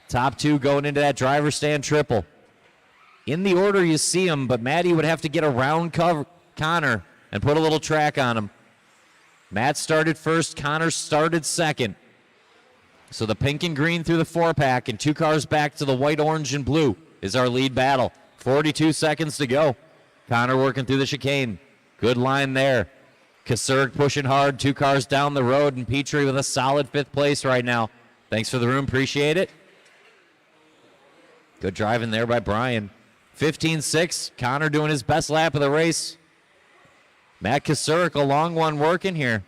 Top 2 going into that driver stand triple. In the order you see them, but Matty would have to get around Connor and put a little track on him. Matt started first, Connor started second. So the pink and green through the 4-pack and 2 cars back to the white, orange, and blue is our lead battle. 42 seconds to go. Connor working through the chicane. Good line there. Kasurik pushing hard, 2 cars down the road, and Petrie with a solid 5th place right now. Thanks for the room, appreciate it. Good driving there by Brian. 15.6, Connor doing his best lap of the race. Matt Kasurik, a long one working here.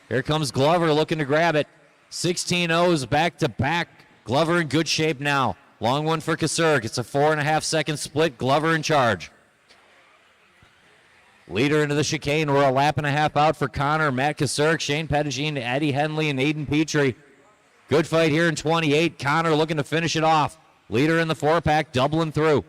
Here comes Glover looking to grab it. 16.0s back to back. Glover in good shape now. Long one for Kasurik. It's a 4.5 second split. Glover in charge. Leader into the chicane. We're a lap and a half out for Connor, Matt Kasurik, Shane Pettigene, Eddie Henley, and Aiden Petrie. Good fight here in 28. Connor looking to finish it off. Leader in the 4-pack, doubling through.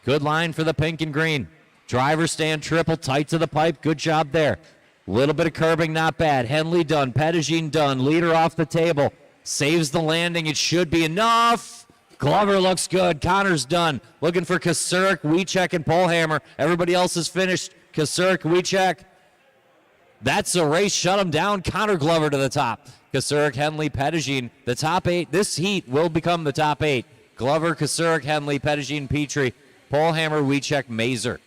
Good line for the pink and green. Driver stand triple, tight to the pipe. Good job there. Little bit of curbing, not bad. Henley done, Pettigene done. Leader off the table. Saves the landing. It should be enough. Glover looks good. Connor's done. Looking for Kasurik, Wiechek, and Polhammer. Everybody else is finished. Kasurik, Wiechek. That's a race. Shut him down. Connor Glover to the top. Kasurik, Henley, Pettigene. The top 8. This heat will become the top 8. Glover, Kasurik, Henley, Pettigene, Petrie, Polhammer, Wiechek, Mazer.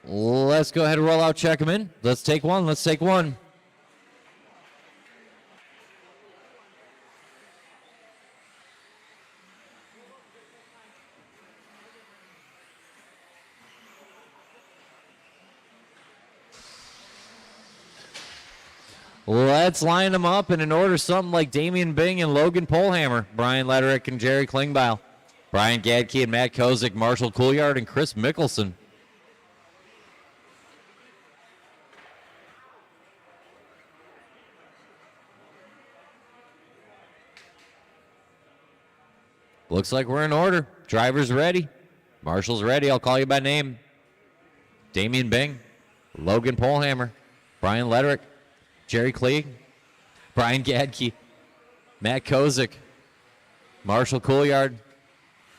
Let's go ahead and roll out, check them in. Let's take one. Let's take one. Let's line them up and in order something like Damian Bing and Logan Polhammer, Brian Letterick and Jerry Klingbeil, Brian Gadke and Matt Kozik, Marshall Couillard and Chris Mickelson. Looks like we're in order. Driver's ready. Marshall's ready. I'll call you by name. Damian Bing, Logan Polhammer, Brian Letterick, Jerry Klieg, Brian Gadke, Matt Kozik, Marshall Couillard,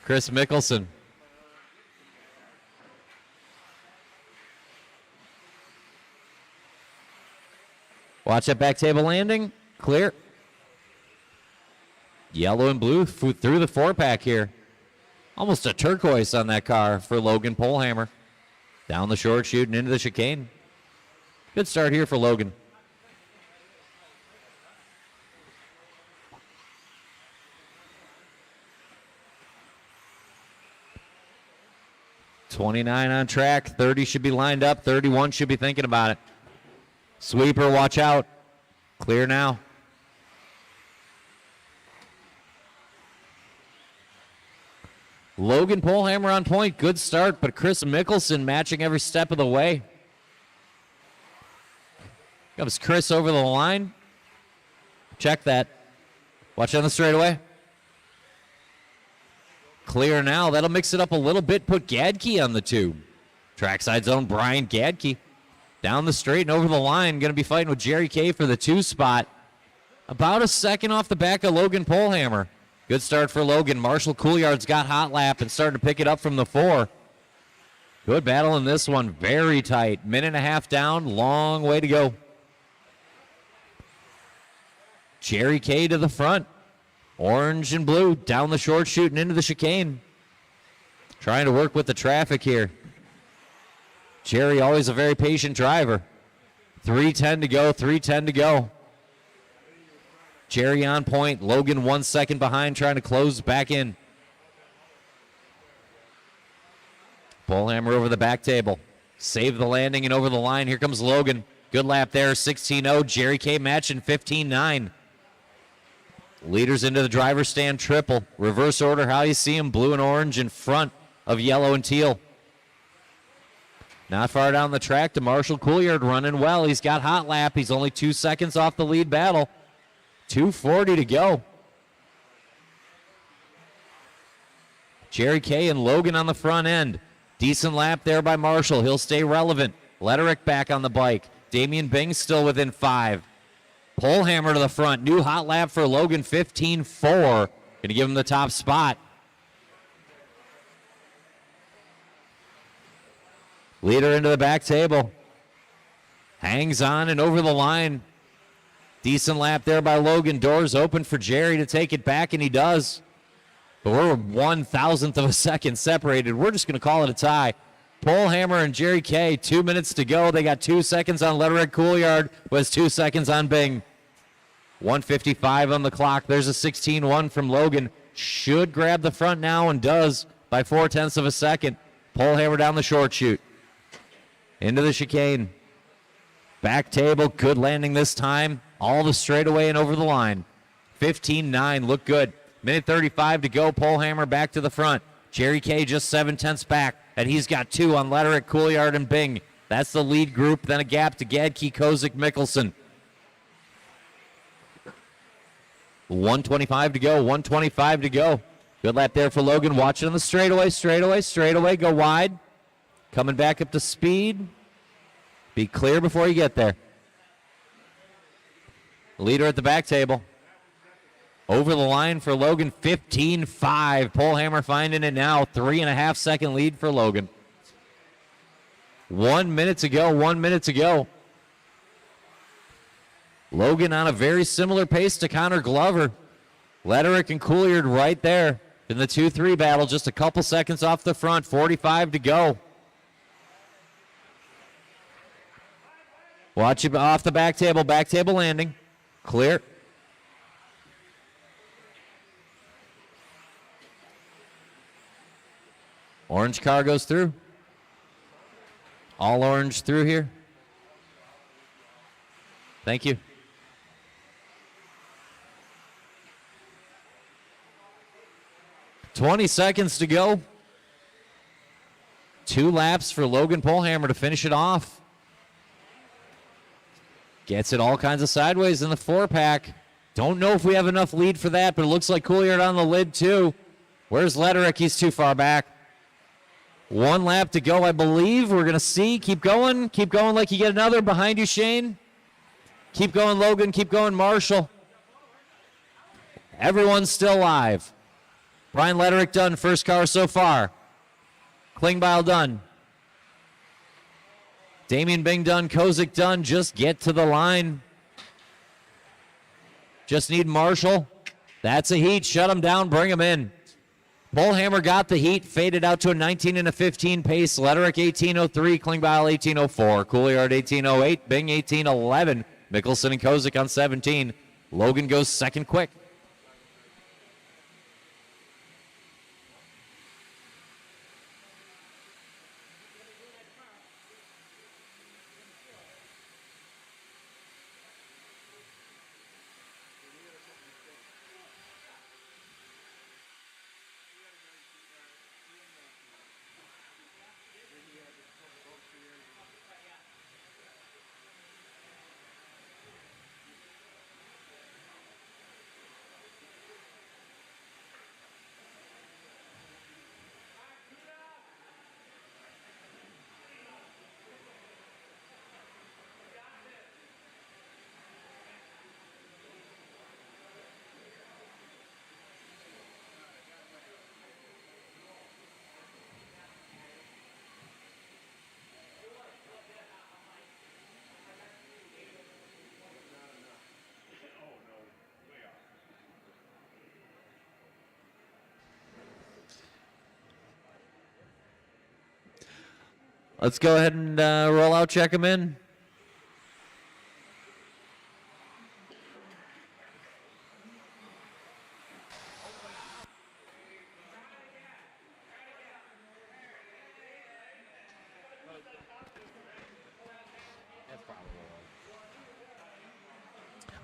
Chris Mickelson. Watch that back table landing. Clear. Yellow and blue through the 4-pack here. Almost a turquoise on that car for Logan Polhammer. Down the short chute and into the chicane. Good start here for Logan. .29 on track. 30 should be lined up. 31 should be thinking about it. Sweeper, watch out. Clear now. Logan Polhammer on point. Good start, but Chris Mickelson matching every step of the way. Comes Chris over the line. Check that. Watch on the straightaway. Clear now. That'll mix it up a little bit. Put Gadke on the tube. Trackside zone, Brian Gadke. Down the straight and over the line. Going to be fighting with Jerry K for the 2 spot. About a second off the back of Logan Polhammer. Good start for Logan. Marshall Couillard's got hot lap and starting to pick it up from the 4. Good battle in this one. Very tight. Minute and a half down. Long way to go. Jerry K to the front. Orange and blue down the short chute and into the chicane. Trying to work with the traffic here. Jerry always a very patient driver. 3:10 to go, 3:10 to go. Jerry on point. Logan 1 second behind trying to close back in. Polhammer over the back table. Save the landing and over the line. Here comes Logan. Good lap there, 16-0. Jerry K matching 15-9. Leaders into the driver's stand triple. Reverse order, how you see them. Blue and orange in front of yellow and teal. Not far down the track to Marshall Couillard running well. He's got hot lap. He's only 2 seconds off the lead battle. 2:40 to go. Jerry K and Logan on the front end. Decent lap there by Marshall. He'll stay relevant. Letterick back on the bike. Damian Bing still within 5. Polhammer to the front. New hot lap for Logan, 15-4. Going to give him the top spot. Leader into the back table. Hangs on and over the line. Decent lap there by Logan. Doors open for Jerry to take it back, and he does. But we're 1,000th of a second separated. We're just going to call it a tie. Polhammer and Jerry K, 2 minutes to go. They got 2 seconds on Letterick. Couillard was 2 seconds on Bing. 1:55 on the clock. There's a 16-1 from Logan. Should grab the front now and does by 0.4 of a second. Polhammer down the short chute. Into the chicane. Back table, good landing this time. All the straightaway and over the line. 15-9, look good. Minute 35 to go. Polhammer back to the front. Jerry K just 0.7 back, and he's got 2 on Letterick, Couillard, and Bing. That's the lead group. Then a gap to Gadke, Kozik, Mickelson. 1:25 to go. 1:25 to go. Good lap there for Logan. Watch it on the straightaway, straightaway. Go wide. Coming back up to speed. Be clear before you get there. Leader at the back table. Over the line for Logan, 15-5. Polhammer finding it now. 3.5 second lead for Logan. 1 minute to go. 1 minute to go. Logan on a very similar pace to Connor Glover. Letterick and Couillard right there in the 2-3 battle. Just a couple seconds off the front. 45 to go. Watch it off the back table landing. Clear. Orange car goes through. All orange through here. Thank you. $20 seconds to go. 2 laps for Logan Polhammer to finish it off. Gets it all kinds of sideways in the 4-pack. Don't know if we have enough lead for that, but it looks like Couliard on the lid too. Where's Lederich? He's too far back. 1 lap to go, I believe. We're going to see. Keep going. Keep going like you get another. Behind you, Shane. Keep going, Logan. Keep going, Marshall. Everyone's still live. Brian Lederich done. First car so far. Klingbeil done. Damian Bing done. Kozik done. Just get to the line. Just need Marshall. That's a heat. Shut him down. Bring him in. Polhammer got the heat. Faded out to a 19 and a 15 pace. Lederich 18:03. Klingbeil 18:04. Couliard 18:08. Bing 18:11. Mickelson and Kozik on 17. Logan goes second quick. Let's go ahead and roll out, check him in.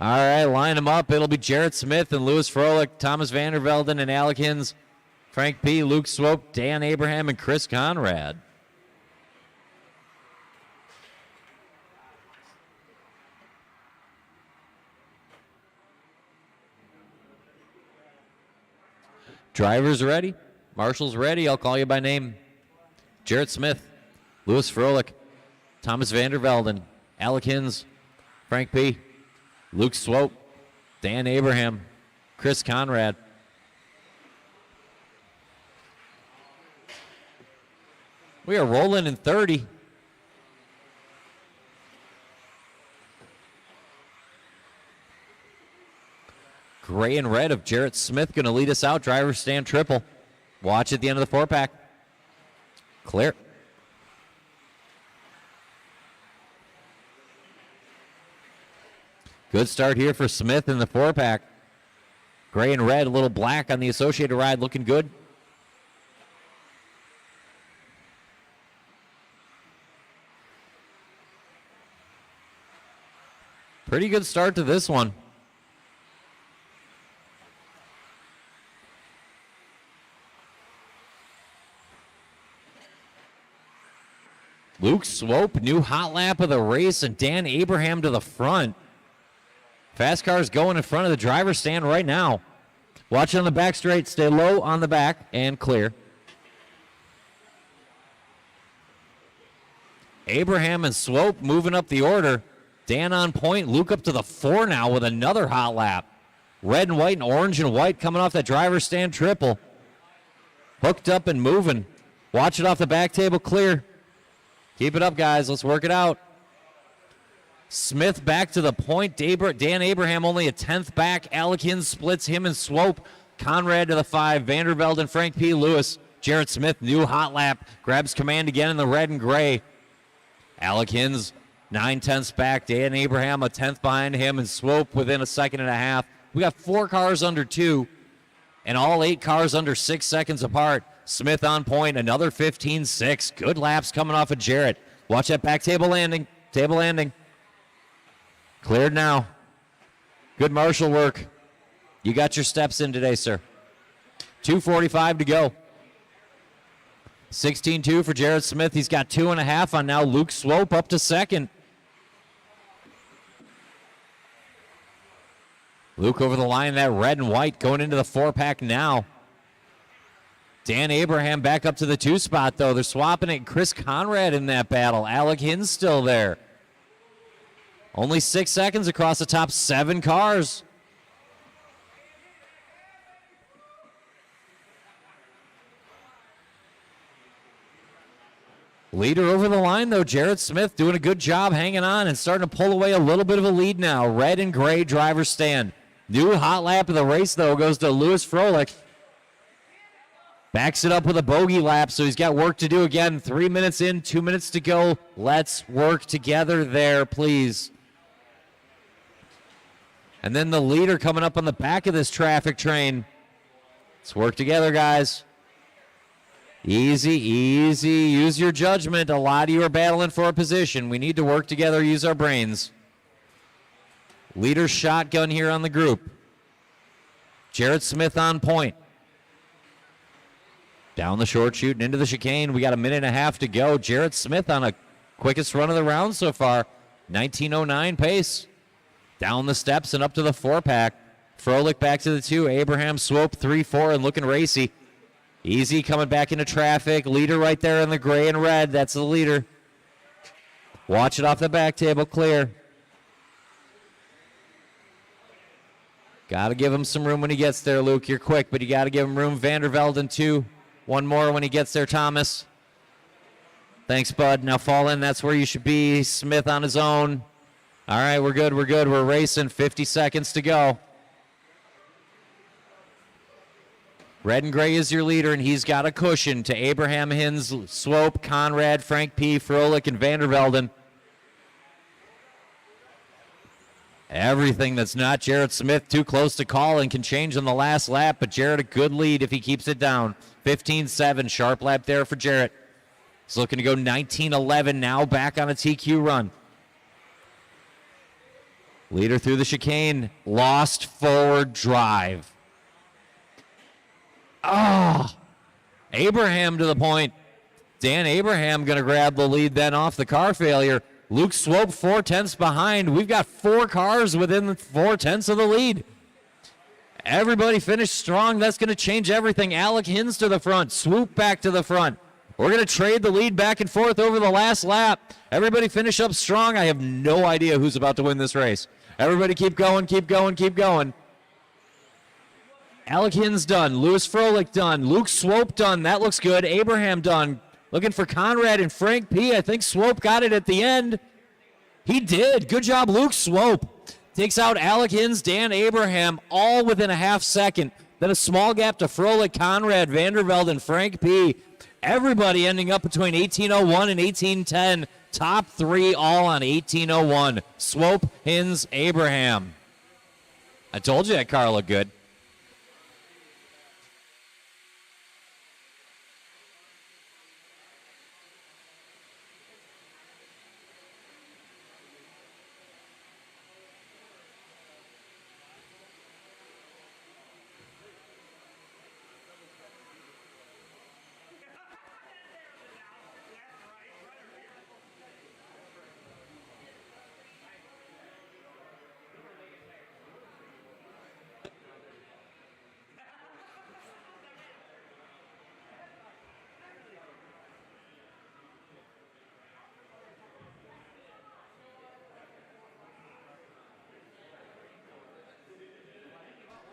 All right, line them up. It'll be Jarrett Smith and Lewis Froelich, Thomas Vandervelden and Alec Hins, Frank P., Luke Swope, Dan Abraham, and Chris Conrad. Drivers ready. Marshall's ready. I'll call you by name. Jarrett Smith, Lewis Froelich, Thomas Vandervelden, Alec Hins, Frank P., Luke Swope, Dan Abraham, Chris Conrad. We are rolling in 30. Gray and red of Jarrett Smith going to lead us out. Driver stand triple. Watch at the end of the 4-pack. Clear. Good start here for Smith in the 4-pack. Gray and red, a little black on the associated ride, looking good. Pretty good start to this one. Luke Swope, new hot lap of the race, and Dan Abraham to the front. Fast cars going in front of the driver's stand right now. Watch on the back straight. Stay low on the back and clear. Abraham and Swope moving up the order. Dan on point. Luke up to the 4 now with another hot lap. Red and white and orange and white coming off that driver's stand triple. Hooked up and moving. Watch it off the back table. Clear. Keep it up, guys. Let's work it out. Smith back to the point. Dan Abraham only a 10th back. Alec Hins splits him and Swope. Conrad to the 5. Vandervelde and Frank P. Lewis. Jarrett Smith, new hot lap. Grabs command again in the red and gray. Alec Hins 9/10 back. Dan Abraham a 10th behind him, and Swope within a second and a half. We got 4 cars under 2, and all 8 cars under 6 seconds apart. Smith on point, another 15.6. Good laps coming off of Jarrett. Watch that back table landing. Table landing. Cleared now. Good marshal work. You got your steps in today, sir. 2:45 to go. 16.2 for Jarrett Smith. He's got 2.5 on now. Luke Swope up to second. Luke over the line, that red and white going into the 4-pack now. Dan Abraham back up to the 2 spot, though. They're swapping it. Chris Conrad in that battle. Alec Hinn still there. Only 6 seconds across the top 7 cars. Leader over the line, though. Jarrett Smith doing a good job hanging on and starting to pull away a little bit of a lead now. Red and gray driver stand. New hot lap of the race, though, goes to Lewis Froelich. Backs it up with a bogey lap, so he's got work to do again. 3 minutes in, 2 minutes to go. Let's work together there, please. And then the leader coming up on the back of this traffic train. Let's work together, guys. Easy, easy. Use your judgment. A lot of you are battling for a position. We need to work together, use our brains. Leader shotgun here on the group. Jarrett Smith on point. Down the short chute and into the chicane. We got a minute and a half to go. Jarrett Smith on a quickest run of the round so far. 19:09 pace. Down the steps and up to the 4-pack. Froelich back to the 2. Abraham Swope 3-4 and looking racy. Easy coming back into traffic. Leader right there in the gray and red. That's the leader. Watch it off the back table. Clear. Got to give him some room when he gets there, Luke. You're quick, but you got to give him room. Vandervelden 2. One more when he gets there, Thomas. Thanks, bud. Now fall in. That's where you should be. Smith on his own. All right, we're good. We're good. We're racing. 50 seconds to go. Red and gray is your leader, and he's got a cushion to Abraham Hins, Swope, Conrad, Frank P., Froelich, and Vandervelden. Everything that's not Jarrett Smith too close to call and can change on the last lap, but Jarrett a good lead if he keeps it down. 15-7, sharp lap there for Jarrett. He's looking to go 19-11 now, back on a TQ run. Leader through the chicane, lost forward drive. Oh, Abraham to the point. Dan Abraham going to grab the lead then off the car failure. Luke Swope 4/10 behind. We've got 4 cars within 4/10 of the lead. Everybody finished strong. That's going to change everything. Alec Hins to the front. Swoop back to the front. We're going to trade the lead back and forth over the last lap. Everybody finish up strong. I have no idea who's about to win this race. Everybody keep going, keep going, keep going. Alec Hins done. Lewis Froelich done. Luke Swope done. That looks good. Abraham done. Looking for Conrad and Frank P. I think Swope got it at the end. He did. Good job, Luke Swope. Takes out Alec Hins, Dan Abraham, all within a half second. Then a small gap to Froelich, Conrad, Vandervelde, and Frank P. Everybody ending up between 18:01 and 18:10. Top 3 all on 18:01. Swope, Hins, Abraham. I told you that car looked good.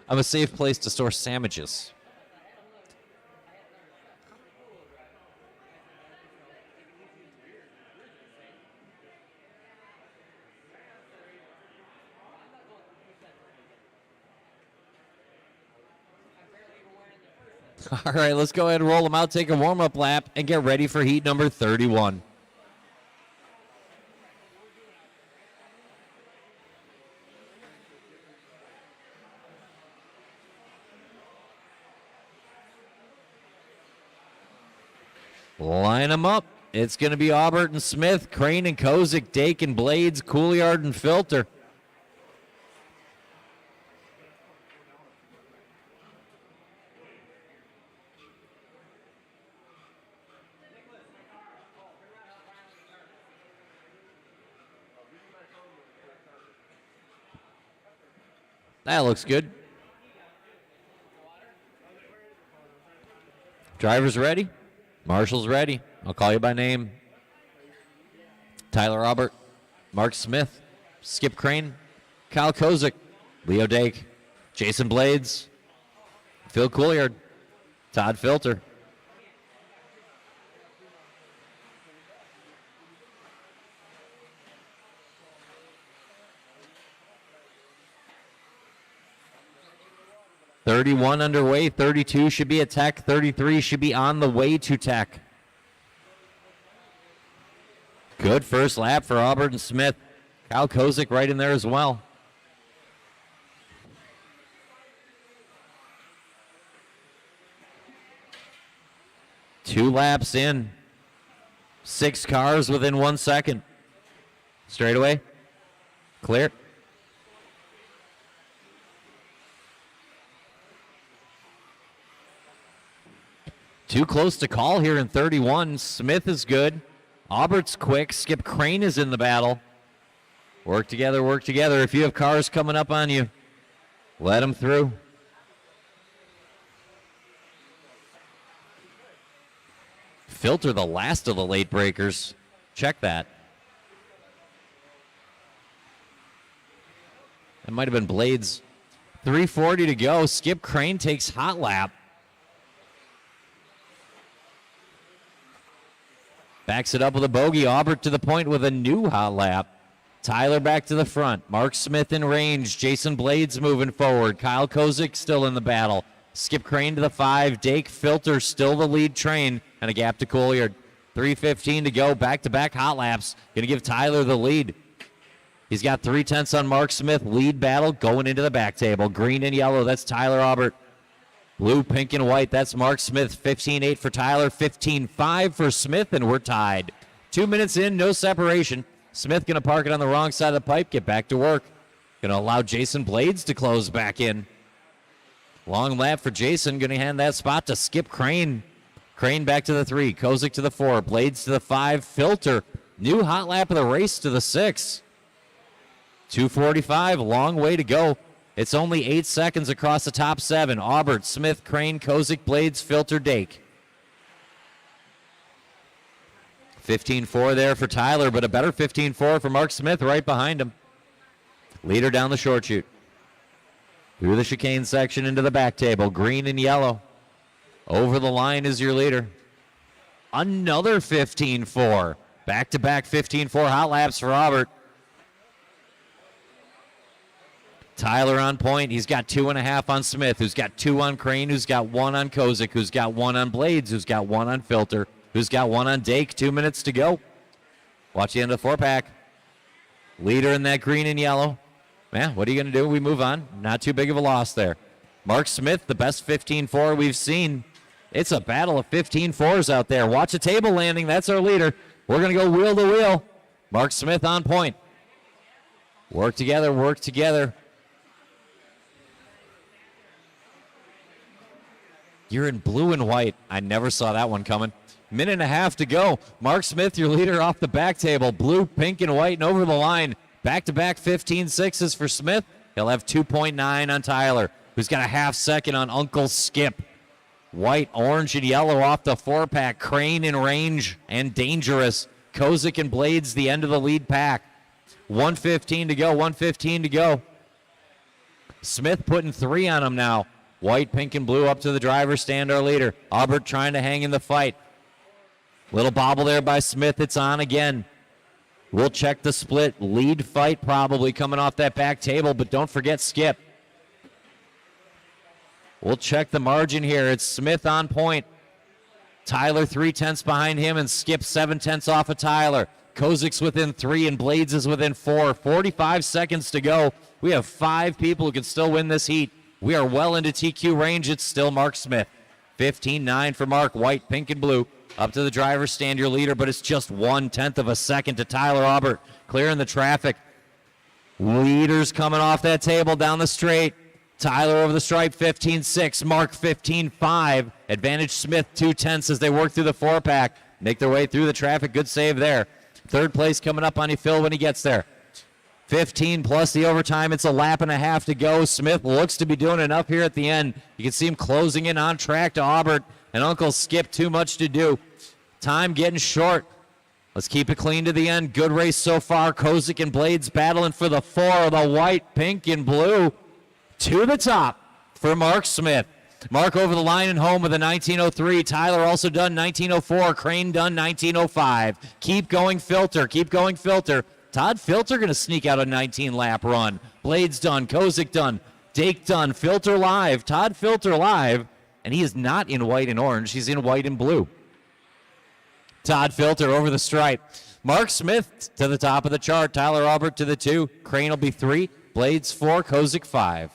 I'm a safe place to store sandwiches. All right, let's go ahead and roll them out, take a warm-up lap, and get ready for heat number 31. Line them up. It's going to be Aubert and Smith, Crane and Kozik, Dake and Blades, Couliard and Filter. That looks good. Driver's ready. Marshall's ready. I'll call you by name. Tyler Aubert, Mark Smith, Skip Crane, Kyle Kozik, Leo Dake, Jason Blades, Phil Couliard, Todd Filter. .31 underway, 32 should be at Tech, 33 should be on the way to Tech. Good first lap for Aubert and Smith. Kyle Kozik right in there as well. Two laps in. 6 cars within 1 second. Straightaway. Clear. Too close to call here in 31. Smith is good. Aubert's quick. Skip Crane is in the battle. Work together, work together. If you have cars coming up on you, let them through. Filter the last of the late breakers. Check that. That might have been Blades. 3:40 to go. Skip Crane takes hot lap. Backs it up with a bogey. Aubert to the point with a new hot lap. Tyler back to the front. Mark Smith in range. Jason Blades moving forward. Kyle Kozik still in the battle. Skip Crane to the 5. Dake Filter still the lead train. And a gap to Couliard. 3:15 to go. Back-to-back hot laps. Going to give Tyler the lead. He's got 3/10 on Mark Smith. Lead battle going into the back table. Green and yellow. That's Tyler Aubert. Blue, pink, and white, that's Mark Smith. 15-8 for Tyler, 15-5 for Smith, and we're tied. 2 minutes in, no separation. Smith going to park it on the wrong side of the pipe, get back to work. Going to allow Jason Blades to close back in. Long lap for Jason, going to hand that spot to Skip Crane. Crane back to the 3, Kozik to the 4, Blades to the 5, Filter. New hot lap of the race to the 6. 2:45, long way to go. It's only 8 seconds across the top 7. Aubert, Smith, Crane, Kozik, Blades, Filter, Dake. 15-4 there for Tyler, but a better 15-4 for Mark Smith right behind him. Leader down the short chute. Through the chicane section into the back table. Green and yellow. Over the line is your leader. Another 15-4. Back-to-back 15-4 hot laps for Aubert. Tyler on point. He's got 2.5 on Smith, who's got 2 on Crane, who's got 1 on Kozik, who's got 1 on Blades, who's got 1 on Filter, who's got 1 on Dake. 2 minutes to go. Watch the end of the 4-pack. Leader in that green and yellow. Man, what are you going to do? We move on. Not too big of a loss there. Mark Smith, the best 15-4 we've seen. It's a battle of 15-4s out there. Watch a table landing. That's our leader. We're going to go wheel to wheel. Mark Smith on point. Work together, work together. You're in blue and white. I never saw that one coming. Minute and a half to go. Mark Smith, your leader off the back table. Blue, pink, and white, and over the line. Back-to-back 15-6s for Smith. He'll have 2.9 on Tyler, who's got a half second on Uncle Skip. White, orange, and yellow off the 4-pack. Crane in range and dangerous. Kozik and Blades, the end of the lead pack. 1:15 to go, 1:15 to go. Smith putting 3 on him now. White, pink, and blue up to the driver's stand, our leader. Aubert trying to hang in the fight. Little bobble there by Smith. It's on again. We'll check the split. Lead fight probably coming off that back table, but don't forget Skip. We'll check the margin here. It's Smith on point. Tyler 3/10 behind him, and Skip 7/10 off of Tyler. Kozik's within 3, and Blades is within 4. 45 seconds to go. We have 5 people who can still win this heat. We are well into TQ range. It's still Mark Smith. 15-9 for Mark. White, pink, and blue. Up to the driver's stand, your leader, but it's just 1/10 of a second to Tyler Aubert, clearing the traffic. Leaders coming off that table down the straight. Tyler over the stripe, 15.6. Mark, 15.5. Advantage Smith, 2/10 as they work through the four-pack. Make their way through the traffic. Good save there. Third place coming up on you, Phil, when he gets there. 15 plus the overtime. It's a lap and a half to go. Smith looks to be doing enough here at the end. You can see him closing in on track to Aubert, and Uncle Skip, too much to do. Time getting short. Let's keep it clean to the end. Good race so far. Kozik and Blades battling for the 4, the white, pink, and blue. To the top for Mark Smith. Mark over the line and home with a 19:03. Tyler also done 19:04. Crane done 19:05. Keep going, Filter. Keep going, Filter. Todd Filter going to sneak out a 19-lap run. Blades done. Kozik done. Dake done. Filter live. Todd Filter live. And he is not in white and orange. He's in white and blue. Todd Filter over the stripe. Mark Smith to the top of the chart. Tyler Aubert to the 2. Crane will be 3. Blades 4. Kozik 5.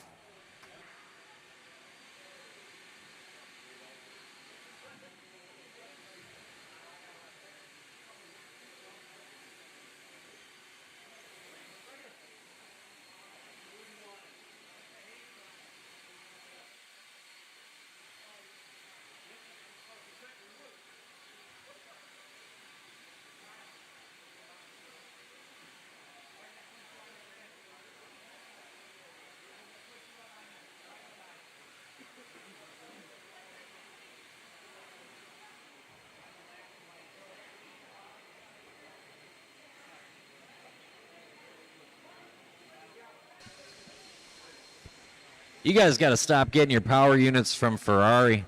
You guys got to stop getting your power units from Ferrari.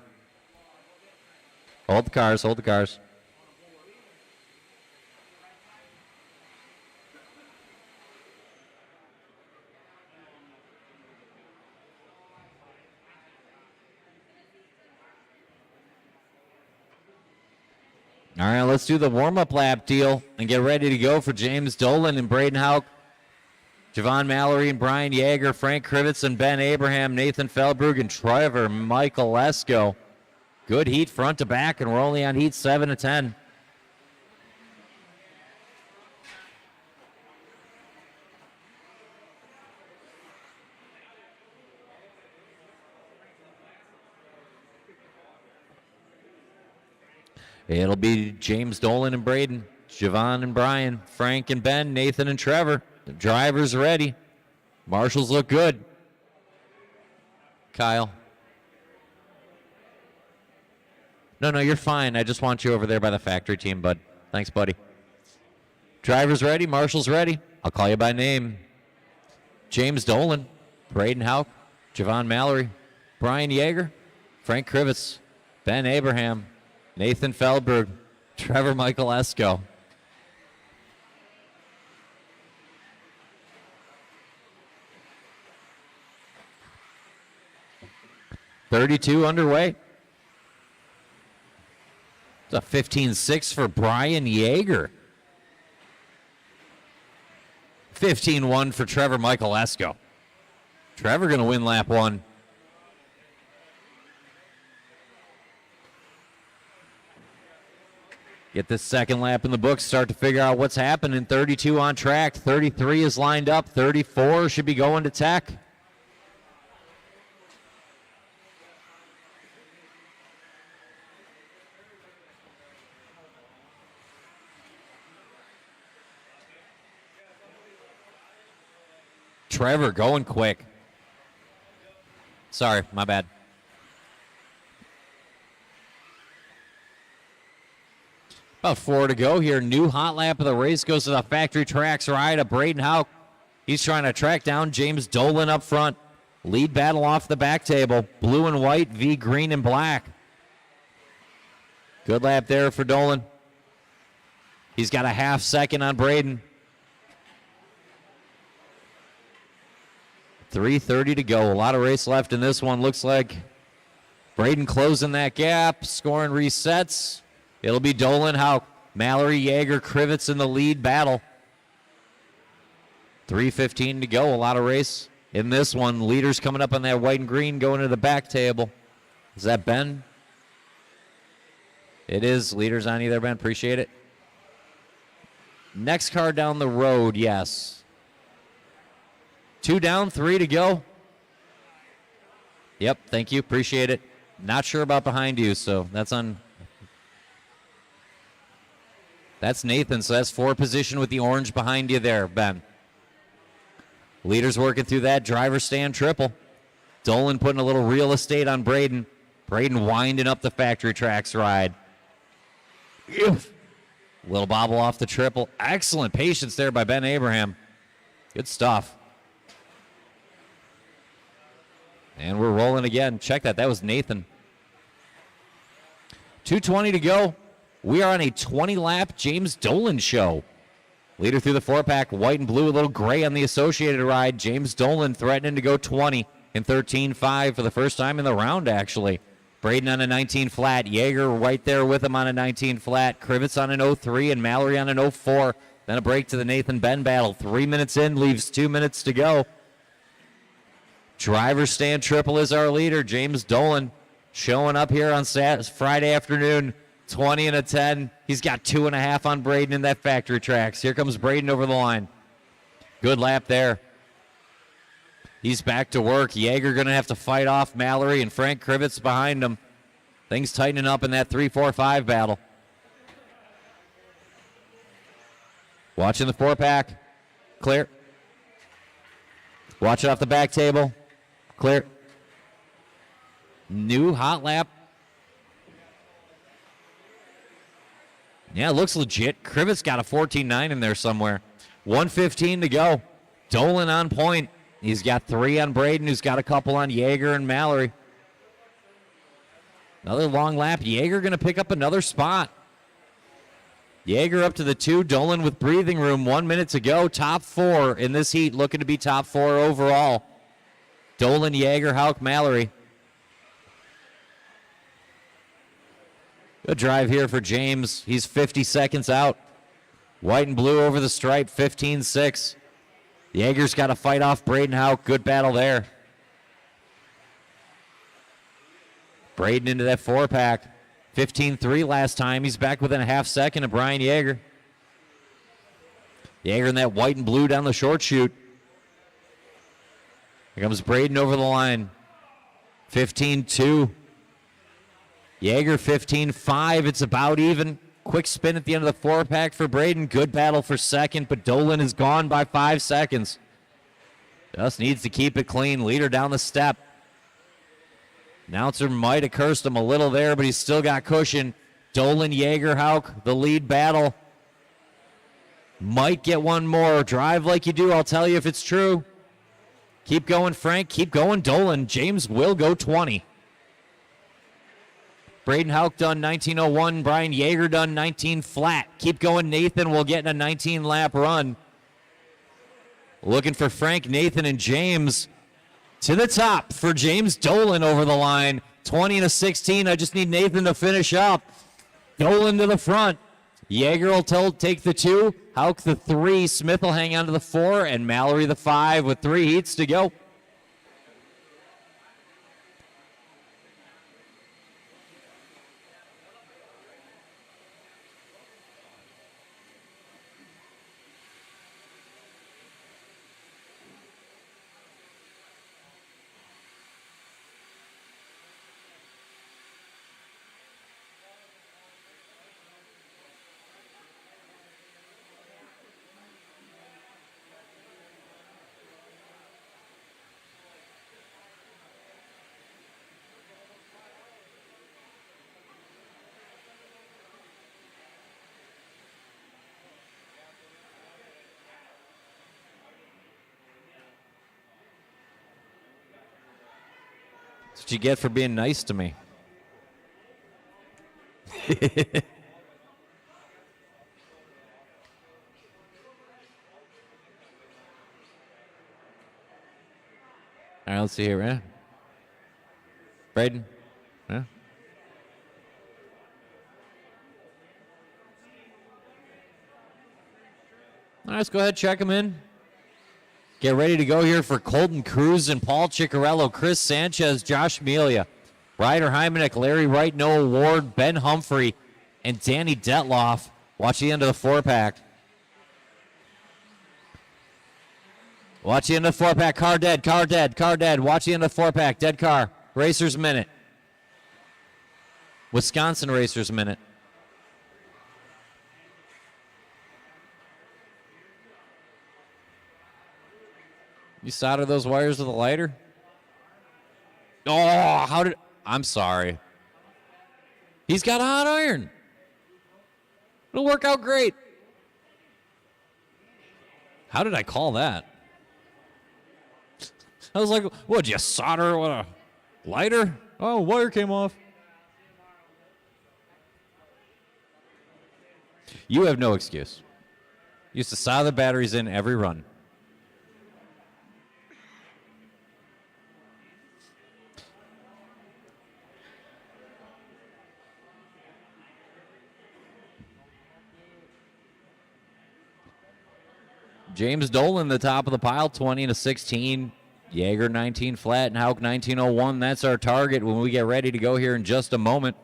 Hold the cars, hold the cars. All right, let's do the warm-up lap deal and get ready to go for James Dolan and Braden Hauk. Javon Mallory and Brian Yeager, Frank Krivitz and Ben Abraham, Nathan Feldberg and Trevor Michael Lesko. Good heat front to back, and we're only on heat 7 to 10. It'll be James Dolan and Braden, Javon and Brian, Frank and Ben, Nathan and Trevor. The driver's ready. Marshals look good. Kyle. No, you're fine. I just want you over there by the factory team, bud. Thanks, buddy. Driver's ready. Marshals ready. I'll call you by name. James Dolan, Braden Hauk, Javon Mallory, Brian Yeager, Frank Krivitz, Ben Abraham, Nathan Feldberg, Trevor Michael Lesko. .32 underway. It's a 15.6 for Brian Yeager. 15.1 for Trevor Michael Lesko. Trevor going to win lap 1. Get this second lap in the books, start to figure out what's happening. 32 on track, 33 is lined up, 34 should be going to tech. Trevor going quick. Sorry, my bad. About 4 to go here. New hot lap of the race goes to the factory tracks ride of Braden Hauk. He's trying to track down James Dolan up front. Lead battle off the back table. Blue and white v green and black. Good lap there for Dolan. He's got a half second on Braden. 3:30 to go. A lot of race left in this one. Looks like Braden closing that gap. Scoring resets. It'll be Dolan, Hauk, Mallory, Yeager, Krivitz in the lead battle. 3:15 to go. A lot of race in this one. Leaders coming up on that white and green going to the back table. Is that Ben? It is. Leaders on you there, Ben. Appreciate it. Next car down the road, yes. 2 down, 3 to go. Yep, thank you. Appreciate it. Not sure about behind you, so that's on. That's Nathan, so that's 4 position with the orange behind you there, Ben. Leaders working through that. Driver stand triple. Dolan putting a little real estate on Braden. Braden winding up the factory tracks ride. Little bobble off the triple. Excellent patience there by Ben Abraham. Good stuff. And we're rolling again. Check that. That was Nathan. 2:20 to go. We are on a 20-lap James Dolan show. Leader through the 4-pack. White and blue. A little gray on the associated ride. James Dolan threatening to go 20 in 13.5 for the first time in the round, actually. Braden on a 19 flat. Yeager right there with him on a 19 flat. Krivitz on an 03 and Mallory on an 04. Then a break to the Nathan Ben battle. 3 minutes in, leaves 2 minutes to go. Driver stand triple is our leader. James Dolan showing up here on Friday afternoon. 20 and a 10. He's got 2.5 on Braden in that factory tracks. Here comes Braden over the line. Good lap there. He's back to work. Yeager going to have to fight off Mallory and Frank Krivitz behind him. Things tightening up in that 3-4-5 battle. Watching the 4-pack. Clear. Watch it off the back table. Clear. New hot lap. Yeah, it looks legit. Krivitz got a 14.9 in there somewhere. 1:15 to go. Dolan on point. He's got 3 on Braden, who's got a couple on Yeager and Mallory. Another long lap. Yeager going to pick up another spot. Yeager up to the 2. Dolan with breathing room. 1 minute to go. Top 4 in this heat. Looking to be top 4 overall. Dolan, Yeager, Hauk, Mallory. Good drive here for James. He's 50 seconds out. White and blue over the stripe. 15-6. Yeager's got to fight off Braden Hauk. Good battle there. Braden into that 4-pack. 15-3 last time. He's back within a half second of Brian Yeager. Yeager in that white and blue down the short chute. Here comes Braden over the line. 15-2. Yeager 15-5. It's about even. Quick spin at the end of the 4-pack for Braden. Good battle for second, but Dolan is gone by 5 seconds. Just needs to keep it clean. Leader down the step. Announcer might have cursed him a little there, but he's still got cushion. Dolan, Yeager, Hauk, the lead battle. Might get one more. Drive like you do. I'll tell you if it's true. Keep going, Frank. Keep going, Dolan. James will go 20. Braden Hauk done 19:01. Brian Yeager done 19 flat. Keep going, Nathan. We'll get in a 19-lap run. Looking for Frank, Nathan, and James. To the top for James Dolan over the line. 20 and a 16. I just need Nathan to finish up. Dolan to the front. Yeager will take the 2. Hauk the 3. Smith will hang on to the 4. And Mallory the 5 with 3 heats to go. That's what you get for being nice to me. All right, let's see here, man. Braden? Yeah. All right, let's go ahead, check him in. Get ready to go here for Colton Cruz and Paul Ciccarello, Chris Sanchez, Josh Melia, Ryder Hymanek, Larry Wright, Noah Ward, Ben Humphrey, and Danny Detloff. Watch the end of the 4-pack. Watch the end of the 4-pack. Car dead, car dead, car dead. Watch the end of the 4-pack. Dead car. Racers Minute. Wisconsin Racers Minute. You solder those wires with a lighter? Oh, I'm sorry. He's got a hot iron. It'll work out great. How did I call that? I was like, what'd you solder with a lighter? Oh, wire came off. You have no excuse. Used to solder the batteries in every run. James Dolan, the top of the pile, 20-16. Jaeger 19 flat and Hauk 1901. That's our target when we get ready to go here in just a moment.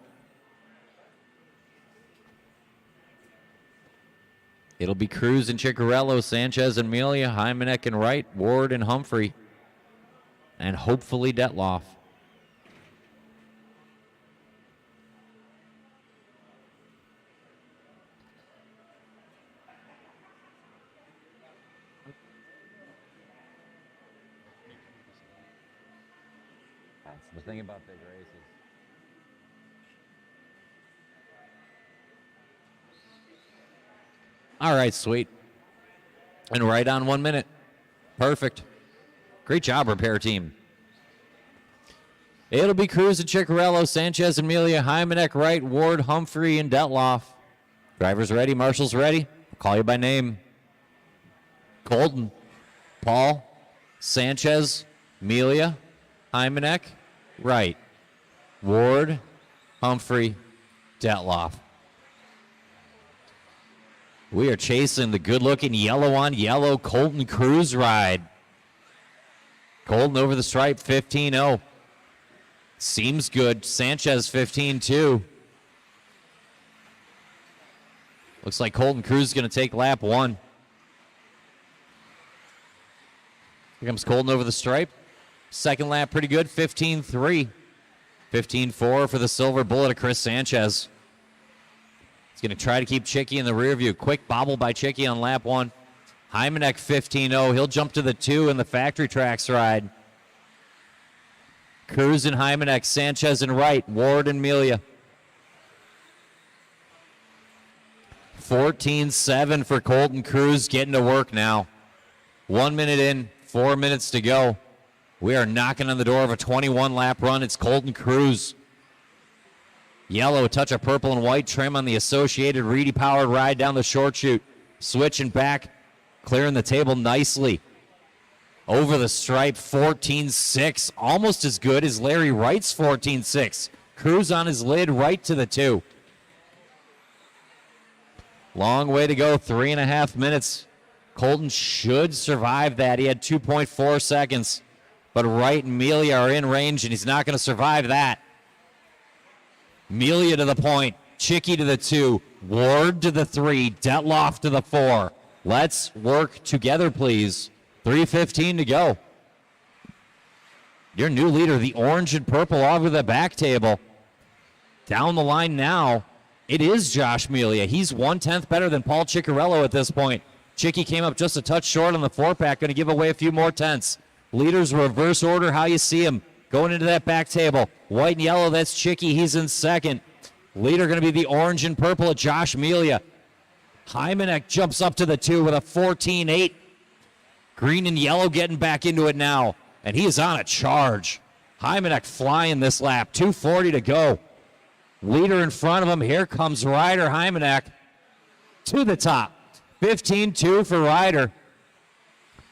It'll be Cruz and Ciccarello, Sanchez and Melia, Hymanek and Wright, Ward and Humphrey, and hopefully Detloff. The thing about big races. All right, sweet. And right on 1 minute. Perfect. Great job, repair team. It'll be Cruz and Ciccarello, Sanchez, Amelia, Hymanek, Wright, Ward, Humphrey, and Detloff. Drivers ready, marshals ready. I'll call you by name. Colton, Paul, Sanchez, Amelia, Hymanek, Wright, Ward, Humphrey, Detloff. We are chasing the good-looking yellow on yellow Colton Cruz ride. Colton over the stripe, 15-0. Seems good. Sanchez, 15-2. Looks like Colton Cruz is going to take lap 1. Here comes Colton over the stripe. Second lap, pretty good, 15-3. 15-4 for the silver bullet of Chris Sanchez. He's going to try to keep Chicky in the rear view. Quick bobble by Chicky on lap 1. Hymanek 15-0. He'll jump to the 2 in the factory tracks ride. Cruz and Hymanek, Sanchez and Wright, Ward and Melia. 14-7 for Colton Cruz, getting to work now. 1 minute in, 4 minutes to go. We are knocking on the door of a 21-lap run. It's Colton Cruz. Yellow, a touch of purple and white trim on the Associated Reedy-powered ride down the short chute. Switching back, clearing the table nicely. Over the stripe, 14-6. Almost as good as Larry Wright's 14-6. Cruz on his lid, right to the 2. Long way to go, 3.5 minutes. Colton should survive that. He had 2.4 seconds. But Wright and Melia are in range, and he's not going to survive that. Melia to the point. Chicky to the 2. Ward to the 3. Detloff to the 4. Let's work together, please. 3:15 to go. Your new leader, the orange and purple over the back table. Down the line now, it is Josh Melia. He's 1/10 better than Paul Ciccarello at this point. Chicky came up just a touch short on the 4-pack, going to give away a few more tenths. Leaders reverse order, how you see him. Going into that back table. White and yellow, that's Chicky. He's in second. Leader going to be the orange and purple of Josh Melia. Hymanek jumps up to the 2 with a 14-8. Green and yellow getting back into it now. And he is on a charge. Hymanek flying this lap. 2:40 to go. Leader in front of him. Here comes Ryder Hymanek to the top. 15-2 for Ryder.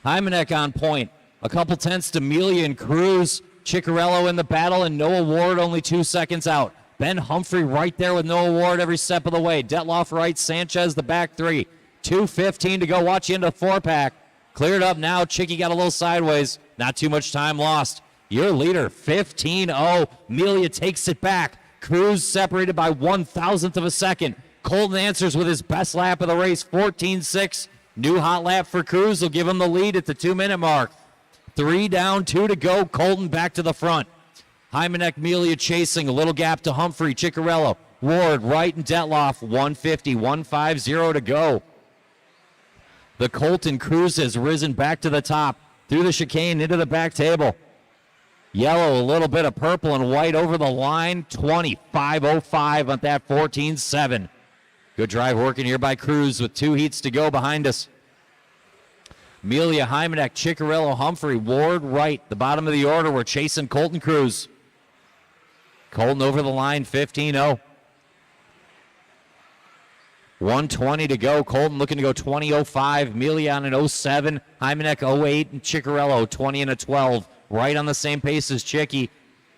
Hymanek on point. A couple tenths to Melia and Cruz. Ciccarello in the battle, and Noah Ward only 2 seconds out. Ben Humphrey right there with Noah Ward every step of the way. Detloff right, Sanchez the back 3. 2:15 to go. Watch the end of 4-pack. Cleared up now. Chicky got a little sideways. Not too much time lost. Your leader, 15-0. Melia takes it back. Cruz separated by 1,000th of a second. Colton answers with his best lap of the race, 14.6. New hot lap for Cruz will give him the lead at the 2-minute mark. 3 down, 2 to go. Colton back to the front. Hymanek, Melia chasing, a little gap to Humphrey, Ciccarello, Ward, Wright, and Detloff. 150, 150 to go. The Colton Cruz has risen back to the top, through the chicane, into the back table. Yellow, a little bit of purple and white over the line. 25.05 on that 14.7. Good drive working here by Cruz with 2 heats to go behind us. Melia, Hymanek, Ciccarello, Humphrey, Ward, Wright. The bottom of the order, we're chasing Colton Cruz. Colton over the line, 15.0. 120 to go. Colton looking to go 20.05. Melia on an 07. Hymanek 08. And Ciccarello 20 and a 12. Right on the same pace as Chicky.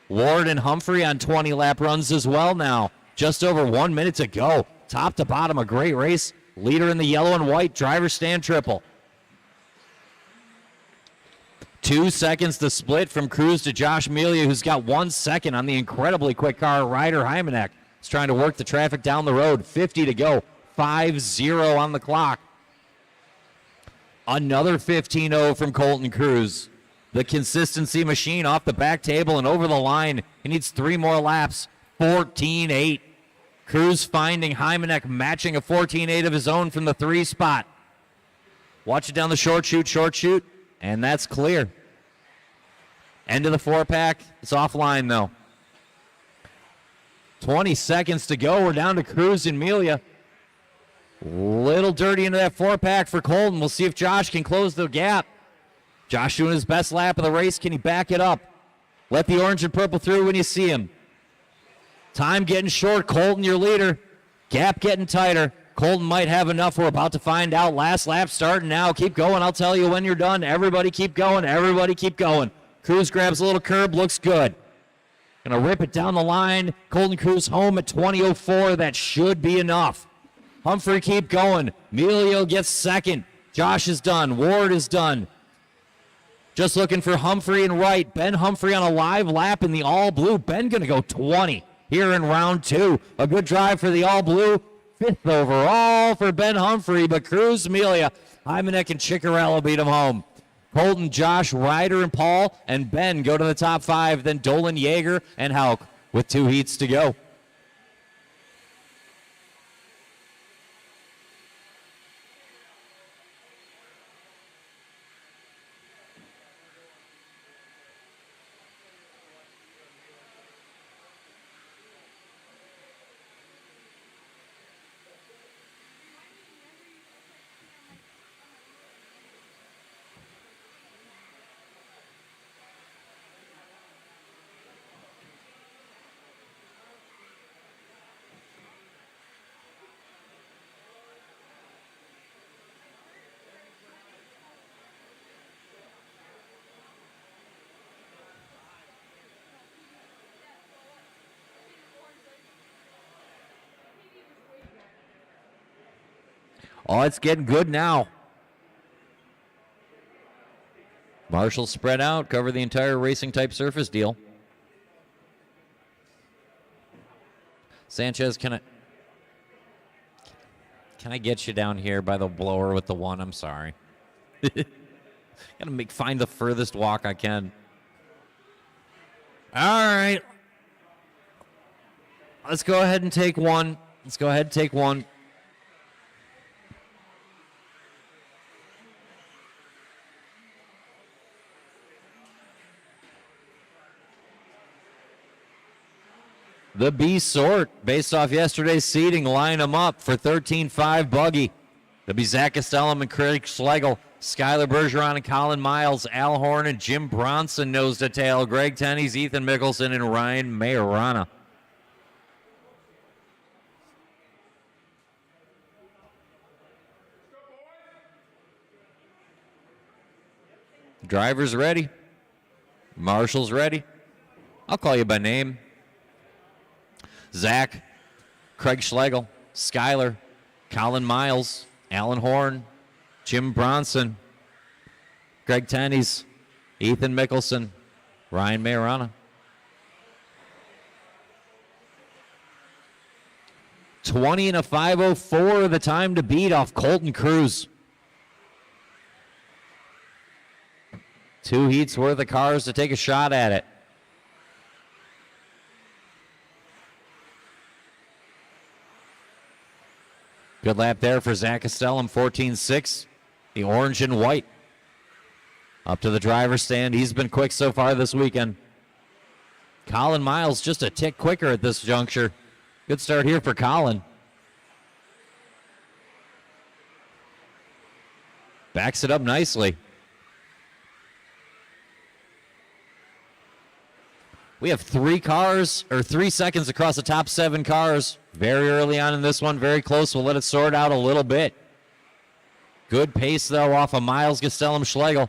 Ward and Humphrey on 20 lap runs as well now. Just over 1 minute to go. Top to bottom, a great race. Leader in the yellow and white. Driver stand triple. 2 seconds to split from Cruz to Josh Melia, who's got 1 second on the incredibly quick car. Ryder Hymanek is trying to work the traffic down the road. 50 to go. 5-0 on the clock. Another 15-0 from Colton Cruz. The consistency machine off the back table and over the line. He needs 3 more laps. 14-8. Cruz finding Hymanek matching a 14-8 of his own from the 3 spot. Watch it down the short shoot, and that's clear. End of the 4-pack. It's offline, though. 20 seconds to go. We're down to Cruz and Melia. Little dirty into that 4-pack for Colton. We'll see if Josh can close the gap. Josh doing his best lap of the race. Can he back it up? Let the orange and purple through when you see him. Time getting short. Colton, your leader. Gap getting tighter. Colton might have enough. We're about to find out. Last lap starting now. Keep going. I'll tell you when you're done. Everybody keep going. Everybody keep going. Cruz grabs a little curb. Looks good. Gonna rip it down the line. Colton Cruz home at 20.04. That should be enough. Humphrey keep going. Melio gets second. Josh is done. Ward is done. Just looking for Humphrey and Wright. Ben Humphrey on a live lap in the all blue. Ben gonna go 20 here in round 2. A good drive for the all blue. 5th overall for Ben Humphrey, but Cruz, Melia, Hymanek, and Ciccarello beat him home. Colton, Josh, Ryder, and Paul, and Ben go to the top 5. Then Dolan, Yeager, and Hauk with 2 heats to go. Oh, it's getting good now. Marshall spread out, cover the entire racing type surface deal. Sanchez, can I get you down here by the blower with the 1? I'm sorry. Gotta find the furthest walk I can. All right. Let's go ahead and take one. The B sort, based off yesterday's seeding, line them up for 13-5 buggy. It'll be Zach Castellum and Craig Schlegel, Skylar Bergeron and Colin Miles, Al Horn and Jim Bronson nose to tail, Greg Tenney's, Ethan Mickelson, and Ryan Majorana. Driver's ready. Marshall's ready. I'll call you by name. Zach, Craig Schlegel, Skylar, Colin Miles, Alan Horn, Jim Bronson, Greg Tenney's, Ethan Mickelson, Ryan Majorana. 20 and a 5:04, the time to beat off Colton Cruz. 2 heats worth of cars to take a shot at it. Good lap there for Zach Castellum, 14.6. The orange and white. Up to the driver's stand. He's been quick so far this weekend. Colin Miles just a tick quicker at this juncture. Good start here for Colin. Backs it up nicely. We have 3 seconds across the top 7 cars. Very early on in this one, very close. We'll let it sort out a little bit. Good pace, though, off of Miles, Gastelum, Schlegel.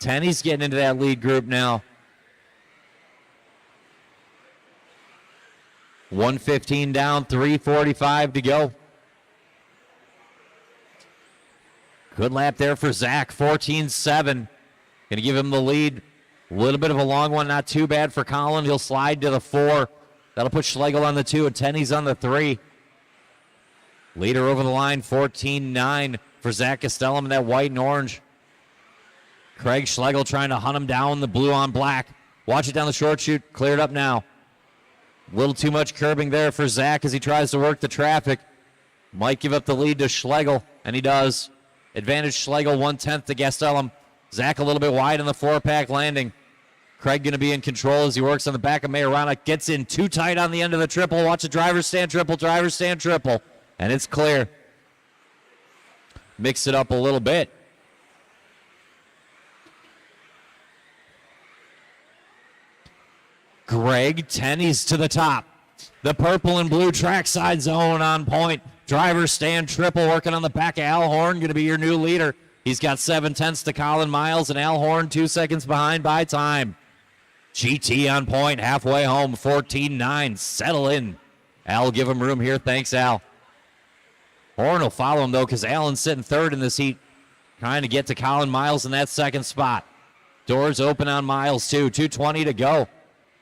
Tenney's getting into that lead group now. 1:15 down, 3:45 to go. Good lap there for Zach, 14.7. Going to give him the lead. A little bit of a long one, not too bad for Colin. He'll slide to the 4. That'll put Schlegel on the 2 and Tenney's on the 3. Leader over the line, 14.9 for Zach Castellum in that white and orange. Craig Schlegel trying to hunt him down, the blue on black. Watch it down the short chute, cleared up now. A little too much curbing there for Zach as he tries to work the traffic. Might give up the lead to Schlegel, and he does. Advantage Schlegel, 1/10 to Gastelum. Zach a little bit wide in the 4-pack landing. Craig going to be in control as he works on the back of Majorana. Gets in too tight on the end of the triple. Watch the driver's stand triple, driver's stand triple. And it's clear. Mix it up a little bit. Greg Tenney's to the top. The purple and blue trackside zone on point. Driver's stand triple working on the back of Al Horn. Going to be your new leader. He's got 7/10 to Colin Miles and Al Horn 2 seconds behind by time. GT on point, halfway home, 14.9. Settle in. Al will give him room here. Thanks, Al. Horn will follow him, though, because Allen's sitting 3rd in this heat, trying to get to Colin Miles in that 2nd spot. Doors open on Miles, too. 2:20 to go.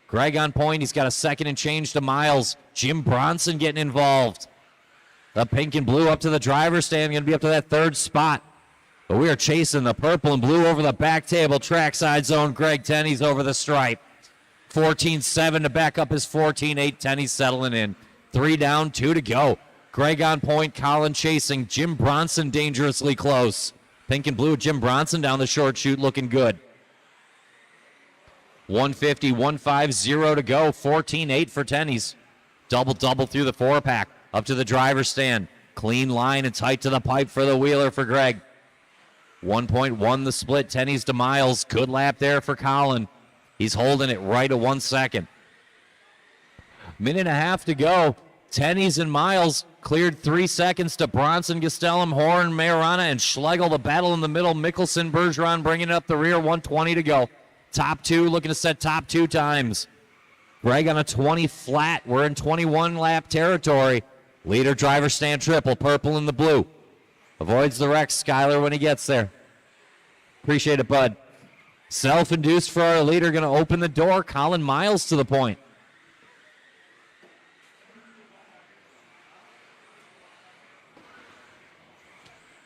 Greg on point. He's got a 2nd and change to Miles. Jim Bronson getting involved. The pink and blue up to the driver's stand, going to be up to that 3rd spot. But we are chasing the purple and blue over the back table. Trackside zone, Greg Tenney's over the stripe. 14.7 to back up his 14.8. Tenney's settling in. 3 down, 2 to go. Greg on point, Colin chasing. Jim Bronson dangerously close. Pink and blue, Jim Bronson down the short chute looking good. 150, 150 to go. 14.8 for Tenney's. Double through the 4-pack. Up to the driver's stand. Clean line and tight to the pipe for the wheeler for Greg. 1.1 the split. Tenney's to Miles. Good lap there for Colin. He's holding it right at 1 second. Minute and a half to go. Tenney's and Miles cleared 3 seconds to Bronson, Gastelum, Horn, Majorana, and Schlegel. The battle in the middle. Mickelson, Bergeron bringing it up the rear. 1:20 to go. Top 2 looking to set top 2 times. Greg on a 20 flat. We're in 21 lap territory. Leader driver stand triple. Purple and the blue. Avoids the wreck, Skyler, when he gets there. Appreciate it, bud. Self-induced for our leader. Going to open the door. Colin Miles to the point.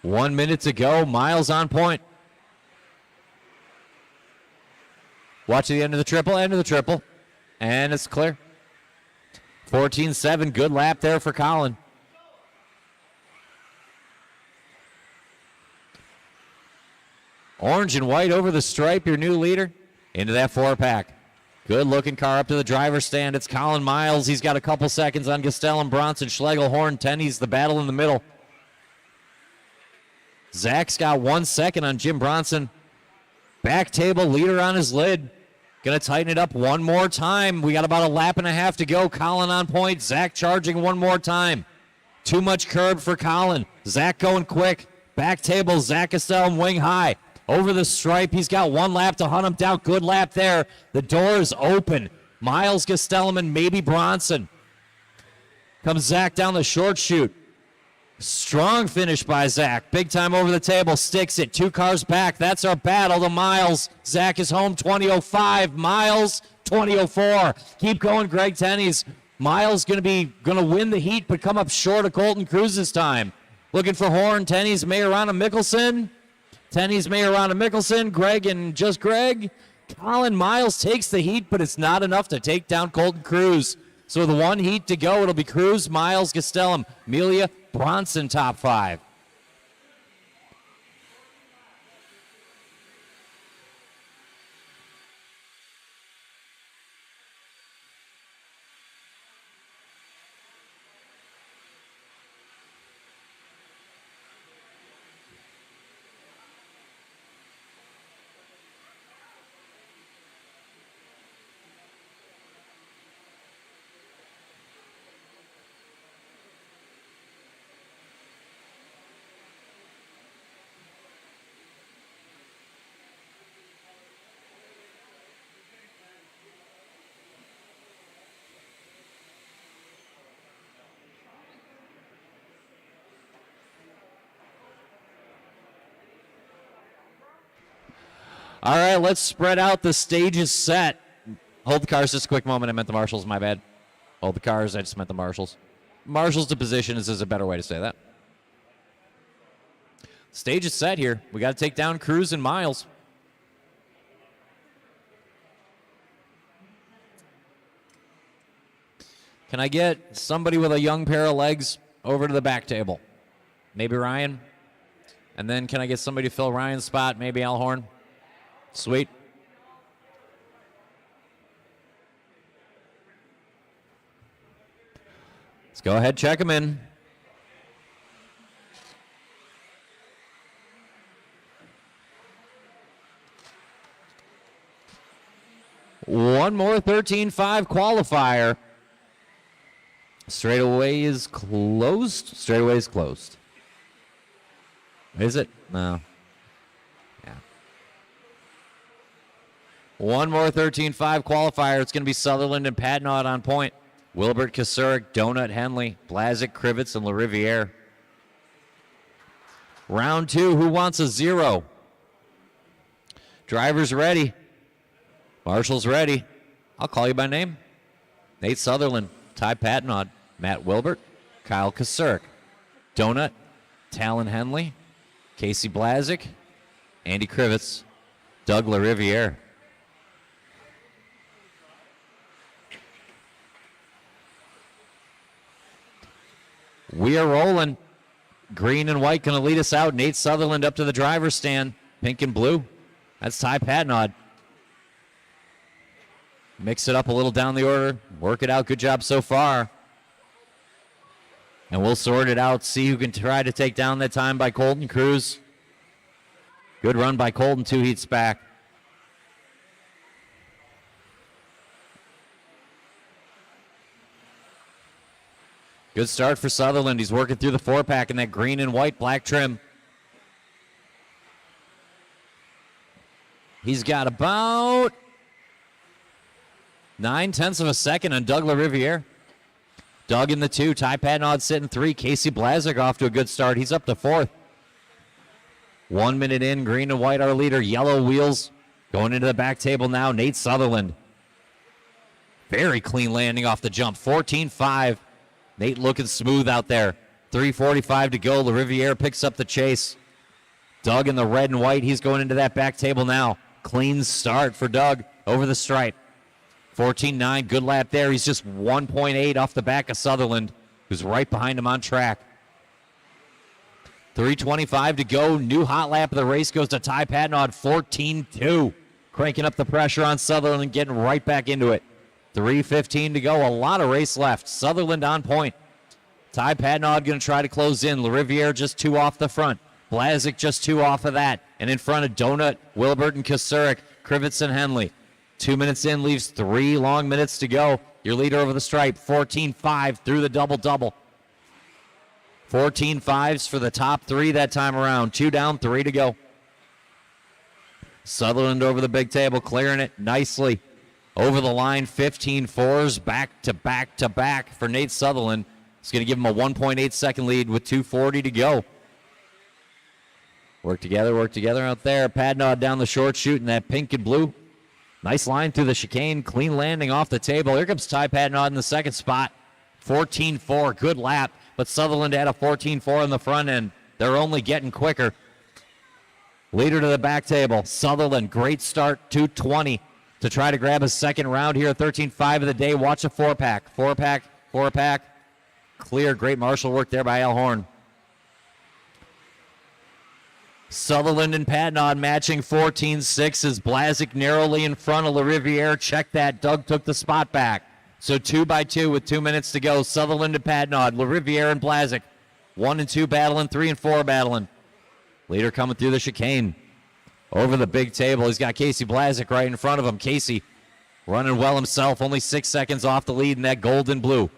One minute to go. Miles on point. Watch the end of the triple. And it's clear. 14.7. Good lap there for Colin. Orange and white over the stripe, your new leader. Into that 4-pack. Good looking car up to the driver's stand. It's Colin Miles. He's got a couple seconds on Gastelum, Bronson, Schlegel, Horn, Tenney's the battle in the middle. Zach's got 1 second on Jim Bronson. Back table, leader on his lid. Gonna tighten it up one more time. We got about a lap and a half to go. Colin on point. Zach charging one more time. Too much curb for Colin. Zach going quick. Back table, Zach Castellum wing high. Over the stripe, he's got 1 lap to hunt him down. Good lap there. The door is open. Miles, Gastelum, and maybe Bronson. Comes Zach down the short chute. Strong finish by Zach. Big time over the table. Sticks it. 2 cars back. That's our battle to Miles. Zach is home 20.05. Miles 20.04. Keep going, Greg Tenney's. Miles going to win the heat, but come up short of Colton Cruz this time. Looking for Horn, Tennies, Majorana, Mickelson. Tennies, Majorana, Mickelson, Greg, and just Greg. Colin Miles takes the heat, but it's not enough to take down Colton Cruz. So the one heat to go, it'll be Cruz, Miles, Gastelum, Amelia, Bronson top 5. All right, let's spread out. The stage is set. Hold the cars just a quick moment. I meant the marshals, my bad. Hold the cars, I just meant the marshals. Marshals to position is a better way to say that. Stage is set here. We got to take down Cruz and Miles. Can I get somebody with a young pair of legs over to the back table? Maybe Ryan. And then can I get somebody to fill Ryan's spot? Maybe Al Horn. Sweet. Let's go ahead, check him in. One more 13.5 qualifier. Straightaway is closed. Straightaway is closed. Is it? No. Yeah. One more 13.5 qualifier. It's going to be Sutherland and Patnaud on point. Wilbert, Kasurik, Donut, Henley, Blazik, Krivitz, and LaRiviere. Round 2, who wants a 0? Drivers ready. Marshall's ready. I'll call you by name. Nate Sutherland, Ty Patnaud, Matt Wilbert, Kyle Kasurik, Donut, Talon Henley, Casey Blazik, Andy Krivitz, Doug LaRiviere. We are rolling. Green and white going to lead us out. Nate Sutherland up to the driver's stand. Pink and blue. That's Ty Patnaud. Mix it up a little down the order. Work it out. Good job so far. And we'll sort it out. See who can try to take down that time by Colton Cruz. Good run by Colton. 2 heats back. Good start for Sutherland. He's working through the 4-pack in that green and white black trim. He's got about 9/10 of a second on Doug LaRiviere. Doug in the 2. Ty Patnaud sitting 3. Casey Blazik off to a good start. He's up to 4th. 1 minute in. Green and white, our leader. Yellow wheels going into the back table now. Nate Sutherland. Very clean landing off the jump. 14.5. Nate looking smooth out there. 3:45 to go. LaRiviere picks up the chase. Doug in the red and white. He's going into that back table now. Clean start for Doug over the stripe. 14.9. Good lap there. He's just 1.8 off the back of Sutherland, who's right behind him on track. 3:25 to go. New hot lap of the race goes to Ty Patnaud. 14.2. Cranking up the pressure on Sutherland, getting right back into it. 3:15 to go. A lot of race left. Sutherland on point. Ty Patnaud going to try to close in. LaRiviere just 2 off the front. Blazik just 2 off of that. And in front of Donut, Wilbert, and Kasurik, Krivitz, and Henley. 2 minutes in, leaves 3 long minutes to go. Your leader over the stripe, 14.5 through the double-double. 14.5s for the top 3 that time around. 2 down, 3 to go. Sutherland over the big table, clearing it nicely. Over the line, 15.4s back to back to back for Nate Sutherland. It's going to give him a 1.8 second lead with 2:40 to go. Work together out there. Patnaud down the short chute in that pink and blue. Nice line through the chicane. Clean landing off the table. Here comes Ty Patnod in the second spot. 14-4. Good lap. But Sutherland had a 14-4 on the front end. They're only getting quicker. Leader to the back table. Sutherland, great start, 220 to try to grab a second round here. 13-5 of the day. Watch a four-pack. Four-pack. Clear. Great marshal work there by Al Horn. Sutherland and Patnod matching 14-6 as Blazik narrowly in front of LaRiviere. Check that. Doug took the spot back. So 2 by 2 with 2 minutes to go. Sutherland and Patnod. LaRiviere and Blazik. 1 and 2 battling. 3 and 4 battling. Leader coming through the chicane. Over the big table. He's got Casey Blazik right in front of him. Casey running well himself. Only 6 seconds off the lead in that gold and blue.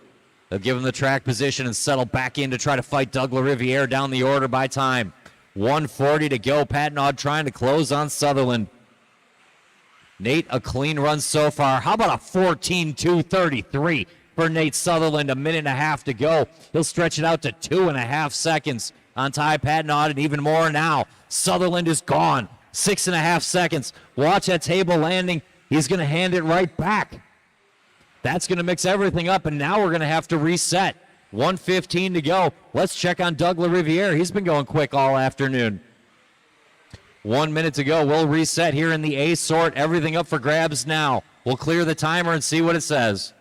They'll give him the track position and settle back in to try to fight Doug LaRiviere down the order by time. 1:40 to go. Patnod trying to close on Sutherland. Nate, a clean run so far. How about a 14-2-33 for Nate Sutherland? A minute and a half to go. He'll stretch it out to 2.5 seconds on Ty Patnod, and even more now. Sutherland is gone. 6.5 seconds. Watch that table landing. He's going to hand it right back. That's going to mix everything up, and now we're going to have to reset. 1:15 to go. Let's check on Doug LaRiviere. He's been going quick all afternoon. 1 minute to go. We'll reset here in the A sort. Everything up for grabs now. We'll clear the timer and see what it says.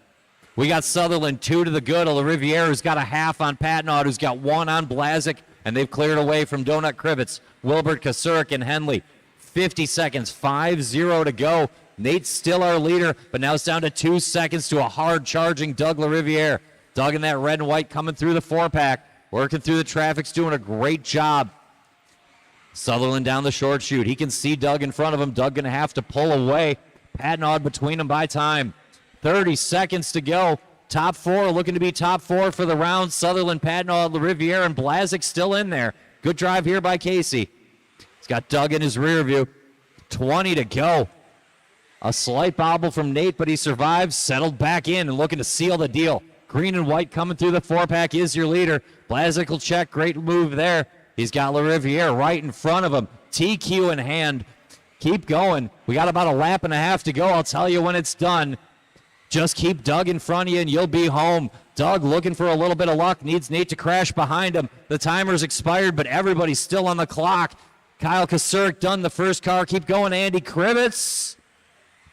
We got Sutherland 2 to the good. LaRiviere, who's got a half on Patnod, who's got 1 on Blazik, and they've cleared away from Donut Krivitz, Wilbert, Kasurik, and Henley. 50 seconds, 5-0 to go. Nate's still our leader, but now it's down to 2 seconds to a hard-charging Doug LaRiviere. Doug in that red and white coming through the 4-pack, working through the traffic's doing a great job. Sutherland down the short chute. He can see Doug in front of him. Doug going to have to pull away. Patnod between them by time. 30 seconds to go. Top 4 looking to be top 4 for the round. Sutherland, Patnod, LaRiviere, and Blazik still in there. Good drive here by Casey. He's got Doug in his rear view. 20 to go. A slight bobble from Nate, but he survives. Settled back in and looking to seal the deal. Green and white coming through the 4-pack is your leader. Blazik will check. Great move there. He's got LaRiviere right in front of him. TQ in hand. Keep going. We got about a lap and a half to go. I'll tell you when it's done. Just keep Doug in front of you and you'll be home. Doug looking for a little bit of luck. Needs Nate to crash behind him. The timer's expired, but everybody's still on the clock. Kyle Kasurik done the first car. Keep going, Andy Krivitz.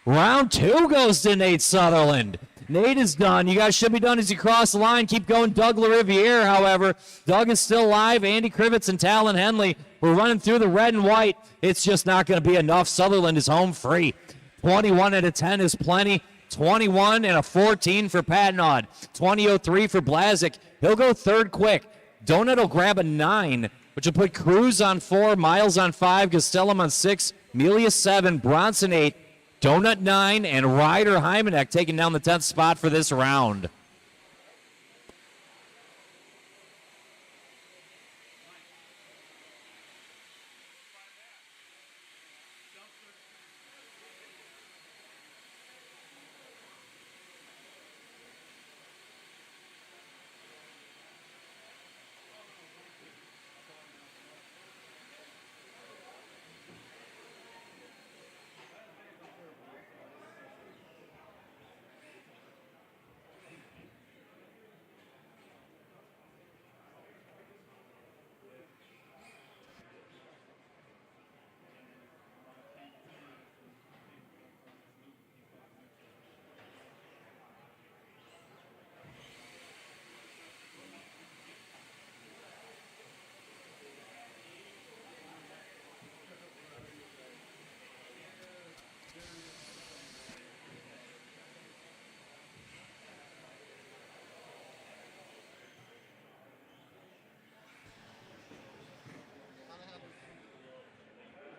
Round 2 goes to Nate Sutherland. Nate is done. You guys should be done as you cross the line. Keep going. Doug LaRiviere, however. Doug is still live. Andy Krivitz and Talon Henley. We're running through the red and white. It's just not going to be enough. Sutherland is home free. 21 out of 10 is plenty. 21 and a 14 for Patnod. 20.03 for Blazik. He'll go third quick. Donut will grab a 9, which will put Cruz on 4, Miles on 5, Castellum on 6, Melia 7, Bronson 8, Donut 9, and Ryder Hymanek taking down the 10th spot for this round.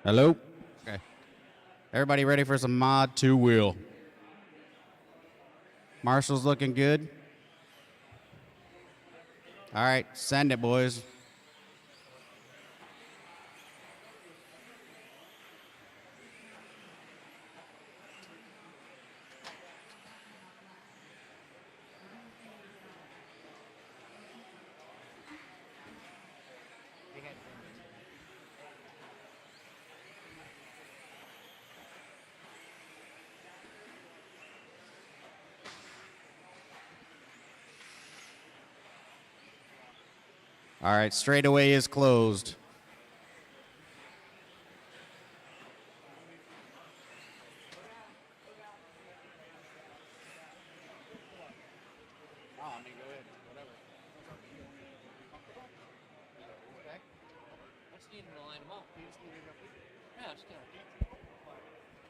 Hello? Okay. Everybody ready for some Mod 2 wheel? Marshall's looking good. All right, send it, boys. All right, straightaway is closed.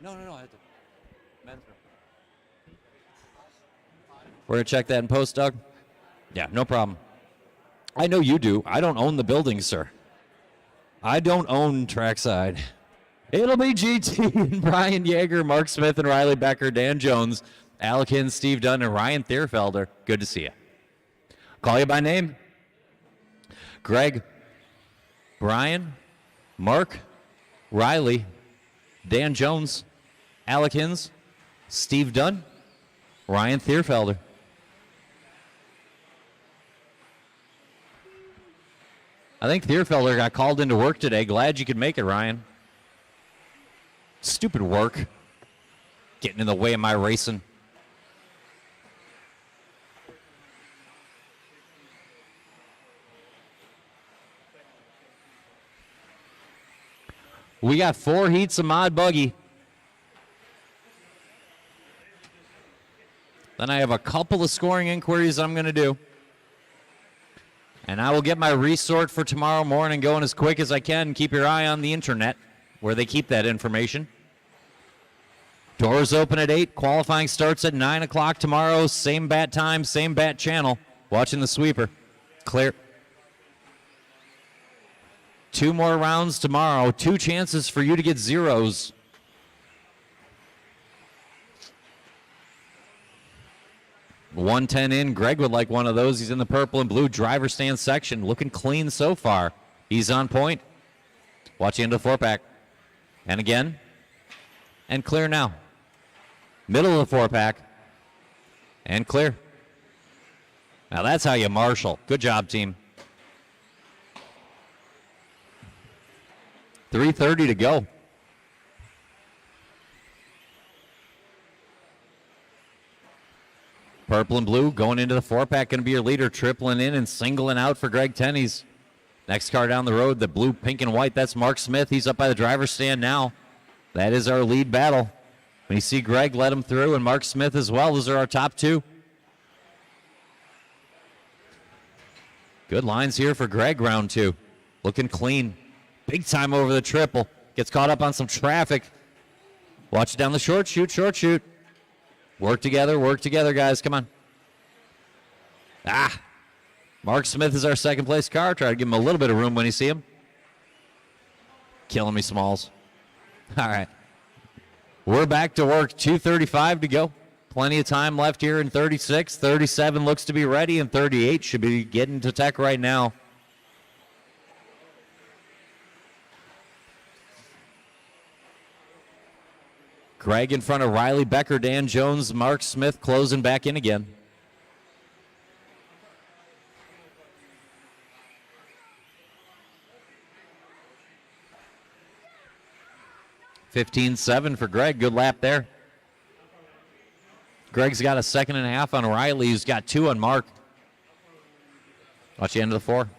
No, I had to. We're going to check that in post, Doug? Yeah, no problem. I know you do. I don't own the building, sir. I don't own Trackside. It'll be GT and Brian Yeager, Mark Smith and Riley Becker, Dan Jones, Alec Hins, Steve Dunn, and Ryan Thierfelder. Good to see you. Call you by name. Greg, Brian, Mark, Riley, Dan Jones, Alec Hins, Steve Dunn, Ryan Thierfelder. I think Thierfelder got called into work today. Glad you could make it, Ryan. Stupid work. Getting in the way of my racing. We got 4 heats of Mod Buggy. Then I have a couple of scoring inquiries I'm going to do. And I will get my resort for tomorrow morning going as quick as I can. Keep your eye on the internet where they keep that information. Doors open at 8. Qualifying starts at 9 o'clock tomorrow. Same bat time, same bat channel. Watching the sweeper. Clear. 2 more rounds tomorrow. 2 chances for you to get zeros. .110 in. Greg would like one of those. He's in the purple and blue driver stand section. Looking clean so far. He's on point. Watch the end of the 4-pack. And again. And clear now. Middle of the 4-pack. And clear. Now that's how you marshal. Good job, team. 3:30 to go. Purple and blue going into the 4-pack. Going to be your leader. Tripling in and singling out for Greg Tenney's. Next car down the road, the blue, pink, and white. That's Mark Smith. He's up by the driver's stand now. That is our lead battle. When you see Greg, let him through, and Mark Smith as well. Those are our top 2. Good lines here for Greg, round 2. Looking clean. Big time over the triple. Gets caught up on some traffic. Watch it down the short shoot, short shoot. Work together, guys. Come on. Mark Smith is our second place car. Try to give him a little bit of room when you see him. Killing me, Smalls. All right. We're back to work. 2:35 to go. Plenty of time left here in 36. 37 looks to be ready, and 38 should be getting to tech right now. Greg in front of Riley Becker, Dan Jones, Mark Smith closing back in again. .15.7 for Greg. Good lap there. Greg's got a 2.5 on Riley, who's got 2 on Mark. Watch the end of the 4.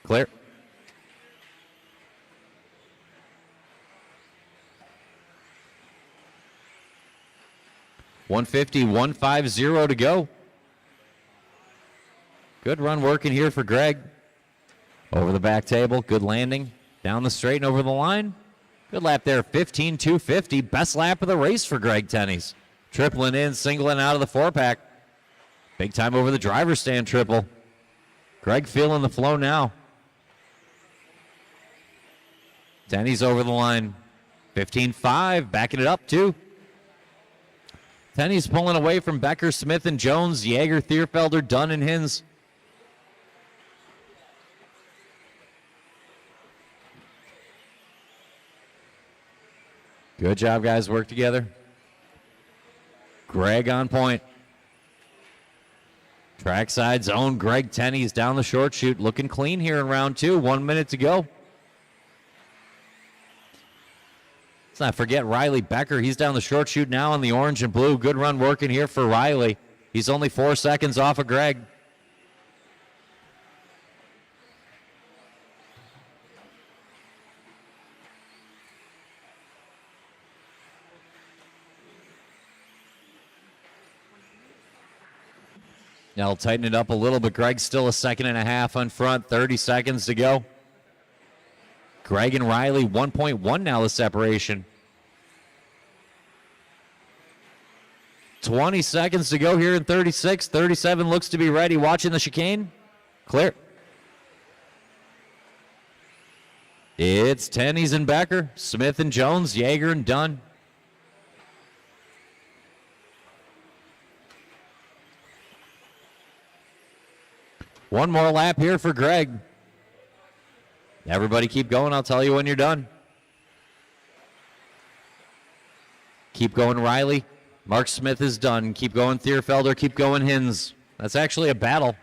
Clear. .150 to go. Good run working here for Greg. Over the back table. Good landing. Down the straight and over the line. Good lap there. 15.250. Best lap of the race for Greg Tenney's. Tripling in, singling out of the 4-pack. Big time over the driver's stand triple. Greg feeling the flow now. Tenney's over the line. 15.5. Backing it up too. Tenney's pulling away from Becker, Smith, and Jones. Yeager, Thierfelder, Dunn, and Hins. Good job, guys. Work together. Greg on point. Trackside's own Greg Tenney's down the short chute. Looking clean here in round 2. 1 minute to go. Let's not forget Riley Becker. He's down the short chute now on the orange and blue. Good run working here for Riley. He's only 4 seconds off of Greg. Now I'll tighten it up a little, but Greg's still a second and a half on front. 30 seconds to go. Greg and Riley, 1.1 now the separation. 20 seconds to go here in 36. 37 looks to be ready. Watching the chicane. Clear. It's Tenney's and Becker. Smith and Jones. Yeager and Dunn. One more lap here for Greg. Everybody keep going. I'll tell you when you're done. Keep going, Riley. Mark Smith is done. Keep going, Thierfelder. Keep going, Hins. That's actually a battle.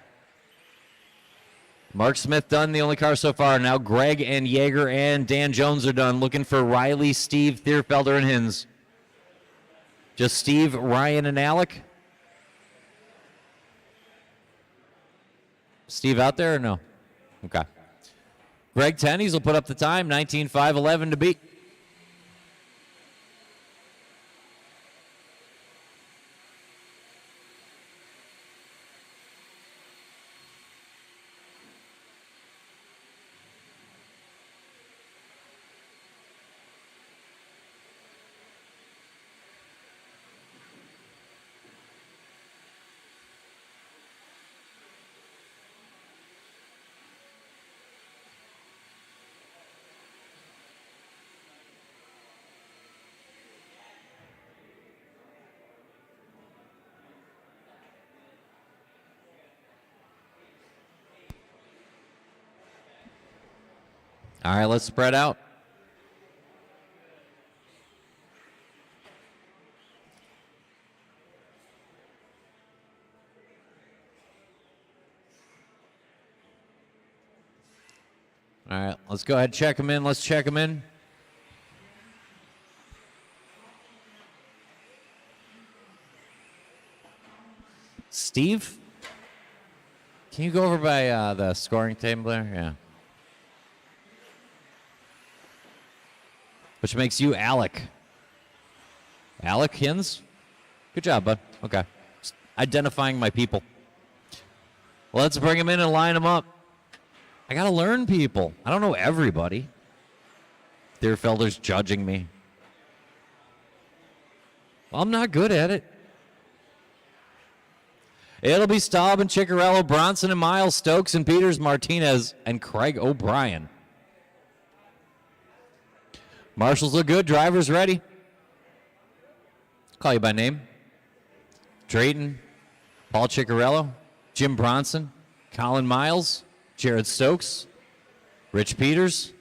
Mark Smith done, the only car so far. Now Greg and Yeager and Dan Jones are done. Looking for Riley, Steve, Thierfelder, and Hins. Just Steve, Ryan, and Alec. Steve out there or no? Okay. Greg Tenney's will put up the time, 19.511 to beat. All right, let's spread out. All right, let's go ahead and check them in. Let's check them in. Steve, can you go over by the scoring table there? Yeah. Which makes you Alec. Alec Hins? Good job, bud. Okay. Just identifying my people. Let's bring them in and line them up. I got to learn people. I don't know everybody. Thierfelder's judging me. Well, I'm not good at it. It'll be Staub and Ciccarello, Bronson and Miles, Stokes and Peters, Martinez, and Craig O'Brien. Marshals look good. Drivers ready. Call you by name. Drayton, Paul Ciccarello, Jim Bronson, Colin Miles, Jared Stokes, Rich Peters,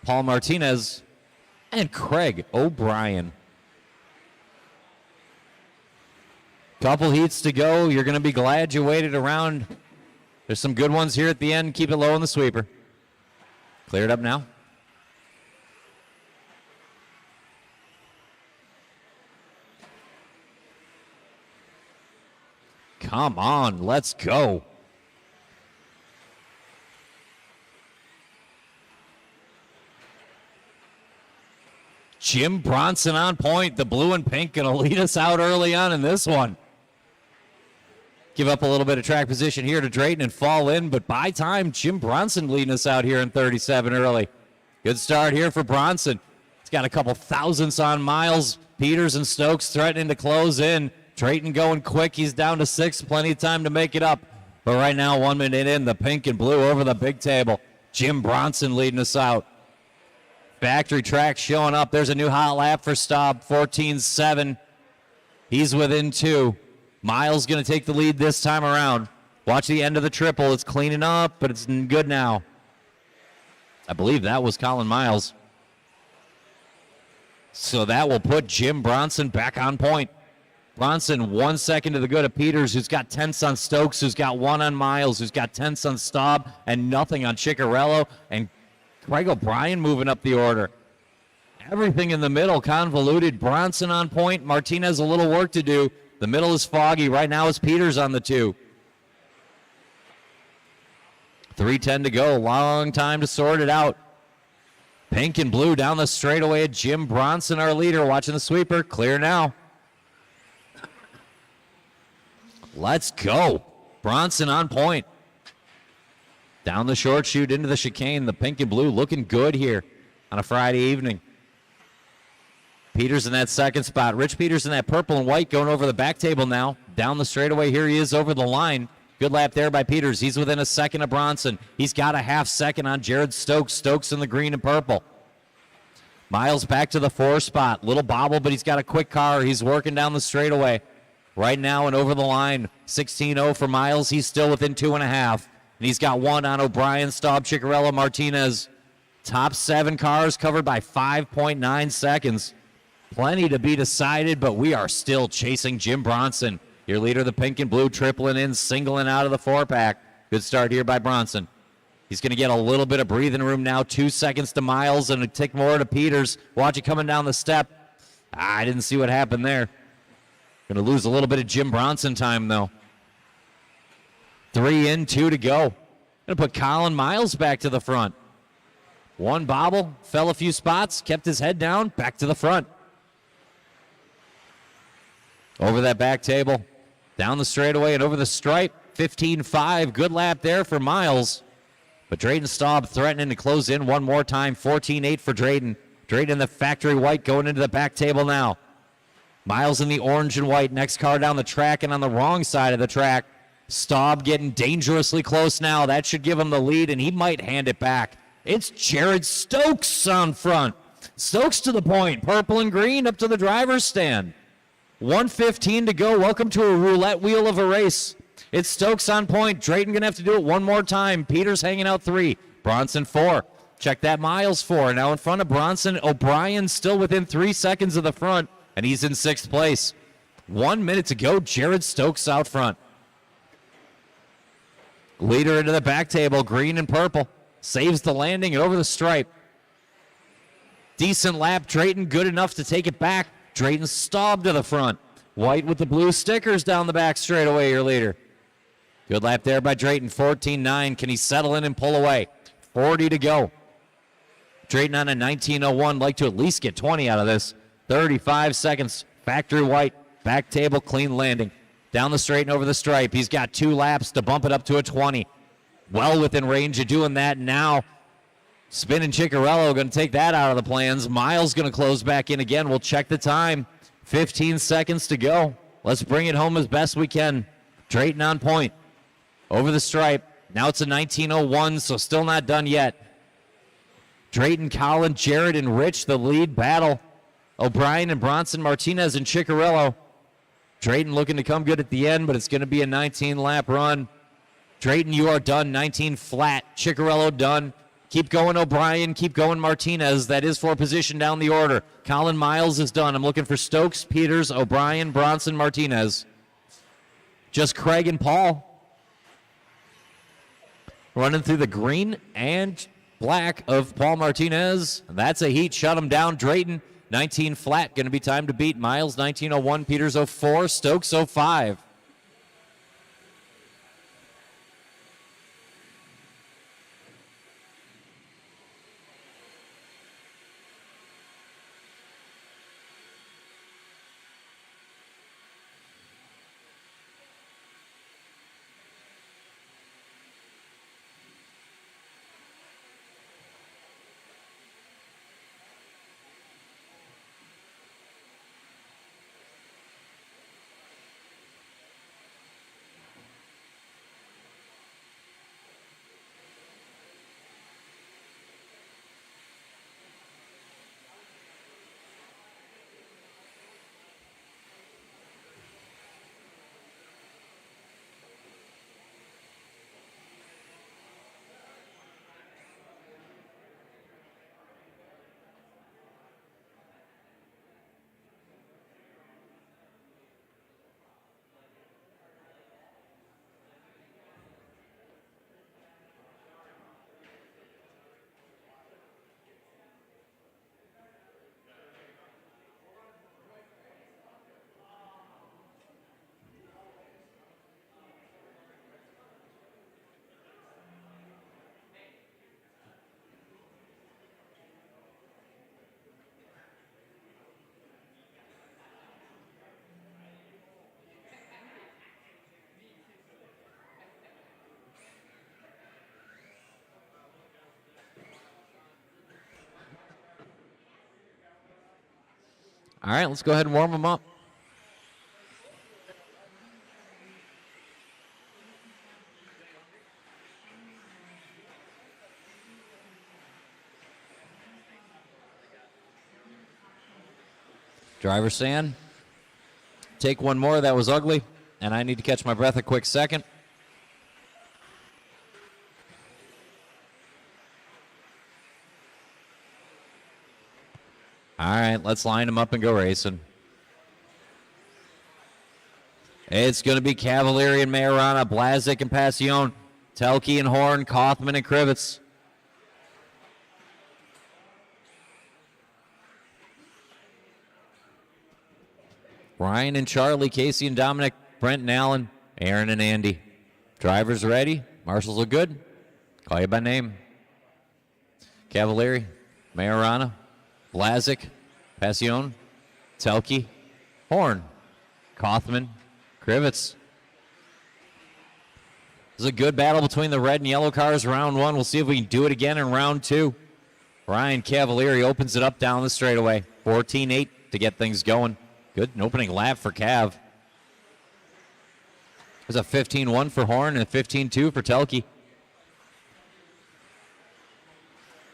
Paul Martinez, and Craig O'Brien. Couple heats to go. You're going to be glad you waited around. There's some good ones here at the end. Keep it low on the sweeper. Cleared up now. Come on, let's go. Jim Bronson on point. The blue and pink going to lead us out early on in this one. Give up a little bit of track position here to Drayton and fall in, but by time, Jim Bronson leading us out here in 37 early. Good start here for Bronson. He's got a couple thousandths on Miles. Peters and Stokes threatening to close in. Drayton going quick. He's down to 6. Plenty of time to make it up. But right now, 1 minute in, the pink and blue over the big table. Jim Bronson leading us out. Factory track showing up. There's a new hot lap for Staub. 14.7. He's within 2. Miles going to take the lead this time around. Watch the end of the triple. It's cleaning up, but it's good now. I believe that was Colin Miles. So that will put Jim Bronson back on point. Bronson 1 second to the good of Peters, who's got 10ths on Stokes, who's got 1 on Miles, who's got 10ths on Staub, and nothing on Ciccarello, and Craig O'Brien moving up the order. Everything in the middle convoluted. Bronson on point. Martinez a little work to do. The middle is foggy. Right now it's Peters on the 2. 3:10 to go. Long time to sort it out. Pink and blue down the straightaway. Jim Bronson, our leader, watching the sweeper. Clear now. Let's go. Bronson on point. Down the short chute into the chicane. The pink and blue looking good here on a Friday evening. Peters in that second spot. Rich Peters in that purple and white going over the back table now. Down the straightaway. Here he is over the line. Good lap there by Peters. He's within a second of Bronson. He's got a half second on Jared Stokes. Stokes in the green and purple. Miles back to the 4 spot. Little bobble, but he's got a quick car. He's working down the straightaway. Right now and over the line. 16-0 for Miles. He's still within 2.5. And he's got 1 on O'Brien, Staub, Ciccarello, Martinez. Top 7 cars covered by 5.9 seconds. Plenty to be decided, but we are still chasing Jim Bronson. Your leader, the pink and blue, tripling in, singling out of the 4-pack. Good start here by Bronson. He's going to get a little bit of breathing room now. 2 seconds to Miles and a tick more to Peters. Watch it coming down the step. I didn't see what happened there. Going to lose a little bit of Jim Bronson time, though. 3 in, 2 to go. Going to put Colin Miles back to the front. 1 bobble, fell a few spots, kept his head down, back to the front. Over that back table, down the straightaway and over the stripe. 15-5, good lap there for Miles. But Drayton Staub threatening to close in one more time. 14-8 for Drayton. Drayton in the factory white going into the back table now. Miles in the orange and white. Next car down the track and on the wrong side of the track. Staub getting dangerously close now. That should give him the lead, and he might hand it back. It's Jared Stokes on front. Stokes to the point. Purple and green up to the driver's stand. 1:15 to go. Welcome to a roulette wheel of a race. It's Stokes on point. Drayton going to have to do it one more time. Peters hanging out 3. Bronson 4. Check that Miles 4. Now in front of Bronson. O'Brien still within 3 seconds of the front, and he's in 6th place. 1 minute to go. Jared Stokes out front. Leader into the back table, green and purple. Saves the landing and over the stripe. Decent lap. Drayton good enough to take it back. Drayton Staub to the front. White with the blue stickers down the back straightaway, your leader. Good lap there by Drayton. 14-9. Can he settle in and pull away? 40 to go. Drayton on a 19:01. Like to at least get 20 out of this. 35 seconds. Factory white. Back table, clean landing. Down the straight and over the stripe. He's got 2 laps to bump it up to a 20. Well within range of doing that now. Spin and Ciccarello going to take that out of the plans. Miles going to close back in again. We'll check the time. 15 seconds to go. Let's bring it home as best we can. Drayton on point. Over the stripe. Now it's a 19:01, so still not done yet. Drayton, Colin, Jared, and Rich, the lead battle. O'Brien and Bronson, Martinez, and Ciccarello. Drayton looking to come good at the end, but it's going to be a 19-lap run. Drayton, you are done. 19 flat. Ciccarello done. Keep going, O'Brien. Keep going, Martinez. That is for position down the order. Colin Miles is done. I'm looking for Stokes, Peters, O'Brien, Bronson, Martinez. Just Craig and Paul. Running through the green and black of Paul Martinez. That's a heat. Shut him down. Drayton, 19 flat. Going to be time to beat. Miles, 19:01. Peters, 04. Stokes, 05. All right, let's go ahead and warm them up. Driver stand. Take one more. That was ugly. And I need to catch my breath a quick second. All right, let's line them up and go racing. It's going to be Cavalieri and Majorana, Blazik and Passion, Telke and Horn, Kaufman and Krivitz. Ryan and Charlie, Casey and Dominic, Brent and Allen, Aaron and Andy. Drivers ready. Marshals look good. Call you by name. Cavalieri, Majorana, Blazik, Passion, Telke, Horn, Kaufman, Krivitz. This is a good battle between the red and yellow cars. Round one. We'll see if we can do it again in round two. Ryan Cavalieri opens it up down the straightaway. 14-8 to get things going. Good opening lap for Cav. There's a 15-1 for Horn and a 15-2 for Telke.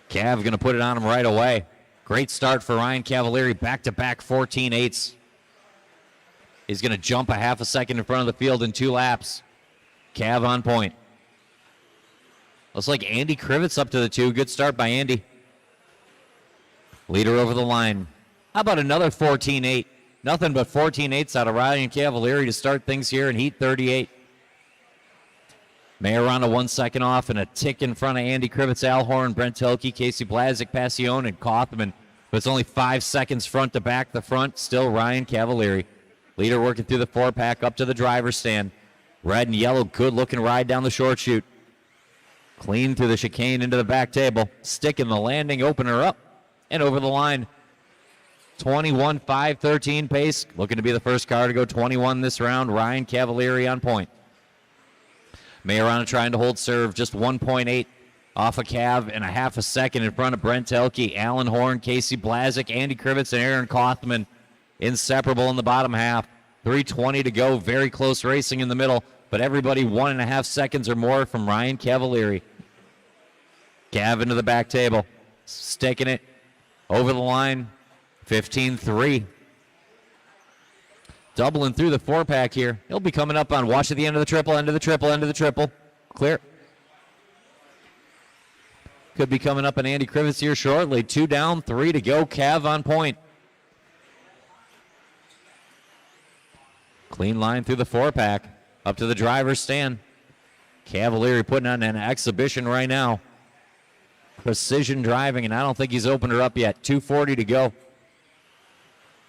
Cav going to put it on him right away. Great start for Ryan Cavalieri. Back-to-back 14-8s. He's going to jump a half a second in front of the field in 2 laps. Cav on point. Looks like Andy Krivitz up to the 2. Good start by Andy. Leader over the line. How about another 14-8? Nothing but 14-8s out of Ryan Cavalieri to start things here in Heat 38. Majorana 1 second off and a tick in front of Andy Krivitz, Al Horn, Brent Telke, Casey Blazik, Passion, and Kaufman. But it's only 5 seconds front to back. The front, still Ryan Cavalieri. Leader working through the 4-pack up to the driver's stand. Red and yellow, good-looking ride down the short chute. Clean through the chicane into the back table. Sticking the landing opener up and over the line. 21-5-13 pace. Looking to be the first car to go 21 this round. Ryan Cavalieri on point. Majorana trying to hold serve. Just 1.8 off a Cav and a half a second in front of Brent Telke, Alan Horn, Casey Blazik, Andy Krivitz, and Aaron Kaufman. Inseparable in the bottom half. 3:20 to go. Very close racing in the middle, but everybody 1.5 seconds or more from Ryan Cavalieri. Cav into the back table. Sticking it over the line. 15-3. Doubling through the 4-pack here. He'll be coming up on watch at the end of the triple, end of the triple, end of the triple. Clear. Could be coming up on Andy Krivitz here shortly. 2 down, 3 to go. Cav on point. Clean line through the 4-pack. Up to the driver's stand. Cavalieri putting on an exhibition right now. Precision driving, and I don't think he's opened her up yet. 2:40 to go.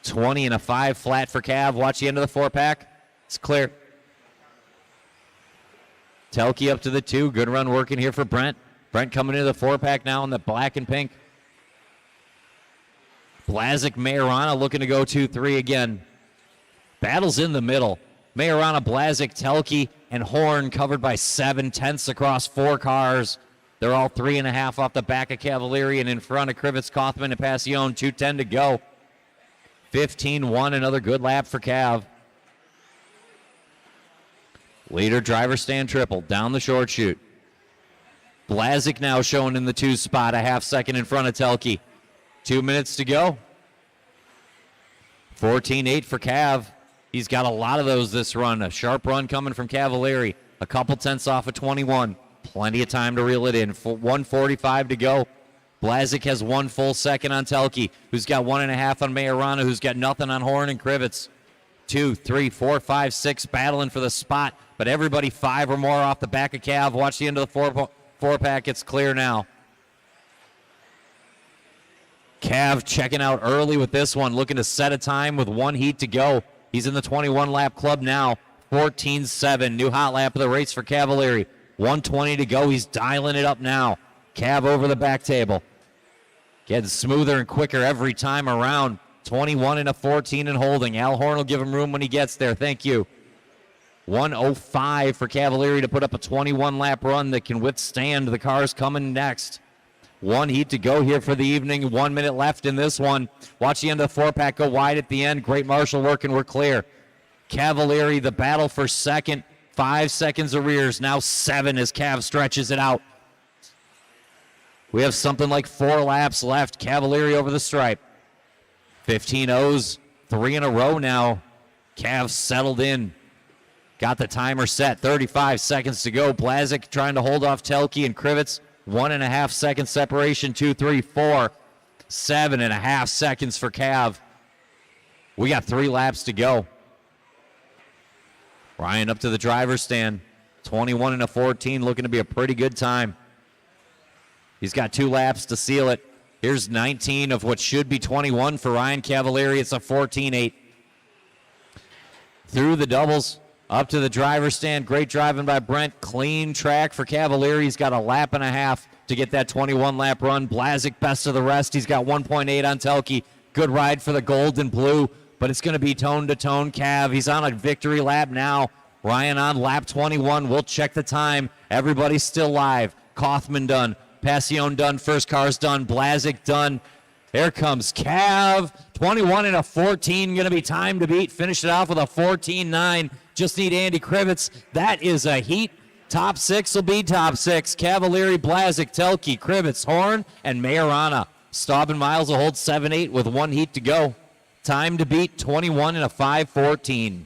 20 and a 5 flat for Cav. Watch the end of the 4-pack. It's clear. Telke up to the 2. Good run working here for Brent. Brent coming into the 4-pack now in the black and pink. Blazik, Majorana looking to go 2-3 again. Battles in the middle. Majorana, Blazik, Telke, and Horn covered by 7/10 across 4 cars. They're all 3.5 off the back of Cavalieri and in front of Krivitz, Kaufman, and Passion. 2:10 to go. 15-1, another good lap for Cav. Leader driver stand triple down the short chute. Blazik now showing in the 2 spot, a half second in front of Telke. 2 minutes to go. 14-8 for Cav. He's got a lot of those this run. A sharp run coming from Cavalieri. A couple tenths off of 21. Plenty of time to reel it in. 1:45 to go. Blazik has 1 full second on Telke, who's got 1.5 on Majorana, who's got nothing on Horn and Krivitz. 2, 3, 4, 5, 6 battling for the spot, but everybody 5 or more off the back of Cav. Watch the end of the 4-pack. It's clear now. Cav checking out early with this one, looking to set a time with 1 heat to go. He's in the 21-lap club now. 14-7, new hot lap of the race for Cavalieri. 1:20 to go. He's dialing it up now. Cav over the back table. Getting smoother and quicker every time around. 21 and a 14 and holding. Al Horn will give him room when he gets there. Thank you. 1:05 for Cavalieri to put up a 21-lap run that can withstand the cars coming next. 1 heat to go here for the evening. 1 minute left in this one. Watch the end of the 4-pack go wide at the end. Great marshal work, and we're clear. Cavalieri, the battle for second. 5 seconds arrears. Now 7 as Cav stretches it out. We have something like 4 laps left. Cavalieri over the stripe. 15 O's, 3 in a row now. Cav settled in. Got the timer set. 35 seconds to go. Blazik trying to hold off Telke and Krivitz. 1.5 second separation. 2, 3, 4. 7.5 seconds for Cav. We got 3 laps to go. Ryan up to the driver's stand. 21 and a 14, looking to be a pretty good time. He's got 2 laps to seal it. Here's 19 of what should be 21 for Ryan Cavalieri. It's a 14-8. Through the doubles, up to the driver's stand. Great driving by Brent. Clean track for Cavalieri. He's got a lap and a half to get that 21-lap run. Blazik best of the rest. He's got 1.8 on Telke. Good ride for the gold and blue, but it's going to be tone-to-tone Cav. He's on a victory lap now. Ryan on lap 21. We'll check the time. Everybody's still live. Kaufman done. Passion done. First car's done. Blazik done. Here comes Cav. 21 and a 14. Going to be time to beat. Finish it off with a 14-9. Just need Andy Krivitz. That is a heat. Top 6 will be top 6. Cavalieri, Blazik, Telke, Krivitz, Horn, and Majorana. Staub and Miles will hold 7-8 with 1 heat to go. Time to beat 21 and a 5-14.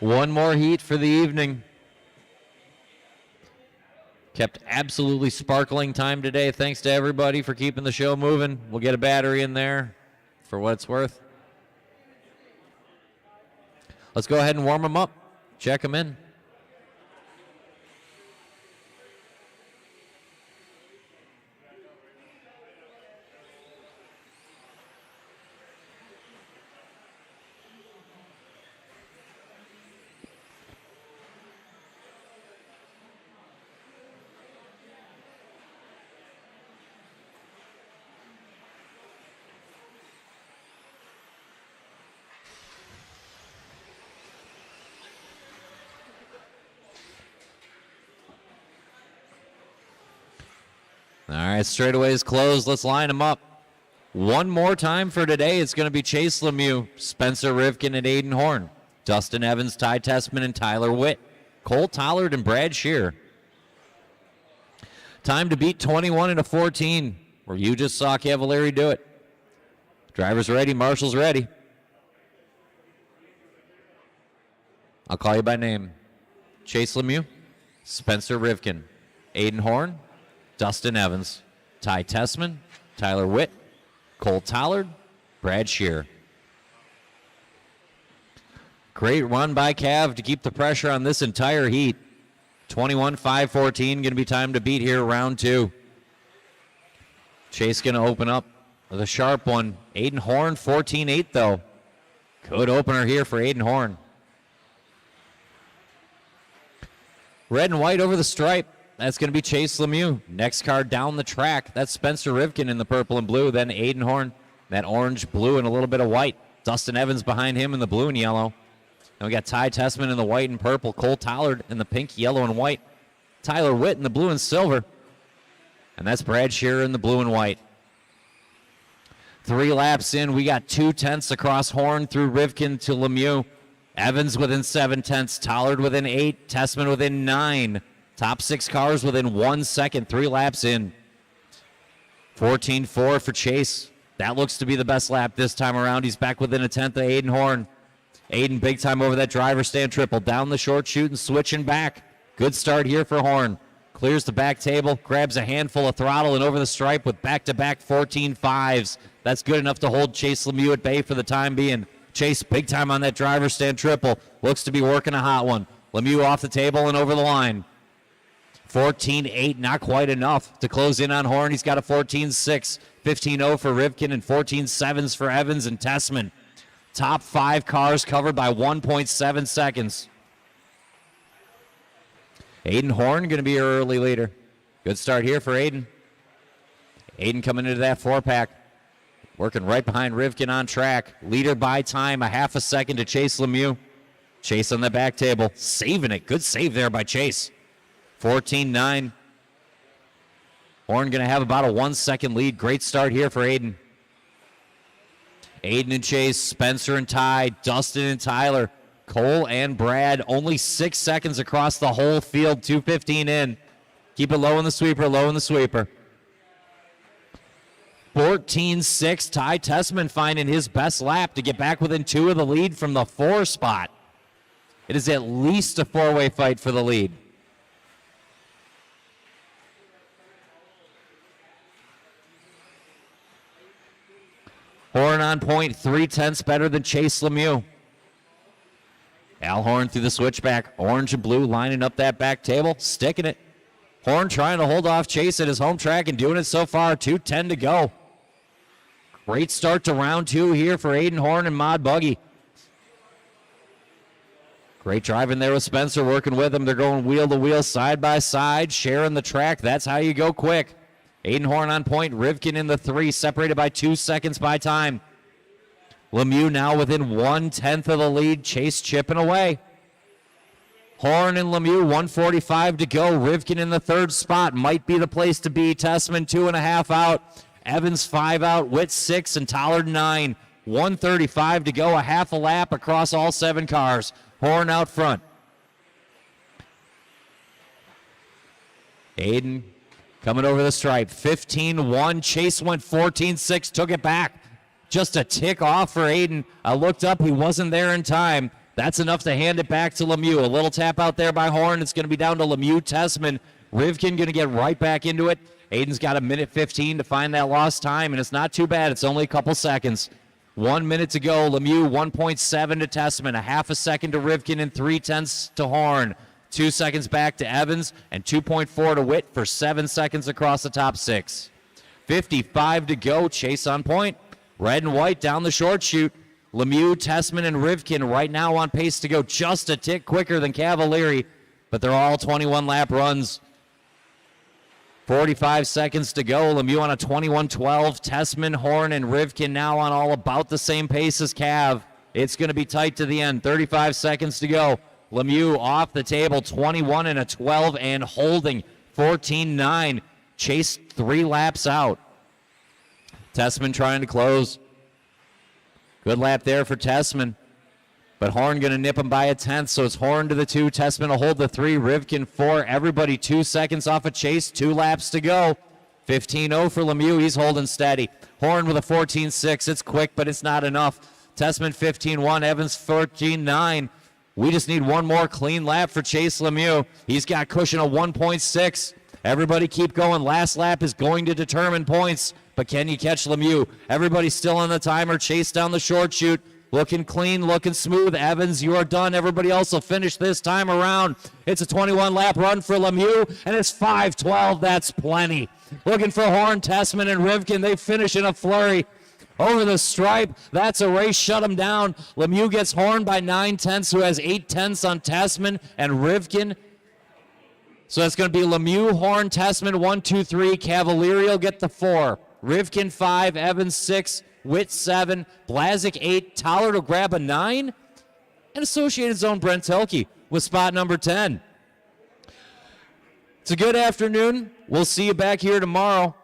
One more heat for the evening. Kept absolutely sparkling time today. Thanks to everybody for keeping the show moving. We'll get a battery in there for what it's worth. Let's go ahead and warm them up. Check them in. All right, straightaways closed. Let's line them up. One more time for today. It's going to be Chase Lemieux, Spencer Rivkin, and Aiden Horn. Dustin Evans, Ty Tessman, and Tyler Witt. Cole Tollard and Brad Shear. Time to beat 21 and a 14, where you just saw Cavalieri do it. Driver's ready. Marshall's ready. I'll call you by name. Chase Lemieux, Spencer Rivkin, Aiden Horn, Dustin Evans, Ty Tessman, Tyler Witt, Cole Tollard, Brad Shear. Great run by Cav to keep the pressure on this entire heat. 21-5-14, going to be time to beat here, round 2. Chase going to open up with a sharp one. Aiden Horn, 14-8 though. Good opener here for Aiden Horn. Red and white over the stripe. That's going to be Chase Lemieux. Next car down the track. That's Spencer Rivkin in the purple and blue. Then Aiden Horn, that orange, blue, and a little bit of white. Dustin Evans behind him in the blue and yellow. And we got Ty Tessman in the white and purple. Cole Tollard in the pink, yellow, and white. Tyler Witt in the blue and silver. And that's Brad Shearer in the blue and white. 3 laps in, we got 2/10 across Horn through Rivkin to Lemieux. Evans within 7/10, Tollard within 8, Tessman within 9. Top 6 cars within 1 second, 3 laps in. 14-4 for Chase. That looks to be the best lap this time around. He's back within a tenth of Aiden Horn. Aiden big time over that driver stand triple. Down the short chute and switching back. Good start here for Horn. Clears the back table, grabs a handful of throttle and over the stripe with back-to-back 14-5s. That's good enough to hold Chase Lemieux at bay for the time being. Chase big time on that driver stand triple. Looks to be working a hot one. Lemieux off the table and over the line. 14-8, not quite enough to close in on Horn. He's got a 14-6, 15-0 for Rivkin, and 14-7s for Evans and Tessman. Top 5 cars covered by 1.7 seconds. Aiden Horn going to be your early leader. Good start here for Aiden. Aiden coming into that 4-pack. Working right behind Rivkin on track. Leader by time, a half a second to Chase Lemieux. Chase on the back table, saving it. Good save there by Chase. 14-9. Horn going to have about a 1-second lead. Great start here for Aiden. Aiden and Chase, Spencer and Ty, Dustin and Tyler, Cole and Brad. Only 6 seconds across the whole field. 2:15 in. Keep it low in the sweeper, low in the sweeper. 14-6. Ty Tessman finding his best lap to get back within 2 of the lead from the 4 spot. It is at least a 4-way fight for the lead. Horn on point, 3/10 better than Chase Lemieux. Al Horn through the switchback. Orange and blue lining up that back table, sticking it. Horn trying to hold off Chase at his home track and doing it so far. 2:10 to go. Great start to round 2 here for Aiden Horn and Mod Buggy. Great driving there with Spencer, working with him. They're going wheel to wheel, side by side, sharing the track. That's how you go quick. Aiden Horn on point, Rivkin in the 3, separated by 2 seconds by time. Lemieux now within 1/10 of the lead. Chase chipping away. Horn and Lemieux, 1:45 to go. Rivkin in the 3rd spot. Might be the place to be. Tessman 2.5 out. Evans 5 out. Witt 6 and Tollard 9. 1:35 to go. A half a lap across all 7 cars. Horn out front. Aiden coming over the stripe. 15-1. Chase went 14-6. Took it back. Just a tick off for Aiden. I looked up. He wasn't there in time. That's enough to hand it back to Lemieux. A little tap out there by Horn. It's going to be down to Lemieux, Tessman. Rivkin going to get right back into it. Aiden's got a minute 15 to find that lost time, and it's not too bad. It's only a couple seconds. 1 minute to go. Lemieux 1.7 to Tessman. A half a second to Rivkin and 3/10 to Horn. 2 seconds back to Evans and 2.4 to Witt for 7 seconds across the top 6. 55 to go. Chase on point. Red and white down the short chute. Lemieux, Tessman, and Rivkin right now on pace to go just a tick quicker than Cavalieri, but they're all 21-lap runs. 45 seconds to go. Lemieux on a 21-12. Tessman, Horn, and Rivkin now on all about the same pace as Cav. It's going to be tight to the end. 35 seconds to go. Lemieux off the table, 21 and a 12 and holding. 14-9. Chase 3 laps out. Tessman trying to close. Good lap there for Tessman. But Horn going to nip him by a 10th, so it's Horn to the 2. Tessman will hold the 3. Rivkin 4. Everybody 2 seconds off of Chase. 2 laps to go. 15-0 for Lemieux. He's holding steady. Horn with a 14-6. It's quick, but it's not enough. Tessman 15-1. Evans 14-9. We just need one more clean lap for Chase Lemieux. He's got cushion of 1.6. Everybody keep going. Last lap is going to determine points. But can you catch Lemieux? Everybody's still on the timer. Chase down the short chute. Looking clean, looking smooth. Evans, you are done. Everybody else will finish this time around. It's a 21-lap run for Lemieux, and it's 5:12. That's plenty. Looking for Horn, Tessman, and Rivkin. They finish in a flurry. Over the stripe. That's a race. Shut him down. Lemieux gets Horn by 9/10, who has 8/10 on Tessman and Rivkin. So that's going to be Lemieux, Horn, Tessman, 1, 2, 3. Cavalieri will get the 4. Rivkin 5, Evans 6, Witt 7, Blazik 8, Tollard will grab a 9, and Associated Zone Brent Hilke with spot number 10. It's a good afternoon. We'll see you back here tomorrow.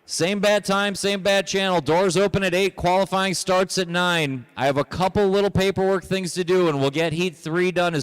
Same bad time, same bad channel. Doors open at 8, qualifying starts at 9. I have a couple little paperwork things to do, and we'll get Heat 3 done as